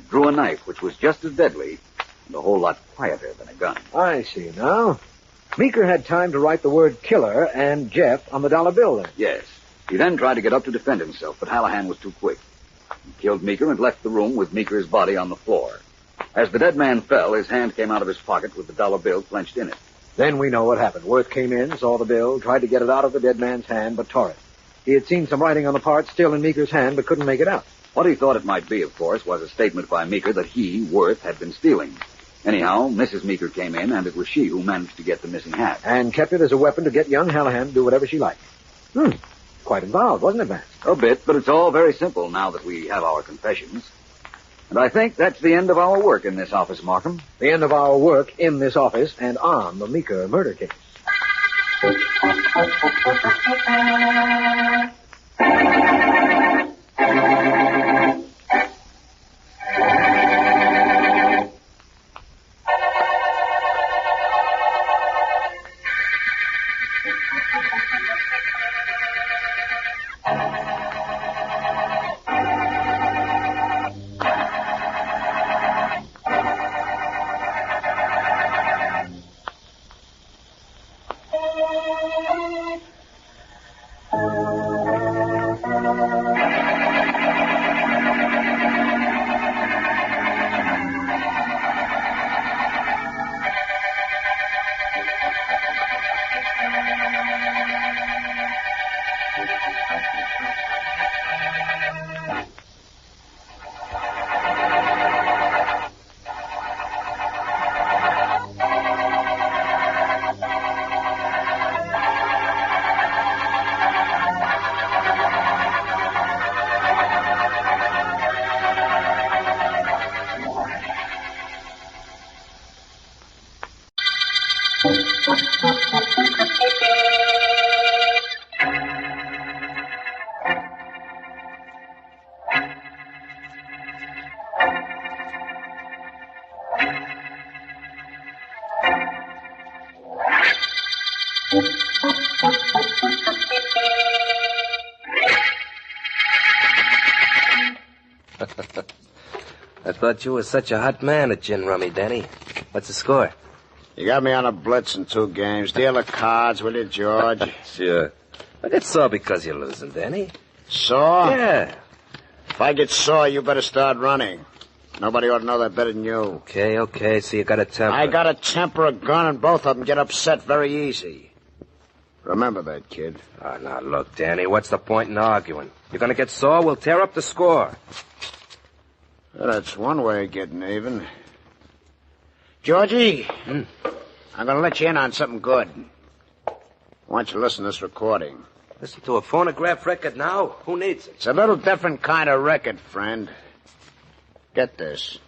drew a knife which was just as deadly and a whole lot quieter than a gun. I see now. Meeker had time to write the word killer and Jeff on the dollar bill then. Yes. He then tried to get up to defend himself, but Hallahan was too quick. He killed Meeker and left the room with Meeker's body on the floor. As the dead man fell, his hand came out of his pocket with the dollar bill clenched in it. Then we know what happened. Worth came in, saw the bill, tried to get it out of the dead man's hand, but tore it. He had seen some writing on the part still in Meeker's hand, but couldn't make it out. What he thought it might be, of course, was a statement by Meeker that he, Worth, had been stealing. Anyhow, Mrs. Meeker came in, and it was she who managed to get the missing hat. And kept it as a weapon to get young Hallahan to do whatever she liked. Quite involved, wasn't it, Vance? A bit, but it's all very simple now that we have our confessions. And I think that's the end of our work in this office, Markham. The end of our work in this office and on the Meeker murder case. I thought you were such a hot man at gin rummy, Danny. What's the score? You got me on a blitz in 2 games. Deal the cards, will you, George? Sure. I get sore because you're losing, Danny. Sore? Yeah. If I get sore, you better start running. Nobody ought to know that better than you. Okay, so you got a temper. I got a temper, a gun, and both of them get upset very easy. Remember that, kid. Oh, now, look, Danny, what's the point in arguing? You're going to get sore, we'll tear up the score. Well, that's one way of getting even. Georgie, I'm going to let you in on something good. I want you to listen to this recording. Listen to a phonograph record now? Who needs it? It's a little different kind of record, friend. Get this.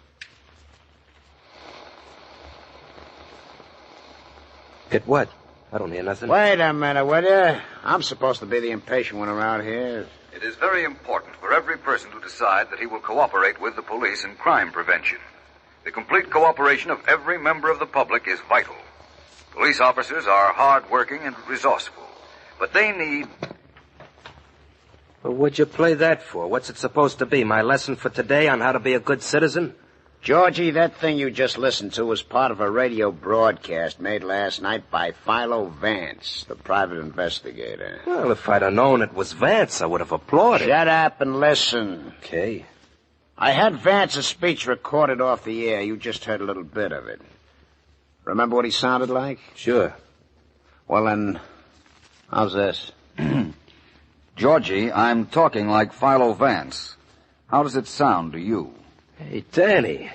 Get what? I don't hear nothing. Wait a minute, will you? I'm supposed to be the impatient one around here. It is very important for every person to decide that he will cooperate with the police in crime prevention. The complete cooperation of every member of the public is vital. Police officers are hard-working and resourceful, but they need... Well, what'd you play that for? What's it supposed to be? My lesson for today on how to be a good citizen? Georgie, that thing you just listened to was part of a radio broadcast made last night by Philo Vance, the private investigator. Well, if I'd have known it was Vance, I would have applauded. Shut up and listen. Okay. I had Vance's speech recorded off the air. You just heard a little bit of it. Remember what he sounded like? Sure. Well, then, how's this? Georgie, I'm talking like Philo Vance. How does it sound to you? Hey, Danny.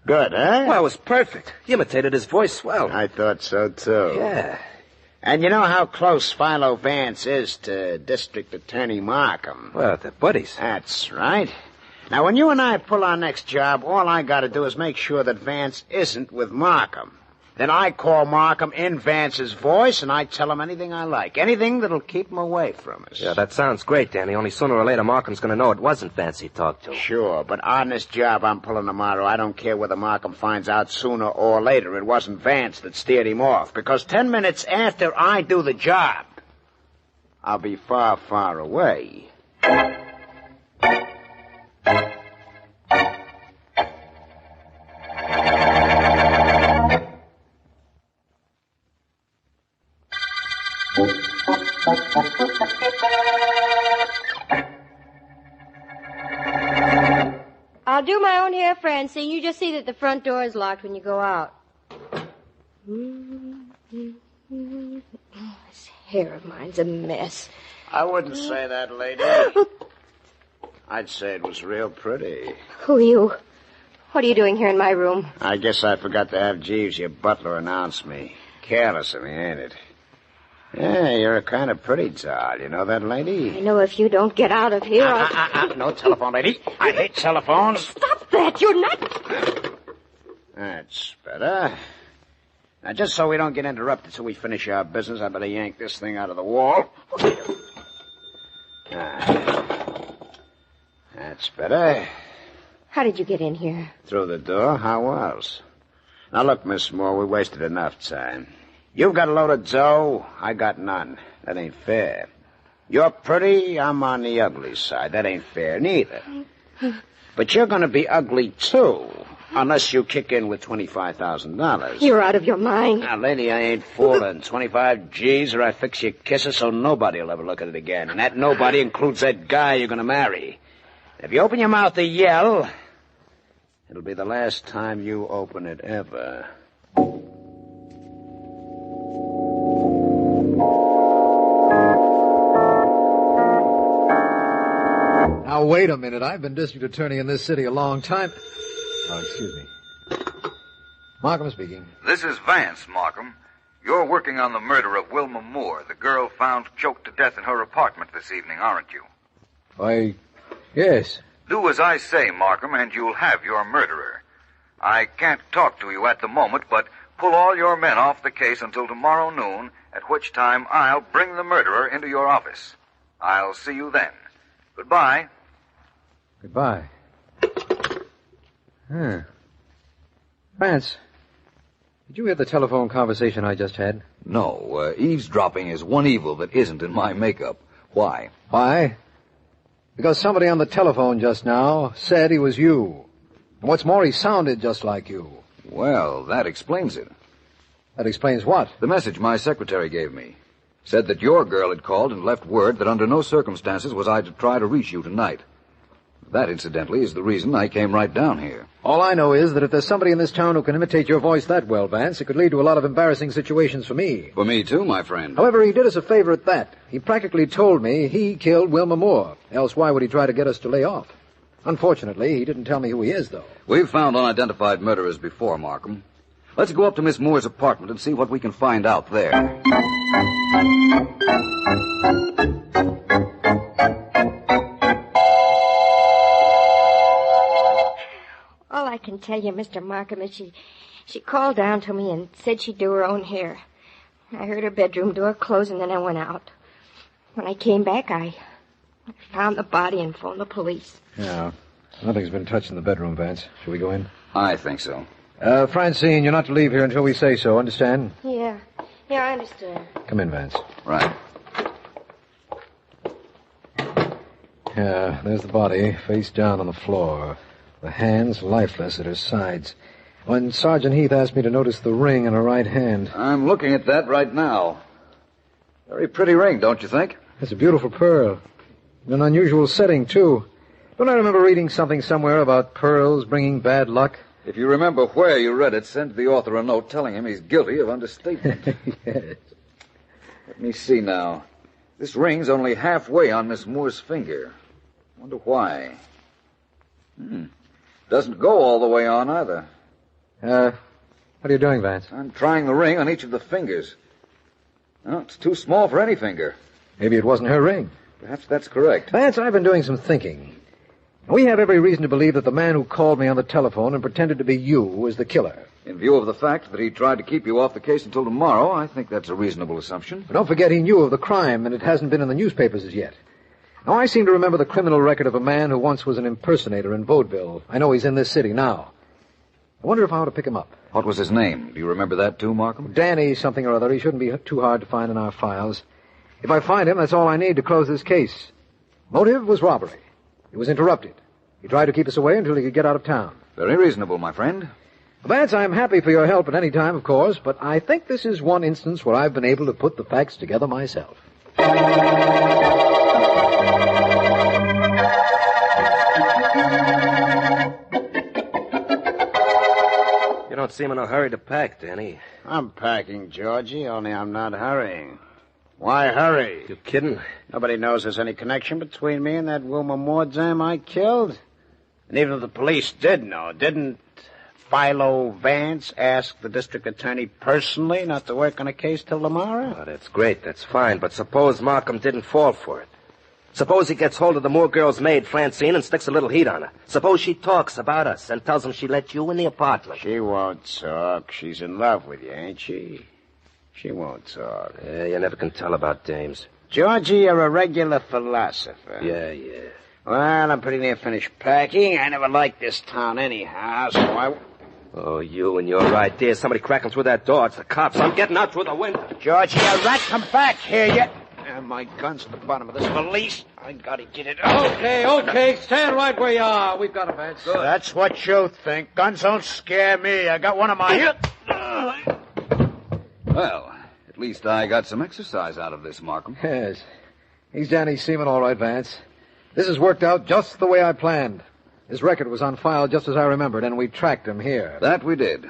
Good, huh? Well, it was perfect. You imitated his voice swell. I thought so, too. Yeah. And you know how close Philo Vance is to District Attorney Markham? Well, they're buddies. That's right. Now, when you and I pull our next job, all I got to do is make sure that Vance isn't with Markham. Then I call Markham in Vance's voice, and I tell him anything I like. Anything that'll keep him away from us. Yeah, that sounds great, Danny. Only sooner or later, Markham's going to know it wasn't Vance he talked to. Sure, but on this job I'm pulling tomorrow, I don't care whether Markham finds out sooner or later it wasn't Vance that steered him off. Because 10 minutes after I do the job, I'll be far, far away. I'll do my own hair, Francine. You just see that the front door is locked when you go out. This hair of mine's a mess. I wouldn't say that, lady. I'd say it was real pretty. Who are you? What are you doing here in my room? I guess I forgot to have Jeeves, your butler, announce me. Careless of me, ain't it? Yeah, you're a kind of pretty doll. You know that, lady? I know if you don't get out of here, No telephone, lady. I hate telephones. Stop that! You're not... That's better. Now, just so we don't get interrupted till we finish our business, I better yank this thing out of the wall. That's better. How did you get in here? Through the door? How else? Now, look, Miss Moore, we wasted enough time. You've got a load of dough, I got none. That ain't fair. You're pretty, I'm on the ugly side. That ain't fair neither. But you're going to be ugly, too, unless you kick in with $25,000. You're out of your mind. Now, lady, I ain't fooling. 25 G's or I fix your kisses so nobody will ever look at it again. And that nobody includes that guy you're going to marry. If you open your mouth to yell, it'll be the last time you open it ever. Now, wait a minute. I've been district attorney in this city a long time. Oh, excuse me. Markham speaking. This is Vance, Markham. You're working on the murder of Wilma Moore, the girl found choked to death in her apartment this evening, aren't you? Why, yes. Do as I say, Markham, and you'll have your murderer. I can't talk to you at the moment, but pull all your men off the case until tomorrow noon, at which time I'll bring the murderer into your office. I'll see you then. Goodbye. Goodbye. Vance, did you hear the telephone conversation I just had? No, eavesdropping is one evil that isn't in my makeup. Why? Why? Because somebody on the telephone just now said he was you. And what's more, he sounded just like you. Well, that explains it. That explains what? The message my secretary gave me. Said that your girl had called and left word that under no circumstances was I to try to reach you tonight. That, incidentally, is the reason I came right down here. All I know is that if there's somebody in this town who can imitate your voice that well, Vance, it could lead to a lot of embarrassing situations for me. For me, too, my friend. However, he did us a favor at that. He practically told me he killed Wilma Moore. Else why would he try to get us to lay off? Unfortunately, he didn't tell me who he is, though. We've found unidentified murderers before, Markham. Let's go up to Miss Moore's apartment and see what we can find out there. All I can tell you, Mr. Markham, is she called down to me and said she'd do her own hair. I heard her bedroom door close, and then I went out. When I came back, I found the body and phoned the police. Yeah. Nothing's been touched in the bedroom, Vance. Shall we go in? I think so. Francine, you're not to leave here until we say so, understand? Yeah, I understand. Come in, Vance. Right. Yeah, there's the body, face down on the floor. The hands lifeless at her sides. When Sergeant Heath asked me to notice the ring in her right hand. I'm looking at that right now. Very pretty ring, don't you think? It's a beautiful pearl. In an unusual setting, too. Don't I remember reading something somewhere about pearls bringing bad luck? If you remember where you read it, send the author a note telling him he's guilty of understatement. Yes. Let me see now. This ring's only halfway on Miss Moore's finger. Wonder why. Doesn't go all the way on either. What are you doing, Vance? I'm trying the ring on each of the fingers. No, it's too small for any finger. Maybe it wasn't her ring. Perhaps that's correct. Vance, I've been doing some thinking. We have every reason to believe that the man who called me on the telephone and pretended to be you was the killer. In view of the fact that he tried to keep you off the case until tomorrow, I think that's a reasonable assumption. But don't forget he knew of the crime, and it hasn't been in the newspapers as yet. Now, I seem to remember the criminal record of a man who once was an impersonator in vaudeville. I know he's in this city now. I wonder if I ought to pick him up. What was his name? Do you remember that too, Markham? Danny something or other. He shouldn't be too hard to find in our files. If I find him, that's all I need to close this case. Motive was robbery. It was interrupted. He tried to keep us away until he could get out of town. Very reasonable, my friend. Vance, I'm happy for your help at any time, of course, but I think this is one instance where I've been able to put the facts together myself. You don't seem in a hurry to pack, Danny. I'm packing, Georgie, only I'm not hurrying. Why hurry? You kidding? Nobody knows there's any connection between me and that Wilma Moore dame I killed. And even if the police did know, didn't Philo Vance ask the district attorney personally not to work on a case till tomorrow? Oh, that's great. That's fine. But suppose Markham didn't fall for it. Suppose he gets hold of the Moore girl's maid, Francine, and sticks a little heat on her. Suppose she talks about us and tells him she let you in the apartment. She won't talk. She's in love with you, ain't she? She won't talk. Yeah, you never can tell about dames. Georgie, you're a regular philosopher. Yeah. Well, I'm pretty near finished packing. I never liked this town anyhow, so I... Oh, you and your ideas. Somebody cracking through that door. It's the cops. I'm getting out through the window. Georgie, a rat, come back here, you... my gun's at the bottom of this valise. I gotta get it out. Okay. Stand right where you are. We've got him, Vance. Good. That's what you think. Guns don't scare me. I got one of my hips. Well, at least I got some exercise out of this, Markham. Yes. He's Danny's seaman, all right, Vance. This has worked out just the way I planned. His record was on file just as I remembered, and we tracked him here. That we did.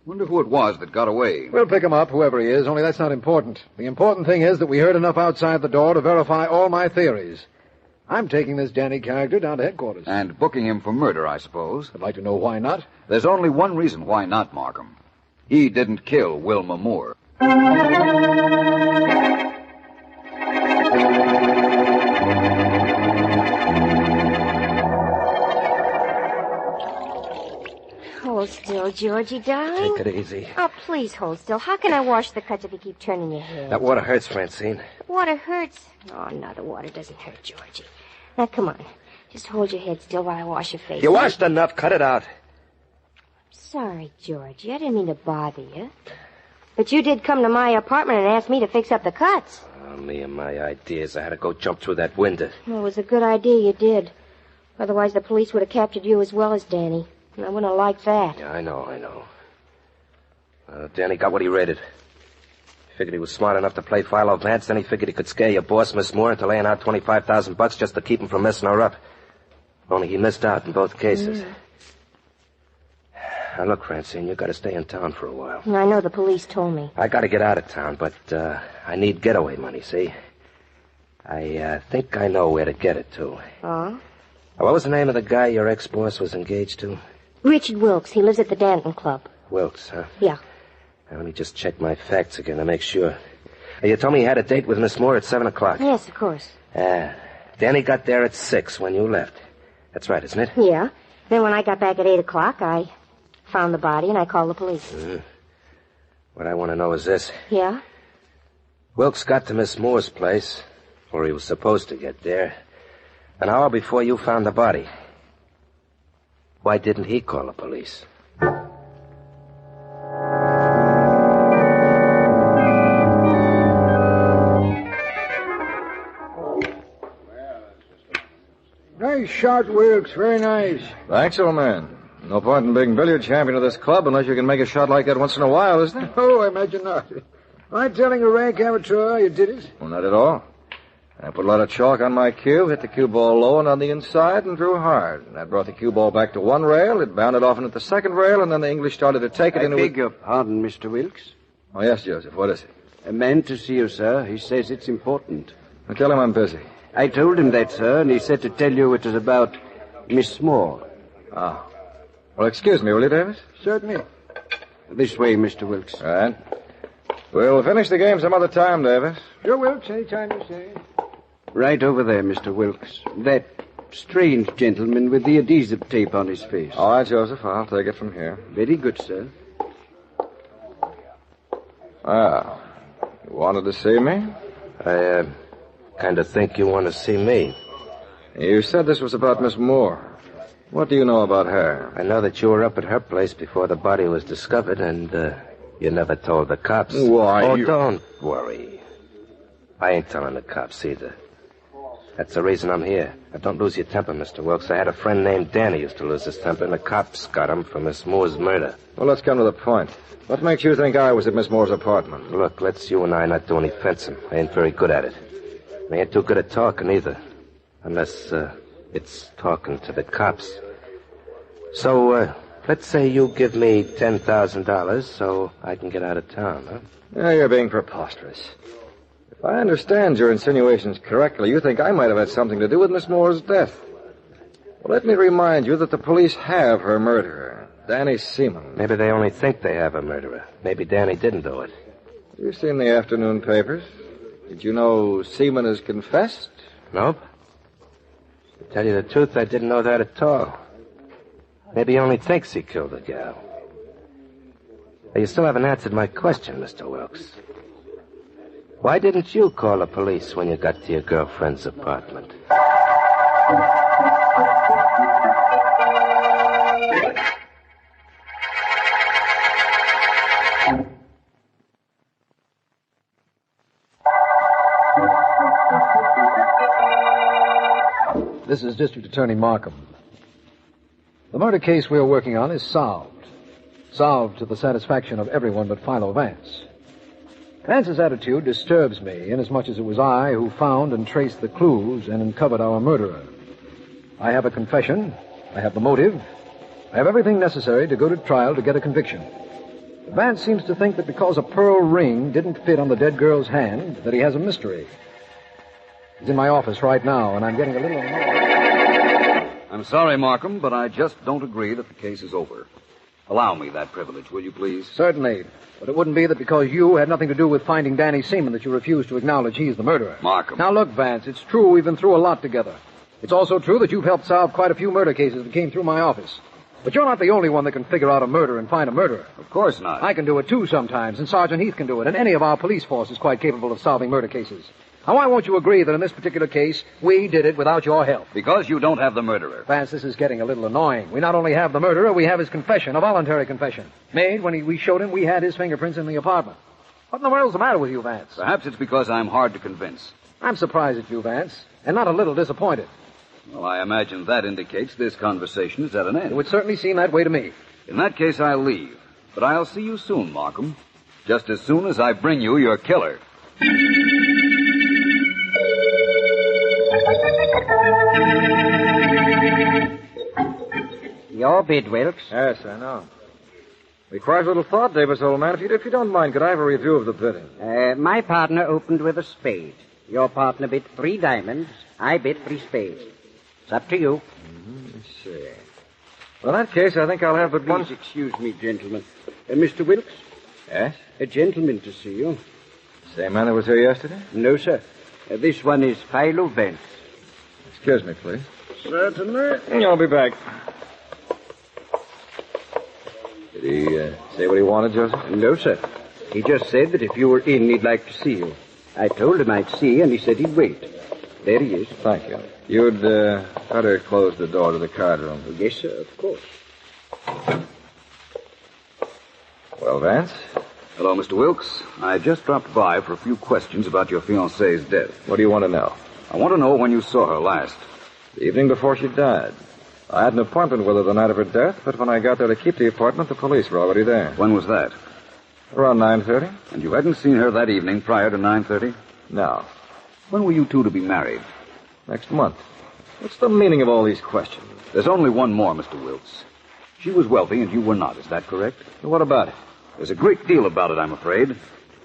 Wonder who it was that got away. We'll pick him up, whoever he is, only that's not important. The important thing is that we heard enough outside the door to verify all my theories. I'm taking this Danny character down to headquarters. And booking him for murder, I suppose. I'd like to know why not. There's only one reason why not, Markham. He didn't kill Wilma Moore. Hold still, Georgie, darling. Take it easy. Oh, please hold still. How can I wash the cuts if you keep turning your head? That water hurts, Francine. Water hurts? Oh, no, the water doesn't hurt, Georgie. Now, come on. Just hold your head still while I wash your face. You washed enough. Cut it out. Sorry, Georgie. I didn't mean to bother you. But you did come to my apartment and ask me to fix up the cuts. Oh, me and my ideas. I had to go jump through that window. Well, it was a good idea you did. Otherwise, the police would have captured you as well as Danny. And I wouldn't have liked that. Yeah, I know. Danny got what he rated. Figured he was smart enough to play Philo Vance, then he figured he could scare your boss, Miss Moore, into laying out $25,000 just to keep him from messing her up. Only he missed out in both cases. Now, look, Francine, you got to stay in town for a while. I know the police told me. I got to get out of town, but I need getaway money, see? I think I know where to get it to. Oh? What was the name of the guy your ex-boss was engaged to? Richard Wilkes. He lives at the Danton Club. Wilkes, huh? Yeah. Now, let me just check my facts again to make sure. You told me you had a date with Miss Moore at 7 o'clock. Yes, of course. Danny got there at 6 when you left. That's right, isn't it? Yeah. Then when I got back at 8 o'clock, I found the body and I called the police. What I want to know is this. Yeah? Wilkes got to Miss Moore's place, or he was supposed to get there, an hour before you found the body. Why didn't he call the police? Nice shot, Wilkes. Very nice. Thanks, old man. No point in being billiard champion of this club unless you can make a shot like that once in a while, is there? Oh, I imagine not. Am I telling a rank amateur you did it? Well, not at all. I put a lot of chalk on my cue, hit the cue ball low and on the inside, and drew hard. And I brought the cue ball back to one rail, it bounded off into the second rail, and then the English started to take it I into... beg your pardon, Mr. Wilkes. Oh, yes, Joseph. What is it? A man to see you, sir. He says it's important. Well, tell him I'm busy. I told him that, sir, and he said to tell you it was about Miss Moore. Oh. Well, excuse me, will you, Davis? Certainly. This way, Mr. Wilkes. All right. We'll finish the game some other time, Davis. Sure, Wilkes, any time you say. Right over there, Mr. Wilkes. That strange gentleman with the adhesive tape on his face. All right, Joseph. I'll take it from here. Very good, sir. Ah. You wanted to see me? I, kind of think you want to see me. You said this was about Miss Moore. What do you know about her? I know that you were up at her place before the body was discovered, and, you never told the cops. Why, Oh, you... don't worry. I ain't telling the cops either. That's the reason I'm here. Now, don't lose your temper, Mr. Wilkes. I had a friend named Danny used to lose his temper, and the cops got him for Miss Moore's murder. Well, let's come to the point. What makes you think I was at Miss Moore's apartment? Look, let's you and I not do any fencing. I ain't very good at it. I ain't too good at talking either. Unless, it's talking to the cops. So, let's say you give me $10,000 so I can get out of town, huh? Yeah, you're being preposterous. If I understand your insinuations correctly, you think I might have had something to do with Miss Moore's death. Well, let me remind you that the police have her murderer, Danny Seaman. Maybe they only think they have a murderer. Maybe Danny didn't do it. You've seen the afternoon papers. Did you know Seaman has confessed? Nope. To tell you the truth, I didn't know that at all. Maybe he only thinks he killed the gal. Now, you still haven't answered my question, Mr. Wilkes. Why didn't you call the police when you got to your girlfriend's apartment? This is District Attorney Markham. The murder case we're working on is solved. Solved to the satisfaction of everyone but Philo Vance. Vance's attitude disturbs me, inasmuch as it was I who found and traced the clues and uncovered our murderer. I have a confession. I have the motive. I have everything necessary to go to trial to get a conviction. Vance seems to think that because a pearl ring didn't fit on the dead girl's hand, that he has a mystery. He's in my office right now, and I'm getting a little annoyed. I'm sorry, Markham, but I just don't agree that the case is over. Allow me that privilege, will you please? Certainly. But it wouldn't be that because you had nothing to do with finding Danny Seaman that you refuse to acknowledge he's the murderer. Markham. Now look, Vance, it's true we've been through a lot together. It's also true that you've helped solve quite a few murder cases that came through my office. But you're not the only one that can figure out a murder and find a murderer. Of course not. I can do it too sometimes, and Sergeant Heath can do it, and any of our police force is quite capable of solving murder cases. Now, why won't you agree that in this particular case, we did it without your help? Because you don't have the murderer. Vance, this is getting a little annoying. We not only have the murderer, we have his confession, a voluntary confession. Made when we showed him we had his fingerprints in the apartment. What in the world's the matter with you, Vance? Perhaps it's because I'm hard to convince. I'm surprised at you, Vance, and not a little disappointed. Well, I imagine that indicates this conversation is at an end. It would certainly seem that way to me. In that case, I'll leave. But I'll see you soon, Markham. Just as soon as I bring you your killer. Your bid, Wilkes. Yes, I know. Requires a little thought, Davis, old man. If you don't mind, could I have a review of the bidding? My partner opened with a spade. Your partner bid 3 diamonds. I bid 3 spades. It's up to you. Let's see. Well, in that case, I think I'll have but one... Please excuse me, gentlemen. Mr. Wilkes? Yes? A gentleman to see you. Same man that was here yesterday? No, sir. This one is Philo Vance. Excuse me, please. Certainly. I'll be back. Did he say what he wanted, Joseph? No, sir. He just said that if you were in, he'd like to see you. I told him I'd see, and he said he'd wait. There he is. Thank you. You'd better close the door to the card room. Yes, sir, of course. Well, Vance? Hello, Mr. Wilkes. I just dropped by for a few questions about your fiancée's death. What do you want to know? I want to know when you saw her last. The evening before she died. I had an appointment with her the night of her death, but when I got there to keep the appointment, the police were already there. When was that? Around 9:30. And you hadn't seen her that evening prior to 9:30? No. When were you two to be married? Next month. What's the meaning of all these questions? There's only one more, Mr. Wilkes. She was wealthy and you were not. Is that correct? What about it? There's a great deal about it, I'm afraid.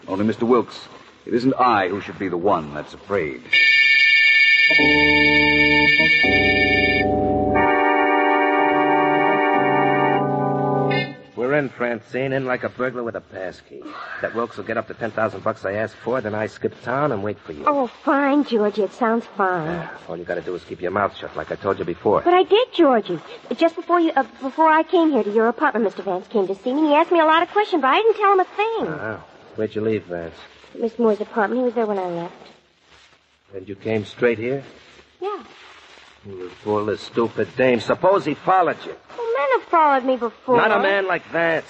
Only, Mr. Wilkes, it isn't I who should be the one that's afraid. We're in, Francine, in like a burglar with a pass key. That Wilkes will get up to $10,000 I asked for, then I skip town and wait for you. Oh, fine, Georgie. It sounds fine. All you gotta do is keep your mouth shut, like I told you before. But I did, Georgie. Just before I came here to your apartment, Mr. Vance came to see me, and he asked me a lot of questions, but I didn't tell him a thing. Oh, where'd you leave, Vance? Miss Moore's apartment. He was there when I left. And you came straight here? Yeah. You foolish, stupid dame. Suppose he followed you. Well, men have followed me before. Not a man like Vance.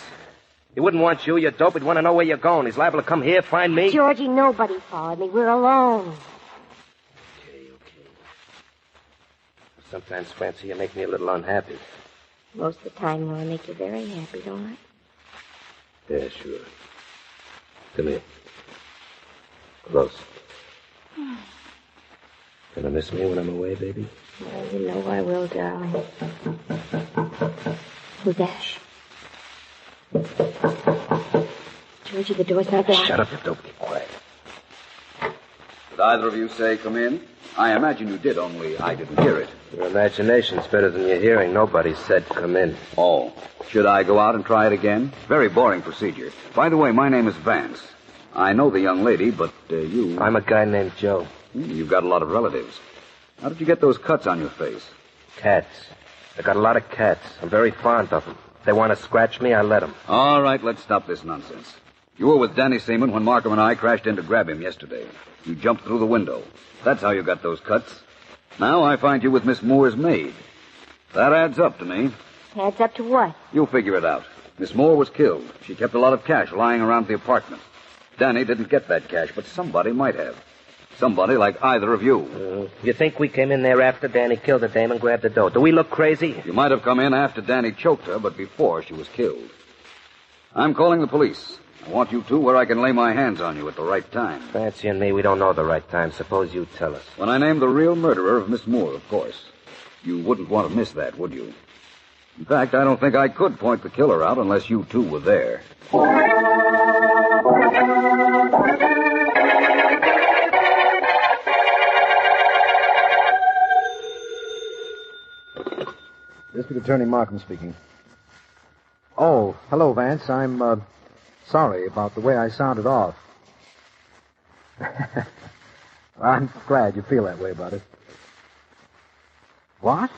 He wouldn't want you, you dope. He'd want to know where you're going. He's liable to come here, find me. Georgie, nobody followed me. We're alone. Okay. Sometimes, Francie, you make me a little unhappy. Most of the time, though, I make you very happy, don't I? Yeah, sure. Come here. Close. Gonna miss me when I'm away, baby? Well, you know I will, darling. Who's that? Georgie, the door's not locked. Shut up, you dope. Keep quiet. Did either of you say come in? I imagine you did, only I didn't hear it. Your imagination's better than your hearing. Nobody said come in. Oh. Should I go out and try it again? Very boring procedure. By the way, my name is Vance. I know the young lady, but you... I'm a guy named Joe. You've got a lot of relatives. How did you get those cuts on your face? Cats. I got a lot of cats. I'm very fond of them. If they want to scratch me, I let them. All right, let's stop this nonsense. You were with Danny Seaman when Markham and I crashed in to grab him yesterday. You jumped through the window. That's how you got those cuts. Now I find you with Miss Moore's maid. That adds up to me. Adds up to what? You'll figure it out. Miss Moore was killed. She kept a lot of cash lying around the apartment. Danny didn't get that cash, but somebody might have. Somebody like either of you. You think we came in there after Danny killed the dame and grabbed the dough? Do we look crazy? You might have come in after Danny choked her, but before she was killed. I'm calling the police. I want you two where I can lay my hands on you at the right time. Fancy and me, we don't know the right time. Suppose you tell us. When I name the real murderer of Miss Moore, of course. You wouldn't want to miss that, would you? In fact, I don't think I could point the killer out unless you two were there. District Attorney Markham speaking. Oh, hello, Vance. I'm, sorry about the way I sounded off. I'm glad you feel that way about it. What?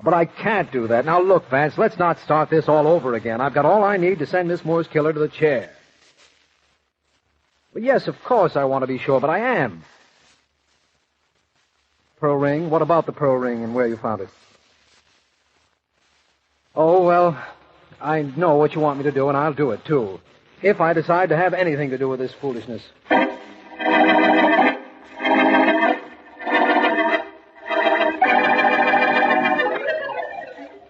But I can't do that. Now, look, Vance, let's not start this all over again. I've got all I need to send Miss Moore's killer to the chair. Well, yes, of course I want to be sure, but I am. Pearl ring? What about the pearl ring and where you found it? Oh, well, I know what you want me to do, and I'll do it, too. If I decide to have anything to do with this foolishness.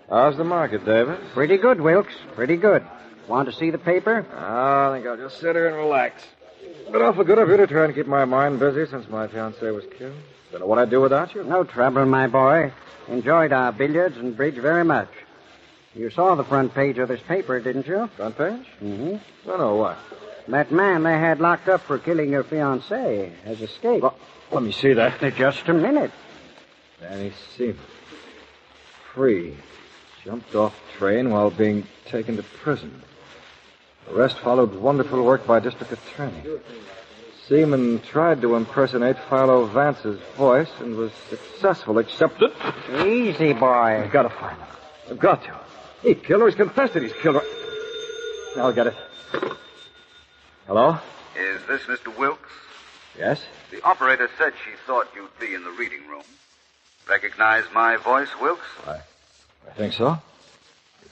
How's the market, David? Pretty good, Wilkes. Pretty good. Want to see the paper? I think I'll just sit here and relax. But awful good of you to try and keep my mind busy since my fiancée was killed. Don't know what I'd do without you. No trouble, my boy. Enjoyed our billiards and bridge very much. You saw the front page of this paper, didn't you? Front page? Mm-hmm. Don't know what. That man they had locked up for killing your fiancée has escaped. Well, let me see that. Just a minute. Danny Seaman. Free. Jumped off train while being taken to prison. Arrest followed wonderful work by District Attorney. Seaman tried to impersonate Philo Vance's voice and was successful, except that... Easy, boy. I've got to find him. I've got to. He killed her. He's confessed that he's killed her. I'll get it. Hello? Is this Mr. Wilkes? Yes? The operator said she thought you'd be in the reading room. Recognize my voice, Wilkes? I think so.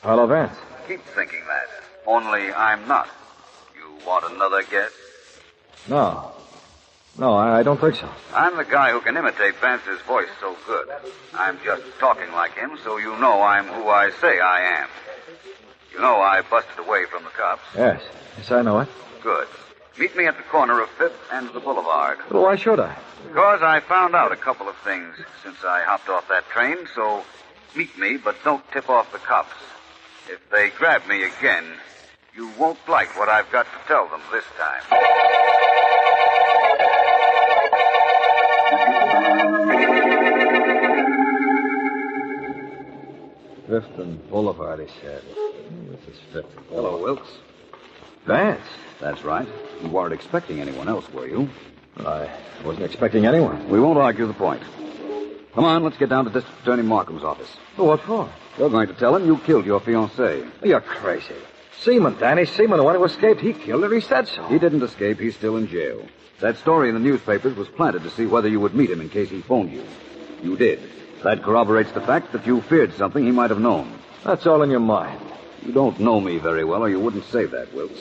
Philo Vance. Keep thinking that. Only I'm not. You want another guess? No. No, I don't think so. I'm the guy who can imitate Vance's voice so good. I'm just talking like him, so you know I'm who I say I am. You know I busted away from the cops. Yes. Yes, I know it. Good. Meet me at the corner of 5th and the Boulevard. Well, why should I? Because I found out a couple of things since I hopped off that train, so meet me, but don't tip off the cops. If they grab me again, you won't like what I've got to tell them this time. 5th and Boulevard, he said. This is 5th. Hello, Wilkes. Vance. That's right. You weren't expecting anyone else, were you? I wasn't expecting anyone. We won't argue the point. Come on, let's get down to District Attorney Markham's office. Well, what for? You're going to tell him you killed your fiancée. You're crazy. Seaman, Danny Seaman, the one who escaped, he killed her. He said so. He didn't escape. He's still in jail. That story in the newspapers was planted to see whether you would meet him in case he phoned you. You did. That corroborates the fact that you feared something he might have known. That's all in your mind. You don't know me very well, or you wouldn't say that, Wilkes.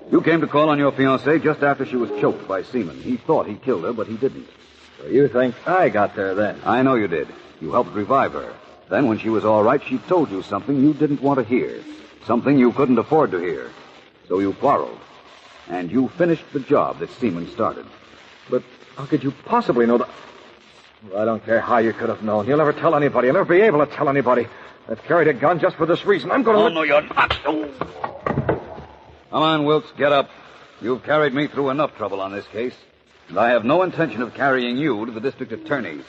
You came to call on your fiancée just after she was choked by Seaman. He thought he killed her, but he didn't. So you think I got there then? I know you did. You helped revive her. Then, when she was all right, she told you something you didn't want to hear. Something you couldn't afford to hear. So you quarreled. And you finished the job that Seaman started. But how could you possibly know that? Well, I don't care how you could have known. You'll never tell anybody. You'll never be able to tell anybody. I've carried a gun just for this reason. I'm going to... Oh, no, you're not. Come on, Wilkes, get up. You've carried me through enough trouble on this case. And I have no intention of carrying you to the district attorney's.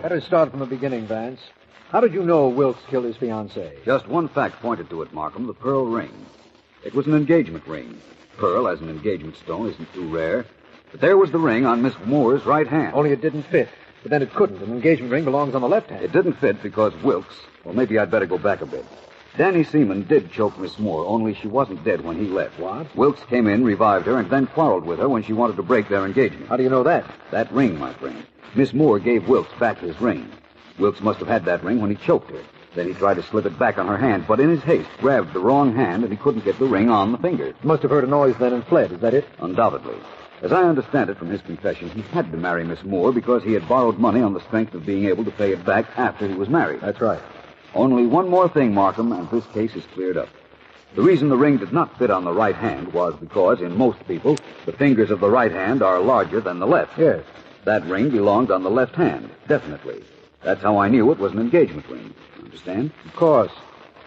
Better start from the beginning, Vance. How did you know Wilkes killed his fiancée? Just one fact pointed to it, Markham, the pearl ring. It was an engagement ring. Pearl, as an engagement stone, isn't too rare. But there was the ring on Miss Moore's right hand. Only it didn't fit. But then it couldn't. An engagement ring belongs on the left hand. It didn't fit because Wilkes... Well, maybe I'd better go back a bit. Danny Seaman did choke Miss Moore, only she wasn't dead when he left. What? Wilkes came in, revived her, and then quarreled with her when she wanted to break their engagement. How do you know that? That ring, my friend. Miss Moore gave Wilkes back his ring. Wilkes must have had that ring when he choked her. Then he tried to slip it back on her hand, but in his haste grabbed the wrong hand and he couldn't get the ring on the finger. He must have heard a noise then and fled. Is that it? Undoubtedly. As I understand it from his confession, he had to marry Miss Moore because he had borrowed money on the strength of being able to pay it back after he was married. That's right. Only one more thing, Markham, and this case is cleared up. The reason the ring did not fit on the right hand was because, in most people, the fingers of the right hand are larger than the left. Yes. That ring belonged on the left hand, definitely. That's how I knew it was an engagement ring. Understand? Of course.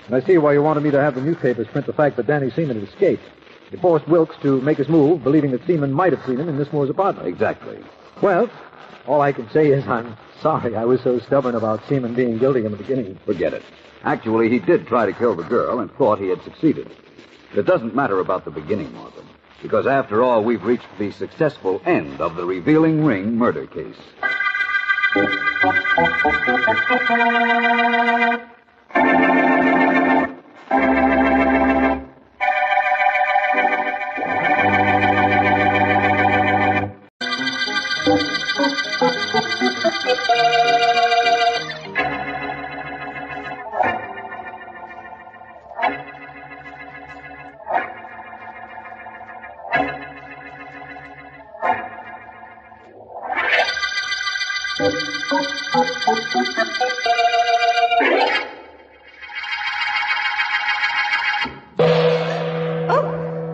And I see why you wanted me to have the newspapers print the fact that Danny Seaman had escaped. You forced Wilkes to make his move, believing that Seaman might have seen him in Miss Moore's apartment. Exactly. Well, all I can say is I'm sorry I was so stubborn about Seaman being guilty in the beginning. Forget it. Actually, he did try to kill the girl and thought he had succeeded. It doesn't matter about the beginning, Markham, because after all, we've reached the successful end of the revealing ring murder case.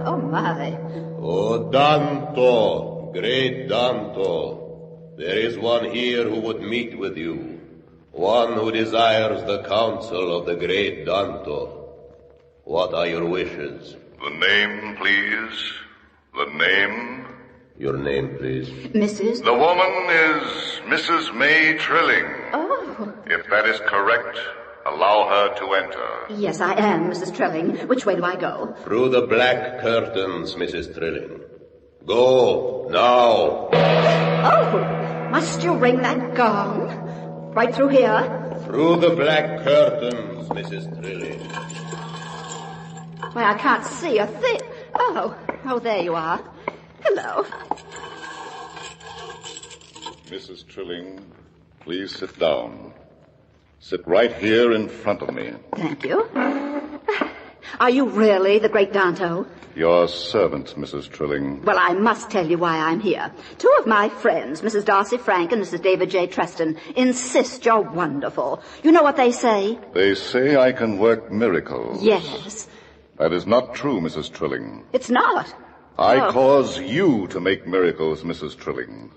Oh, my. Oh, Danto, great Danto, there is one here who would meet with you, one who desires the counsel of the great Danto. What are your wishes? The name, please. The name. Your name, please. Mrs.? The woman is Mrs. May Trilling. Oh. If that is correct, allow her to enter. Yes, I am, Mrs. Trilling. Which way do I go? Through the black curtains, Mrs. Trilling. Go, now. Oh, must you ring that gong? Right through here? Through the black curtains, Mrs. Trilling. Why, I can't see a thing. Oh, there you are. Hello. Mrs. Trilling, please sit down. Sit right here in front of me. Thank you. Are you really the great Danto? Your servant, Mrs. Trilling. Well, I must tell you why I'm here. Two of my friends, Mrs. Darcy Frank and Mrs. David J. Treston, insist you're wonderful. You know what they say? They say I can work miracles. Yes. That is not true, Mrs. Trilling. It's not. I cause you to make miracles, Mrs. Trilling.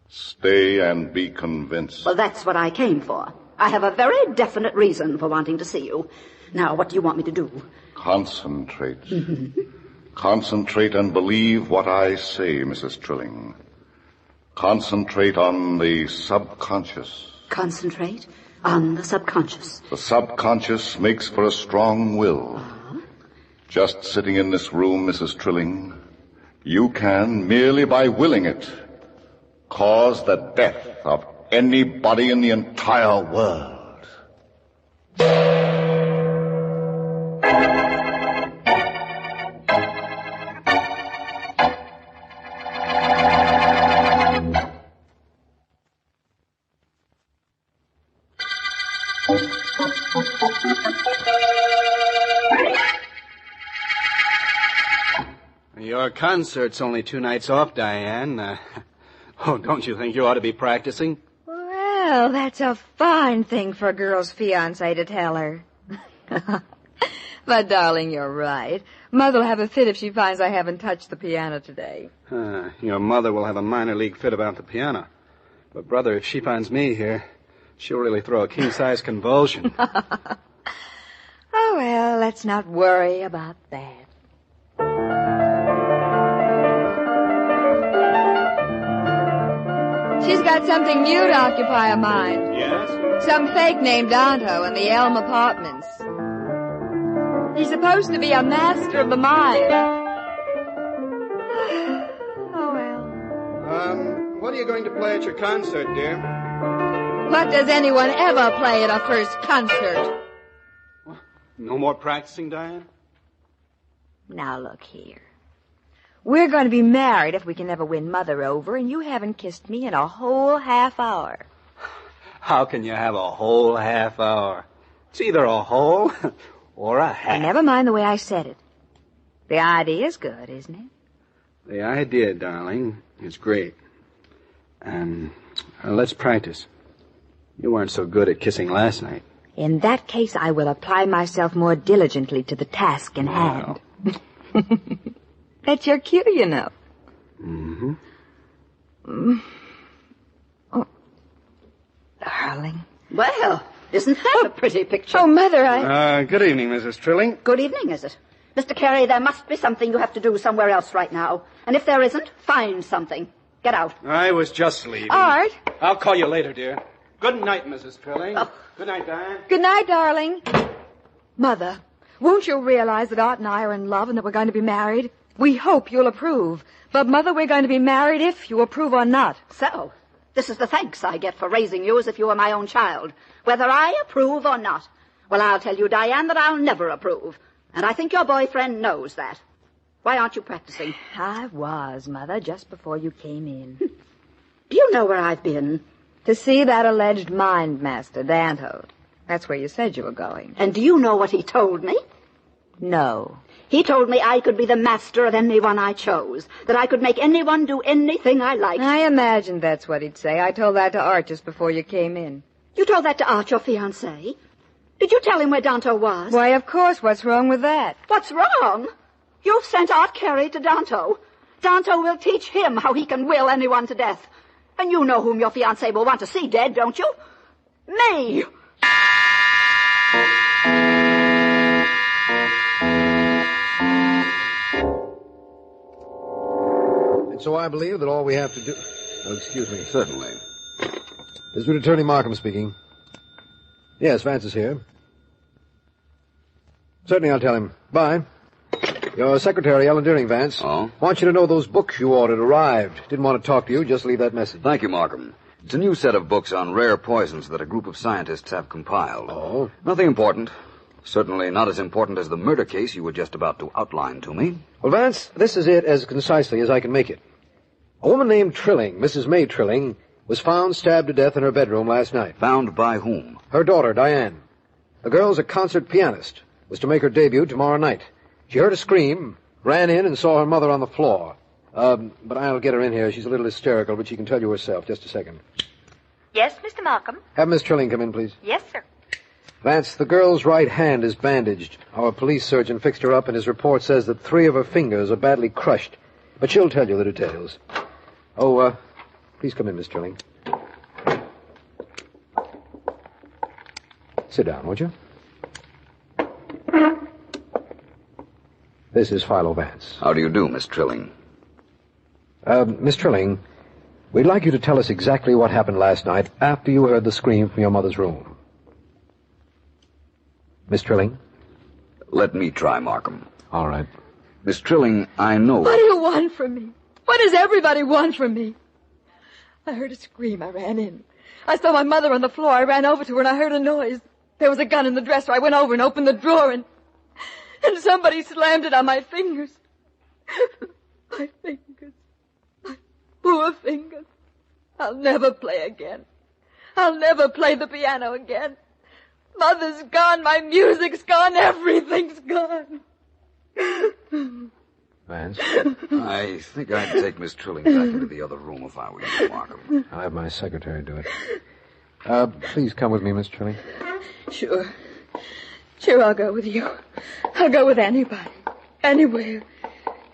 Stay and be convinced. Well, that's what I came for. I have a very definite reason for wanting to see you. Now, what do you want me to do? Concentrate. Concentrate and believe what I say, Mrs. Trilling. Concentrate on the subconscious. Concentrate on the subconscious. The subconscious makes for a strong will. Just sitting in this room, Mrs. Trilling, you can, merely by willing it, cause the death of anybody in the entire world. Your concert's only 2 nights off, Diane. Don't you think you ought to be practicing? Well, that's a fine thing for a girl's fiancé to tell her. But, darling, you're right. Mother'll have a fit if she finds I haven't touched the piano today. Your mother will have a minor league fit about the piano. But, brother, if she finds me here, she'll really throw a king-size convulsion. Oh, well, let's not worry about that. She's got something new to occupy her mind. Yes? Some fake named Danto in the Elm Apartments. He's supposed to be a master of the mind. Oh, well. What are you going to play at your concert, dear? What does anyone ever play at a first concert? No more practicing, Diane? Now, look here. We're going to be married if we can ever win Mother over, and you haven't kissed me in a whole half hour. How can you have a whole half hour? It's either a whole or a half. Never mind the way I said it. The idea's good, isn't it? The idea, darling, is great. Let's practice. You weren't so good at kissing last night. In that case, I will apply myself more diligently to the task in hand. That's your cue, you know. Oh, darling. Well, isn't that a pretty picture? Oh, Mother, Good evening, Mrs. Trilling. Good evening, is it? Mr. Carey, there must be something you have to do somewhere else right now. And if there isn't, find something. Get out. I was just leaving. Art? I'll call you later, dear. Good night, Mrs. Trilling. Good night, Diane. Good night, darling. Mother, won't you realize that Art and I are in love and that we're going to be married? We hope you'll approve. But, Mother, we're going to be married if you approve or not. So, this is the thanks I get for raising you as if you were my own child. Whether I approve or not. Well, I'll tell you, Diane, that I'll never approve. And I think your boyfriend knows that. Why aren't you practicing? I was, Mother, just before you came in. Do you know where I've been? To see that alleged mind master, Danto. That's where you said you were going. And do you know what he told me? No. He told me I could be the master of anyone I chose. That I could make anyone do anything I liked. I imagined that's what he'd say. I told that to Art just before you came in. You told that to Art, your fiancé? Did you tell him where Danto was? Why, of course. What's wrong with that? What's wrong? You've sent Art Carey to Danto. Danto will teach him how he can will anyone to death. And you know whom your fiancé will want to see dead, don't you? Me! And so I believe that all we have to do... Oh, excuse me. Certainly. District Attorney Markham speaking. Yes, Vance is here. Certainly, I'll tell him. Bye. Your secretary, Ellen Deering, Vance. Oh? Wants you to know those books you ordered arrived. Didn't want to talk to you. Just leave that message. Thank you, Markham. It's a new set of books on rare poisons that a group of scientists have compiled. Oh? Nothing important. Certainly not as important as the murder case you were just about to outline to me. Well, Vance, this is it as concisely as I can make it. A woman named Trilling, Mrs. May Trilling, was found stabbed to death in her bedroom last night. Found by whom? Her daughter, Diane. The girl's a concert pianist. was to make her debut tomorrow night. She heard a scream, ran in, and saw her mother on the floor. But I'll get her in here. She's a little hysterical, but she can tell you herself. Just a second. Yes, Mr. Markham? Have Miss Trilling come in, please. Yes, sir. Vance, the girl's right hand is bandaged. Our police surgeon fixed her up, and his report says that 3 of her fingers are badly crushed. But she'll tell you the details. Oh, please come in, Miss Trilling. Sit down, would you? This is Philo Vance. How do you do, Miss Trilling? Miss Trilling, we'd like you to tell us exactly what happened last night after you heard the scream from your mother's room. Miss Trilling? Let me try, Markham. All right. Miss Trilling, I know... What do you want from me? What does everybody want from me? I heard a scream. I ran in. I saw my mother on the floor. I ran over to her and I heard a noise. There was a gun in the dresser. I went over and opened the drawer and somebody slammed it on my fingers. My fingers. My poor fingers. I'll never play again. I'll never play the piano again. Mother's gone. My music's gone. Everything's gone. Vance? I think I'd take Miss Trilling back into the other room if I were you, Markham. I'll have my secretary do it. Please come with me, Miss Trilling. Sure. Sure, I'll go with you. I'll go with anybody. Anywhere.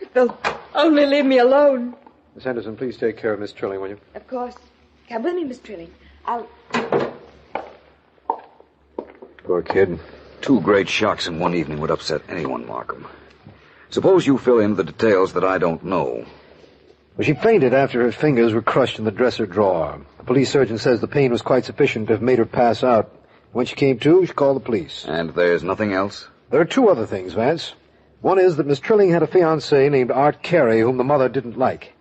If they'll only leave me alone. Miss Henderson, please take care of Miss Trilling, will you? Of course. Come with me, Miss Trilling. Poor kid. 2 great shocks in one evening would upset anyone, Markham. Suppose you fill in the details that I don't know. Well, she fainted after her fingers were crushed in the dresser drawer. The police surgeon says the pain was quite sufficient to have made her pass out. When she came to, she called the police. And there's nothing else? There are 2 other things, Vance. One is that Miss Trilling had a fiancé named Art Carey, whom the mother didn't like.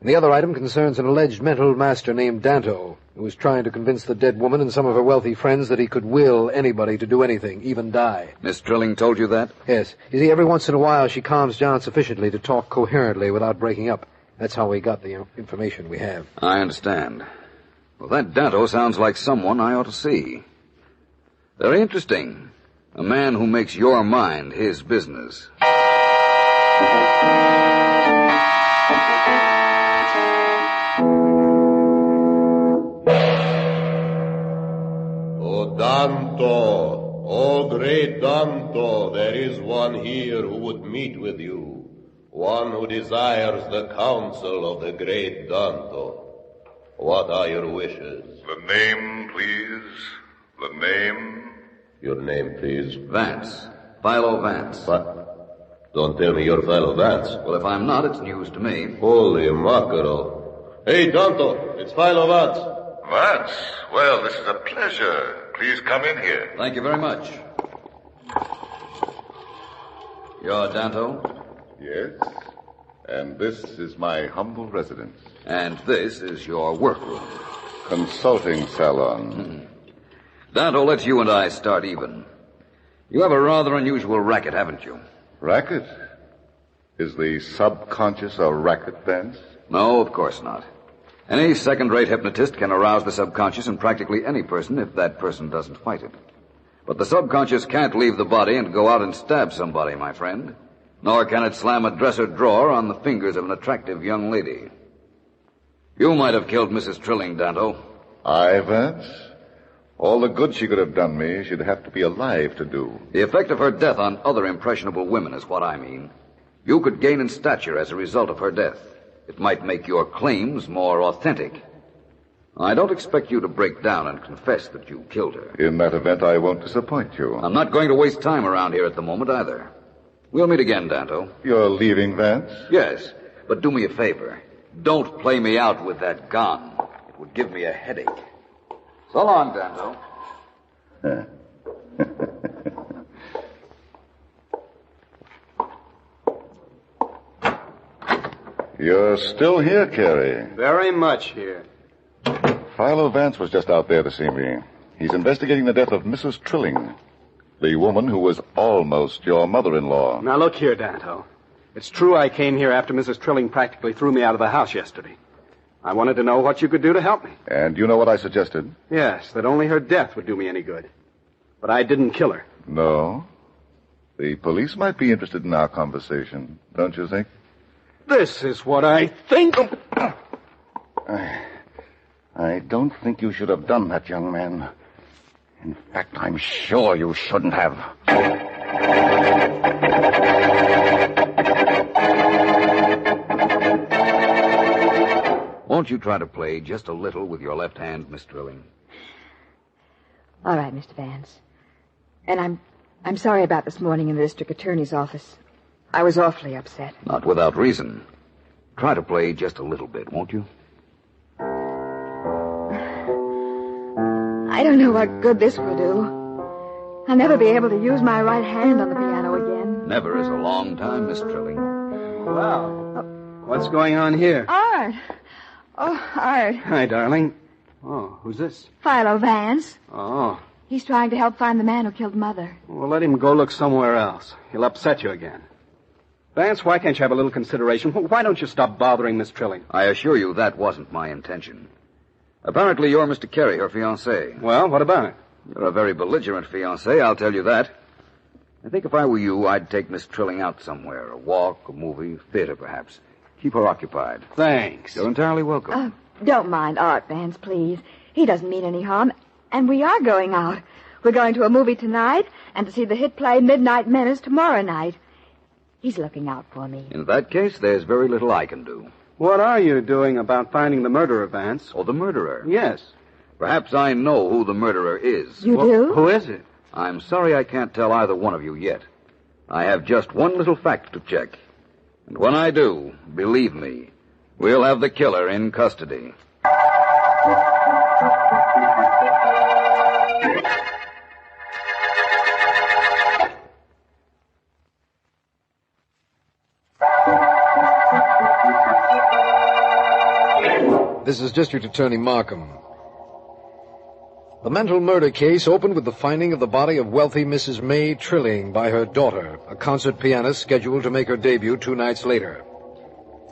And the other item concerns an alleged mental master named Danto, who was trying to convince the dead woman and some of her wealthy friends that he could will anybody to do anything, even die. Miss Trilling told you that? Yes. You see, every once in a while she calms down sufficiently to talk coherently without breaking up. That's how we got the information we have. I understand. Well, that Danto sounds like someone I ought to see. Very interesting. A man who makes your mind his business. O Danto, O great Danto, there is one here who would meet with you. One who desires the counsel of the great Danto. What are your wishes? The name, please. The name? Your name, please. Vance. Philo Vance. What? Don't tell me you're Philo Vance. Well, if I'm not, it's news to me. Holy mackerel. Hey, Danto, it's Philo Vance. Vance? Well, this is a pleasure. Please come in here. Thank you very much. You're Danto? Yes. And this is my humble residence. And this is your workroom. Consulting salon. Danto, let's you and I start even. You have a rather unusual racket, haven't you? Racket? Is the subconscious a racket, Vance? No, of course not. Any second-rate hypnotist can arouse the subconscious in practically any person if that person doesn't fight it. But the subconscious can't leave the body and go out and stab somebody, my friend. Nor can it slam a dresser drawer on the fingers of an attractive young lady. You might have killed Mrs. Trilling, Danto. I, Vance? All the good she could have done me, she'd have to be alive to do. The effect of her death on other impressionable women is what I mean. You could gain in stature as a result of her death. It might make your claims more authentic. I don't expect you to break down and confess that you killed her. In that event, I won't disappoint you. I'm not going to waste time around here at the moment either. We'll meet again, Danto. You're leaving, Vance? Yes, but do me a favor. Don't play me out with that gun. It would give me a headache. So long, Danto. You're still here, Carey. Very much here. Philo Vance was just out there to see me. He's investigating the death of Mrs. Trilling, the woman who was almost your mother-in-law. Now, look here, Danto. It's true I came here after Mrs. Trilling practically threw me out of the house yesterday. I wanted to know what you could do to help me. And you know what I suggested? Yes, that only her death would do me any good. But I didn't kill her. No? The police might be interested in our conversation, don't you think? This is what I think. I don't think you should have done that, young man. In fact, I'm sure you shouldn't have. Won't you try to play just a little with your left hand, Miss Trilling? All right, Mr. Vance. And I'm sorry about this morning in the district attorney's office. I was awfully upset. Not without reason. Try to play just a little bit, won't you? I don't know what good this will do. I'll never be able to use my right hand on the piano again. Never is a long time, Miss Trilling. Well, what's going on here? Art. Oh, Art. Hi, darling. Oh, who's this? Philo Vance. Oh. He's trying to help find the man who killed Mother. Well, let him go look somewhere else. He'll upset you again. Vance, why can't you have a little consideration? Why don't you stop bothering Miss Trilling? I assure you that wasn't my intention. Apparently you're Mr. Carey, her fiancé. Well, what about it? You're a very belligerent fiancé, I'll tell you that. I think if I were you, I'd take Miss Trilling out somewhere. A walk, a movie, theater, perhaps. Keep her occupied. Thanks. You're entirely welcome. Don't mind Art, Vance, please. He doesn't mean any harm. And we are going out. We're going to a movie tonight and to see the hit play Midnight Menace tomorrow night. He's looking out for me. In that case, there's very little I can do. What are you doing about finding the murderer, Vance? Oh, the murderer? Yes. Perhaps I know who the murderer is. You do? Who is it? I'm sorry I can't tell either one of you yet. I have just one little fact to check. And when I do, believe me, we'll have the killer in custody. This is District Attorney Markham. The mental murder case opened with the finding of the body of wealthy Mrs. May Trilling by her daughter, a concert pianist scheduled to make her debut 2 nights later.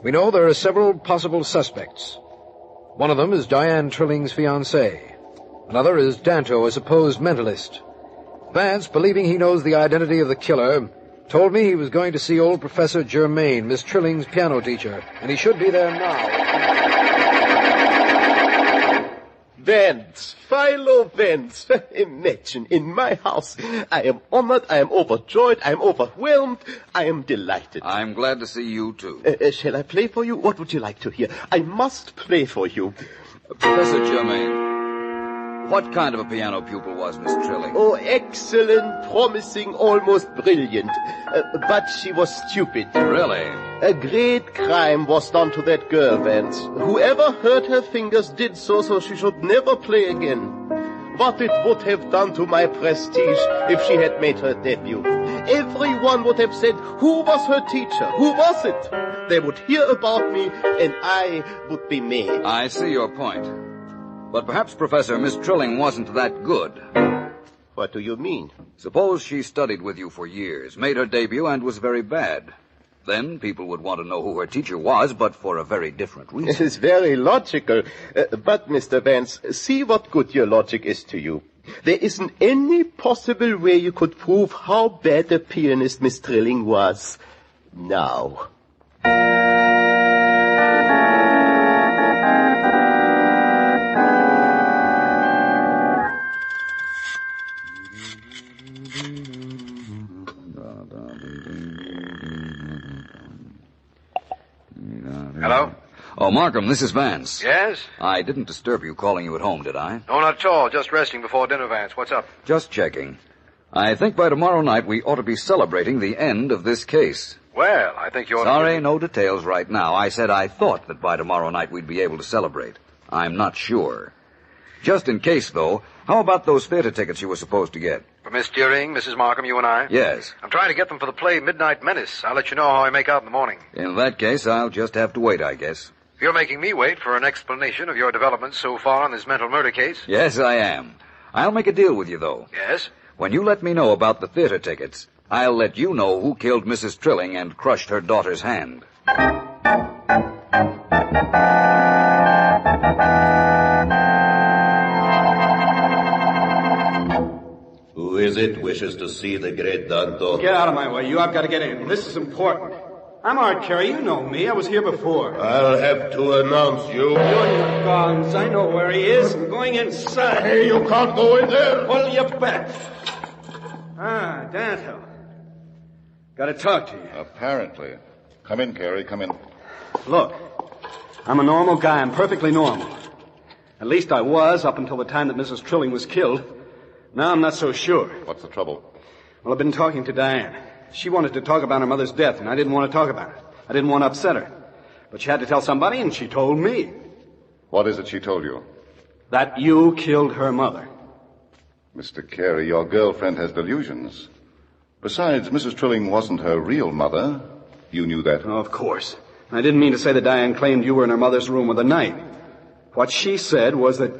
We know there are several possible suspects. One of them is Diane Trilling's fiancé. Another is Danto, a supposed mentalist. Vance, believing he knows the identity of the killer, told me he was going to see old Professor Germain, Miss Trilling's piano teacher, and he should be there now. Vance, Philo Vance. Imagine, in my house. I am honored, I am overjoyed, I am overwhelmed, I am delighted. I'm glad to see you, too. Shall I play for you? What would you like to hear? I must play for you. Professor Germain, what kind of a piano pupil was Miss Trilling? Oh, excellent, promising, almost brilliant. But she was stupid. Really? A great crime was done to that girl, Vance. Whoever hurt her fingers did so she should never play again. What it would have done to my prestige if she had made her debut. Everyone would have said, who was her teacher? Who was it? They would hear about me, and I would be made. I see your point. But perhaps, Professor, Miss Trilling wasn't that good. What do you mean? Suppose she studied with you for years, made her debut, and was very bad. Then people would want to know who her teacher was, but for a very different reason. It is very logical. But, Mr. Vance, see what good your logic is to you. There isn't any possible way you could prove how bad a pianist Miss Trilling was. Now. Hello? Oh, Markham, this is Vance. Yes? I didn't disturb you calling you at home, did I? No, not at all. Just resting before dinner, Vance. What's up? Just checking. I think by tomorrow night we ought to be celebrating the end of this case. Well, I think you ought to... Sorry, no details right now. I said I thought that by tomorrow night we'd be able to celebrate. I'm not sure. Just in case, though, how about those theater tickets you were supposed to get? For Miss Deering, Mrs. Markham, you and I? Yes. I'm trying to get them for the play Midnight Menace. I'll let you know how I make out in the morning. In that case, I'll just have to wait, I guess. You're making me wait for an explanation of your developments so far on this mental murder case? Yes, I am. I'll make a deal with you, though. Yes? When you let me know about the theater tickets, I'll let you know who killed Mrs. Trilling and crushed her daughter's hand. Who is it wishes to see the great Danto? Get out of my way. You have got to get in. This is important. I'm Art Carey. You know me. I was here before. I'll have to announce you. You and your guns. I know where he is. I'm going inside. Hey, you can't go in there. Pull your back. Ah, Danto. Got to talk to you. Apparently. Come in, Carey. Come in. Look, I'm a normal guy. I'm perfectly normal. At least I was up until the time that Mrs. Trilling was killed. Now I'm not so sure. What's the trouble? Well, I've been talking to Diane. She wanted to talk about her mother's death, and I didn't want to talk about it. I didn't want to upset her. But she had to tell somebody, and she told me. What is it she told you? That you killed her mother. Mr. Carey, your girlfriend has delusions. Besides, Mrs. Trilling wasn't her real mother. You knew that. Oh, of course. I didn't mean to say that Diane claimed you were in her mother's room with a knife. What she said was that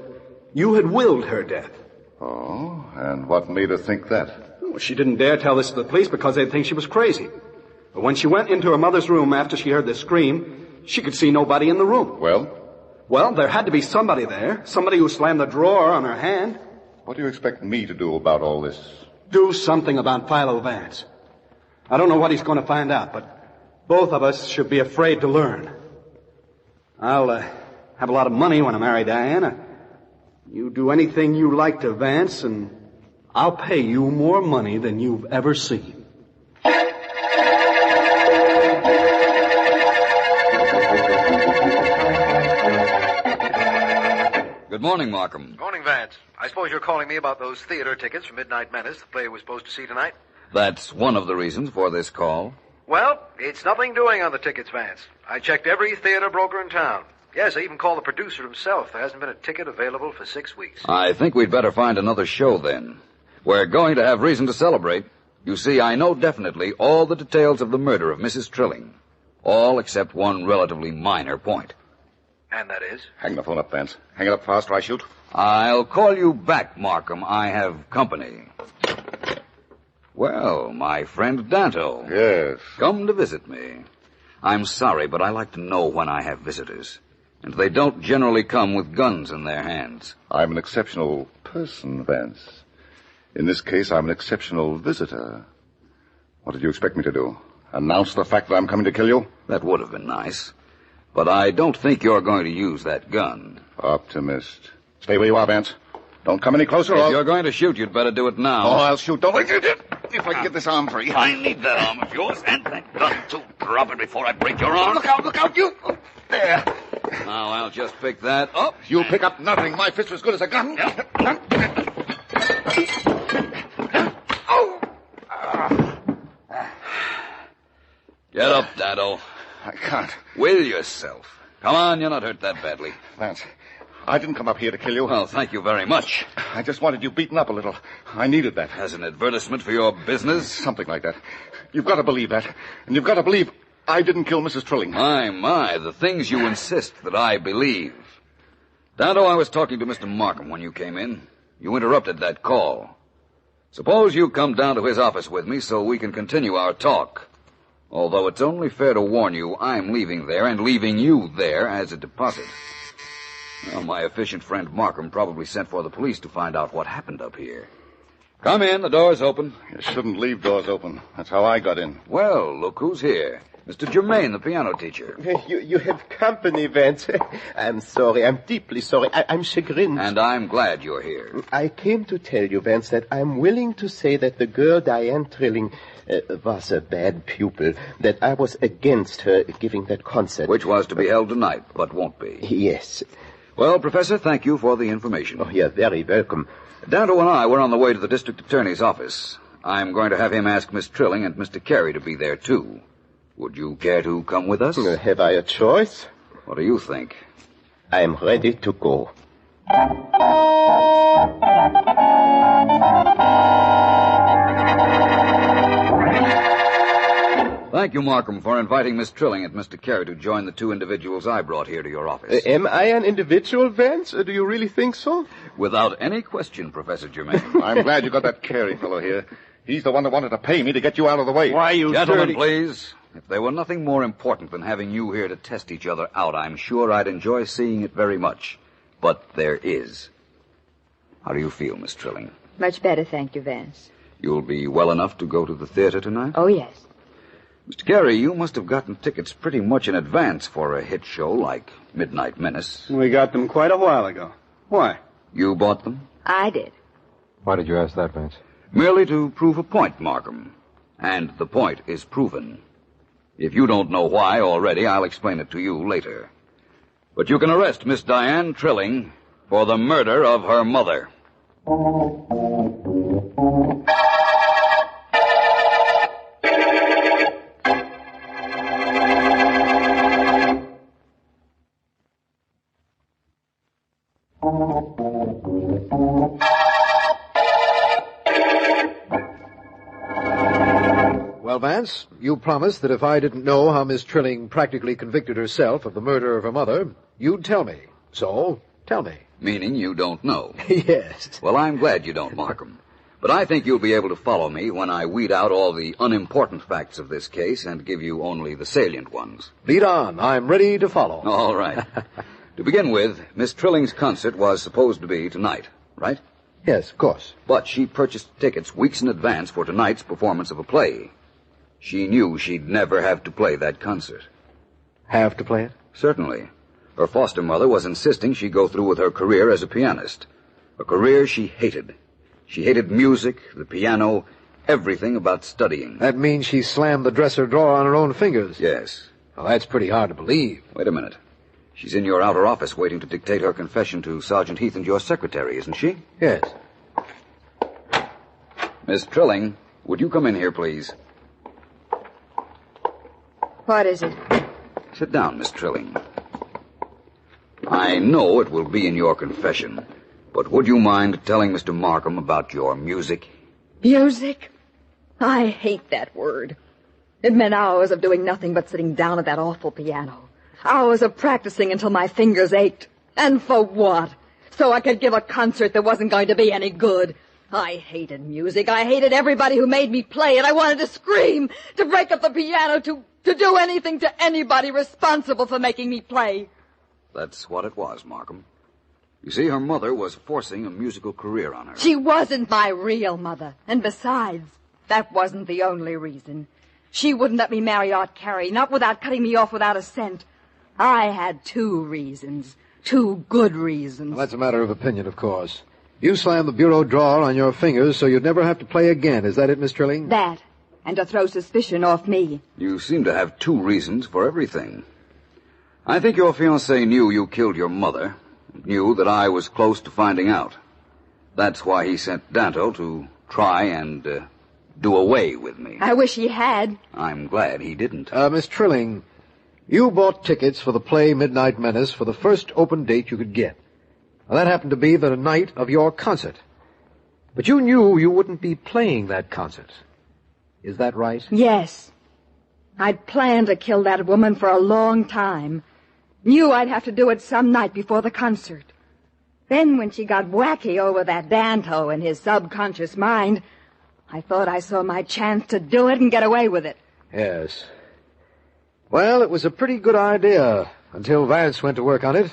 you had willed her death. Oh, and what made her think that? Well, she didn't dare tell this to the police because they'd think she was crazy. But when she went into her mother's room after she heard the scream, she could see nobody in the room. Well? Well, there had to be somebody there. Somebody who slammed the drawer on her hand. What do you expect me to do about all this? Do something about Philo Vance. I don't know what he's going to find out, but both of us should be afraid to learn. I'll have a lot of money when I marry Diana. You do anything you like to Vance, and I'll pay you more money than you've ever seen. Good morning, Markham. Morning, Vance. I suppose you're calling me about those theater tickets for Midnight Menace, the play we're supposed to see tonight? That's one of the reasons for this call. Well, it's nothing doing on the tickets, Vance. I checked every theater broker in town. Yes, I even called the producer himself. There hasn't been a ticket available for 6 weeks. I think we'd better find another show then. We're going to have reason to celebrate. You see, I know definitely all the details of the murder of Mrs. Trilling. All except one relatively minor point. And that is? Hang the phone up, Vance. Hang it up fast or I shoot. I'll call you back, Markham. I have company. Well, my friend Danto. Yes. Come to visit me. I'm sorry, but I like to know when I have visitors. And they don't generally come with guns in their hands. I'm an exceptional person, Vance. In this case, I'm an exceptional visitor. What did you expect me to do? Announce the fact that I'm coming to kill you? That would have been nice. But I don't think you're going to use that gun. Optimist. Stay where you are, Vance. Don't come any closer. If you're going to shoot, you'd better do it now. Oh, I'll shoot. Don't wait. If I can get this arm free. I need that arm of yours and that gun, too. Drop it before I break your arm. Look out, you. There. Now, I'll just pick that up. You'll pick up nothing. My fist was as good as a gun. Get up, Dado. I can't. Will yourself. Come on, you're not hurt that badly. Vance, I didn't come up here to kill you. Well, thank you very much. I just wanted you beaten up a little. I needed that. As an advertisement for your business? Something like that. You've got to believe that. And you've got to believe I didn't kill Mrs. Trilling. My, the things you insist that I believe. Dado, I was talking to Mr. Markham when you came in. You interrupted that call. Suppose you come down to his office with me so we can continue our talk. Although it's only fair to warn you, I'm leaving there and leaving you there as a deposit. Well, my efficient friend Markham probably sent for the police to find out what happened up here. Come in, the door's open. You shouldn't leave doors open. That's how I got in. Well, look who's here. Mr. Germain, the piano teacher. You have company, Vance. I'm sorry. I'm deeply sorry. I'm chagrined. And I'm glad you're here. I came to tell you, Vance, that I'm willing to say that the girl Diane Trilling was a bad pupil, that I was against her giving that concert. Which was to be held tonight, but won't be. Yes. Well, Professor, thank you for the information. Oh, you're very welcome. Danto and I were on the way to the district attorney's office. I'm going to have him ask Miss Trilling and Mr. Carey to be there, too. Would you care to come with us? Have I a choice? What do you think? I'm ready to go. Thank you, Markham, for inviting Miss Trilling and Mr. Carey to join the two individuals I brought here to your office. Am I an individual, Vance? Do you really think so? Without any question, Professor Germain. I'm glad you got that Carey fellow here. He's the one that wanted to pay me to get you out of the way. Why, you Gentlemen, please. If there were nothing more important than having you here to test each other out, I'm sure I'd enjoy seeing it very much. But there is. How do you feel, Miss Trilling? Much better, thank you, Vance. You'll be well enough to go to the theater tonight? Oh, yes. Mr. Carey, you must have gotten tickets pretty much in advance for a hit show like Midnight Menace. We got them quite a while ago. Why? You bought them? I did. Why did you ask that, Vance? Merely to prove a point, Markham. And the point is proven. If you don't know why already, I'll explain it to you later. But you can arrest Miss Diane Trilling for the murder of her mother. Well, Vance, you promised that if I didn't know how Miss Trilling practically convicted herself of the murder of her mother, you'd tell me. So, tell me. Meaning you don't know. Yes. Well, I'm glad you don't, Markham. But I think you'll be able to follow me when I weed out all the unimportant facts of this case and give you only the salient ones. Lead on. I'm ready to follow. All right. To begin with, Miss Trilling's concert was supposed to be tonight, right? Yes, of course. But she purchased tickets weeks in advance for tonight's performance of a play. She knew she'd never have to play that concert. Have to play it? Certainly. Her foster mother was insisting she go through with her career as a pianist. A career she hated. She hated music, the piano, everything about studying. That means she slammed the dresser drawer on her own fingers. Yes. Well, that's pretty hard to believe. Wait a minute. She's in your outer office waiting to dictate her confession to Sergeant Heath and your secretary, isn't she? Yes. Miss Trilling, would you come in here, please? What is it? Sit down, Miss Trilling. I know it will be in your confession, but would you mind telling Mr. Markham about your music? Music? I hate that word. It meant hours of doing nothing but sitting down at that awful piano. Hours of practicing until my fingers ached. And for what? So I could give a concert that wasn't going to be any good. I hated music. I hated everybody who made me play it. I wanted to scream, to break up the piano, to do anything to anybody responsible for making me play. That's what it was, Markham. You see, her mother was forcing a musical career on her. She wasn't my real mother. And besides, that wasn't the only reason. She wouldn't let me marry Art Carey, not without cutting me off without a cent. I had 2 reasons. 2 good reasons. Well, that's a matter of opinion, of course. You slammed the bureau drawer on your fingers so you'd never have to play again. Is that it, Miss Trilling? That, and to throw suspicion off me. You seem to have 2 reasons for everything. I think your fiancé knew you killed your mother, knew that I was close to finding out. That's why he sent Danto to try and do away with me. I wish he had. I'm glad he didn't. Miss Trilling, you bought tickets for the play Midnight Menace for the first open date you could get. Now, that happened to be the night of your concert. But you knew you wouldn't be playing that concert. Is that right? Yes. I'd planned to kill that woman for a long time. Knew I'd have to do it some night before the concert. Then when she got wacky over that Danto in his subconscious mind, I thought I saw my chance to do it and get away with it. Yes. Well, it was a pretty good idea until Vance went to work on it.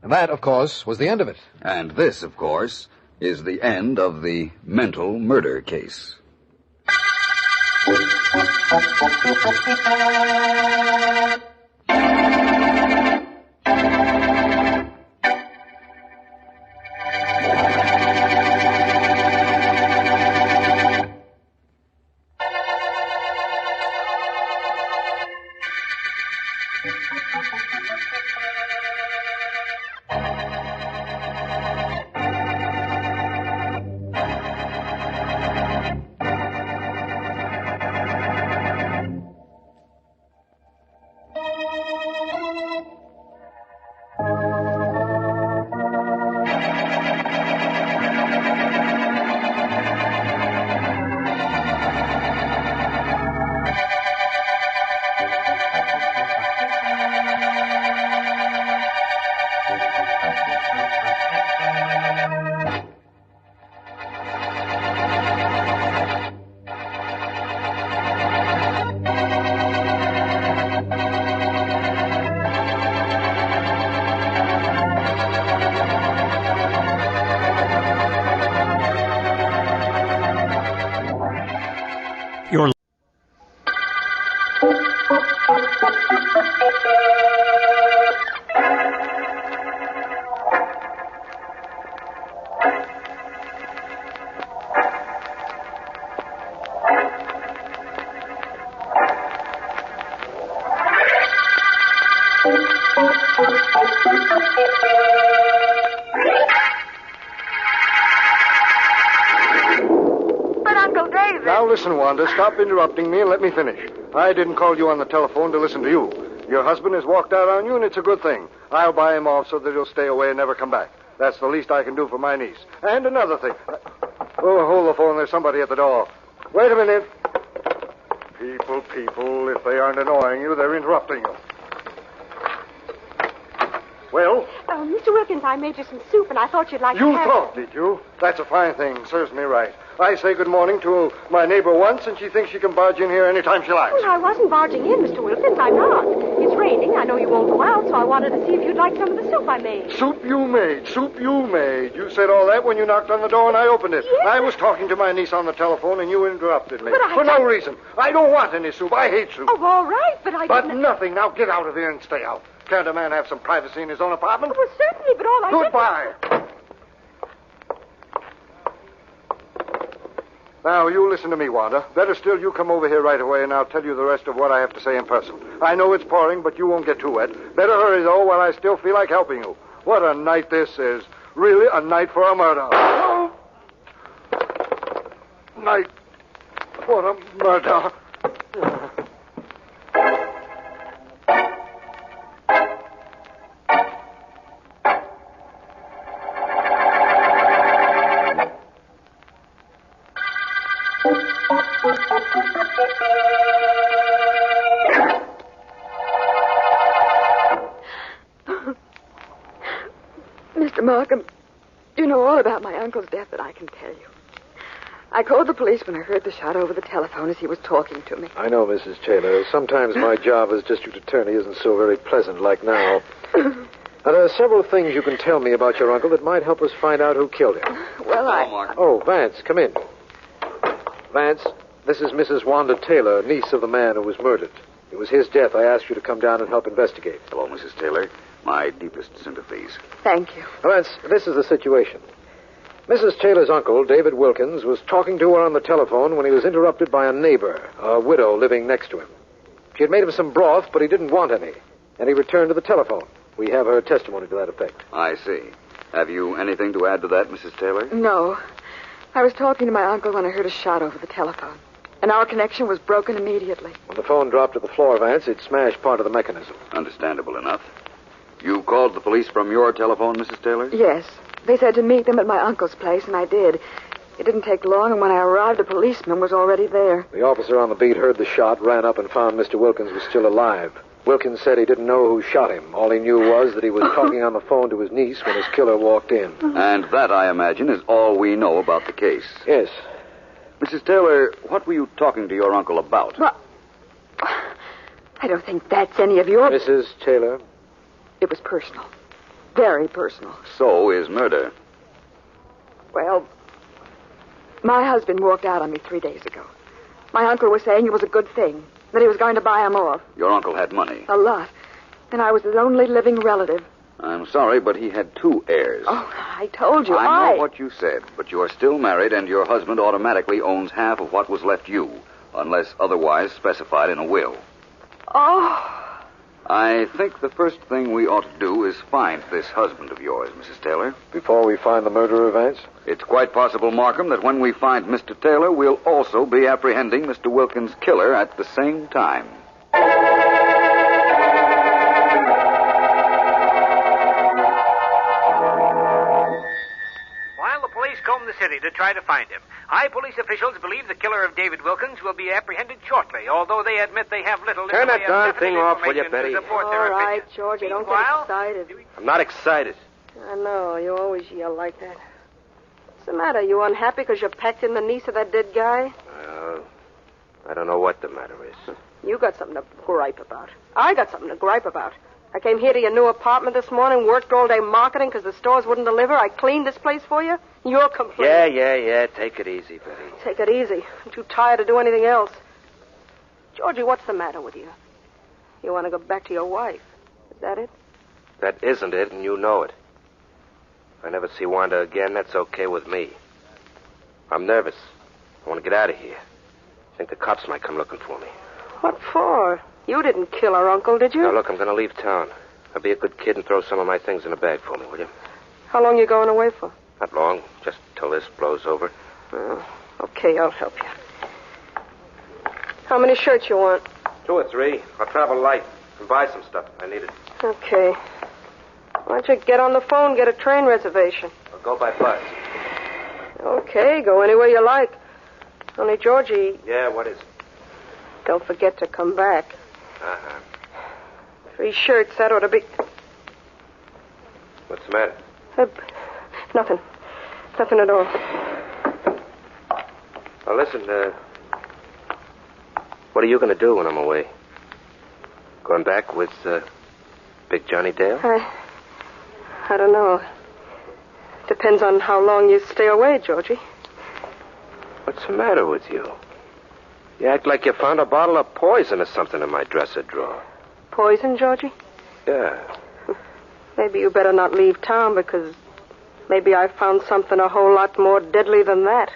And that, of course, was the end of it. And this, of course, is the end of the mental murder case. Uncle David. Now listen, Wanda. Stop interrupting me and let me finish. I didn't call you on the telephone to listen to you. Your husband has walked out on you, and it's a good thing. I'll buy him off so that he'll stay away and never come back. That's the least I can do for my niece. And another thing. Oh, hold the phone. There's somebody at the door. Wait a minute. People, if they aren't annoying you, they're interrupting you. Well? Mr. Wilkins, I made you some soup, and I thought you'd like to have... You thought, did you? That's a fine thing. Serves me right. I say good morning to my neighbor once, and she thinks she can barge in here any time she likes. Well, I wasn't barging in, Mr. Wilkins. I'm not. It's raining. I know you won't go out, so I wanted to see if you'd like some of the soup I made. Soup you made. You said all that when you knocked on the door and I opened it. Yes. I was talking to my niece on the telephone, and you interrupted me. But For no reason. I don't want any soup. I hate soup. Oh, all right, but I But didn't... nothing. Now get out of here and stay out. Can't a man have some privacy in his own apartment? Well, certainly, but all I did... Goodbye. Now, you listen to me, Wanda. Better still, you come over here right away, and I'll tell you the rest of what I have to say in person. I know it's pouring, but you won't get too wet. Better hurry, though, while I still feel like helping you. What a night this is. Really a night for a murder. Oh. Night for a murder. Mr. Markham, you know all about my uncle's death that I can tell you. I called the police when I heard the shot over the telephone as he was talking to me. I know, Mrs. Taylor. Sometimes my job as district attorney isn't so very pleasant like now. Now, there are several things you can tell me about your uncle that might help us find out who killed him. Well, Oh, Vance, come in. Vance, this is Mrs. Wanda Taylor, niece of the man who was murdered. It was his death I asked you to come down and help investigate. Hello, Mrs. Taylor. My deepest sympathies. Thank you. Vance, this is the situation. Mrs. Taylor's uncle, David Wilkins, was talking to her on the telephone when he was interrupted by a neighbor, a widow living next to him. She had made him some broth, but he didn't want any, and he returned to the telephone. We have her testimony to that effect. I see. Have you anything to add to that, Mrs. Taylor? No. I was talking to my uncle when I heard a shot over the telephone, and our connection was broken immediately. When the phone dropped to the floor, Vance, it smashed part of the mechanism. Understandable enough. You called the police from your telephone, Mrs. Taylor? Yes. They said to meet them at my uncle's place, and I did. It didn't take long, and when I arrived, a policeman was already there. The officer on the beat heard the shot, ran up, and found Mr. Wilkins was still alive. Wilkins said he didn't know who shot him. All he knew was that he was talking on the phone to his niece when his killer walked in. And that, I imagine, is all we know about the case. Yes. Mrs. Taylor, what were you talking to your uncle about? Well, I don't think that's any of your... Mrs. Taylor? It was personal. Very personal. So is murder. Well, my husband walked out on me 3 days ago. My uncle was saying it was a good thing, that he was going to buy him off. Your uncle had money. A lot. And I was his only living relative. I'm sorry, but he had 2 heirs. Oh, I told you, I know what you said, but you're still married, and your husband automatically owns half of what was left you, unless otherwise specified in a will. Oh... I think the first thing we ought to do is find this husband of yours, Mrs. Taylor. Before we find the murderer, Vance? It's quite possible, Markham, that when we find Mr. Taylor, we'll also be apprehending Mr. Wilkins' killer at the same time. While the police comb the city to try to find him, high police officials believe the killer of David Wilkins will be apprehended shortly, although they admit they have little... Turn that darn thing off, will you, Betty? All right, George, you don't get excited. I'm not excited. I know, you always yell like that. What's the matter? You unhappy because you packed in the niece of that dead guy? I don't know what the matter is. You got something to gripe about. I got something to gripe about. I came here to your new apartment this morning, worked all day marketing because the stores wouldn't deliver. I cleaned this place for you. You're complaining. Yeah. Take it easy, Betty. Take it easy. I'm too tired to do anything else. Georgie, what's the matter with you? You want to go back to your wife. Is that it? That isn't it, and you know it. If I never see Wanda again, that's okay with me. I'm nervous. I want to get out of here. I think the cops might come looking for me. What for? You didn't kill her uncle, did you? Now, look, I'm going to leave town. I'll be a good kid and throw some of my things in a bag for me, will you? How long you going away for? Not long, just till this blows over. Well, Okay, I'll help you. How many shirts you want? 2 or 3. I'll travel light and buy some stuff if I need it. Okay. Why don't you get on the phone, get a train reservation? I'll go by bus. Okay, go anywhere you like. Only, Georgie, Yeah, what is it? don't forget to come back. Uh-huh. 3 shirts, that ought to be... What's the matter? Nothing. Nothing at all. Well, listen, what are you going to do when I'm away? Going back with Big Johnny Dale? I don't know. Depends on how long you stay away, Georgie. What's the matter with you? You act like you found a bottle of poison or something in my dresser drawer. Poison, Georgie? Yeah. Maybe you better not leave town, because maybe I found something a whole lot more deadly than that.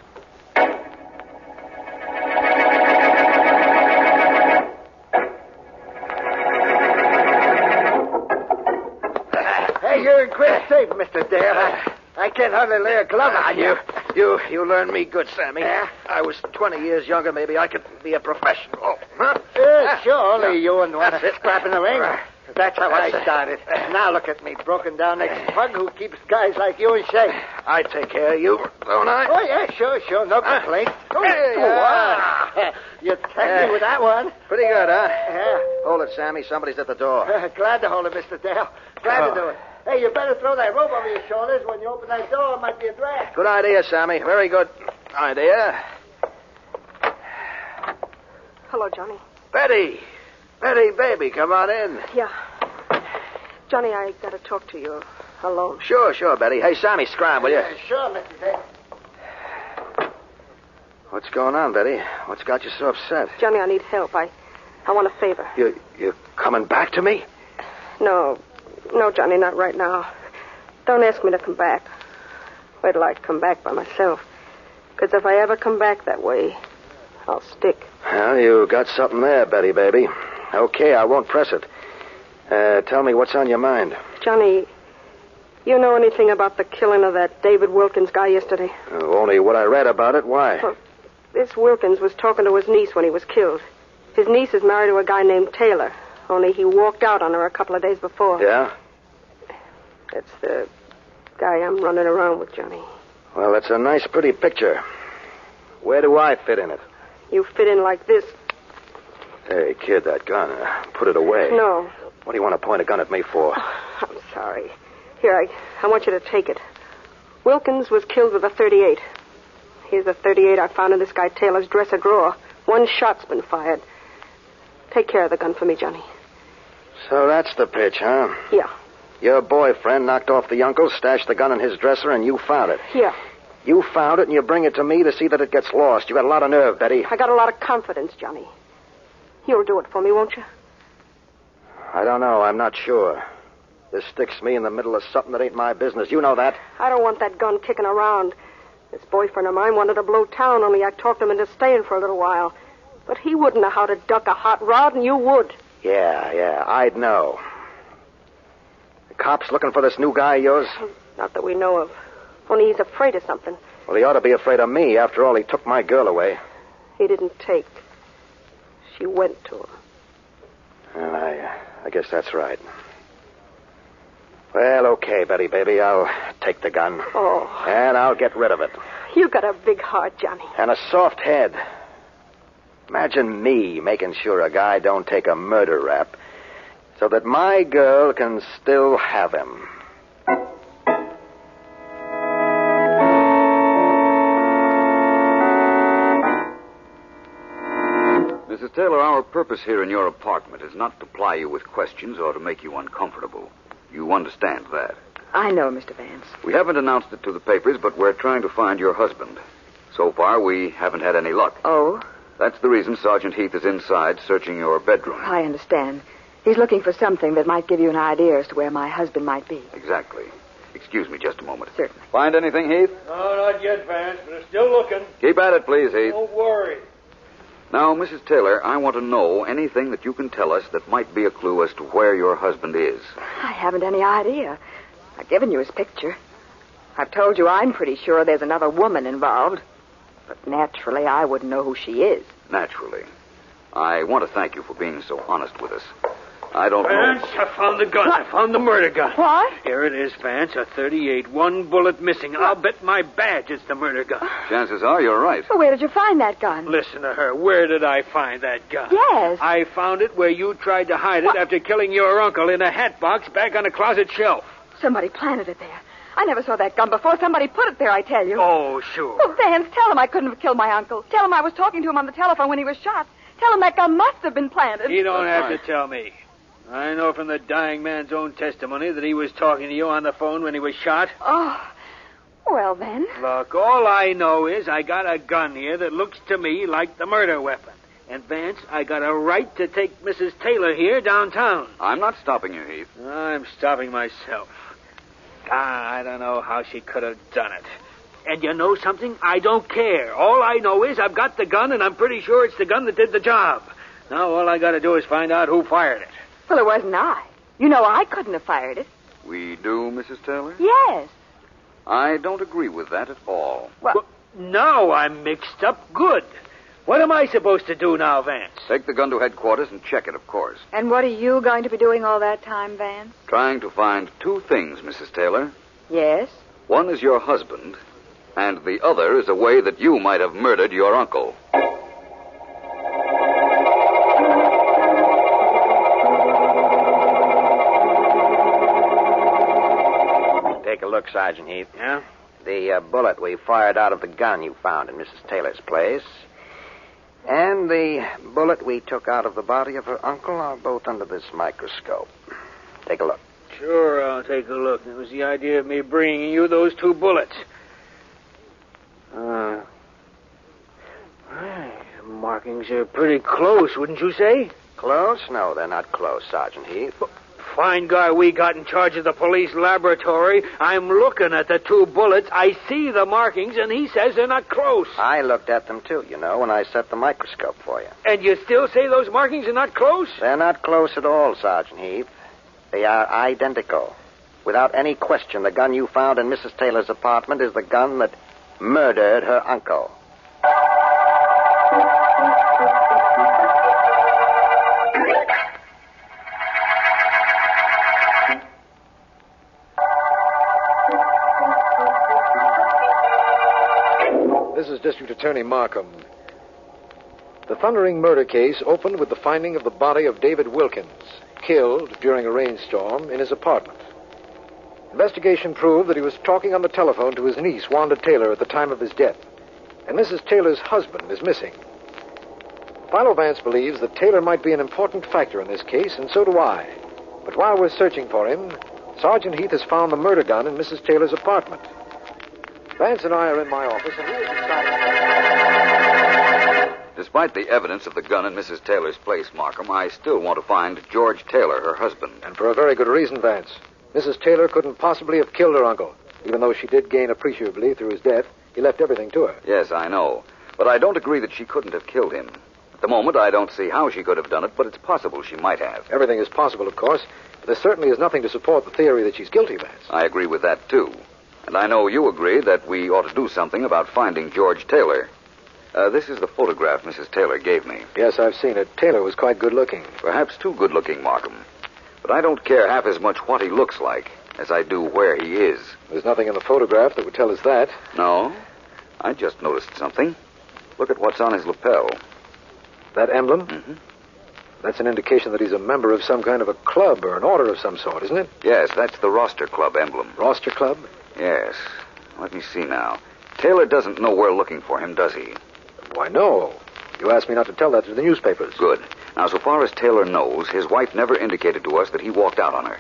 Hey, you're in quick shape, Mr. Dale. I can't hardly lay a glove on you. You learned me good, Sammy. Yeah? I was 20 years younger. Maybe I could be a professional. Oh, huh? Sure, only you and one That's it. scrap in the ring. That's how That's I it. started. Now look at me, broken down ex-pug who keeps guys like you in shape. I take care of you, don't I? Oh, yeah, sure. No complaints. Hey, Wow. You tagged me with that one. Pretty good, huh? Yeah. Hold it, Sammy. Somebody's at the door. Glad to hold it, Mr. Dale. Glad to do it. Hey, you better throw that rope over your shoulders. When you open that door, it might be a drag. Good idea, Sammy. Very good idea. Hello, Johnny. Betty, baby, come on in. Yeah. Johnny, I gotta talk to you alone. Sure, Betty. Hey, Sammy, scram, will you? Sure, Mr. Dale. What's going on, Betty? What's got you so upset? Johnny, I need help. I want a favor. You coming back to me? No, Johnny, not right now. Don't ask me to come back. Wait till I come back by myself. Because if I ever come back that way, I'll stick. Well, you got something there, Betty, baby. Okay, I won't press it. Tell me what's on your mind. Johnny, you know anything about the killing of that David Wilkins guy yesterday? Only what I read about it. Why? Well, this Wilkins was talking to his niece when he was killed. His niece is married to a guy named Taylor, only he walked out on her a couple of days before. Yeah? That's the guy I'm running around with, Johnny. Well, that's a nice, pretty picture. Where do I fit in it? You fit in like this. Hey, kid, that gun. Put it away. No. What do you want to point a gun at me for? I'm sorry. Here, I want you to take it. Wilkins was killed with a .38. Here's the .38 I found in this guy Taylor's dresser drawer. 1 shot's been fired. Take care of the gun for me, Johnny. So that's the pitch, huh? Yeah. Your boyfriend knocked off the uncle, stashed the gun in his dresser, and you found it. Yeah. You found it, and you bring it to me to see that it gets lost. You got a lot of nerve, Betty. I got a lot of confidence, Johnny. You'll do it for me, won't you? I don't know. I'm not sure. This sticks me in the middle of something that ain't my business. You know that. I don't want that gun kicking around. This boyfriend of mine wanted to blow town, only I talked him into staying for a little while. But he wouldn't know how to duck a hot rod, and you would. Yeah, I'd know. The cops looking for this new guy of yours? Not that we know of. Only he's afraid of something. Well, he ought to be afraid of me. After all, he took my girl away. He didn't take. She went to him. Well, I guess that's right. Well, okay, Betty, baby. I'll take the gun. Oh. And I'll get rid of it. You got a big heart, Johnny. And a soft head. Imagine me making sure a guy don't take a murder rap so that my girl can still have him. Mrs. Taylor, our purpose here in your apartment is not to ply you with questions or to make you uncomfortable. You understand that. I know, Mr. Vance. We haven't announced it to the papers, but we're trying to find your husband. So far, we haven't had any luck. Oh? That's the reason Sergeant Heath is inside searching your bedroom. I understand. He's looking for something that might give you an idea as to where my husband might be. Exactly. Excuse me just a moment. Certainly. Find anything, Heath? No, not yet, Vance, but I'm still looking. Keep at it, please, Heath. Don't worry. Now, Mrs. Taylor, I want to know anything that you can tell us that might be a clue as to where your husband is. I haven't any idea. I've given you his picture. I've told you I'm pretty sure there's another woman involved. But naturally, I wouldn't know who she is. Naturally. I want to thank you for being so honest with us. I don't Vance, know... I found the gun. I found the murder gun. What? Here it is, Vance, a .38, one bullet missing. I'll bet my badge it's the murder gun. Chances are you're right. Well, where did you find that gun? Listen to her. Where did I find that gun? Yes. I found it where you tried to hide it after killing your uncle in a hat box back on a closet shelf. Somebody planted it there. I never saw that gun before. Somebody put it there, I tell you. Oh, sure. Well, Vance, tell him I couldn't have killed my uncle. Tell him I was talking to him on the telephone when he was shot. Tell him that gun must have been planted. You don't have to tell me. I know from the dying man's own testimony that he was talking to you on the phone when he was shot. Oh, well then. Look, all I know is I got a gun here that looks to me like the murder weapon. And, Vance, I got a right to take Mrs. Taylor here downtown. I'm not stopping you, Heath. I'm stopping myself. I don't know how she could have done it. And you know something? I don't care. All I know is I've got the gun, and I'm pretty sure it's the gun that did the job. Now all I got to do is find out who fired it. Well, it wasn't I. You know I couldn't have fired it. We do, Mrs. Taylor? Yes. I don't agree with that at all. Well, now I'm mixed up good. What am I supposed to do now, Vance? Take the gun to headquarters and check it, of course. And what are you going to be doing all that time, Vance? Trying to find two things, Mrs. Taylor. Yes? One is your husband, and the other is a way that you might have murdered your uncle. Take a look, Sergeant Heath. Yeah? The bullet we fired out of the gun you found in Mrs. Taylor's place and the bullet we took out of the body of her uncle are both under this microscope. Take a look. Sure, I'll take a look. It was the idea of me bringing you those two bullets. The markings are pretty close, wouldn't you say? Close? No, they're not close, Sergeant Heath. Fine guy we got in charge of the police laboratory. I'm looking at the two bullets. I see the markings, and he says they're not close. I looked at them, too, when I set the microscope for you. And you still say those markings are not close? They're not close at all, Sergeant Heath. They are identical. Without any question, the gun you found in Mrs. Taylor's apartment is the gun that murdered her uncle. This is District Attorney Markham. The thundering murder case opened with the finding of the body of David Wilkins, killed during a rainstorm in his apartment. Investigation proved that he was talking on the telephone to his niece, Wanda Taylor, at the time of his death, and Mrs. Taylor's husband is missing. Philo Vance believes that Taylor might be an important factor in this case, and so do I. But while we're searching for him, Sergeant Heath has found the murder gun in Mrs. Taylor's apartment. Vance and I are in my office, and we have decided... Despite the evidence of the gun in Mrs. Taylor's place, Markham, I still want to find George Taylor, her husband. And for a very good reason, Vance. Mrs. Taylor couldn't possibly have killed her uncle. Even though she did gain appreciably through his death, he left everything to her. Yes, I know. But I don't agree that she couldn't have killed him. At the moment, I don't see how she could have done it, but it's possible she might have. Everything is possible, of course, but there certainly is nothing to support the theory that she's guilty, Vance. I agree with that, too. And I know you agree that we ought to do something about finding George Taylor. This is the photograph Mrs. Taylor gave me. Yes, I've seen it. Taylor was quite good-looking. Perhaps too good-looking, Markham. But I don't care half as much what he looks like as I do where he is. There's nothing in the photograph that would tell us that. No? I just noticed something. Look at what's on his lapel. That emblem? Mm-hmm. That's an indication that he's a member of some kind of a club or an order of some sort, isn't it? Yes, that's the Roster Club emblem. Roster Club? Yes. Let me see now. Taylor doesn't know we're looking for him, does he? Why, no. You asked me not to tell that to the newspapers. Good. Now, so far as Taylor knows, his wife never indicated to us that he walked out on her.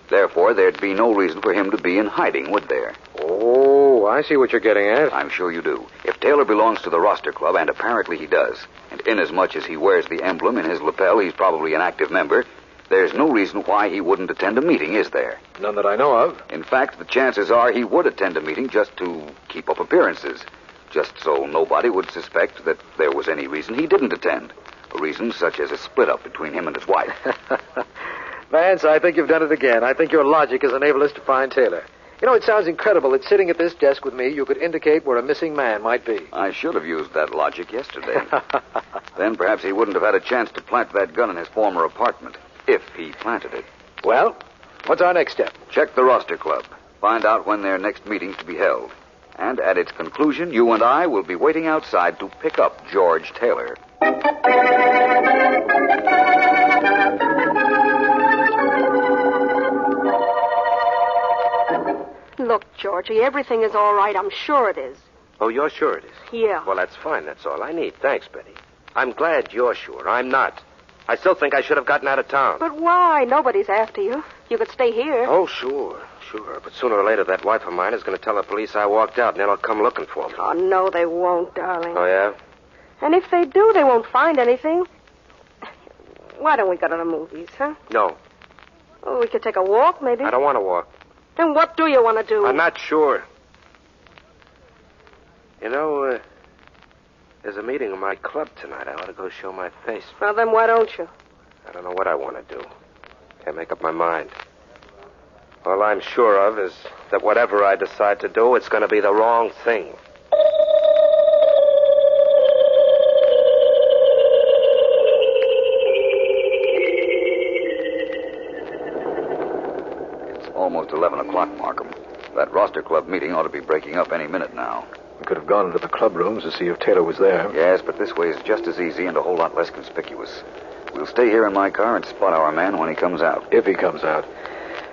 Therefore, there'd be no reason for him to be in hiding, would there? Oh, I see what you're getting at. I'm sure you do. If Taylor belongs to the Roster Club, and apparently he does, and inasmuch as he wears the emblem in his lapel, he's probably an active member, there's no reason why he wouldn't attend a meeting, is there? None that I know of. In fact, the chances are he would attend a meeting just to keep up appearances. Just so nobody would suspect that there was any reason he didn't attend. A reason such as a split-up between him and his wife. Vance, I think you've done it again. I think your logic has enabled us to find Taylor. You know, it sounds incredible that sitting at this desk with me, you could indicate where a missing man might be. I should have used that logic yesterday. Then perhaps he wouldn't have had a chance to plant that gun in his former apartment, if he planted it. Well, what's our next step? Check the roster club. Find out when their next meeting's to be held. And at its conclusion, you and I will be waiting outside to pick up George Taylor. Look, Georgie, everything is all right. I'm sure it is. Oh, you're sure it is? Yeah. Well, that's fine. That's all I need. Thanks, Betty. I'm glad you're sure. I'm not. I still think I should have gotten out of town. But why? Nobody's after you. You could stay here. Oh, sure. But sooner or later, that wife of mine is going to tell the police I walked out, and they'll come looking for me. Oh, no, they won't, darling. Oh, yeah? And if they do, they won't find anything. Why don't we go to the movies, huh? No. Oh, we could take a walk, maybe. I don't want to walk. Then what do you want to do? I'm not sure. You know, there's a meeting in my club tonight. I ought to go show my face. Well, then why don't you? I don't know what I want to do. Can't make up my mind. All I'm sure of is that whatever I decide to do, it's going to be the wrong thing. It's almost 11 o'clock, Markham. That roster club meeting ought to be breaking up any minute now. We could have gone into the club rooms to see if Taylor was there. Yes, but this way is just as easy and a whole lot less conspicuous. We'll stay here in my car and spot our man when he comes out. If he comes out.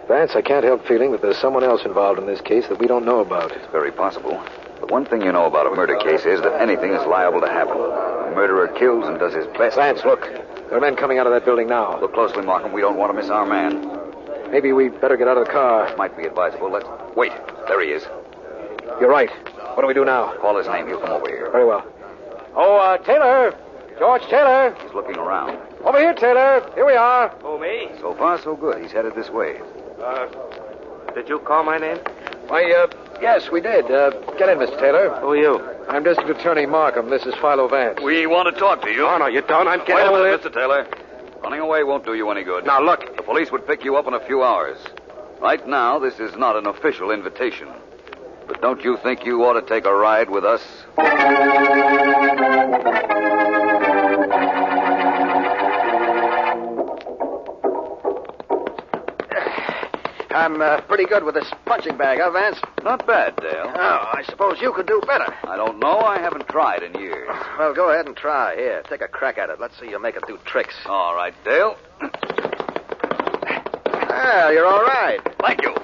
Vance, I can't help feeling that there's someone else involved in this case that we don't know about. It's very possible. But one thing you know about a murder case is that anything is liable to happen. A murderer kills and does his best. Vance, look. There are men coming out of that building now. Look closely, Markham. We don't want to miss our man. Maybe we'd better get out of the car. Might be advisable. Let's... Wait. There he is. You're right. What do we do now? Call his name. He'll come over here. Very well. Oh, Taylor. George Taylor. He's looking around. Over here, Taylor. Here we are. Oh, me? So far, so good. He's headed this way. Did you call my name? Why, yes, we did. Get in, Mr. Taylor. Who are you? I'm District Attorney Markham. This is Philo Vance. We want to talk to you. Oh, no, you don't. I'm getting... Wait a minute, Mr. Taylor. Running away won't do you any good. Now, look. The police would pick you up in a few hours. Right now, this is not an official invitation. But don't you think you ought to take a ride with us? I'm pretty good with this punching bag, huh, Vance? Not bad, Dale. Oh, I suppose you could do better. I don't know. I haven't tried in years. Well, go ahead and try. Here, take a crack at it. Let's see you make it do tricks. All right, Dale. Well, you're all right. Thank you.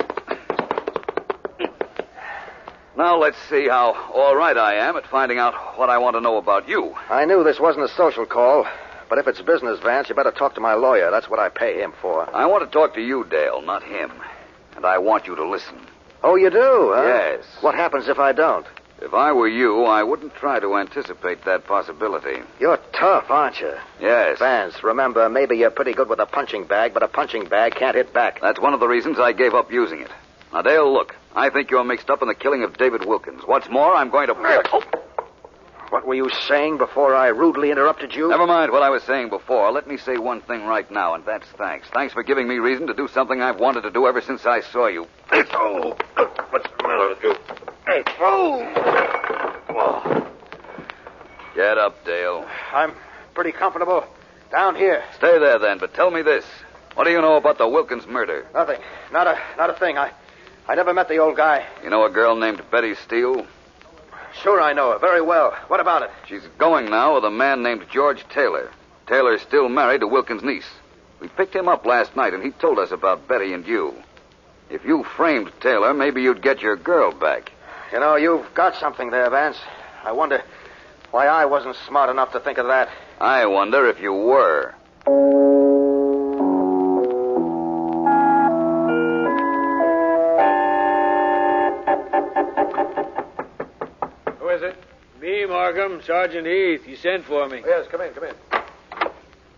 Now let's see how all right I am at finding out what I want to know about you. I knew this wasn't a social call, but if it's business, Vance, you better talk to my lawyer. That's what I pay him for. I want to talk to you, Dale, not him. And I want you to listen. Oh, you do, huh? Yes. What happens if I don't? If I were you, I wouldn't try to anticipate that possibility. You're tough, aren't you? Yes. Vance, remember, maybe you're pretty good with a punching bag, but a punching bag can't hit back. That's one of the reasons I gave up using it. Now, Dale, look. I think you're mixed up in the killing of David Wilkins. What's more, I'm going to... What were you saying before I rudely interrupted you? Never mind what I was saying before. Let me say one thing right now, and that's thanks. Thanks for giving me reason to do something I've wanted to do ever since I saw you. Oh, what's the matter with you? Hey, oh. Get up, Dale. I'm pretty comfortable down here. Stay there, then, but tell me this. What do you know about the Wilkins murder? Nothing. Not a thing. I never met the old guy. You know a girl named Betty Steele? Sure, I know her very well. What about it? She's going now with a man named George Taylor. Taylor's still married to Wilkins' niece. We picked him up last night, and he told us about Betty and you. If you framed Taylor, maybe you'd get your girl back. You know, you've got something there, Vance. I wonder why I wasn't smart enough to think of that. I wonder if you were. Who is it? Me, Markham. Sergeant Heath. You sent for me. Yes, come in.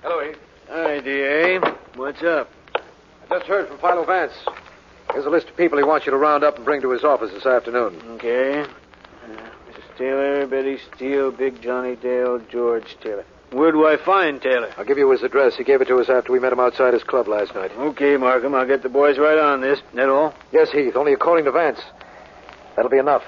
Hello, Heath. Hi, D.A. What's up? I just heard from Philo Vance. Here's a list of people he wants you to round up and bring to his office this afternoon. Okay. Taylor, Betty Steele, Big Johnny Dale, George Taylor. Where do I find Taylor? I'll give you his address. He gave it to us after we met him outside his club last night. Okay, Markham. I'll get the boys right on this. That all? Yes, Heath. Only according to Vance. That'll be enough.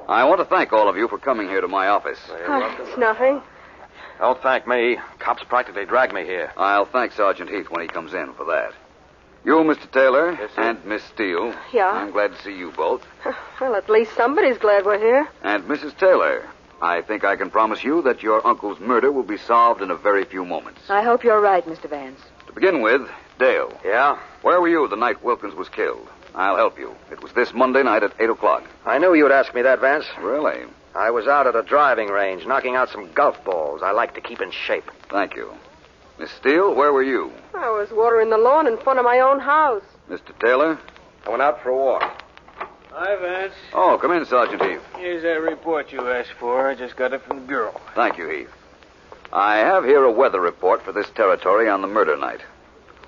I want to thank all of you for coming here to my office. It's nothing. Don't thank me. Cops practically dragged me here. I'll thank Sergeant Heath when he comes in for that. You, Mr. Taylor, and Miss Steele. Yeah. I'm glad to see you both. Well, at least somebody's glad we're here. And Mrs. Taylor, I think I can promise you that your uncle's murder will be solved in a very few moments. I hope you're right, Mr. Vance. To begin with, Dale. Yeah? Where were you the night Wilkins was killed? I'll help you. It was this Monday night at 8 o'clock. I knew you'd ask me that, Vance. Really? I was out at a driving range knocking out some golf balls. I like to keep in shape. Thank you. Miss Steele, where were you? I was watering the lawn in front of my own house. Mr. Taylor? I went out for a walk. Hi, Vance. Oh, come in, Sergeant Heath. Here's that report you asked for. I just got it from the Bureau. Thank you, Heath. I have here a weather report for this territory on the murder night.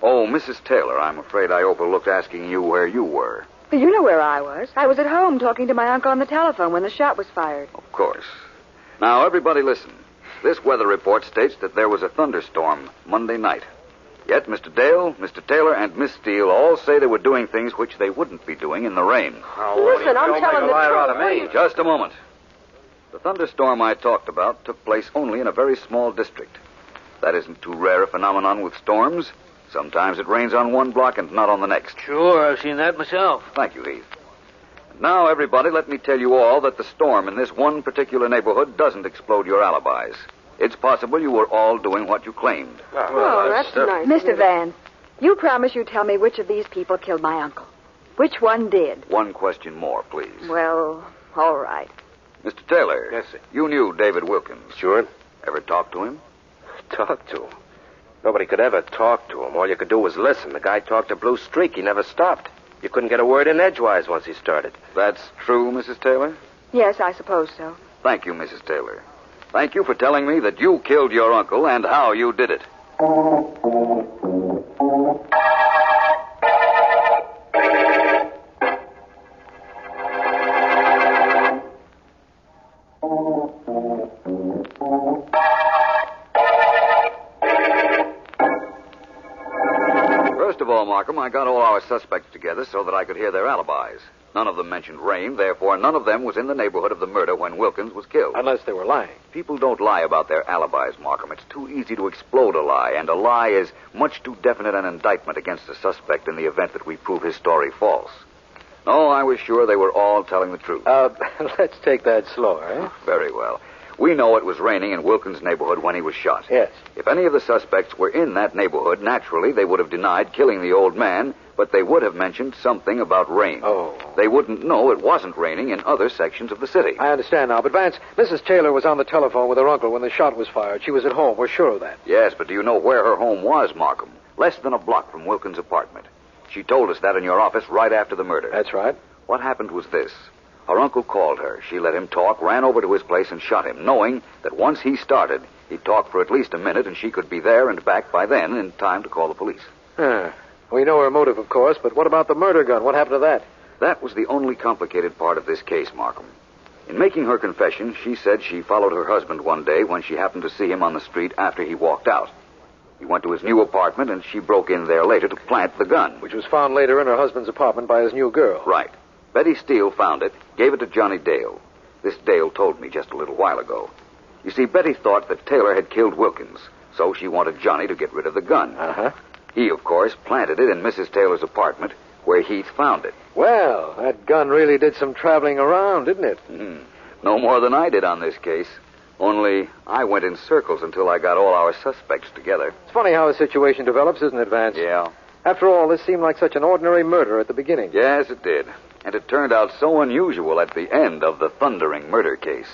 Oh, Mrs. Taylor, I'm afraid I overlooked asking you where you were. Well, you know where I was. I was at home talking to my uncle on the telephone when the shot was fired. Of course. Now, everybody listen. This weather report states that there was a thunderstorm Monday night. Yet Mr. Dale, Mr. Taylor, and Miss Steele all say they were doing things which they wouldn't be doing in the rain. Listen, I'm telling the truth. Just a moment. The thunderstorm I talked about took place only in a very small district. That isn't too rare a phenomenon with storms. Sometimes it rains on one block and not on the next. Sure, I've seen that myself. Thank you, Heath. And now, everybody, let me tell you all that the storm in this one particular neighborhood doesn't explode your alibis. It's possible you were all doing what you claimed. Oh, that's nice. Mr. Vance, you promise you tell me which of these people killed my uncle. Which one did? One question more, please. Well, all right. Mr. Taylor. Yes, sir. You knew David Wilkins. Sure. Ever talked to him? Talk to him? Nobody could ever talk to him. All you could do was listen. The guy talked a blue streak. He never stopped. You couldn't get a word in edgewise once he started. That's true, Mrs. Taylor? Yes, I suppose so. Thank you, Mrs. Taylor. Thank you for telling me that you killed your uncle and how you did it. First of all, Markham, I got all our suspects together so that I could hear their alibis. None of them mentioned rain, therefore none of them was in the neighborhood of the murder when Wilkins was killed. Unless they were lying. People don't lie about their alibis, Markham. It's too easy to explode a lie, and a lie is much too definite an indictment against a suspect in the event that we prove his story false. No, I was sure they were all telling the truth. Let's take that slower, eh? Very well. We know it was raining in Wilkins' neighborhood when he was shot. Yes. If any of the suspects were in that neighborhood, naturally they would have denied killing the old man, but they would have mentioned something about rain. Oh. They wouldn't know it wasn't raining in other sections of the city. I understand now, but Vance, Mrs. Taylor was on the telephone with her uncle when the shot was fired. She was at home. We're sure of that. Yes, but do you know where her home was, Markham? Less than a block from Wilkins' apartment. She told us that in your office right after the murder. That's right. What happened was this. Her uncle called her. She let him talk, ran over to his place, and shot him, knowing that once he started, he'd talk for at least a minute, and she could be there and back by then in time to call the police. We know her motive, of course, but what about the murder gun? What happened to that? That was the only complicated part of this case, Markham. In making her confession, she said she followed her husband one day when she happened to see him on the street after he walked out. He went to his new apartment, and she broke in there later to plant the gun. Which was found later in her husband's apartment by his new girl. Right. Betty Steele found it, gave it to Johnny Dale. This Dale told me just a little while ago. You see, Betty thought that Taylor had killed Wilkins, so she wanted Johnny to get rid of the gun. Uh-huh. He, of course, planted it in Mrs. Taylor's apartment, where Heath found it. Well, that gun really did some traveling around, didn't it? No more than I did on this case. Only I went in circles until I got all our suspects together. It's funny how a situation develops, isn't it, Vance? Yeah. After all, this seemed like such an ordinary murder at the beginning. Yes, it did. And it turned out so unusual at the end of the thundering murder case.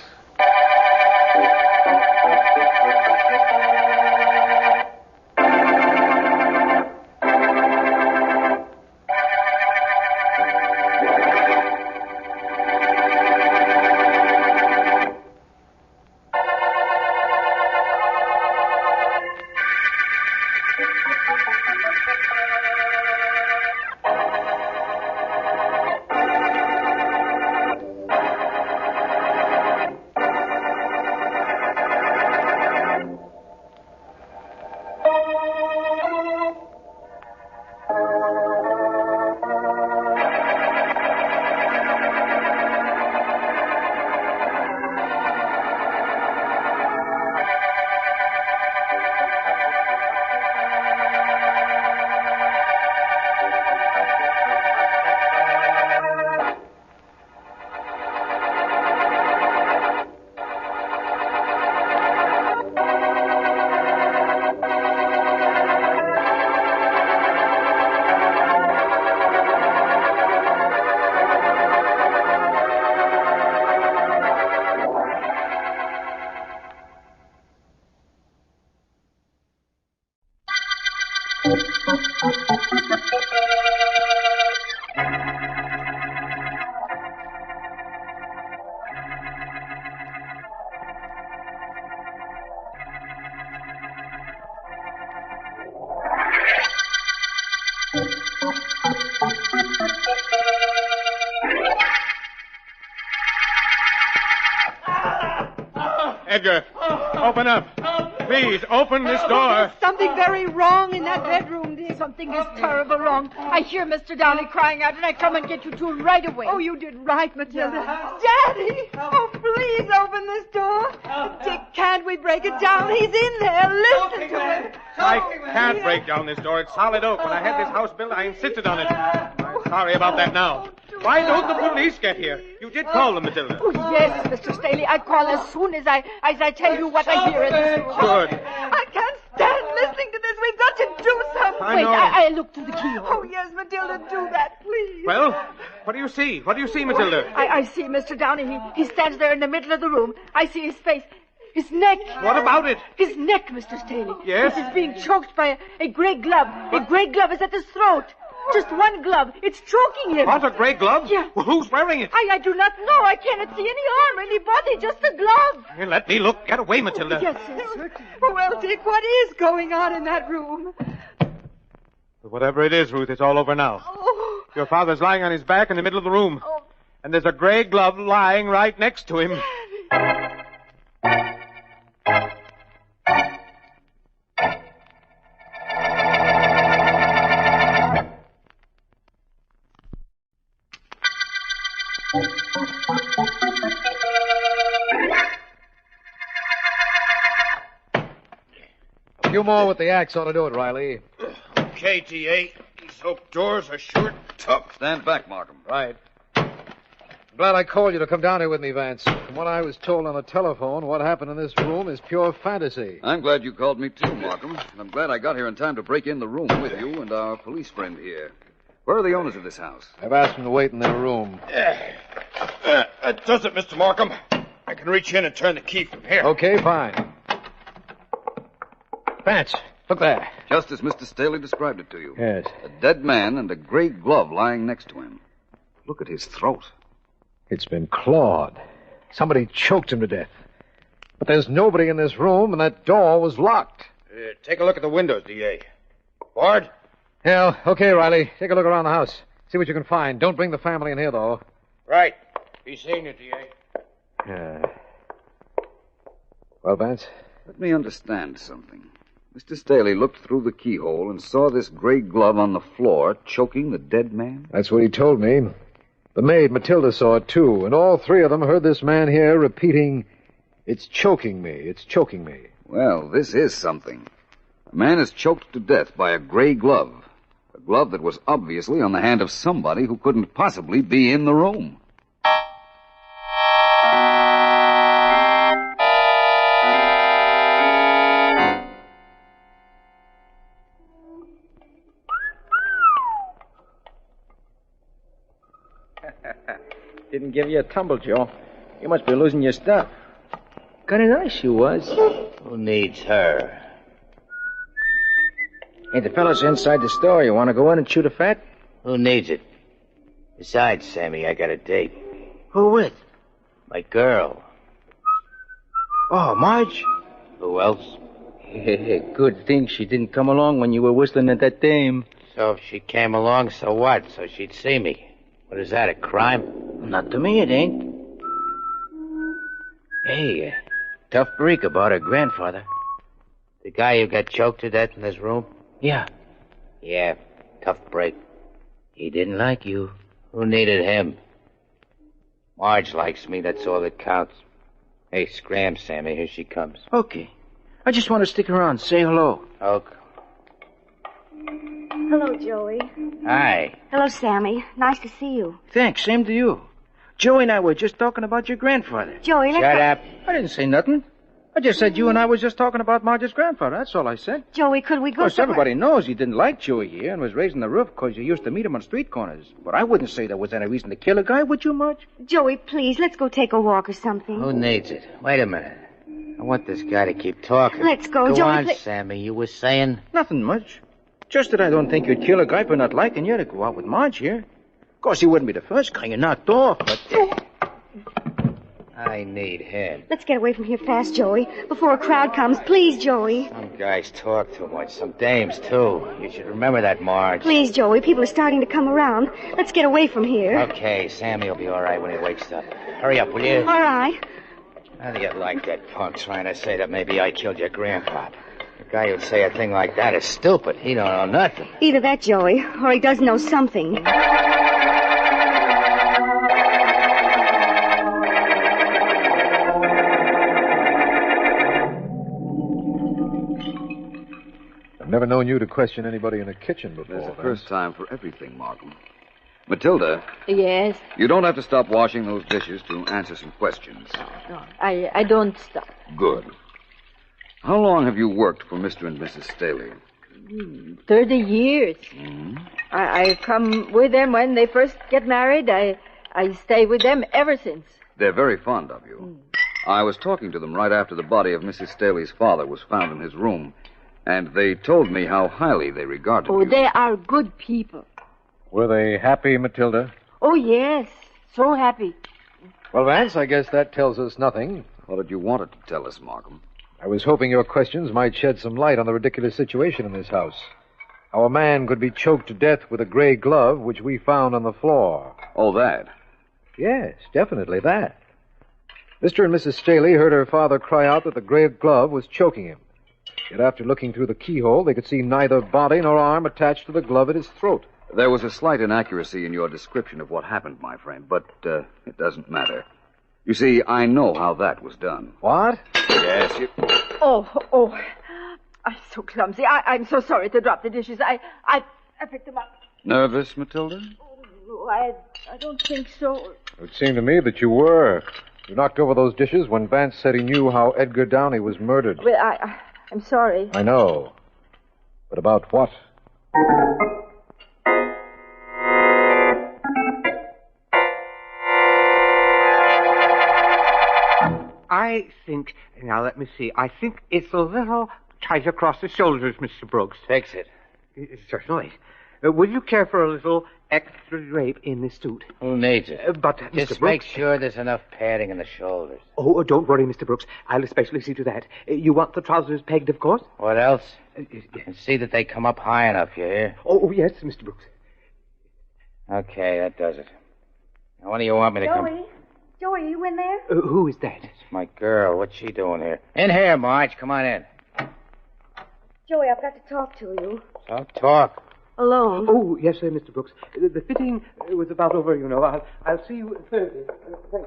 Edgar, open up. Please, open this door. Something very wrong in that bedroom, dear. Something is terrible wrong. I hear Mr. Downey crying out, and I come and get you to him right away. Oh, you did right, Matilda. Daddy! Oh, please open this door. Dick, can't we break it down? He's in there. Listen to him. I can't break down this door. It's solid oak. When I had this house built, I insisted on it. I'm sorry about that now. Why don't the police get here? You did call them, Matilda. Oh, yes, Mr. Staley. I call as soon as I tell you what I hear in this room. Good. I can't stand listening to this. We've got to do something. I Wait, know. I look through the keyhole. Oh, yes, Matilda, do that, please. Well, what do you see? What do you see, Matilda? I see Mr. Downey. He stands there in the middle of the room. I see his face. His neck. What about it? His neck, Mr. Staley. Yes? It is being choked by a gray glove. A gray glove is at his throat. Just one glove. It's choking him. What, a gray glove? Yeah. Well, who's wearing it? I do not know. I cannot see any arm, any body, just a glove. Here, let me look. Get away, Matilda. Yes, certainly. Well, Dick, what is going on in that room? Whatever it is, Ruth, it's all over now. Oh. Your father's lying on his back in the middle of the room. Oh. And there's a gray glove lying right next to him. A few more with the axe ought to do it, Riley. Okay, T.A. These oak doors are sure tough. Stand back, Markham. Right. I'm glad I called you to come down here with me, Vance. From what I was told on the telephone, what happened in this room is pure fantasy. I'm glad you called me, too, Markham. And I'm glad I got here in time to break in the room with you and our police friend here. Where are the owners of this house? I've asked them to wait in their room. That does it, Mr. Markham. I can reach in and turn the key from here. Okay, fine. Vance, look there. Just as Mr. Staley described it to you. Yes. A dead man and a gray glove lying next to him. Look at his throat. It's been clawed. Somebody choked him to death. But there's nobody in this room, and that door was locked. Take a look at the windows, D.A. Bard? Yeah, okay, Riley. Take a look around the house. See what you can find. Don't bring the family in here, though. Right. Be seeing you, D.A. Yeah. Well, Vance? Let me understand something. Mr. Staley looked through the keyhole and saw this gray glove on the floor choking the dead man? That's what he told me. The maid, Matilda, saw it, too, and all three of them heard this man here repeating, "It's choking me, it's choking me." Well, this is something. A man is choked to death by a gray glove. A glove that was obviously on the hand of somebody who couldn't possibly be in the room. Didn't give you a tumble, Joe. You must be losing your stuff. Kind of nice you was. Who needs her? Hey, the fellow's inside the store. You want to go in and chew the fat? Who needs it? Besides, Sammy, I got a date. Who with? My girl. Oh, Marge? Who else? Good thing she didn't come along when you were whistling at that dame. So if she came along, so what? So she'd see me. What is that, a crime? Not to me, it ain't. Hey, tough break about her grandfather. The guy who got choked to death in this room? Yeah. Yeah, tough break. He didn't like you. Who needed him? Marge likes me, that's all that counts. Hey, scram, Sammy, here she comes. Okay. I just want to stick around, say hello. Okay. Hello, Joey. Hi. Hello, Sammy. Nice to see you. Thanks, same to you. Joey and I were just talking about your grandfather. Joey, let's... Shut up. I didn't say nothing. I just said you and I was just talking about Marge's grandfather. That's all I said. Joey, could we go Of course, somewhere? everybody knows you didn't like Joey here and was raising the roof because you used to meet him on street corners. But I wouldn't say there was any reason to kill a guy, would you, Marge? Joey, please, let's go take a walk or something. Who needs it? Wait a minute. I want this guy to keep talking. Let's go, Go Joey. on, Sammy. You were saying? Nothing much. Just that I don't think you'd kill a guy for not liking you to go out with Marge here. Of course, he wouldn't be the first guy you knocked off, but... I need him. Let's get away from here fast, Joey, before a crowd comes. Please, Joey. Some guys talk too much. Some dames, too. You should remember that, Marge. Please, Joey. People are starting to come around. Let's get away from here. Okay, Sammy will be all right when he wakes up. Hurry up, will you? All right. How do you like that punk trying to say that maybe I killed your grandpa? The guy who'd say a thing like that is stupid. He don't know nothing. Either that, Joey, or he does know something. I've never known you to question anybody in a kitchen before. There's a first time for everything, Markham. Matilda, Yes. you don't have to stop washing those dishes to answer some questions. No, I don't stop. Good. How long have you worked for Mr. and Mrs. Staley? 30 years. Mm-hmm. I come with them when they first get married. I stay with them ever since. They're very fond of you. I was talking to them right after the body of Mrs. Staley's father was found in his room, and they told me how highly they regarded you. They are good people. Were they happy, Matilda? Oh, yes. So happy. Well, Vance, I guess that tells us nothing. What did you want it to tell us, Markham? I was hoping your questions might shed some light on the ridiculous situation in this house. How a man could be choked to death with a gray glove, which we found on the floor. Oh, that? Yes, definitely that. Mr. and Mrs. Staley heard her father cry out that the gray glove was choking him. Yet after looking through the keyhole, they could see neither body nor arm attached to the glove at his throat. There was a slight inaccuracy in your description of what happened, my friend, but it doesn't matter. You see, I know how that was done. What? Yes, you... Oh. I'm so clumsy. I'm so sorry to drop the dishes. I picked them up. Nervous, Matilda? Oh, I don't think so. It seemed to me that you were. You knocked over those dishes when Vance said he knew how Edgar Downey was murdered. Well, I'm sorry. I know. But about what? I think, now let me see, I think it's a little tight across the shoulders, Mr. Brooks. Fix it. Certainly. Would you care for a little extra drape in this suit? Who needs it? But, Just Mr. make Brooks... sure there's enough padding in the shoulders. Oh, don't worry, Mr. Brooks. I'll especially see to that. You want the trousers pegged, of course? What else? And see that they come up high enough, you hear? Oh, yes, Mr. Brooks. Okay, that does it. Now, when do you want me to come? Joey, are you in there? Who is that? It's my girl. What's she doing here? In here, Marge. Come on in. Joey, I've got to talk to you. So talk. Alone. Oh, yes, sir, Mr. Brooks. The fitting was about over, you know. I'll see you Thursday. Thank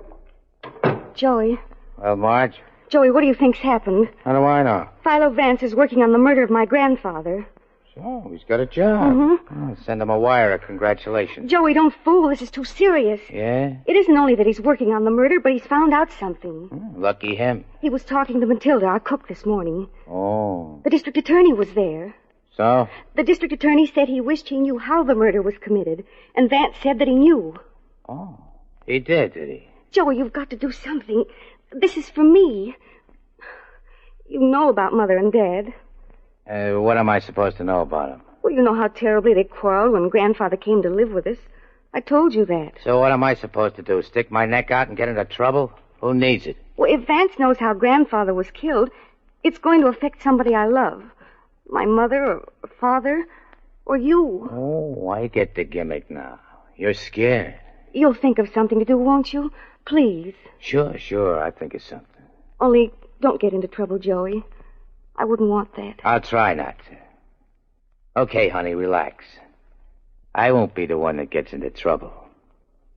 you. Joey. Well, Marge? Joey, what do you think's happened? How do I know? Philo Vance is working on the murder of my grandfather. So, he's got a job. Mm-hmm. Oh, send him a wire of congratulations. Joey, don't fool. This is too serious. Yeah? It isn't only that he's working on the murder, but he's found out something. Lucky him. He was talking to Matilda, our cook, this morning. Oh. The district attorney was there. So? The district attorney said he wished he knew how the murder was committed, and Vance said that he knew. Oh. He did he? Joey, you've got to do something. This is for me. You know about Mother and Dad. What am I supposed to know about him? Well, you know how terribly they quarreled when Grandfather came to live with us. I told you that. So what am I supposed to do? Stick my neck out and get into trouble? Who needs it? Well, if Vance knows how Grandfather was killed, it's going to affect somebody I love. My mother or father or you. Oh, I get the gimmick now. You're scared. You'll think of something to do, won't you? Please. Sure. I think of something. Only don't get into trouble, Joey. I wouldn't want that. I'll try not to. Okay, honey, relax. I won't be the one that gets into trouble.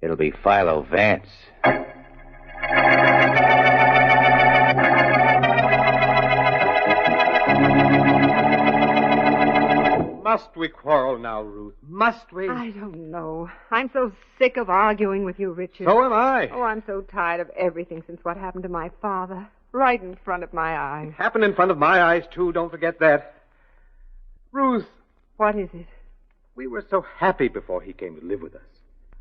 It'll be Philo Vance. Must we quarrel now, Ruth? Must we? I don't know. I'm so sick of arguing with you, Richard. So am I. Oh, I'm so tired of everything since what happened to my father. Right in front of my eyes. Happened in front of my eyes, too. Don't forget that. Ruth. What is it? We were so happy before he came to live with us.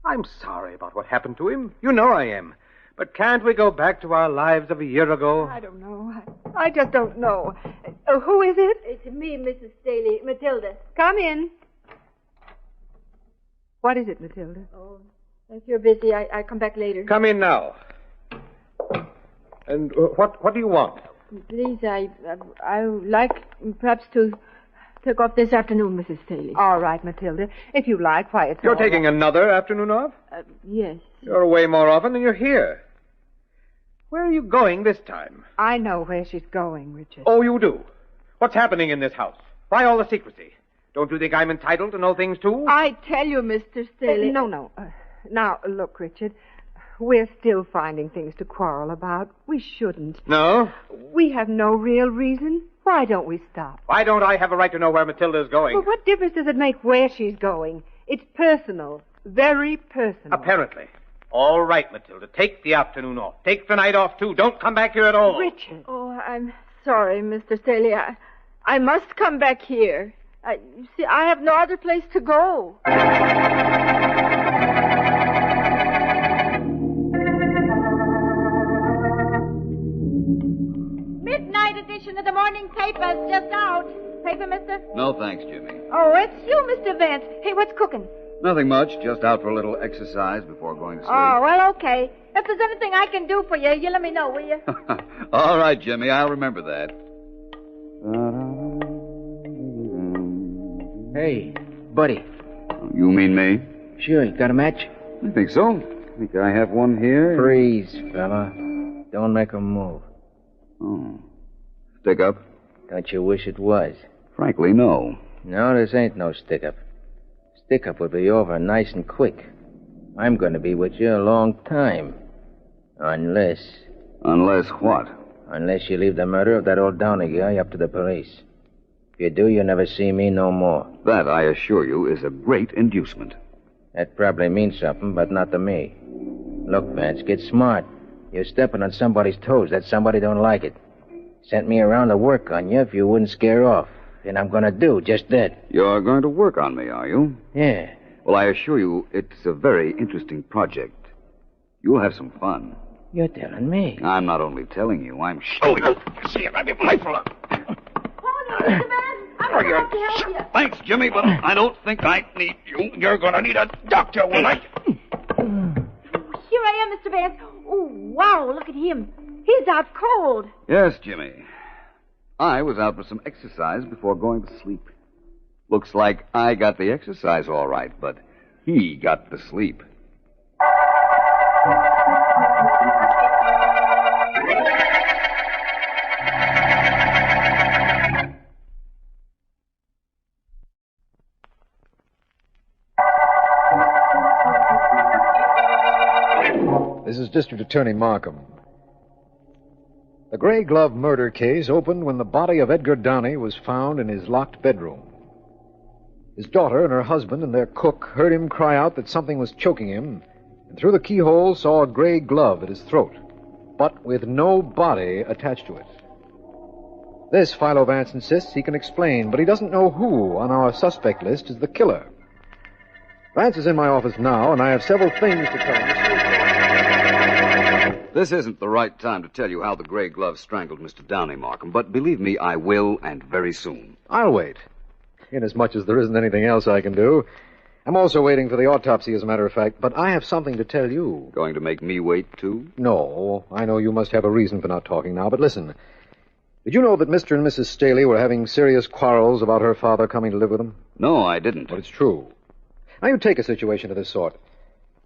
I'm sorry about what happened to him. You know I am. But can't we go back to our lives of a year ago? I don't know. I just don't know. Who is it? It's me, Mrs. Staley. Matilda. Come in. What is it, Matilda? Oh, if you're busy, I come back later. Come in now. And what do you want? Please, I would like perhaps to take off this afternoon, Mrs. Staley. All right, Matilda. If you like, why, it's You're all taking right. another afternoon off? Yes. You're away more often than you're here. Where are you going this time? I know where she's going, Richard. Oh, you do? What's happening in this house? Why all the secrecy? Don't you think I'm entitled to know things, too? I tell you, Mr. Staley. No. Now, look, Richard. We're still finding things to quarrel about. We shouldn't. No? We have no real reason. Why don't we stop? Why don't I have a right to know where Matilda's going? Well, what difference does it make where she's going? It's personal. Very personal. Apparently. All right, Matilda. Take the afternoon off. Take the night off, too. Don't come back here at all. Richard. Oh, I'm sorry, Mr. Staley. I must come back here. You see, I have no other place to go. Midnight edition of the morning paper's just out. Paper, mister? No, thanks, Jimmy. Oh, it's you, Mr. Vance. Hey, what's cooking? Nothing much. Just out for a little exercise before going to sleep. Oh, well, okay. If there's anything I can do for you, you let me know, will you? All right, Jimmy. I'll remember that. Hey, buddy. You mean me? Sure, you got a match? I think so. I think I have one here. Freeze, fella. Don't make a move. Oh. Stick up? Don't you wish it was? Frankly, no. No, this ain't no stick-up. Stick-up would be over nice and quick. I'm going to be with you a long time. Unless... Unless what? Unless you leave the murder of that old Downey guy up to the police. If you do, you'll never see me no more. That, I assure you, is a great inducement. That probably means something, but not to me. Look, Vance, get smart. You're stepping on somebody's toes. That somebody don't like it. Sent me around to work on you if you wouldn't scare off. And I'm going to do just that. You're going to work on me, are you? Yeah. Well, I assure you, it's a very interesting project. You'll have some fun. You're telling me. I'm not only telling you, I'm showing you. See if I be mindful of. Hold on, Mr. Vance. I'm going to have to help you. Thanks, Jimmy, but I don't think I need you. You're going to need a doctor, will I? Here I am, Mr. Vance. Oh, wow, look at him. He's out cold. Yes, Jimmy. I was out for some exercise before going to sleep. Looks like I got the exercise all right, but he got the sleep. This is District Attorney Markham. The Gray Glove murder case opened when the body of Edgar Downey was found in his locked bedroom. His daughter and her husband and their cook heard him cry out that something was choking him, and through the keyhole saw a gray glove at his throat, but with no body attached to it. This, Philo Vance insists, he can explain, but he doesn't know who on our suspect list is the killer. Vance is in my office now, and I have several things to tell him. This isn't the right time to tell you how the gray glove strangled Mr. Downey, Markham, but believe me, I will, and very soon. I'll wait. Inasmuch as there isn't anything else I can do. I'm also waiting for the autopsy, as a matter of fact, but I have something to tell you. Going to make me wait, too? No, I know you must have a reason for not talking now, but listen. Did you know that Mr. and Mrs. Staley were having serious quarrels about her father coming to live with them? No, I didn't. But it's true. Now, you take a situation of this sort.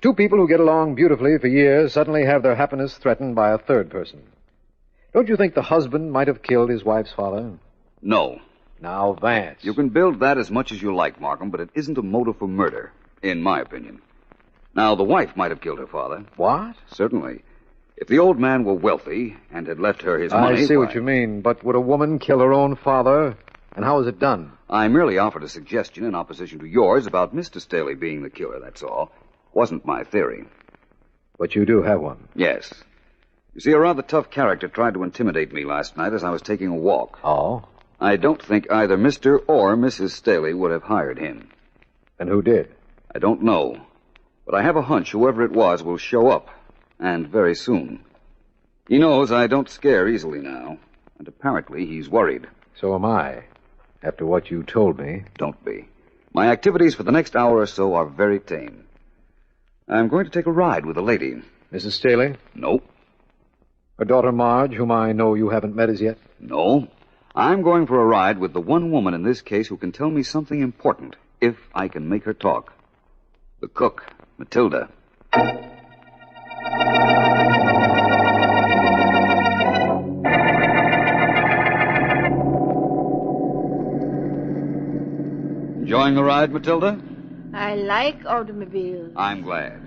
Two people who get along beautifully for years suddenly have their happiness threatened by a third person. Don't you think the husband might have killed his wife's father? No. Now, Vance. You can build that as much as you like, Markham, but it isn't a motive for murder, in my opinion. Now, the wife might have killed her father. What? Certainly. If the old man were wealthy and had left her his money... I see what you mean, but would a woman kill her own father? And how is it done? I merely offered a suggestion in opposition to yours about Mr. Staley being the killer, that's all. Wasn't my theory. But you do have one. Yes. You see, a rather tough character tried to intimidate me last night as I was taking a walk. Oh? I don't think either Mr. or Mrs. Staley would have hired him. And who did? I don't know. But I have a hunch whoever it was will show up. And very soon. He knows I don't scare easily now. And apparently he's worried. So am I. After what you told me. Don't be. My activities for the next hour or so are very tame. I'm going to take a ride with a lady. Mrs. Staley? No. Her daughter Marge, whom I know you haven't met as yet? No. I'm going for a ride with the one woman in this case who can tell me something important, if I can make her talk. The cook, Matilda. Enjoying the ride, Matilda? I like automobiles. I'm glad.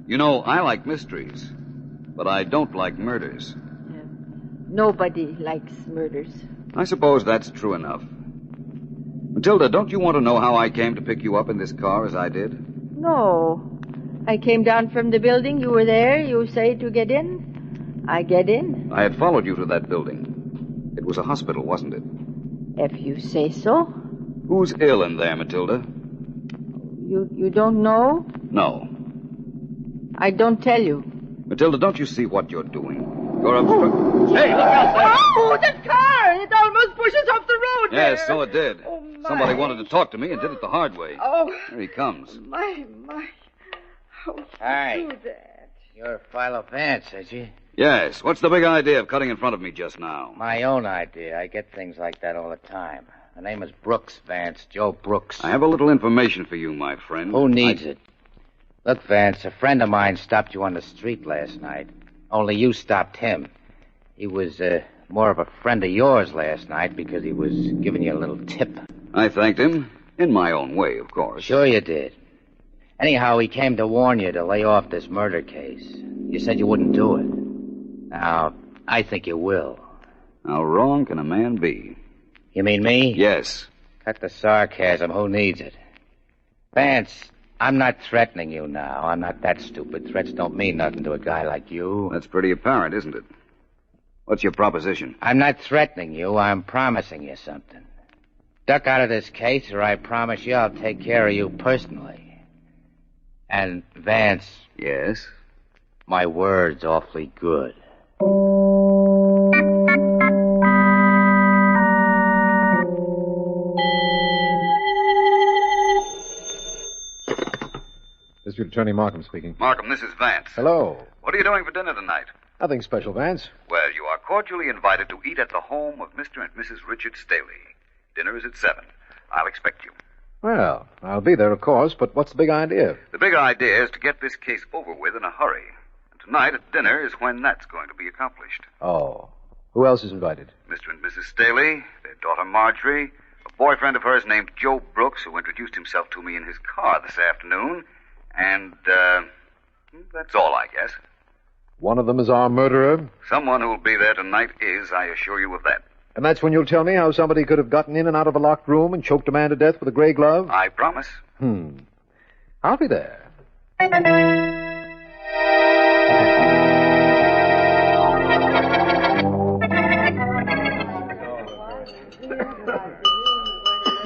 You know, I like mysteries, but I don't like murders. Nobody likes murders. I suppose that's true enough. Matilda, don't you want to know how I came to pick you up in this car as I did? No. I came down from the building. You were there. You say to get in. I get in. I had followed you to that building. It was a hospital, wasn't it? If you say so. Who's ill in there, Matilda? You don't know? No. I don't tell you. Matilda, don't you see what you're doing? You're obstructing... Hey, look out there! Oh, the car! It almost pushes off the road. Yes, there. so it did. Oh, my. Somebody wanted to talk to me and did it the hard way. Oh. Here he comes. My. How did Hi. you do that? You're Philo Vance, ain't you? Yes. What's the big idea of cutting in front of me just now? My own idea. I get things like that all the time. The name is Brooks, Vance. Joe Brooks. I have a little information for you, my friend. Who needs it? Look, Vance, a friend of mine stopped you on the street last night. Only you stopped him. He was more of a friend of yours last night because he was giving you a little tip. I thanked him. In my own way, of course. Sure you did. Anyhow, he came to warn you to lay off this murder case. You said you wouldn't do it. Now, I think you will. How wrong can a man be? You mean me? Yes. Cut the sarcasm. Who needs it? Vance, I'm not threatening you now. I'm not that stupid. Threats don't mean nothing to a guy like you. That's pretty apparent, isn't it? What's your proposition? I'm not threatening you. I'm promising you something. Duck out of this case, or I promise you I'll take care of you personally. And, Vance. Yes? My word's awfully good. District Attorney Markham speaking. Markham, this is Vance. Hello. What are you doing for dinner tonight? Nothing special, Vance. Well, you are cordially invited to eat at the home of Mr. and Mrs. Richard Staley. Dinner is at 7. I'll expect you. Well, I'll be there, of course, but what's the big idea? The big idea is to get this case over with in a hurry. And tonight at dinner is when that's going to be accomplished. Oh. Who else is invited? Mr. and Mrs. Staley, their daughter Marjorie, a boyfriend of hers named Joe Brooks, who introduced himself to me in his car this afternoon, and, that's all, I guess. One of them is our murderer? Someone who will be there tonight is, I assure you of that. And that's when you'll tell me how somebody could have gotten in and out of a locked room and choked a man to death with a gray glove? I promise. I'll be there.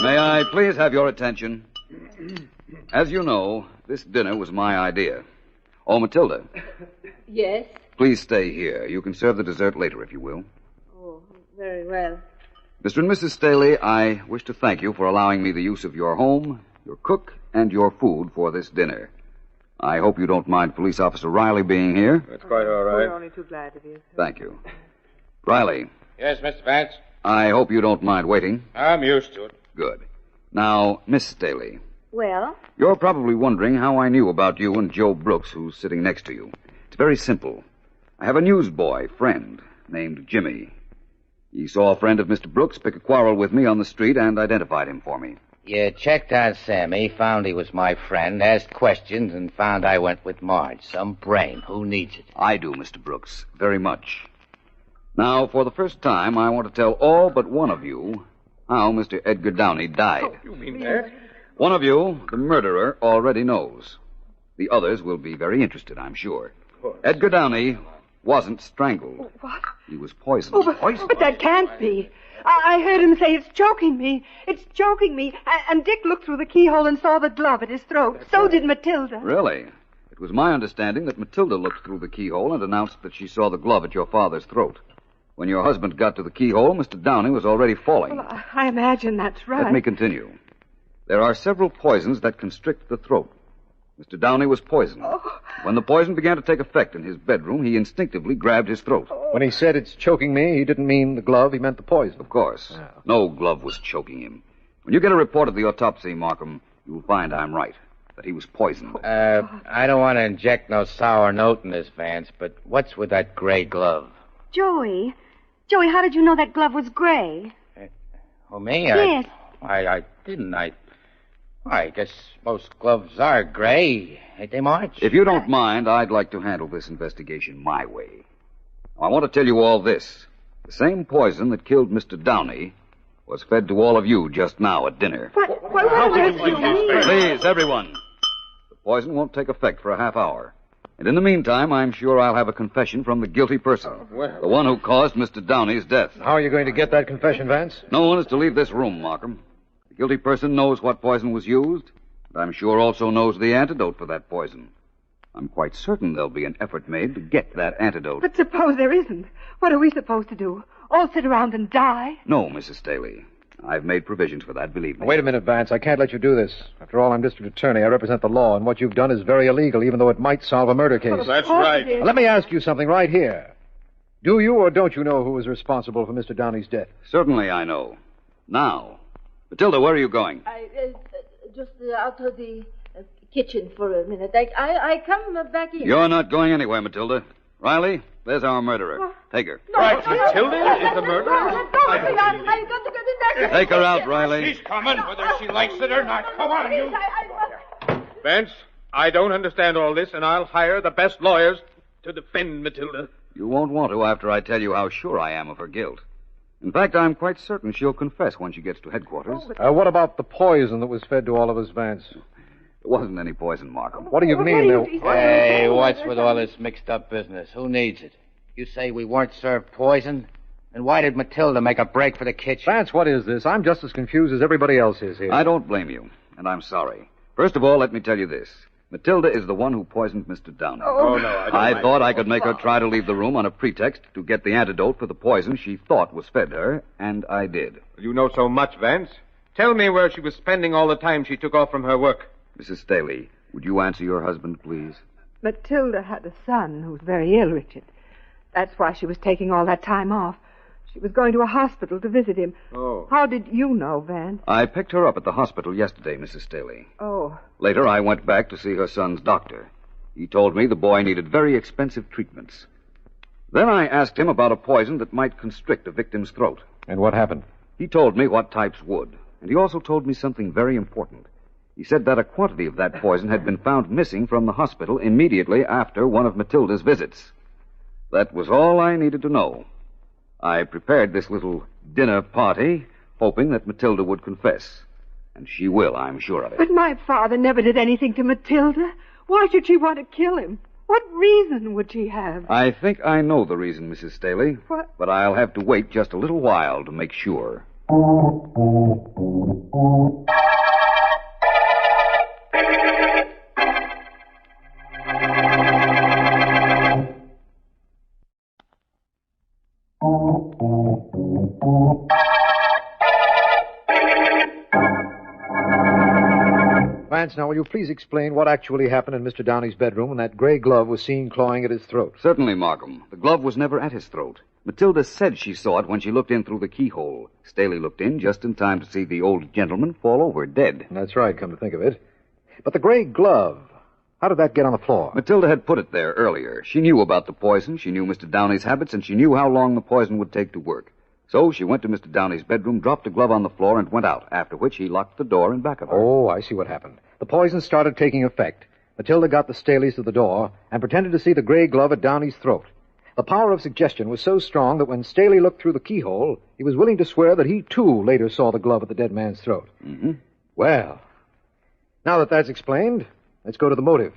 May I please have your attention? As you know, this dinner was my idea. Oh, Matilda. Yes? Please stay here. You can serve the dessert later, if you will. Oh, very well. Mr. and Mrs. Staley, I wish to thank you for allowing me the use of your home, your cook, and your food for this dinner. I hope you don't mind Police Officer Riley being here. That's quite all right. We're only too glad to be. Thank you. Riley, Yes, Mr. Vance? I hope you don't mind waiting. I'm used to it. Good. Now, Miss Staley, Well? you're probably wondering how I knew about you and Joe Brooks, who's sitting next to you. It's very simple. I have a newsboy friend named Jimmy. He saw a friend of Mr. Brooks pick a quarrel with me on the street and identified him for me. You checked on Sammy, found he was my friend, asked questions, and found I went with Marge. Some brain. Who needs it? I do, Mr. Brooks, very much. Now, for the first time, I want to tell all but one of you how Mr. Edgar Downey died. Oh, you mean that? One of you, the murderer, already knows. The others will be very interested, I'm sure. Edgar Downey wasn't strangled. What? He was poisoned. Oh, but that can't be. I heard him say it's choking me. It's choking me. And Dick looked through the keyhole and saw the glove at his throat. So did Matilda. Really? It was my understanding that Matilda looked through the keyhole and announced that she saw the glove at your father's throat. When your husband got to the keyhole, Mr. Downey was already falling. Well, I imagine that's right. Let me continue. There are several poisons that constrict the throat. Mr. Downey was poisoned. Oh. When the poison began to take effect in his bedroom, he instinctively grabbed his throat. When he said it's choking me, he didn't mean the glove, he meant the poison. Of course. No glove was choking him. When you get a report of the autopsy, Markham, you'll find I'm right, that he was poisoned. I don't want to inject no sour note in this, Vance, but what's with that gray glove? Joey, how did you know that glove was gray? Oh, me? Yes. I didn't. I guess most gloves are gray, ain't they, Marge? If you don't mind, I'd like to handle this investigation my way. I want to tell you all this. The same poison that killed Mr. Downey was fed to all of you just now at dinner. What on earth do you mean? Please, everyone. The poison won't take effect for a half hour. And in the meantime, I'm sure I'll have a confession from the guilty person. The one who caused Mr. Downey's death. How are you going to get that confession, Vance? No one is to leave this room, Markham. The guilty person knows what poison was used, and I'm sure also knows the antidote for that poison. I'm quite certain there'll be an effort made to get that antidote. But suppose there isn't. What are we supposed to do? All sit around and die? No, Mrs. Staley. I've made provisions for that, believe me. Wait a minute, Vance. I can't let you do this. After all, I'm district attorney. I represent the law, and what you've done is very illegal, even though it might solve a murder case. Well, that's right. Now, let me ask you something right here. Do you or don't you know who was responsible for Mr. Downey's death? Certainly I know. Now. Matilda, where are you going? Just out of the kitchen for a minute. I come back in. You're not going anywhere, Matilda. Riley, there's our murderer. Take her. Right, Matilda is the murderer? I got to get in there. Take her out, Riley. She's coming, whether she likes it or not. Come on, you. Vance, I don't understand all this, and I'll hire the best lawyers to defend Matilda. You won't want to after I tell you how sure I am of her guilt. In fact, I'm quite certain she'll confess when she gets to headquarters. What about the poison that was fed to all of us, Vance? There wasn't any poison, Markham. What do you mean? Hey, what's with all this mixed-up business? Who needs it? You say we weren't served poison? And why did Matilda make a break for the kitchen? Vance, what is this? I'm just as confused as everybody else is here. I don't blame you, and I'm sorry. First of all, let me tell you this. Matilda is the one who poisoned Mr. Downey. Oh, no, I thought I could make her try to leave the room on a pretext to get the antidote for the poison she thought was fed her, and I did. You know so much, Vance. Tell me where she was spending all the time she took off from her work. Mrs. Staley, would you answer your husband, please? Matilda had a son who was very ill, Richard. That's why she was taking all that time off. She was going to a hospital to visit him. Oh. How did you know, Vance? I picked her up at the hospital yesterday, Mrs. Staley. Oh. Later, I went back to see her son's doctor. He told me the boy needed very expensive treatments. Then I asked him about a poison that might constrict a victim's throat. And what happened? He told me what types would. And he also told me something very important. He said that a quantity of that poison had been found missing from the hospital immediately after one of Matilda's visits. That was all I needed to know. I prepared this little dinner party, hoping that Matilda would confess. And she will, I'm sure of it. But my father never did anything to Matilda. Why should she want to kill him? What reason would she have? I think I know the reason, Mrs. Staley. What? But I'll have to wait just a little while to make sure. Vance, now will you please explain what actually happened in Mr. Downey's bedroom when that gray glove was seen clawing at his throat? Certainly, Markham. The glove was never at his throat. Matilda said she saw it when she looked in through the keyhole. Staley looked in just in time to see the old gentleman fall over dead. That's right, come to think of it. But the gray glove, how did that get on the floor? Matilda had put it there earlier. She knew about the poison, she knew Mr. Downey's habits, and she knew how long the poison would take to work. So she went to Mr. Downey's bedroom, dropped the glove on the floor, and went out, after which he locked the door in back of her. Oh, I see what happened. The poison started taking effect. Matilda got the Staleys to the door and pretended to see the gray glove at Downey's throat. The power of suggestion was so strong that when Staley looked through the keyhole, he was willing to swear that he, too, later saw the glove at the dead man's throat. Mm-hmm. Well, now that that's explained, let's go to the motive.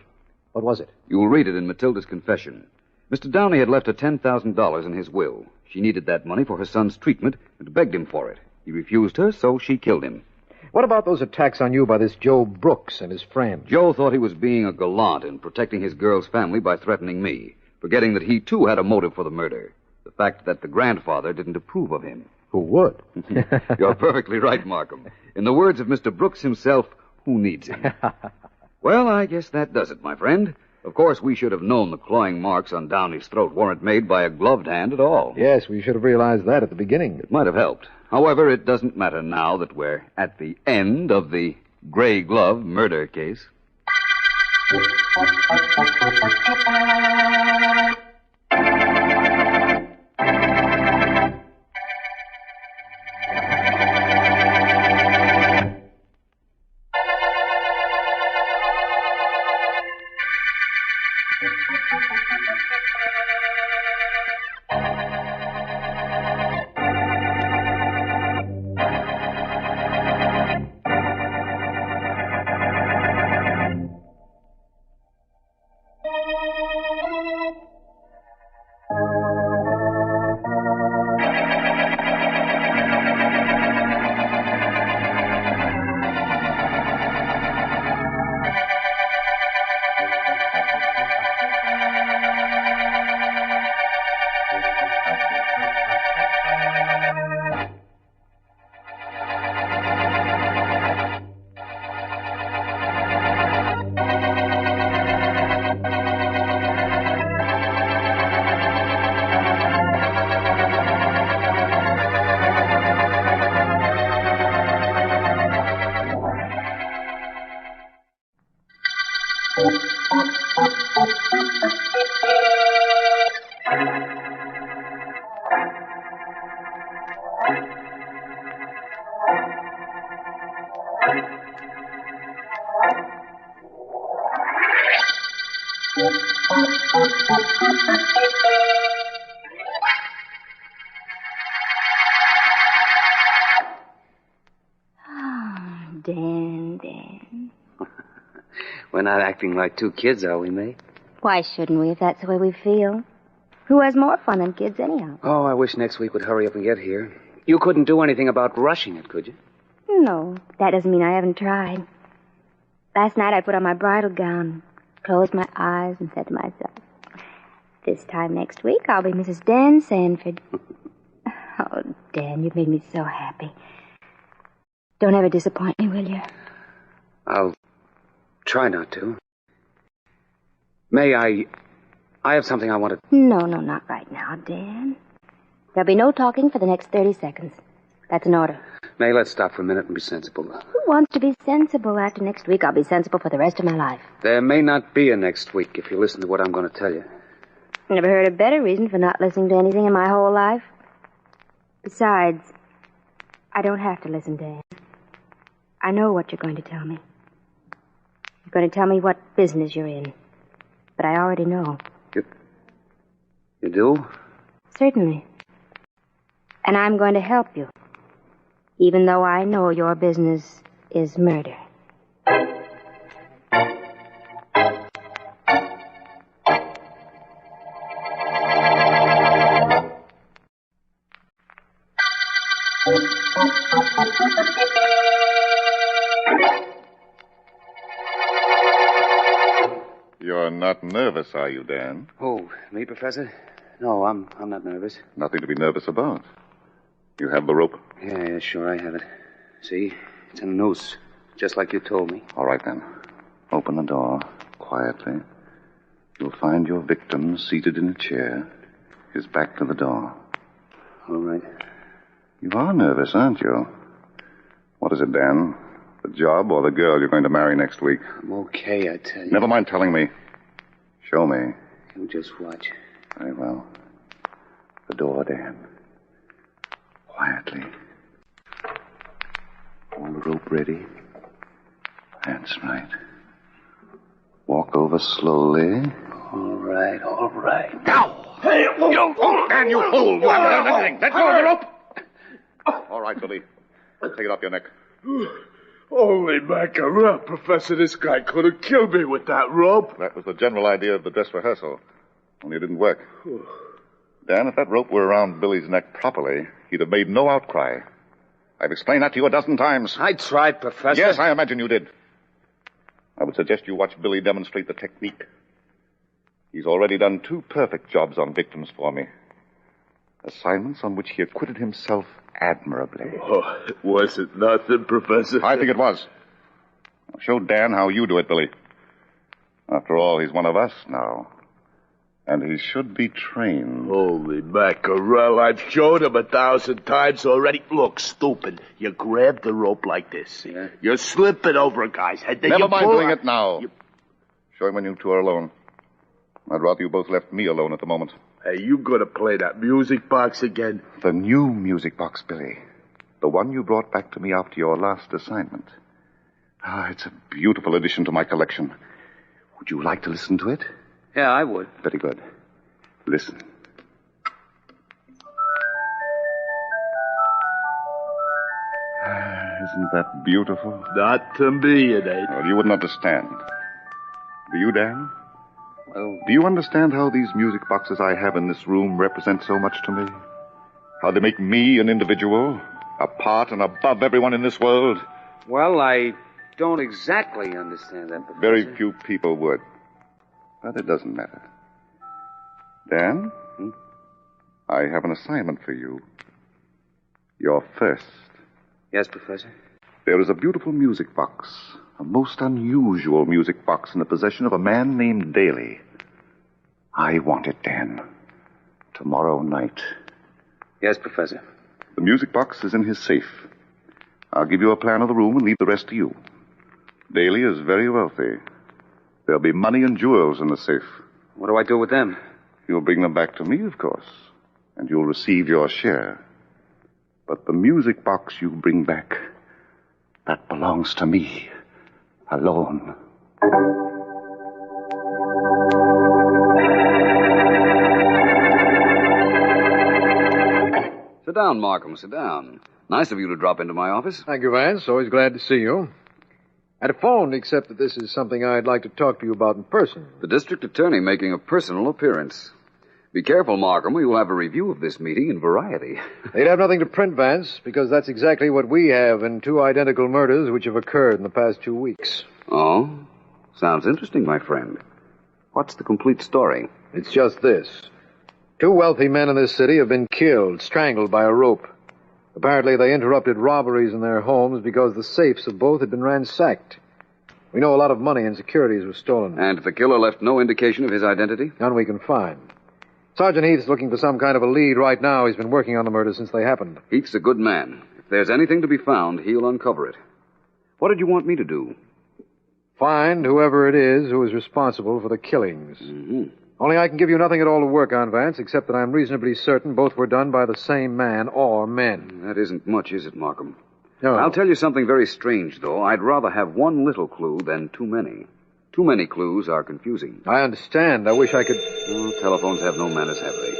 What was it? You will read it in Matilda's confession. Mr. Downey had left her $10,000 in his will. She needed that money for her son's treatment and begged him for it. He refused her, so she killed him. What about those attacks on you by this Joe Brooks and his friend? Joe thought he was being a gallant in protecting his girl's family by threatening me, forgetting that he, too, had a motive for the murder. The fact that the grandfather didn't approve of him. Who would? You're perfectly right, Markham. In the words of Mr. Brooks himself, who needs him? Well, I guess that does it, my friend. Of course, we should have known the clawing marks on Downey's throat weren't made by a gloved hand at all. Yes, we should have realized that at the beginning. It might have helped. However, it doesn't matter now that we're at the end of the gray glove murder case. Dan. We're not acting like two kids, are we, May? Why shouldn't we if that's the way we feel? Who has more fun than kids anyhow? Oh, I wish next week would hurry up and get here. You couldn't do anything about rushing it, could you? No, that doesn't mean I haven't tried. Last night I put on my bridal gown, closed my eyes, and said to myself, this time next week I'll be Mrs. Dan Sanford. Oh, Dan, you've made me so happy. Don't ever disappoint me, will you? I'll try not to. May, I have something I want to... No, not right now, Dan. There'll be no talking for the next 30 seconds. That's an order. May, let's stop for a minute and be sensible. Who wants to be sensible? After next week, I'll be sensible for the rest of my life. There may not be a next week if you listen to what I'm going to tell you. Never heard a better reason for not listening to anything in my whole life. Besides, I don't have to listen, Dan. I know what you're going to tell me. You're going to tell me what business you're in. But I already know. You do? Certainly. And I'm going to help you. Even though I know your business is murder. You're not nervous, are you, Dan? Oh, me, Professor? No, I'm not nervous. Nothing to be nervous about. You have the rope? Yeah, sure, I have it. See? It's a noose, just like you told me. All right, then. Open the door, quietly. You'll find your victim seated in a chair, his back to the door. All right. You are nervous, aren't you? What is it, Dan? The job or the girl you're going to marry next week? I'm okay, I tell you. Never mind telling me. Show me. You just watch. Very well. The door, Dan. Quietly. Hold the rope ready. That's right. Walk over slowly. All right. Now! Hey, you! Dan, you fool! You haven't done anything. Let go of the rope! All right, Billy. Take it off your neck. Holy mackerel, Professor, this guy could have killed me with that rope. That was the general idea of the dress rehearsal. Only it didn't work. Dan, if that rope were around Billy's neck properly, he'd have made no outcry. I've explained that to you a dozen times. I tried, Professor. Yes, I imagine you did. I would suggest you watch Billy demonstrate the technique. He's already done 2 perfect jobs on victims for me. Assignments on which he acquitted himself admirably. Oh, it wasn't nothing, Professor. I think it was. Now, show Dan how you do it, Billy. After all, he's one of us now. And he should be trained. Holy mackerel, I've showed him 1,000 times already. Look, stupid. You grab the rope like this. Yeah. You slip it over a guy's head. Then Never you mind pull doing out. it now. Show him when you 2 are alone. I'd rather you both left me alone at the moment. Hey, you gonna play that music box again? The new music box, Billy. The one you brought back to me after your last assignment. It's a beautiful addition to my collection. Would you like to listen to it? Yeah, I would. Very good. Listen. Isn't that beautiful? Not to me, it ain't. Well, you wouldn't understand. Do you, Dan? Well, do you understand how these music boxes I have in this room represent so much to me? How they make me an individual, apart and above everyone in this world? Well, I don't exactly understand that, Professor. Very few people would. But it doesn't matter. Dan, I have an assignment for you. You're first. Yes, Professor? There is a beautiful music box, a most unusual music box in the possession of a man named Daly. I want it, Dan. Tomorrow night. Yes, Professor. The music box is in his safe. I'll give you a plan of the room and leave the rest to you. Daly is very wealthy. There'll be money and jewels in the safe. What do I do with them? You'll bring them back to me, of course, and you'll receive your share. But the music box you bring back, that belongs to me, alone. Sit down, Markham, sit down. Nice of you to drop into my office. Thank you, Vance. Always glad to see you. I'd have phoned, except that this is something I'd like to talk to you about in person. The district attorney making a personal appearance. Be careful, Markham, or you'll have a review of this meeting in Variety. They'd have nothing to print, Vance, because that's exactly what we have in 2 identical murders which have occurred in the past 2 weeks. Oh? Sounds interesting, my friend. What's the complete story? It's just this. 2 wealthy men in this city have been killed, strangled by a rope. Apparently, they interrupted robberies in their homes because the safes of both had been ransacked. We know a lot of money and securities were stolen. And the killer left no indication of his identity? None we can find. Sergeant Heath's looking for some kind of a lead right now. He's been working on the murder since they happened. Heath's a good man. If there's anything to be found, he'll uncover it. What did you want me to do? Find whoever it is who is responsible for the killings. Mm-hmm. Only I can give you nothing at all to work on, Vance, except that I'm reasonably certain both were done by the same man or men. That isn't much, is it, Markham? No. I'll tell you something very strange, though. I'd rather have one little clue than too many. Too many clues are confusing. I understand. I wish I could... Oh, telephones have no manners, have they?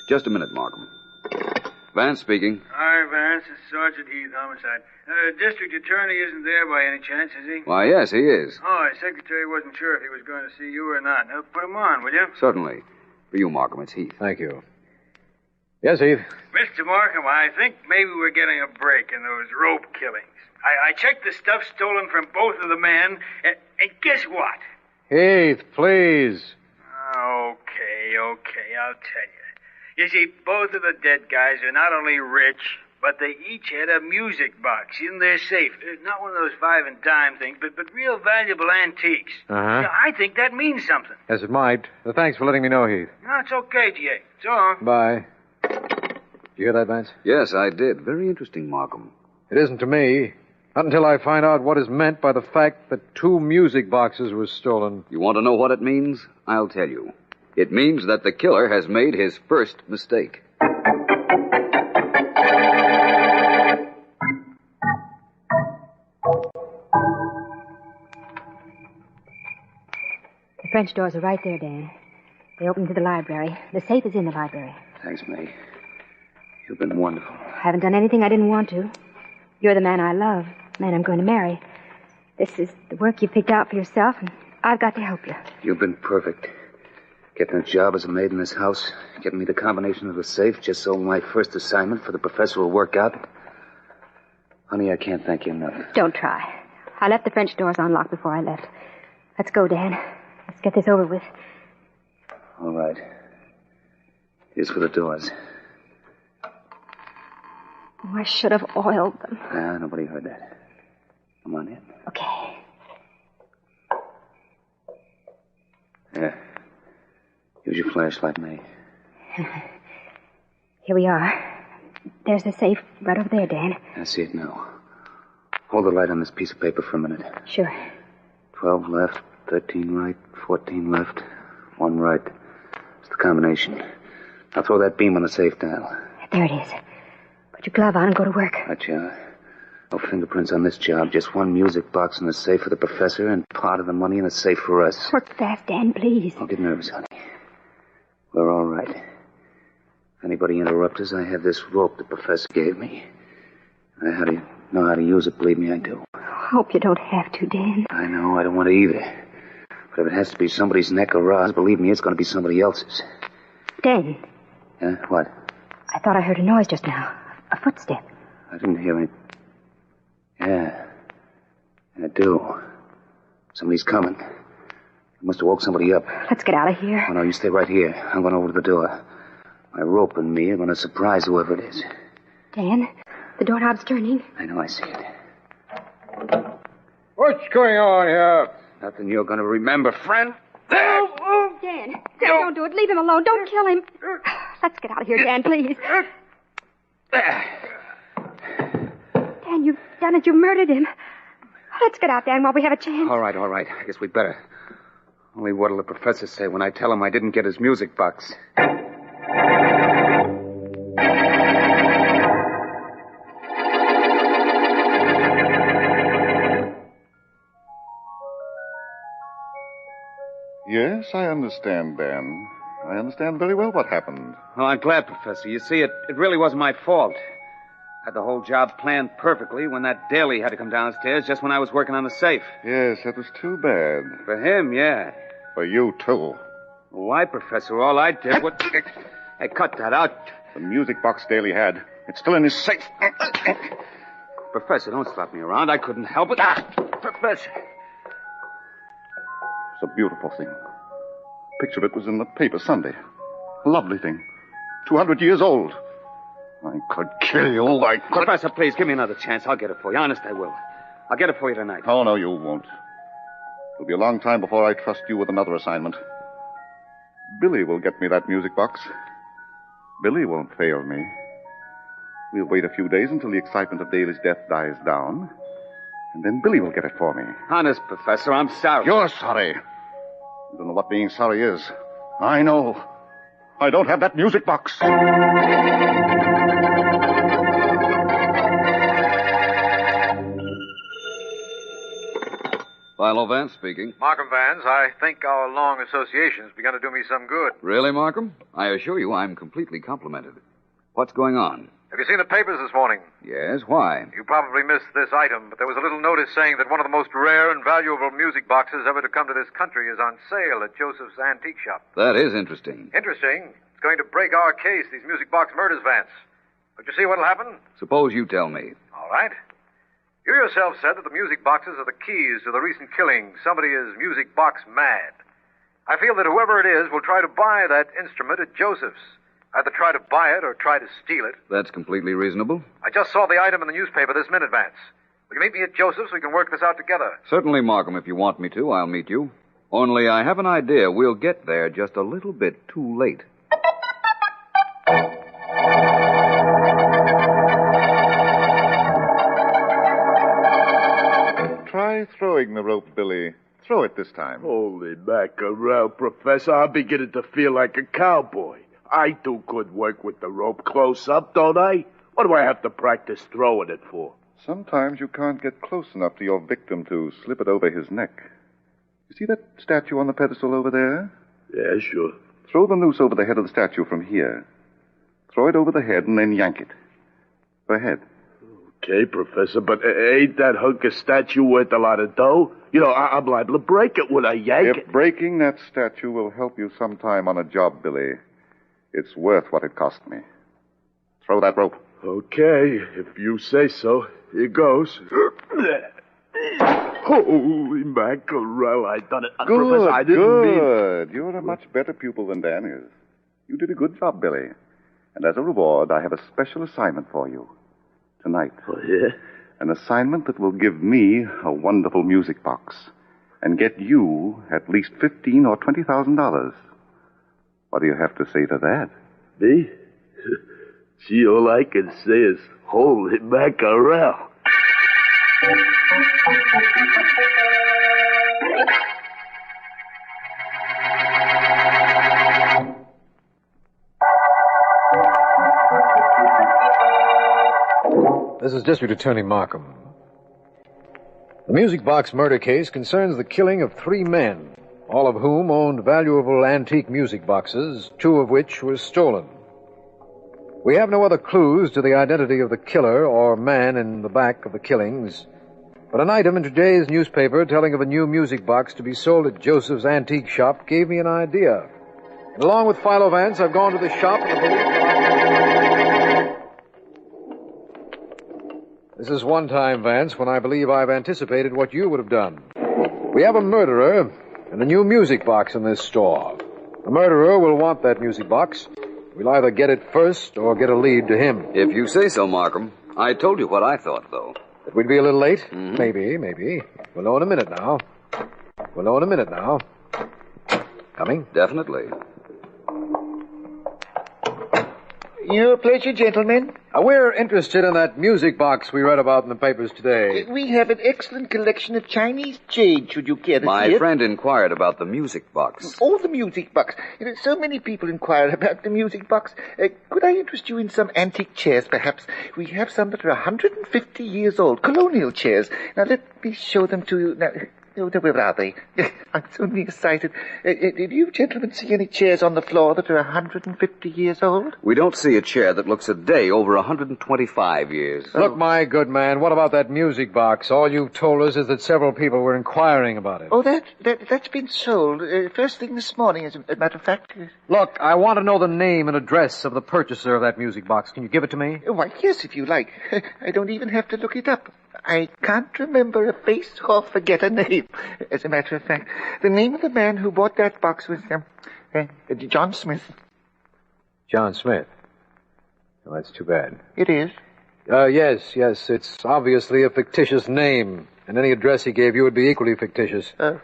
Just a minute, Markham. Vance speaking. Hi, Vance. It's Sergeant Heath, homicide. District attorney isn't there by any chance, is he? Why, yes, he is. Oh, his secretary wasn't sure if he was going to see you or not. Now, put him on, will you? Certainly. For you, Markham, it's Heath. Thank you. Yes, Heath? Mr. Markham, I think maybe we're getting a break in those rope killings. I checked the stuff stolen from both of the men, and guess what? Heath, please. Okay, I'll tell you. You see, both of the dead guys are not only rich, but they each had a music box in their safe. Not one of those 5 and dime things, but real valuable antiques. Uh-huh. Now, I think that means something. Yes, it might. Thanks for letting me know, Heath. No, it's okay, G.A. So long. Bye. Did you hear that, Vance? Yes, I did. Very interesting, Markham. It isn't to me. Not until I find out what is meant by the fact that 2 music boxes were stolen. You want to know what it means? I'll tell you. It means that the killer has made his first mistake. The French doors are right there, Dan. They open to the library. The safe is in the library. Thanks, May. You've been wonderful. I haven't done anything I didn't want to. You're the man I love, the man I'm going to marry. This is the work you picked out for yourself, and I've got to help you. You've been perfect. Getting a job as a maid in this house, getting me the combination of the safe just so my first assignment for the professor will work out. Honey, I can't thank you enough. Don't try. I left the French doors unlocked before I left. Let's go, Dan. Let's get this over with. All right. Here's for the doors. Oh, I should have oiled them. Nobody heard that. Come on in. Okay. Here. Use your flashlight, May. Here we are. There's the safe right over there, Dan. I see it now. Hold the light on this piece of paper for a minute. Sure. 12 left, 13 right, 14 left, 1 right. It's the combination. Now throw that beam on the safe dial. There it is. Put your glove on and go to work. Gotcha. No fingerprints on this job. Just one music box in the safe for the professor and part of the money in the safe for us. Work fast, Dan, please. Don't get nervous, honey. We're all right. If anybody interrupts us, I have this rope the professor gave me. I know how to use it, believe me, I do. Hope you don't have to, Dan. I know, I don't want to either. But if it has to be somebody's neck or Roz, believe me, it's going to be somebody else's. Dan. Yeah, what? I thought I heard a noise just now. A footstep. I didn't hear any... Yeah. I do. Somebody's coming. I must have woke somebody up. Let's get out of here. Oh, no, you stay right here. I'm going over to the door. My rope and me are going to surprise whoever it is. Dan, the doorknob's turning. I know, I see it. What's going on here? Nothing you're going to remember, friend. Oh, Dan. Dan, don't do it. Leave him alone. Don't kill him. Let's get out of here, Dan, please. Dan, you've done it. You murdered him. Let's get out, Dan, while we have a chance. All right. I guess we'd better. Only what'll the professor say when I tell him I didn't get his music box? Yes, I understand, Dan. I understand very well what happened. Oh, I'm glad, Professor. You see, it really wasn't my fault. Had the whole job planned perfectly when that Daly had to come downstairs just when I was working on the safe. Yes, that was too bad. For him, yeah. For you, too. Why, Professor? All I did was... Hey, cut that out. The music box Daly had. It's still in his safe. Professor, don't slap me around. I couldn't help it. Professor. It's a beautiful thing. Picture of it was in the paper Sunday. A lovely thing. 200 years old. I could kill you. I could... Professor, please, give me another chance. I'll get it for you. Honest, I will. I'll get it for you tonight. Oh, no, you won't. It'll be a long time before I trust you with another assignment. Billy will get me that music box. Billy won't fail me. We'll wait a few days until the excitement of Daly's death dies down, and then Billy will get it for me. Honest, Professor, I'm sorry. You're sorry. You don't know what being sorry is. I know. I don't have that music box. Philo Vance speaking. Markham Vance, I think our long association's begun to do me some good. Really, Markham? I assure you I'm completely complimented. What's going on? Have you seen the papers this morning? Yes, why? You probably missed this item, but there was a little notice saying that one of the most rare and valuable music boxes ever to come to this country is on sale at Joseph's Antique Shop. That is interesting. Interesting? It's going to break our case, these music box murders, Vance. But you see what'll happen? Suppose you tell me. All right. You yourself said that the music boxes are the keys to the recent killing. Somebody is music box mad. I feel that whoever it is will try to buy that instrument at Joseph's. Either try to buy it or try to steal it. That's completely reasonable. I just saw the item in the newspaper this minute, Vance. Will you meet me at Joseph's so we can work this out together? Certainly, Markham, if you want me to, I'll meet you. Only I have an idea we'll get there just a little bit too late. Try throwing the rope, Billy. Throw it this time. Holy mackerel, Professor. I'm beginning to feel like a cowboy. I do good work with the rope close up, don't I? What do I have to practice throwing it for? Sometimes you can't get close enough to your victim to slip it over his neck. You see that statue on the pedestal over there? Yeah, sure. Throw the noose over the head of the statue from here. Throw it over the head and then yank it. Go ahead. Okay, Professor, but ain't that hunk of statue worth a lot of dough? You know, I'm liable to break it when I yank it. If breaking that statue will help you sometime on a job, Billy, it's worth what it cost me. Throw that rope. Okay, if you say so. Here goes. Holy mackerel, I done it. Good, Professor, I didn't mean... good. You're a much better pupil than Dan is. You did a good job, Billy. And as a reward, I have a special assignment for you. Tonight. Oh, yeah? An assignment that will give me a wonderful music box and get you at least $15,000 or $20,000. What do you have to say to that? Me? Gee, all I can say is, holy mackerel. This is District Attorney Markham. The music box murder case concerns the killing of 3 men, all of whom owned valuable antique music boxes, 2 of which were stolen. We have no other clues to the identity of the killer or man in the back of the killings, but an item in today's newspaper telling of a new music box to be sold at Joseph's antique shop gave me an idea. And along with Philo Vance, I've gone to the shop and This is one time, Vance, when I believe I've anticipated what you would have done. We have a murderer and a new music box in this store. The murderer will want that music box. We'll either get it first or get a lead to him. If you say so, Markham. I told you what I thought, though. That we'd be a little late? Mm-hmm. Maybe. We'll know in a minute now. Coming? Definitely. Your pleasure, gentlemen. We're interested in that music box we read about in the papers today. We have an excellent collection of Chinese jade, should you care to see it. My friend inquired about the music box. Oh, the music box. So many people inquire about the music box. Could I interest you in some antique chairs, perhaps? We have some that are 150 years old, colonial chairs. Now, let me show them to you. Now, where are they? I'm so nearsighted. Did you gentlemen see any chairs on the floor that are 150 years old? We don't see a chair that looks a day over 125 years. Look, my good man, what about that music box? All you've told us is that several people were inquiring about it. Oh, that's been sold first thing this morning, as a matter of fact. Look, I want to know the name and address of the purchaser of that music box. Can you give it to me? Why, yes, if you like. I don't even have to look it up. I can't remember a face or forget a name. As a matter of fact, the name of the man who bought that box was John Smith. John Smith? Well, that's too bad. It is? Yes. It's obviously a fictitious name, and any address he gave you would be equally fictitious. Well,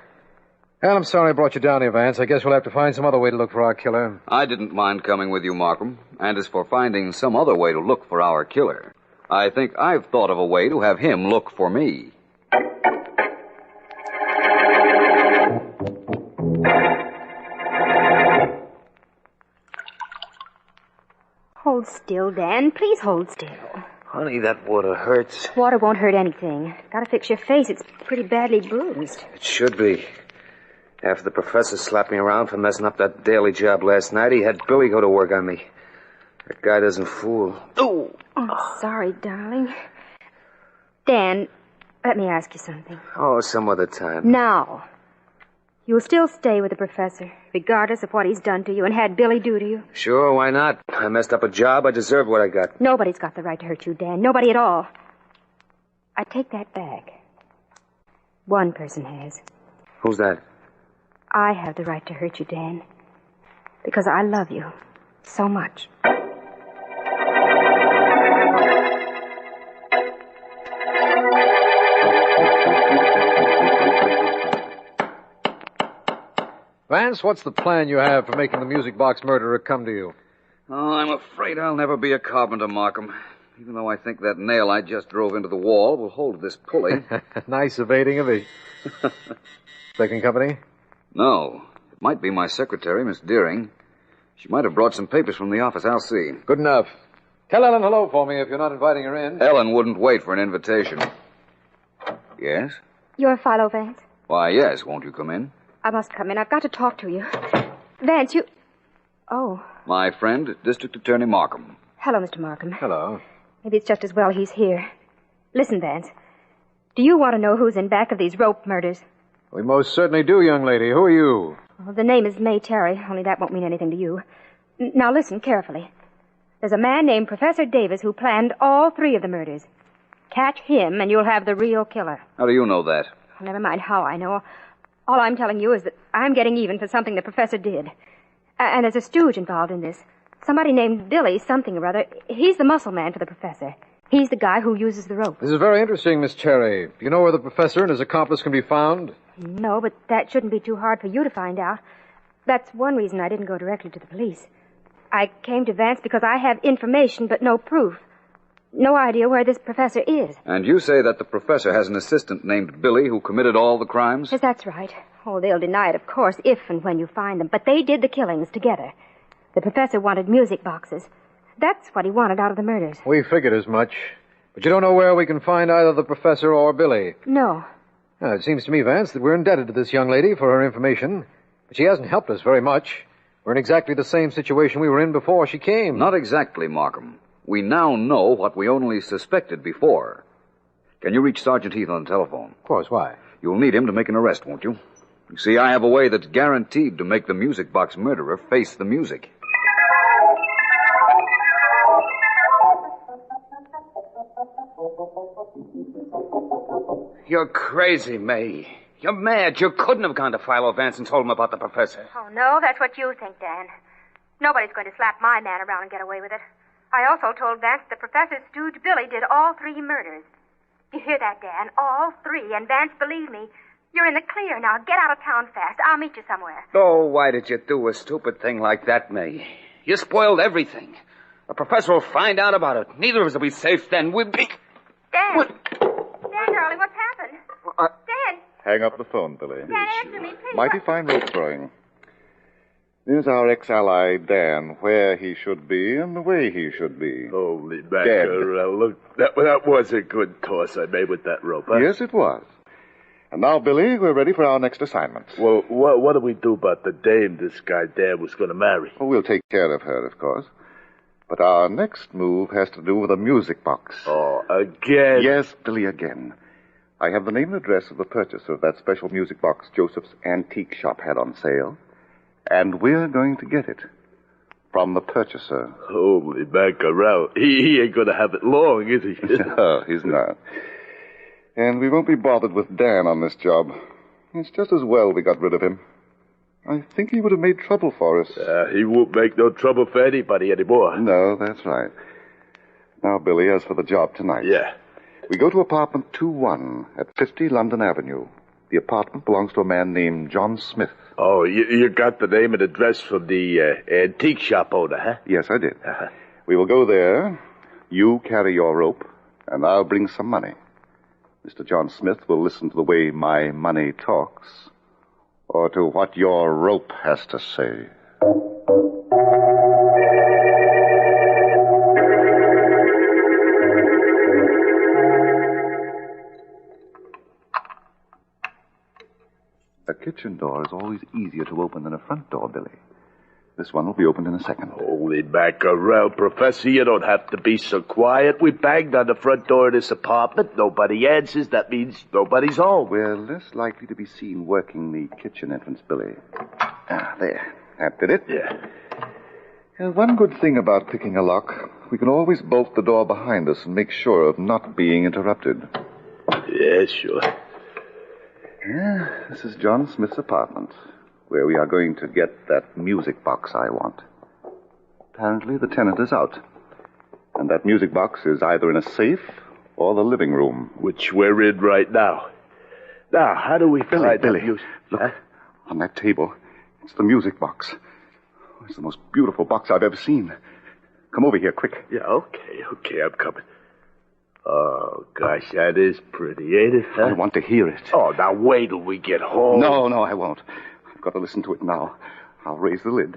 I'm sorry I brought you down here, Vance. I guess we'll have to find some other way to look for our killer. I didn't mind coming with you, Markham. And as for finding some other way to look for our killer, I think I've thought of a way to have him look for me. Hold still, Dan. Please hold still. Honey, that water hurts. Water won't hurt anything. Gotta fix your face. It's pretty badly bruised. It should be. After the professor slapped me around for messing up that daily job last night, he had Billy go to work on me. That guy doesn't fool. Oh, sorry, darling. Dan, let me ask you something. Oh, some other time. Now, you'll still stay with the professor, regardless of what he's done to you and had Billy do to you? Sure, why not? I messed up a job. I deserve what I got. Nobody's got the right to hurt you, Dan. Nobody at all. I take that back. One person has. Who's that? I have the right to hurt you, Dan. Because I love you so much. Vance, what's the plan you have for making the music box murderer come to you? Oh, I'm afraid I'll never be a carpenter, Markham. Even though I think that nail I just drove into the wall will hold this pulley. Nice evading of it. Second company? No. It might be my secretary, Miss Deering. She might have brought some papers from the office. I'll see. Good enough. Tell Ellen hello for me if you're not inviting her in. Ellen wouldn't wait for an invitation. Yes? You're Philo Vance? Why, yes. Won't you come in? I must come in. I've got to talk to you. Vance, you... Oh. My friend, District Attorney Markham. Hello, Mr. Markham. Hello. Maybe it's just as well he's here. Listen, Vance. Do you want to know who's in back of these rope murders? We most certainly do, young lady. Who are you? Well, the name is May Terry, only that won't mean anything to you. Now listen carefully. There's a man named Professor Davis who planned all 3 of the murders. Catch him and you'll have the real killer. How do you know that? Well, never mind how I know. All I'm telling you is that I'm getting even for something the professor did. And there's a stooge involved in this. Somebody named Billy something or other. He's the muscle man for the professor. He's the guy who uses the rope. This is very interesting, Miss Terry. Do you know where the professor and his accomplice can be found? No, but that shouldn't be too hard for you to find out. That's one reason I didn't go directly to the police. I came to Vance because I have information but no proof. No idea where this professor is. And you say that the professor has an assistant named Billy who committed all the crimes? Yes, that's right. Oh, they'll deny it, of course, if and when you find them. But they did the killings together. The professor wanted music boxes. That's what he wanted out of the murders. We figured as much. But you don't know where we can find either the professor or Billy. No. It seems to me, Vance, that we're indebted to this young lady for her information. But she hasn't helped us very much. We're in exactly the same situation we were in before she came. Not exactly, Markham. We now know what we only suspected before. Can you reach Sergeant Heath on the telephone? Of course, why? You'll need him to make an arrest, won't you? You see, I have a way that's guaranteed to make the music box murderer face the music. You're crazy, May. You're mad. You couldn't have gone to Philo Vance and told him about the professor. Oh, no, that's what you think, Dan. Nobody's going to slap my man around and get away with it. I also told Vance the professor's stooge Billy did all 3 murders. You hear that, Dan? All 3. And Vance, believe me, you're in the clear now. Get out of town fast. I'll meet you somewhere. Oh, why did you do a stupid thing like that, May? You spoiled everything. The professor will find out about it. Neither of us will be safe then. We'll be... Dan! What? Dan, darling, what's happened? Dan! Hang up the phone, Billy. Dan, answer me, please. Mighty fine rope throwing. Here's our ex-ally, Dan, where he should be and the way he should be. Holy mackerel. Look, that was a good toss I made with that rope, huh? Yes, it was. And now, Billy, we're ready for our next assignment. Well, what do we do about the dame this guy Dan was going to marry? Well, we'll take care of her, of course. But our next move has to do with a music box. Oh, again? Yes, Billy, again. I have the name and address of the purchaser of that special music box Joseph's antique shop had on sale. And we're going to get it. From the purchaser. Holy mackerel. He ain't going to have it long, is he? No, he's not. And we won't be bothered with Dan on this job. It's just as well we got rid of him. I think he would have made trouble for us. He won't make no trouble for anybody anymore. No, that's right. Now, Billy, as for the job tonight. Yeah. We go to apartment 2-1 at 50 London Avenue. The apartment belongs to a man named John Smith. Oh, you got the name and address from the antique shop owner, huh? Yes, I did. We will go there. You carry your rope, and I'll bring some money. Mr. John Smith will listen to the way my money talks, or to what your rope has to say. A kitchen door is always easier to open than a front door, Billy. This one will be opened in a second. Holy mackerel, Professor, you don't have to be so quiet. We banged on the front door of this apartment. Nobody answers. That means nobody's home. We're less likely to be seen working the kitchen entrance, Billy. There. That did it. Yeah. One good thing about picking a lock, we can always bolt the door behind us and make sure of not being interrupted. Yeah, sure. This is John Smith's apartment, where we are going to get that music box I want. Apparently the tenant is out. And that music box is either in a safe or the living room. Which we're in right now. Now, how do we find Billy, that music? Look, on that table, it's the music box. It's the most beautiful box I've ever seen. Come over here, quick. Yeah, okay, I'm coming. Oh, gosh, that is pretty, ain't it? Huh? I want to hear it. Oh, now wait till we get home. No, I won't. I've got to listen to it now. I'll raise the lid.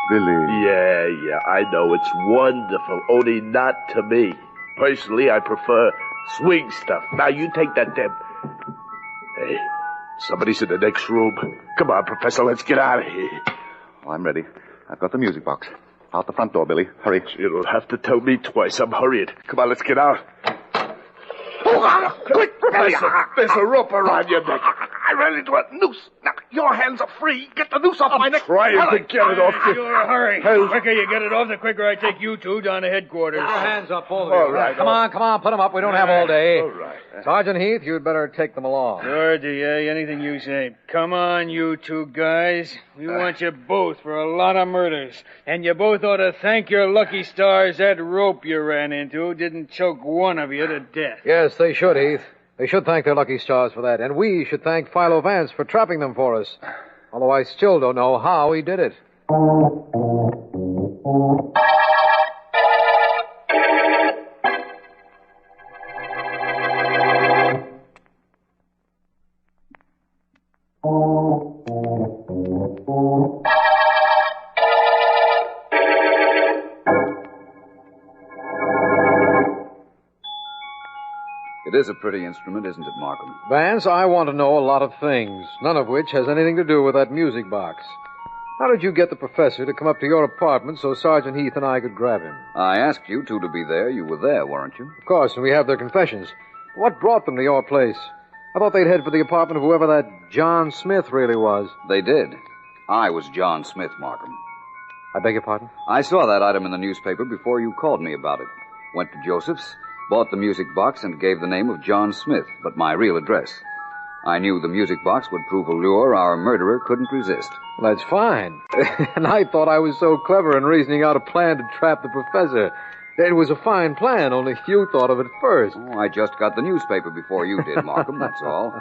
Billy. Yeah, I know. It's wonderful, only not to me. Personally, I prefer swing stuff. Now, you take that, Deb. Hey, somebody's in the next room. Come on, Professor, let's get out of here. Oh, I'm ready. I've got the music box. Out the front door, Billy. Hurry. You don't have to tell me twice. I'm hurrying. Come on, let's get out. Oh, quick, Professor. There's a rope around your neck. I ran into a noose. Now, your hands are free. Get the noose off my neck. Trying to get it off you. Sure, hurry. The quicker you get it off, the quicker I take you two down to headquarters. Put your hands up, both of All you. right. Come on, put them up. We don't have all day. All right. Sergeant Heath, you'd better take them along. Sure, DA. Anything you say. Come on, you two guys. We want you both for a lot of murders. And you both ought to thank your lucky stars that rope you ran into didn't choke one of you to death. Yes, they should, Heath. They should thank their lucky stars for that. And we should thank Philo Vance for trapping them for us. Although I still don't know how he did it. is a pretty instrument, isn't it, Markham? Vance, I want to know a lot of things, none of which has anything to do with that music box. How did you get the professor to come up to your apartment so Sergeant Heath and I could grab him? I asked you two to be there. You were there, weren't you? Of course, and we have their confessions. What brought them to your place? I thought they'd head for the apartment of whoever that John Smith really was. They did. I was John Smith, Markham. I beg your pardon? I saw that item in the newspaper before you called me about it. Went to Joseph's, bought the music box, and gave the name of John Smith, but my real address. I knew the music box would prove a lure our murderer couldn't resist. Well, that's fine. And I thought I was so clever in reasoning out a plan to trap the professor. It was a fine plan, only you thought of it first. Oh, I just got the newspaper before you did, Markham, that's all.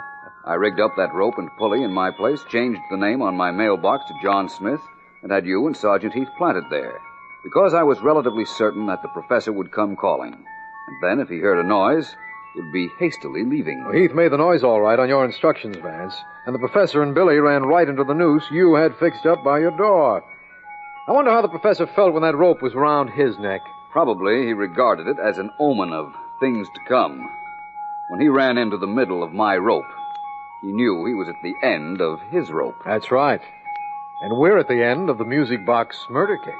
I rigged up that rope and pulley in my place, changed the name on my mailbox to John Smith, and had you and Sergeant Heath planted there, because I was relatively certain that the professor would come calling. And then, if he heard a noise, would be hastily leaving. Well, Heath made the noise all right on your instructions, Vance. And the professor and Billy ran right into the noose you had fixed up by your door. I wonder how the professor felt when that rope was around his neck. Probably he regarded it as an omen of things to come. When he ran into the middle of my rope, he knew he was at the end of his rope. That's right. And we're at the end of the music box murder case.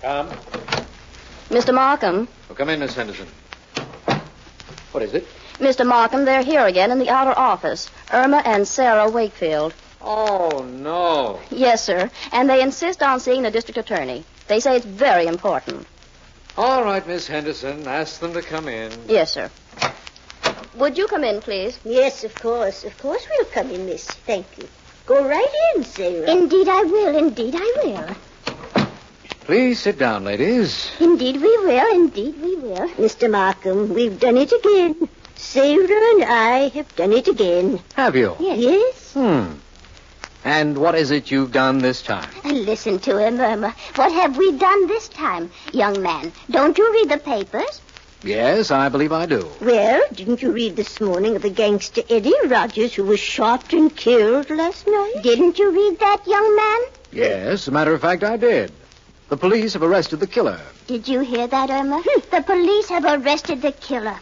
Come. Mr. Markham. Oh, come in, Miss Henderson. What is it? Mr. Markham, they're here again in the outer office. Irma and Sarah Wakefield. Oh, no. Yes, sir. And they insist on seeing the district attorney. They say it's very important. All right, Miss Henderson. Ask them to come in. Yes, sir. Would you come in, please? Yes, of course. Of course we'll come in, miss. Thank you. Go right in, Sarah. Indeed I will. Indeed I will. Please sit down, ladies. Indeed we will. Indeed we will. Mr. Markham, we've done it again. Sarah and I have done it again. Have you? Yes. And what is it you've done this time? Listen to him, Irma. What have we done this time? Young man, don't you read the papers? Yes, I believe I do. Well, didn't you read this morning of the gangster Eddie Rogers who was shot and killed last night? Didn't you read that, young man? Yes, as a matter of fact, I did. The police have arrested the killer. Did you hear that, Irma? The police have arrested the killer.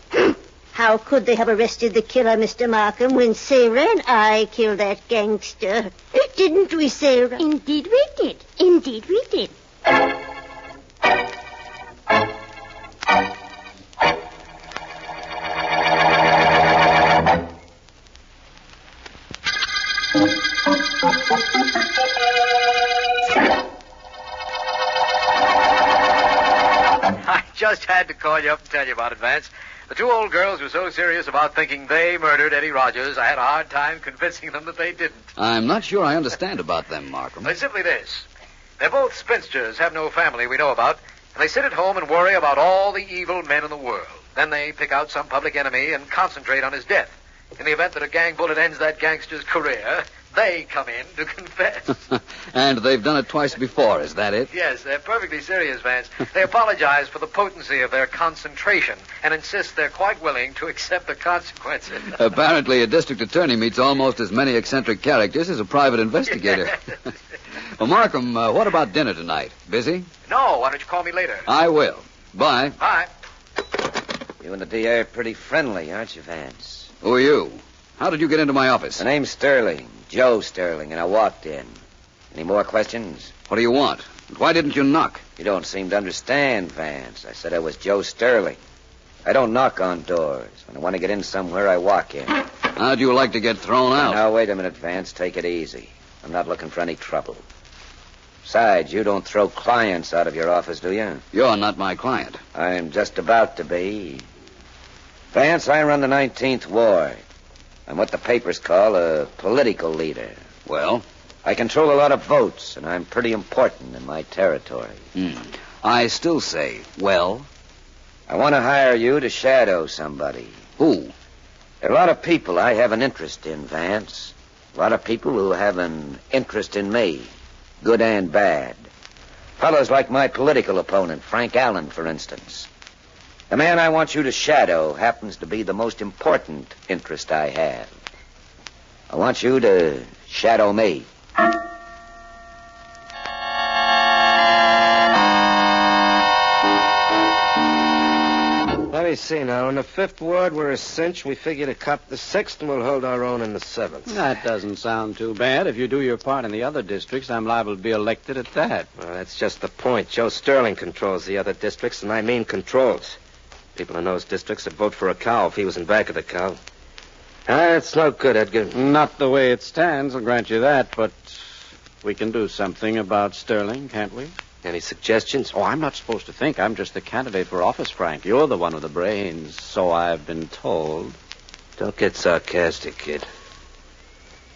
How could they have arrested the killer, Mr. Markham, when Sarah and I killed that gangster? Didn't we, Sarah? Indeed we did. Indeed we did. I just had to call you up and tell you about it, Vance. The two old girls were so serious about thinking they murdered Eddie Rogers, I had a hard time convincing them that they didn't. I'm not sure I understand about them, Markham. It's simply this. They're both spinsters, have no family we know about, and they sit at home and worry about all the evil men in the world. Then they pick out some public enemy and concentrate on his death. In the event that a gang bullet ends that gangster's career, They come in to confess. And they've done it twice before, is that it? Yes, they're perfectly serious, Vance. They apologize for the potency of their concentration and insist they're quite willing to accept the consequences. Apparently, a district attorney meets almost as many eccentric characters as a private investigator. Well, Markham, what about dinner tonight? Busy? No, why don't you call me later? I will. Bye. Bye. You and the DA are pretty friendly, aren't you, Vance? Who are you? How did you get into my office? The name's Sterling, Joe Sterling, and I walked in. Any more questions? What do you want? Why didn't you knock? You don't seem to understand, Vance. I said I was Joe Sterling. I don't knock on doors. When I want to get in somewhere, I walk in. How'd you like to get thrown out? Now, wait a minute, Vance. Take it easy. I'm not looking for any trouble. Besides, you don't throw clients out of your office, do you? You're not my client. I'm just about to be. Vance, I run the 19th Ward. I'm what the papers call a political leader. Well? I control a lot of votes, and I'm pretty important in my territory. I still say, well? I want to hire you to shadow somebody. Who? There are a lot of people I have an interest in, Vance. A lot of people who have an interest in me, good and bad. Fellows like my political opponent, Frank Allen, for instance. The man I want you to shadow happens to be the most important interest I have. I want you to shadow me. Let me see now. In the 5th Ward, we're a cinch. We figure to cop the 6th, and we'll hold our own in the 7th. That doesn't sound too bad. If you do your part in the other districts, I'm liable to be elected at that. Well, that's just the point. Joe Sterling controls the other districts, and I mean controls. People in those districts would vote for a cow if he was in back of the cow. It's no good, Edgar. Not the way it stands, I'll grant you that, but we can do something about Sterling, can't we? Any suggestions? Oh, I'm not supposed to think. I'm just the candidate for office, Frank. You're the one with the brains, so I've been told. Don't get sarcastic, kid.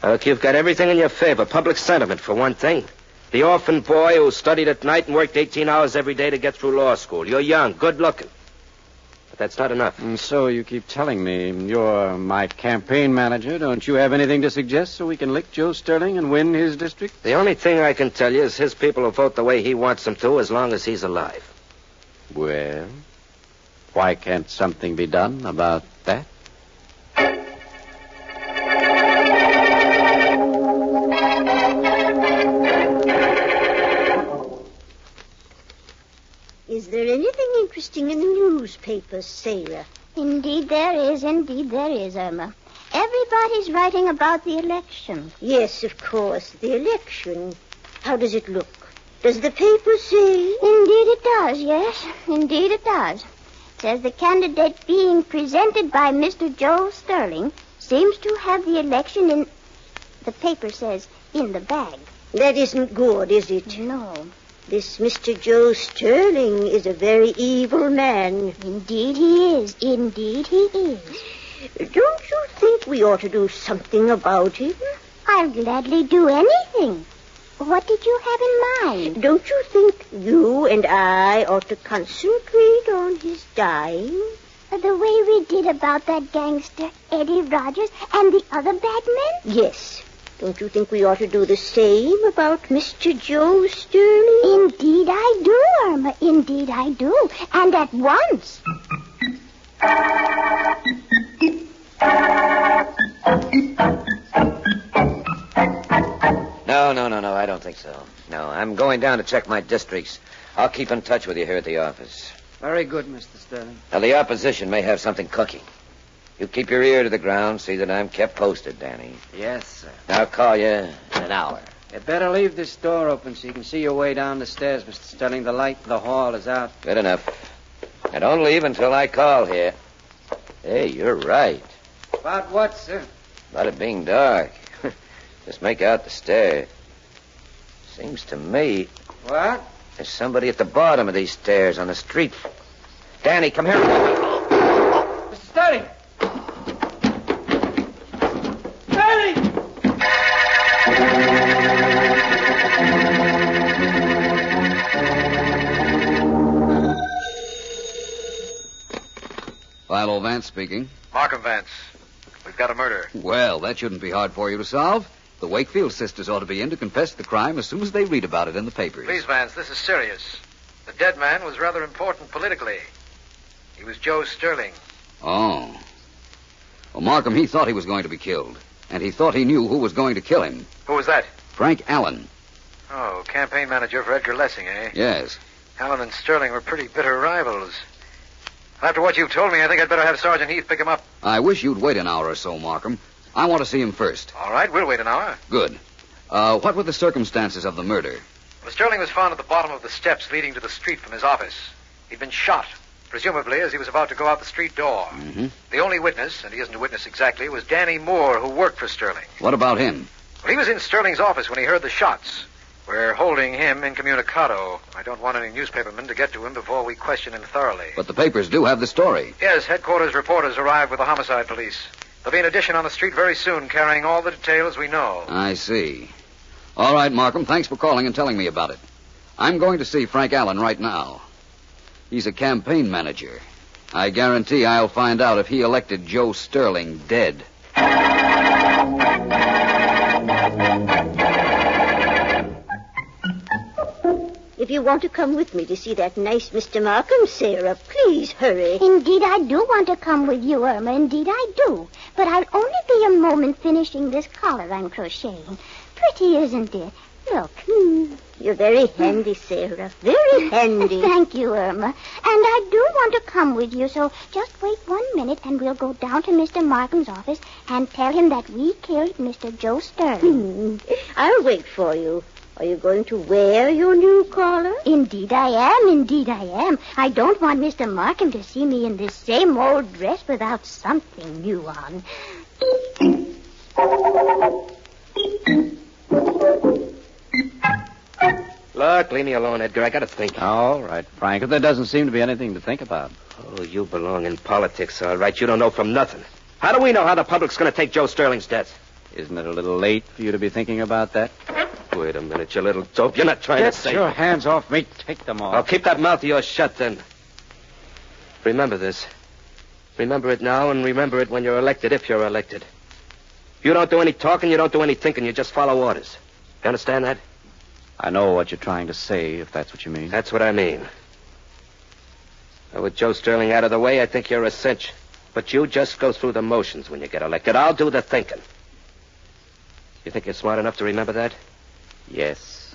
Look, you've got everything in your favor. Public sentiment, for one thing. The orphan boy who studied at night and worked 18 hours every day to get through law school. You're young, good-looking. But that's not enough. And so you keep telling me you're my campaign manager. Don't you have anything to suggest so we can lick Joe Sterling and win his district? The only thing I can tell you is his people will vote the way he wants them to as long as he's alive. Well, why can't something be done about that? Is there anything interesting in the newspapers, Sarah? Indeed there is, Irma. Everybody's writing about the election. Yes, of course, the election. How does it look? Does the paper say? Indeed it does, yes. Indeed it does. It says the candidate being presented by Mr. Joe Sterling seems to have the election in... The paper says, in the bag. That isn't good, is it? No. This Mr. Joe Sterling is a very evil man. Indeed he is. Indeed he is. Don't you think we ought to do something about him? I'll gladly do anything. What did you have in mind? Don't you think you and I ought to concentrate on his dying? The way we did about that gangster, Eddie Rogers, and the other bad men? Yes. Don't you think we ought to do the same about Mr. Joe Sterling? Indeed I do, Irma. Indeed I do. And at once. No, I don't think so. No, I'm going down to check my districts. I'll keep in touch with you here at the office. Very good, Mr. Sterling. Now, the opposition may have something cooking. You keep your ear to the ground, see that I'm kept posted, Danny. Yes, sir. I'll call you in an hour. You better leave this door open so you can see your way down the stairs, Mr. Sterling. The light in the hall is out. Good enough. Now, don't leave until I call here. Hey, you're right. About what, sir? About it being dark. Just make out the stairs. Seems to me... What? There's somebody at the bottom of these stairs on the street. Danny, come here. Mr. Sterling! Sterling! Philo Vance speaking. Markham Vance. We've got a murder. Well, that shouldn't be hard for you to solve. The Wakefield sisters ought to be in to confess the crime as soon as they read about it in the papers. Please, Vance, this is serious. The dead man was rather important politically. He was Joe Sterling. Oh. Well, Markham, he thought he was going to be killed. And he thought he knew who was going to kill him. Who was that? Frank Allen. Oh, campaign manager for Edgar Lessing, eh? Yes. Allen and Sterling were pretty bitter rivals. After what you've told me, I think I'd better have Sergeant Heath pick him up. I wish you'd wait an hour or so, Markham. I want to see him first. All right, we'll wait an hour. Good. What were the circumstances of the murder? Well, Sterling was found at the bottom of the steps leading to the street from his office. He'd been shot, presumably as he was about to go out the street door. Mm-hmm. The only witness, and he isn't a witness exactly, was Danny Moore, who worked for Sterling. What about him? Well, he was in Sterling's office when he heard the shots. We're holding him incommunicado. I don't want any newspapermen to get to him before we question him thoroughly. But the papers do have the story. Yes, headquarters reporters arrived with the homicide police. There'll be an addition on the street very soon carrying all the details we know. I see. All right, Markham, thanks for calling and telling me about it. I'm going to see Frank Allen right now. He's a campaign manager. I guarantee I'll find out if he elected Joe Sterling dead. If you want to come with me to see that nice Mr. Markham, Sarah, please hurry. Indeed, I do want to come with you, Irma. Indeed, I do. But I'll only be a moment finishing this collar I'm crocheting. Pretty, isn't it? Look. You're very handy, Sarah. Very handy. Thank you, Irma. And I do want to come with you, so just wait 1 minute and we'll go down to Mr. Markham's office and tell him that we killed Mr. Joe Sterling. I'll wait for you. Are you going to wear your new collar? Indeed I am. Indeed I am. I don't want Mr. Markham to see me in this same old dress without something new on. Look, leave me alone, Edgar. I got to think. All right, Frank. If there doesn't seem to be anything to think about. Oh, you belong in politics, all right. You don't know from nothing. How do we know how the public's going to take Joe Sterling's death? Isn't it a little late for you to be thinking about that? Wait a minute, you little dope. You're not trying to say... Get your hands off me. Take them off. I'll keep that mouth of yours shut, then. Remember this. Remember it now, and remember it when you're elected, if you're elected. You don't do any talking, you don't do any thinking. You just follow orders. You understand that? I know what you're trying to say, if that's what you mean. That's what I mean. Now, with Joe Sterling out of the way, I think you're a cinch. But you just go through the motions when you get elected. I'll do the thinking. You think you're smart enough to remember that? Yes.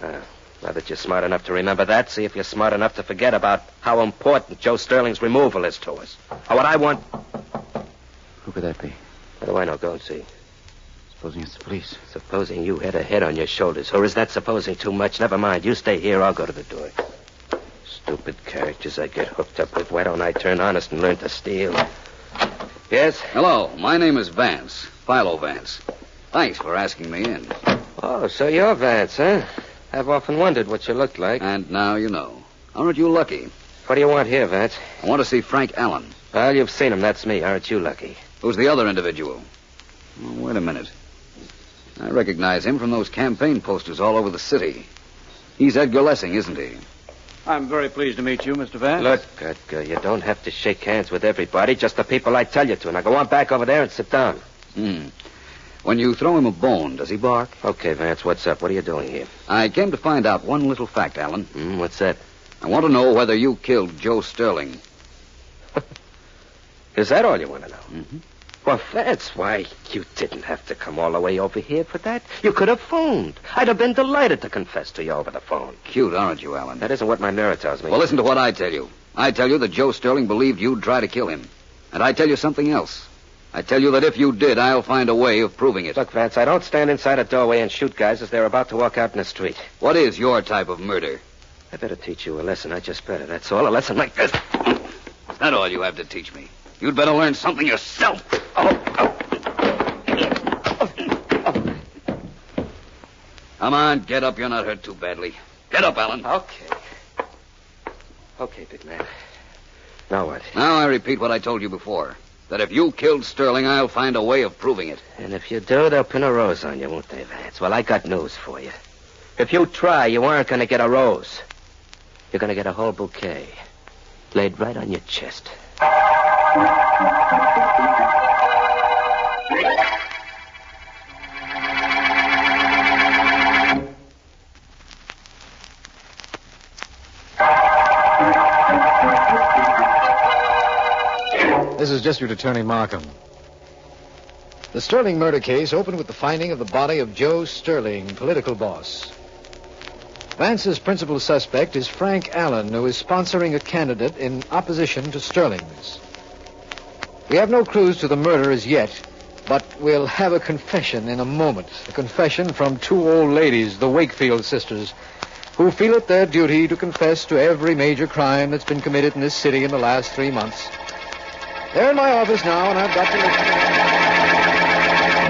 Now that you're smart enough to remember that, see if you're smart enough to forget about how important Joe Sterling's removal is to us. Or what I want... Who could that be? What do I know? Go and see. Supposing it's the police. Supposing you had a head on your shoulders. Or is that supposing too much? Never mind. You stay here. I'll go to the door. Stupid characters I get hooked up with. Why don't I turn honest and learn to steal? Yes? Hello. My name is Vance. Philo Vance. Thanks for asking me in. Oh, so you're Vance, huh? I've often wondered what you looked like. And now you know. Aren't you lucky? What do you want here, Vance? I want to see Frank Allen. Well, you've seen him. That's me. Aren't you lucky? Who's the other individual? Oh, wait a minute. I recognize him from those campaign posters all over the city. He's Edgar Lessing, isn't he? I'm very pleased to meet you, Mr. Vance. Look, Edgar, you don't have to shake hands with everybody, just the people I tell you to. Now go on back over there and sit down. When you throw him a bone, does he bark? Okay, Vance, what's up? What are you doing here? I came to find out one little fact, Allen. What's that? I want to know whether you killed Joe Sterling. Is that all you want to know? Mm-hmm. Well, that's why you didn't have to come all the way over here for that. You could have phoned. I'd have been delighted to confess to you over the phone. Cute, aren't you, Allen? That isn't what my mirror tells me. Well, listen to what I tell you. I tell you that Joe Sterling believed you'd try to kill him. And I tell you something else. I tell you that if you did, I'll find a way of proving it. Look, Vance, I don't stand inside a doorway and shoot guys as they're about to walk out in the street. What is your type of murder? I better teach you a lesson. I just better. That's all. A lesson like this. Is that all you have to teach me? You'd better learn something yourself. Come on, get up. You're not hurt too badly. Get up, Allen. Okay. Okay, big man. Now what? Now I repeat what I told you before. That if you killed Sterling, I'll find a way of proving it. And if you do, they'll pin a rose on you, won't they, Vance? Well, I got news for you. If you try, you aren't going to get a rose. You're going to get a whole bouquet. Laid right on your chest. This is District Attorney Markham. The Sterling murder case opened with the finding of the body of Joe Sterling, political boss. Vance's principal suspect is Frank Allen, who is sponsoring a candidate in opposition to Sterling's. We have no clues to the murder as yet, but we'll have a confession in a moment. A confession from two old ladies, the Wakefield sisters, who feel it their duty to confess to every major crime that's been committed in this city in the last 3 months. They're in my office now, and I've got to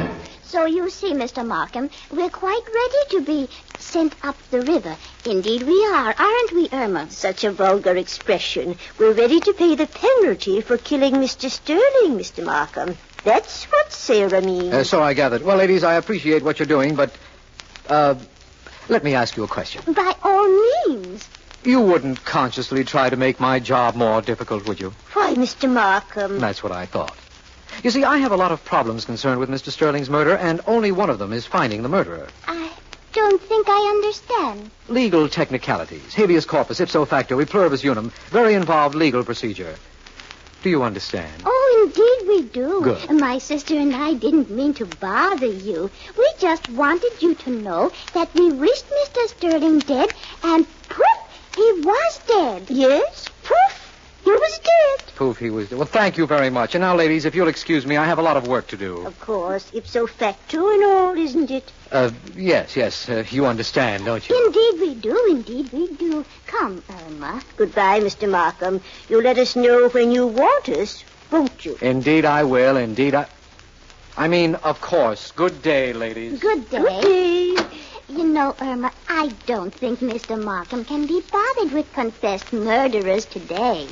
listen. So you see, Mr. Markham, we're quite ready to be sent up the river. Indeed we are, aren't we, Irma? Such a vulgar expression. We're ready to pay the penalty for killing Mr. Sterling, Mr. Markham. That's what Sarah means. So I gathered. Well, ladies, I appreciate what you're doing, but, let me ask you a question. By all means. You wouldn't consciously try to make my job more difficult, would you? Why, Mr. Markham? That's what I thought. You see, I have a lot of problems concerned with Mr. Sterling's murder, and only one of them is finding the murderer. I don't think I understand. Legal technicalities, habeas corpus, ipso facto, e pluribus unum, very involved legal procedure. Do you understand? Oh, indeed we do. Good. My sister and I didn't mean to bother you. We just wanted you to know that we wished Mr. Sterling dead, and poof, he was dead. Yes, poof, he was dead. Poof, he was dead. Well, thank you very much. And now, ladies, if you'll excuse me, I have a lot of work to do. Of course, ipso facto and all, isn't it? Yes. You understand, don't you? Indeed we do. Come, Irma. Goodbye, Mr. Markham. You'll let us know when you want us, won't you? Indeed I will. I mean, of course. Good day, ladies. Good day. Good day. You know, Irma, I don't think Mr. Markham can be bothered with confessed murderers today.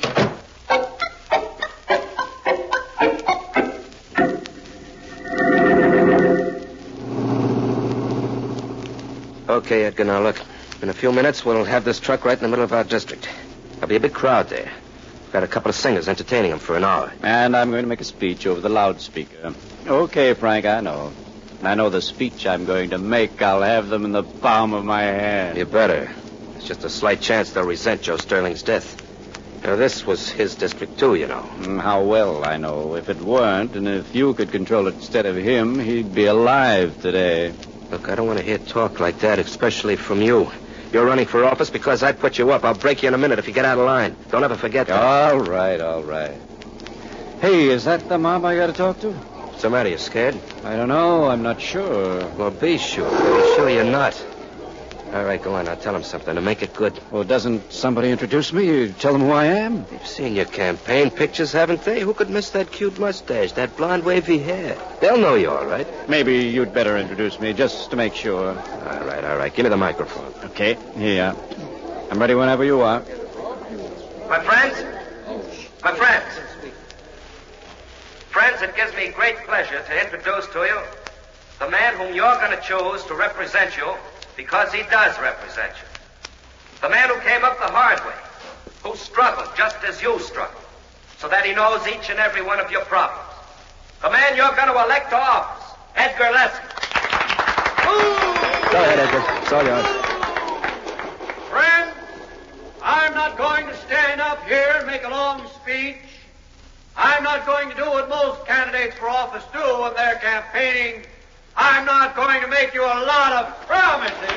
Okay, Edgar, now look. In a few minutes, we'll have this truck right in the middle of our district. There'll be a big crowd there. We've got a couple of singers entertaining them for an hour. And I'm going to make a speech over the loudspeaker. Okay, Frank, I know. I know the speech I'm going to make. I'll have them in the palm of my hand. You better. There's just a slight chance they'll resent Joe Sterling's death. Now, this was his district, too, you know. How well I know. If it weren't, and if you could control it instead of him, he'd be alive today. Look, I don't want to hear talk like that, especially from you. You're running for office because I put you up. I'll break you in a minute if you get out of line. Don't ever forget that. All right. Hey, is that the mob I got to talk to? What's the matter? You scared? I don't know. I'm not sure. Well, be sure. Be sure you're not. All right, go on. Now tell them something to make it good. Well, doesn't somebody introduce me? You tell them who I am? They've seen your campaign pictures, haven't they? Who could miss that cute mustache, that blonde wavy hair? They'll know you, all right. Maybe you'd better introduce me, just to make sure. All right. Give me the microphone. Okay, here. I'm ready whenever you are. My friends, it gives me great pleasure to introduce to you the man whom you're going to choose to represent you, because he does represent you. The man who came up the hard way, who struggled just as you struggled, so that he knows each and every one of your problems. The man you're going to elect to office, Edgar Leslie. Go ahead, Edgar. It's all yours. Friends, I'm not going to stand up here and make a long speech. I'm not going to do what most candidates for office do when they're campaigning. I'm not going to make you a lot of promises.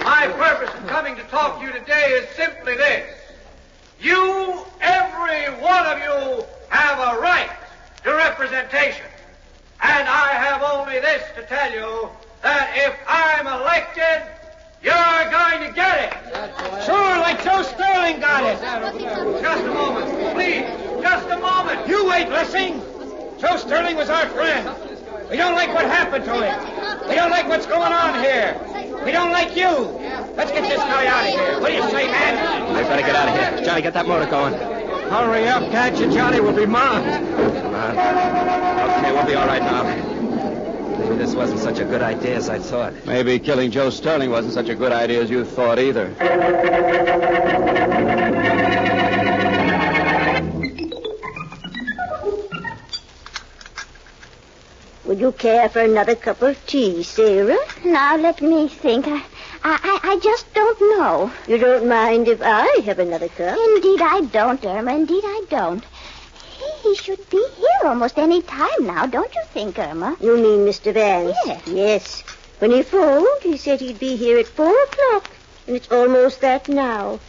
My purpose in coming to talk to you today is simply this. You, every one of you, have a right to representation. And I have only this to tell you, that if I'm elected, you're going to get it. Sure, like Joe Sterling got it. Just a moment, please. Just a moment. You wait, Blessing. Joe Sterling was our friend. We don't like what happened to him. We don't like what's going on here. We don't like you. Let's get this guy out of here. What do you say, man? I better get out of here. Johnny, get that motor going. Hurry up, can't you, Johnny? We'll be mobbed. Come on. Okay, we'll be all right now. Maybe this wasn't such a good idea as I thought. Maybe killing Joe Sterling wasn't such a good idea as you thought either. Would you care for another cup of tea, Sarah? Now, let me think. I just don't No. You don't mind if I have another cup? Indeed I don't, Irma. Indeed I don't. He should be here almost any time now, don't you think, Irma? You mean Mr. Vance? Yes. Yes. When he phoned, he said he'd be here at 4:00, and it's almost that now.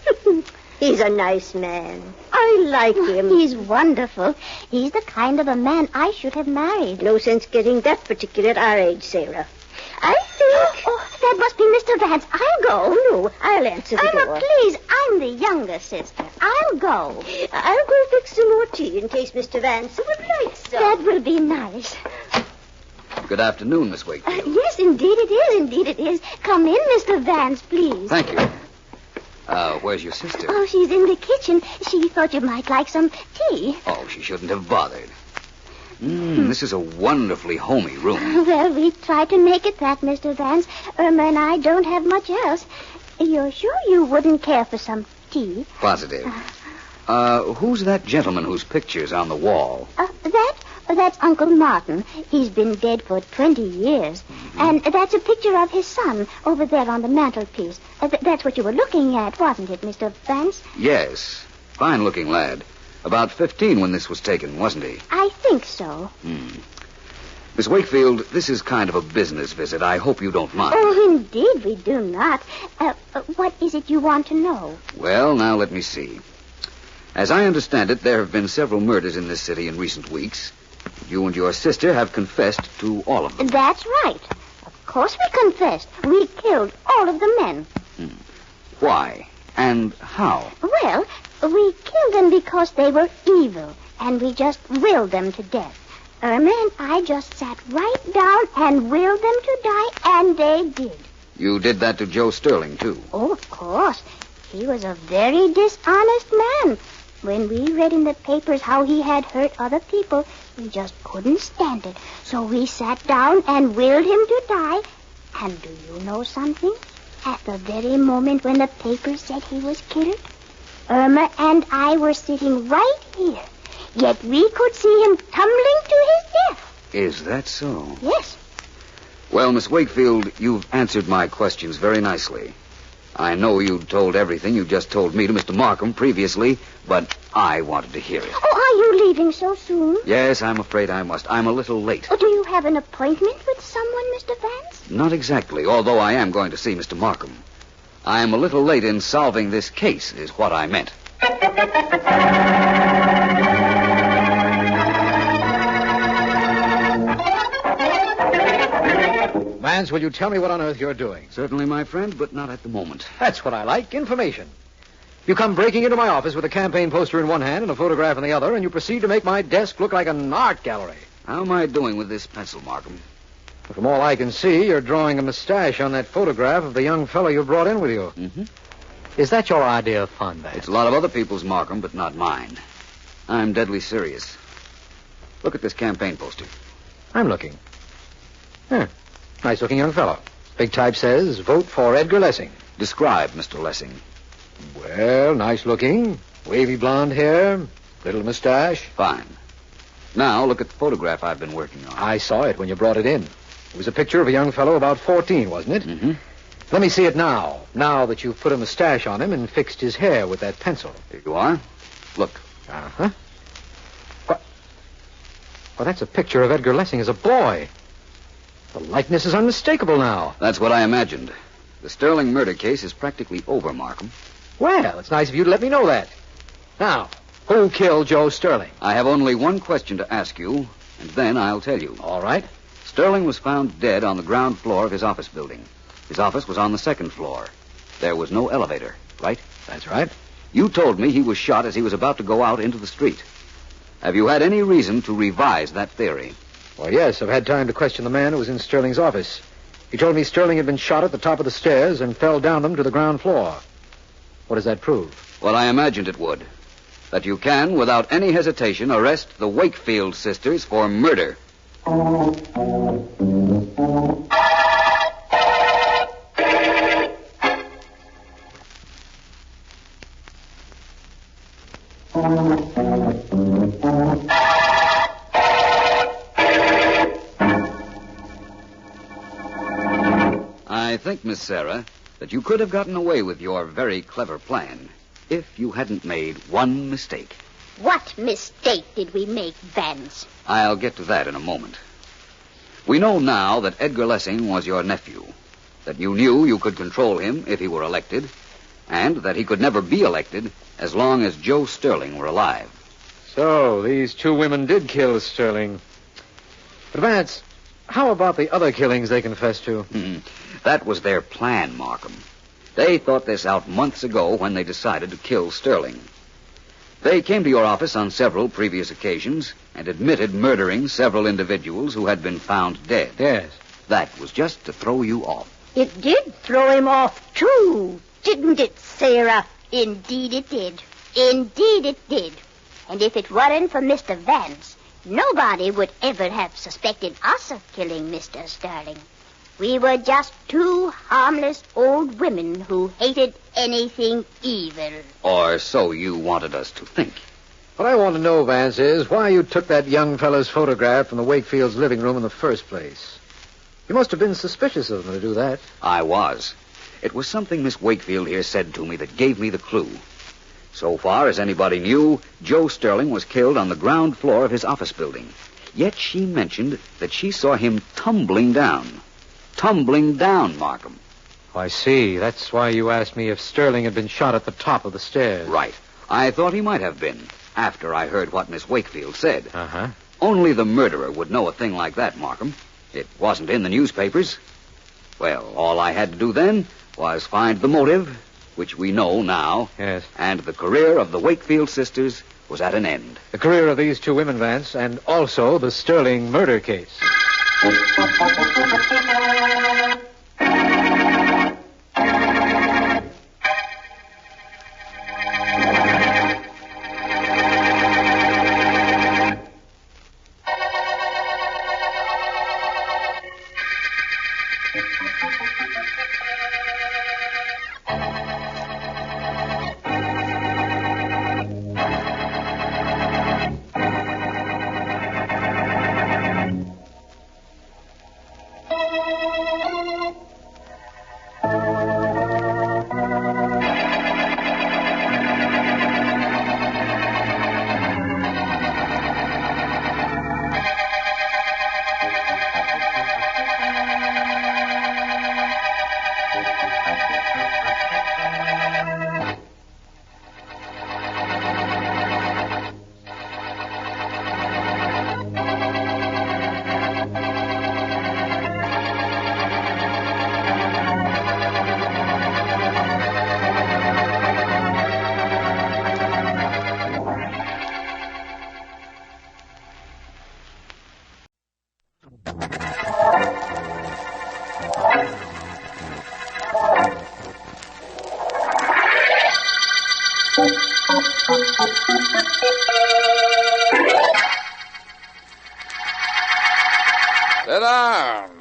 He's a nice man. I like him. He's wonderful. He's the kind of a man I should have married. No sense getting that particular at our age, Sarah. I think... Oh, that must be Mr. Vance. I'll go. No, I'll answer the door. Irma, please. I'm the younger sister. I'll go. I'll go fix some more tea in case Mr. Vance would like some. That will be nice. Good afternoon, Miss Wakefield. Yes, indeed it is. Indeed it is. Come in, Mr. Vance, please. Thank you. Where's your sister? Oh, she's in the kitchen. She thought you might like some tea. Oh, she shouldn't have bothered. This is a wonderfully homey room. Well, we try to make it that, Mr. Vance. Irma and I don't have much else. You're sure you wouldn't care for some tea? Positive. Who's that gentleman whose picture's on the wall? That's Uncle Martin. He's been dead for 20 years. Mm-hmm. And that's a picture of his son over there on the mantelpiece. That's what you were looking at, wasn't it, Mr. Vance? Yes. Fine-looking lad. About 15 when this was taken, wasn't he? I think so. Miss Wakefield, this is kind of a business visit. I hope you don't mind. Oh, indeed we do not. What is it you want to know? Well, now let me see. As I understand it, there have been several murders in this city in recent weeks. You and your sister have confessed to all of them. That's right. Of course we confessed. We killed all of the men. Why? And how? Well, we killed them because they were evil, and we just willed them to death. Irma and I just sat right down and willed them to die, and they did. You did that to Joe Sterling, too? Oh, of course. He was a very dishonest man. When we read in the papers how he had hurt other people, we just couldn't stand it. So we sat down and willed him to die. And do you know something? At the very moment when the papers said he was killed, Irma and I were sitting right here. Yet we could see him tumbling to his death. Is that so? Yes. Well, Miss Wakefield, you've answered my questions very nicely. I know you told everything you just told me to Mr. Markham previously, but I wanted to hear it. Oh, are you leaving so soon? Yes, I'm afraid I must. I'm a little late. Oh, do you have an appointment with someone, Mr. Vance? Not exactly, although I am going to see Mr. Markham. I am a little late in solving this case, is what I meant. Vance, will you tell me what on earth you're doing? Certainly, my friend, but not at the moment. That's what I like, information. You come breaking into my office with a campaign poster in one hand and a photograph in the other, and you proceed to make my desk look like an art gallery. How am I doing with this pencil, Markham? From all I can see, you're drawing a mustache on that photograph of the young fellow you brought in with you. Mm-hmm. Is that your idea of fun, Vance? It's a lot of other people's, Markham, but not mine. I'm deadly serious. Look at this campaign poster. I'm looking. Nice-looking young fellow. Big type says, vote for Edgar Lessing. Describe Mr. Lessing. Well, nice-looking, wavy blonde hair, little mustache. Fine. Now, look at the photograph I've been working on. I saw it when you brought it in. It was a picture of a young fellow about 14, wasn't it? Mm-hmm. Let me see it now that you've put a mustache on him and fixed his hair with that pencil. Here you are. Look. Uh-huh. What? Well, that's a picture of Edgar Lessing as a boy. The likeness is unmistakable now. That's what I imagined. The Sterling murder case is practically over, Markham. Well, it's nice of you to let me know that. Now, who killed Joe Sterling? I have only one question to ask you, and then I'll tell you. All right. Sterling was found dead on the ground floor of his office building. His office was on the second floor. There was no elevator, right? That's right. You told me he was shot as he was about to go out into the street. Have you had any reason to revise that theory? Well, yes, I've had time to question the man who was in Sterling's office. He told me Sterling had been shot at the top of the stairs and fell down them to the ground floor. What does that prove? Well, I imagined it would. That you can, without any hesitation, arrest the Wakefield sisters for murder. I think, Miss Sarah, that you could have gotten away with your very clever plan if you hadn't made one mistake. What mistake did we make, Vance? I'll get to that in a moment. We know now that Edgar Lessing was your nephew, that you knew you could control him if he were elected, and that he could never be elected as long as Joe Sterling were alive. So, these two women did kill Sterling. But, Vance, how about the other killings they confessed to? That was their plan, Markham. They thought this out months ago when they decided to kill Sterling. They came to your office on several previous occasions and admitted murdering several individuals who had been found dead. Yes. That was just to throw you off. It did throw him off, too, didn't it, Sarah? Indeed it did. Indeed it did. And if it weren't for Mr. Vance, nobody would ever have suspected us of killing Mr. Sterling. We were just two harmless old women who hated anything evil. Or so you wanted us to think. What I want to know, Vance, is why you took that young fellow's photograph from the Wakefield's living room in the first place. You must have been suspicious of them to do that. I was. It was something Miss Wakefield here said to me that gave me the clue. So far as anybody knew, Joe Sterling was killed on the ground floor of his office building. Yet she mentioned that she saw him tumbling down. Tumbling down, Markham. Oh, I see. That's why you asked me if Sterling had been shot at the top of the stairs. Right. I thought he might have been, after I heard what Miss Wakefield said. Uh-huh. Only the murderer would know a thing like that, Markham. It wasn't in the newspapers. Well, all I had to do then was find the motive, which we know now. Yes. And the career of the Wakefield sisters was at an end. The career of these two women, Vance, and also the Sterling murder case.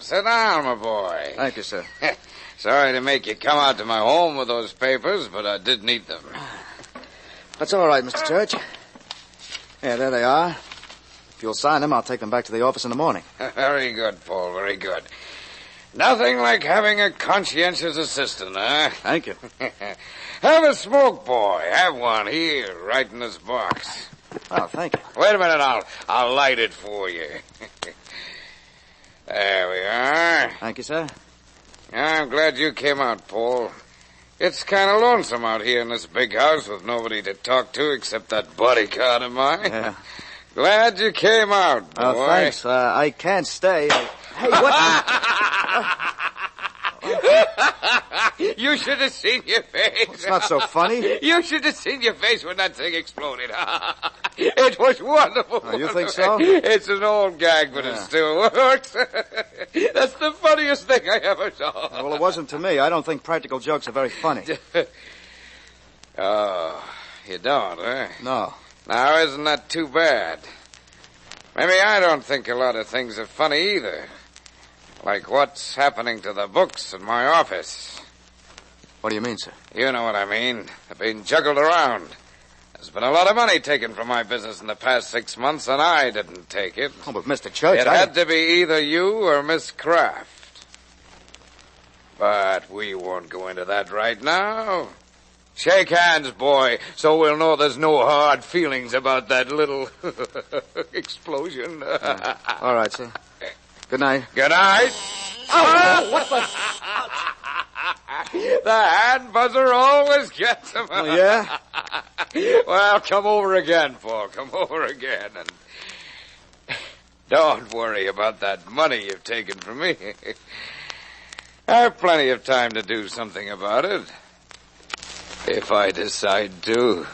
Sit down, my boy. Thank you, sir. Sorry to make you come out to my home with those papers, but I did need them. That's all right, Mr. Church. Yeah, there they are. If you'll sign them, I'll take them back to the office in the morning. Very good, Paul, very good. Nothing like having a conscientious assistant, huh? Thank you. Have a smoke, boy. Have one here, right in this box. Oh, thank you. Wait a minute, I'll light it for you. There we are. Thank you, sir. I'm glad you came out, Paul. It's kind of lonesome out here in this big house with nobody to talk to except that bodyguard of mine. Yeah. Glad you came out, boy. Oh, thanks. I can't stay. Hey, what? You should have seen your face. It's not so funny. You should have seen your face when that thing exploded. It was wonderful. Oh, you think so? It's an old gag, but it still works. That's the funniest thing I ever saw. Well, it wasn't to me. I don't think practical jokes are very funny. Oh, you don't, huh? No. Now, isn't that too bad? Maybe I don't think a lot of things are funny either. Like what's happening to the books in my office. What do you mean, sir? You know what I mean. They're being juggled around. There's been a lot of money taken from my business in the past 6 months, and I didn't take it. Oh, but Mr. Church, It had to be either you or Miss Kraft. But we won't go into that right now. Shake hands, boy, so we'll know there's no hard feelings about that little explosion. All right, sir. Good night. Good night. Oh, what the... The hand buzzer always gets him. Oh, yeah? Well, come over again, Paul. Come over again. And don't worry about that money you've taken from me. I have plenty of time to do something about it. If I decide to.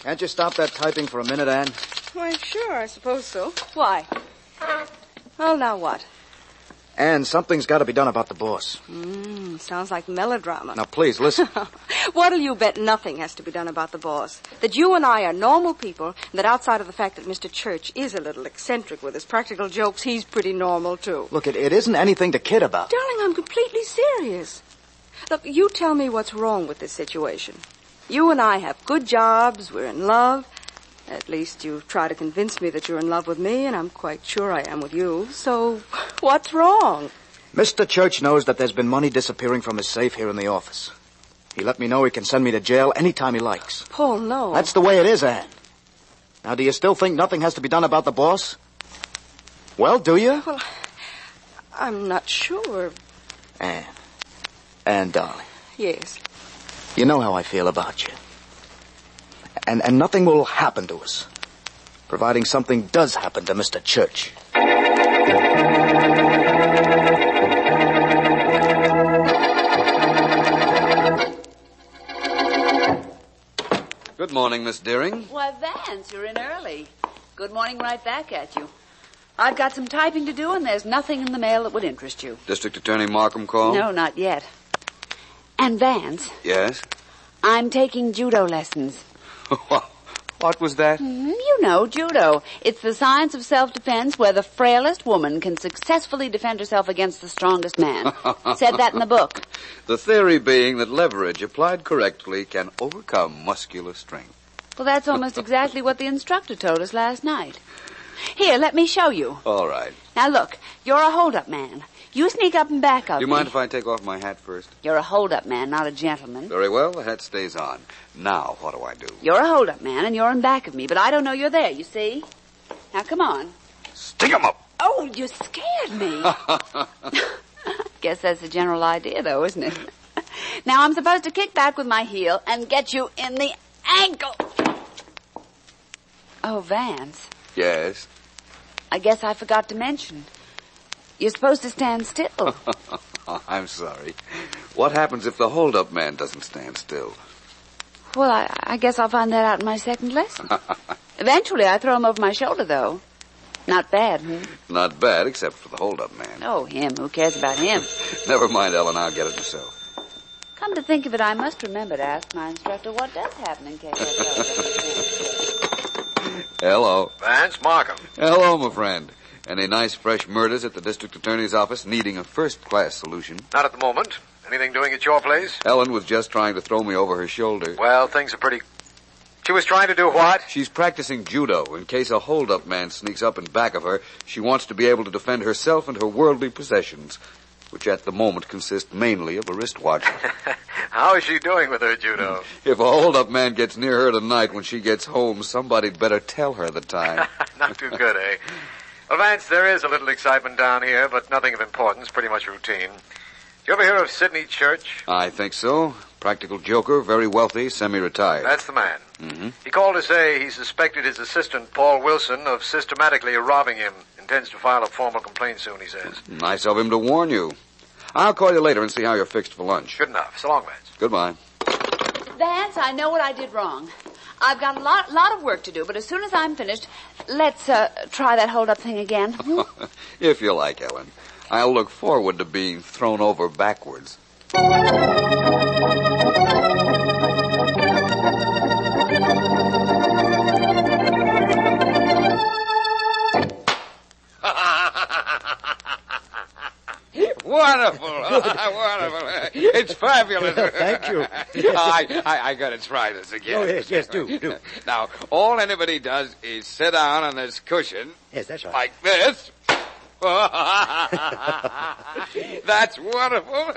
Can't you stop that typing for a minute, Anne? Why, sure, I suppose so. Why? Well, now what? Anne, something's got to be done about the boss. Sounds like melodrama. Now, please, listen. What'll you bet nothing has to be done about the boss? That you and I are normal people, and that outside of the fact that Mr. Church is a little eccentric with his practical jokes, he's pretty normal, too. Look, it isn't anything to kid about. Darling, I'm completely serious. Look, you tell me what's wrong with this situation. You and I have good jobs, we're in love. At least you try to convince me that you're in love with me, and I'm quite sure I am with you. So, what's wrong? Mr. Church knows that there's been money disappearing from his safe here in the office. He let me know he can send me to jail any time he likes. Paul, no. That's the way it is, Anne. Now, do you still think nothing has to be done about the boss? Well, do you? Well, I'm not sure. Anne, darling. Yes. You know how I feel about you. And nothing will happen to us, providing something does happen to Mr. Church. Good morning, Miss Deering. Why, Vance, you're in early. Good morning right back at you. I've got some typing to do, and there's nothing in the mail that would interest you. District Attorney Markham called? No, not yet. And Vance, Yes? I'm taking judo lessons. What was that? You know, judo. It's the science of self-defense where the frailest woman can successfully defend herself against the strongest man. Said that in the book. The theory being that leverage applied correctly can overcome muscular strength. Well, that's almost exactly what the instructor told us last night. Here, let me show you. All right. Now, look, you're a hold-up man. You sneak up and back of Do you me. mind if I take off my hat first? You're a hold-up man, not a gentleman. Very well, the hat stays on. Now, what do I do? You're a hold-up man, and you're in back of me, but I don't know you're there, you see? Now, come on. Stick 'em up! Oh, you scared me. Guess that's the general idea, though, isn't it? Now, I'm supposed to kick back with my heel and get you in the ankle. Oh, Vance, Yes? I guess I forgot to mention. You're supposed to stand still. I'm sorry. What happens if the hold-up man doesn't stand still? Well, I guess I'll find that out in my second lesson. Eventually, I throw him over my shoulder, though. Not bad, Not bad, except for the hold-up man. Oh, him. Who cares about him? Never mind, Ellen. I'll get it myself. Come to think of it, I must remember to ask my instructor what does happen in case I Hello. Vance Markham. Hello, my friend. Any nice, fresh murders at the district attorney's office needing a first-class solution? Not at the moment. Anything doing at your place? Ellen was just trying to throw me over her shoulder. Well, things are pretty... She was trying to do what? She's practicing judo. In case a hold-up man sneaks up in back of her, she wants to be able to defend herself and her worldly possessions, which at the moment consist mainly of a wristwatch. How is she doing with her judo? If a hold-up man gets near her tonight when she gets home, somebody'd better tell her the time. Not too good, eh? Well, Vance, there is a little excitement down here, but nothing of importance, pretty much routine. Did you ever hear of Sidney Church? I think so. Practical joker, very wealthy, semi-retired. That's the man. Mm-hmm. He called to say he suspected his assistant, Paul Wilson, of systematically robbing him. Intends to file a formal complaint soon, he says. Nice of him to warn you. I'll call you later and see how you're fixed for lunch. Good enough. So long, Vance. Goodbye. Vance, I know what I did wrong. I've got a lot of work to do, but as soon as I'm finished, let's try that hold-up thing again. If you like, Ellen. I'll look forward to being thrown over backwards. Wonderful. Wonderful. It's fabulous. Thank you. I got to try this again. Oh, yes, do. Now, all anybody does is sit down on this cushion. Yes, that's right. Like this. That's wonderful.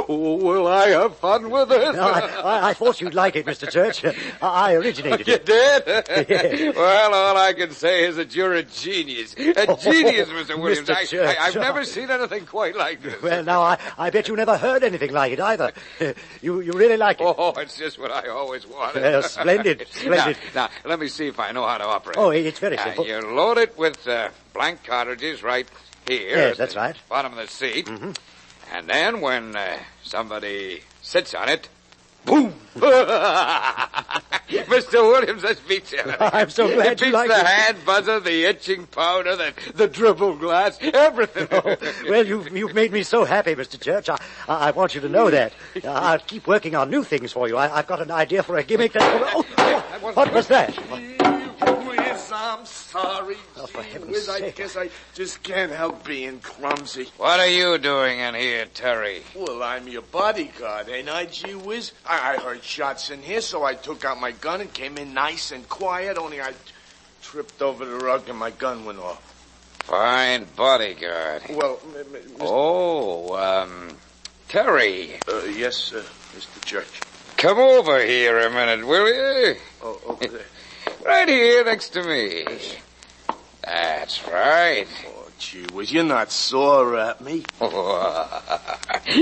Will I have fun with this? No, I thought you'd like it, Mr. Church. I originated You it. did? Yes. Well, all I can say is that you're a genius. A genius, Mr. Williams. Mr. Church. I've never seen anything quite like this. Well, now, I bet you never heard anything like it either. You really like it. Oh, it's just what I always wanted. Well, splendid. Now, let me see if I know how to operate. Oh, it's very simple. You load it with blank cartridges right here. Yes, that's right. Bottom of the seat. Mm-hmm. And then when somebody sits on it, boom! Mr. Williams, that beats it. I'm so glad you like it. Beats it. the hand buzzer, the itching powder, the dribble glass, everything. Oh, well, you've made me so happy, Mr. Church. I want you to know that. I'll keep working on new things for you. I've got an idea for a gimmick that... what was that? I'm sorry. Oh, for heaven's sake. I guess I just can't help being clumsy. What are you doing in here, Terry? Well, I'm your bodyguard, ain't I, gee whiz? I heard shots in here, so I took out my gun and came in nice and quiet, only I tripped over the rug and my gun went off. Fine bodyguard. Well, Terry. Yes, Mr. Church. Come over here a minute, will you? Oh, over there. Right here next to me. That's right. Oh, gee whiz, you're not sore at me.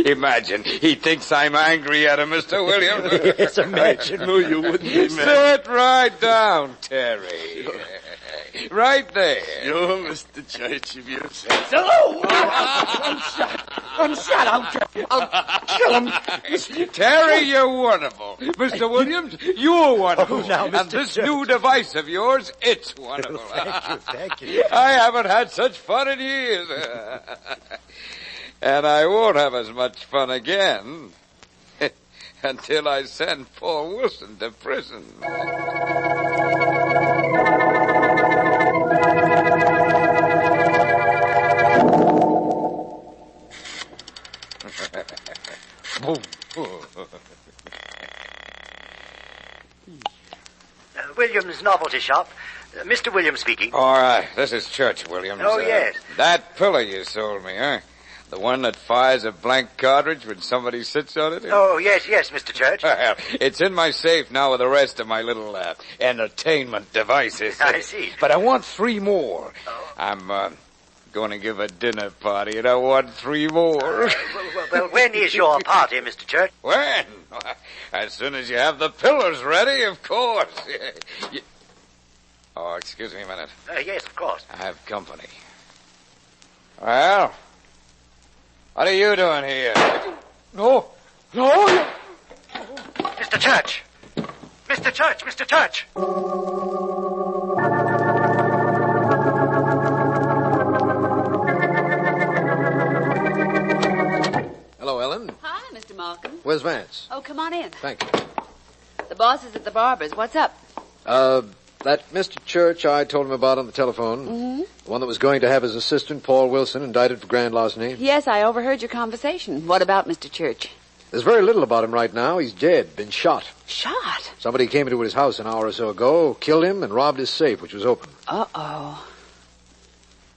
Imagine, he thinks I'm angry at him, Mr. Williams. Yes, imagine. I knew you wouldn't be mad. Sit right down, Terry. Right there. You're Mr. Church, if you say so. Oh, I'm shot. I'll kill him. Terry, you're wonderful. Mr. Williams, you're wonderful. Oh, now, Mr. And this Church. new device of yours, it's wonderful. Thank you. I haven't had such fun in years. And I won't have as much fun again until I send Paul Wilson to prison. Williams Novelty Shop. Mr. Williams speaking. All right, this is Church, Williams. Oh, yes. That pillow you sold me, huh? The one that fires a blank cartridge when somebody sits on it? Oh, yes, Mr. Church. Well, it's in my safe now with the rest of my little entertainment devices. I see. But I want 3 more. Oh. I'm going to give a dinner party, and I want 3 more. Well, when is your party, Mr. Church? When? As soon as you have the pillars ready, of course. Oh, excuse me a minute. Yes, of course. I have company. Well, what are you doing here? No. Mr. Church! Mr. Church! Hello, Ellen. Hi, Mr. Markham. Where's Vance? Oh, come on in. Thank you. The boss is at the barber's. What's up? That Mr. Church I told him about on the telephone. Mm-hmm. The one that was going to have his assistant, Paul Wilson, indicted for grand larceny. Yes, I overheard your conversation. What about Mr. Church? There's very little about him right now. He's dead, been shot. Shot? Somebody came into his house an hour or so ago, killed him, and robbed his safe, which was open. Uh-oh.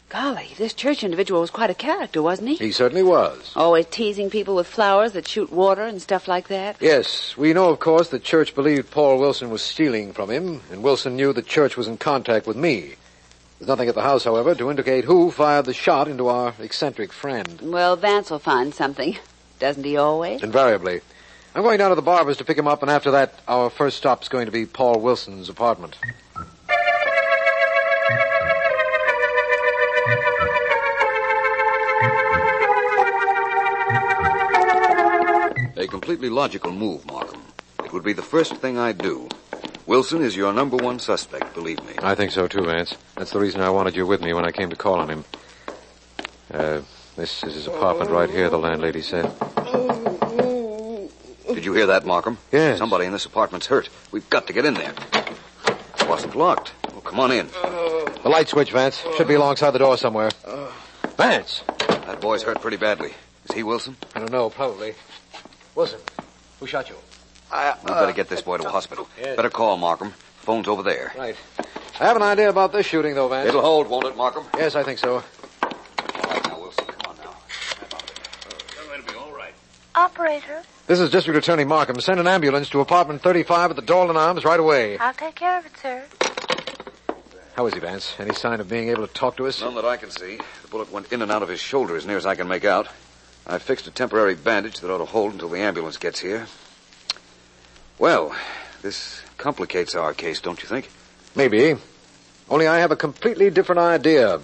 Golly, this Church individual was quite a character, wasn't he? He certainly was. Always teasing people with flowers that shoot water and stuff like that. Yes, we know, of course, that Church believed Paul Wilson was stealing from him, and Wilson knew that Church was in contact with me. There's nothing at the house, however, to indicate who fired the shot into our eccentric friend. Well, Vance will find something. Doesn't he always? Invariably. I'm going down to the barber's to pick him up, and after that, our first stop's going to be Paul Wilson's apartment. A completely logical move, Markham. It would be the first thing I'd do. Wilson is your number 1 suspect, believe me. I think so, too, Vance. That's the reason I wanted you with me when I came to call on him. This is his apartment right here, the landlady said. Did you hear that, Markham? Yes. Somebody in this apartment's hurt. We've got to get in there. It wasn't locked. Well, come on in. The light switch, Vance. Should be alongside the door somewhere. Vance! That boy's hurt pretty badly. Is he Wilson? I don't know, probably. Wilson, who shot you? We better get this boy to a hospital. Yes. Better call Markham. Phone's over there. Right. I have an idea about this shooting, though, Vance. It'll hold, won't it, Markham? Yes, I think so. All right, now, Wilson, come on now. It'll be all right. Operator, This is District Attorney Markham. Send an ambulance to apartment 35 at the Dalton Arms right away. I'll take care of it, sir. How is he, Vance? Any sign of being able to talk to us? None that I can see. The bullet went in and out of his shoulder as near as I can make out. I fixed a temporary bandage that ought to hold until the ambulance gets here. Well, this complicates our case, don't you think? Maybe. Only I have a completely different idea.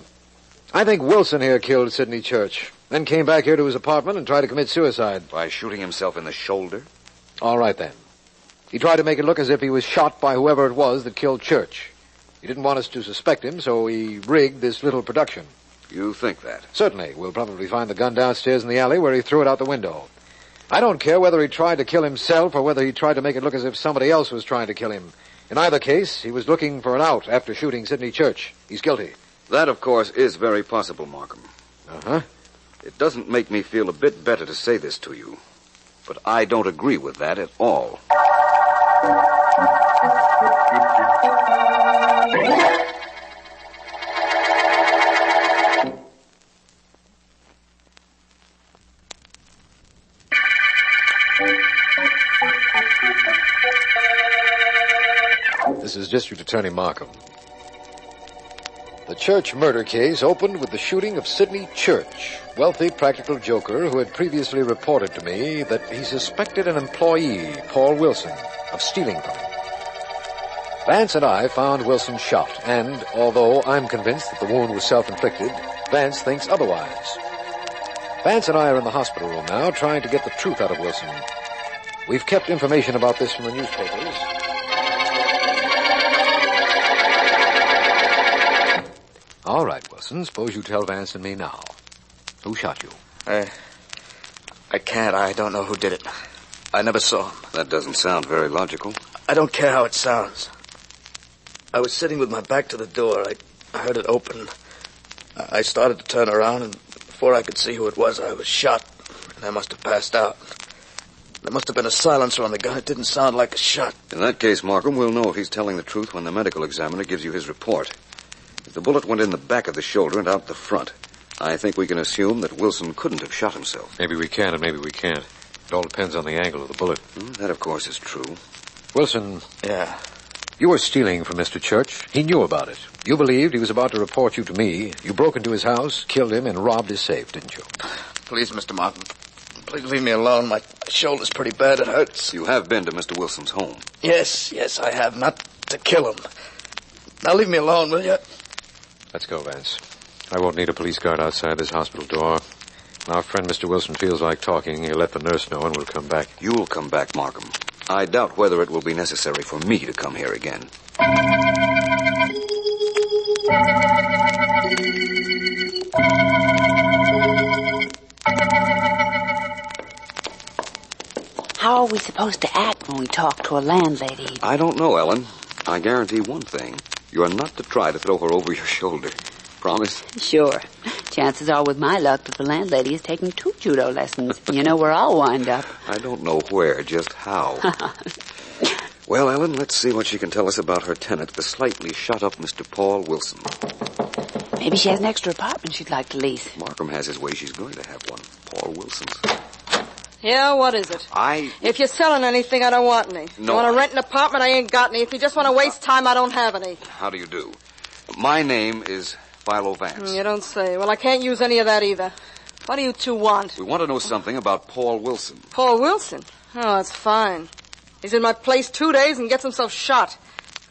I think Wilson here killed Sidney Church, then came back here to his apartment and tried to commit suicide. By shooting himself in the shoulder? All right, then. He tried to make it look as if he was shot by whoever it was that killed Church. He didn't want us to suspect him, so he rigged this little production. You think that? Certainly. We'll probably find the gun downstairs in the alley where he threw it out the window. I don't care whether he tried to kill himself or whether he tried to make it look as if somebody else was trying to kill him. In either case, he was looking for an out after shooting Sidney Church. He's guilty. That, of course, is very possible, Markham. Uh-huh. It doesn't make me feel a bit better to say this to you, but I don't agree with that at all. This is District Attorney Markham. The Church murder case opened with the shooting of Sidney Church, wealthy practical joker who had previously reported to me that he suspected an employee, Paul Wilson, of stealing from him. Vance and I found Wilson shot, and although I'm convinced that the wound was self-inflicted, Vance thinks otherwise. Vance and I are in the hospital room now, trying to get the truth out of Wilson. We've kept information about this from the newspapers. All right, Wilson, suppose you tell Vance and me now. Who shot you? I can't. I don't know who did it. I never saw him. That doesn't sound very logical. I don't care how it sounds. I was sitting with my back to the door. I heard it open. I started to turn around, and before I could see who it was, I was shot, and I must have passed out. There must have been a silencer on the gun. It didn't sound like a shot. In that case, Markham, we'll know if he's telling the truth when the medical examiner gives you his report. If the bullet went in the back of the shoulder and out the front, I think we can assume that Wilson couldn't have shot himself. Maybe we can and maybe we can't. It all depends on the angle of the bullet. That, of course, is true. Wilson. Yeah? You were stealing from Mr. Church. He knew about it. You believed he was about to report you to me. You broke into his house, killed him, and robbed his safe, didn't you? Please, Mr. Martin. Please leave me alone. My shoulder's pretty bad. It hurts. You have been to Mr. Wilson's home. Yes, I have. Not to kill him. Now leave me alone, will you? Let's go, Vance. I won't need a police guard outside this hospital door. When our friend Mr. Wilson feels like talking, he'll let the nurse know and we'll come back. You'll come back, Markham. I doubt whether it will be necessary for me to come here again. How are we supposed to act when we talk to a landlady? I don't know, Ellen. I guarantee one thing. You are not to try to throw her over your shoulder. Promise? Sure. Chances are, with my luck, that the landlady is taking 2 judo lessons. You know where I'll wind up. I don't know where, just how. Well, Ellen, let's see what she can tell us about her tenant, the slightly shot-up Mr. Paul Wilson. Maybe she has an extra apartment she'd like to lease. Markham has his way. She's going to have one. Paul Wilson's. Yeah, what is it? If you're selling anything, I don't want any. No. You want to rent an apartment, I ain't got any. If you just want to waste time, I don't have any. How do you do? My name is Philo Vance. You don't say. Well, I can't use any of that either. What do you two want? We want to know something about Paul Wilson. Paul Wilson? Oh, that's fine. He's in my place 2 days and gets himself shot.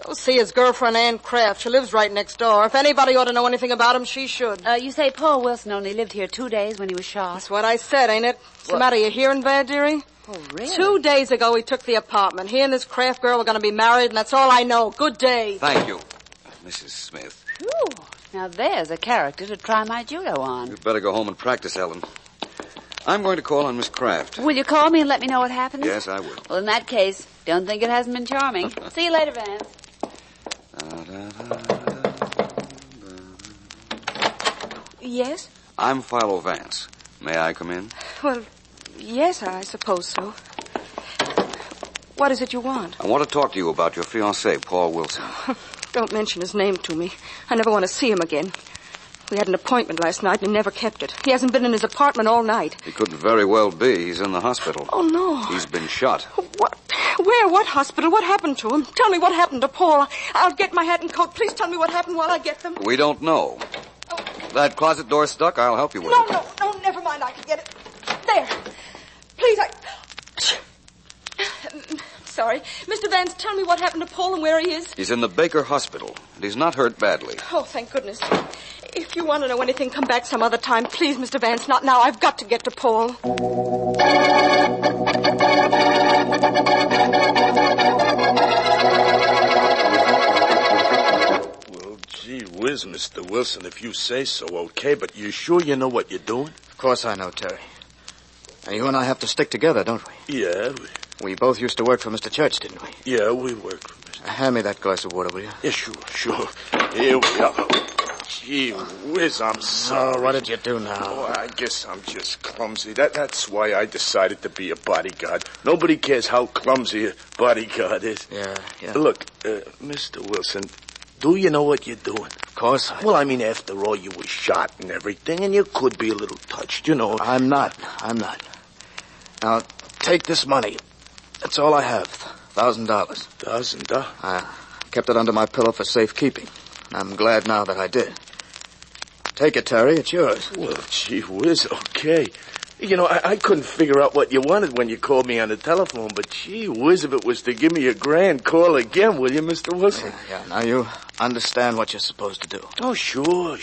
Go see his girlfriend, Ann Kraft. She lives right next door. If anybody ought to know anything about him, she should. You say Paul Wilson only lived here 2 days when he was shot? That's what I said, ain't it? What's the matter? You hearing bad, dearie? Oh, really? 2 days ago, he took the apartment. He and this Kraft girl were going to be married, and that's all I know. Good day. Thank you, Mrs. Smith. Whew. Now there's a character to try my judo on. You'd better go home and practice, Ellen. I'm going to call on Miss Kraft. Will you call me and let me know what happens? Yes, I will. Well, in that case, don't think it hasn't been charming. See you later, Vance. Yes? I'm Philo Vance. May I come in? Well, yes, I suppose so. What is it you want? I want to talk to you about your fiancé, Paul Wilson. Don't mention his name to me. I never want to see him again. We had an appointment last night and he never kept it. He hasn't been in his apartment all night. He couldn't very well be. He's in the hospital. Oh, no. He's been shot. What? Where? What hospital? What happened to him? Tell me what happened to Paul. I'll get my hat and coat. Please tell me what happened while I get them. We don't know. That closet door's stuck. I'll help you with it. No, never mind. I can get it. There. Please, Sorry. Mr. Vance, tell me what happened to Paul and where he is. He's in the Baker Hospital, and he's not hurt badly. Oh, thank goodness. If you want to know anything, come back some other time. Please, Mr. Vance, not now. I've got to get to Paul. Well, gee whiz, Mr. Wilson, if you say so, okay, but you sure you know what you're doing? Of course I know, Terry. And you and I have to stick together, don't we? Yeah. We both used to work for Mr. Church, didn't we? Yeah, we worked for Mr. Hand me that glass of water, will you? Yeah, sure. Here we are. Gee whiz, I'm sorry. Oh, what did you do now? Oh, I guess I'm just clumsy. That's why I decided to be a bodyguard. Nobody cares how clumsy a bodyguard is. Yeah. Look, Mr. Wilson, do you know what you're doing? Of course I do. Well, I mean, after all, you were shot and everything, and you could be a little touched, you know. I'm not. Now, take this money. That's all I have. $1,000. $1,000? I kept it under my pillow for safekeeping. I'm glad now that I did. Take it, Terry. It's yours. Well, gee whiz, okay. You know, I couldn't figure out what you wanted when you called me on the telephone, but gee whiz, if it was to give me $1,000, call again, will you, Mr. Wilson? Yeah. Now, you understand what you're supposed to do. Oh, sure.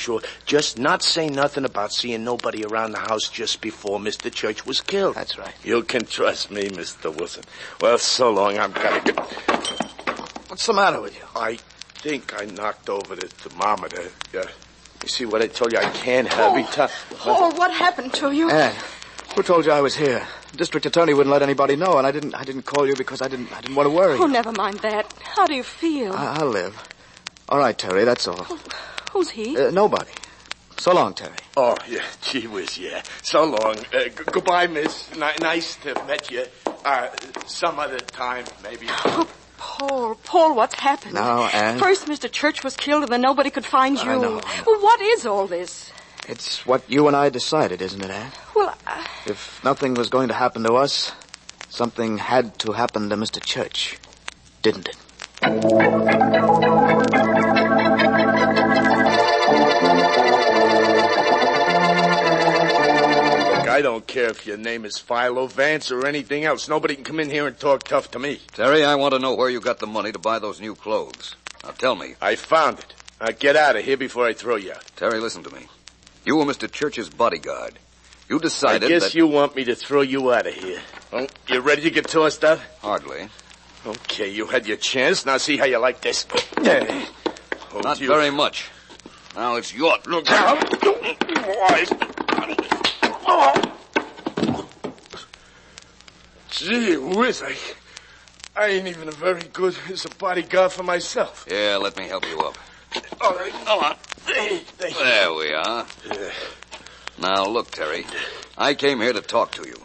Just not say nothing about seeing nobody around the house just before Mr. Church was killed. That's right. You can trust me, Mr. Wilson. Well, so long. I'm gonna get... What's the matter with you? I think I knocked over the thermometer. You see what I told you? I can't have it. Paul, what happened to you? Anne, who told you I was here? The district attorney wouldn't let anybody know, and I didn't call you because I didn't want to worry. Oh, never mind that. How do you feel? I'll live. All right, Terry, that's all. Who's he? Nobody. So long, Terry. Oh, yeah, gee whiz, yeah. So long. Goodbye, miss. Nice to have met you. Some other time, maybe. Oh, Paul, what's happened? Now, Anne. First Mr. Church was killed, and then nobody could find you. I know. Well, what is all this? It's what you and I decided, isn't it, Anne? Well, If nothing was going to happen to us, something had to happen to Mr. Church, didn't it? I don't care if your name is Philo Vance or anything else. Nobody can come in here and talk tough to me. Terry, I want to know where you got the money to buy those new clothes. Now, tell me. I found it. Now, get out of here before I throw you out. Terry, listen to me. You were Mr. Church's bodyguard. You decided I guess you want me to throw you out of here. Oh, you ready to get tossed out? Hardly. Okay, you had your chance. Now see how you like this. Not very much. Now it's your... Look out! Gee whiz, I ain't even very good as a bodyguard for myself. Yeah, let me help you up. All right, come on. There we are. Now, look, Terry. I came here to talk to you.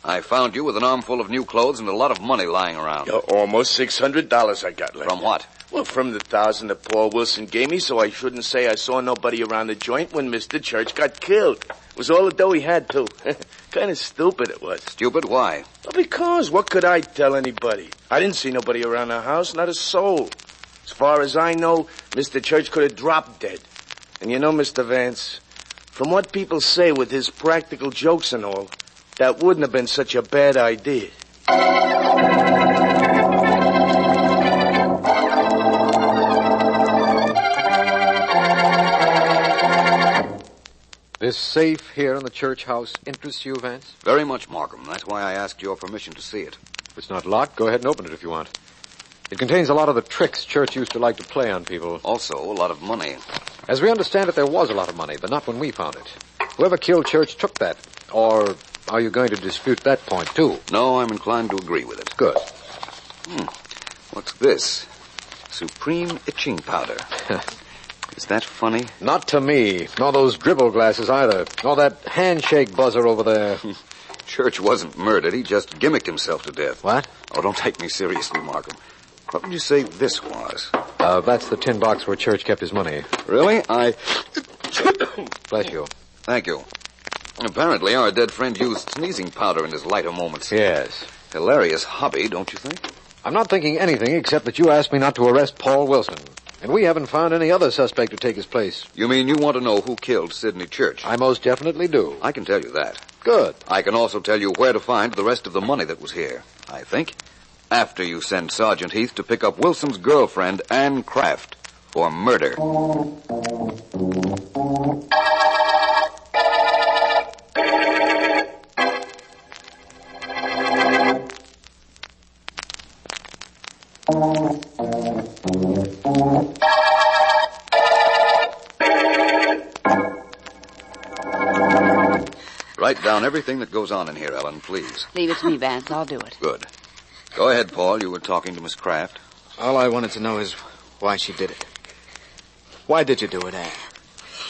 I found you with an armful of new clothes and a lot of money lying around. Almost $600 I got left. From what? Well, from the $1,000 that Paul Wilson gave me, so I shouldn't say I saw nobody around the joint when Mr. Church got killed. It was all the dough he had, too. Kind of stupid it was. Stupid? Why? Well, because what could I tell anybody? I didn't see nobody around the house, not a soul. As far as I know, Mr. Church could have dropped dead. And you know, Mr. Vance, from what people say with his practical jokes and all, that wouldn't have been such a bad idea. This safe here in the church house interests you, Vance? Very much, Markham. That's why I asked your permission to see it. If it's not locked, go ahead and open it if you want. It contains a lot of the tricks Church used to like to play on people. Also, a lot of money. As we understand it, there was a lot of money, but not when we found it. Whoever killed Church took that. Or are you going to dispute that point, too? No, I'm inclined to agree with it. Good. What's this? Supreme itching powder. Is that funny? Not to me. Nor those dribble glasses either. Nor that handshake buzzer over there. Church wasn't murdered. He just gimmicked himself to death. What? Oh, don't take me seriously, Markham. What would you say this was? That's the tin box where Church kept his money. Really? Bless you. Thank you. Apparently, our dead friend used sneezing powder in his lighter moments. Yes. Hilarious hobby, don't you think? I'm not thinking anything except that you asked me not to arrest Paul Wilson. And we haven't found any other suspect to take his place. You mean you want to know who killed Sidney Church? I most definitely do. I can tell you that. Good. I can also tell you where to find the rest of the money that was here, I think. After you send Sergeant Heath to pick up Wilson's girlfriend, Anne Kraft, for murder. Write down everything that goes on in here, Ellen, please. Leave it to me, Vance. I'll do it. Good. Go ahead, Paul. You were talking to Miss Kraft. All I wanted to know is why she did it. Why did you do it, Anne?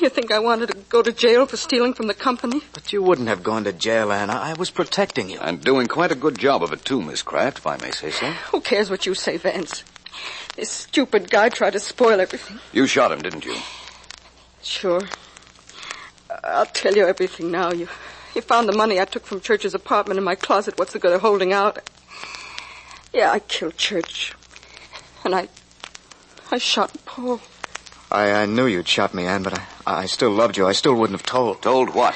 You think I wanted to go to jail for stealing from the company? But you wouldn't have gone to jail, Anne. I was protecting you. And doing quite a good job of it, too, Miss Kraft, if I may say so. Who cares what you say, Vance? This stupid guy tried to spoil everything. You shot him, didn't you? Sure. I'll tell you everything now. You found the money I took from Church's apartment in my closet. What's the good of holding out? Yeah, I killed Church. And I shot Paul. I knew you'd shot me, Anne, but I still loved you. I still wouldn't have told. Told what?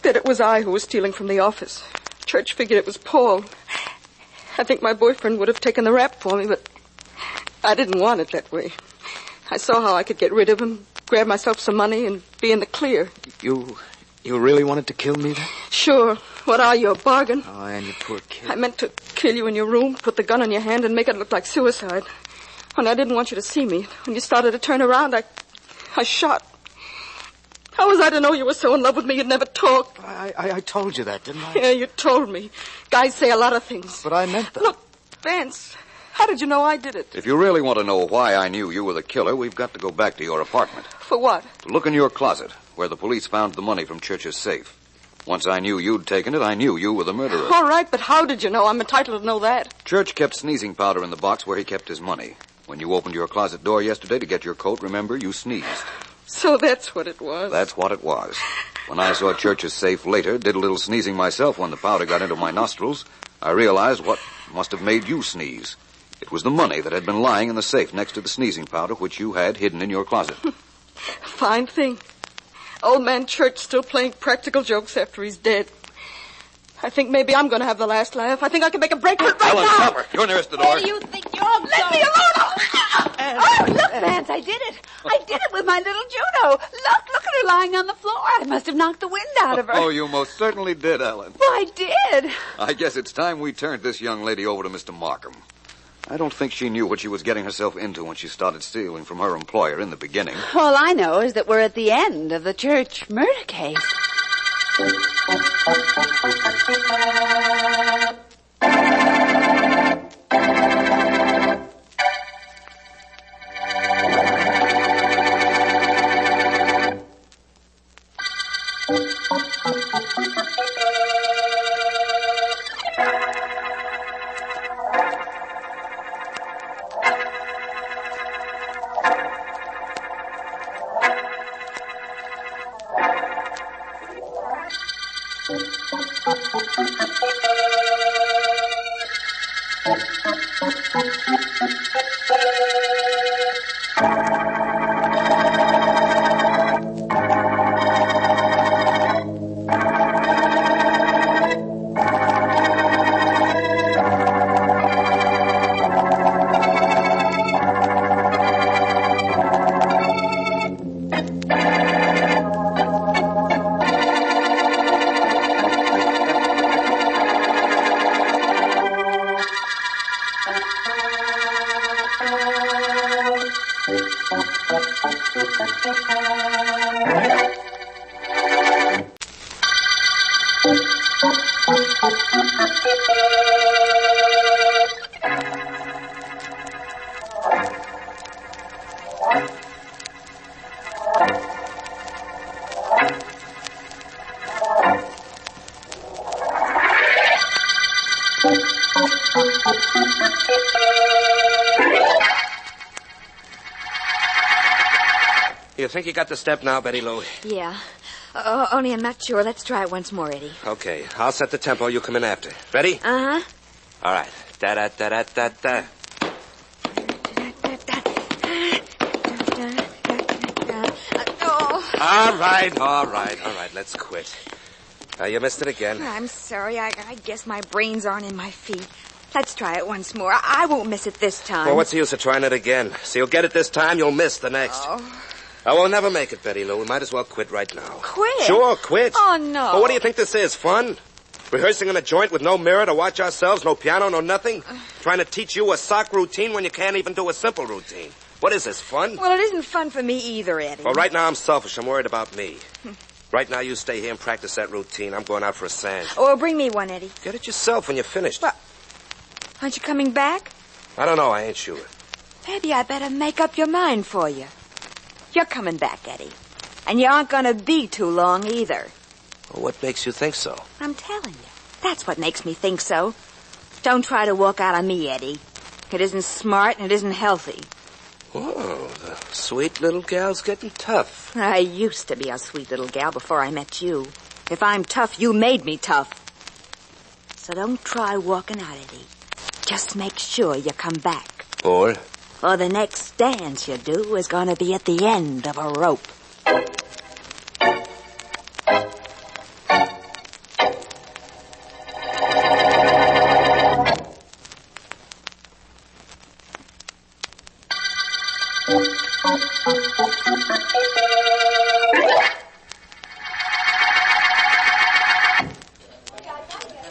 That it was I who was stealing from the office. Church figured it was Paul. I think my boyfriend would have taken the rap for me, but I didn't want it that way. I saw how I could get rid of him, grab myself some money, and be in the clear. You really wanted to kill me then? Sure. What are you, a bargain? Oh, Anne, you poor kid. I meant to kill you in your room, put the gun in your hand, and make it look like suicide. And I didn't want you to see me. When you started to turn around, I shot. How was I to know you were so in love with me you'd never talk? I told you that, didn't I? Yeah, you told me. Guys say a lot of things. But I meant that. Look, Vance, how did you know I did it? If you really want to know why I knew you were the killer, we've got to go back to your apartment. For what? To look in your closet, where the police found the money from Church's safe. Once I knew you'd taken it, I knew you were the murderer. All right, but how did you know? I'm entitled to know that. Church kept sneezing powder in the box where he kept his money. When you opened your closet door yesterday to get your coat, remember, you sneezed. So that's what it was. That's what it was. When I saw Church's safe later, did a little sneezing myself when the powder got into my nostrils, I realized what must have made you sneeze. It was the money that had been lying in the safe next to the sneezing powder, which you had hidden in your closet. Fine thing. Old man Church still playing practical jokes after he's dead. I think maybe I'm going to have the last laugh. I think I can make a break for it right Ellen, now. stop her. You're nearest the door. Where do you think you're going? Let me alone. Oh, look, Vance, I did it. I did it with my little Juno. Look at her lying on the floor. I must have knocked the wind out of her. Oh, you most certainly did, Ellen. Well, I did. I guess it's time we turned this young lady over to Mr. Markham. I don't think she knew what she was getting herself into when she started stealing from her employer in the beginning. All I know is that we're at the end of the Church murder case. think you got the step now, Betty Lou? Yeah. Only I'm not sure. Let's try it once more, Eddie. Okay, I'll set the tempo. You come in after. Ready? Uh-huh. All right. Da-da-da-da-da-da. All right. Let's quit. You missed it again. I'm sorry. I guess my brains aren't in my feet. Let's try it once more. I won't miss it this time. Well, what's the use of trying it again? So you'll get it this time, you'll miss the next. Oh. I will never make it, Betty Lou. We might as well quit right now. Quit? Sure, quit. Oh, no. Well, what do you think this is, fun? Rehearsing in a joint with no mirror to watch ourselves, no piano, no nothing? Trying to teach you a sock routine when you can't even do a simple routine. What is this, fun? Well, it isn't fun for me either, Eddie. Well, right now I'm selfish. I'm worried about me. Right now you stay here and practice that routine. I'm going out for a sand. Oh, bring me one, Eddie. Get it yourself when you're finished. Well, aren't you coming back? I don't know. I ain't sure. Maybe I better make up your mind for you. You're coming back, Eddie. And you aren't going to be too long either. Well, what makes you think so? I'm telling you. That's what makes me think so. Don't try to walk out on me, Eddie. It isn't smart and it isn't healthy. Oh, the sweet little gal's getting tough. I used to be a sweet little gal before I met you. If I'm tough, you made me tough. So don't try walking out, Eddie. Just make sure you come back. Or the next dance you do is going to be at the end of a rope.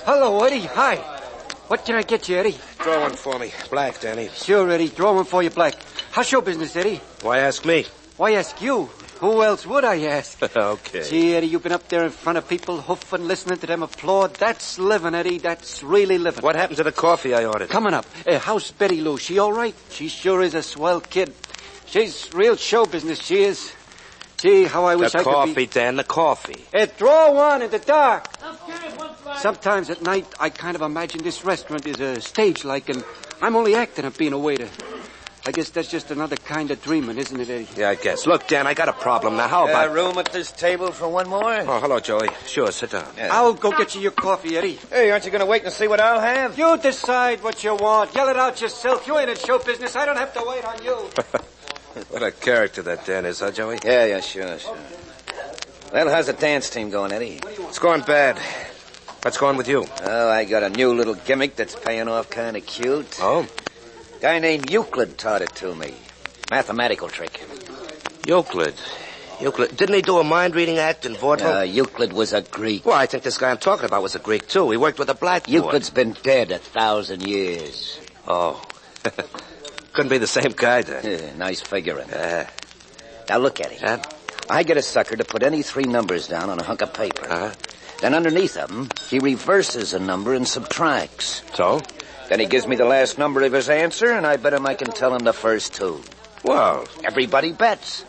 Hello, Eddie. Hi. What can I get you, Eddie? Draw one for me. Black, Danny. Sure, Eddie. Draw one for you, Black. How's your business, Eddie? Why ask me? Why ask you? Who else would I ask? Okay. See, Eddie, you've been up there in front of people, hoofing, listening to them applaud. That's living, Eddie. That's really living. What happened to the coffee I ordered? Coming up. How's Betty Lou? She all right? She sure is a swell kid. She's real show business, she is. Gee, how I wish I could be... The coffee, Dan, the coffee. Draw one in the dark. Sometimes at night, I kind of imagine this restaurant is a stage-like, and I'm only acting at being a waiter. I guess that's just another kind of dreaming, isn't it, Eddie? Yeah, I guess. Look, Dan, I got a problem now. How about... room at this table for one more? Oh, hello, Joey. Sure, sit down. Yeah. I'll go get you your coffee, Eddie. Hey, aren't you going to wait and see what I'll have? You decide what you want. Yell it out yourself. You ain't in show business. I don't have to wait on you. What a character that Dan is, huh, Joey? Yeah, sure. Well, how's the dance team going, Eddie? It's going bad. What's going with you? Oh, I got a new little gimmick that's paying off kind of cute. Oh? Guy named Euclid taught it to me. Mathematical trick. Euclid. Didn't he do a mind-reading act in vaudeville? Euclid was a Greek. Well, I think this guy I'm talking about was a Greek, too. He worked with a blackboard. Euclid's been dead 1,000 years. Oh. Couldn't be the same guy, then. Yeah, nice figuring. Now, look, Eddie. I get a sucker to put any three numbers down on a hunk of paper. Then underneath them, he reverses a number and subtracts. So? Then he gives me the last number of his answer, and I bet him I can tell him the first two. Well, everybody bets.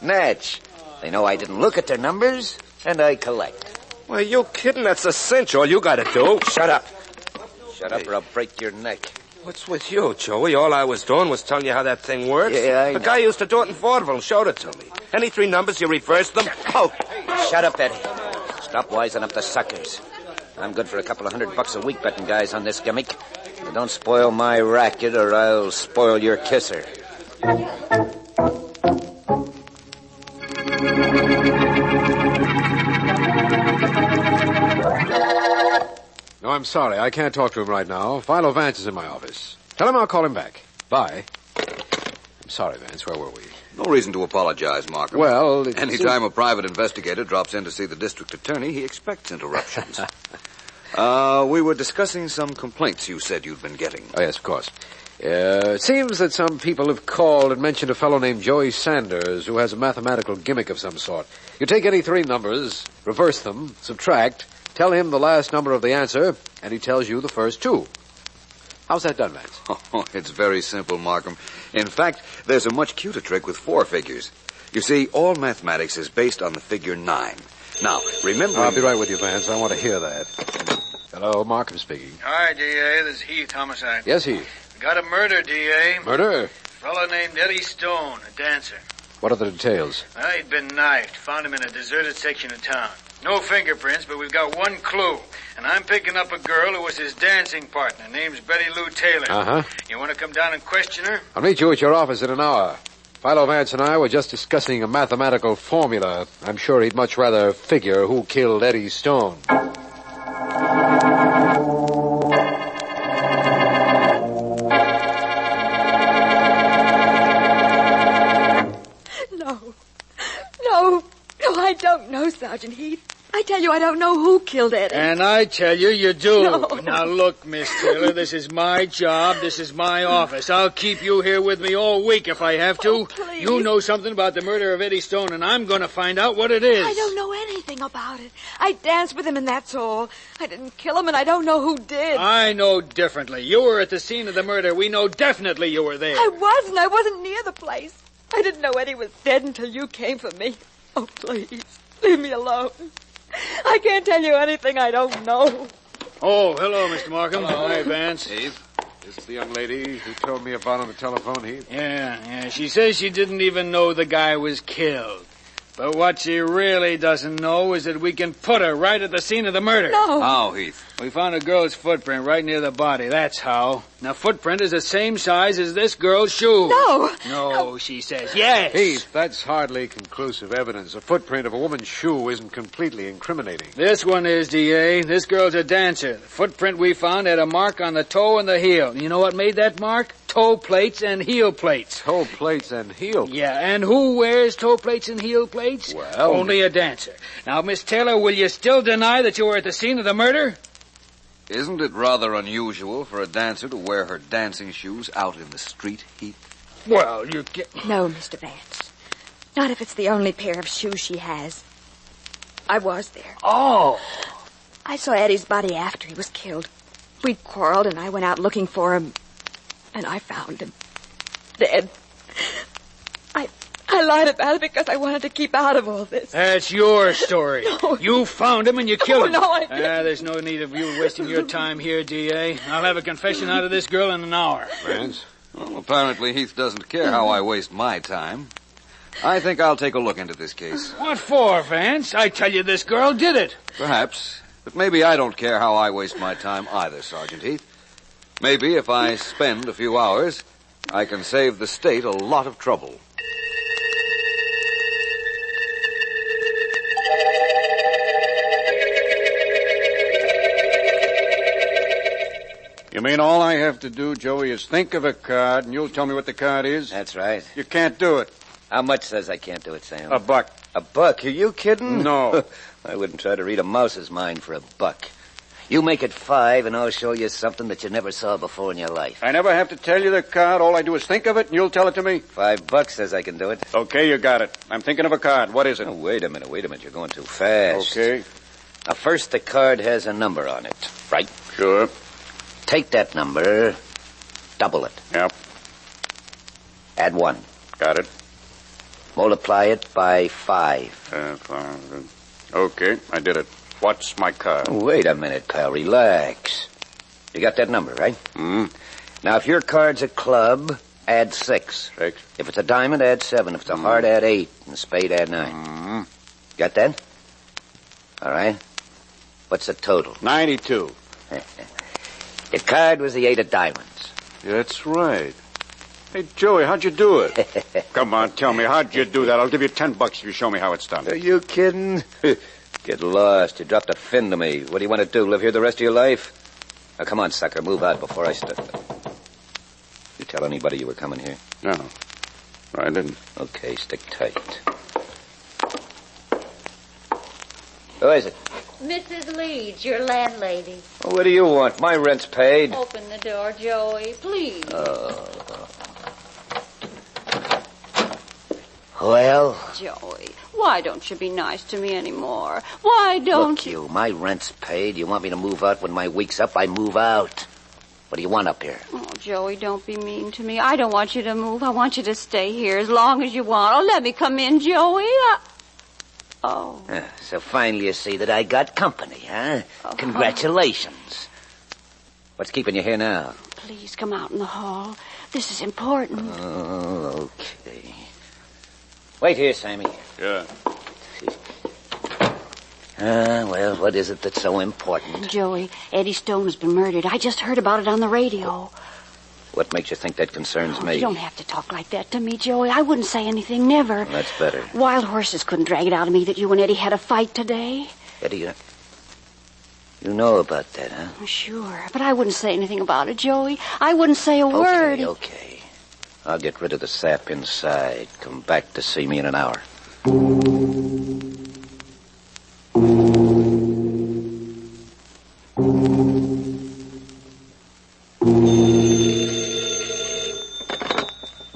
Natch. They know I didn't look at their numbers, and I collect. Well, you kidding? That's a cinch. All you got to do. Shut up. Shut up or I'll break your neck. What's with you, Joey? All I was doing was telling you how that thing works. Yeah, I know. The guy used to do it in vaudeville and showed it to me. Any three numbers, you reverse them. Oh, shut up, Eddie. Stop wising up the suckers. I'm good for $200 a week betting guys on this gimmick. But don't spoil my racket or I'll spoil your kisser. No, I'm sorry. I can't talk to him right now. Philo Vance is in my office. Tell him I'll call him back. Bye. I'm sorry, Vance. Where were we? No reason to apologize, Markham. Well, any time a private investigator drops in to see the district attorney, he expects interruptions. We were discussing some complaints you said you'd been getting. Oh, yes, of course. It seems that some people have called and mentioned a fellow named Joey Sanders who has a mathematical gimmick of some sort. You take any three numbers, reverse them, subtract, tell him the last number of the answer, and he tells you the first two. How's that done, Vance? Oh, it's very simple, Markham. In fact, there's a much cuter trick with four figures. You see, all mathematics is based on the figure 9. Now, remember... I'll be right with you, Vance. I want to hear that. Hello, Markham speaking. Hi, D.A. This is Heath, homicide. Yes, Heath. Got a murder, D.A. Murder? Fellow named Eddie Stone, a dancer. What are the details? Well, he'd been knifed. Found him in a deserted section of town. No fingerprints, but we've got one clue. And I'm picking up a girl who was his dancing partner. Name's Betty Lou Taylor. Uh-huh. You want to come down and question her? I'll meet you at your office in an hour. Philo Vance and I were just discussing a mathematical formula. I'm sure he'd much rather figure who killed Eddie Stone. No, I don't know, Sergeant Heath. I tell you, I don't know who killed Eddie. And I tell you, you do. No. Now, look, Miss Taylor, this is my job. This is my office. I'll keep you here with me all week if I have to. Oh, please. You know something about the murder of Eddie Stone, and I'm going to find out what it is. I don't know anything about it. I danced with him, and that's all. I didn't kill him, and I don't know who did. I know differently. You were at the scene of the murder. We know definitely you were there. I wasn't. I wasn't near the place. I didn't know Eddie was dead until you came for me. Oh, please, leave me alone. I can't tell you anything I don't know. Oh, hello, Mr. Markham. Hi, Vance. Heath, this is the young lady who told me about on the telephone, Heath. Yeah. She says she didn't even know the guy was killed. But what she really doesn't know is that we can put her right at the scene of the murder. No. How, Heath? We found a girl's footprint right near the body. That's how. Now, footprint is the same size as this girl's shoe. No, she says. Yes. Heath, that's hardly conclusive evidence. A footprint of a woman's shoe isn't completely incriminating. This one is, D.A. This girl's a dancer. The footprint we found had a mark on the toe and the heel. You know what made that mark? Toe plates and heel plates. Toe plates and heel plates? Yeah, and who wears toe plates and heel plates? Well... Only a dancer. Now, Miss Taylor, will you still deny that you were at the scene of the murder? Isn't it rather unusual for a dancer to wear her dancing shoes out in the street, Heath? Well, you get... No, Mr. Vance. Not if it's the only pair of shoes she has. I was there. Oh. I saw Eddie's body after he was killed. We'd quarreled, and I went out looking for him. And I found him. Dead. I lied about it because I wanted to keep out of all this. That's your story. No. You found him and you killed him. No, I didn't. There's no need of you wasting your time here, D.A. I'll have a confession out of this girl in an hour. Vance? Well, apparently Heath doesn't care how I waste my time. I think I'll take a look into this case. What for, Vance? I tell you this girl did it. Perhaps. But maybe I don't care how I waste my time either, Sergeant Heath. Maybe if I spend a few hours, I can save the state a lot of trouble. You mean all I have to do, Joey, is think of a card, and you'll tell me what the card is? That's right. You can't do it. How much says I can't do it, Sam? $1. $1? Are you kidding? No. I wouldn't try to read a mouse's mind for $1. You make it 5, and I'll show you something that you never saw before in your life. I never have to tell you the card. All I do is think of it, and you'll tell it to me. $5 says I can do it. Okay, you got it. I'm thinking of a card. What is it? Oh, wait a minute. You're going too fast. Okay. Now, first, the card has a number on it, right? Sure. Take that number, double it. Yep. Add 1. Got it. Multiply it by 5. 5. Okay, I did it. What's my card? Wait a minute, pal. Relax. You got that number, right? Now, if your card's a club, add 6. 6. If it's a diamond, add 7. If it's a heart, add 8. And a spade, add 9. Got that? All right. What's the total? 92. Your card was the 8 of diamonds. That's right. Hey, Joey, how'd you do it? Come on, tell me, how'd you do that? I'll give you $10 if you show me how it's done. Are you kidding? Get lost. You dropped a fin to me. What do you want to do, live here the rest of your life? Now, come on, sucker, move out before I start. You tell anybody you were coming here? No, I didn't. Okay, stick tight. Who is it? Mrs. Leeds, your landlady. Well, what do you want? My rent's paid. Open the door, Joey, please. Well? Joey, why don't you be nice to me anymore? Why don't Look, you, my rent's paid. You want me to move out when my week's up? I move out. What do you want up here? Oh, Joey, don't be mean to me. I don't want you to move. I want you to stay here as long as you want. Oh, let me come in, Joey. So finally you see that I got company, huh? Congratulations. What's keeping you here now? Please come out in the hall. This is important. Oh, okay. Wait here, Sammy. Yeah. Well, what is it that's so important? Joey, Eddie Stone has been murdered. I just heard about it on the radio. What makes you think that concerns me? You don't have to talk like that to me, Joey. I wouldn't say anything, never. Well, that's better. Wild horses couldn't drag it out of me that you and Eddie had a fight today. Eddie, you know about that, huh? Sure, but I wouldn't say anything about it, Joey. I wouldn't say a word. Okay. I'll get rid of the sap inside. Come back to see me in an hour.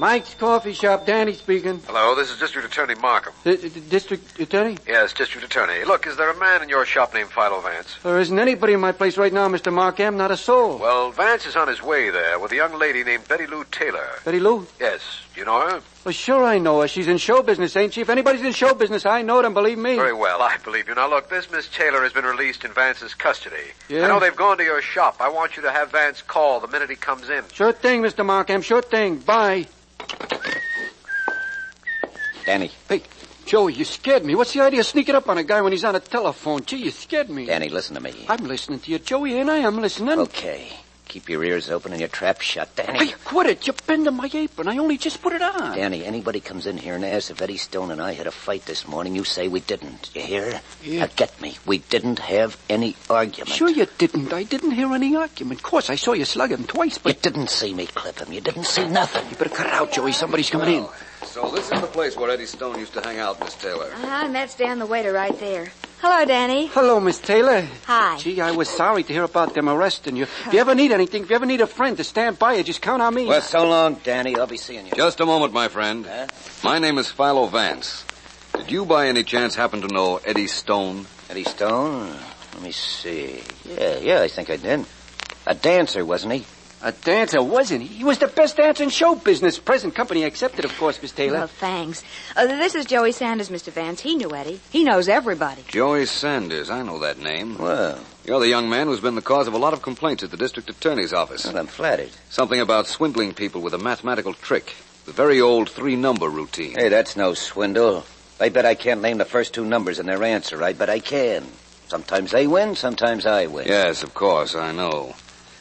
Mike's Coffee Shop, Danny speaking. Hello, this is District Attorney Markham. District Attorney? Yes, District Attorney. Look, is there a man in your shop named Philo Vance? There isn't anybody in my place right now, Mr. Markham, not a soul. Well, Vance is on his way there with a young lady named Betty Lou Taylor. Betty Lou? Yes. Do you know her? Well, sure I know her. She's in show business, ain't she? If anybody's in show business, I know them, believe me. Very well, I believe you. Now, look, this Miss Taylor has been released in Vance's custody. Yeah? I know they've gone to your shop. I want you to have Vance call the minute he comes in. Sure thing, Mr. Markham, sure thing. Bye. Danny. Hey, Joey, you scared me. What's the idea of sneaking up on a guy when he's on a telephone? Gee, you scared me. Danny, listen to me. I'm listening to you, Joey, ain't I? I'm listening. Okay. Keep your ears open and your trap shut, Danny. Hey, quit it. You're bending my apron. I only just put it on. Danny, anybody comes in here and asks if Eddie Stone and I had a fight this morning, you say we didn't. You hear? Yeah. Now get me. We didn't have any argument. Sure you didn't. I didn't hear any argument. Of course, I saw you slug him twice, but... You didn't see me clip him. You didn't see nothing. You better cut it out, Joey. Somebody's coming in. So this is the place where Eddie Stone used to hang out, Miss Taylor. And that's Dan the waiter right there. Hello, Danny. Hello, Miss Taylor. Hi. Gee, I was sorry to hear about them arresting you. If you ever need anything, if you ever need a friend to stand by you, just count on me. Well, so long, Danny. I'll be seeing you. Just a moment, my friend. Huh? My name is Philo Vance. Did you by any chance happen to know Eddie Stone? Eddie Stone? Let me see. Yeah, I think I did. A dancer, wasn't he? A dancer, wasn't he? He was the best dancer in show business. Present company accepted, of course, Miss Taylor. Well, thanks. This is Joey Sanders, Mr. Vance. He knew Eddie. He knows everybody. Joey Sanders. I know that name. Well, You're the young man who's been the cause of a lot of complaints at the district attorney's office. I'm flattered. Something about swindling people with a mathematical trick. The very old 3-number routine. Hey, that's no swindle. I bet I can't name the first 2 numbers in their answer. I bet I can. Sometimes they win, sometimes I win. Yes, of course, I know.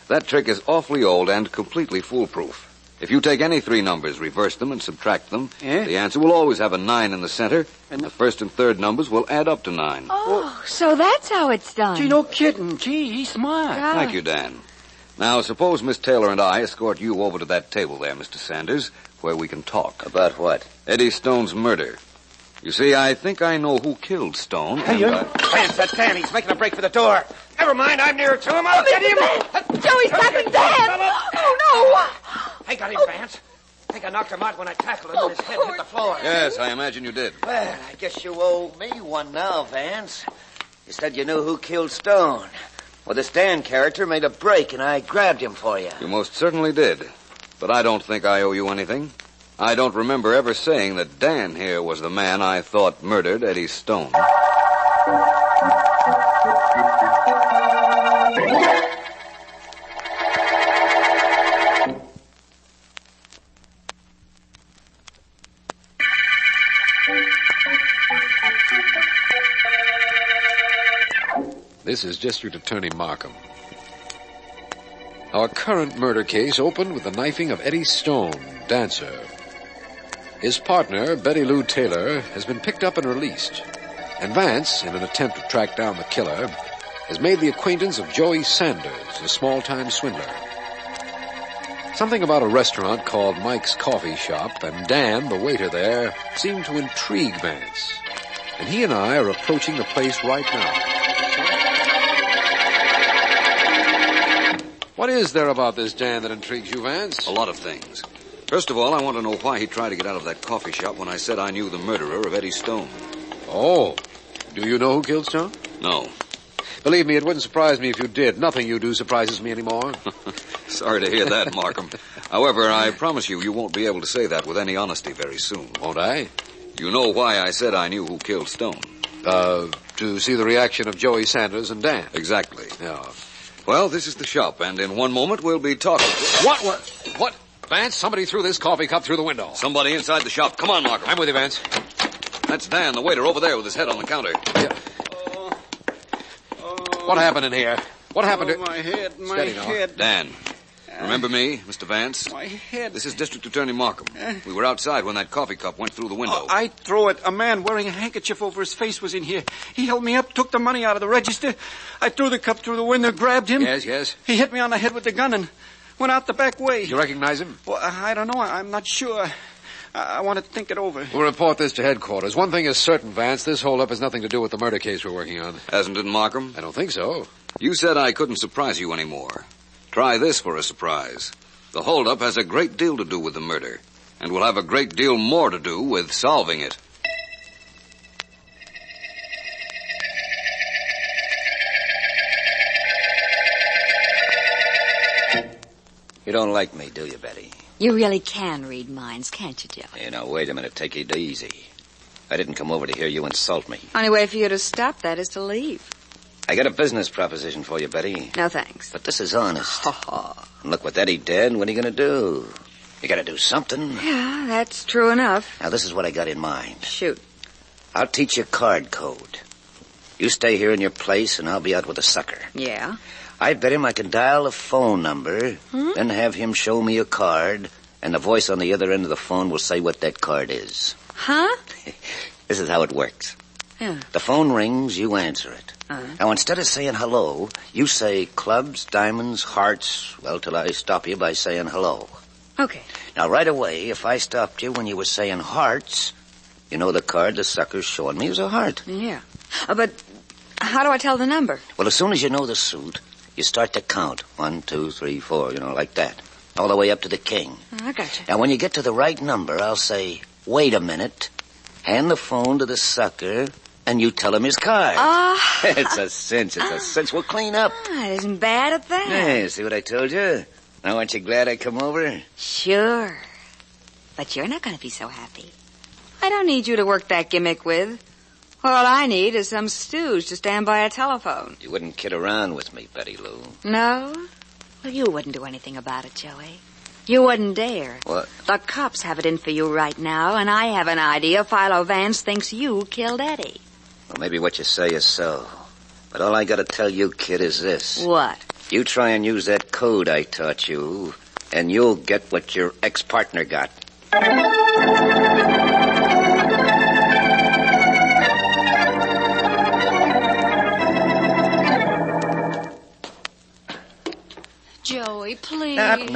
That trick is awfully old and completely foolproof. If you take any 3 numbers, reverse them, and subtract them, the answer will always have a 9 in the center, and the first and third numbers will add up to 9. Oh, so that's how it's done. Gee, no kidding. Gee, he's smart. Thank you, Dan. Now, suppose Miss Taylor and I escort you over to that table there, Mr. Sanders, where we can talk. About what? Eddie Stone's murder. You see, I think I know who killed Stone. Hey, Vance, that's Dan. He's making a break for the door. Never mind, I'm nearer to him. I'll get him. Joey's stopping Dan. Oh, I got him, Vance. I think I knocked him out when I tackled him and his head hit the floor. Yes, I imagine you did. Well, I guess you owe me one now, Vance. You said you knew who killed Stone. Well, this Dan character made a break, and I grabbed him for you. You most certainly did. But I don't think I owe you anything. I don't remember ever saying that Dan here was the man I thought murdered Eddie Stone. This is District Attorney Markham. Our current murder case opened with the knifing of Eddie Stone, dancer. His partner, Betty Lou Taylor, has been picked up and released. And Vance, in an attempt to track down the killer, has made the acquaintance of Joey Sanders, a small-time swindler. Something about a restaurant called Mike's Coffee Shop and Dan, the waiter there, seem to intrigue Vance. And he and I are approaching the place right now. What is there about this Dan that intrigues you, Vance? A lot of things. First of all, I want to know why he tried to get out of that coffee shop when I said I knew the murderer of Eddie Stone. Oh. Do you know who killed Stone? No. Believe me, it wouldn't surprise me if you did. Nothing you do surprises me anymore. Sorry to hear that, Markham. However, I promise you won't be able to say that with any honesty very soon. Won't I? You know why I said I knew who killed Stone. To see the reaction of Joey Sanders and Dan. Exactly. Yeah. Well, this is the shop, and in one moment we'll be talking. What? Vance, somebody threw this coffee cup through the window. Somebody inside the shop. Come on, Markham. I'm with you, Vance. That's Dan, the waiter, over there with his head on the counter. Yeah. What happened in here? What happened to... My head, my Steady now. head. Dan, remember me, Mr. Vance? My head. This is District Attorney Markham. We were outside when that coffee cup went through the window. I threw it. A man wearing a handkerchief over his face was in here. He held me up, took the money out of the register. I threw the cup through the window, grabbed him. Yes. He hit me on the head with the gun and went out the back way. You recognize him? Well, I don't know. I'm not sure. I want to think it over. We'll report this to headquarters. One thing is certain, Vance. This holdup has nothing to do with the murder case we're working on. Hasn't it, Markham? I don't think so. You said I couldn't surprise you anymore. Try this for a surprise. The holdup has a great deal to do with the murder, and will have a great deal more to do with solving it. You don't like me, do you, Betty? You really can read minds, can't you, Joey? Hey, now, wait a minute. Take it easy. I didn't come over to hear you insult me. Only way for you to stop that is to leave. I got a business proposition for you, Betty. No, thanks. But this is honest. And look what Eddie did. What are you going to do? You got to do something. Yeah, that's true enough. Now, this is what I got in mind. Shoot. I'll teach you card code. You stay here in your place, and I'll be out with a sucker. Yeah? I bet him I can dial a phone number, then have him show me a card, and the voice on the other end of the phone will say what that card is. Huh? This is how it works. Yeah. The phone rings, you answer it. Now, instead of saying hello, you say clubs, diamonds, hearts, well, till I stop you by saying hello. Okay. Now, right away, if I stopped you when you were saying hearts, you know the card the sucker's showing me is a heart. Yeah. But how do I tell the number? Well, as soon as you know the suit, you start to count. 1, 2, 3, 4, like that. All the way up to the king. I got you. Now, when you get to the right number, I'll say, wait a minute, hand the phone to the sucker, and you tell him his card. It's a cinch. We'll clean up. It isn't bad at that. Hey, see what I told you? Now, aren't you glad I come over? Sure. But you're not going to be so happy. I don't need you to work that gimmick with. All I need is some stooge to stand by a telephone. You wouldn't kid around with me, Betty Lou. No? Well, you wouldn't do anything about it, Joey. You wouldn't dare. What? The cops have it in for you right now, and I have an idea Philo Vance thinks you killed Eddie. Well, maybe what you say is so. But all I gotta tell you, kid, is this. What? You try and use that code I taught you, and you'll get what your ex-partner got. Joey, please. Not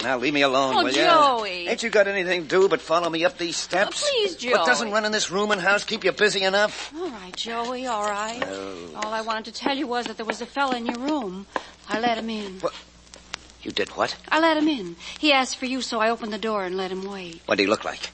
now. Leave me alone, will you? Joey. Ain't you got anything to do but follow me up these steps? Please, Joey. What doesn't run in this room and house keep you busy enough? All right, Joey, all right. All I wanted to tell you was that there was a fella in your room. I let him in. What? You did what? I let him in. He asked for you, so I opened the door and let him wait. What did he look like?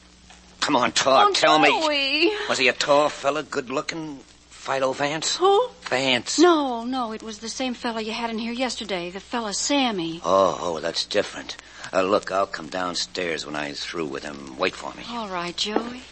Come on, talk. Tell me. Joey. Was he a tall fella, good-looking? Philo Vance? Who? Vance. No, it was the same fella you had in here yesterday, the fella Sammy. Oh, that's different. Look, I'll come downstairs when I'm through with him. Wait for me. All right, Joey.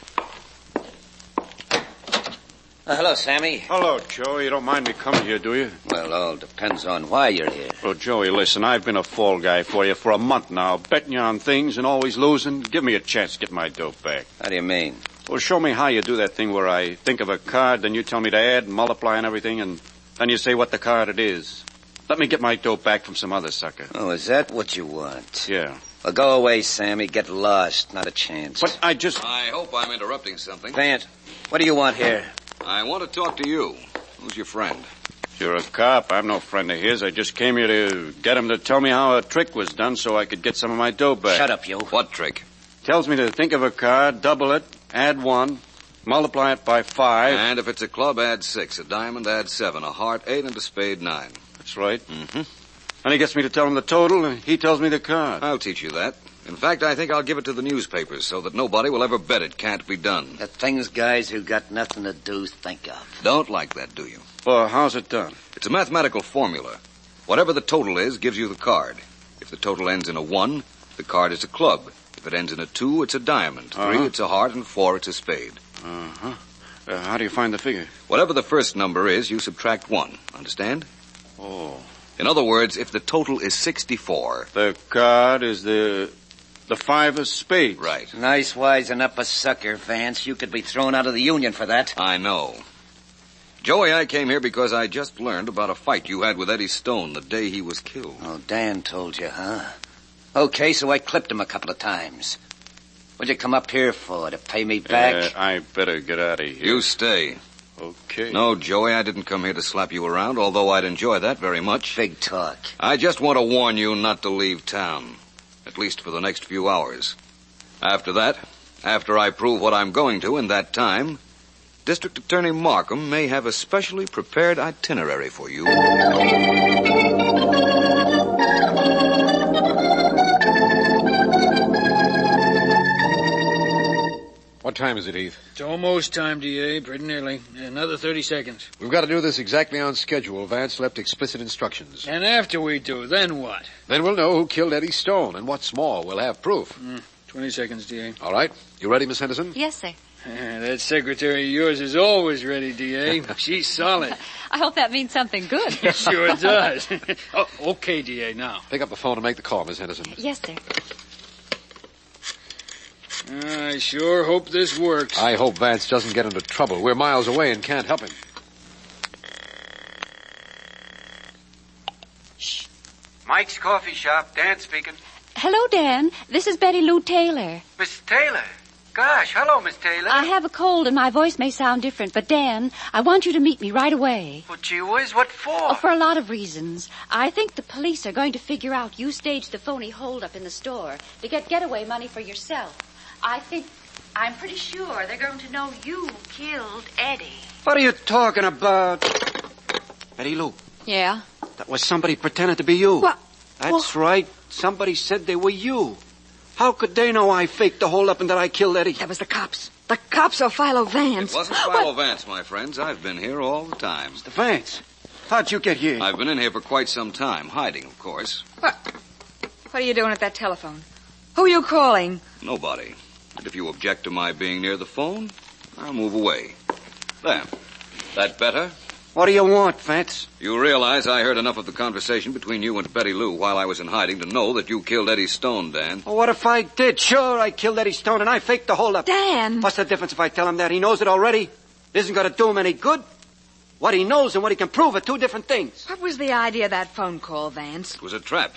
Hello, Sammy. Hello, Joey. You don't mind me coming here, do you? Well, all depends on why you're here. Well, Joey, listen, I've been a fall guy for you for a month now, betting you on things and always losing. Give me a chance to get my dope back. How do you mean? Well, show me how you do that thing where I think of a card, then you tell me to add and multiply and everything, and then you say what the card it is. Let me get my dope back from some other sucker. Oh, is that what you want? Yeah. Well, go away, Sammy. Get lost. Not a chance. But I just... I hope I'm interrupting something. Vance, what do you want here? I want to talk to you. Who's your friend? You're a cop. I'm no friend of his. I just came here to get him to tell me how a trick was done so I could get some of my dope back. Shut up, you. What trick? Tells me to think of a card, double it, add 1, multiply it by 5. And if it's a club, add 6. A diamond, add 7. A heart, 8. And a spade, 9. That's right. Mm-hmm. And he gets me to tell him the total, and he tells me the card. I'll teach you that. In fact, I think I'll give it to the newspapers so that nobody will ever bet it can't be done. The things guys who got nothing to do think of. Don't like that, do you? Well, how's it done? It's a mathematical formula. Whatever the total is gives you the card. If the total ends in a 1, the card is a club. If it ends in a 2, it's a diamond. 3, it's a heart, and 4, it's a spade. Uh-huh. How do you find the figure? Whatever the first number is, you subtract 1. Understand? Oh. In other words, if the total is 64... The card is the The 5 of spades. Right. Nice wising up a sucker, Vance. You could be thrown out of the union for that. I know. Joey, I came here because I just learned about a fight you had with Eddie Stone the day he was killed. Oh, Dan told you, huh? Okay, so I clipped him a couple of times. What'd you come up here for, to pay me back? I better get out of here. You stay. Okay. No, Joey, I didn't come here to slap you around, although I'd enjoy that very much. Big talk. I just want to warn you not to leave town, at least for the next few hours. After that, after I prove what I'm going to in that time, District Attorney Markham may have a specially prepared itinerary for you. What time is it, Eve? It's almost time, D.A. Pretty nearly. Another 30 seconds. We've got to do this exactly on schedule. Vance left explicit instructions. And after we do, then what? Then we'll know who killed Eddie Stone, and what's more, we'll have proof. 20 seconds, D.A. All right. You ready, Miss Henderson? Yes, sir. That secretary of yours is always ready, D.A. She's solid. I hope that means something good. Sure does. Oh, okay, D.A., now. Pick up the phone and make the call, Miss Henderson. Yes, sir. I sure hope this works. I hope Vance doesn't get into trouble. We're miles away and can't help him. Mike's Coffee Shop. Dan speaking. Hello, Dan. This is Betty Lou Taylor. Miss Taylor. Gosh, hello, Miss Taylor. I have a cold and my voice may sound different, but Dan, I want you to meet me right away. Well, gee whiz, what for? Oh, for a lot of reasons. I think the police are going to figure out you staged the phony holdup in the store to get getaway money for yourself. I'm pretty sure they're going to know you killed Eddie. What are you talking about? Betty Lou, Yeah? that was somebody pretending to be you. What? That's right. Somebody said they were you. How could they know I faked the holdup and that I killed Eddie? That was the cops. The cops or Philo Vance. It wasn't Philo Vance, my friends. I've been here all the time. Mr. Vance, how'd you get here? I've been in here for quite some time, hiding, of course. What are you doing at that telephone? Who are you calling? Nobody. And if you object to my being near the phone, I'll move away. There. That better? What do you want, Vance? You realize I heard enough of the conversation between you and Betty Lou while I was in hiding to know that you killed Eddie Stone, Dan. Well, what if I did? Sure, I killed Eddie Stone and I faked the holdup. Dan! What's the difference if I tell him that? He knows it already. It isn't going to do him any good. What he knows and what he can prove are two different things. What was the idea of that phone call, Vance? It was a trap.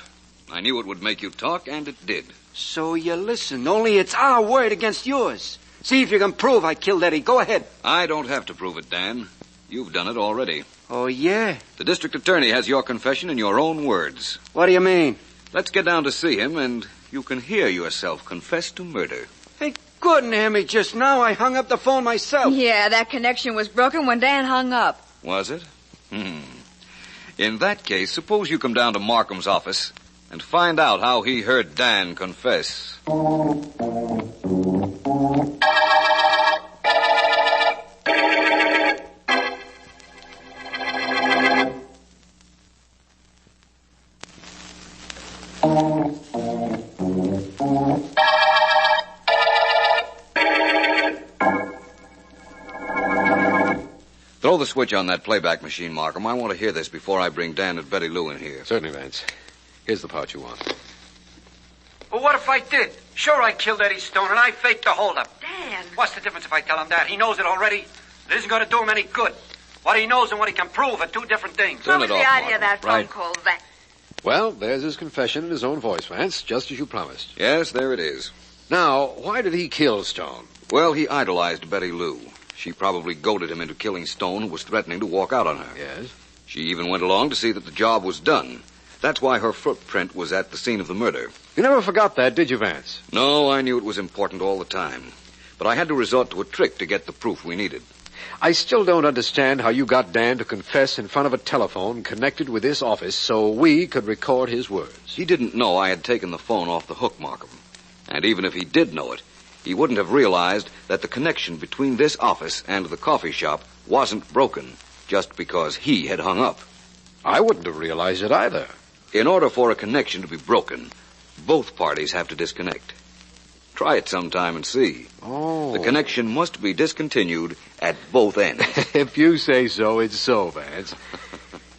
I knew it would make you talk, and it did. So you listen. Only it's our word against yours. See if you can prove I killed Eddie. Go ahead. I don't have to prove it, Dan. You've done it already. Oh, yeah? The district attorney has your confession in your own words. What do you mean? Let's get down to see him, and you can hear yourself confess to murder. He couldn't hear me just now. I hung up the phone myself. Yeah, that connection was broken when Dan hung up. Was it? In that case, suppose you come down to Markham's office and find out how he heard Dan confess. Throw the switch on that playback machine, Markham. I want to hear this before I bring Dan and Betty Lou in here. Certainly, Vance. Here's the part you want. Well, what if I did? Sure, I killed Eddie Stone and I faked the holdup. Dan! What's the difference if I tell him that? He knows it already. It isn't going to do him any good. What he knows and what he can prove are two different things. What was the idea of that phone Right. call, Vance? Well, there's his confession in his own voice, Vance, just as you promised. Yes, there it is. Now, why did he kill Stone? Well, he idolized Betty Lou. She probably goaded him into killing Stone, who was threatening to walk out on her. Yes? She even went along to see that the job was done. That's why her footprint was at the scene of the murder. You never forgot that, did you, Vance? No, I knew it was important all the time. But I had to resort to a trick to get the proof we needed. I still don't understand how you got Dan to confess in front of a telephone connected with this office so we could record his words. He didn't know I had taken the phone off the hook, Markham. And even if he did know it, he wouldn't have realized that the connection between this office and the coffee shop wasn't broken just because he had hung up. I wouldn't have realized it either. In order for a connection to be broken, both parties have to disconnect. Try it sometime and see. Oh. The connection must be discontinued at both ends. If you say so, it's so, Vance.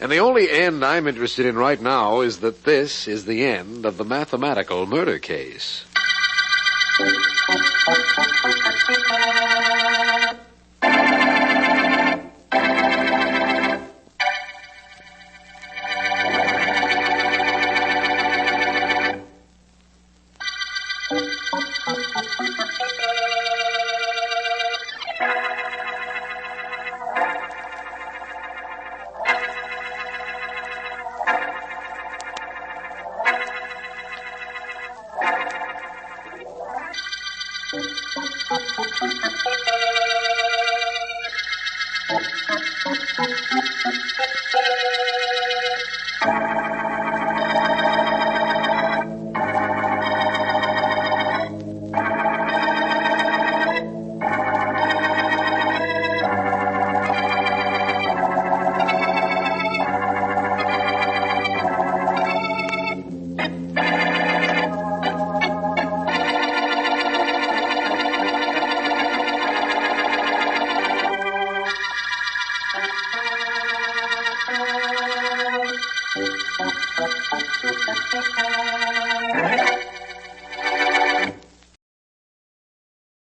And the only end I'm interested in right now is that this is the end of the mathematical murder case.